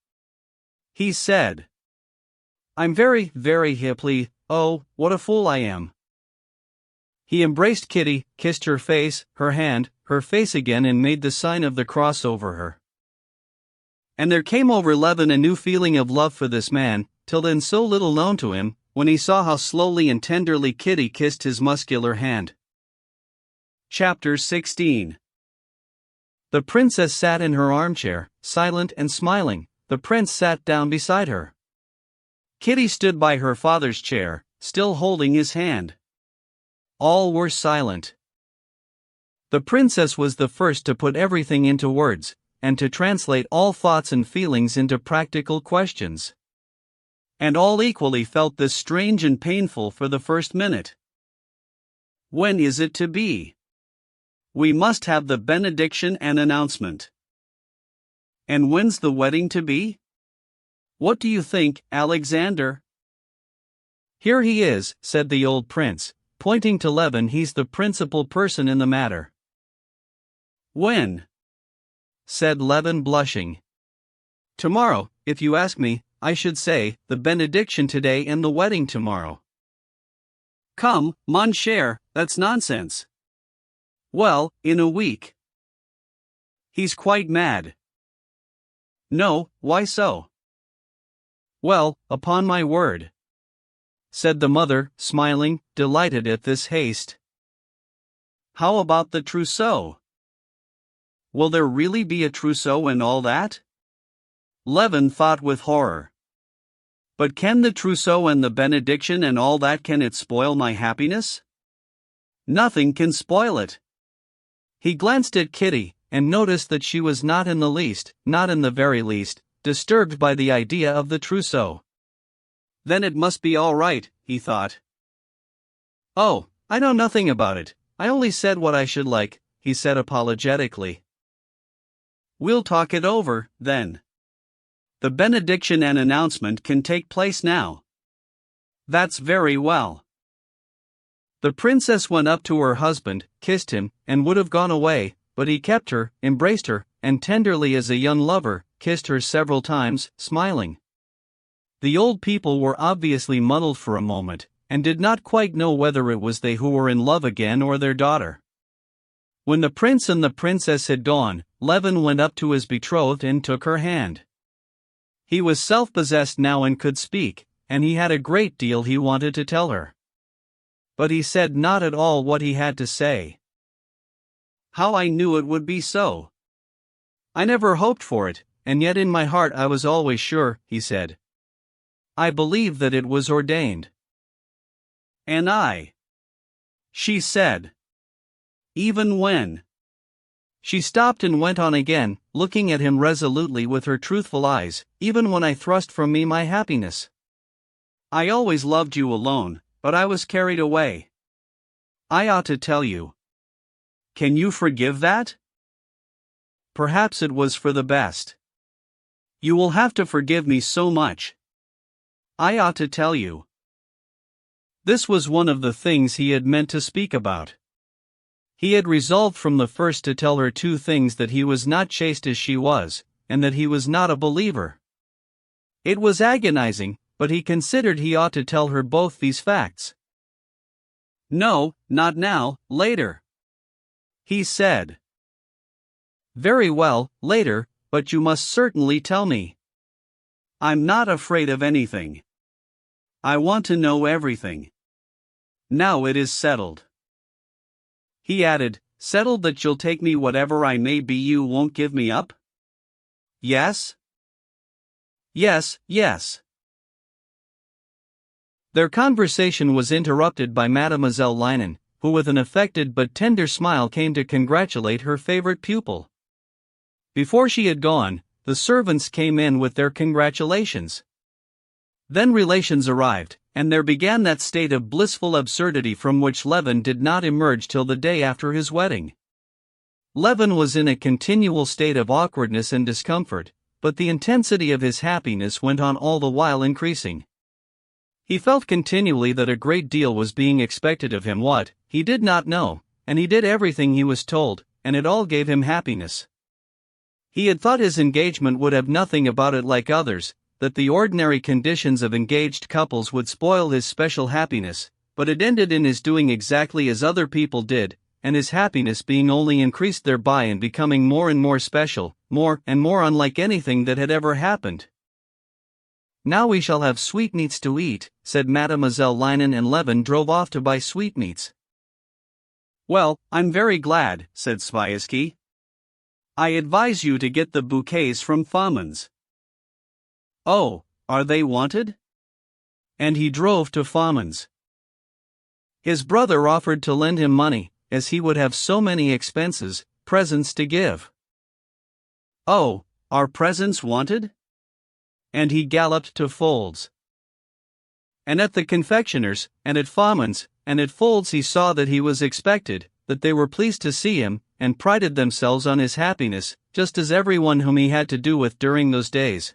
he said. "I'm very, very happy. Oh, what a fool I am." He embraced Kitty, kissed her face, her hand, her face again, and made the sign of the cross over her. And there came over Levin a new feeling of love for this man, till then so little known to him, when he saw how slowly and tenderly Kitty kissed his muscular hand. Chapter 16. The princess sat in her armchair, silent and smiling. The prince sat down beside her. Kitty stood by her father's chair, still holding his hand. All were silent. The princess was the first to put everything into words, and to translate all thoughts and feelings into practical questions. And all equally felt this strange and painful for the first minute. "When is it to be? We must have the benediction and announcement. And when's the wedding to be? What do you think, Alexander?" "Here he is," said the old prince, pointing to Levin. "He's the principal person in the matter." "When?" said Levin, blushing. "Tomorrow, if you ask me. I should say, the benediction today and the wedding tomorrow." "Come, mon cher, that's nonsense." "Well, in a week." "He's quite mad." "No, why so?" "Well, upon my word," said the mother, smiling, delighted at this haste. "How about the trousseau? Will there really be a trousseau and all that?" Levin thought with horror. "But can the trousseau and the benediction and all that, can it spoil my happiness?" "Nothing can spoil it." He glanced at Kitty, and noticed that she was not in the least, not in the very least, disturbed by the idea of the trousseau. Then it must be all right, he thought. "Oh, I know nothing about it, I only said what I should like," he said apologetically. "We'll talk it over, then. The benediction and announcement can take place now." "That's very well." The princess went up to her husband, kissed him, and would have gone away, but he kept her, embraced her, and tenderly as a young lover, kissed her several times, smiling. The old people were obviously muddled for a moment, and did not quite know whether it was they who were in love again or their daughter. When the prince and the princess had gone, Levin went up to his betrothed and took her hand. He was self-possessed now and could speak, and he had a great deal he wanted to tell her. But he said not at all what he had to say. "How I knew it would be so! I never hoped for it, and yet in my heart I was always sure," he said. "I believe that it was ordained." "And I," she said. "Even when—" She stopped and went on again, looking at him resolutely with her truthful eyes, "even when I thrust from me my happiness. I always loved you alone, but I was carried away. I ought to tell you. Can you forgive that? Perhaps it was for the best. You will have to forgive me so much. I ought to tell you." This was one of the things he had meant to speak about. He had resolved from the first to tell her two things: that he was not chaste as she was, and that he was not a believer. It was agonizing, but he considered he ought to tell her both these facts. "No, not now, later," he said. "Very well, later, but you must certainly tell me. I'm not afraid of anything. I want to know everything. Now it is settled." He added, "Settled that you'll take me whatever I may be, you won't give me up?" "Yes? Yes, yes." Their conversation was interrupted by Mademoiselle Linen, who with an affected but tender smile came to congratulate her favorite pupil. Before she had gone, the servants came in with their congratulations. Then relations arrived, and there began that state of blissful absurdity from which Levin did not emerge till the day after his wedding. Levin was in a continual state of awkwardness and discomfort, but the intensity of his happiness went on all the while increasing. He felt continually that a great deal was being expected of him, what, he did not know, and he did everything he was told, and it all gave him happiness. He had thought his engagement would have nothing about it like others, that the ordinary conditions of engaged couples would spoil his special happiness, but it ended in his doing exactly as other people did, and his happiness being only increased thereby and becoming more and more special, more and more unlike anything that had ever happened. "Now we shall have sweetmeats to eat," said Mademoiselle Linen, and Levin drove off to buy sweetmeats. "Well, I'm very glad," said Sviazhsky. "I advise you to get the bouquets from Fomin's." "Oh, are they wanted?" And he drove to Fomin's. His brother offered to lend him money, as he would have so many expenses, presents to give. "Oh, are presents wanted?" And he galloped to Fold's. And at the confectioner's, and at Fomin's, and at Fold's he saw that he was expected, that they were pleased to see him, and prided themselves on his happiness, just as everyone whom he had to do with during those days.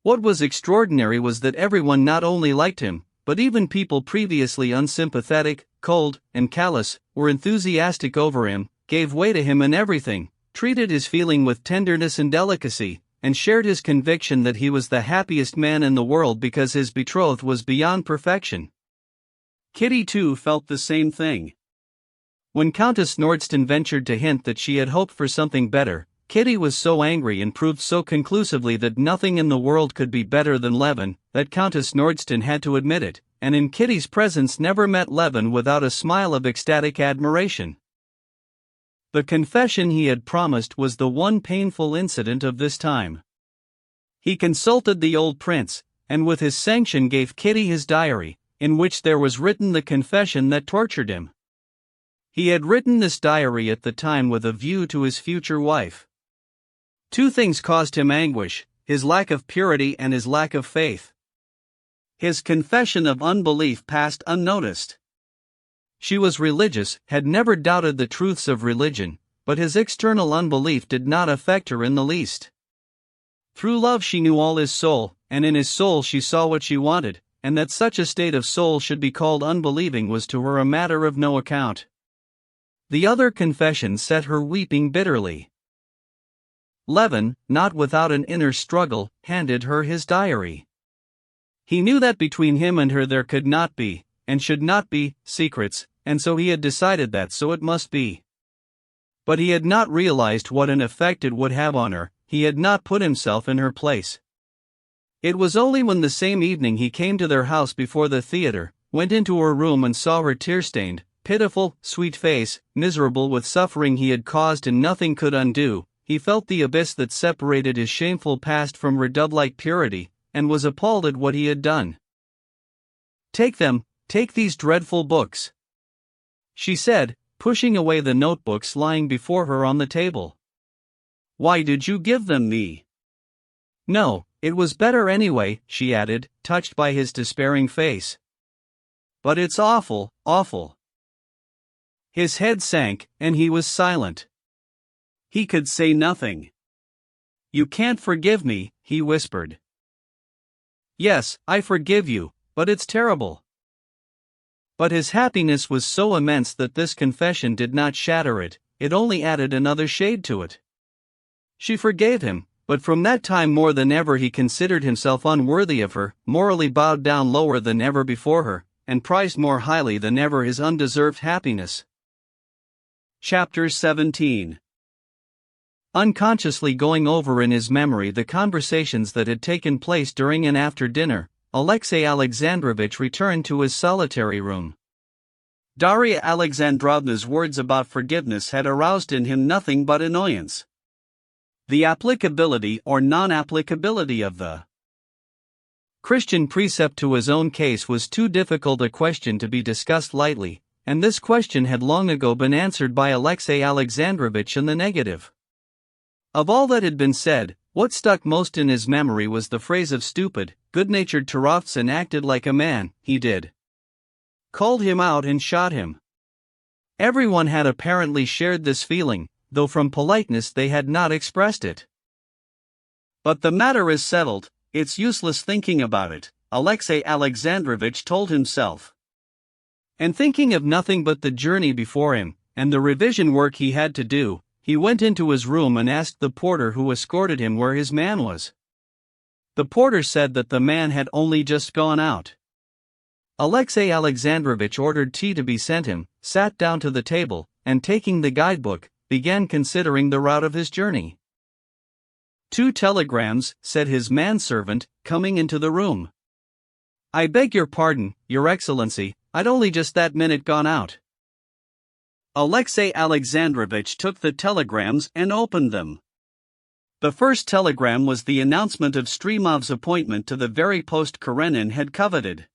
What was extraordinary was that everyone not only liked him, but even people previously unsympathetic, cold, and callous, were enthusiastic over him, gave way to him in everything, treated his feeling with tenderness and delicacy, and shared his conviction that he was the happiest man in the world because his betrothed was beyond perfection. Kitty too felt the same thing. When Countess Nordsten ventured to hint that she had hoped for something better, Kitty was so angry and proved so conclusively that nothing in the world could be better than Levin, that Countess Nordsten had to admit it, and in Kitty's presence never met Levin without a smile of ecstatic admiration. The confession he had promised was the one painful incident of this time. He consulted the old prince, and with his sanction gave Kitty his diary, in which there was written the confession that tortured him. He had written this diary at the time with a view to his future wife. Two things caused him anguish: his lack of purity and his lack of faith. His confession of unbelief passed unnoticed. She was religious, had never doubted the truths of religion, but his external unbelief did not affect her in the least. Through love she knew all his soul, and in his soul she saw what she wanted, and that such a state of soul should be called unbelieving was to her a matter of no account. The other confession set her weeping bitterly. Levin, not without an inner struggle, handed her his diary. He knew that between him and her there could not be, and should not be, secrets, and so he had decided that so it must be. But he had not realized what an effect it would have on her, he had not put himself in her place. It was only when the same evening he came to their house before the theater, went into her room and saw her tear-stained, pitiful, sweet face, miserable with suffering he had caused and nothing could undo, he felt the abyss that separated his shameful past from her dove-like purity, and was appalled at what he had done. "Take them, take these dreadful books," she said, pushing away the notebooks lying before her on the table. "Why did you give them me?" "No, it was better anyway," she added, touched by his despairing face. "But it's awful, awful." His head sank, and he was silent. He could say nothing. "You can't forgive me," he whispered. "Yes, I forgive you, but it's terrible." But his happiness was so immense that this confession did not shatter it, it only added another shade to it. She forgave him, but from that time more than ever he considered himself unworthy of her, morally bowed down lower than ever before her, and prized more highly than ever his undeserved happiness. Chapter 17. Unconsciously going over in his memory the conversations that had taken place during and after dinner, Alexey Alexandrovitch returned to his solitary room. Darya Alexandrovna's words about forgiveness had aroused in him nothing but annoyance. The applicability or non-applicability of the Christian precept to his own case was too difficult a question to be discussed lightly, and this question had long ago been answered by Alexey Alexandrovitch in the negative. Of all that had been said, what stuck most in his memory was the phrase of stupid, good-natured Turovtsin acted like a man, he did. Called him out and shot him. Everyone had apparently shared this feeling, though from politeness they had not expressed it. But the matter is settled, it's useless thinking about it, Alexey Alexandrovitch told himself. And thinking of nothing but the journey before him, and the revision work he had to do, he went into his room and asked the porter who escorted him where his man was. The porter said that the man had only just gone out. Alexey Alexandrovitch ordered tea to be sent him, sat down to the table, and taking the guidebook, began considering the route of his journey. "2 telegrams," said his manservant, coming into the room. "I beg your pardon, Your Excellency, I'd only just that minute gone out." Alexey Alexandrovitch took the telegrams and opened them. The first telegram was the announcement of Stremov's appointment to the very post Karenin had coveted.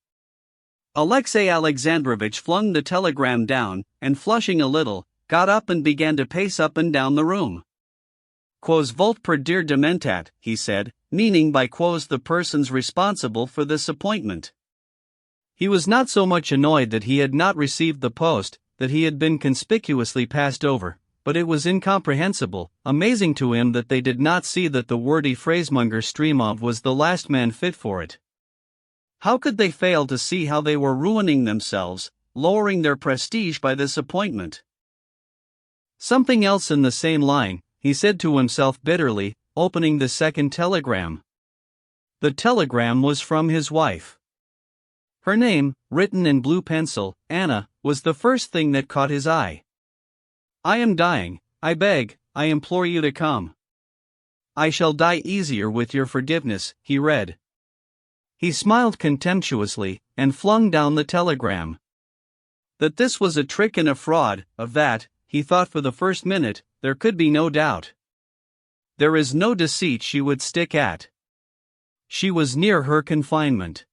Alexey Alexandrovitch flung the telegram down, and flushing a little, got up and began to pace up and down the room. "Quos volt per dir dementat," he said, meaning by quos the persons responsible for this appointment. He was not so much annoyed that he had not received the post, that he had been conspicuously passed over, but it was incomprehensible, amazing to him that they did not see that the wordy phrasemonger Stremov was the last man fit for it. How could they fail to see how they were ruining themselves, lowering their prestige by this appointment? Something else in the same line, he said to himself bitterly, opening the second telegram. The telegram was from his wife. Her name, written in blue pencil, Anna, was the first thing that caught his eye. "I am dying, I beg, I implore you to come. I shall die easier with your forgiveness," he read. He smiled contemptuously, and flung down the telegram. That this was a trick and a fraud, of that, he thought for the first minute, there could be no doubt. There is no deceit she would stick at. She was near her confinement.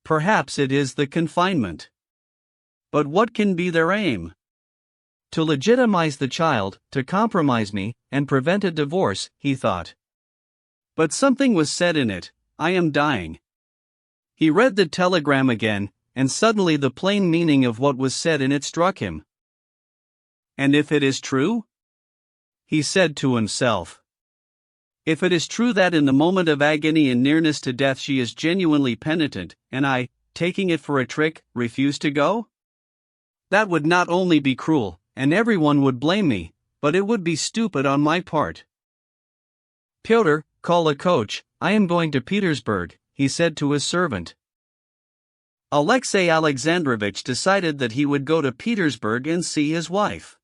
Perhaps it is the confinement. But what can be their aim? To legitimize the child, to compromise me, and prevent a divorce, he thought. But something was said in it, "I am dying." He read the telegram again, and suddenly the plain meaning of what was said in it struck him. "And if it is true?" he said to himself. If it is true that in the moment of agony and nearness to death she is genuinely penitent, and I, taking it for a trick, refuse to go? That would not only be cruel, and everyone would blame me, but it would be stupid on my part. Pyotr, call a coach, I am going to Petersburg, he said to his servant. Alexey Alexandrovich decided that he would go to Petersburg and see his wife.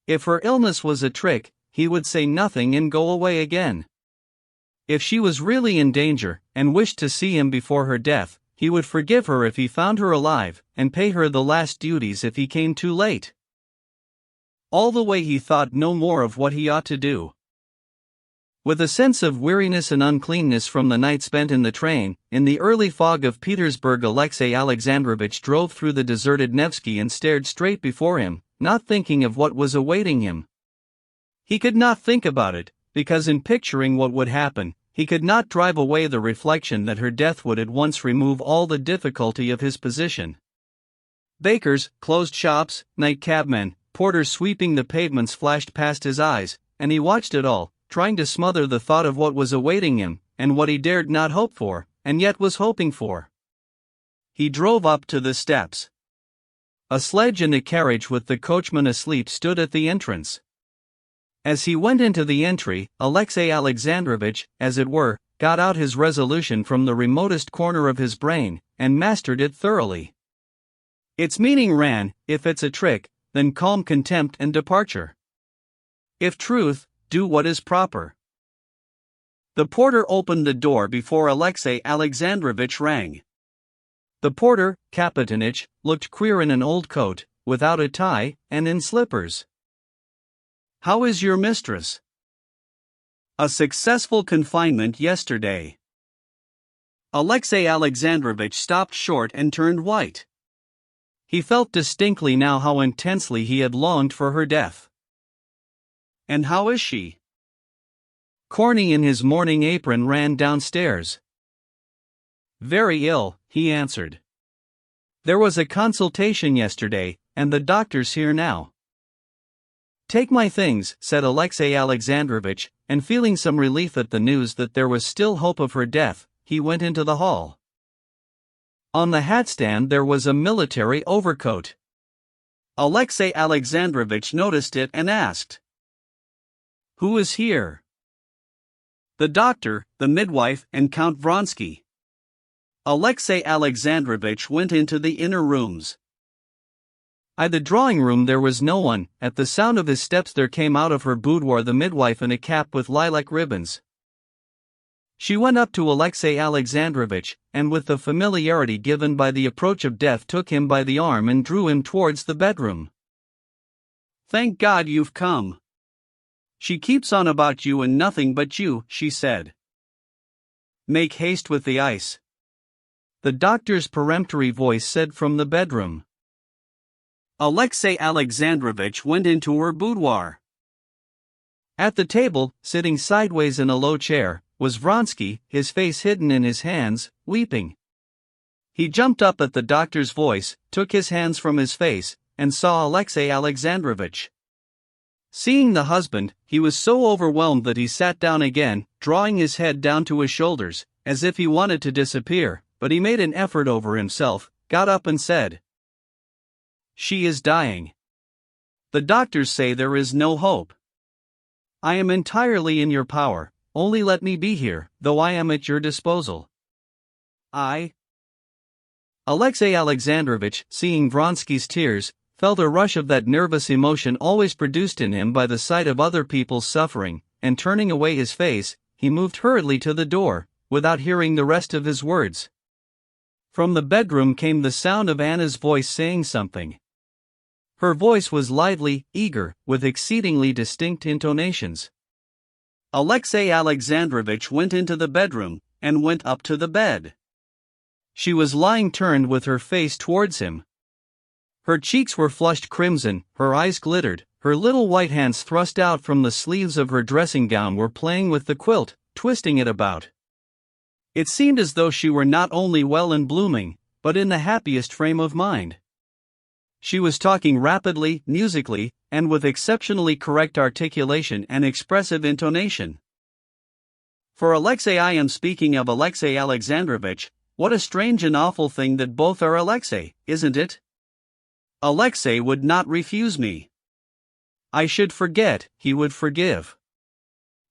If her illness was a trick, he would say nothing and go away again. If she was really in danger, and wished to see him before her death, he would forgive her if he found her alive, and pay her the last duties if he came too late. All the way he thought no more of what he ought to do. With a sense of weariness and uncleanness from the night spent in the train, in the early fog of Petersburg, Alexey Alexandrovich drove through the deserted Nevsky and stared straight before him, not thinking of what was awaiting him. He could not think about it, because in picturing what would happen, he could not drive away the reflection that her death would at once remove all the difficulty of his position. Bakers, closed shops, night cabmen, porters sweeping the pavements flashed past his eyes, and he watched it all, trying to smother the thought of what was awaiting him, and what he dared not hope for, and yet was hoping for. He drove up to the steps. A sledge and a carriage with the coachman asleep stood at the entrance. As he went into the entry, Alexey Alexandrovich, as it were, got out his resolution from the remotest corner of his brain, and mastered it thoroughly. Its meaning ran, if it's a trick, then calm contempt and departure. If truth, do what is proper. The porter opened the door before Alexey Alexandrovich rang. The porter, Kapitonich, looked queer in an old coat, without a tie, and in slippers. How is your mistress? A successful confinement yesterday. Alexey Alexandrovich stopped short and turned white. He felt distinctly now how intensely he had longed for her death. And how is she? Corney in his morning apron ran downstairs. Very ill, he answered. There was a consultation yesterday, and the doctor's here now. Take my things, said Alexey Alexandrovich, and feeling some relief at the news that there was still hope of her death, he went into the hall. On the hat-stand there was a military overcoat. Alexey Alexandrovich noticed it and asked, "Who is here?" The doctor, the midwife, and Count Vronsky. Alexey Alexandrovich went into the inner rooms. At the drawing room there was no one. At the sound of his steps there came out of her boudoir the midwife in a cap with lilac ribbons. She went up to Alexey Alexandrovich, and with the familiarity given by the approach of death took him by the arm and drew him towards the bedroom. "Thank God you've come. She keeps on about you and nothing but you," she said. "Make haste with the ice," the doctor's peremptory voice said from the bedroom. Alexey Alexandrovich went into her boudoir. At the table, sitting sideways in a low chair, was Vronsky, his face hidden in his hands, weeping. He jumped up at the doctor's voice, took his hands from his face, and saw Alexey Alexandrovich. Seeing the husband, he was so overwhelmed that he sat down again, drawing his head down to his shoulders, as if he wanted to disappear, but he made an effort over himself, got up and said, "She is dying. The doctors say there is no hope. I am entirely in your power, only let me be here, though I am at your disposal." Alexey Alexandrovich, seeing Vronsky's tears, felt a rush of that nervous emotion always produced in him by the sight of other people's suffering, and turning away his face, he moved hurriedly to the door, without hearing the rest of his words. From the bedroom came the sound of Anna's voice saying something. Her voice was lively, eager, with exceedingly distinct intonations. Alexey Alexandrovich went into the bedroom, and went up to the bed. She was lying turned with her face towards him. Her cheeks were flushed crimson, her eyes glittered, her little white hands thrust out from the sleeves of her dressing gown were playing with the quilt, twisting it about. It seemed as though she were not only well and blooming, but in the happiest frame of mind. She was talking rapidly, musically, and with exceptionally correct articulation and expressive intonation. For Alexei, I am speaking of Alexei Alexandrovich. What a strange and awful thing that both are Alexei, isn't it? Alexei would not refuse me. I should forget, he would forgive.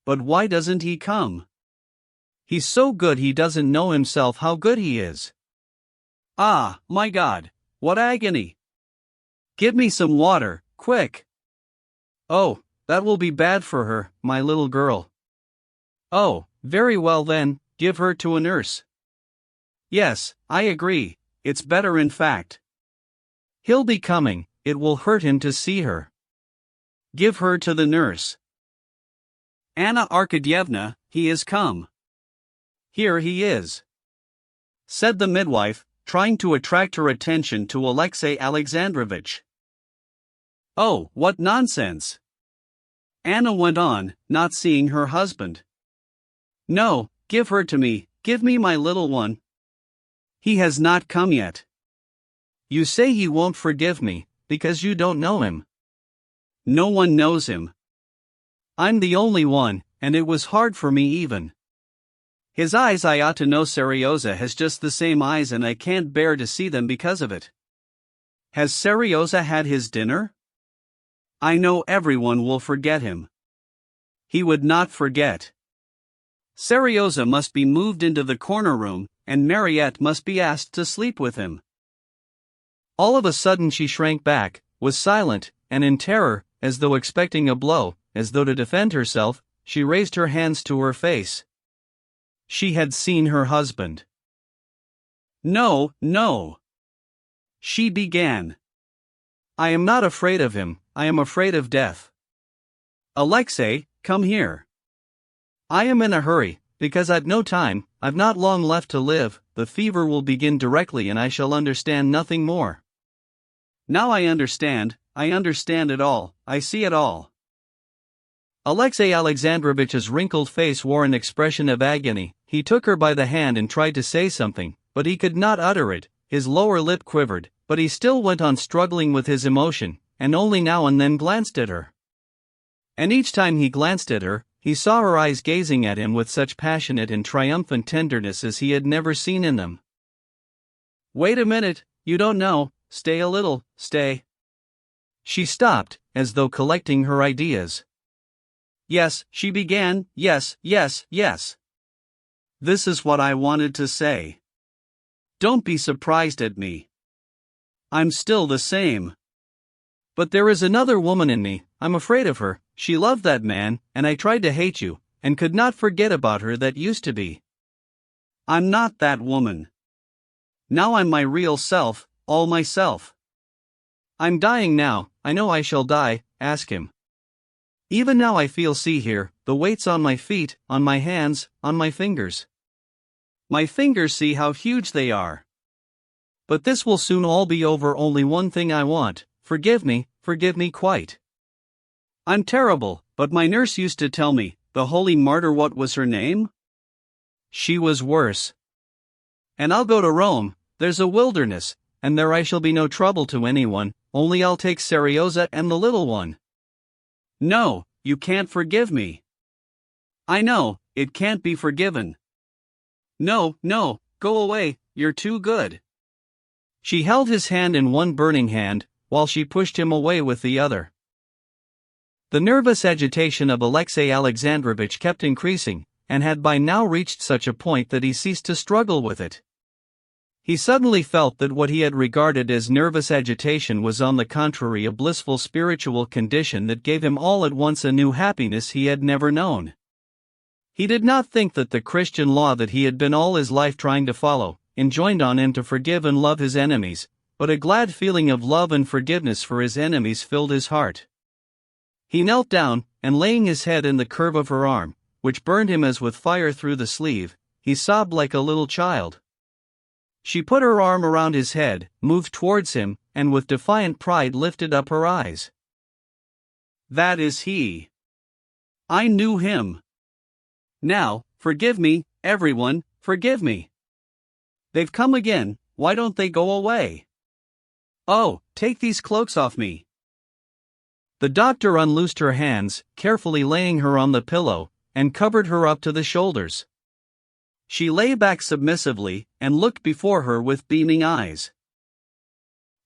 But why doesn't he come? He's so good he doesn't know himself how good he is. Ah, my God, what agony! Give me some water, quick! Oh, that will be bad for her, my little girl. Oh, very well then, give her to a nurse. Yes, I agree, it's better in fact. He'll be coming, it will hurt him to see her. Give her to the nurse. Anna Arkadyevna, he is come. Here he is, said the midwife, trying to attract her attention to Alexei Alexandrovich. Oh, what nonsense! Anna went on, not seeing her husband. No, give her to me, give me my little one. He has not come yet. You say he won't forgive me, because you don't know him. No one knows him. I'm the only one, and it was hard for me even. His eyes, I ought to know. Seryoza has just the same eyes and I can't bear to see them because of it. Has Seryoza had his dinner? I know everyone will forget him. He would not forget. Seryoza must be moved into the corner room, and Mariette must be asked to sleep with him. All of a sudden she shrank back, was silent, and in terror, as though expecting a blow, as though to defend herself, she raised her hands to her face. She had seen her husband. No, no. She began. I am not afraid of him, I am afraid of death. Alexei, come here. I am in a hurry, because I've no time, I've not long left to live, the fever will begin directly and I shall understand nothing more. Now I understand it all, I see it all. Alexei Alexandrovich's wrinkled face wore an expression of agony. He took her by the hand and tried to say something, but he could not utter it, his lower lip quivered, but he still went on struggling with his emotion, and only now and then glanced at her. And each time he glanced at her, he saw her eyes gazing at him with such passionate and triumphant tenderness as he had never seen in them. Wait a minute, you don't know, stay a little, stay. She stopped, as though collecting her ideas. Yes, she began, yes. This is what I wanted to say. Don't be surprised at me. I'm still the same. But there is another woman in me, I'm afraid of her, she loved that man, and I tried to hate you, and could not forget about her that used to be. I'm not that woman. Now I'm my real self, all myself. I'm dying now, I know I shall die, ask him. Even now I feel, see here, the weights on my feet, on my hands, on my fingers. My fingers, see how huge they are. But this will soon all be over, only one thing I want, forgive me quite. I'm terrible, but my nurse used to tell me, the holy martyr, what was her name? She was worse. And I'll go to Rome, there's a wilderness, and there I shall be no trouble to anyone, only I'll take Seryoza and the little one. No, you can't forgive me. I know, it can't be forgiven. No, go away, you're too good. She held his hand in one burning hand, while she pushed him away with the other. The nervous agitation of Alexei Alexandrovich kept increasing, and had by now reached such a point that he ceased to struggle with it. He suddenly felt that what he had regarded as nervous agitation was on the contrary a blissful spiritual condition that gave him all at once a new happiness he had never known. He did not think that the Christian law that he had been all his life trying to follow, enjoined on him to forgive and love his enemies, but a glad feeling of love and forgiveness for his enemies filled his heart. He knelt down, and laying his head in the curve of her arm, which burned him as with fire through the sleeve, he sobbed like a little child. She put her arm around his head, moved towards him, and with defiant pride lifted up her eyes. That is he. I knew him. Now, forgive me, everyone, forgive me. They've come again, why don't they go away? Oh, take these cloaks off me. The doctor unloosed her hands, carefully laying her on the pillow, and covered her up to the shoulders. She lay back submissively, and looked before her with beaming eyes.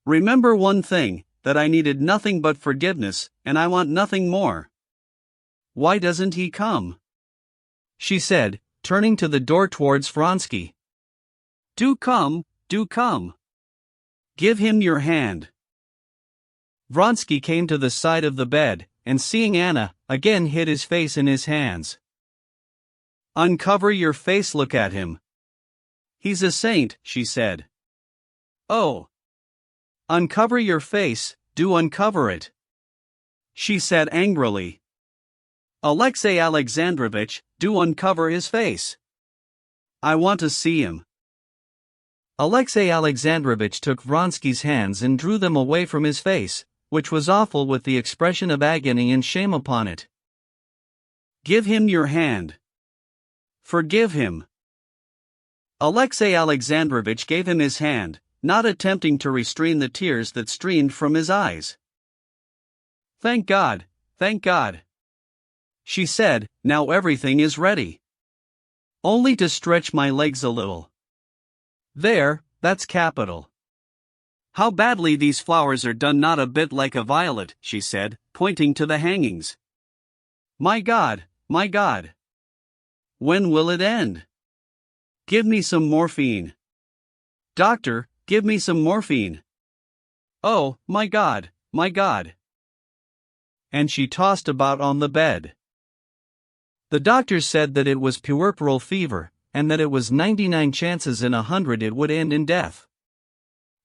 "Remember one thing, that I needed nothing but forgiveness, and I want nothing more. Why doesn't he come?" she said, turning to the door towards Vronsky. Do come, do come. Give him your hand." Vronsky came to the side of the bed, and seeing Anna, again hid his face in his hands. "Uncover your face, look at him. He's a saint," she said. "Oh. Uncover your face, do uncover it," she said angrily. "Alexey Alexandrovitch, do uncover his face. I want to see him." Alexey Alexandrovitch took Vronsky's hands and drew them away from his face, which was awful with the expression of agony and shame upon it. "Give him your hand. Forgive him." Alexey Alexandrovitch gave him his hand, not attempting to restrain the tears that streamed from his eyes. Thank God, she said, "now everything is ready. Only to stretch my legs a little. There, that's capital. How badly these flowers are done, not a bit like a violet," she said, pointing to the hangings. My God. When will it end? Give me some morphine. Doctor, give me some morphine. Oh, my God. And she tossed about on the bed. The doctors said that it was puerperal fever, and that it was 99 chances in 100 it would end in death.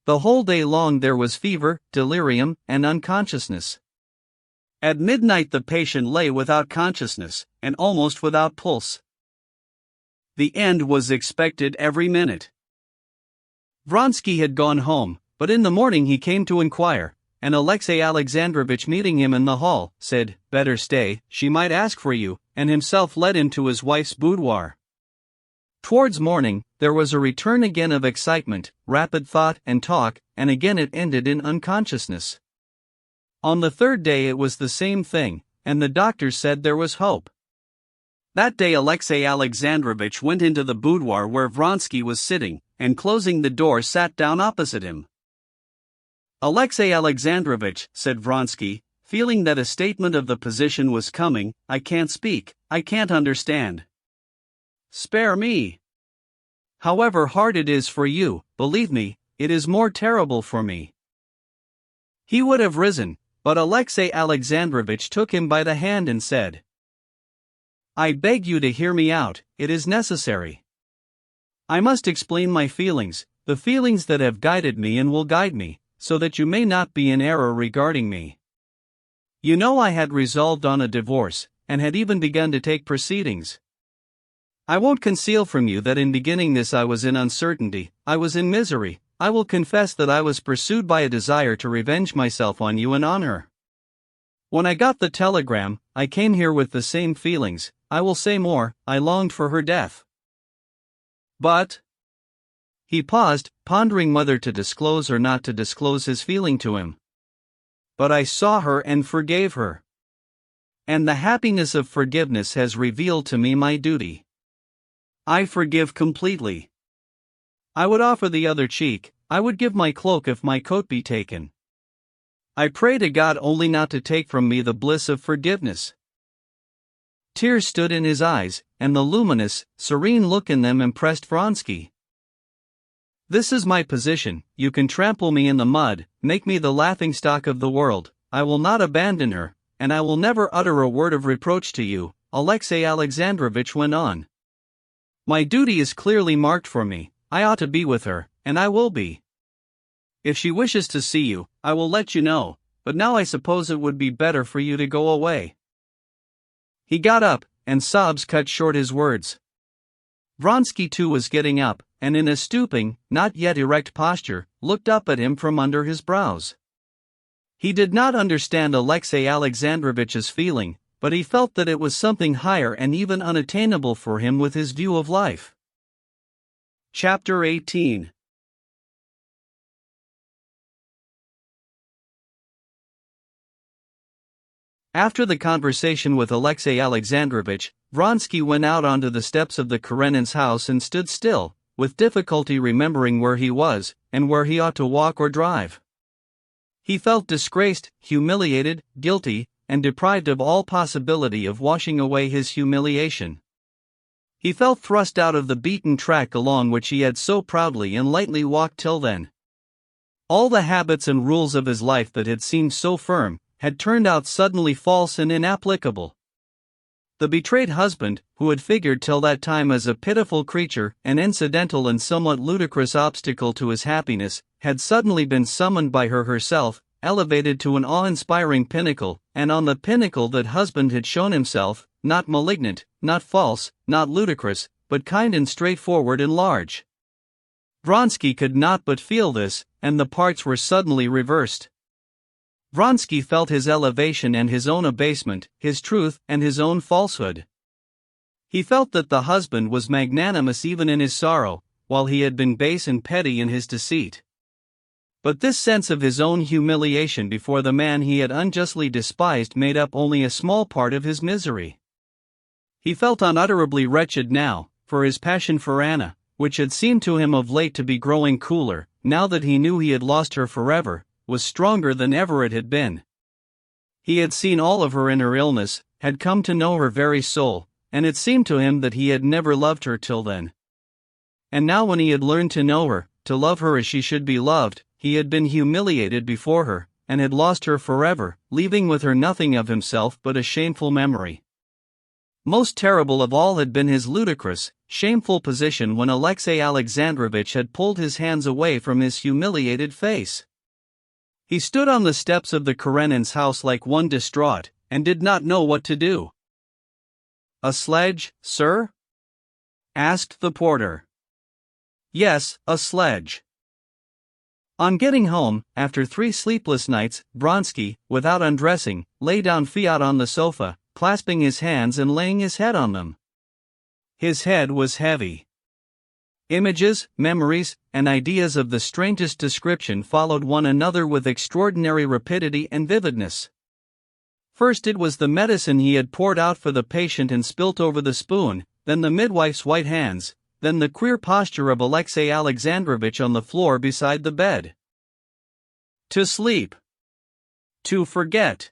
The whole day long there was fever, delirium, and unconsciousness. At midnight the patient lay without consciousness, and almost without pulse. The end was expected every minute. Vronsky had gone home, but in the morning he came to inquire, and Alexey Alexandrovitch, meeting him in the hall, said, "Better stay, she might ask for you," and himself led him to his wife's boudoir. Towards morning, there was a return again of excitement, rapid thought and talk, and again it ended in unconsciousness. On the third day it was the same thing, and the doctors said there was hope. That day Alexey Alexandrovitch went into the boudoir where Vronsky was sitting, and closing the door sat down opposite him. "Alexey Alexandrovitch," said Vronsky, feeling that a statement of the position was coming, "I can't speak, I can't understand. Spare me. However hard it is for you, believe me, it is more terrible for me." He would have risen, but Alexey Alexandrovitch took him by the hand and said, "I beg you to hear me out, it is necessary. I must explain my feelings, the feelings that have guided me and will guide me, so that you may not be in error regarding me. You know I had resolved on a divorce, and had even begun to take proceedings. I won't conceal from you that in beginning this I was in uncertainty, I was in misery. I will confess that I was pursued by a desire to revenge myself on you and on her. When I got the telegram, I came here with the same feelings. I will say more, I longed for her death. But..." He paused, pondering whether to disclose or not to disclose his feeling to him. "But I saw her and forgave her. And the happiness of forgiveness has revealed to me my duty. I forgive completely. I would offer the other cheek, I would give my cloak if my coat be taken. I pray to God only not to take from me the bliss of forgiveness." Tears stood in his eyes, and the luminous, serene look in them impressed Vronsky. "This is my position, you can trample me in the mud, make me the laughingstock of the world, I will not abandon her, and I will never utter a word of reproach to you," Alexey Alexandrovitch went on. "My duty is clearly marked for me, I ought to be with her, and I will be. If she wishes to see you, I will let you know, but now I suppose it would be better for you to go away." He got up, and sobs cut short his words. Vronsky too was getting up, and in a stooping, not yet erect posture, looked up at him from under his brows. He did not understand Alexey Alexandrovitch's feeling, but he felt that it was something higher and even unattainable for him with his view of life. Chapter 18. After the conversation with Alexey Alexandrovitch, Vronsky went out onto the steps of the Karenins' house and stood still, with difficulty remembering where he was, and where he ought to walk or drive. He felt disgraced, humiliated, guilty, and deprived of all possibility of washing away his humiliation. He felt thrust out of the beaten track along which he had so proudly and lightly walked till then. All the habits and rules of his life that had seemed so firm, had turned out suddenly false and inapplicable. The betrayed husband, who had figured till that time as a pitiful creature, an incidental and somewhat ludicrous obstacle to his happiness, had suddenly been summoned by her herself, elevated to an awe-inspiring pinnacle, and on the pinnacle that husband had shown himself, not malignant, not false, not ludicrous, but kind and straightforward and large. Vronsky could not but feel this, and the parts were suddenly reversed. Vronsky felt his elevation and his own abasement, his truth and his own falsehood. He felt that the husband was magnanimous even in his sorrow, while he had been base and petty in his deceit. But this sense of his own humiliation before the man he had unjustly despised made up only a small part of his misery. He felt unutterably wretched now, for his passion for Anna, which had seemed to him of late to be growing cooler, now that he knew he had lost her forever, was stronger than ever it had been. He had seen all of her in her illness, had come to know her very soul, and it seemed to him that he had never loved her till then. And now when he had learned to know her, to love her as she should be loved, he had been humiliated before her, and had lost her forever, leaving with her nothing of himself but a shameful memory. Most terrible of all had been his ludicrous, shameful position when Alexey Alexandrovitch had pulled his hands away from his humiliated face. He stood on the steps of the Karenins' house like one distraught, and did not know what to do. "A sledge, sir?" asked the porter. "Yes, a sledge." On getting home, after 3 sleepless nights, Vronsky, without undressing, lay down flat on the sofa, clasping his hands and laying his head on them. His head was heavy. Images, memories, and ideas of the strangest description followed one another with extraordinary rapidity and vividness. First it was the medicine he had poured out for the patient and spilt over the spoon, then the midwife's white hands, then the queer posture of Alexey Alexandrovitch on the floor beside the bed. To sleep. To forget.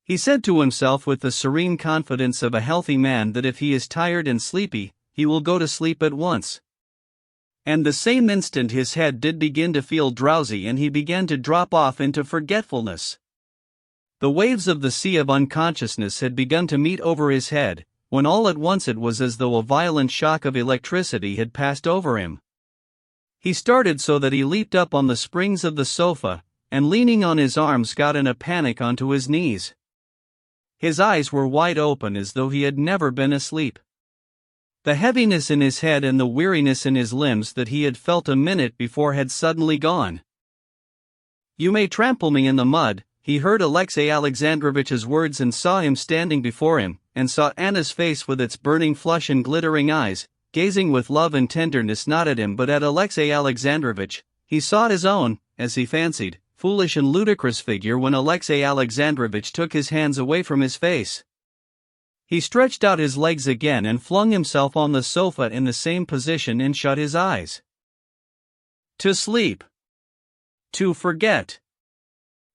He said to himself with the serene confidence of a healthy man that if he is tired and sleepy, he will go to sleep at once. And the same instant his head did begin to feel drowsy and he began to drop off into forgetfulness. The waves of the sea of unconsciousness had begun to meet over his head, when all at once it was as though a violent shock of electricity had passed over him. He started so that he leaped up on the springs of the sofa, and leaning on his arms got in a panic onto his knees. His eyes were wide open as though he had never been asleep. The heaviness in his head and the weariness in his limbs that he had felt a minute before had suddenly gone. "You may trample me in the mud," he heard Alexey Alexandrovitch's words and saw him standing before him, and saw Anna's face with its burning flush and glittering eyes, gazing with love and tenderness not at him but at Alexey Alexandrovitch. He saw his own, as he fancied, foolish and ludicrous figure when Alexey Alexandrovitch took his hands away from his face. He stretched out his legs again and flung himself on the sofa in the same position and shut his eyes. To sleep. To forget.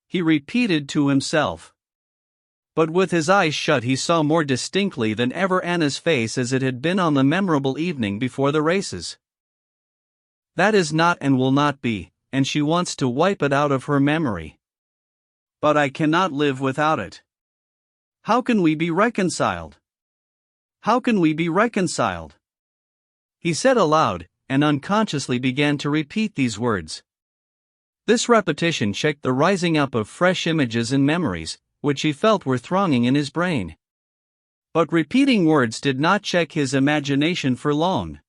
He repeated to himself. But with his eyes shut he saw more distinctly than ever Anna's face as it had been on the memorable evening before the races. That is not and will not be, and she wants to wipe it out of her memory. But I cannot live without it. How can we be reconciled? How can we be reconciled? He said aloud, and unconsciously began to repeat these words. This repetition checked the rising up of fresh images and memories, which he felt were thronging in his brain. But repeating words did not check his imagination for long.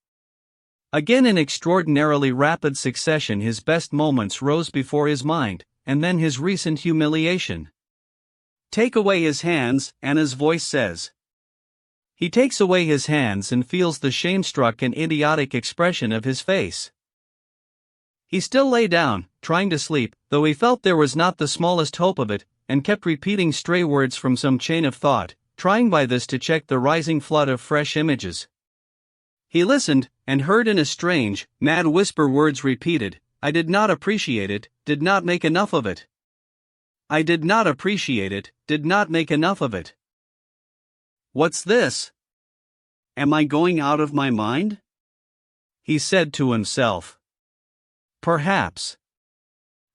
Again in extraordinarily rapid succession his best moments rose before his mind, and then his recent humiliation. Take away his hands, Anna's voice says. He takes away his hands and feels the shame-struck and idiotic expression of his face. He still lay down, trying to sleep, though he felt there was not the smallest hope of it, and kept repeating stray words from some chain of thought, trying by this to check the rising flood of fresh images. He listened, and heard in a strange, mad whisper words repeated, "I did not appreciate it, did not make enough of it. I did not appreciate it, did not make enough of it. What's this? Am I going out of my mind?" he said to himself. Perhaps.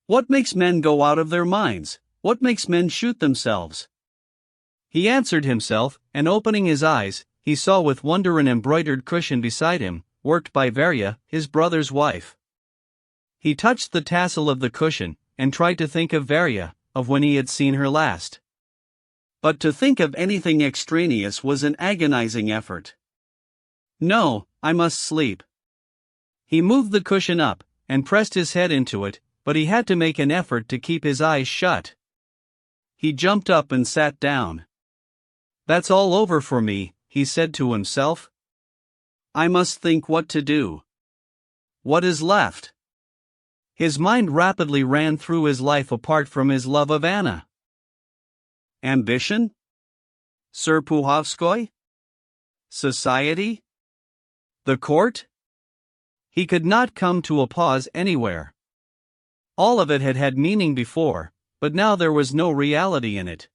What makes men go out of their minds? What makes men shoot themselves? He answered himself, and opening his eyes, he saw with wonder an embroidered cushion beside him, worked by Varya, his brother's wife. He touched the tassel of the cushion, and tried to think of Varya, of when he had seen her last. But to think of anything extraneous was an agonizing effort. No, I must sleep. He moved the cushion up, and pressed his head into it, but he had to make an effort to keep his eyes shut. He jumped up and sat down. That's all over for me, he said to himself. I must think what to do. What is left? His mind rapidly ran through his life apart from his love of Anna. Ambition? Sir Puhovskoy? Society? The court? He could not come to a pause anywhere. All of it had had meaning before, but now there was no reality in it.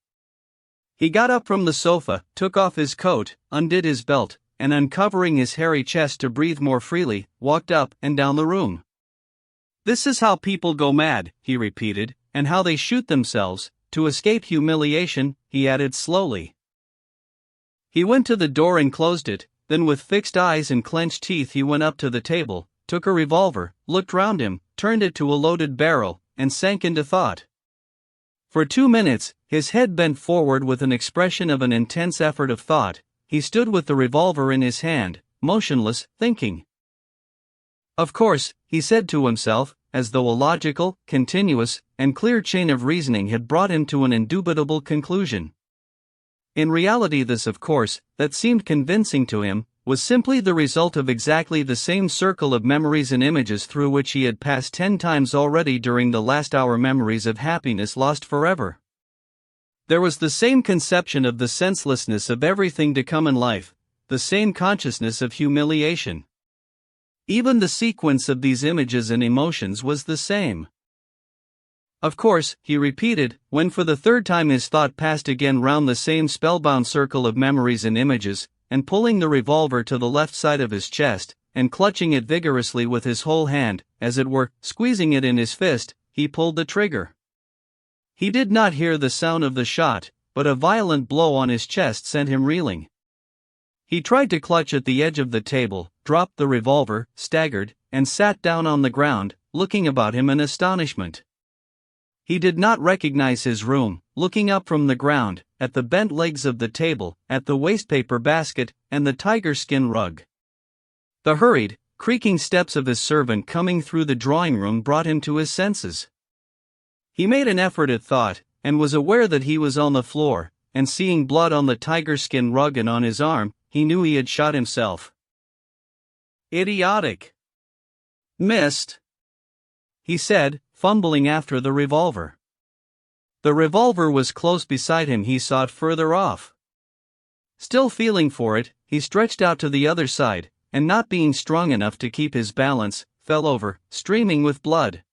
He got up from the sofa, took off his coat, undid his belt, and uncovering his hairy chest to breathe more freely, walked up and down the room. This is how people go mad, he repeated, and how they shoot themselves, to escape humiliation, he added slowly. He went to the door and closed it, then with fixed eyes and clenched teeth he went up to the table, took a revolver, looked round him, turned it to a loaded barrel, and sank into thought. For 2 minutes, his head bent forward with an expression of an intense effort of thought. He stood with the revolver in his hand, motionless, thinking. Of course, he said to himself, as though a logical, continuous, and clear chain of reasoning had brought him to an indubitable conclusion. In reality this of course, that seemed convincing to him, was simply the result of exactly the same circle of memories and images through which he had passed 10 times already during the last hour, memories of happiness lost forever. There was the same conception of the senselessness of everything to come in life, the same consciousness of humiliation. Even the sequence of these images and emotions was the same. Of course, he repeated, when for the 3rd time his thought passed again round the same spellbound circle of memories and images, and pulling the revolver to the left side of his chest, and clutching it vigorously with his whole hand, as it were, squeezing it in his fist, he pulled the trigger. He did not hear the sound of the shot, but a violent blow on his chest sent him reeling. He tried to clutch at the edge of the table, dropped the revolver, staggered, and sat down on the ground, looking about him in astonishment. He did not recognize his room, looking up from the ground, at the bent legs of the table, at the wastepaper basket, and the tiger skin rug. The hurried, creaking steps of his servant coming through the drawing room brought him to his senses. He made an effort at thought, and was aware that he was on the floor, and seeing blood on the tiger skin rug and on his arm, he knew he had shot himself. Idiotic. Missed, he said, fumbling after the revolver. The revolver was close beside him, he saw it further off. Still feeling for it, he stretched out to the other side, and not being strong enough to keep his balance, fell over, streaming with blood.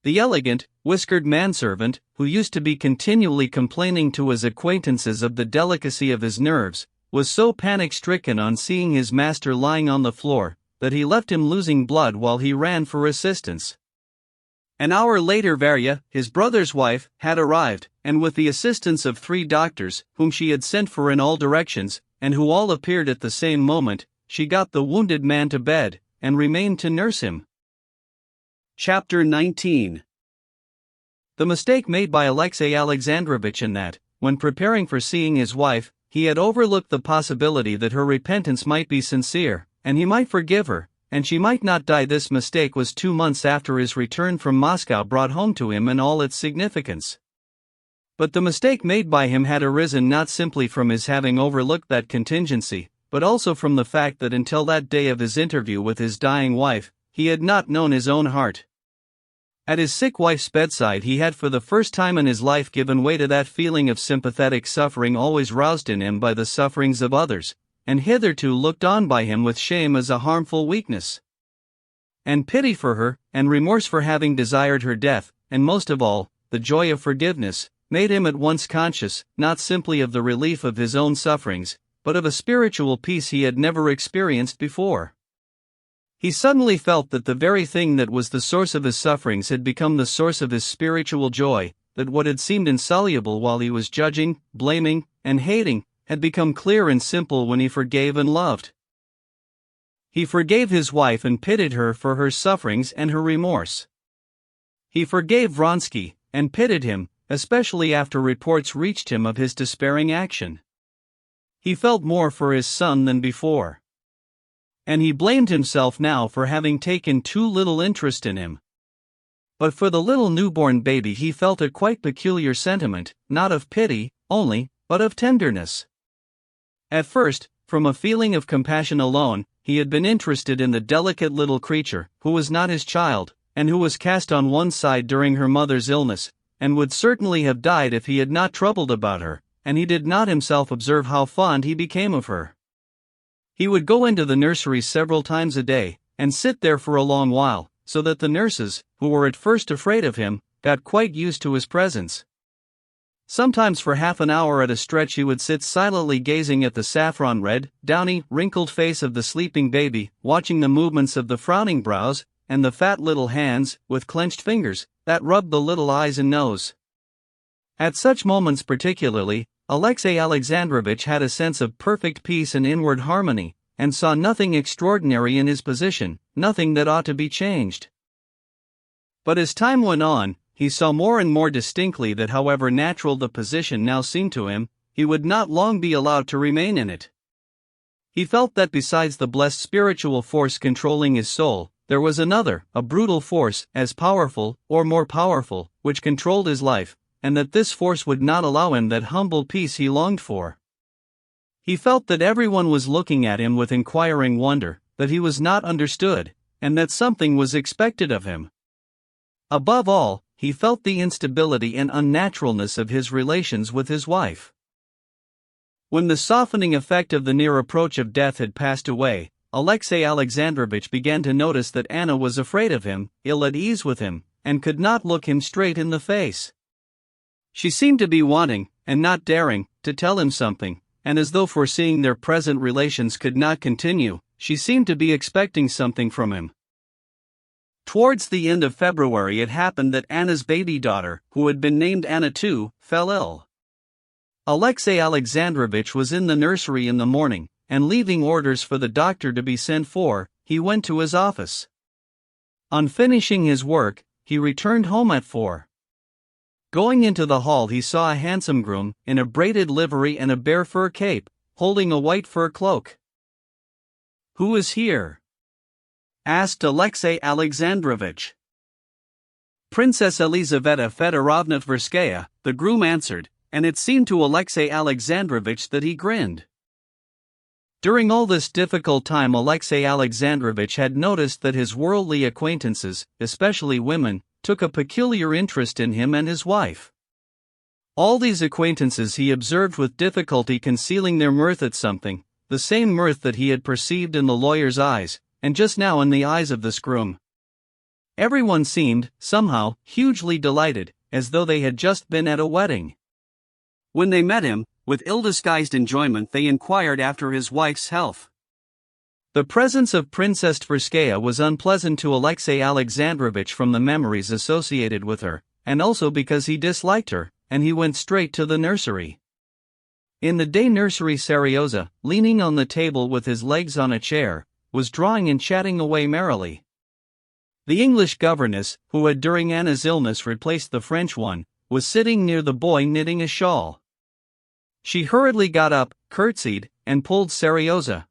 The elegant, whiskered manservant, who used to be continually complaining to his acquaintances of the delicacy of his nerves, was so panic-stricken on seeing his master lying on the floor, that he left him losing blood while he ran for assistance. An hour later Varya, his brother's wife, had arrived, and with the assistance of 3 doctors, whom she had sent for in all directions, and who all appeared at the same moment, she got the wounded man to bed, and remained to nurse him. Chapter 19. The mistake made by Alexey Alexandrovitch in that, when preparing for seeing his wife, he had overlooked the possibility that her repentance might be sincere, and he might forgive her, and she might not die. This mistake was 2 months after his return from Moscow brought home to him in all its significance. But the mistake made by him had arisen not simply from his having overlooked that contingency, but also from the fact that until that day of his interview with his dying wife, he had not known his own heart. At his sick wife's bedside, he had for the first time in his life given way to that feeling of sympathetic suffering always roused in him by the sufferings of others, and hitherto looked on by him with shame as a harmful weakness. And pity for her, and remorse for having desired her death, and most of all, the joy of forgiveness, made him at once conscious, not simply of the relief of his own sufferings, but of a spiritual peace he had never experienced before. He suddenly felt that the very thing that was the source of his sufferings had become the source of his spiritual joy, that what had seemed insoluble while he was judging, blaming, and hating, had become clear and simple when he forgave and loved. He forgave his wife and pitied her for her sufferings and her remorse. He forgave Vronsky, and pitied him, especially after reports reached him of his despairing action. He felt more for his son than before. And he blamed himself now for having taken too little interest in him. But for the little newborn baby he felt a quite peculiar sentiment, not of pity only, but of tenderness. At first, from a feeling of compassion alone, he had been interested in the delicate little creature, who was not his child, and who was cast on one side during her mother's illness, and would certainly have died if he had not troubled about her, and he did not himself observe how fond he became of her. He would go into the nursery several times a day, and sit there for a long while, so that the nurses, who were at first afraid of him, got quite used to his presence. Sometimes for half an hour at a stretch he would sit silently gazing at the saffron-red, downy, wrinkled face of the sleeping baby, watching the movements of the frowning brows, and the fat little hands, with clenched fingers, that rubbed the little eyes and nose. At such moments particularly, Alexey Alexandrovitch had a sense of perfect peace and inward harmony, and saw nothing extraordinary in his position, nothing that ought to be changed. But as time went on, he saw more and more distinctly that however natural the position now seemed to him, he would not long be allowed to remain in it. He felt that besides the blessed spiritual force controlling his soul, there was another, a brutal force, as powerful, or more powerful, which controlled his life, and that this force would not allow him that humble peace he longed for. He felt that everyone was looking at him with inquiring wonder, that he was not understood, and that something was expected of him. Above all, he felt the instability and unnaturalness of his relations with his wife. When the softening effect of the near approach of death had passed away, Alexey Alexandrovitch began to notice that Anna was afraid of him, ill at ease with him, and could not look him straight in the face. She seemed to be wanting, and not daring, to tell him something, and as though foreseeing their present relations could not continue, she seemed to be expecting something from him. Towards the end of February it happened that Anna's baby daughter, who had been named Anna too, fell ill. Alexey Alexandrovitch was in the nursery in the morning, and leaving orders for the doctor to be sent for, he went to his office. On finishing his work, he returned home at 4. Going into the hall he saw a handsome groom, in a braided livery and a bear fur cape, holding a white fur cloak. "Who is here?" asked Alexey Alexandrovitch. "Princess Elizaveta Fedorovna Tverskaya," the groom answered, and it seemed to Alexey Alexandrovitch that he grinned. During all this difficult time Alexey Alexandrovitch had noticed that his worldly acquaintances, especially women, took a peculiar interest in him and his wife. All these acquaintances he observed with difficulty concealing their mirth at something, the same mirth that he had perceived in the lawyer's eyes, and just now in the eyes of this groom. Everyone seemed, somehow, hugely delighted, as though they had just been at a wedding. When they met him, with ill-disguised enjoyment they inquired after his wife's health. The presence of Princess Tverskaya was unpleasant to Alexey Alexandrovitch from the memories associated with her, and also because he disliked her, and he went straight to the nursery. In the day nursery Seryoza, leaning on the table with his legs on a chair, was drawing and chatting away merrily. The English governess, who had during Anna's illness replaced the French one, was sitting near the boy knitting a shawl. She hurriedly got up, curtsied, and pulled Seryoza.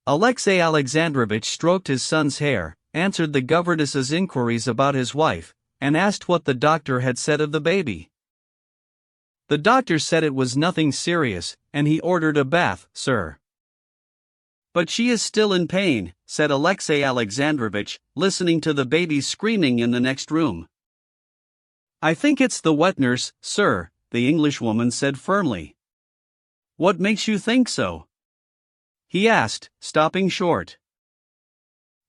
Alexey Alexandrovitch stroked his son's hair, answered the governess's inquiries about his wife, and asked what the doctor had said of the baby. The doctor said it was nothing serious, and he ordered a bath, sir. But she is still in pain, said Alexey Alexandrovich, listening to the baby screaming in the next room. I think it's the wet nurse, sir, the Englishwoman said firmly. What makes you think so? He asked, stopping short.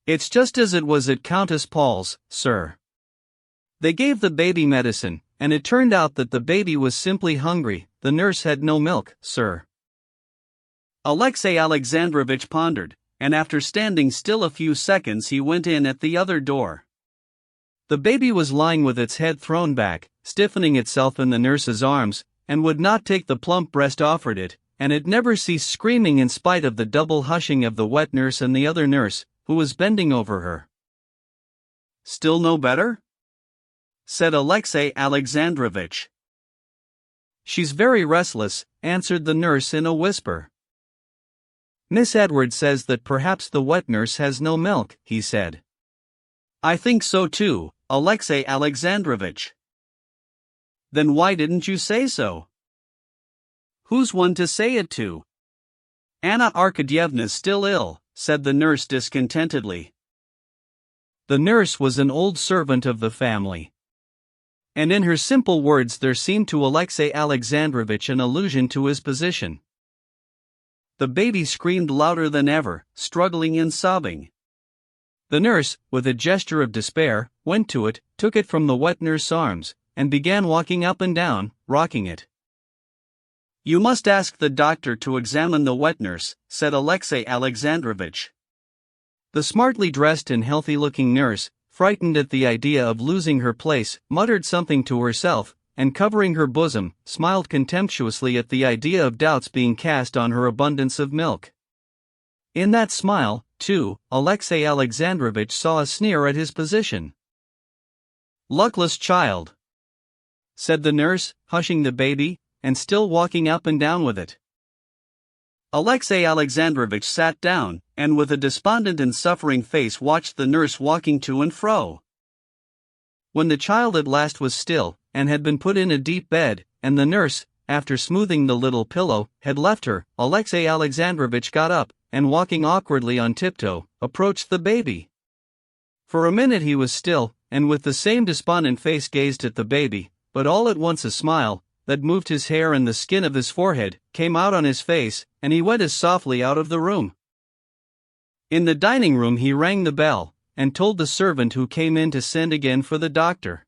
It's just as it was at Countess Paul's, sir. They gave the baby medicine, and it turned out that the baby was simply hungry. The nurse had no milk, sir. Alexey Alexandrovich pondered, and after standing still a few seconds he went in at the other door. The baby was lying with its head thrown back, stiffening itself in the nurse's arms, and would not take the plump breast offered it, and it never ceased screaming in spite of the double hushing of the wet nurse and the other nurse, who was bending over her. Still no better? Said Alexey Alexandrovich. She's very restless, answered the nurse in a whisper. Miss Edwards says that perhaps the wet nurse has no milk, he said. I think so too, Alexey Alexandrovich. Then why didn't you say so? Who's one to say it to? Anna Arkadyevna's still ill, said the nurse discontentedly. The nurse was an old servant of the family. And in her simple words there seemed to Alexey Alexandrovich an allusion to his position. The baby screamed louder than ever, struggling and sobbing. The nurse, with a gesture of despair, went to it, took it from the wet nurse's arms, and began walking up and down, rocking it. You must ask the doctor to examine the wet nurse, said Alexey Alexandrovich. The smartly dressed and healthy-looking nurse, frightened at the idea of losing her place, muttered something to herself, and covering her bosom, smiled contemptuously at the idea of doubts being cast on her abundance of milk. In that smile, too, Alexey Alexandrovich saw a sneer at his position. Luckless child, said the nurse, hushing the baby, and still walking up and down with it. Alexey Alexandrovich sat down, and with a despondent and suffering face watched the nurse walking to and fro. When the child at last was still, and had been put in a deep bed, and the nurse, after smoothing the little pillow, had left her, Alexey Alexandrovich got up, and walking awkwardly on tiptoe, approached the baby. For a minute he was still, and with the same despondent face gazed at the baby, but all at once a smile, that moved his hair and the skin of his forehead, came out on his face, and he went as softly out of the room. In the dining room he rang the bell, and told the servant who came in to send again for the doctor.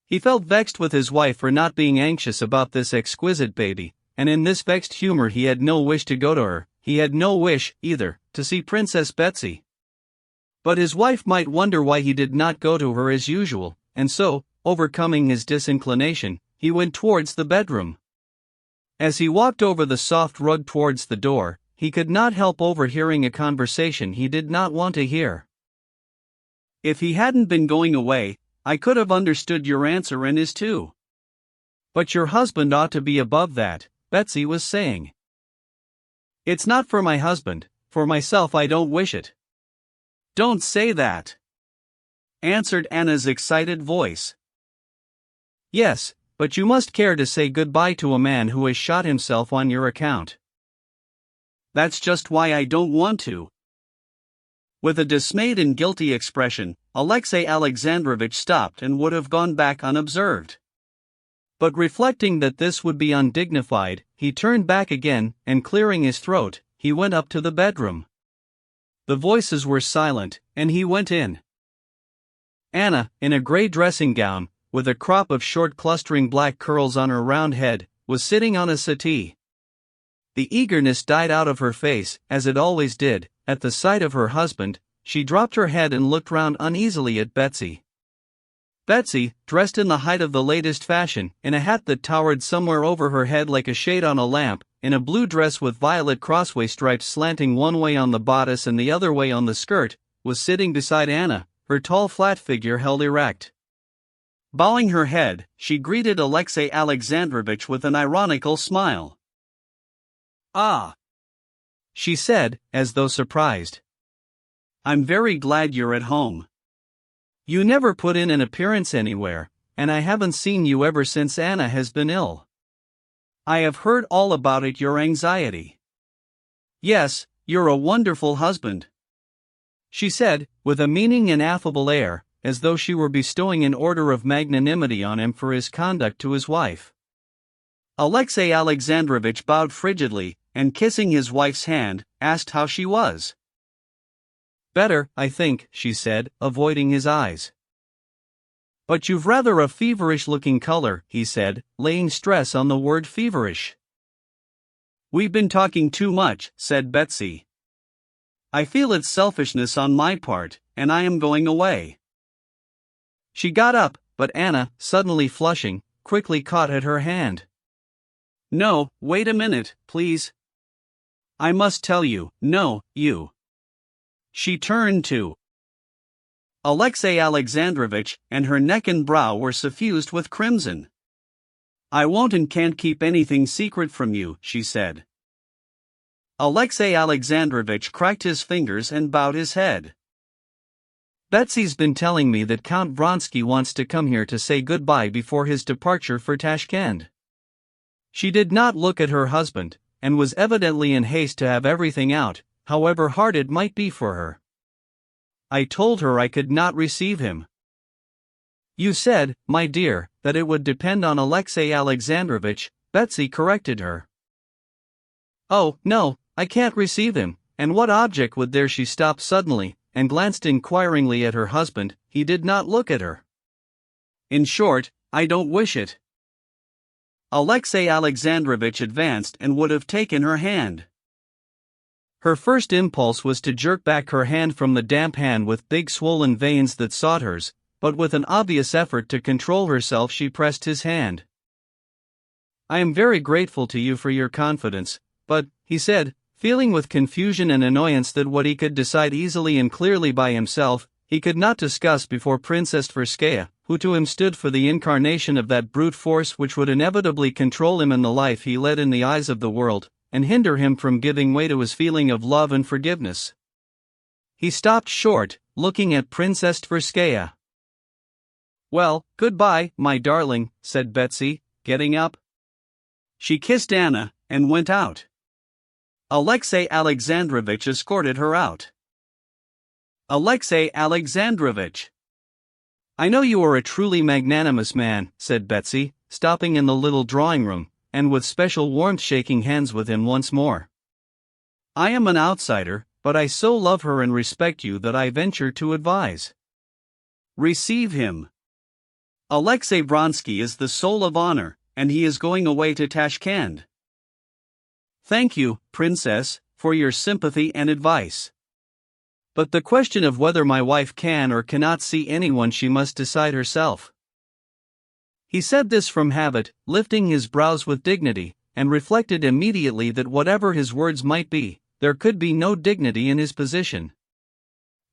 He felt vexed with his wife for not being anxious about this exquisite baby, and in this vexed humor he had no wish to go to her. He had no wish, either, to see Princess Betsy. But his wife might wonder why he did not go to her as usual, and so, overcoming his disinclination, he went towards the bedroom. As he walked over the soft rug towards the door, he could not help overhearing a conversation he did not want to hear. If he hadn't been going away, I could have understood your answer and his too. But your husband ought to be above that, Betsy was saying. It's not for my husband, for myself I don't wish it. Don't say that, answered Anna's excited voice. Yes, but you must care to say goodbye to a man who has shot himself on your account. That's just why I don't want to. With a dismayed and guilty expression, Alexey Alexandrovich stopped and would have gone back unobserved. But reflecting that this would be undignified, he turned back again, and clearing his throat, he went up to the bedroom. The voices were silent, and he went in. Anna, in a grey dressing gown, with a crop of short clustering black curls on her round head, was sitting on a settee. The eagerness died out of her face, as it always did, at the sight of her husband. She dropped her head and looked round uneasily at Betsy. Betsy, dressed in the height of the latest fashion, in a hat that towered somewhere over her head like a shade on a lamp, in a blue dress with violet crossway stripes slanting one way on the bodice and the other way on the skirt, was sitting beside Anna, her tall flat figure held erect. Bowing her head, she greeted Alexey Alexandrovich with an ironical smile. "Ah," she said, as though surprised. "I'm very glad you're at home. You never put in an appearance anywhere, and I haven't seen you ever since Anna has been ill. I have heard all about it, your anxiety. Yes, you're a wonderful husband," she said, with a meaning and affable air, as though she were bestowing an order of magnanimity on him for his conduct to his wife. Alexey Alexandrovich bowed frigidly, and kissing his wife's hand, asked how she was. "Better, I think," she said, avoiding his eyes. "But you've rather a feverish-looking color," he said, laying stress on the word feverish. "We've been talking too much," said Betsy. "I feel it's selfishness on my part, and I am going away." She got up, but Anna, suddenly flushing, quickly caught at her hand. "No, wait a minute, please. I must tell you, no, you." She turned to Alexey Alexandrovich, and her neck and brow were suffused with crimson. "I won't and can't keep anything secret from you," she said. Alexey Alexandrovich cracked his fingers and bowed his head. "Betsy's been telling me that Count Vronsky wants to come here to say goodbye before his departure for Tashkent." She did not look at her husband, and was evidently in haste to have everything out, however hard it might be for her. "I told her I could not receive him." "You said, my dear, that it would depend on Alexey Alexandrovich," Betsy corrected her. "Oh, no, I can't receive him, and what object would there?" She stopped suddenly, and glanced inquiringly at her husband. He did not look at her. "In short, I don't wish it." Alexey Alexandrovich advanced and would have taken her hand. Her first impulse was to jerk back her hand from the damp hand with big swollen veins that sought hers, but with an obvious effort to control herself she pressed his hand. "I am very grateful to you for your confidence, but," he said, feeling with confusion and annoyance that what he could decide easily and clearly by himself, he could not discuss before Princess Tverskaya, who to him stood for the incarnation of that brute force which would inevitably control him in the life he led in the eyes of the world, and hinder him from giving way to his feeling of love and forgiveness. He stopped short, looking at Princess Tverskaya. "Well, goodbye, my darling," said Betsy, getting up. She kissed Anna, and went out. Alexey Alexandrovich escorted her out. "Alexey Alexandrovich, I know you are a truly magnanimous man," said Betsy, stopping in the little drawing room, and with special warmth shaking hands with him once more. "I am an outsider, but I so love her and respect you that I venture to advise. Receive him. Alexey Vronsky is the soul of honor, and he is going away to Tashkent. Thank you, Princess, for your sympathy and advice. But the question of whether my wife can or cannot see anyone she must decide herself." He said this from habit, lifting his brows with dignity, and reflected immediately that whatever his words might be, there could be no dignity in his position.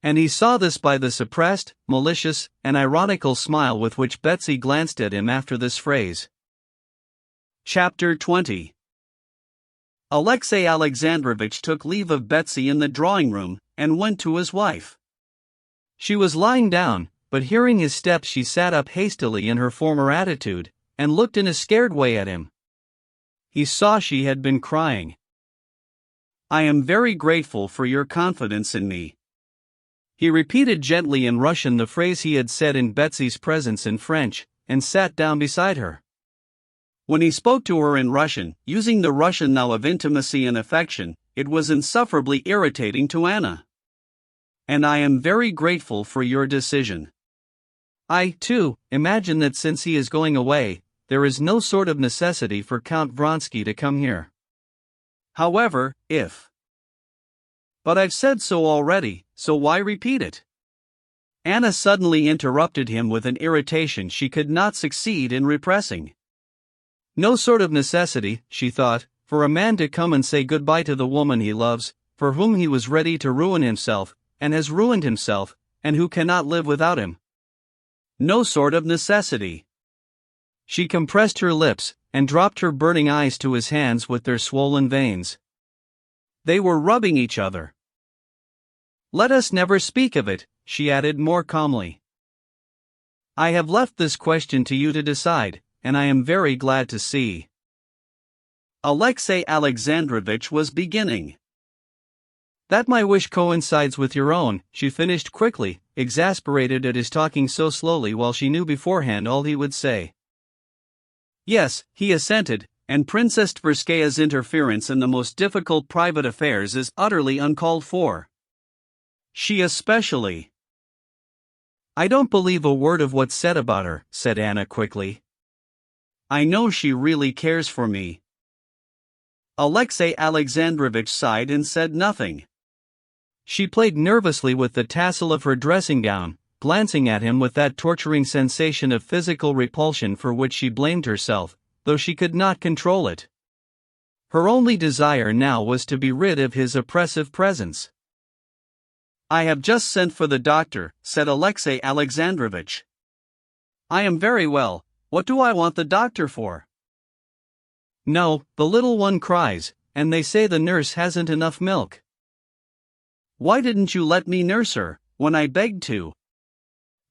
And he saw this by the suppressed, malicious, and ironical smile with which Betsy glanced at him after this phrase. Chapter 20. Alexey Alexandrovich took leave of Betsy in the drawing room, and went to his wife. She was lying down, but hearing his steps she sat up hastily in her former attitude, and looked in a scared way at him. He saw she had been crying. "I am very grateful for your confidence in me." He repeated gently in Russian the phrase he had said in Betsy's presence in French, and sat down beside her. When he spoke to her in Russian, using the Russian now of intimacy and affection, it was insufferably irritating to Anna. "And I am very grateful for your decision. I, too, imagine that since he is going away, there is no sort of necessity for Count Vronsky to come here. However, if... But I've said so already, so why repeat it?" Anna suddenly interrupted him with an irritation she could not succeed in repressing. No sort of necessity, she thought, for a man to come and say goodbye to the woman he loves, for whom he was ready to ruin himself, and has ruined himself, and who cannot live without him. No sort of necessity. She compressed her lips, and dropped her burning eyes to his hands with their swollen veins. They were rubbing each other. "Let us never speak of it," she added more calmly. "I have left this question to you to decide, and I am very glad to see." Alexey Alexandrovich was beginning. That my wish coincides with your own, she finished quickly, exasperated at his talking so slowly while she knew beforehand all he would say. Yes, he assented, and Princess Tverskaya's interference in the most difficult private affairs is utterly uncalled for. She especially. I don't believe a word of what's said about her, said Anna quickly. I know she really cares for me. Alexey Alexandrovich sighed and said nothing. She played nervously with the tassel of her dressing gown, glancing at him with that torturing sensation of physical repulsion for which she blamed herself, though she could not control it. Her only desire now was to be rid of his oppressive presence. I have just sent for the doctor, said Alexey Alexandrovich. I am very well. What do I want the doctor for? No, the little one cries, and they say the nurse hasn't enough milk. Why didn't you let me nurse her, when I begged to?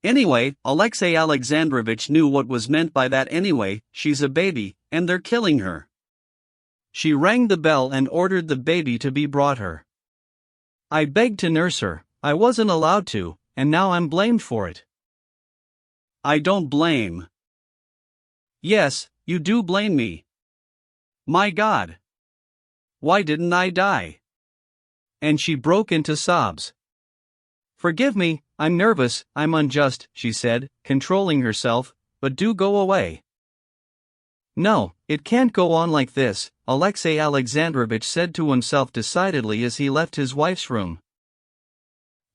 Anyway, Alexey Alexandrovich knew what was meant by that anyway, she's a baby, and they're killing her. She rang the bell and ordered the baby to be brought her. I begged to nurse her, I wasn't allowed to, and now I'm blamed for it. I don't blame. Yes, you do blame me. My God! Why didn't I die? And she broke into sobs. Forgive me, I'm nervous, I'm unjust, she said, controlling herself, but do go away. No, it can't go on like this, Alexey Alexandrovich said to himself decidedly as he left his wife's room.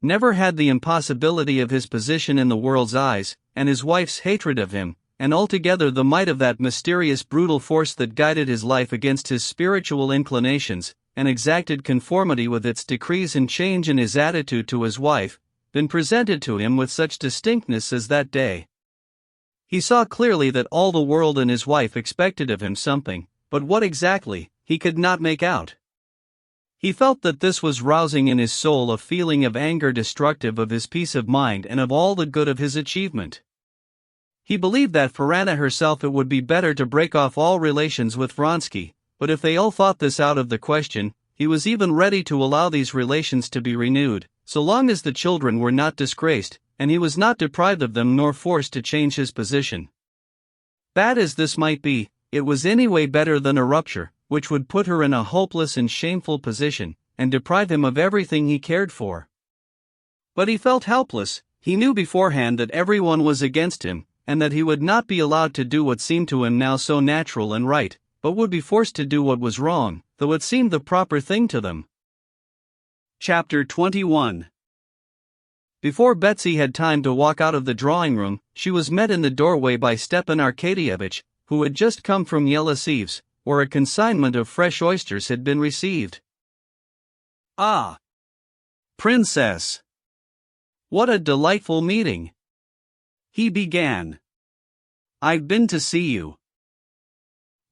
Never had the impossibility of his position in the world's eyes, and his wife's hatred of him, and altogether the might of that mysterious brutal force that guided his life against his spiritual inclinations, and exacted conformity with its decrees and change in his attitude to his wife, been presented to him with such distinctness as that day. He saw clearly that all the world and his wife expected of him something, but what exactly, he could not make out. He felt that this was rousing in his soul a feeling of anger destructive of his peace of mind and of all the good of his achievement. He believed that for Anna herself it would be better to break off all relations with Vronsky, but if they all thought this out of the question, he was even ready to allow these relations to be renewed, so long as the children were not disgraced, and he was not deprived of them nor forced to change his position. Bad as this might be, it was anyway better than a rupture, which would put her in a hopeless and shameful position, and deprive him of everything he cared for. But he felt helpless. He knew beforehand that everyone was against him, and that he would not be allowed to do what seemed to him now so natural and right, but would be forced to do what was wrong, though it seemed the proper thing to them. Chapter 21. Before Betsy had time to walk out of the drawing room, she was met in the doorway by Stepan Arkadyevitch, who had just come from Yeliseyev's, where a consignment of fresh oysters had been received. Ah! Princess! What a delightful meeting! He began. I've been to see you.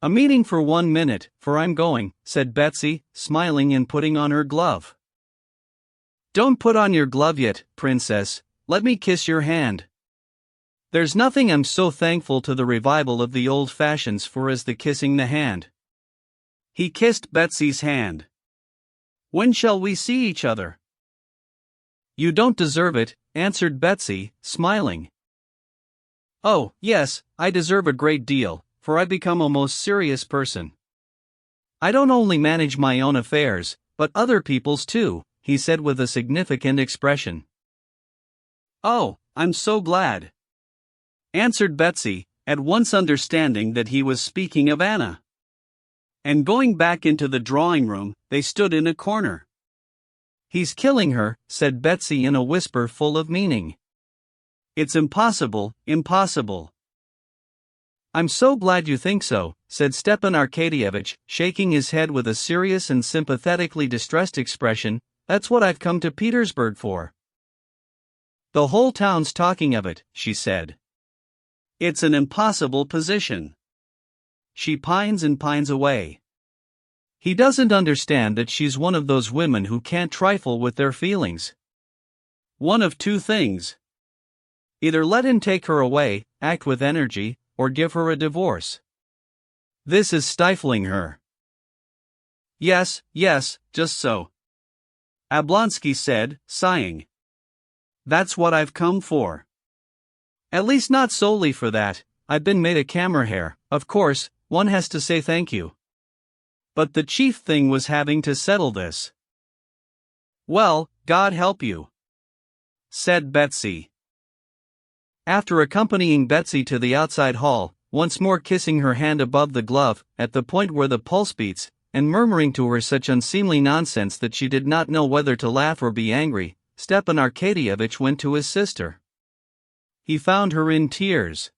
A meeting for 1 minute, for I'm going, said Betsy, smiling and putting on her glove. Don't put on your glove yet, Princess, let me kiss your hand. There's nothing I'm so thankful to the revival of the old fashions for as the kissing the hand. He kissed Betsy's hand. When shall we see each other? You don't deserve it, answered Betsy, smiling. Oh, yes, I deserve a great deal, for I've become a most serious person. I don't only manage my own affairs, but other people's too, he said with a significant expression. Oh, I'm so glad, answered Betsy, at once understanding that he was speaking of Anna. And going back into the drawing room, they stood in a corner. He's killing her, said Betsy in a whisper full of meaning. It's impossible, impossible. I'm so glad you think so, said Stepan Arkadyevitch, shaking his head with a serious and sympathetically distressed expression. That's what I've come to Petersburg for. The whole town's talking of it, she said. It's an impossible position. She pines and pines away. He doesn't understand that she's one of those women who can't trifle with their feelings. One of two things. Either let him take her away, act with energy, or give her a divorce. This is stifling her. Yes, just so. Oblonsky said, sighing. That's what I've come for. At least not solely for that. I've been made a kammerherr. Of course, one has to say thank you. But the chief thing was having to settle this. Well, God help you, said Betsy. After accompanying Betsy to the outside hall, once more kissing her hand above the glove, at the point where the pulse beats, and murmuring to her such unseemly nonsense that she did not know whether to laugh or be angry, Stepan Arkadyevitch went to his sister. He found her in tears.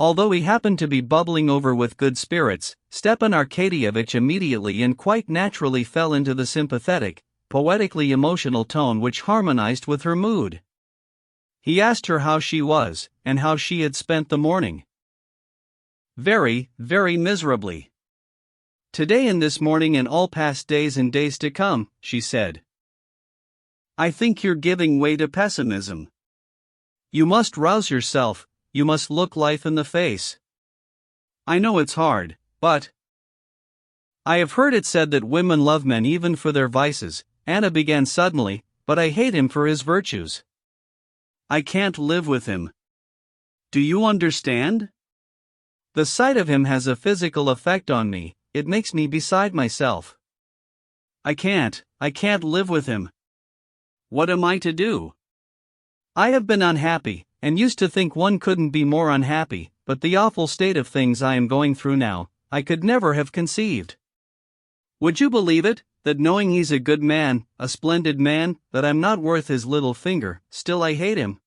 Although he happened to be bubbling over with good spirits, Stepan Arkadyevitch immediately and quite naturally fell into the sympathetic, poetically emotional tone which harmonized with her mood. He asked her how she was, and how she had spent the morning. Very, very miserably. Today and this morning and all past days and days to come, she said. I think you're giving way to pessimism. You must rouse yourself, you must look life in the face. I know it's hard, but I have heard it said that women love men even for their vices, Anna began suddenly, but I hate him for his virtues. I can't live with him. Do you understand? The sight of him has a physical effect on me, it makes me beside myself. I can't live with him. What am I to do? I have been unhappy, and used to think one couldn't be more unhappy, but the awful state of things I am going through now, I could never have conceived. Would you believe it, that knowing he's a good man, a splendid man, that I'm not worth his little finger, still I hate him?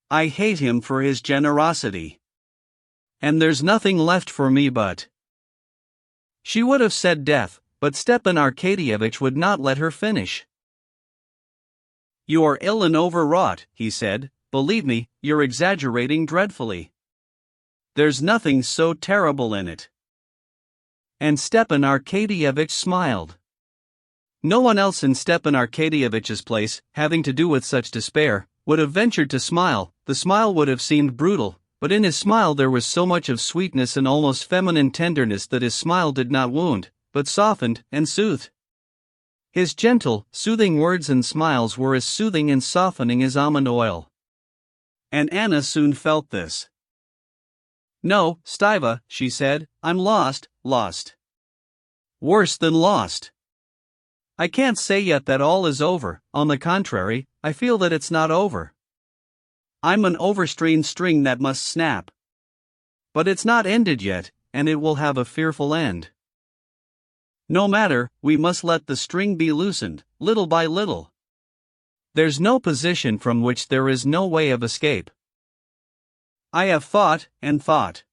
I hate him for his generosity. And there's nothing left for me but. She would have said death, but Stepan Arkadyevitch would not let her finish. You are ill and overwrought, he said. Believe me, you're exaggerating dreadfully. There's nothing so terrible in it. And Stepan Arkadyevitch smiled. No one else in Stepan Arkadyevitch's place, having to do with such despair, would have ventured to smile. The smile would have seemed brutal, but in his smile there was so much of sweetness and almost feminine tenderness that his smile did not wound, but softened and soothed. His gentle, soothing words and smiles were as soothing and softening as almond oil. And Anna soon felt this. No, Stiva, she said, I'm lost. Worse than lost. I can't say yet that all is over, on the contrary, I feel that it's not over. I'm an overstrained string that must snap. But it's not ended yet, and it will have a fearful end. No matter, we must let the string be loosened, little by little. There's no position from which there is no way of escape. I have thought and thought.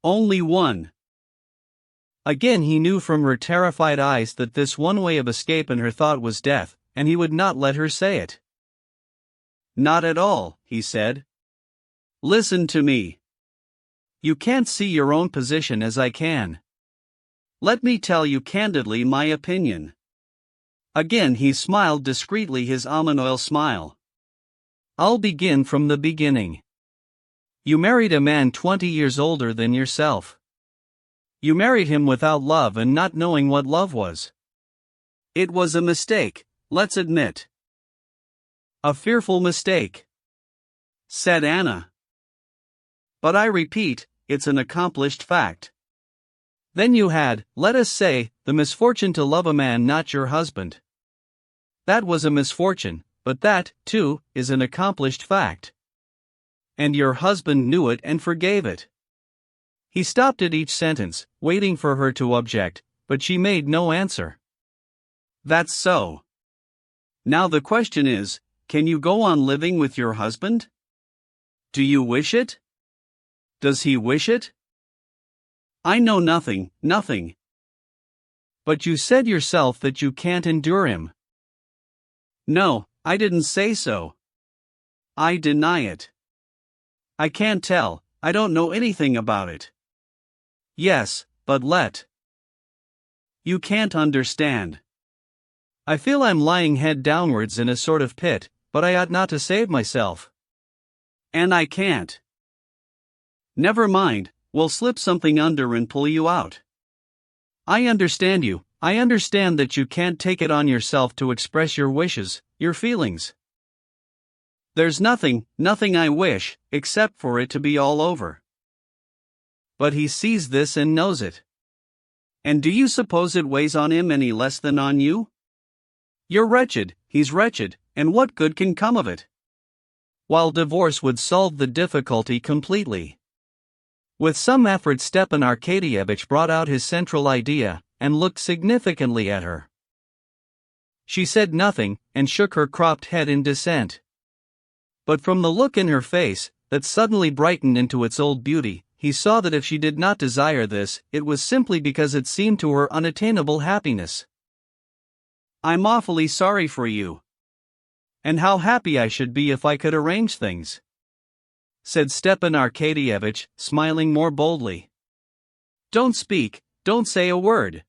Only one. Again he knew from her terrified eyes that this one way of escape in her thought was death, and he would not let her say it. Not at all, he said. Listen to me. You can't see your own position as I can. Let me tell you candidly my opinion. Again he smiled discreetly his almond oil smile. I'll begin from the beginning. You married a man 20 years older than yourself. You married him without love and not knowing what love was. It was a mistake, let's admit. A fearful mistake, said Anna. But I repeat, it's an accomplished fact. Then you had, let us say, the misfortune to love a man not your husband. That was a misfortune, but that, too, is an accomplished fact. And your husband knew it and forgave it. He stopped at each sentence, waiting for her to object, but she made no answer. That's so. Now the question is, can you go on living with your husband? Do you wish it? Does he wish it? I know nothing. But you said yourself that you can't endure him. No, I didn't say so. I deny it. I can't tell, I don't know anything about it. Yes, but you can't understand. I feel I'm lying head downwards in a sort of pit, but I ought not to save myself. And I can't. Never mind, we'll slip something under and pull you out. I understand you, I understand that you can't take it on yourself to express your wishes, your feelings. There's nothing I wish, except for it to be all over. But he sees this and knows it. And do you suppose it weighs on him any less than on you? You're wretched, he's wretched, and what good can come of it? While divorce would solve the difficulty completely. With some effort Stepan Arkadyevitch brought out his central idea, and looked significantly at her. She said nothing, and shook her cropped head in dissent. But from the look in her face, that suddenly brightened into its old beauty, he saw that if she did not desire this, it was simply because it seemed to her unattainable happiness. I'm awfully sorry for you. And how happy I should be if I could arrange things, said Stepan Arkadyevitch, smiling more boldly. Don't speak, don't say a word.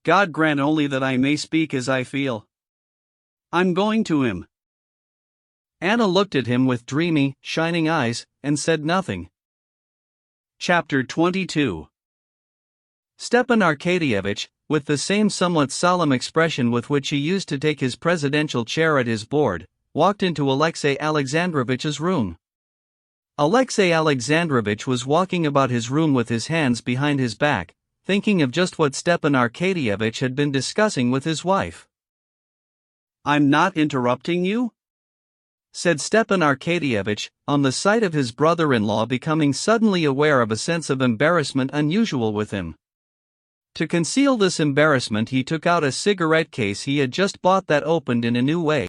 God grant only that I may speak as I feel. I'm going to him. Anna looked at him with dreamy, shining eyes, and said nothing. Chapter 22. Stepan Arkadyevitch, with the same somewhat solemn expression with which he used to take his presidential chair at his board, walked into Alexey Alexandrovitch's room. Alexey Alexandrovitch was walking about his room with his hands behind his back, thinking of just what Stepan Arkadyevitch had been discussing with his wife. I'm not interrupting you? Said Stepan Arkadyevitch, on the sight of his brother-in-law becoming suddenly aware of a sense of embarrassment unusual with him. To conceal this embarrassment he took out a cigarette case he had just bought that opened in a new way.